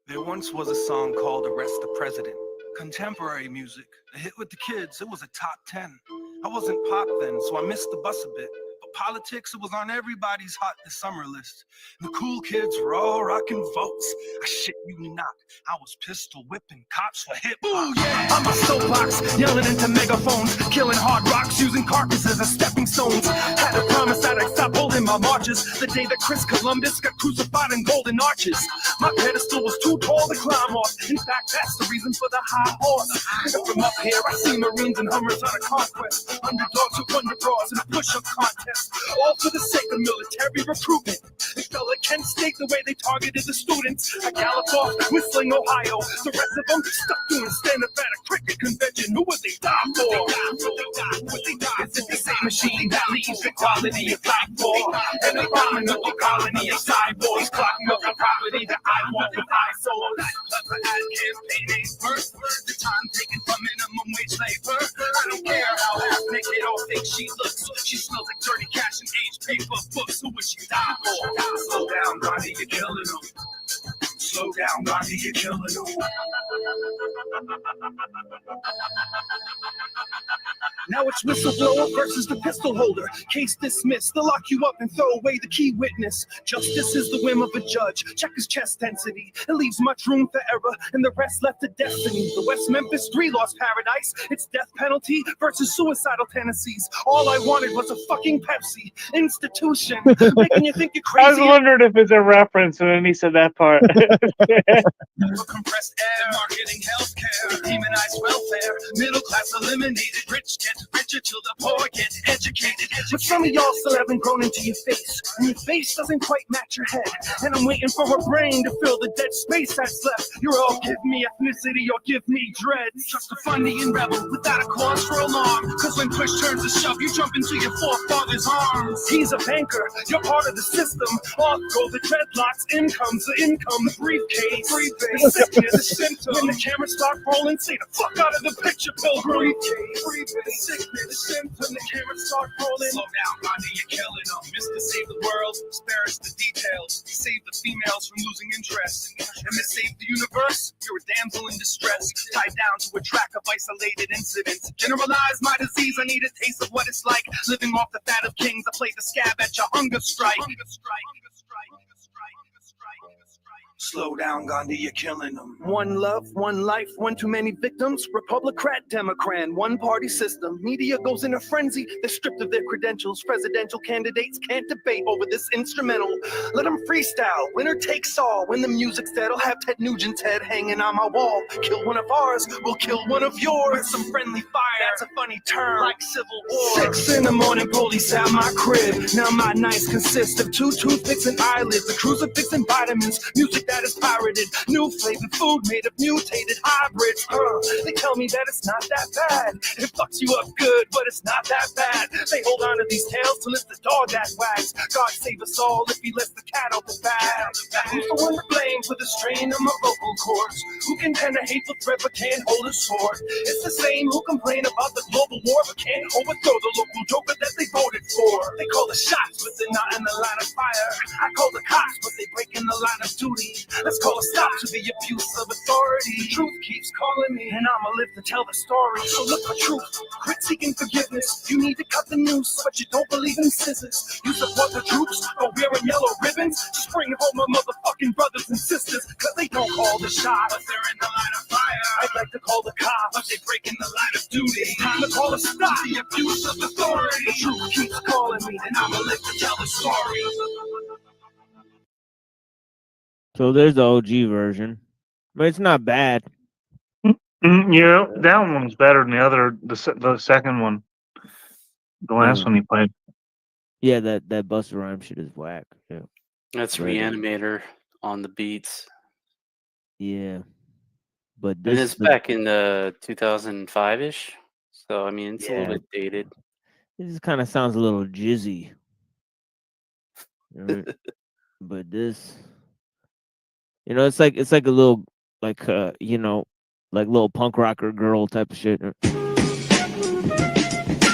There once was a song called Arrest the President. Contemporary music, a hit with the kids, it was a top 10. I wasn't pop then, so I missed the bus a bit. But politics, it was on everybody's hot this summer list. The cool kids were all rocking votes. I shit you not, I was pistol whipping cops for hip hop. Yeah. I'm a soapbox, yelling into megaphones, killing hard rocks, using carcasses as stepping stones. Had a promise that I'd stop holding my marches the day that Chris Columbus got crucified in golden arches. My pedestal was too tall to climb off. In fact, that's the reason for the high horse. And from up here, I see Marines and Hummers on a conquest. Underdogs who wonder bras in a push-up contest. All for the sake of military recruitment. It felt like Kent State the way they targeted the students. I galloped off, whistling Ohio. The rest of them stuck doing stand-up at a cricket convention. Who would they die for? Is it the same machine that leaves equality of black for? An abominable colony of cyborgs clocking up the property that I want with eyesores. Clever ad campaign ain't first. The time taken from minimum wage labor. I don't care how half naked or fake she looks. She smells like dirty cash and aged paper books. Who would she die for? Slow down, Gandhi, you're killing them. Slow down, Gandhi, you're killing them. Now it's whistleblower versus the pistol holder. Case dismissed. They'll lock you up and throw away the key witness. Justice is the whim of a judge. Check his chest density. It leaves much room for error, and the rest left to destiny. The West Memphis 3 lost paradise. It's death penalty versus suicidal tendencies. All I wanted was a fucking Pepsi institution, making you think you're I was crazy. wondering if it's a reference when he said that part. Compressed air, marketing healthcare, demonized welfare, middle class eliminated, rich get richer till the poor get educated. But some of y'all still haven't grown into your face, and your face doesn't quite match your head. And I'm waiting for a brain to fill the dead space that's left. You're all give me ethnicity or give me dreads. Trust a funny and rebel without a cause for alarm. Cause when push turns to shove, you jump into your forefather's arms. He's a banker, you're part of the system. Off go the dreadlocks, in comes the income, the briefcase, the sickness, the symptom. When the cameras start rolling, say the fuck out of the picture, pilgrim. The sickness, the symptom, the cameras start rolling. Slow down, Gandhi, you're killing them. Mr. Save the world, spare us the details. Save the females from losing interest. And Miss Save the universe, you're a damsel in distress. Tied down to a track of isolated incidents. Generalize my disease, I need a taste of what it's like. Living off the fat of kings, I play the scab at your hunger strike. Slow down, Gandhi, you're killing them. One love, one life, one too many victims. Republican, Democrat, one party system. Media goes in a frenzy. They're stripped of their credentials. Presidential candidates can't debate over this instrumental. Let them freestyle. Winner takes all. When the music's dead, I'll have Ted Nugent's head hanging on my wall. Kill one of ours, we'll kill one of yours. With some friendly fire. That's a funny term, like Civil War. 6 in the morning, police at my crib. Now my nights consist of 2 toothpicks and eyelids, a crucifix and vitamins. Music that is pirated, new flavored food made of mutated hybrids. They tell me that it's not that bad. It fucks you up good, but it's not that bad. They hold on to these tails till it's the dog that wags. God save us all if he lets the cat out the bag. Who's the one to blame for the strain of my vocal cords? Who can pen a hateful threat but can't hold a sword? It's the same who complain about the global war but can't overthrow the local joker that they voted for. They call the shots, but they're not in the line of fire. I call the cops, but they break in the line of duty. Let's call a stop to the abuse of authority. The truth keeps calling me, and I'ma live to tell the story. So look for truth, quit seeking forgiveness. You need to cut the noose, but you don't believe in scissors. You support the troops, but wearing yellow ribbons. Just bring home my motherfucking brothers and sisters, cause they don't call the shots, but they're in the line of fire. I'd like to call the cops, but they break in the line of duty. It's time to call a stop to the abuse of authority. The truth keeps calling me, and I'ma live to tell the story. So there's the OG version, but it's not bad. Yeah, that one's better than the other, the second one, the last one he played. Yeah, that Busta Rhymes shit is whack. Yeah, That's Right. Reanimator on the beats. Yeah, but And this it's back in 2005-ish. So I mean, it's a Yeah. little bit dated. It just kind of sounds a little jizzy. Right? But this, it's like a little like like little punk rocker girl type of shit.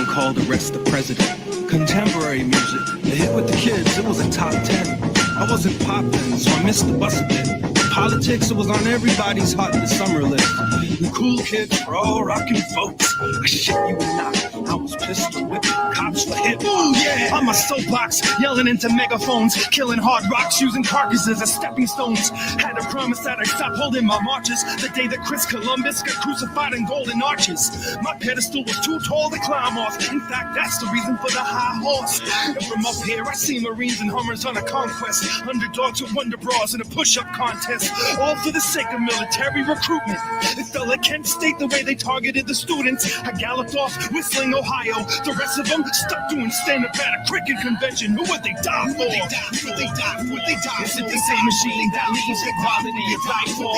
Called Arrest the President. Contemporary music, a hit with the kids, it was a top 10. I wasn't poppin', so I missed the bus a bit. Politics, it was on everybody's hot in the summer list. The cool kids were all rockin' folks. I shit you not, I was pistol whipping cops for hip. Ooh, yeah! On my soapbox, yelling into megaphones, killing hard rocks, using carcasses as stepping stones. Had to promise that I'd stop holding my marches the day that Chris Columbus got crucified in golden arches. My pedestal was too tall to climb off. In fact, that's the reason for the high horse. And from up here, I see Marines and Hummers on a conquest. Underdogs with wonder bras in a push-up contest. All for the sake of military recruitment. It felt like Kent State the way they targeted the students. I galloped off, whistling Ohio. The rest of them stuck doing stand-up at a cricket convention. Who would they die for? Who would they die for? Is it the same machine that leaves equality of life for?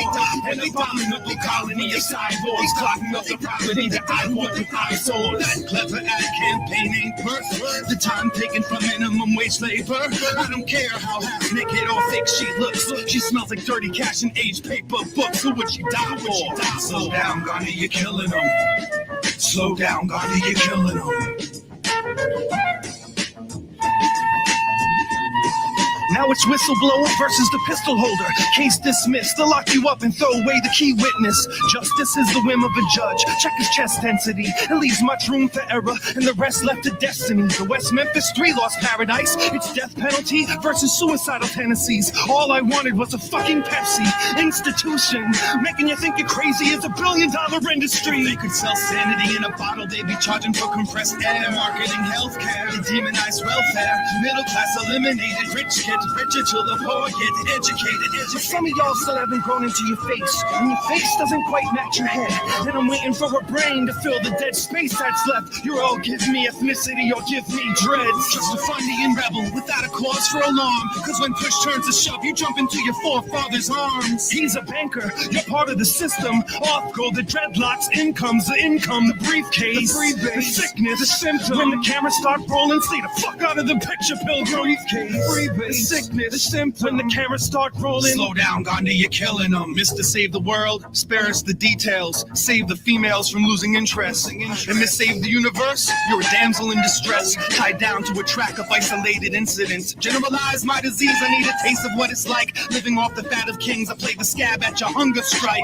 An abominable colony of cyborgs clogging up the property that I want with eyesores. That clever ad campaign ain't worth the time taken for minimum wage labor. I don't care how half-naked or fake she looks. She smells like dirty cash and aged paper books. Who would she die for? Slow down, Gandhi, you're killing them. Slow down, Gandhi, you're killing them. Now it's whistleblower versus the pistol holder. Case dismissed. They'll lock you up and throw away the key witness. Justice is the whim of a judge. Check his chest density. It leaves much room for error, and the rest left to destiny. The West Memphis 3 lost paradise. It's death penalty versus suicidal tendencies. All I wanted was a fucking Pepsi institution. Making you think you're crazy is $1 billion industry. If they could sell sanity in a bottle, they'd be charging for compressed air. Marketing healthcare, they demonize welfare. Middle class eliminated, rich kids richer till the poor get educated. But some of y'all still haven't grown into your face, and your face doesn't quite match your head. And I'm waiting for a brain to fill the dead space that's left. You're all give me ethnicity or give me dreads. Just a Fundian rebel without a cause for alarm. Cause when push turns to shove, you jump into your forefather's arms. He's a banker, you're part of the system. Off go the dreadlocks, income's the income, the briefcase, the sickness, the symptom. When the cameras start rolling, stay the fuck out of the picture, pilgrim. Briefcase, sickness, the symptom. When the cameras start rolling, slow down, Gandhi, you're killing them. Mr. Save the World, spare us the details. Save the females from losing interest. And Miss Save the Universe, you're a damsel in distress. Tied down to a track of isolated incidents. Generalize my disease, I need a taste of what it's like. Living off the fat of kings, I play the scab at your hunger strike.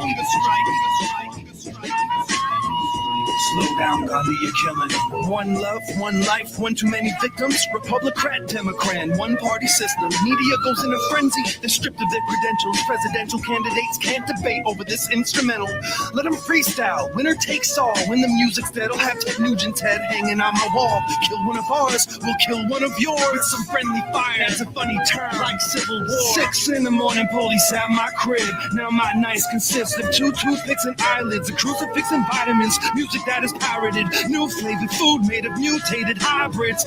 Slow down, Gandhi, you're killing it. One love, one life, one too many victims. Republican, Democrat, one party system. Media goes in a frenzy. They're stripped of their credentials. Presidential candidates can't debate over this instrumental. Let them freestyle. Winner takes all. When the music's dead, I'll have Ted Nugent's head hanging on my wall. Kill one of ours, we'll kill one of yours. With some friendly fire, it's a funny term, like Civil War. 6 in the morning, police at my crib. Now my nights consist of 2 toothpicks and eyelids, a crucifix and vitamins. Music that is pirated, new flavored food made of mutated hybrids.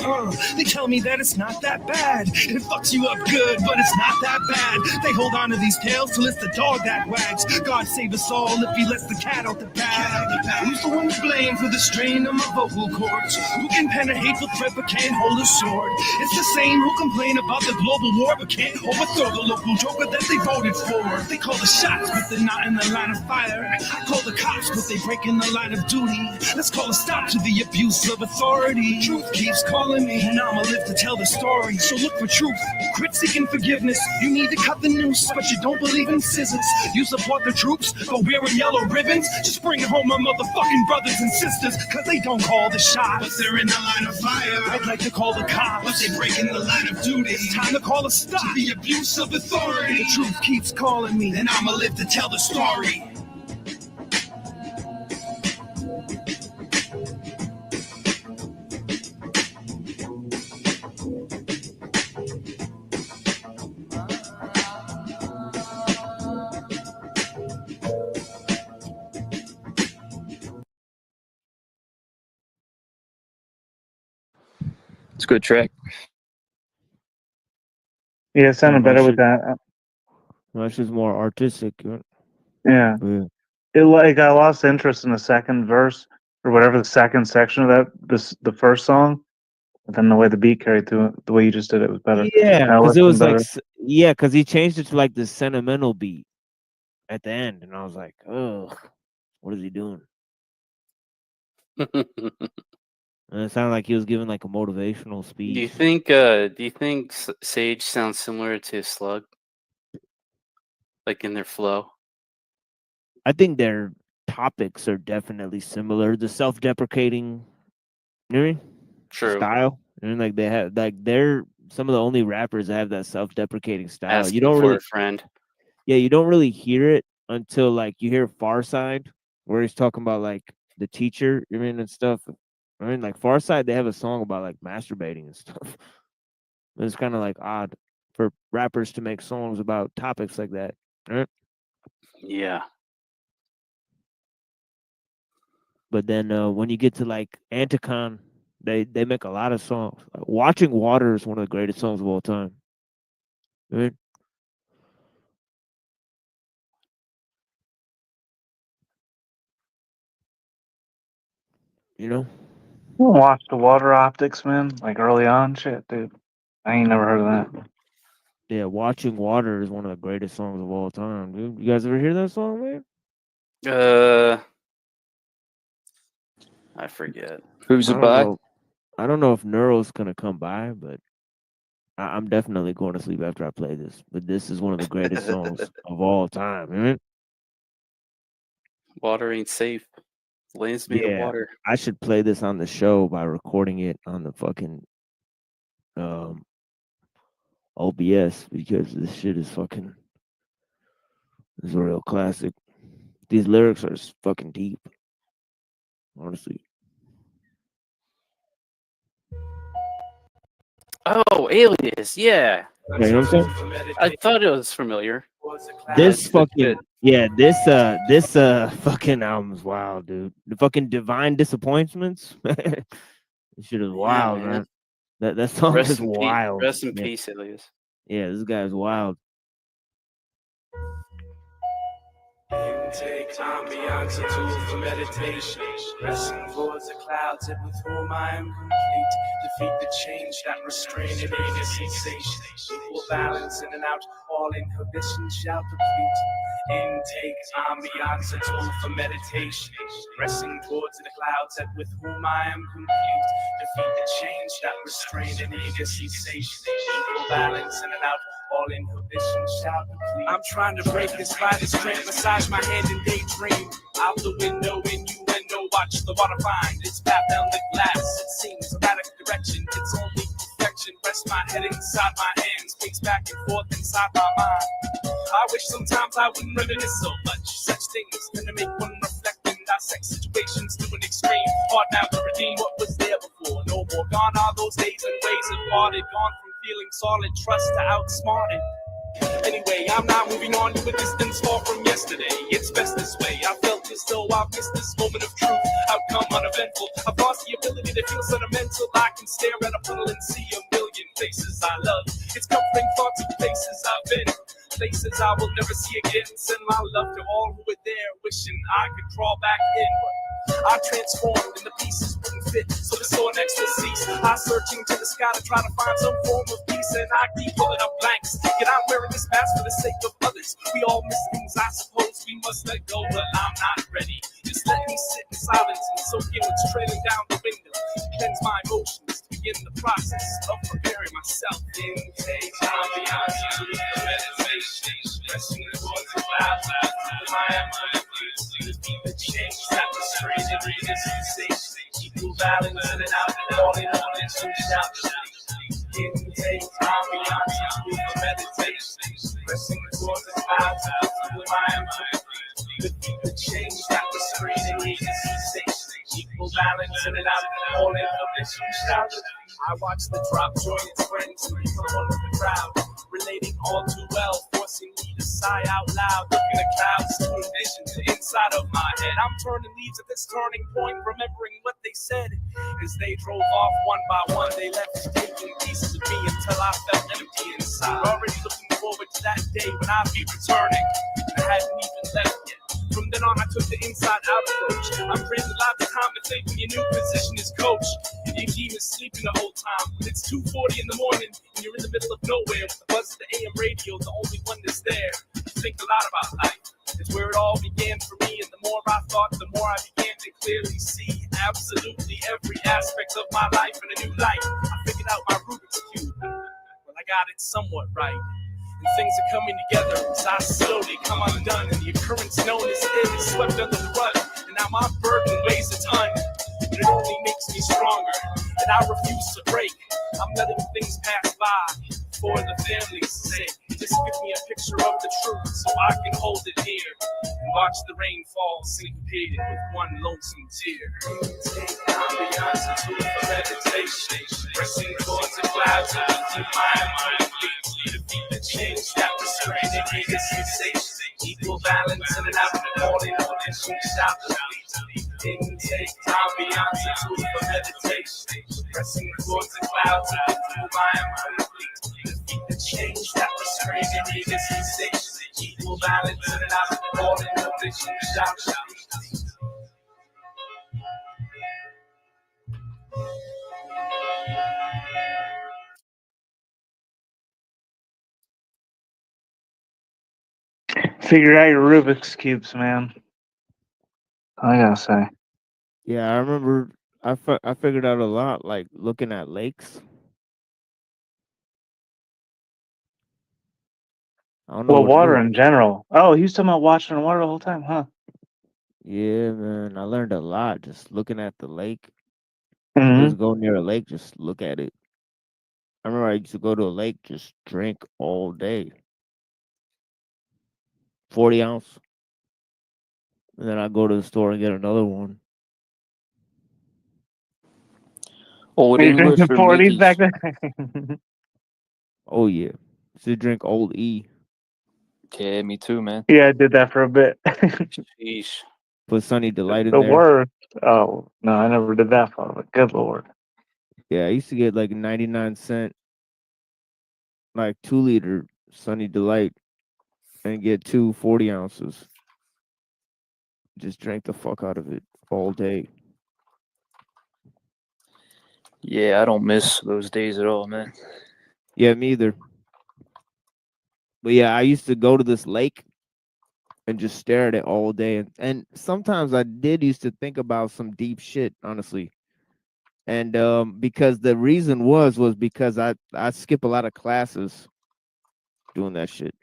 They tell me that it's not that bad. It fucks you up good, but it's not that bad. They hold on to these tales till it's the dog that wags. God save us all if he lets the cat out the bag. Who's the one to blame for the strain of my vocal cords? Who can pen a hateful threat but can't hold a sword? It's the same who complain about the global war but can't overthrow the local joker that they voted for. They call the shots but they're not in the line of fire. I call the cops but they break in the line of duty. Let's call a stop to the abuse of authority. Truth keeps calling me, and I'ma live to tell the story. So look for truth, quit seeking forgiveness. You need to cut the noose, but you don't believe in scissors. You support the troops, but wearing yellow ribbons. Just bring home my motherfucking brothers and sisters, cause they don't call the shots. But they're in the line of fire. I'd like to call the cops, but they break in the line of duty. It's time to call a stop to the abuse of authority. The truth keeps calling me, and I'ma live to tell the story. It's a good track. Yeah, it sounded better with that. That's just more artistic. Yeah. It like I lost interest in the second verse or whatever the second section of the first song. But then the way the beat carried through, the way you just did it was better. Yeah, I because it listened was like, better. yeah, because he changed it to like the sentimental beat at the end, and I was like, ugh, what is he doing? And it sounded like he was giving like a motivational speech. Do you think Sage sounds similar to Slug? Like in their flow? I think their topics are definitely similar. The self-deprecating, you know what I mean? True. Style. And like they have, like they're some of the only rappers that have that self-deprecating style. Asking You don't for really, a friend. yeah, you don't really hear it until like you hear Farside, where he's talking about like the teacher, you know what I mean, and stuff. I mean, like Farside, they have a song about like masturbating and stuff. It's kind of like odd for rappers to make songs about topics like that, right? Yeah. But then when you get to like Anticon, they make a lot of songs. Like, Watching Water is one of the greatest songs of all time. Right? You know? Watch the Water Optics, man. Like early on, shit, dude. I ain't never heard of that. Yeah, Watching Water is one of the greatest songs of all time, dude. You guys ever hear that song, man? I forget. Who's I it don't by? know. I don't know if Neuro's gonna come by, but I'm definitely going to sleep after I play this. But this is one of the greatest songs of all time, right? Water ain't safe. Land's made of Yeah, water. I should play this on the show by recording it on the fucking OBS because this shit is fucking is a real classic. These lyrics are fucking deep, honestly. Oh, Alias, yeah. Yeah, you know what I'm saying? I thought it was familiar. This fucking this fucking album's wild, dude. The fucking Divine Disappointments. This shit is wild, man. That song is wild. Rest in Yeah. peace, Alias. Yeah, this guy's wild. Take ambiance, a tool for meditation. Pressing towards the clouds, and with whom I am complete. Defeat the change that restrain and aid a sensation. Equal balance in and out, all inhibitions shall deplete. Intake ambiance, a tool for meditation. Pressing towards the clouds, and with whom I am complete. Defeat the change that restrain and aid a sensation. Equal balance in and out, all inhibitions shall deplete. I'm trying to break this by this strength, massage my hand and daydream. Out the window, innuendo, watch the water find its path down the glass. It seems erratic direction, it's only perfection. Rest my head inside my hands, pace back and forth inside my mind. I wish sometimes I wouldn't reminisce so much. Such things tend to make one reflect and dissect situations to an extreme. Hard now to redeem what was there before. No more gone are those days and ways of parted. Gone from feeling solid, trust to outsmarted. Anyway, I'm not moving on to a distance far from yesterday. It's best this way. I felt as though I've missed this moment of truth. Outcome uneventful. I've lost the ability to feel sentimental. I can stare at a puddle and see a million faces I love. It's comforting thoughts of places I've been, places I will never see again. Send my love to all who were there, wishing I could crawl back in. But I transformed and the pieces wouldn't fit, so the sore next will cease. I searching to the sky to try to find some form of peace, and I keep pulling up blanks. Yet I'm wearing this mask for the sake of others. We all miss things, I suppose we must let go, but I'm not ready. Just let me sit in silence and soak in what's trailing down the window. Cleanse my emotions to begin the process of preparing myself. Intake ambiance, meditation, pressing towards the clouds. My defeat the change that restrains and resistance. Equal balance in and out, and all in all, and so shout. Intake ambiance, meditation, pressing towards the clouds. My defeat the change that restrains and resistance. Equal balance in and out, and all in all, and so shout. I watch the drop join its friends and become one with the crowd, relating all too well, forcing me to sigh out loud. Looking at clouds to envision the inside of my head. I'm turning leaves at this turning point, remembering what they said. As they drove off one by one, they left taking pieces of me until I felt empty inside. Already looking forward to that day when I'd be returning. I hadn't even left yet. From then on, I took the inside out approach. I'm granted lots of time to think when your new position is coach. Your demons sleeping the whole time. When it's 2:40 in the morning and you're in the middle of nowhere with the buzz of the AM radio, the only one that's there. You think a lot about life. It's where it all began for me, and the more I thought, the more I began to clearly see absolutely every aspect of my life in a new light. I figured out my Rubik's Cube. Well, I got it somewhat right. And things are coming together as I slowly come undone, and the occurrence known as sin is swept under the rug. And now my burden weighs a ton, but it only makes me stronger, and I refuse to break. I'm letting things pass by for the family's sake. Just give me a picture of the truth so I can hold it near and watch the rain fall syncopated with one lonesome tear. Take ambiance into a meditation, pressing towards the clouds until my mind completely defeat the change that restraining me is sensation. Equal balance in and out of the morning, and soon stop the fleet. Intake ambiance into a meditation, pressing towards the clouds until my mind complete. Defeat the change that restraining me is sensation. Equal balance in and out of the morning, and soon stop the fleet. Figure out your Rubik's cubes, man. I gotta say. Yeah, I remember I figured out a lot, like looking at lakes. I don't know Well, what it water is. in general. Oh, he was talking about watching water the whole time, huh? Yeah, man, I learned a lot just looking at the lake. Mhm. Just go near a lake, just look at it. I remember I used to go to a lake, just drink all day. 40 ounce. And then I go to the store and get another one. Old Are you English drinking or 40s Mickeys? back then? Oh yeah. Used to drink Old E. Yeah, me too, man. Yeah, I did that for a bit. Sheesh. Put Sunny Delight in The there. worst. Oh, no, I never did that far, but good lord. Yeah, I used to get like 99-cent, like 2-liter Sunny Delight and get 2 40 ounces. Just drank the fuck out of it all day. Yeah, I don't miss those days at all, man. Yeah, me either. But yeah, I used to go to this lake and just stare at it all day. And sometimes I did used to think about some deep shit, honestly. And because the reason was because I skip a lot of classes doing that shit.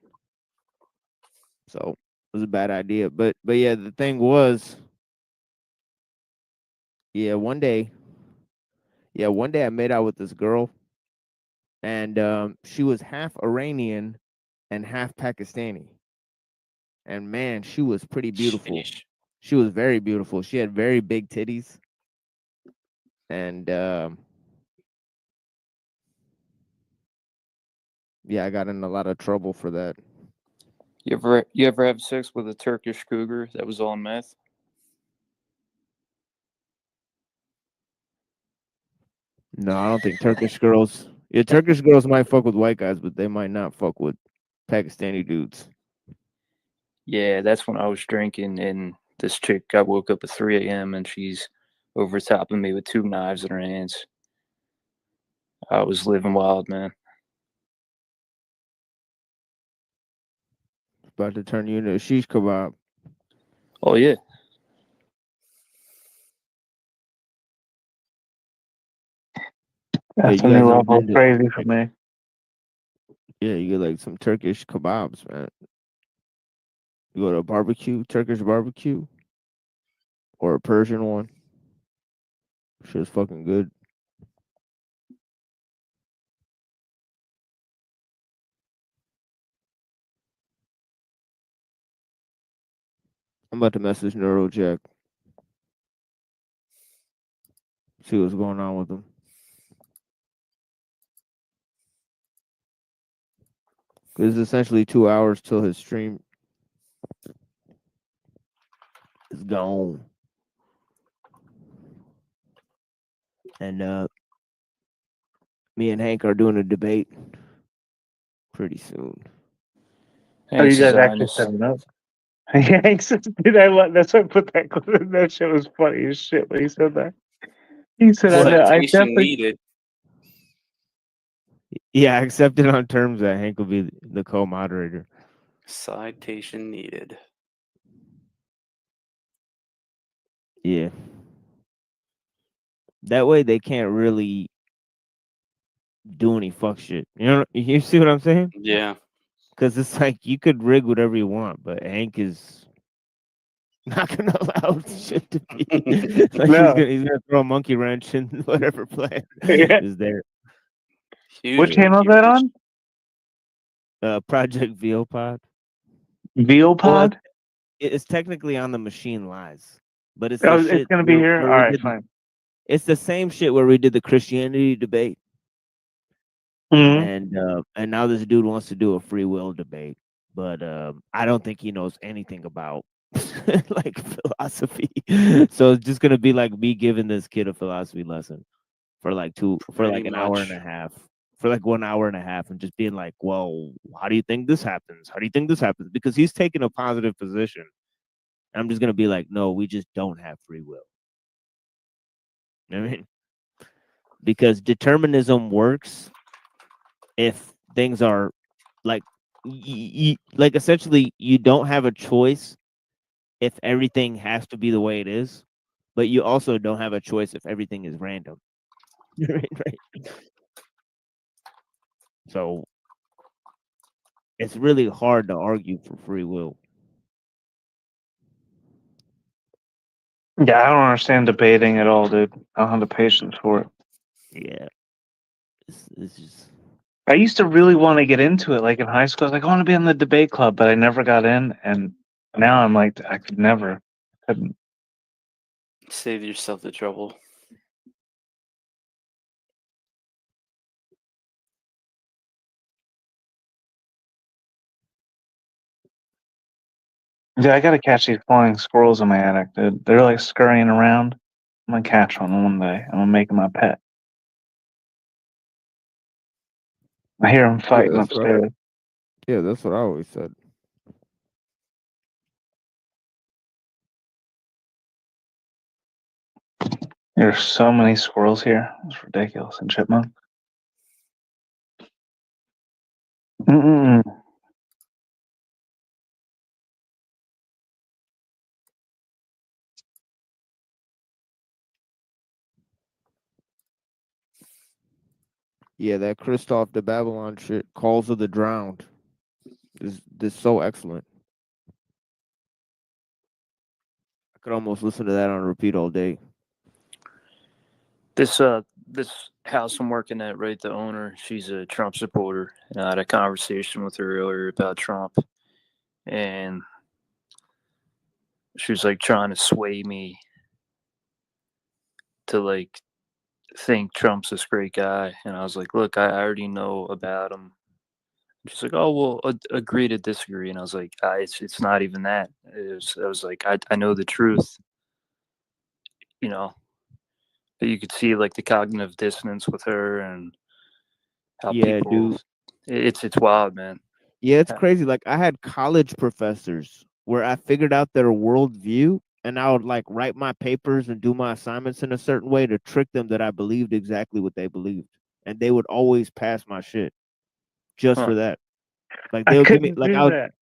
So it was a bad idea. But yeah, the thing was, one day I made out with this girl, and she was half Iranian and half Pakistani. And man, she was pretty beautiful. Sheesh. She was very beautiful. She had very big titties. And yeah, I got in a lot of trouble for that. You ever have sex with a Turkish cougar that was on meth? No, I don't think Turkish girls. Yeah, Turkish girls might fuck with white guys, but they might not fuck with Pakistani dudes. Yeah, that's when I was drinking, and this chick, I woke up at 3 a.m. and she's over top of me with 2 knives in her hands. I was living wild, man. About to turn you into a shish kebab. Oh yeah. That's you a guys new ever level been of to? crazy for me. Yeah, you get like some Turkish kebabs, man. You go to a barbecue, Turkish barbecue, or a Persian one. Shit's fucking good. I'm about to message Neurojack. See what's going on with him. It's essentially 2 hours till his stream is gone. And me and Hank are doing a debate pretty soon. Oh, you Hank's a guys actually Zionist. set him up. Yeah, dude, that's why I put that clip in. That shit was funny as shit when he said that. He said, "I know. I Citation definitely." needed. Yeah, I accepted on terms that Hank will be the co-moderator. Citation needed. Yeah. That way they can't really do any fuck shit. You know, you see what I'm saying? Yeah. Because it's like you could rig whatever you want, but Hank is not gonna allow shit to be like No. he's gonna throw a monkey wrench in whatever plan Yeah. is there. What channel is that on? Project Veopod. Veopod? Well, it's technically on the Machine Lies, but it's the Oh, it's shit gonna be here. where All we right, did fine. it's the same shit where we did the Christianity debate. Mhm. And now this dude wants to do a free will debate, but I don't think he knows anything about like philosophy. So it's just gonna be like me giving this kid a philosophy lesson for like Pretty an hour and much. a half, for like 1 hour and a half, and just being like, well, how do you think this happens? How do you think this happens? Because he's taking a positive position. I'm just gonna be like, no, we just don't have free will. I mean, because determinism works if things are like like essentially you don't have a choice if everything has to be the way it is, but you also don't have a choice if everything is random. Right. So it's really hard to argue for free will. Yeah, I don't understand debating at all, dude. I don't have the patience for it. Yeah. It's just I used to really want to get into it. Like in high school, I was like, I want to be in the debate club, but I never got in. And now I'm like, I could never. Couldn't. Save yourself the trouble. Yeah, I gotta catch these flying squirrels in my attic, dude. They're like scurrying around. I'm gonna catch one day. I'm gonna make them my pet. I hear them Yeah, fighting that's what upstairs. that's what I always said. There's so many squirrels here. It's ridiculous. And chipmunks. Mm-mm. Yeah, that Christoph the Babylon shit, Calls of the Drowned, is this so excellent. I could almost listen to that on repeat all day. This house I'm working at, right? The owner, she's a Trump supporter, and I had a conversation with her earlier about Trump, and she was like trying to sway me to like think Trump's this great guy, and I was like, look, I already know about him. She's like, oh well, agree to disagree, and I was like, it's not even that. I was like, I know the truth, you know. But you could see like the cognitive dissonance with her and how Yeah, people. dude. It's wild, man. Yeah, it's Yeah. crazy. Like I had college professors where I figured out their worldview, and I would like write my papers and do my assignments in a certain way to trick them that I believed exactly what they believed, and they would always pass my shit just Huh. for that. Like I they would give me couldn't like do I would that.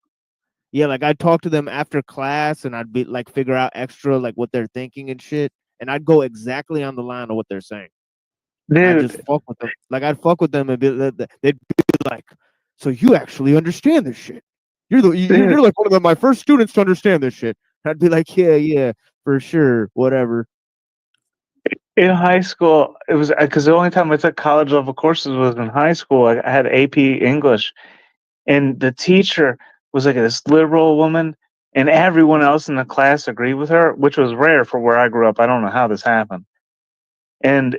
yeah, like I'd talk to them after class, and I'd be like figure out extra like what they're thinking and shit, and I'd go exactly on the line of what they're saying. I just Dude, fuck with them. Like I'd fuck with them and they'd be like, "So you actually understand this shit? You're dude, like one of my first students to understand this shit." I'd be like, "Yeah, for sure, whatever." in high school, it was because the only time I took college level courses was in high school. I had AP English, and the teacher was like this liberal woman, and everyone else in the class agreed with her, which was rare for where I grew up. I don't know how this happened. And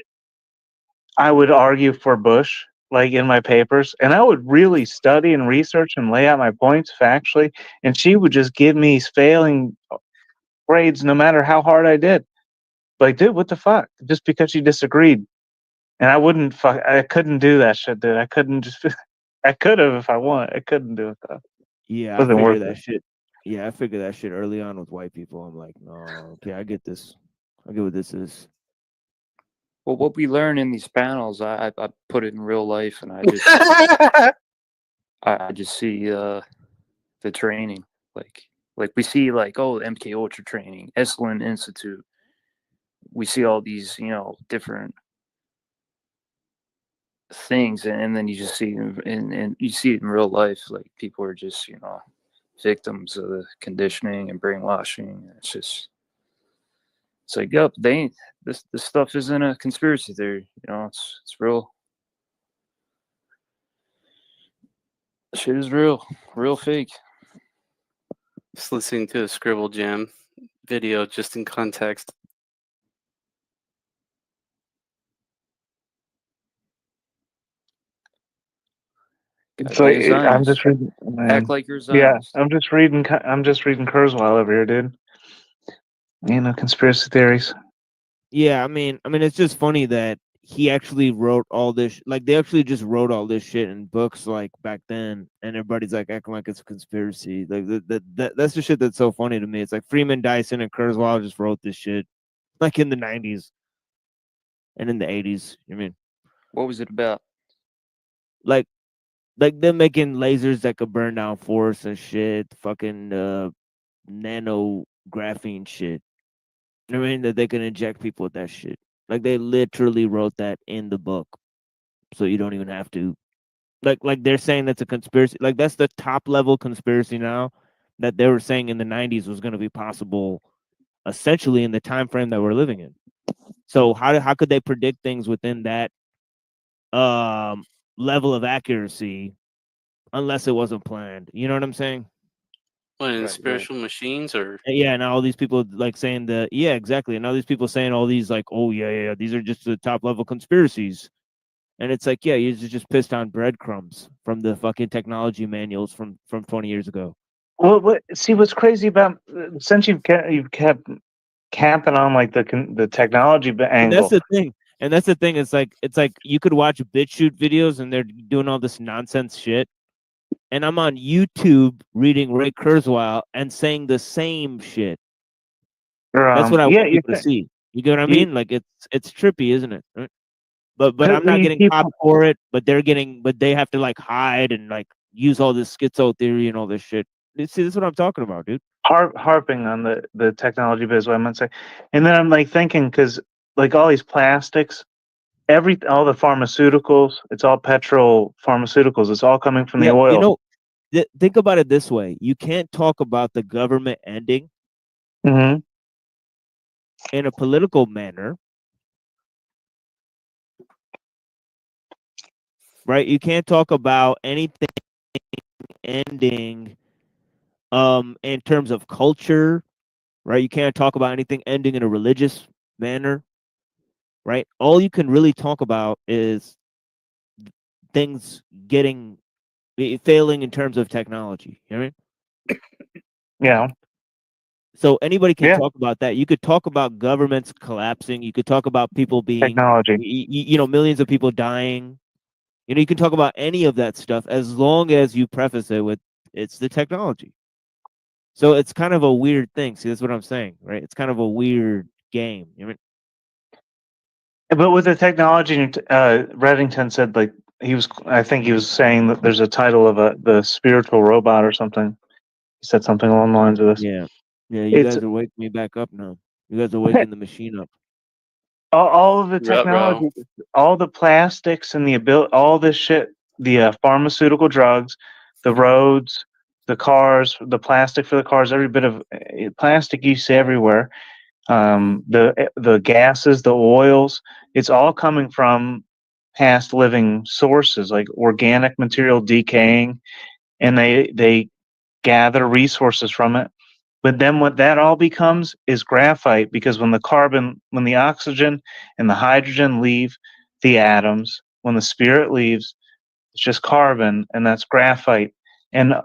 I would argue for Bush, like in my papers, and I would really study and research and lay out my points factually, and she would just give me failing grades no matter how hard I did. Like, dude, what the fuck? Just because you disagreed. And I couldn't do that shit, dude. I couldn't just, I could have if I want. I couldn't do it though. Yeah, I Wasn't figure worth that it. shit. Yeah, I figured that shit early on with white people. I'm like, no, okay, I get this. I get what this is. Well, what we learn in these panels, I put it in real life, and I just see the training, like we see MK Ultra training, Esalen Institute. We see all these different things, and then you just see and you see it in real life. Like people are just victims of the conditioning and brainwashing. It's like, yep, this stuff isn't a conspiracy theory. It's real. Shit is real fake. Just listening to a Scribble Jam video just in context. It's like I'm just reading. Man. Act like you're Yeah, Zionist. I'm just reading Kurzweil over here, dude. Conspiracy theories. Yeah, I mean, it's just funny that he actually wrote all this. Like, they actually just wrote all this shit in books, like back then, and everybody's like acting like it's a conspiracy. Like that's the shit that's so funny to me. It's like Freeman Dyson and Kurzweil just wrote this shit, like in the '90s and in the '80s. I mean, what was it about? Like them making lasers that could burn down forests and shit. Fucking nano graphene shit. I mean, that they can inject people with that shit. Like, they literally wrote that in the book, so you don't even have to. Like they're saying that's a conspiracy. Like, that's the top level conspiracy now that they were saying in the '90s was going to be possible, essentially in the time frame that we're living in. So how could they predict things within that level of accuracy unless it wasn't planned? You know what I'm saying? What, in spiritual machines or? Yeah, and all these people like saying yeah, exactly. And all these people saying all these like, oh yeah, these are just the top level conspiracies. And it's like, yeah, you're just pissed on breadcrumbs from the fucking technology manuals from 20 years ago. Well, see what's crazy about since you've kept camping on like the technology angle. And that's the thing. It's like you could watch BitChute videos and they're doing all this nonsense shit. And I'm on YouTube reading Ray Kurzweil and saying the same shit. That's what I want people to see. You get what I mean? Like it's trippy, isn't it? Right? But I'm not getting popped for it. But they have to like hide and like use all this schizo theory and all this shit. See, this is what I'm talking about, dude. Harping on the technology biz, what I meant to say, and then I'm like thinking because like all these plastics, all the pharmaceuticals, it's all petrol pharmaceuticals. It's all coming from the oil. Think about it this way: you can't talk about the government ending in a political manner, right? You can't talk about anything ending in terms of culture, right? You can't talk about anything ending in a religious manner, right? All you can really talk about is things failing in terms of technology. You know what I mean? Yeah. So anybody can talk about that. You could talk about governments collapsing. You could talk about people being technology. Millions of people dying. You can talk about any of that stuff as long as you preface it with it's the technology. So it's kind of a weird thing. See, that's what I'm saying, right? It's kind of a weird game. You know what I mean? But with the technology, Reddington said like I think he was saying that there's a title of the spiritual robot or something. He said something along the lines of this. Yeah. You guys are waking me back up now. You guys are waking the machine up. All of the technology, all the plastics and all this shit, the pharmaceutical drugs, the roads, the cars, the plastic for the cars, every bit of plastic you see everywhere. The gases, the oils, it's all coming from past living sources like organic material decaying, and they gather resources from it. But then what that all becomes is graphite, because when the oxygen and the hydrogen leave the atoms, when the spirit leaves, it's just carbon, and that's graphite. And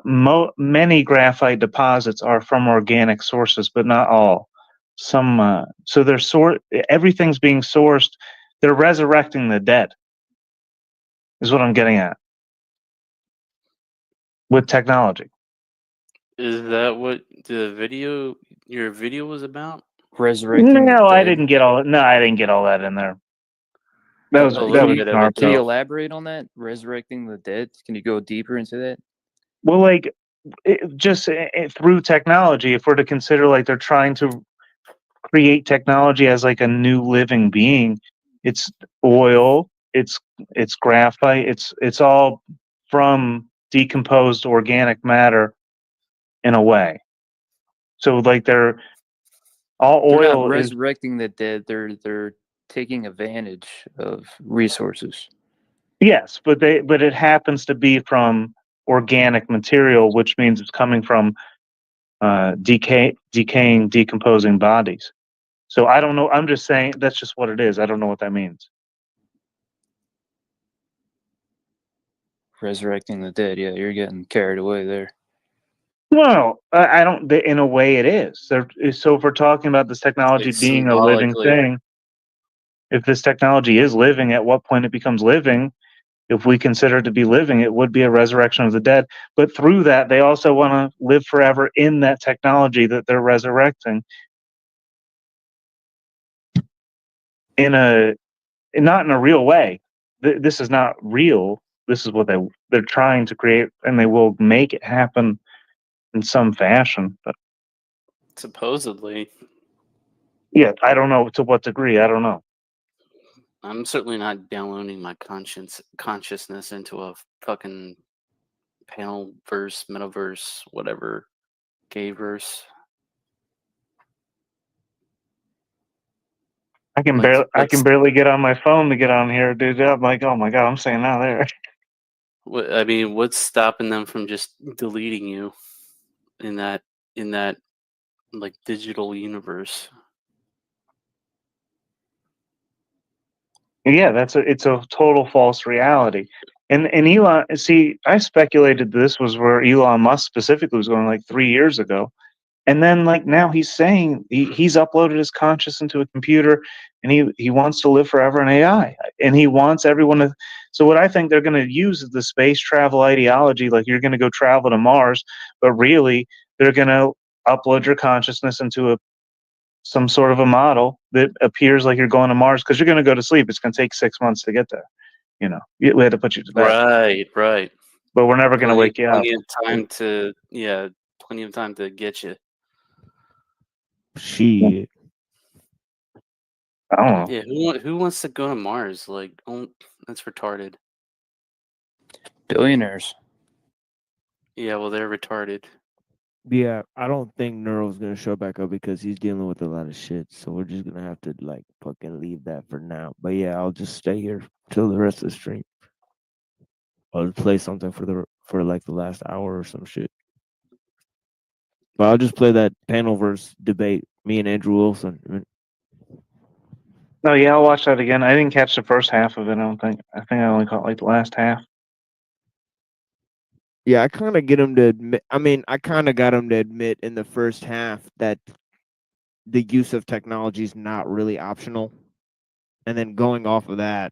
many graphite deposits are from organic sources, but not all. Some so everything's being sourced. They're resurrecting the dead, is what I'm getting at with technology. Is that what your video was about? Resurrecting. No, I didn't get all that in there. That was A that little was bit of it, Can you Naruto. elaborate on that? Resurrecting the dead? Can you go deeper into that? Well, like through technology, if we're to consider like they're trying to create technology as like a new living being, it's oil, it's graphite, it's all from decomposed organic matter in a way. So like they're all They're not oil is resurrecting the dead. They're taking advantage of resources. yes, but it happens to be from organic material, which means it's coming from decaying, decomposing bodies. So I don't know. I'm just saying that's just what it is. I don't know what that means. Resurrecting the dead. Yeah, you're getting carried away there. Well, I don't. In a way, it is. So if we're talking about this technology Like being a living symbolically. thing, if this technology is living, at what point it becomes living? If we consider it to be living, it would be a resurrection of the dead. But through that, they also want to live forever in that technology that they're resurrecting. Not in a real way. This is not real. This is what they're trying to create, and they will make it happen in some fashion. But Supposedly. yeah, I don't know to what degree. I don't know. I'm certainly not downloading my consciousness into a fucking panel verse, metaverse, whatever, gay verse. I can barely get on my phone to get on here, dude. I'm like, oh my god, I'm saying now there. I mean, what's stopping them from just deleting you in that like digital universe? Yeah, it's a total false reality. And Elon, see, I speculated this was where Elon Musk specifically was going like 3 years ago. And then like now he's saying he's uploaded his conscious into a computer and he wants to live forever in AI. And he wants everyone to. So what I think they're going to use is the space travel ideology, like you're going to go travel to Mars, but really they're going to upload your consciousness into some sort of a model that appears like you're going to Mars because you're going to go to sleep. It's going to take 6 months to get there. You know, we had to put you to bed. Right. But we're never going to wake you up. Plenty of time to get you. Shit. I don't know. Yeah, who wants to go to Mars? Like, that's retarded. Billionaires. Yeah, well, they're retarded. Yeah, I don't think Neuro's gonna show back up because he's dealing with a lot of shit. So we're just gonna have to like fucking leave that for now. But yeah, I'll just stay here till the rest of the stream. I'll play something for like the last hour or some shit. But I'll just play that panel verse debate, me and Andrew Wilson. No, yeah, I'll watch that again. I didn't catch the first half of it. I don't think. I think I only caught like the last half. Yeah, I kind of get him to admit. I mean, I kind of got him to admit in the first half that the use of technology is not really optional. And then going off of that,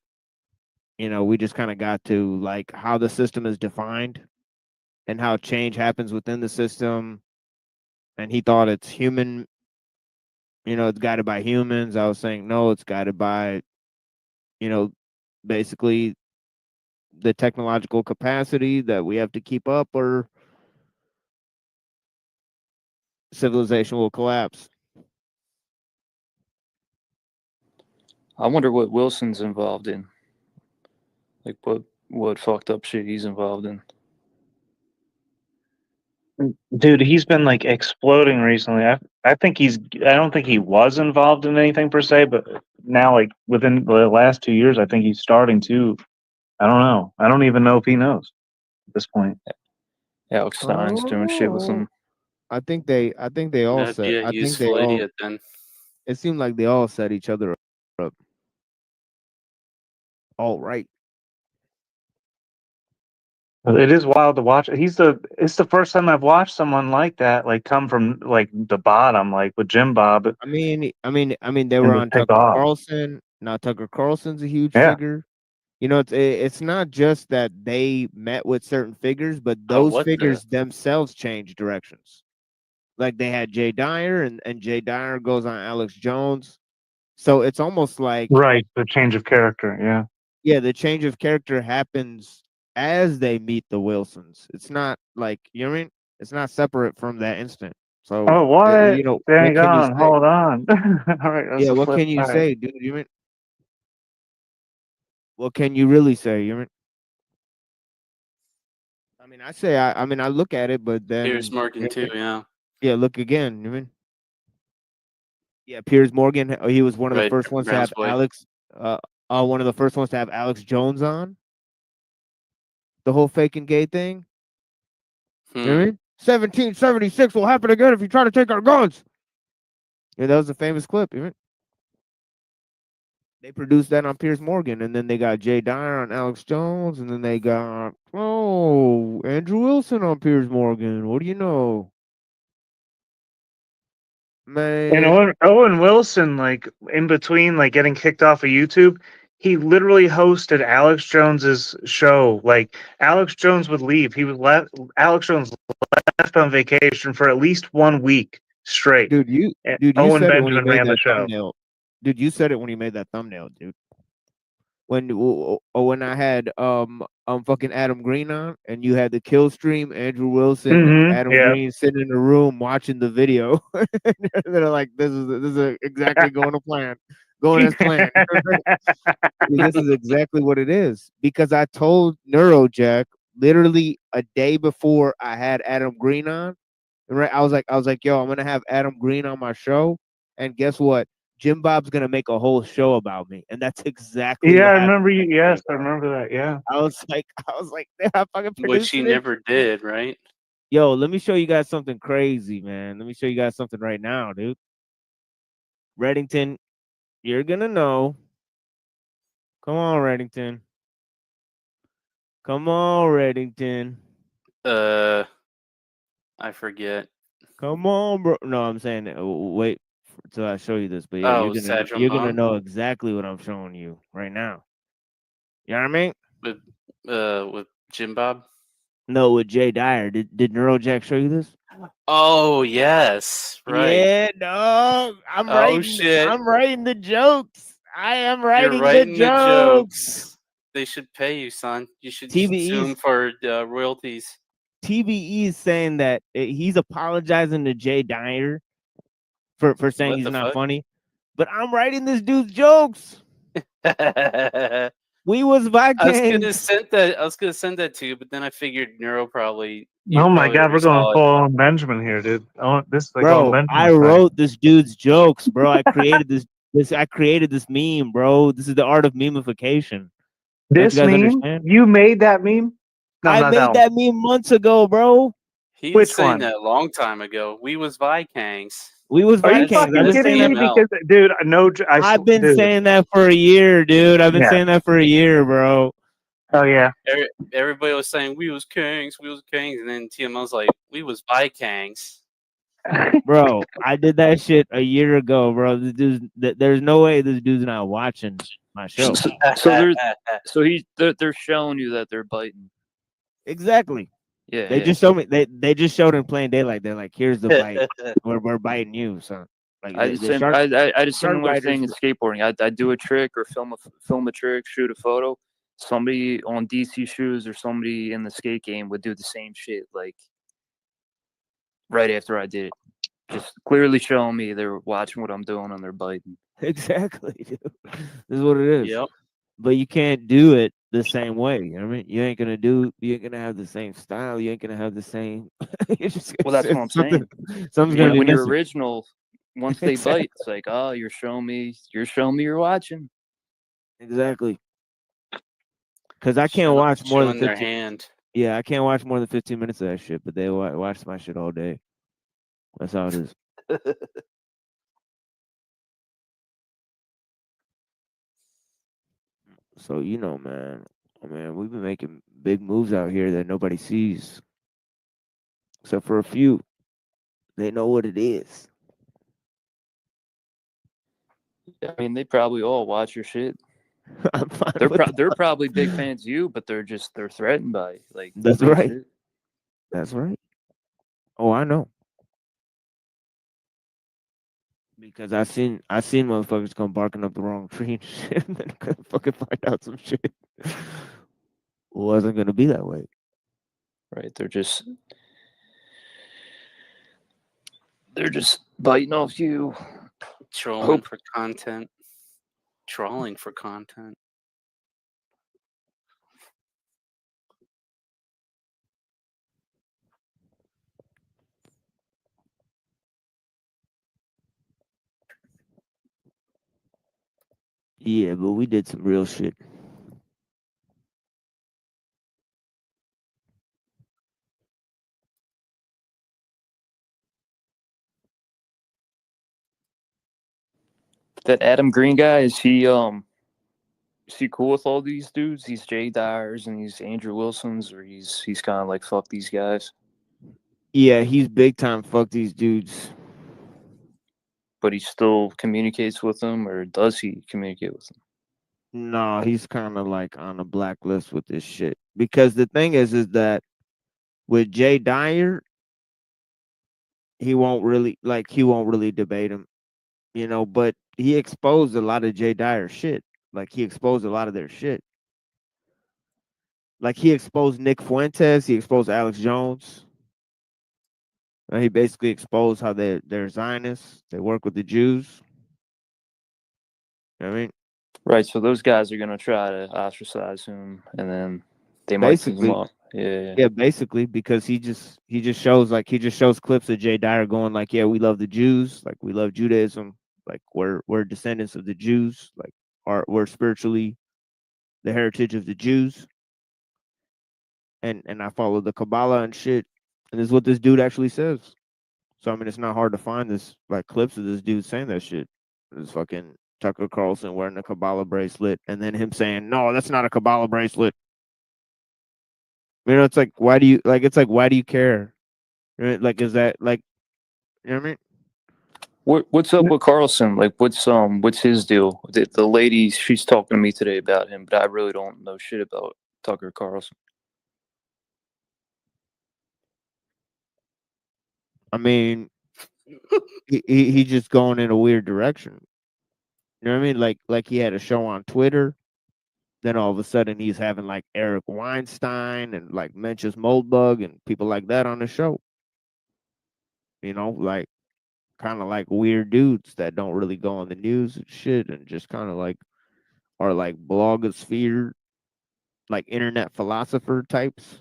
you know, we just kind of got to like how the system is defined and how change happens within the system. And he thought it's human, you know, it's guided by humans. I was saying, no, it's guided by, you know, basically the technological capacity that we have to keep up or civilization will collapse. I wonder what Wilson's involved in. Like what fucked up shit he's involved in. Dude, he's been like exploding recently. I think I don't think he was involved in anything per se, but now like within the last 2 years, I think he's starting to. I don't know. I don't even know if he knows at this point. Alex Stein's doing shit with him. I think they all That'd said. be a I think useful they all. idiot then. It seemed like they all set each other up. All right. It is wild to watch. It's the first time I've watched someone like that, like come from like the bottom, like with Jim Bob. I mean, they and were just on take Tucker off. Carlson. Now Tucker Carlson's a huge Yeah. figure. You know, it's not just that they met with certain figures, but Oh, those what the- figures themselves change directions. Like they had Jay Dyer, and Jay Dyer goes on Alex Jones. So it's almost like Right, the change of character. Yeah. Yeah, the change of character happens as they meet the Wilsons. It's not like, you know what I mean? It's not separate from that instant. So, Oh, what? you know, what Dang can you on, say? hold on. All right, that's Yeah, a what flip. can you All right. say, dude? You mean what can you really say? You mean? I mean, I mean, I look at it, but Piers then Morgan too, yeah. yeah, look again. You mean? Yeah, Piers Morgan. He was one of the Right, first ones to Brown's have boy. Alex. One of the first ones to have Alex Jones on the whole faking gay thing. You know what I mean? 1776 will happen again if you try to take our guns. Yeah, that was a famous clip. You know? They produced that on Piers Morgan, and then they got Jay Dyer on Alex Jones, and then they got Andrew Wilson on Piers Morgan. What do you know, And man? Owen Wilson, like in between, like getting kicked off of YouTube, he literally hosted Alex Jones's show. Like Alex Jones would leave, he was left. Alex Jones left on vacation for at least 1 week straight. Dude, And you Owen said it when you Benjamin made ran the that show. thumbnail. Dude, you said it when you made that thumbnail, dude. When I had fucking Adam Green on, and you had the kill stream, Andrew Wilson and Adam Yeah. Green sitting in the room watching the video. They're like, this is exactly going to plan, going as planned. Dude, this is exactly what it is, because I told Neurojack literally a day before I had Adam Green on. Right, I was like, yo, I'm gonna have Adam Green on my show, and guess what? Jim Bob's gonna make a whole show about me, and that's exactly Yeah, what I happened. remember you. Yes, I remember that. Yeah. I was like, I fucking Which he producing it. never did, right? Yo, let me show you guys something crazy, man. Let me show you guys something right now, dude. Reddington, you're gonna know. Come on, Reddington. Come on, Reddington. I forget. Come on, bro. No, I'm saying, wait till I show you this. But yeah, Oh, Satchel you're gonna Bomb know exactly what I'm showing you right now. You know what I mean? with Jim Bob. No, with Jay Dyer. Did Neurojack show you this? Oh yes, right. Yeah, dog. Oh shit, I'm writing the jokes. I am you're writing the writing the jokes. jokes. They should pay you, son. You should sue TBE's them for royalties. TBE is saying that he's apologizing to Jay Dyer for saying What he's the not fuck? funny. But I'm writing this dude's jokes. We was Vikings. I was gonna send that to you, but then I figured Neuro probably. Oh my probably God, already we're going saw it. full on Benjamin here, dude. Oh, this is like Owen Bro, I Benjamin. wrote this dude's jokes, bro. I created I created this meme, bro. This is the art of memification. Don't This you guys meme? understand? You made that meme? No, I not that made one. that meme months ago, bro. He was Which saying one? that a long time ago. We was Vikings. We was Are you Vikings. I've fucking been kidding saying me? that. Because, dude, no, I've been dude. saying that for a year, dude. I've been Yeah. saying that for a year, bro. Oh yeah. Everybody was saying we was kings, and then TML's like we was Vikings. Bro, I did that shit a year ago, bro. There's no way this dude's not watching my show. They're showing you that they're biting. Exactly. Yeah, They just showed me. They just showed in plain daylight. They're like, here's the bite. We're biting you, son. Like I did a similar biters- thing in skateboarding. I do a trick or film a trick, shoot a photo. Somebody on DC shoes or somebody in the skate game would do the same shit, like right after I did it. Just clearly showing me they're watching what I'm doing and they're biting. Exactly, dude. This is what it is. Yep. But you can't do it the same way. You know what I mean? You ain't gonna have the same style. You ain't gonna have the same. Well, that's what I'm saying. Something's gonna be When you're missing. original, once they bite, it's like, oh, you're showing me you're watching. Exactly. Because I can't watch more than showing their 15. hand. Yeah, I can't watch more than 15 minutes of that shit. But they watch my shit all day. That's how it is. So you know, man. I mean, we've been making big moves out here that nobody sees, except for a few. They know what it is. I mean, they probably all watch your shit. I'm fine They're with they're probably big fans of you, but they're threatened by like That's real right. shit. That's right. Oh, I know. Because I seen motherfuckers come barking up the wrong tree and shit, and then I couldn't fucking find out some shit. Wasn't gonna be that way. Right? They're just biting off you. Trolling for content. Trawling for content. Yeah, but we did some real shit. That Adam Green guy, is he cool with all these dudes? These Jay Dyers and these Andrew Wilsons, or he's kind of like fuck these guys? Yeah, he's big time fuck these dudes. But he still communicates with them, or does he communicate with them? No, he's kind of like on a blacklist with this shit. Because the thing is that with Jay Dyer, he won't really debate him, you know, but he exposed a lot of Jay Dyer shit. Like he exposed a lot of their shit. Like he exposed Nick Fuentes, he exposed Alex Jones. He basically exposed how they're Zionists. They work with the Jews. You know what I mean? Right, so those guys are gonna try to ostracize him, and then they might team him up. Yeah, basically, because he just shows clips of Jay Dyer going like, yeah, we love the Jews, like we love Judaism, like we're descendants of the Jews, like we're spiritually the heritage of the Jews, and I follow the Kabbalah and shit, and this is what this dude actually says. So I mean, it's not hard to find this like clips of this dude saying that shit. This fucking Tucker Carlson wearing a Kabbalah bracelet, and then him saying, "No, that's not a Kabbalah bracelet." You know, it's like, why do you care? Like, is that like, you know what I mean? What's up with Carlson? Like, what's his deal? The lady, she's talking to me today about him, but I really don't know shit about Tucker Carlson. I mean, he just going in a weird direction. You know what I mean? Like he had a show on Twitter. Then all of a sudden he's having like Eric Weinstein and like Mencius Moldbug and people like that on the show. You know, like kind of like weird dudes that don't really go on the news and shit, and just kind of like are like blogosphere, like internet philosopher types.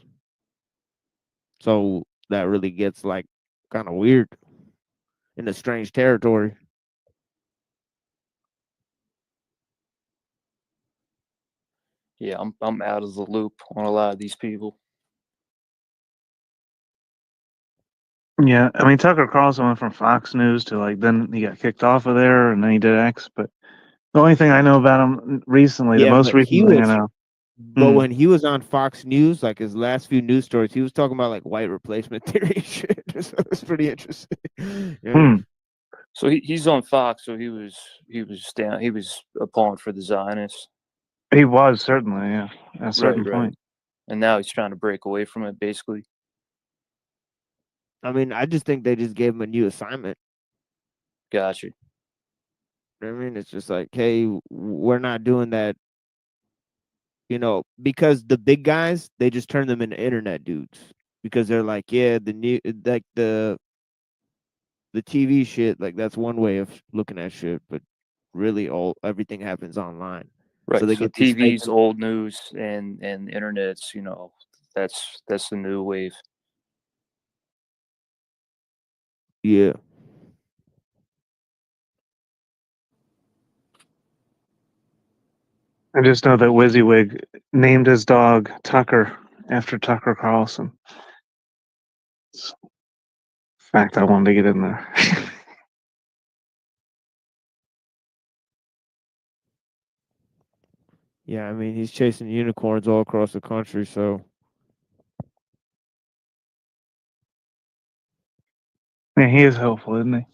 So that really gets like kind of weird in a strange territory. Yeah, I'm out of the loop on a lot of these people. Yeah, I mean Tucker Carlson went from Fox News to like then he got kicked off of there and then he did X. But the only thing I know about him recently, the most recent thing I know. But when he was on Fox News, like his last few news stories, he was talking about like white replacement theory shit. So it's pretty interesting. Yeah. So he's on Fox. So he was down. He was appalling for the Zionists. He was certainly, yeah, at a certain point. And now he's trying to break away from it, basically. I mean, I just think they just gave him a new assignment. Gotcha. You know what I mean? It's just like, hey, we're not doing that. You know, because the big guys, they just turn them into internet dudes because they're like, yeah, the TV shit, like that's one way of looking at shit, but really everything happens online. Right. So they So get these TV's old news and internet's, you know, that's the new wave. Yeah. I just know that WYSIWYG named his dog Tucker after Tucker Carlson. It's a fact I wanted to get in there. Yeah, I mean, he's chasing unicorns all across the country, so. Yeah, he is hopeful, isn't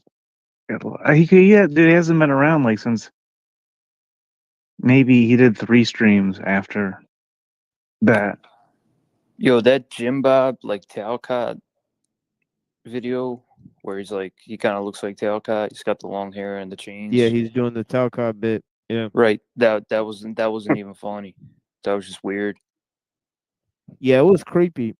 he? He hasn't been around like since maybe he did 3 streams after that. Yo, that Jim Bob like Talcott video where he's like he kind of looks like Talcott. He's got the long hair and the chains. Yeah, he's doing the Talcott bit. Yeah. Right. That wasn't even funny. That was just weird. Yeah, it was creepy.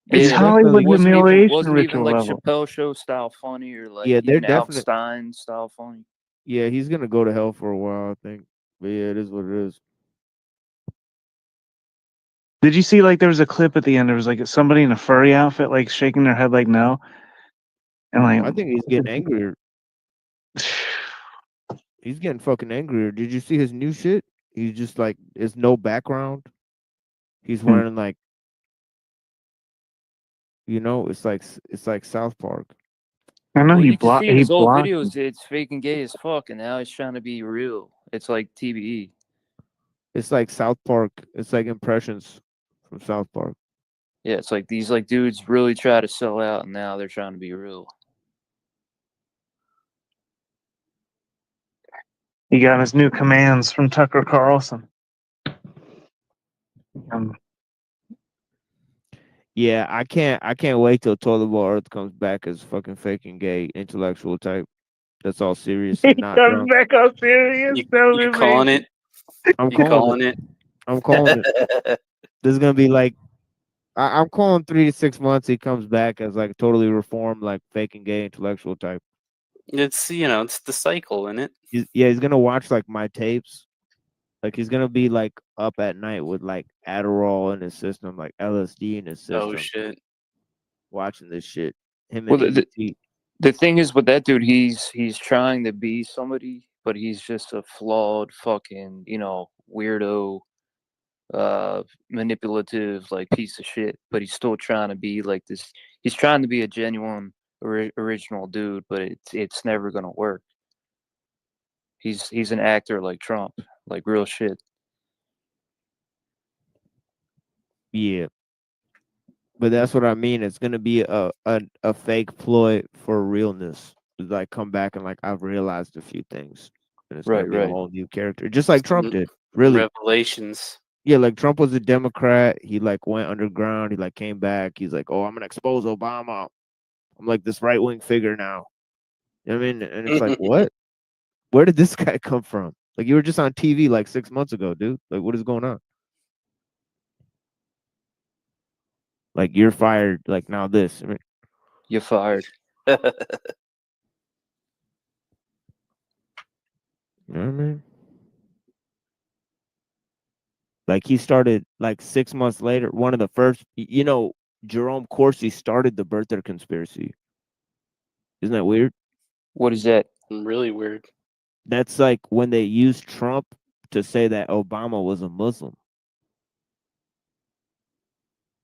It's Yeah, Hollywood humiliation wasn't even ritual like level. Chappelle Show style funny or like Yeah, they're even Al definite. Stein style funny. Yeah, he's gonna go to hell for a while, I think. But yeah, it is what it is. Did you see like there was a clip at the end? There was like somebody in a furry outfit, like shaking their head, like no, and like I think he's getting angrier. He's getting fucking angrier. Did you see his new shit? He's just like, it's no background. He's wearing like, it's like South Park. I know Well, he you can see in he his old blocked. videos it's fake and gay as fuck, and now he's trying to be real. It's like TBE. It's like South Park. It's like impressions from South Park. Yeah, it's like these like dudes really try to sell out, and now they're trying to be real. He got his new commands from Tucker Carlson. Yeah, I can't wait till Toilet Bowl Earth comes back as fucking fake and gay intellectual type. That's all serious He and not comes drunk. back all serious. You calling it? I'm You calling calling it. it? I'm calling it. This is gonna be like I'm calling 3 to 6 months. He comes back as like totally reformed, like fake and gay intellectual type. It's it's the cycle, isn't it? He's gonna watch like my tapes. Like he's gonna be like up at night with like Adderall in his system, like LSD in his system. Oh shit! Watching this shit. Him Well, and the thing is with that dude, he's trying to be somebody, but he's just a flawed fucking weirdo, manipulative like piece of shit. But he's still trying to be like this. He's trying to be a genuine original dude, but it's never gonna work. He's an actor like Trump, like real shit. Yeah. But that's what I mean. It's gonna be a fake ploy for realness. Like come back and like I've realized a few things. And it's gonna Right, be a right. whole new character. Just like Trump did. Really. Revelations. Yeah, like Trump was a Democrat. He like went underground. He like came back. He's like, oh, I'm gonna expose Obama. I'm like this right wing figure now. You know what I mean? And it's like, what? Where did this guy come from? Like you were just on TV like 6 months ago, dude. Like what is going on? Like you're fired. Like now this. I mean, You're fired. you know what I mean? Like he started like 6 months later. One of the first, Jerome Corsi started the birther conspiracy. Isn't that weird? What is that? Really weird. That's like when they used Trump to say that Obama was a Muslim.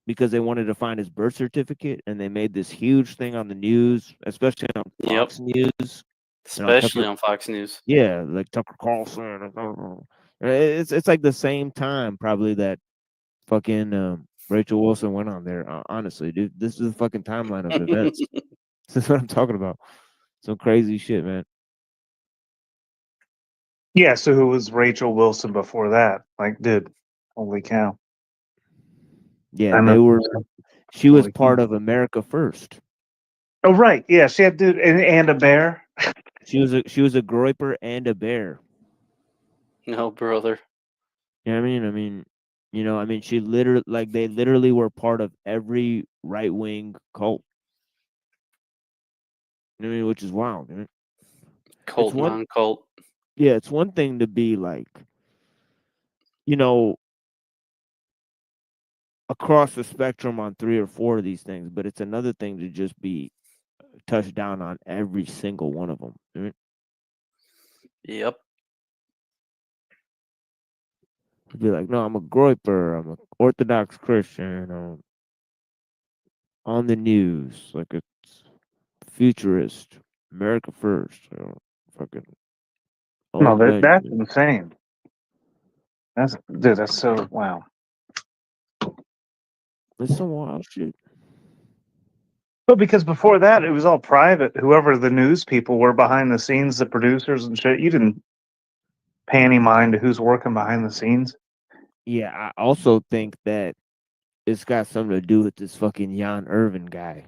Because they wanted to find his birth certificate, and they made this huge thing on the news, especially on Fox News. Especially on Fox News. Yeah, like Tucker Carlson. It's like the same time probably that fucking Rachel Wilson went on there. Honestly, dude, this is the fucking timeline of events. This is what I'm talking about. Some crazy shit, man. Yeah. So who was Rachel Wilson before that? Like, dude, holy cow. Yeah, they were. She was part of America First. Oh right, yeah. She had dude and a bear. She was a groiper and a bear. No, brother. You know what I mean? I mean, she literally, like, they literally were part of every right wing cult. You know what I mean? Which is wild, man. Cult, non-cult. Yeah, it's one thing to be like, across the spectrum on 3 or 4 of these things, but it's another thing to just be touched down on every single one of them. Right? Yep. Be like, no, I'm a groiper. I'm an Orthodox Christian. On the news, like it's futurist, America First. Fucking. No, that's insane. That's so wow. It's some wild shit. But because before that, it was all private. Whoever the news people were behind the scenes, the producers and shit, you didn't pay any mind to who's working behind the scenes. Yeah, I also think that it's got something to do with this fucking Jan Irvin guy.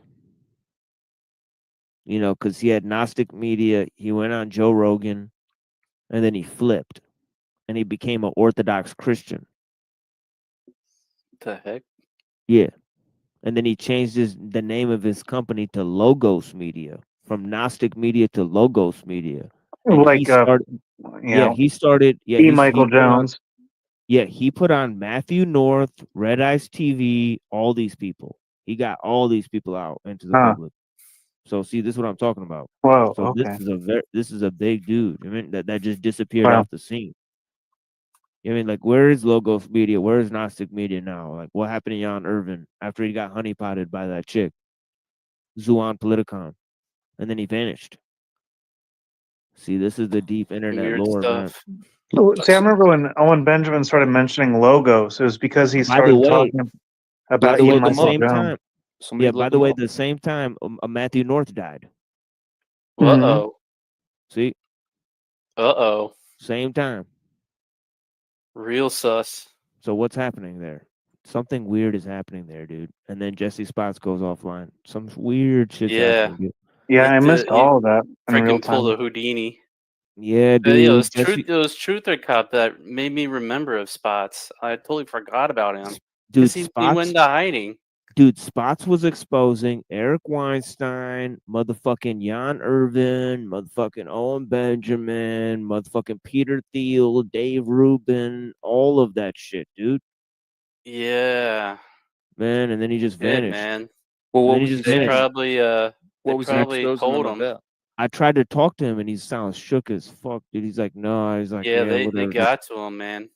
You know, because he had Gnostic media. He went on Joe Rogan, and then he flipped, and he became an Orthodox Christian. The heck? Yeah, and then he changed the name of his company to Logos Media, from Gnostic Media to Logos Media. And he Like, started. Yeah, know, he started. Yeah, E. he Michael put on. Jones. Yeah, he put on Matthew North, Red Eyes TV, all these people. He got all these people out into the Huh. public. So see, this is what I'm talking about. Whoa. So Okay. this is a big dude. I mean, that just disappeared Wow. off the scene. I mean, like, where is Logos Media? Where is Gnostic Media now? Like, what happened to Jan Irvin after he got honeypotted by that chick, Zuan Politicon, and then he vanished? See, this is the deep internet Weird lore, man. stuff. See, I remember when Owen Benjamin started mentioning logos. It was because he By the started way, talking about the E. same Michael Jones. time, Somebody by look the him way, up. the same time, Matthew North died. Uh-oh. See, Uh-oh. same time. Real sus. So what's happening there? Something weird is happening there, dude. And then Jesse Spots goes offline. Some weird shit's Yeah. happening, dude. Yeah, I He missed all of that in real freaking pulled time. a Houdini. Yeah, Yeah, it was dude. it was Truth or Cup that made me remember of Spots. I totally forgot about him. Dude, Because he Spots. went into hiding. Dude, Spots was exposing Eric Weinstein, motherfucking Jan Irvin, motherfucking Owen Benjamin, motherfucking Peter Thiel, Dave Rubin, all of that shit, dude. Yeah. Man, and then he just Good, vanished. man. Well, And what then he was he just They saying? vanished. probably What was he exposing told them him. about? I tried to talk to him, and he sounds shook as fuck, dude. He's like, no. He's like, Yeah, yeah, they whatever. got to him, man.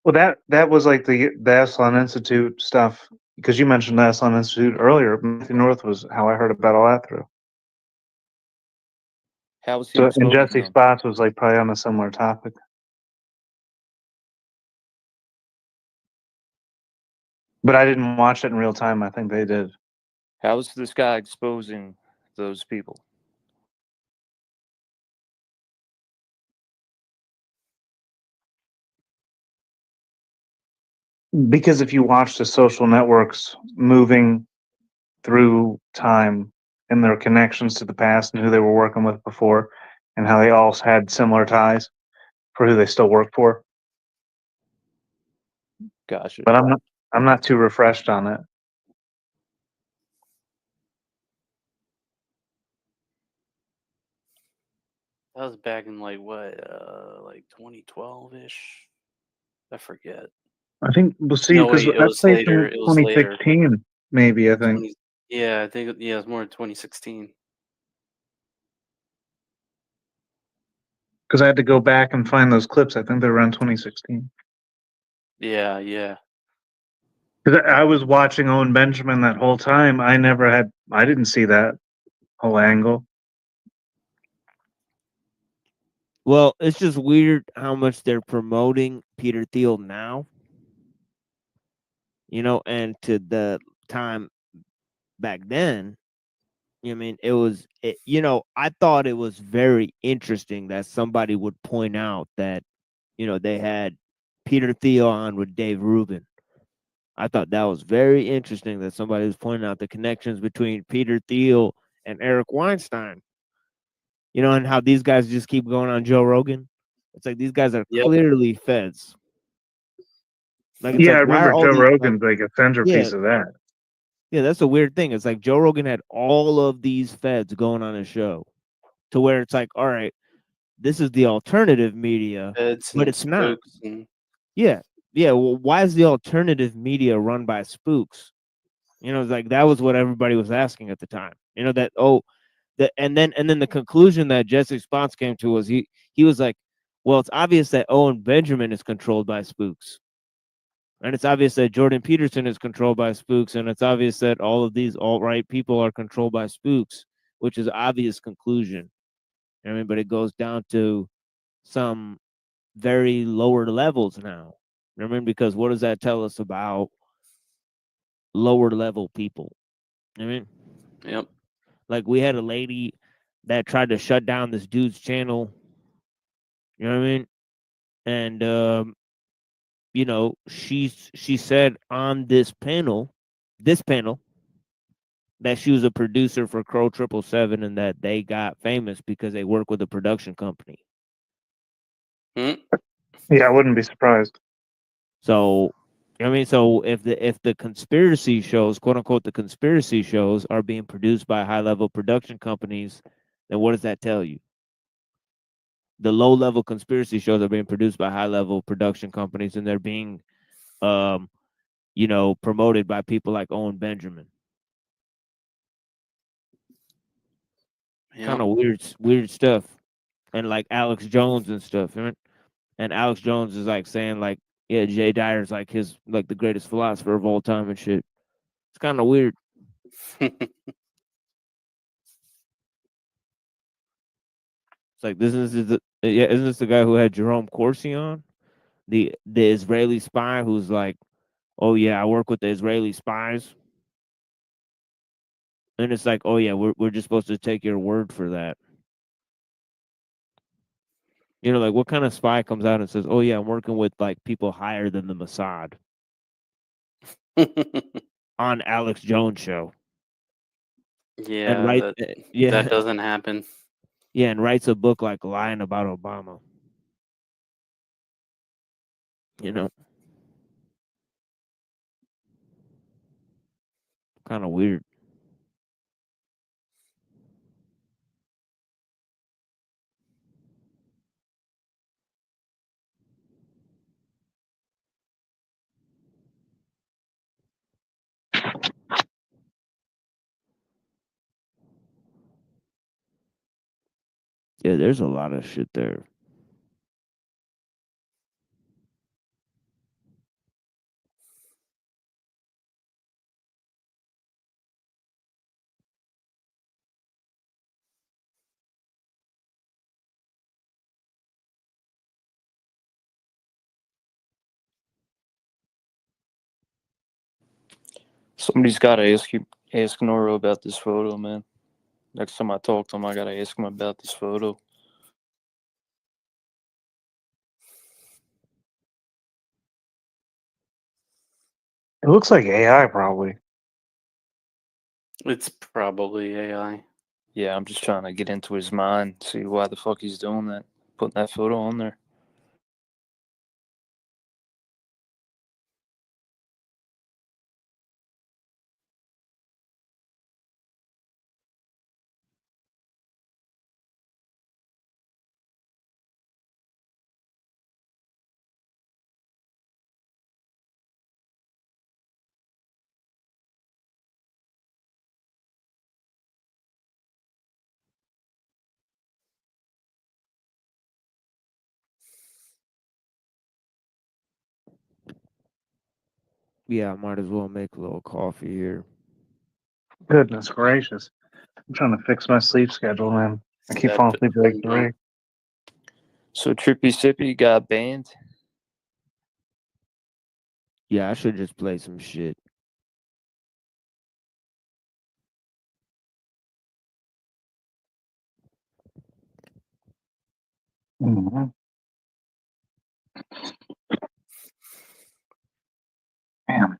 Well, that was like the Aslan Institute stuff, because you mentioned the Aslan Institute earlier. Matthew North was how I heard about all that through. How was he So, and exposing Jesse them? Spots was like probably on a similar topic. But I didn't watch it in real time. I think they did. How was this guy exposing those people? Because if you watch the social networks moving through time and their connections to the past and who they were working with before and how they all had similar ties for who they still work for. Gotcha. But I'm not too refreshed on it. That was back in like what, like 2012-ish? I forget. I think we'll see No, because wait, it that was played later. from It was later. 2016, maybe I think. 20, yeah, I think it was more in 2016. Because I had to go back and find those clips. I think they're around 2016. Yeah, yeah. Because I was watching Owen Benjamin that whole time. I didn't see that whole angle. Well, it's just weird how much they're promoting Peter Thiel now. You know, and to the time back then, I mean, I thought it was very interesting that somebody would point out that, they had Peter Thiel on with Dave Rubin. I thought that was very interesting that somebody was pointing out the connections between Peter Thiel and Eric Weinstein. And how these guys just keep going on Joe Rogan. It's like these guys are clearly feds. Like, it's Yeah, I like, why are remember all Joe these, Rogan's like a centerpiece yeah, of that. yeah, that's a weird thing. It's like Joe Rogan had all of these feds going on his show, to where it's like, all right, this is the alternative media, Feds but and it's not. spooks and Yeah. Well, why is the alternative media run by spooks? It's like that was what everybody was asking at the time. And then the conclusion that Jesse Spots came to was he was like, well, it's obvious that Owen Benjamin is controlled by spooks. And it's obvious that Jordan Peterson is controlled by spooks, and it's obvious that all of these alt-right people are controlled by spooks, which is obvious conclusion. But it goes down to some very lower levels now. Because what does that tell us about lower level people? Yep. Like, we had a lady that tried to shut down this dude's channel. You know what I mean? And she said on this panel, that she was a producer for Crow 777 and that they got famous because they work with a production company. Yeah, I wouldn't be surprised. So, I mean, so if the conspiracy shows, quote unquote, the conspiracy shows are being produced by high level production companies, then what does that tell you? The low level conspiracy shows are being produced by high level production companies, and they're being, you know, promoted by people like Owen Benjamin. Yep. Kind of weird stuff, and like Alex Jones and stuff. And Alex Jones is like saying like, yeah, Jay Dyer's like the greatest philosopher of all time and shit. It's kind of weird. It's like isn't this the guy who had Jerome Corsi on, the Israeli spy who's like, oh yeah, I work with the Israeli spies, and it's like, oh yeah, we're just supposed to take your word for that. You know, like what kind of spy comes out and says, oh yeah, I'm working with like people higher than the Mossad on Alex Jones show. Yeah, And right, that doesn't happen. Yeah, and writes a book like Lying About Obama. You know, kind of weird. Yeah, there's a lot of shit there. Somebody's got to ask Noro about this photo, man. Next time I talk to him, I got to ask him about this photo. It looks like AI, probably. It's probably AI. Yeah, I'm just trying to get into his mind, see why the fuck he's doing that, putting that photo on there. Yeah, I might as well make a little coffee here. Goodness gracious. I'm trying to fix my sleep schedule, man. I keep falling asleep at like 3. So Trippy Sippy got banned? Yeah, I should just play some shit. Mm-hmm. Damn.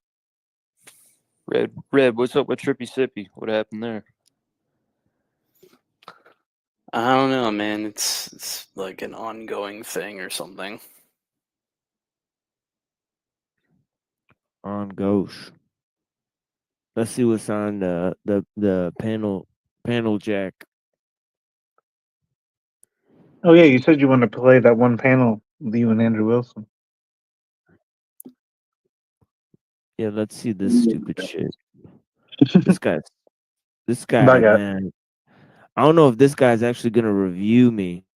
Red, what's up with Trippy Sippy? What happened there? I don't know, man. It's like an ongoing thing or something. On Ghost. Let's see what's on the panel jack. Oh, yeah, you said you wanted to play that one panel with you and Andrew Wilson. Yeah, let's see this stupid shit. This guy, Bye, guys. man. I don't know if this guy's actually gonna review me.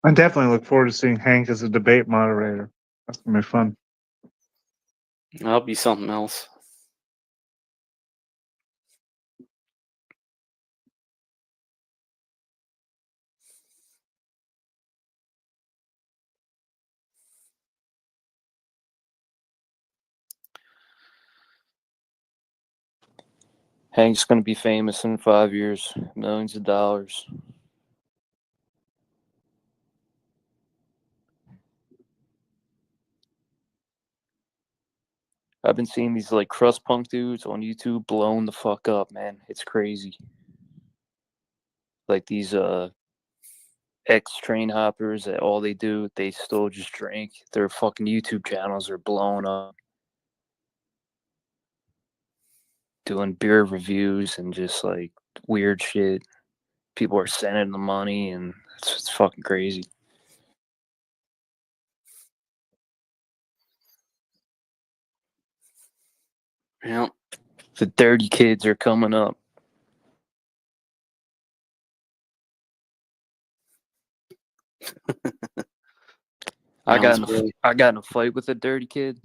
I definitely look forward to seeing Hank as a debate moderator. That's going to be fun. That'll be something else. Hank's gonna be famous in 5 years, millions of dollars. I've been seeing these like crust punk dudes on YouTube blowing the fuck up, man. It's crazy. Like these ex-train hoppers that all they do, they still just drink. Their fucking YouTube channels are blowing up. Doing beer reviews and just like weird shit. People are sending them money and it's fucking crazy. Yeah. The dirty kids are coming up. I got in a fight with a dirty kid.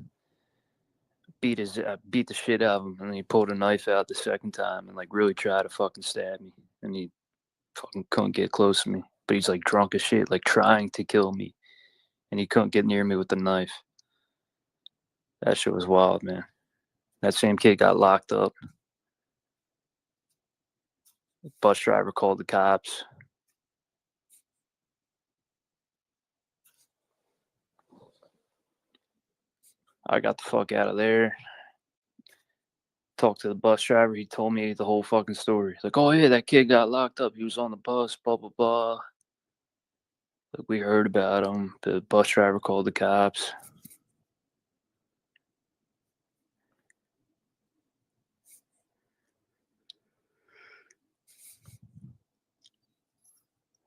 Beat the shit out of him, and he pulled a knife out the second time and like really tried to fucking stab me, and he fucking couldn't get close to me. But he's like drunk as shit, like trying to kill me, and he couldn't get near me with the knife. That shit was wild, man. That same kid got locked up. The bus driver called the cops. I got the fuck out of there. Talked to the bus driver. He told me the whole fucking story. Like, oh yeah, that kid got locked up. He was on the bus, blah, blah, blah. Like, we heard about him. The bus driver called the cops.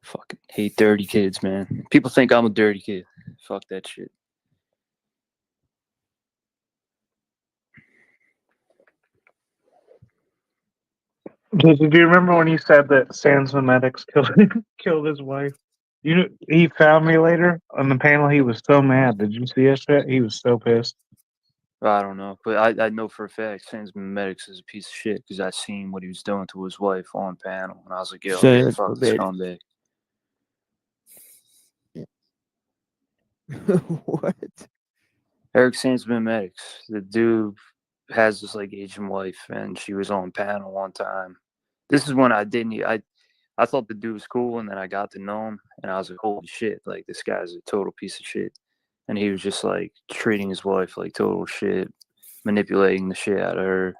Fucking hate dirty kids, man. People think I'm a dirty kid. Fuck that shit. Do you remember when he said that Sans Memetics killed his wife? You know, he found me later on the panel. He was so mad. Did you see that shit? He was so pissed. I don't know, but I know for a fact Sans Memetics is a piece of shit because I seen what he was doing to his wife on panel, and I was like, yo, fuck this scumbag. What? Eric Sans Memetics, the dude has this like Asian wife, and she was on panel one time. This is when I thought the dude was cool, and then I got to know him, and I was like, holy shit, like this guy's a total piece of shit. And he was just like treating his wife like total shit, manipulating the shit out of her,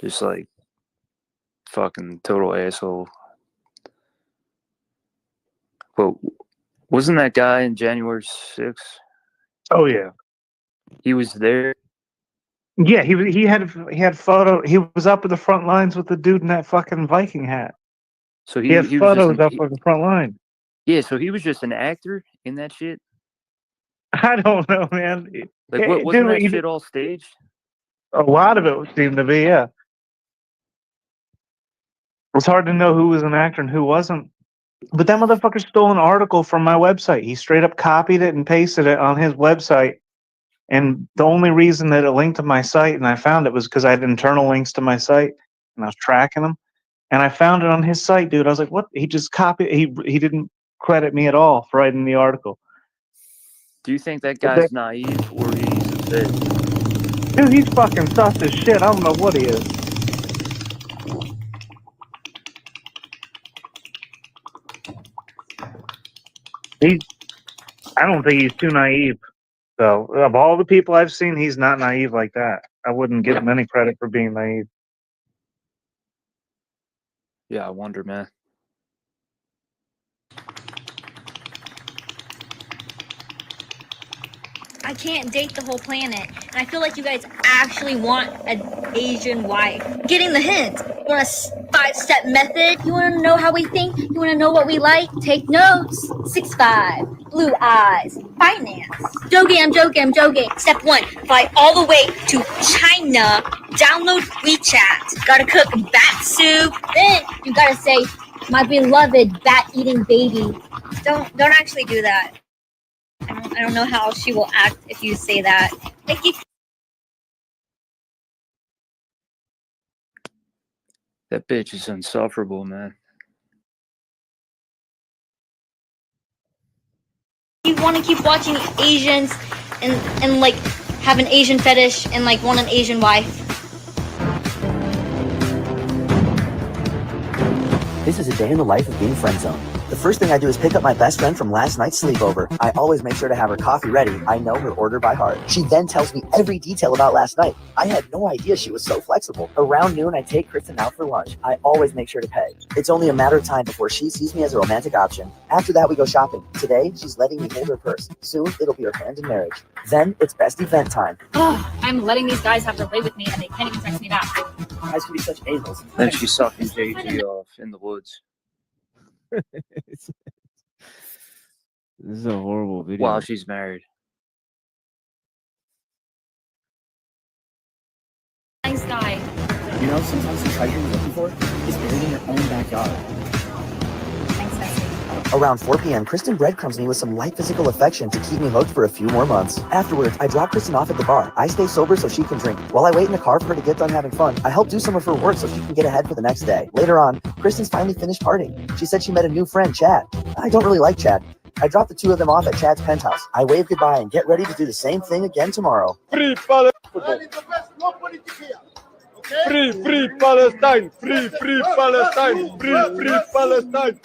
just like fucking total asshole. But wasn't that guy in January 6th? Oh yeah, he was there. Yeah, he had photo. He was up at the front lines with the dude in that fucking Viking hat. So he had photos up on the front line. Yeah, so he was just an actor in that shit. I don't know, man. Like, wasn't that shit all staged? A lot of it seemed to be, yeah. It's hard to know who was an actor and who wasn't. But that motherfucker stole an article from my website. He straight up copied it and pasted it on his website. And the only reason that it linked to my site and I found it was because I had internal links to my site and I was tracking them. And I found it on his site, dude. I was like, what? He just copied. He didn't credit me at all for writing the article. Do you think that guy's naive or he's a bitch? Dude, he's fucking sus as shit. I don't know what he is. I don't think he's too naive. So, of all the people I've seen, he's not naive like that. I wouldn't give him any credit for being naive. Yeah, I wonder, man. I can't date the whole planet, and I feel like you guys actually want an Asian wife. Getting the hint. You want a 5-step method? You want to know how we think? You want to know what we like? Take notes. 6'5", blue eyes, finance. Joking, I'm joking. Step 1, fly all the way to China. Download WeChat. Gotta cook bat soup. Then you gotta say, my beloved bat-eating baby. Don't actually do that. I don't know how she will act if you say that. Like That bitch is insufferable, man. you want to keep watching Asians and like have an Asian fetish and like want an Asian wife. This is a day in the life of being friend zoned. The first thing I do is pick up my best friend from last night's sleepover. I always make sure to have her coffee ready. I know her order by heart. She then tells me every detail about last night. I had no idea she was so flexible. Around noon, I take Kristen out for lunch. I always make sure to pay. It's only a matter of time before she sees me as a romantic option. After that, we go shopping. Today, she's letting me hold her purse. Soon, it'll be her hand in marriage. Then, it's best event time. I'm letting these guys have their way with me and they can't even text me back. Guys can be such a-holes. Then she's sucking JG off in the woods. This is a horrible video. While she's married. Nice guy. You know, sometimes the treasure you're looking for is buried in your own backyard. Thanks, Bessie. Around 4 p.m., Kristen breadcrumbs me with some light physical affection to keep me hooked for a few more months. Afterwards, I drop Kristen off at the bar. I stay sober so she can drink. While I wait in the car for her to get done having fun, I help do some of her work so she can get ahead for the next day. Later on, Kristen's finally finished partying. She said she met a new friend, Chad. I don't really like Chad. I drop the two of them off at Chad's penthouse. I wave goodbye and get ready to do the same thing again tomorrow. Free Palestine! Free Palestine! Free Palestine! Free Palestine! Free Palestine!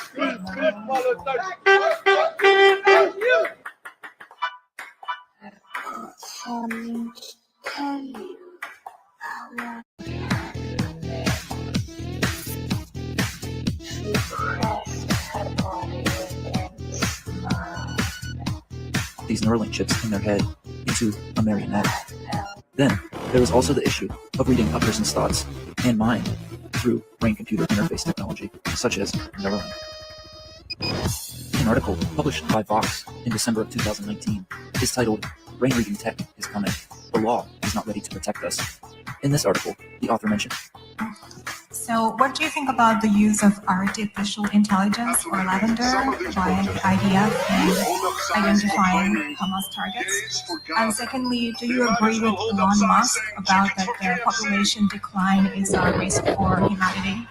These Neuralink chips in their head into a marionette. Then, there is also the issue of reading a person's thoughts and mind through brain-computer interface technology, such as Neuralink. An article published by Vox in December of 2019 is titled, "Brain Reading Tech is Coming. The Law is Not Ready to Protect Us." In this article, the author mentioned, So what do you think about the use of artificial intelligence or lavender by the IDF in identifying Hamas targets? And secondly, do you agree with Elon Musk about that the population decline is a risk for humanity?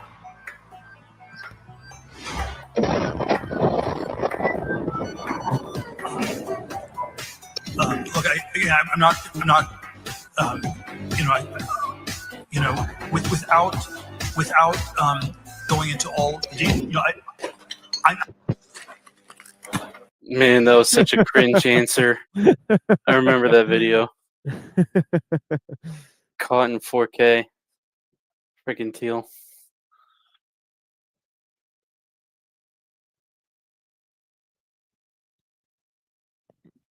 Look, I'm not, without going into all, Man, that was such a cringe answer. I remember that video. Caught in 4K. Freaking teal.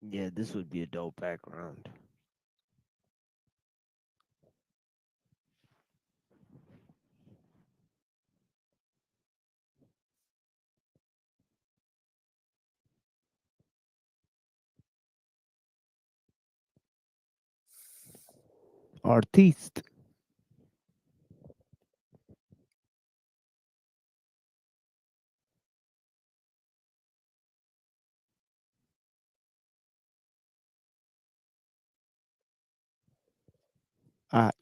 Yeah, this would be a dope background. Artiste.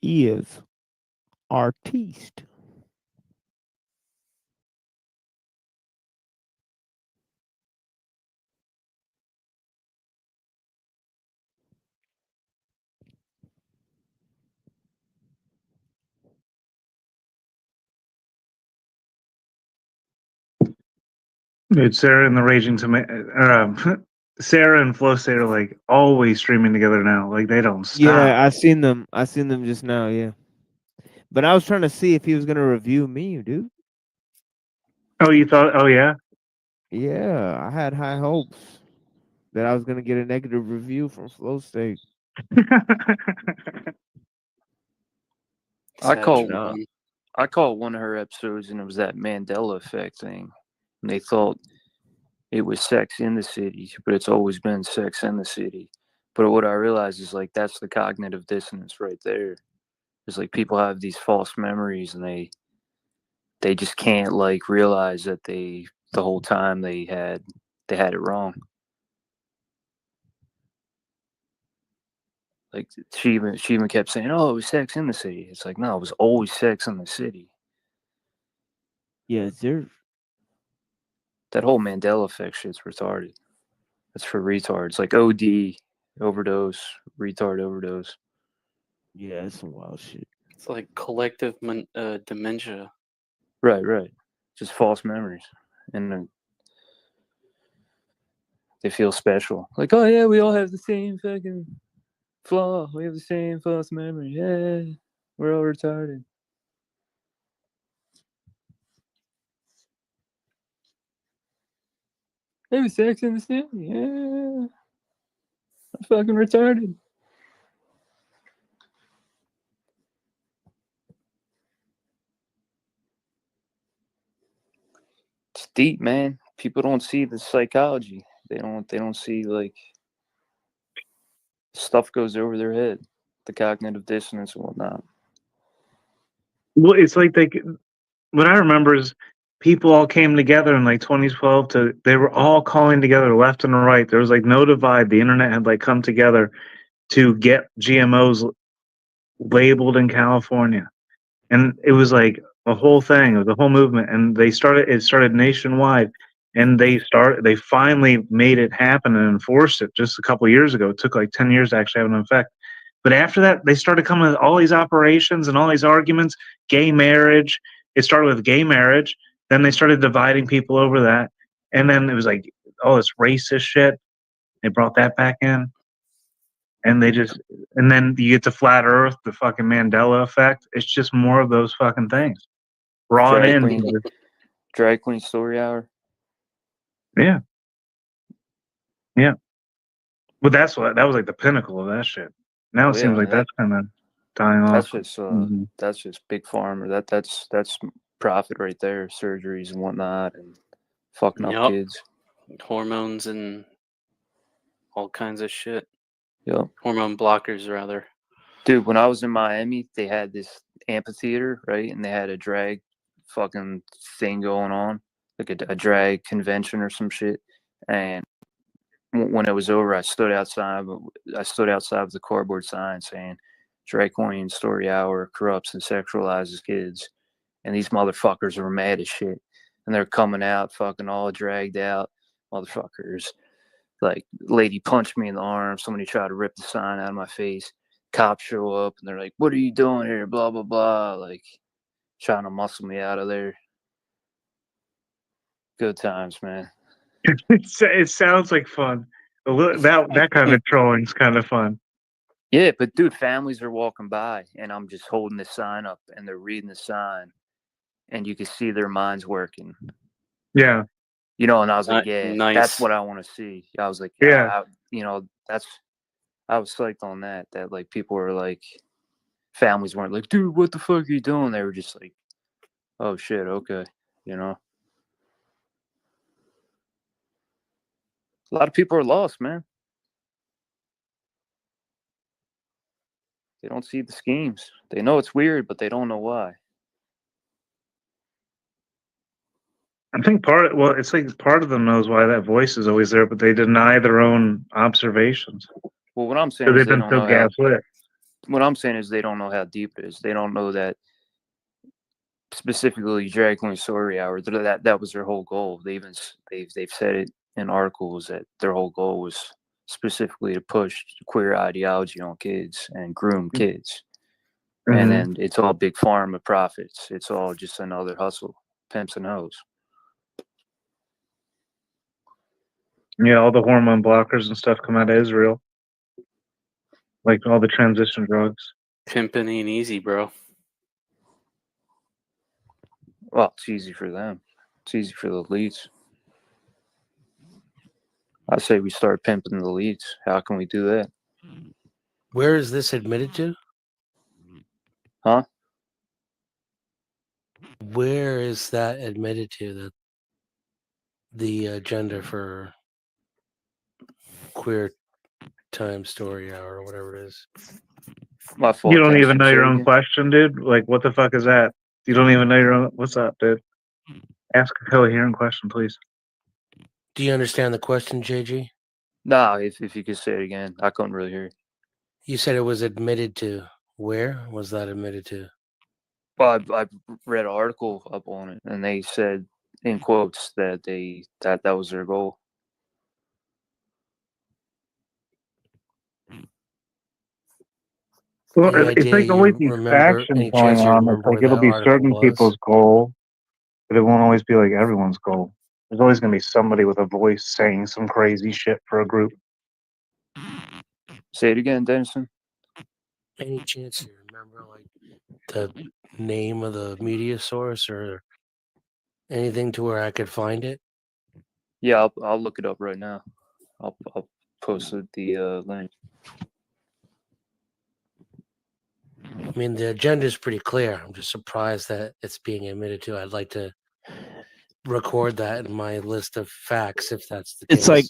Is artiste. Dude, Sarah and the Raging Tomato, Sarah and Flo State are like always streaming together now. Like they don't stop. Yeah, I seen them just now, yeah. But I was trying to see if he was gonna review me, dude. Oh, you thought? Oh, yeah. Yeah, I had high hopes that I was gonna get a negative review from Flow State. I caught one of her episodes, and it was that Mandela effect thing. And they thought it was Sex in the City, but it's always been Sex in the City. But what I realized is like that's the cognitive dissonance right there. It's like people have these false memories, and they just can't like realize that the whole time they had it wrong. Like she even kept saying, "Oh, it was Sex in the City." It's like, no, it was always Sex in the City. Yeah, that whole Mandela effect shit's retarded. That's for retards. Like OD, overdose, retard overdose. Yeah, it's some wild shit. It's like collective dementia. Right. just false memories, and they feel special. Like, oh yeah, we all have the same fucking flaw. We have the same false memory. Yeah, we're all retarded. Maybe Sex in the City. Yeah, I'm fucking retarded. It's deep, man. People don't see the psychology. They don't see like stuff goes over their head, the cognitive dissonance and whatnot. Well, it's like what I remember is people all came together in like 2012 they were all calling together left and right. There was like no divide. The internet had like come together to get GMOs labeled in California. And it was like a whole thing. It was a whole movement. And it started nationwide. And they finally made it happen and enforced it just a couple of years ago. It took like 10 years to actually have an effect. But after that, they started coming with all these operations and all these arguments. Gay marriage. It started with gay marriage. Then they started dividing people over that. And then it was like, oh, this racist shit. They brought that back in. And then you get to flat Earth, the fucking Mandela effect. It's just more of those fucking things. Brought in. Drag Queen Story Hour. Yeah. Yeah. But that was like the pinnacle of that shit. Now it seems like that's kind of dying off. That's just big pharma. That's profit right there. Surgeries and whatnot, and fucking up kids. Hormones and all kinds of shit. Yep. Hormone blockers, rather. Dude, when I was in Miami, they had this amphitheater, right? And they had a drag fucking thing going on, like a drag convention or some shit. And when it was over, I stood outside with the cardboard sign saying, "Drag Queen Story Hour corrupts and sexualizes kids." And these motherfuckers were mad as shit. And they're coming out fucking all dragged out motherfuckers. Like, lady punched me in the arm. Somebody tried to rip the sign out of my face. Cops show up and they're like, "What are you doing here?" Blah, blah, blah. Like, trying to muscle me out of there. Good times, man. It sounds like fun. That kind of trolling's kind of fun. Yeah, but dude, families are walking by and I'm just holding the sign up and they're reading the sign and you can see their minds working. Yeah. You know, and I was like, yeah, that's what I want to see. I was like, yeah, I was psyched on that like people were like, families weren't like, "Dude, what the fuck are you doing?" They were just like, "Oh shit, okay," you know. A lot of people are lost, man. They don't see the schemes. They know it's weird, but they don't know why. I think it's like part of them knows why that voice is always there, but they deny their own observations. Well, what I'm saying is they've been so gaslit. What I'm saying is they don't know how deep it is. They don't know that specifically Drag Queen Story Hour. That was their whole goal. They've said it in articles that their whole goal was specifically to push queer ideology on kids and groom kids. Mm-hmm. And then it's all big pharma profits. It's all just another hustle, pimps and hoes. Yeah, all the hormone blockers and stuff come out of Israel. Like all the transition drugs. Pimping ain't easy, bro. Well, it's easy for them. It's easy for the elites. I say we start pimping the elites. How can we do that? Where is this admitted to? Huh? Where is that admitted to? That the agenda for Queer Time Story Hour or whatever it is. My fault. You don't even know your own question, dude. Like, what the fuck is that? You don't even know your own. What's up, dude? Ask a coherent question, please. Do you understand the question, JG? No, if you could say it again, I couldn't really hear. You said it was admitted to. Where was that admitted to? Well, I read an article up on it, and they said in quotes that that was their goal. Well, it's like always these factions going on. It's like it'll be certain people's goal, but it won't always be like everyone's goal. There's always going to be somebody with a voice saying some crazy shit for a group. Say it again, Denison. Any chance you remember like the name of the media source or anything to where I could find it? Yeah, I'll look it up right now. I'll post the link. I mean, the agenda is pretty clear. I'm just surprised that it's being admitted to. I'd like to record that in my list of facts if that's the case. It's like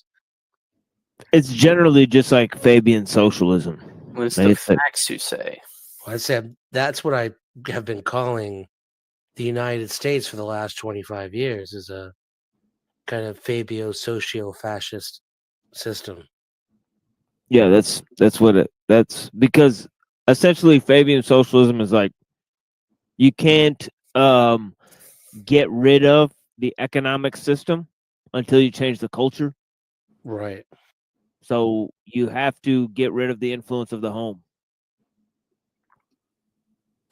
it's generally just like Fabian socialism. What's Like, the it's like- facts you say? I said that's what I have been calling the United States for the last 25 years is a kind of Fabio socio-fascist system. Yeah, that's because essentially Fabian socialism is like you can't get rid of the economic system until you change the culture. Right. So you have to get rid of the influence of the home.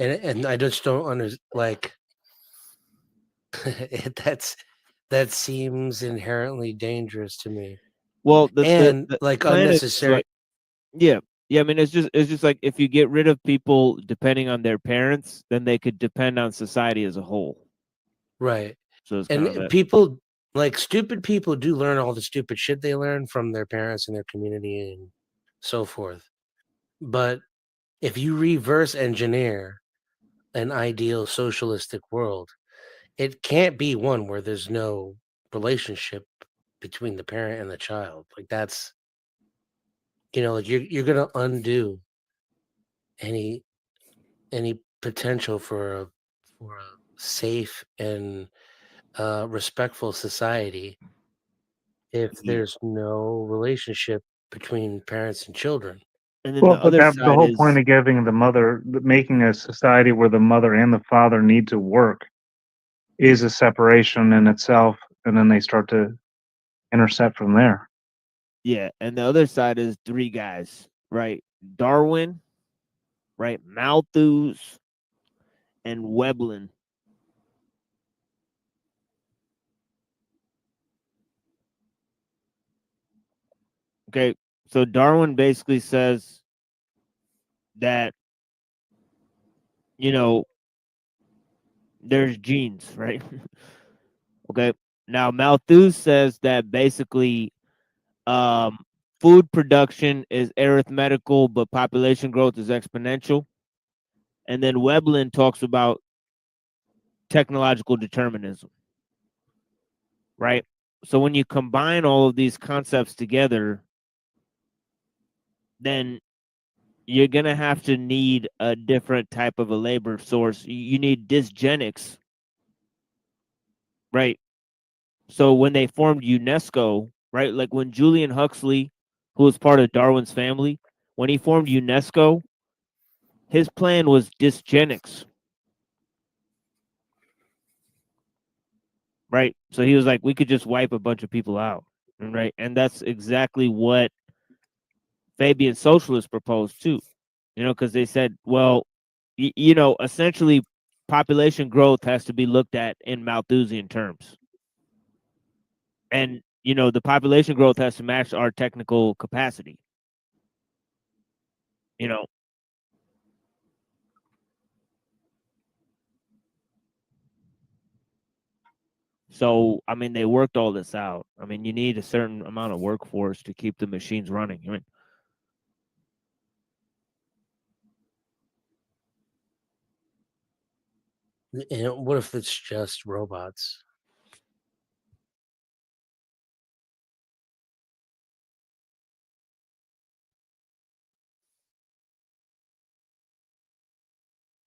And I just don't understand, like, that seems inherently dangerous to me. Well, and the like plan is, unnecessary. like, yeah. I mean, it's just like if you get rid of people depending on their parents, then they could depend on society as a whole. Right. So it's kind of And that. people, like stupid people, do learn all the stupid shit they learn from their parents and their community and so forth. But if you reverse engineer an ideal socialistic world, it can't be one where there's no relationship between the parent and the child. Like that's, like you're gonna undo any potential for a safe and respectful society if there's no relationship between parents and children. And then Well, the but other the side whole is point of making a society where the mother and the father need to work is a separation in itself, and then they start to intercept from there. yeah, and the other side is three guys, right? Darwin, right? Malthus, and Veblen. Okay, so Darwin basically says that there's genes, right? Okay. Now Malthus says that basically food production is arithmetical, but population growth is exponential. And then Veblen talks about technological determinism, right? So when you combine all of these concepts together, then you're going to have to need a different type of a labor source. You need dysgenics, right? So when they formed UNESCO, right, like when Julian Huxley, who was part of Darwin's family, when he formed UNESCO, his plan was dysgenics, right? So he was like, we could just wipe a bunch of people out, right? And that's exactly what Fabian socialists proposed too, because they said, well, essentially population growth has to be looked at in Malthusian terms. And, the population growth has to match our technical capacity. So, I mean, they worked all this out. I mean, you need a certain amount of workforce to keep the machines running. I mean, what if it's just robots?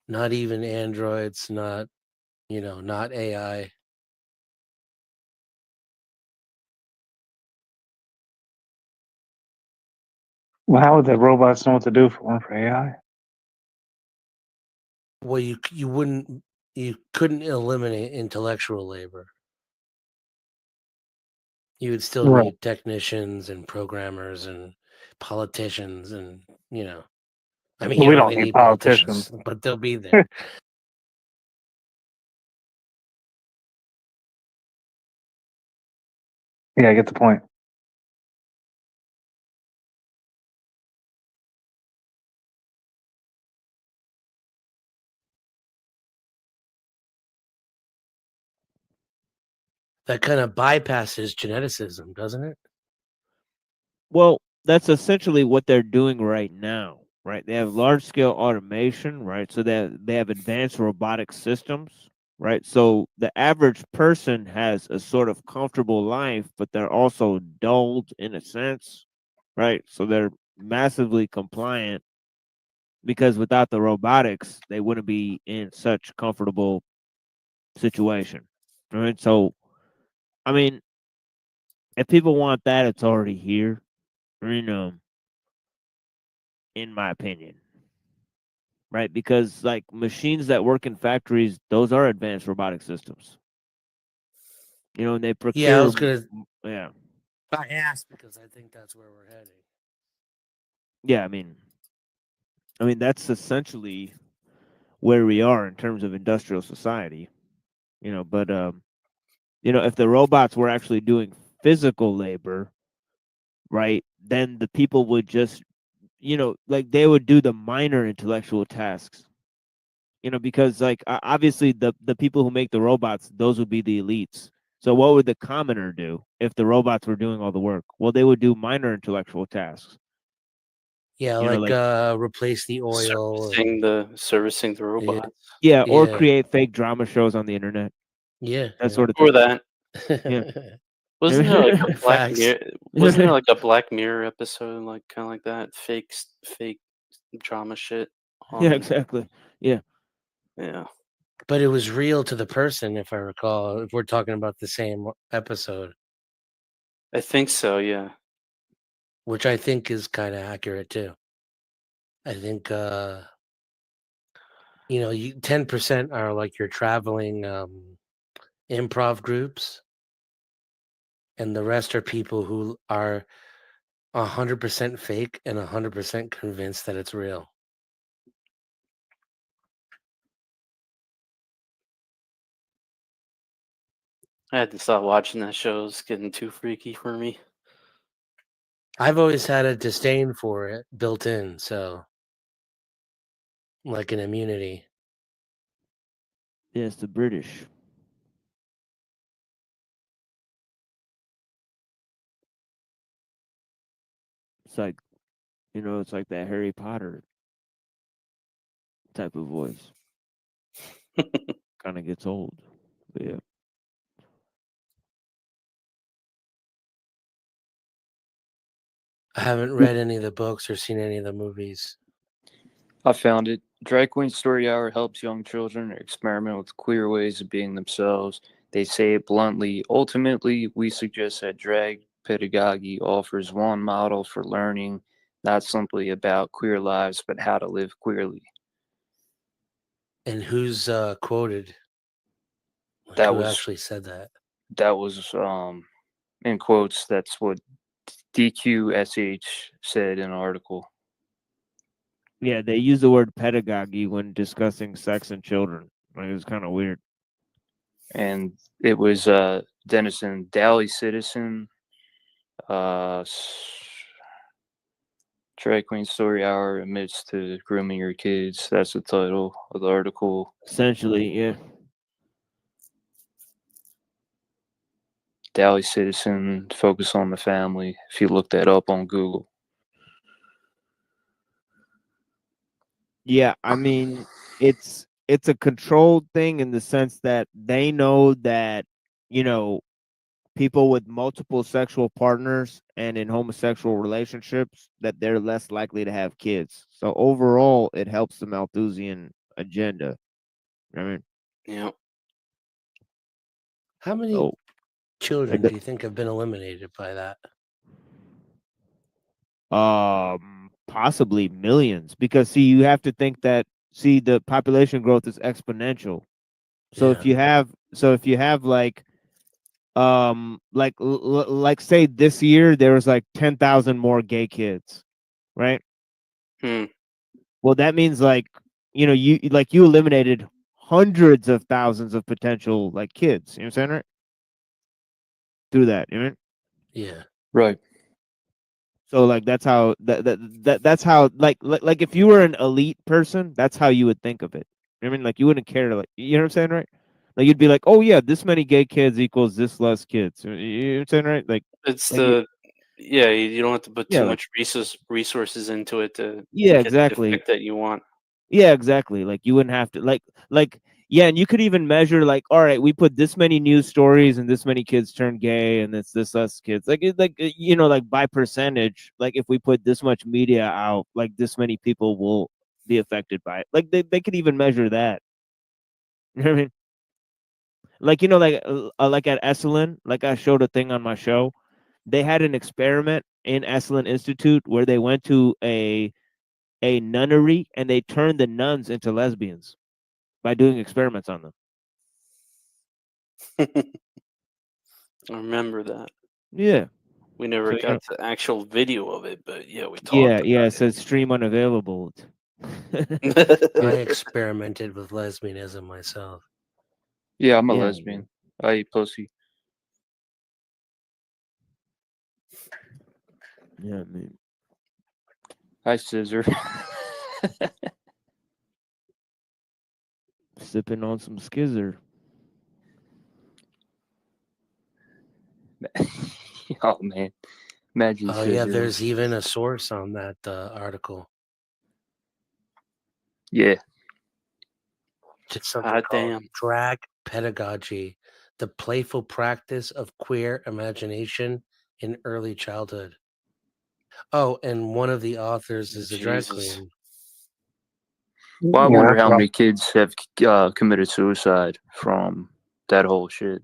Not even androids, not AI. Well, how would the robots know what to do for AI? Well, you couldn't eliminate intellectual labor. You would still Right. need technicians and programmers and politicians and I mean, Well, you we don't don't really need need politicians, politicians. but they'll be there. Yeah, I get the point. That kind of bypasses geneticism, doesn't it? Well, that's essentially what they're doing right now, right? They have large scale automation, right? So that they have advanced robotic systems, right? So the average person has a sort of comfortable life, but they're also dulled in a sense, right? So they're massively compliant because without the robotics, they wouldn't be in such comfortable situation, right? So, I mean, if people want that, it's already here, you know, in my opinion. Right? Because like machines that work in factories, those are advanced robotic systems. You know, and they Yeah, I procure. was gonna. Yeah, I asked because I think that's where we're heading. yeah. I mean that's essentially where we are in terms of industrial society. You know, but you know, if the robots were actually doing physical labor, right, then the people would just, you know, like they would do the minor intellectual tasks. You know, because like obviously the people who make the robots, those would be the elites. So what would the commoner do if the robots were doing all the work? Well, they would do minor intellectual tasks. Yeah, You know, like like replace the oil. Servicing the robots. yeah, or Yeah. create fake drama shows on the internet. Yeah, That yeah. sort of Or thing. that. Yeah. Wasn't there like a Black Facts. Mirror? Wasn't there like a Black Mirror episode, like kind of like that, fake drama shit? Yeah, exactly. Yeah. Yeah. But it was real to the person, if I recall. If we're talking about the same episode, I think so. Yeah. which I think is kind of accurate too. I think you know, 10% are like your traveling improv groups, and the rest are people who are 100% fake and 100% convinced that it's real. I had to stop watching that show. It's getting too freaky for me. I've always had a disdain for it built in, so like an immunity. Yeah, it's the British. It's like, you know, it's like that Harry Potter type of voice. Kind of gets old. But yeah. I haven't read any of the books or seen any of the movies. I found it. Drag Queen Story Hour helps young children experiment with queer ways of being themselves. They say it bluntly. Ultimately, we suggest that drag pedagogy offers one model for learning, not simply about queer lives, but how to live queerly. And who's quoted? Like, That who was actually said that? that was in quotes. That's what DQSH said in an article. Yeah, they use the word pedagogy when discussing sex and children. Like, it was kind of weird. And it was Denison Daly Citizen, Drag Queen Story Hour admits to grooming your kids. That's the title of the article. Essentially, yeah. Daly Citizen, focus on the family. If you look that up on Google. Yeah, I mean, it's a controlled thing in the sense that they know that, you know, people with multiple sexual partners and in homosexual relationships, that they're less likely to have kids. So overall, it helps the Malthusian agenda. I mean, Yeah. How many oh, children do you think have been eliminated by that? possibly millions, because see, you have to think that the population growth is exponential. So if you have like like say this year there was like 10,000 more gay kids, right? Well, that means like, you know, you eliminated hundreds of thousands of potential like kids. You know what I'm saying, right? Through that, you know? Yeah. Right. So like that's how that's how like if you were an elite person, that's how you would think of it. I mean, like you wouldn't care, like, you know what I'm saying, right? Like you'd be like, oh yeah, this many gay kids equals this less kids. You know what I'm saying, right? It's like you, you don't have to put yeah, too like much resources into it to yeah, get the exactly. effect that you want. Yeah, exactly. Like you wouldn't have to like yeah, and you could even measure like, all right, we put this many news stories and this many kids turn gay and it's this less kids. You know, like by percentage, like if we put this much media out, like this many people will be affected by it. Like they could even measure that. You know what I mean? Like, you know, like at Esalen, like I showed a thing on my show, they had an experiment in Esalen Institute where they went to a nunnery and they turned the nuns into lesbians by doing experiments on them. I remember that. Yeah. We never So, you know, got the actual video of it, but yeah, we yeah, talked yeah, about it says stream unavailable. it. I experimented with lesbianism myself. Yeah, I'm a Yeah. lesbian. I eat pussy. Yeah, man. I scissor. Sipping on some skizzer. Oh man, imagine. Oh yeah, scissor. there's even a source on that article. Yeah. Just something Hot called damn. drag pedagogy, the playful practice of queer imagination in early childhood. Oh, and one of the authors is a drag Jesus. queen. Well, I Yeah, wonder that's how rough. many kids have committed suicide from that whole shit.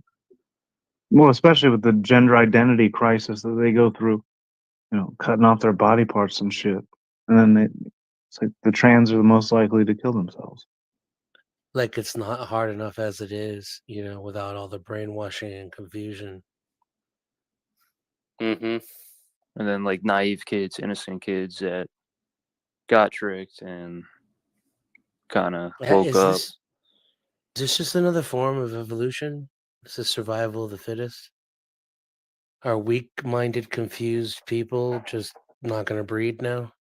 Well, especially with the gender identity crisis that they go through, you know, cutting off their body parts and shit, and then it's like the trans are the most likely to kill themselves. Like it's not hard enough as it is, you know, without all the brainwashing and confusion. Mm-hmm. And then like naive kids, innocent kids that got tricked and kind of woke up. Is this just another form of evolution? Is this survival of the fittest? Are weak-minded, confused people just not going to breed now?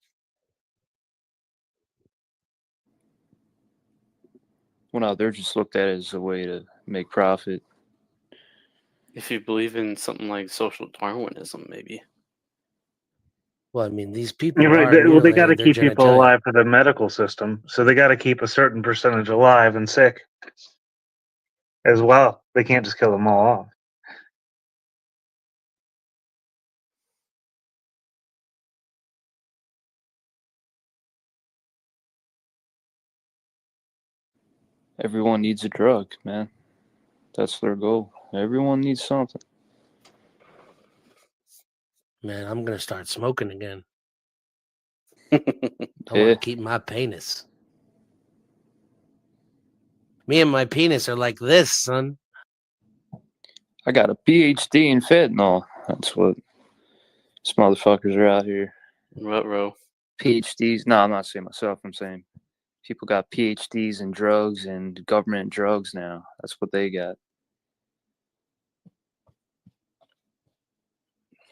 Well, no, they're just looked at as a way to make profit. If you believe in something like social Darwinism, maybe. Well, I mean, these people Yeah, right. are Well, they got to mutilating their keep people genitalia. alive for the medical system, so they got to keep a certain percentage alive and sick as well. They can't just kill them all off. Everyone needs a drug, man. That's their goal. Everyone needs something. Man, I'm going to start smoking again. I want to keep my penis. Me and my penis are like this, son. I got a PhD in fentanyl. That's what these motherfuckers are out here. Ruh-roh. PhDs. No, I'm not saying myself. I'm saying people got PhDs in drugs and government drugs now. That's what they got.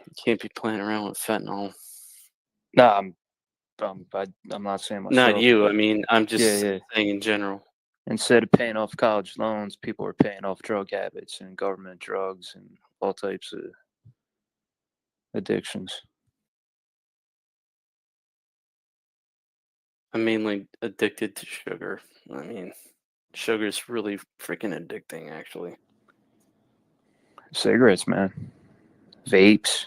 You can't be playing around with fentanyl. No, I'm not saying myself. Not you. I mean, I'm just Yeah. saying in general. Instead of paying off college loans, people are paying off drug habits and government drugs and all types of addictions. I'm mainly addicted to sugar. I mean, sugar's really freaking addicting, actually. Cigarettes, man. Vapes.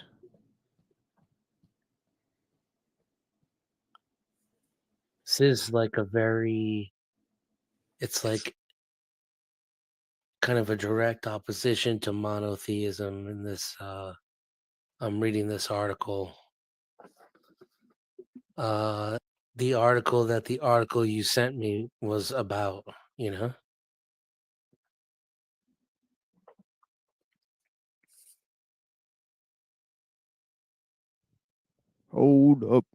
This is like it's like kind of a direct opposition to monotheism in this. I'm reading this article. The article that the article you sent me was about, you know? Hold up.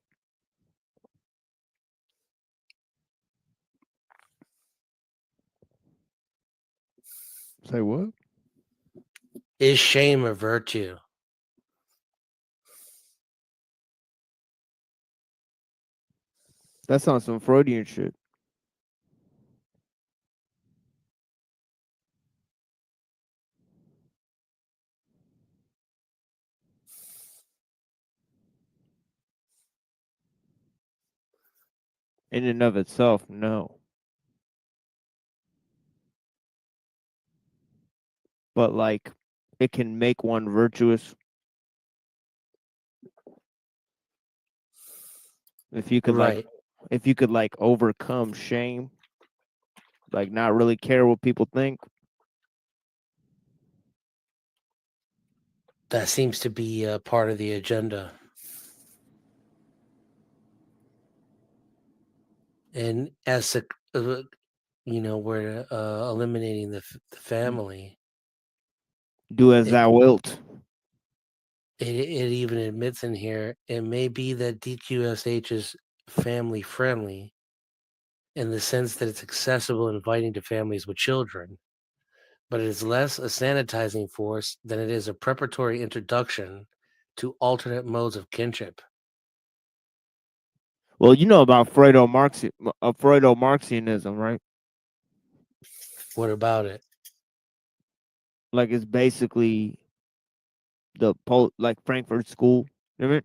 Say what? Is shame a virtue? That's on some Freudian shit. In and of itself, no. But like, it can make one virtuous. If you could Right. like overcome shame, like not really care what people think. That seems to be part of the agenda. And as we're eliminating the family. Do as thou wilt. It even admits in here, it may be that DQSH is family friendly in the sense that it's accessible and inviting to families with children, but it is less a sanitizing force than it is a preparatory introduction to alternate modes of kinship. Well, you know about Freudo-Marxianism, right? What about it? Like it's basically like Frankfurt School. You know what I mean?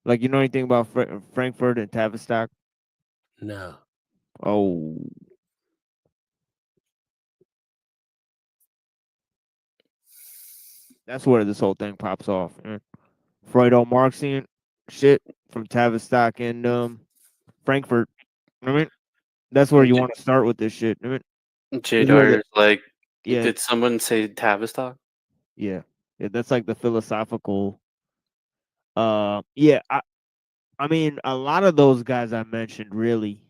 Like you know anything about Frankfurt and Tavistock? No. Oh. That's where this whole thing pops off. Freudo-Marxian shit from Tavistock and Frankfurt. You know what I mean? That's where you want to start with this shit. You know what I mean? Jadar is like, Yeah. did someone say Tavistock? Yeah, that's like the philosophical. Yeah, I mean, a lot of those guys I mentioned really,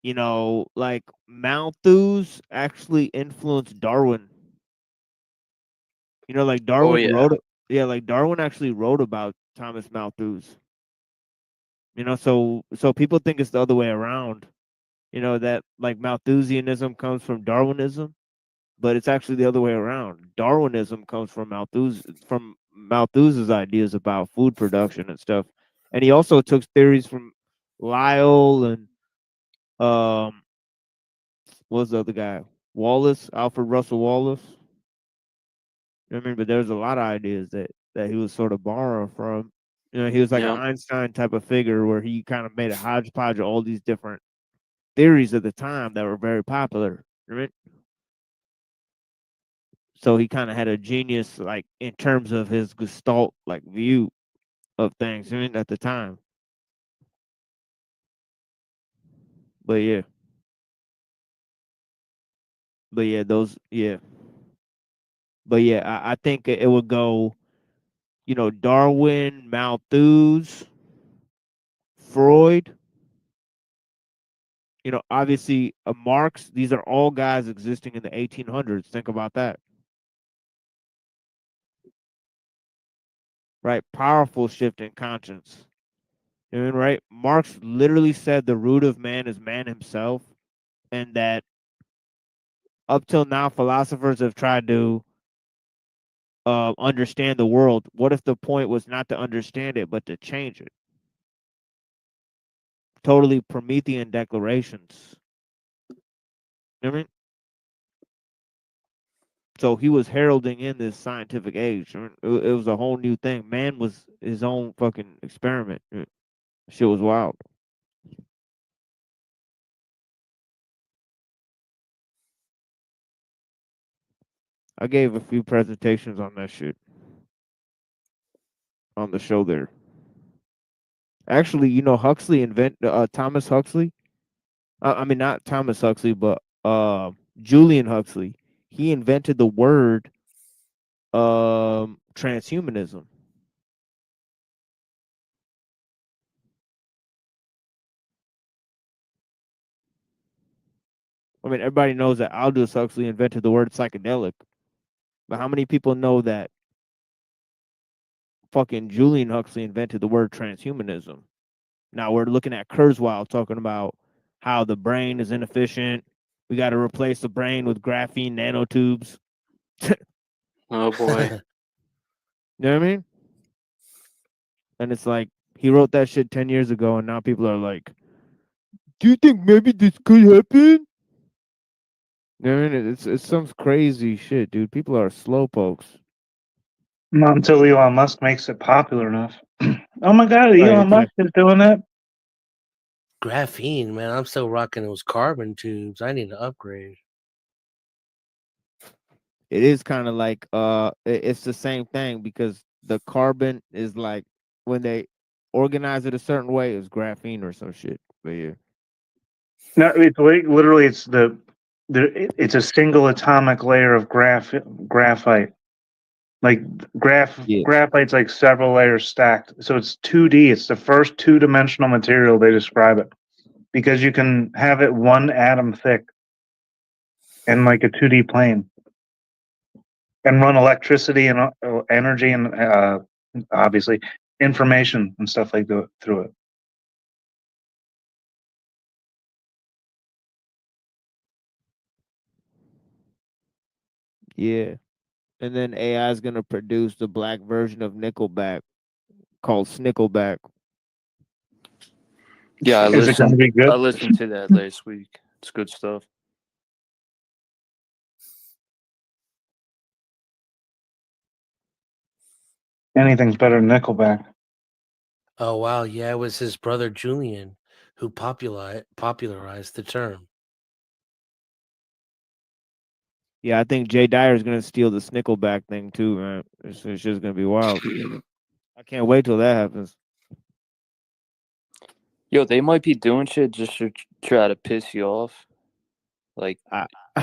like Malthus actually influenced Darwin. Like Darwin wrote. Yeah, like Darwin actually wrote about Thomas Malthus. So people think it's the other way around. That like Malthusianism comes from Darwinism, but it's actually the other way around. Darwinism comes from Malthus's ideas about food production and stuff, and he also took theories from Lyell and what was the other guy? Wallace, Alfred Russel Wallace. You know what I mean? But there's a lot of ideas that he was sort of borrowing from. He was like an Einstein type of figure where he kind of made a hodgepodge of all these different theories at the time that were very popular. You know what I mean? So he kind of had a genius, like in terms of his Gestalt, like view of things. I mean, at the time. But yeah, those, yeah. But yeah, I think it would go, Darwin, Malthus, Freud. Obviously, Marx. These are all guys existing in the 1800s. Think about that. Right, powerful shift in conscience. Right? Marx literally said the root of man is man himself, and that up till now, philosophers have tried to understand the world. What if the point was not to understand it, but to change it? Totally Promethean declarations. You know what I mean? So he was heralding in this scientific age. I mean, it was a whole new thing. Man was his own fucking experiment. Shit was wild. I gave a few presentations on that shit on the show there. Actually, Huxley Thomas Huxley. I mean, not Thomas Huxley, but Julian Huxley. He invented the word transhumanism. I mean, everybody knows that Aldous Huxley invented the word psychedelic, but how many people know that fucking Julian Huxley invented the word transhumanism? Now we're looking at Kurzweil talking about how the brain is inefficient. We got to replace the brain with graphene nanotubes. Oh boy. You know what I mean? And it's like He wrote that shit 10 years ago, and now people are like, "Do you think maybe this could happen?" I mean, it's some crazy shit, dude. People are slowpokes. Not until Elon Musk makes it popular enough. Oh my God, Right, Elon Musk is doing that. Graphene, man. I'm still rocking those carbon tubes. I need to upgrade. It is kind of like it's the same thing because the carbon is like when they organize it a certain way, it's graphene or some shit. But yeah, No, it's literally it's a single atomic layer of graphite. Like yeah, graphite's like several layers stacked. So it's 2D. It's the first two-dimensional material they describe it because you can have it one atom thick in like a 2D plane and run electricity and energy and obviously information and stuff like that through it. yeah. And then AI is gonna produce the black version of Nickelback called Snickleback. Yeah, Is it going to be good? I listened to that last week. It's good stuff. Anything's better than Nickelback. Oh wow, yeah, it was his brother Julian who popularized the term. Yeah, I think Jay Dyer is gonna steal the Snickleback thing too, man. It's just gonna be wild. I can't wait till that happens. Yo, they might be doing shit just to try to piss you off, like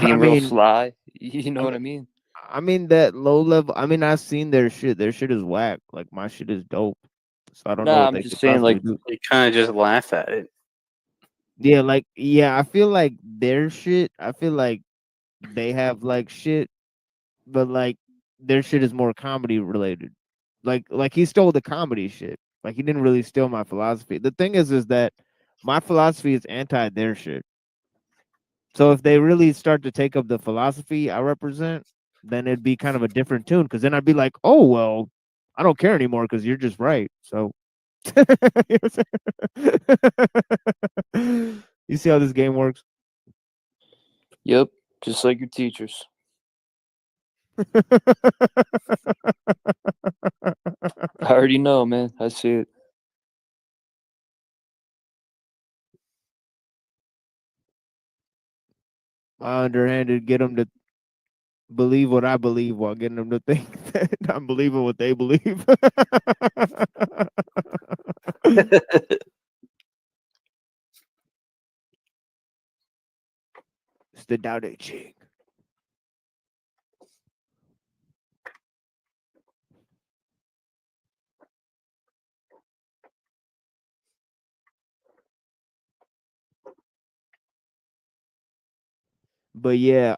being real mean, sly. You know what I mean? I mean that low level. I mean, I've seen their shit. Their shit is whack. Like my shit is dope. So I don't know Nah, what I'm they just could saying, possibly like, do. They kind of just laugh at it. Yeah, I feel like their shit. I feel like they have like shit, but like their shit is more comedy related. Like he stole the comedy shit. Like he didn't really steal my philosophy. The thing is that my philosophy is anti their shit. So if they really start to take up the philosophy I represent, then it'd be kind of a different tune. Because then I'd be like, oh well, I don't care anymore because you're just right. So you know what I'm saying? You see how this game works? Yep, just like your teachers. I already know, man. I see it. My underhanded get them to believe what I believe while getting them to think that I'm believing what they believe. It's the Tao Te Ching. But yeah,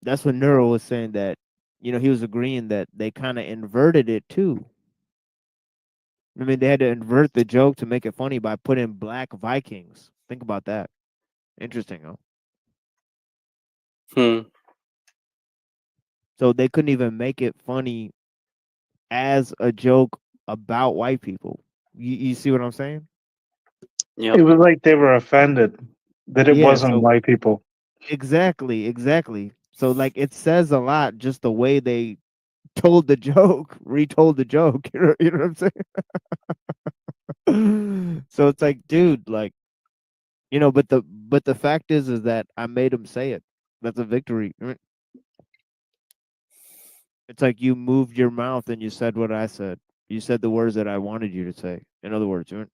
that's what Neuro was saying that, he was agreeing that they kind of inverted it too. I mean, they had to invert the joke to make it funny by putting black Vikings. Think about that. Interesting, huh? So they couldn't even make it funny as a joke about white people. You see what I'm saying? It was like they were offended that it Yeah, wasn't so white people. exactly. So like it says a lot just the way they told the joke, retold the joke. You know what I'm saying? So it's like, dude, like, but the fact is that I made him say it. That's a victory. It's like you moved your mouth and you said what I said. You said the words that I wanted you to say. In other words, and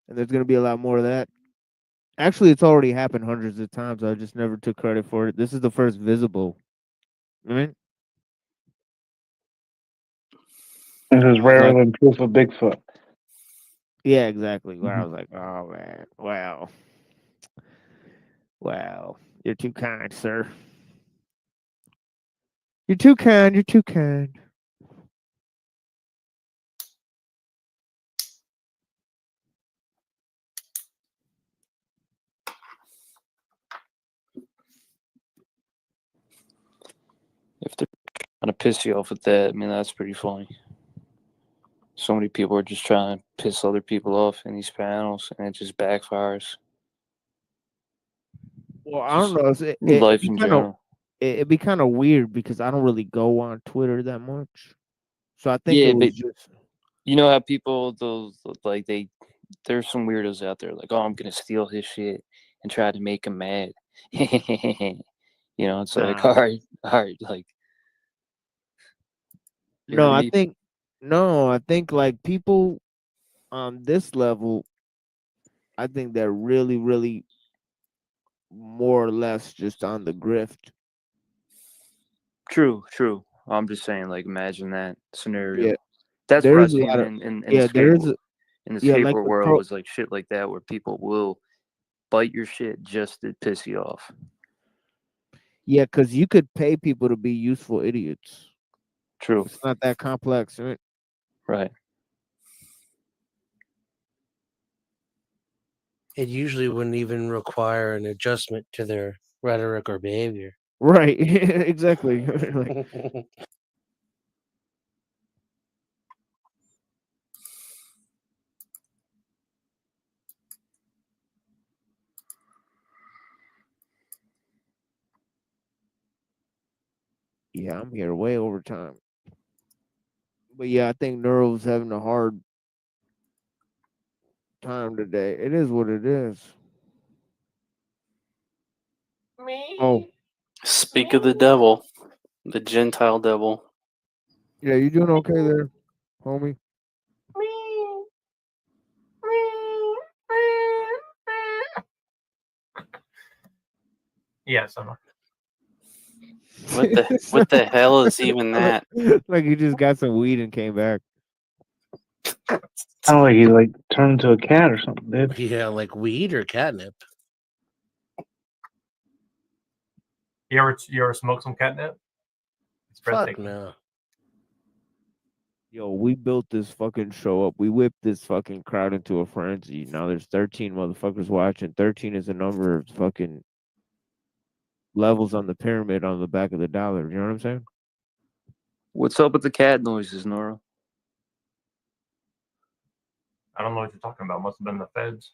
there's gonna be a lot more of that. Actually, it's already happened hundreds of times. I just never took credit for it. This is the first visible. Right? This is rarer Like, than proof of Bigfoot. yeah, exactly. Where I was like, oh man, wow. Wow. You're too kind, sir. You're too kind. You're too kind. If they're trying to piss you off with that, I mean, that's pretty funny. So many people are just trying to piss other people off in these panels, and it just backfires. Well, I don't know. Life in general. It'd be kind of weird because I don't really go on Twitter that much. So I think Yeah, it was but just you know how people, those like there's some weirdos out there like, oh, I'm gonna steal his shit and try to make him mad. You know, it's like, Nah. all right, like. You know no. what I I mean? think I think like people on this level, I think they're really, really more or less just on the grift. True. I'm just saying, like, imagine that scenario. Yeah, That's what there I've is a seen lot of in the yeah. There is skateboard in the like skateboard the world was like shit like that where people will bite your shit just to piss you off. yeah, because you could pay people to be useful idiots. True. It's not that complex, right? Right. It usually wouldn't even require an adjustment to their rhetoric or behavior. Right. Exactly. Like, yeah, I'm here way over time. But yeah, I think Neuro's having a hard time today. It is what it is. Oh, Speak of the devil, the Gentile devil. yeah, you doing okay there, homie? Yes, I'm. What the hell is even that? Like you just got some weed and came back. Sound like he like turned into a cat or something, dude. Yeah, like weed or catnip. You ever smoke some catnip? It's Fuck breathtaking. no. Yo, we built this fucking show up. We whipped this fucking crowd into a frenzy. Now there's 13 motherfuckers watching. 13 is the number of fucking levels on the pyramid on the back of the dollar. You know what I'm saying? What's up with the cat noises, Nora? I don't know what you're talking about. Must have been the feds.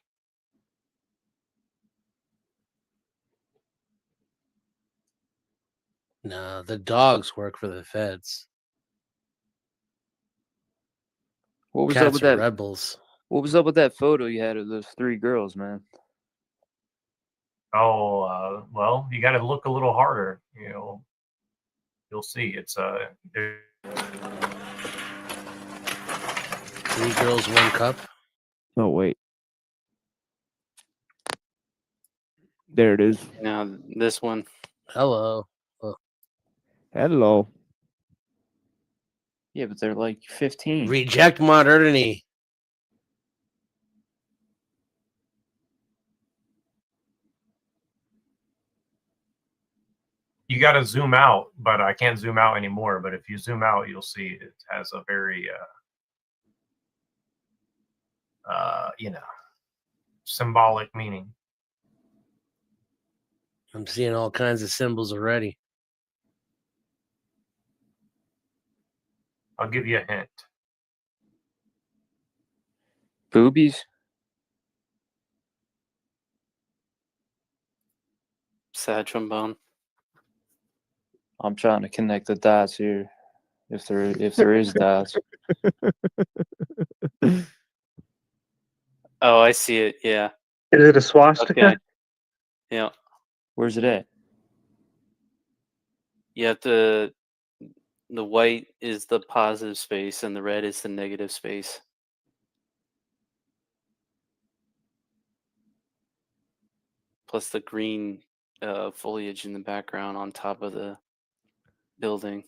No, the dogs work for the feds. What was Cats up with are that? rebels. What was up with that photo you had of those 3 girls, man? Oh, well, you got to look a little harder. You know, you'll see. It's 3 girls, 1 cup. Oh wait. There it is. Now this one. Hello. Oh. Hello. Yeah, but they're like 15. Reject modernity. you got to zoom out, but I can't zoom out anymore. But if you zoom out, you'll see it has a very, you know, symbolic meaning. I'm seeing all kinds of symbols already. I'll give you a hint. Boobies? Sad trombone. I'm trying to connect the dots here. If there is dots. Oh, I see it. Yeah. Is it a swastika? Okay. Yeah. Where's it at? You have to. The white is the positive space, and the red is the negative space. Plus the green foliage in the background on top of the building.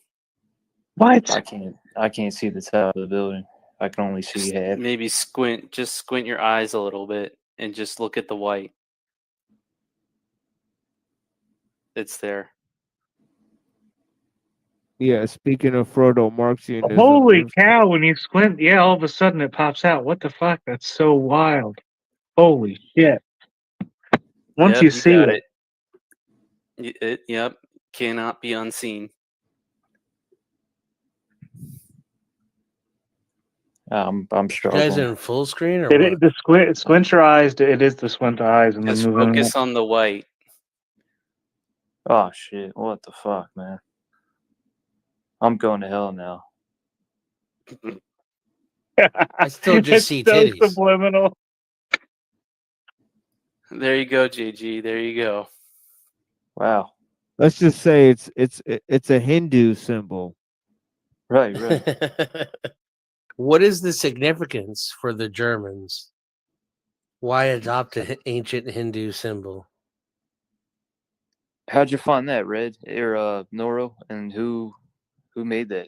What? I can't see the top of the building. I can only see half. Maybe squint your eyes a little bit and just look at the white. It's there. Yeah, speaking of Frodo-Marxianism. Holy cow, when you squint, yeah, all of a sudden it pops out. What the fuck? That's so wild. Holy shit. Once Yep, you see got it. Yep, cannot be unseen. I'm You guys struggling. in full screen or It, what? the squint your eyes. It is the squint eyes and then Just moving. focus on the white. Oh shit! What the fuck, man? I'm going to hell now. I still just It's see so titties. subliminal. There you go, JG. There you go. Wow. Let's just say it's a Hindu symbol. Right, right. What is the significance for the Germans? Why adopt an ancient Hindu symbol? How'd you find that, Red or Noro? And who made that?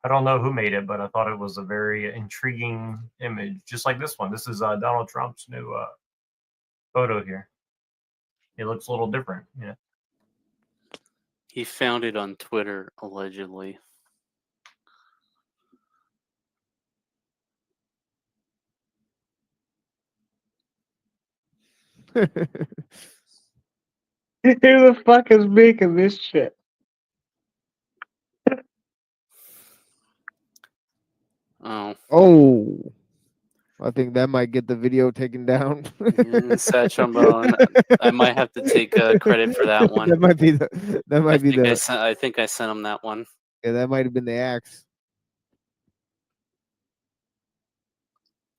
I don't know who made it, but I thought it was a very intriguing image, just like this one. This is Donald Trump's new photo here. It looks a little different, yeah. He found it on Twitter, allegedly. Who the fuck is making this shit? Oh. Oh, I think that might get the video taken down. Shambala, I might have to take credit for that one. That might be the. That might be the. I think I sent him that one. Yeah, that might have been the axe.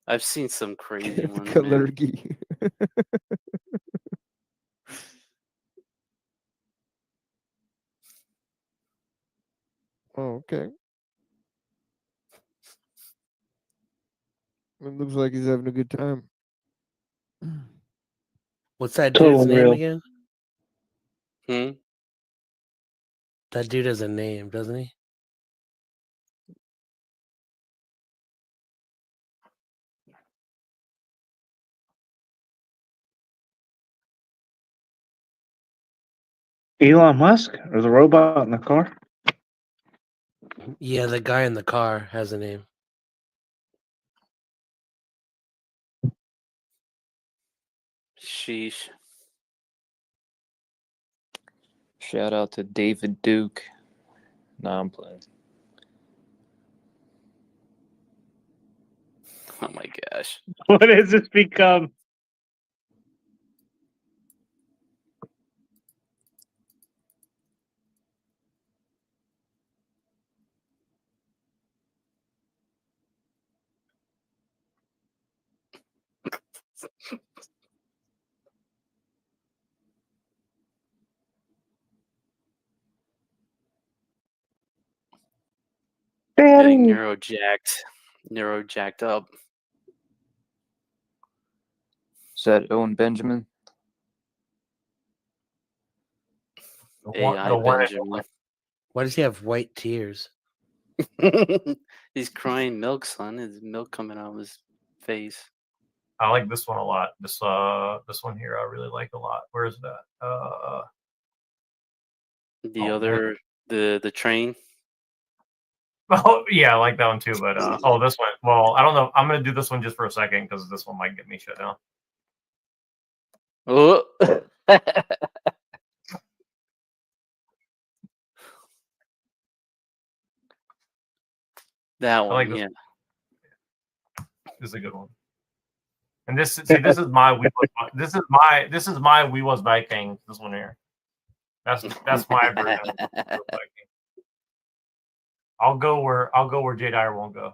I've seen some crazy ones. Man. Kalergi. Oh, okay. It looks like he's having a good time. What's that Total dude's name real. again? Hmm? That dude has a name, doesn't he? Elon Musk or the robot in the car? Yeah, the guy in the car has a name. Sheesh. Shout out to David Duke. Nah, I'm playing. Oh my gosh. What has this become? Getting neurojacked up. Is that Owen Benjamin? AI Benjamin. Why does he have white tears? He's crying milk, son. His milk coming out of his face. I like this one a lot. This one here I really like a lot. Where is that? The train. Oh yeah, I like that one too. But oh, this one. Well, I don't know. I'm gonna do this one just for a second because this one might get me shut down. Oh. That one, I like this yeah. one. This is a good one. And this is my this is my We Was Viking. This one here. That's my version of Viking. I'll go where J Dyer won't go.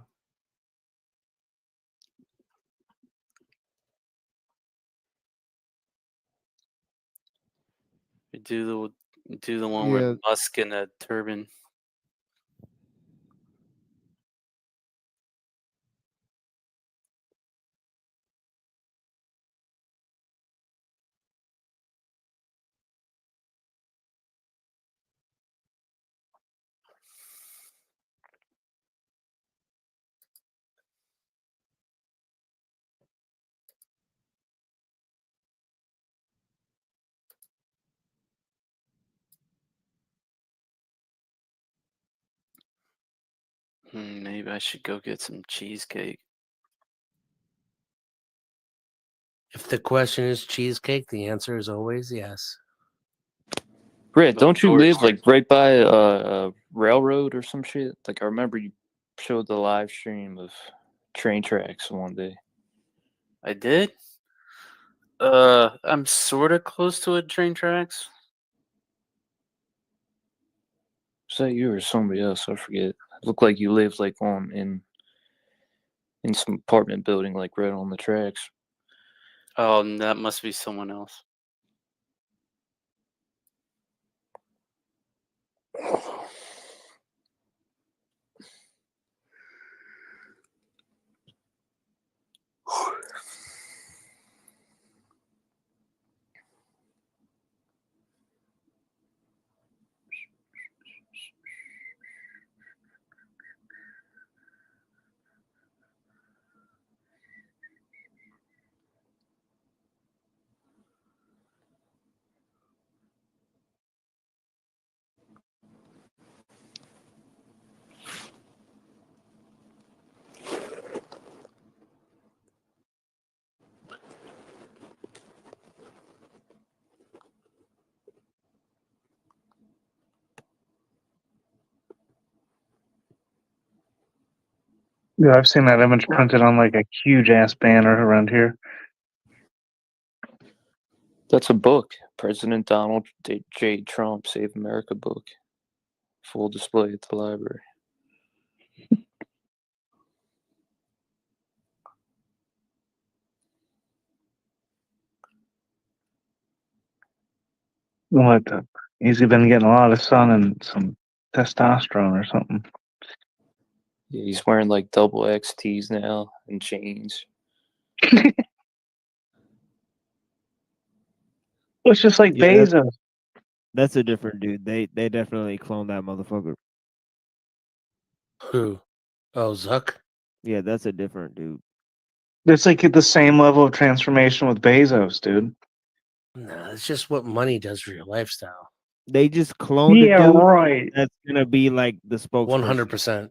Do the one with Musk in a turban. Maybe I should go get some cheesecake. If the question is cheesecake, the answer is always yes. Brett, don't you live like right by a railroad or some shit? Like I remember you showed the live stream of train tracks one day. I did. I'm sort of close to it. Train tracks. Was that you or somebody else? I forget. It looked like you lived like in some apartment building, like right on the tracks. Oh, that must be someone else. Yeah, I've seen that image printed on like a huge ass banner around here. That's a book. President Donald J. Trump Save America book. Full display at the library. What the? He's been getting a lot of sun and some testosterone or something. Yeah, he's wearing like double XTs now and chains. It's just like Bezos. That's a different dude. They definitely cloned that motherfucker. Who? Oh, Zuck? Yeah, that's a different dude. It's like at the same level of transformation with Bezos, dude. No, it's just what money does for your lifestyle. They just cloned a dude right. that's gonna be like the spokesperson. 100%.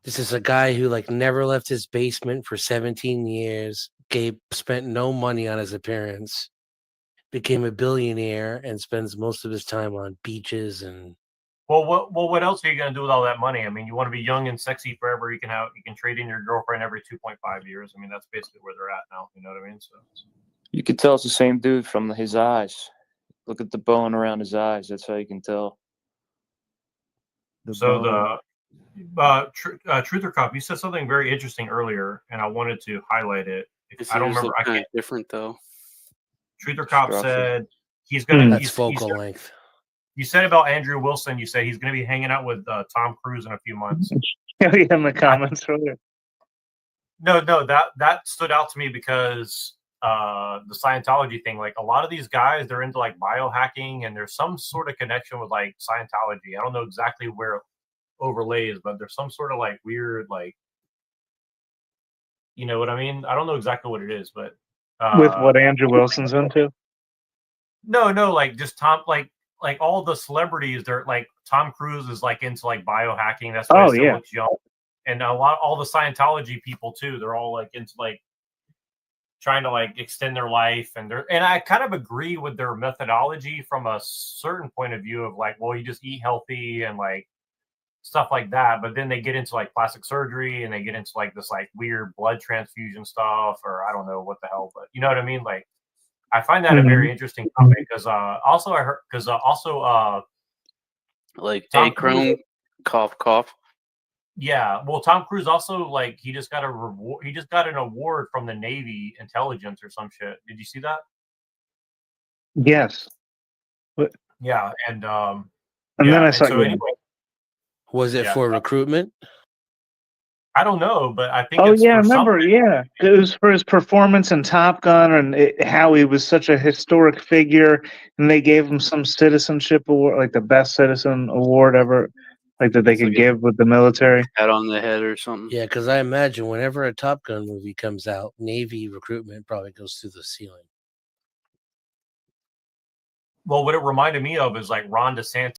This is a guy who like never left his basement for 17 years. Spent no money on his appearance. Became a billionaire and spends most of his time on beaches and. Well, what else are you gonna do with all that money? I mean, you want to be young and sexy forever. You can trade in your girlfriend every 2.5 years. I mean, that's basically where they're at now. You know what I mean? So You could tell it's the same dude from his eyes. Look at the bone around his eyes. That's how you can tell. Truth or Cop, you said something very interesting earlier, and I wanted to highlight it. I don't remember. I can't. Different though. Truth or Cop said he's gonna. That's focal length. You said about Andrew Wilson. You said he's gonna be hanging out with Tom Cruise in a few months. Yeah, in the comments earlier. No, that stood out to me because the Scientology thing. Like a lot of these guys, they're into like biohacking, and there's some sort of connection with like Scientology. I don't know exactly where it overlays, but there's some sort of like weird like, you know what I mean? I don't know exactly what it is, but With what Andrew Wilson's into? No, like just Tom, like all the celebrities. They're like Tom Cruise is like into like biohacking. That's why he still looks young, and all the Scientology people too. They're all like into like trying to like extend their life, and I kind of agree with their methodology from a certain point of view of like, well, you just eat healthy and like stuff like that, but then they get into like plastic surgery and they get into like this like weird blood transfusion stuff, or I don't know what the hell, but you know what I mean? Like I find that a very interesting topic because also I heard like Tom Chrome cough. Yeah, well, Tom Cruise also like he just got a reward. He just got an award from the Navy intelligence or some shit. Did you see that? Yes. Yeah, and then I saw. so anyway, was it for recruitment? I don't know, but I think. Oh it's yeah, I for remember. something. Yeah, it was for his performance in Top Gun and how he was such a historic figure, and they gave him some citizenship award, like the best citizen award ever, like that they could give with the military. Pat on the head or something. Yeah, because I imagine whenever a Top Gun movie comes out, Navy recruitment probably goes through the ceiling. Well, what it reminded me of is like Ron DeSantis.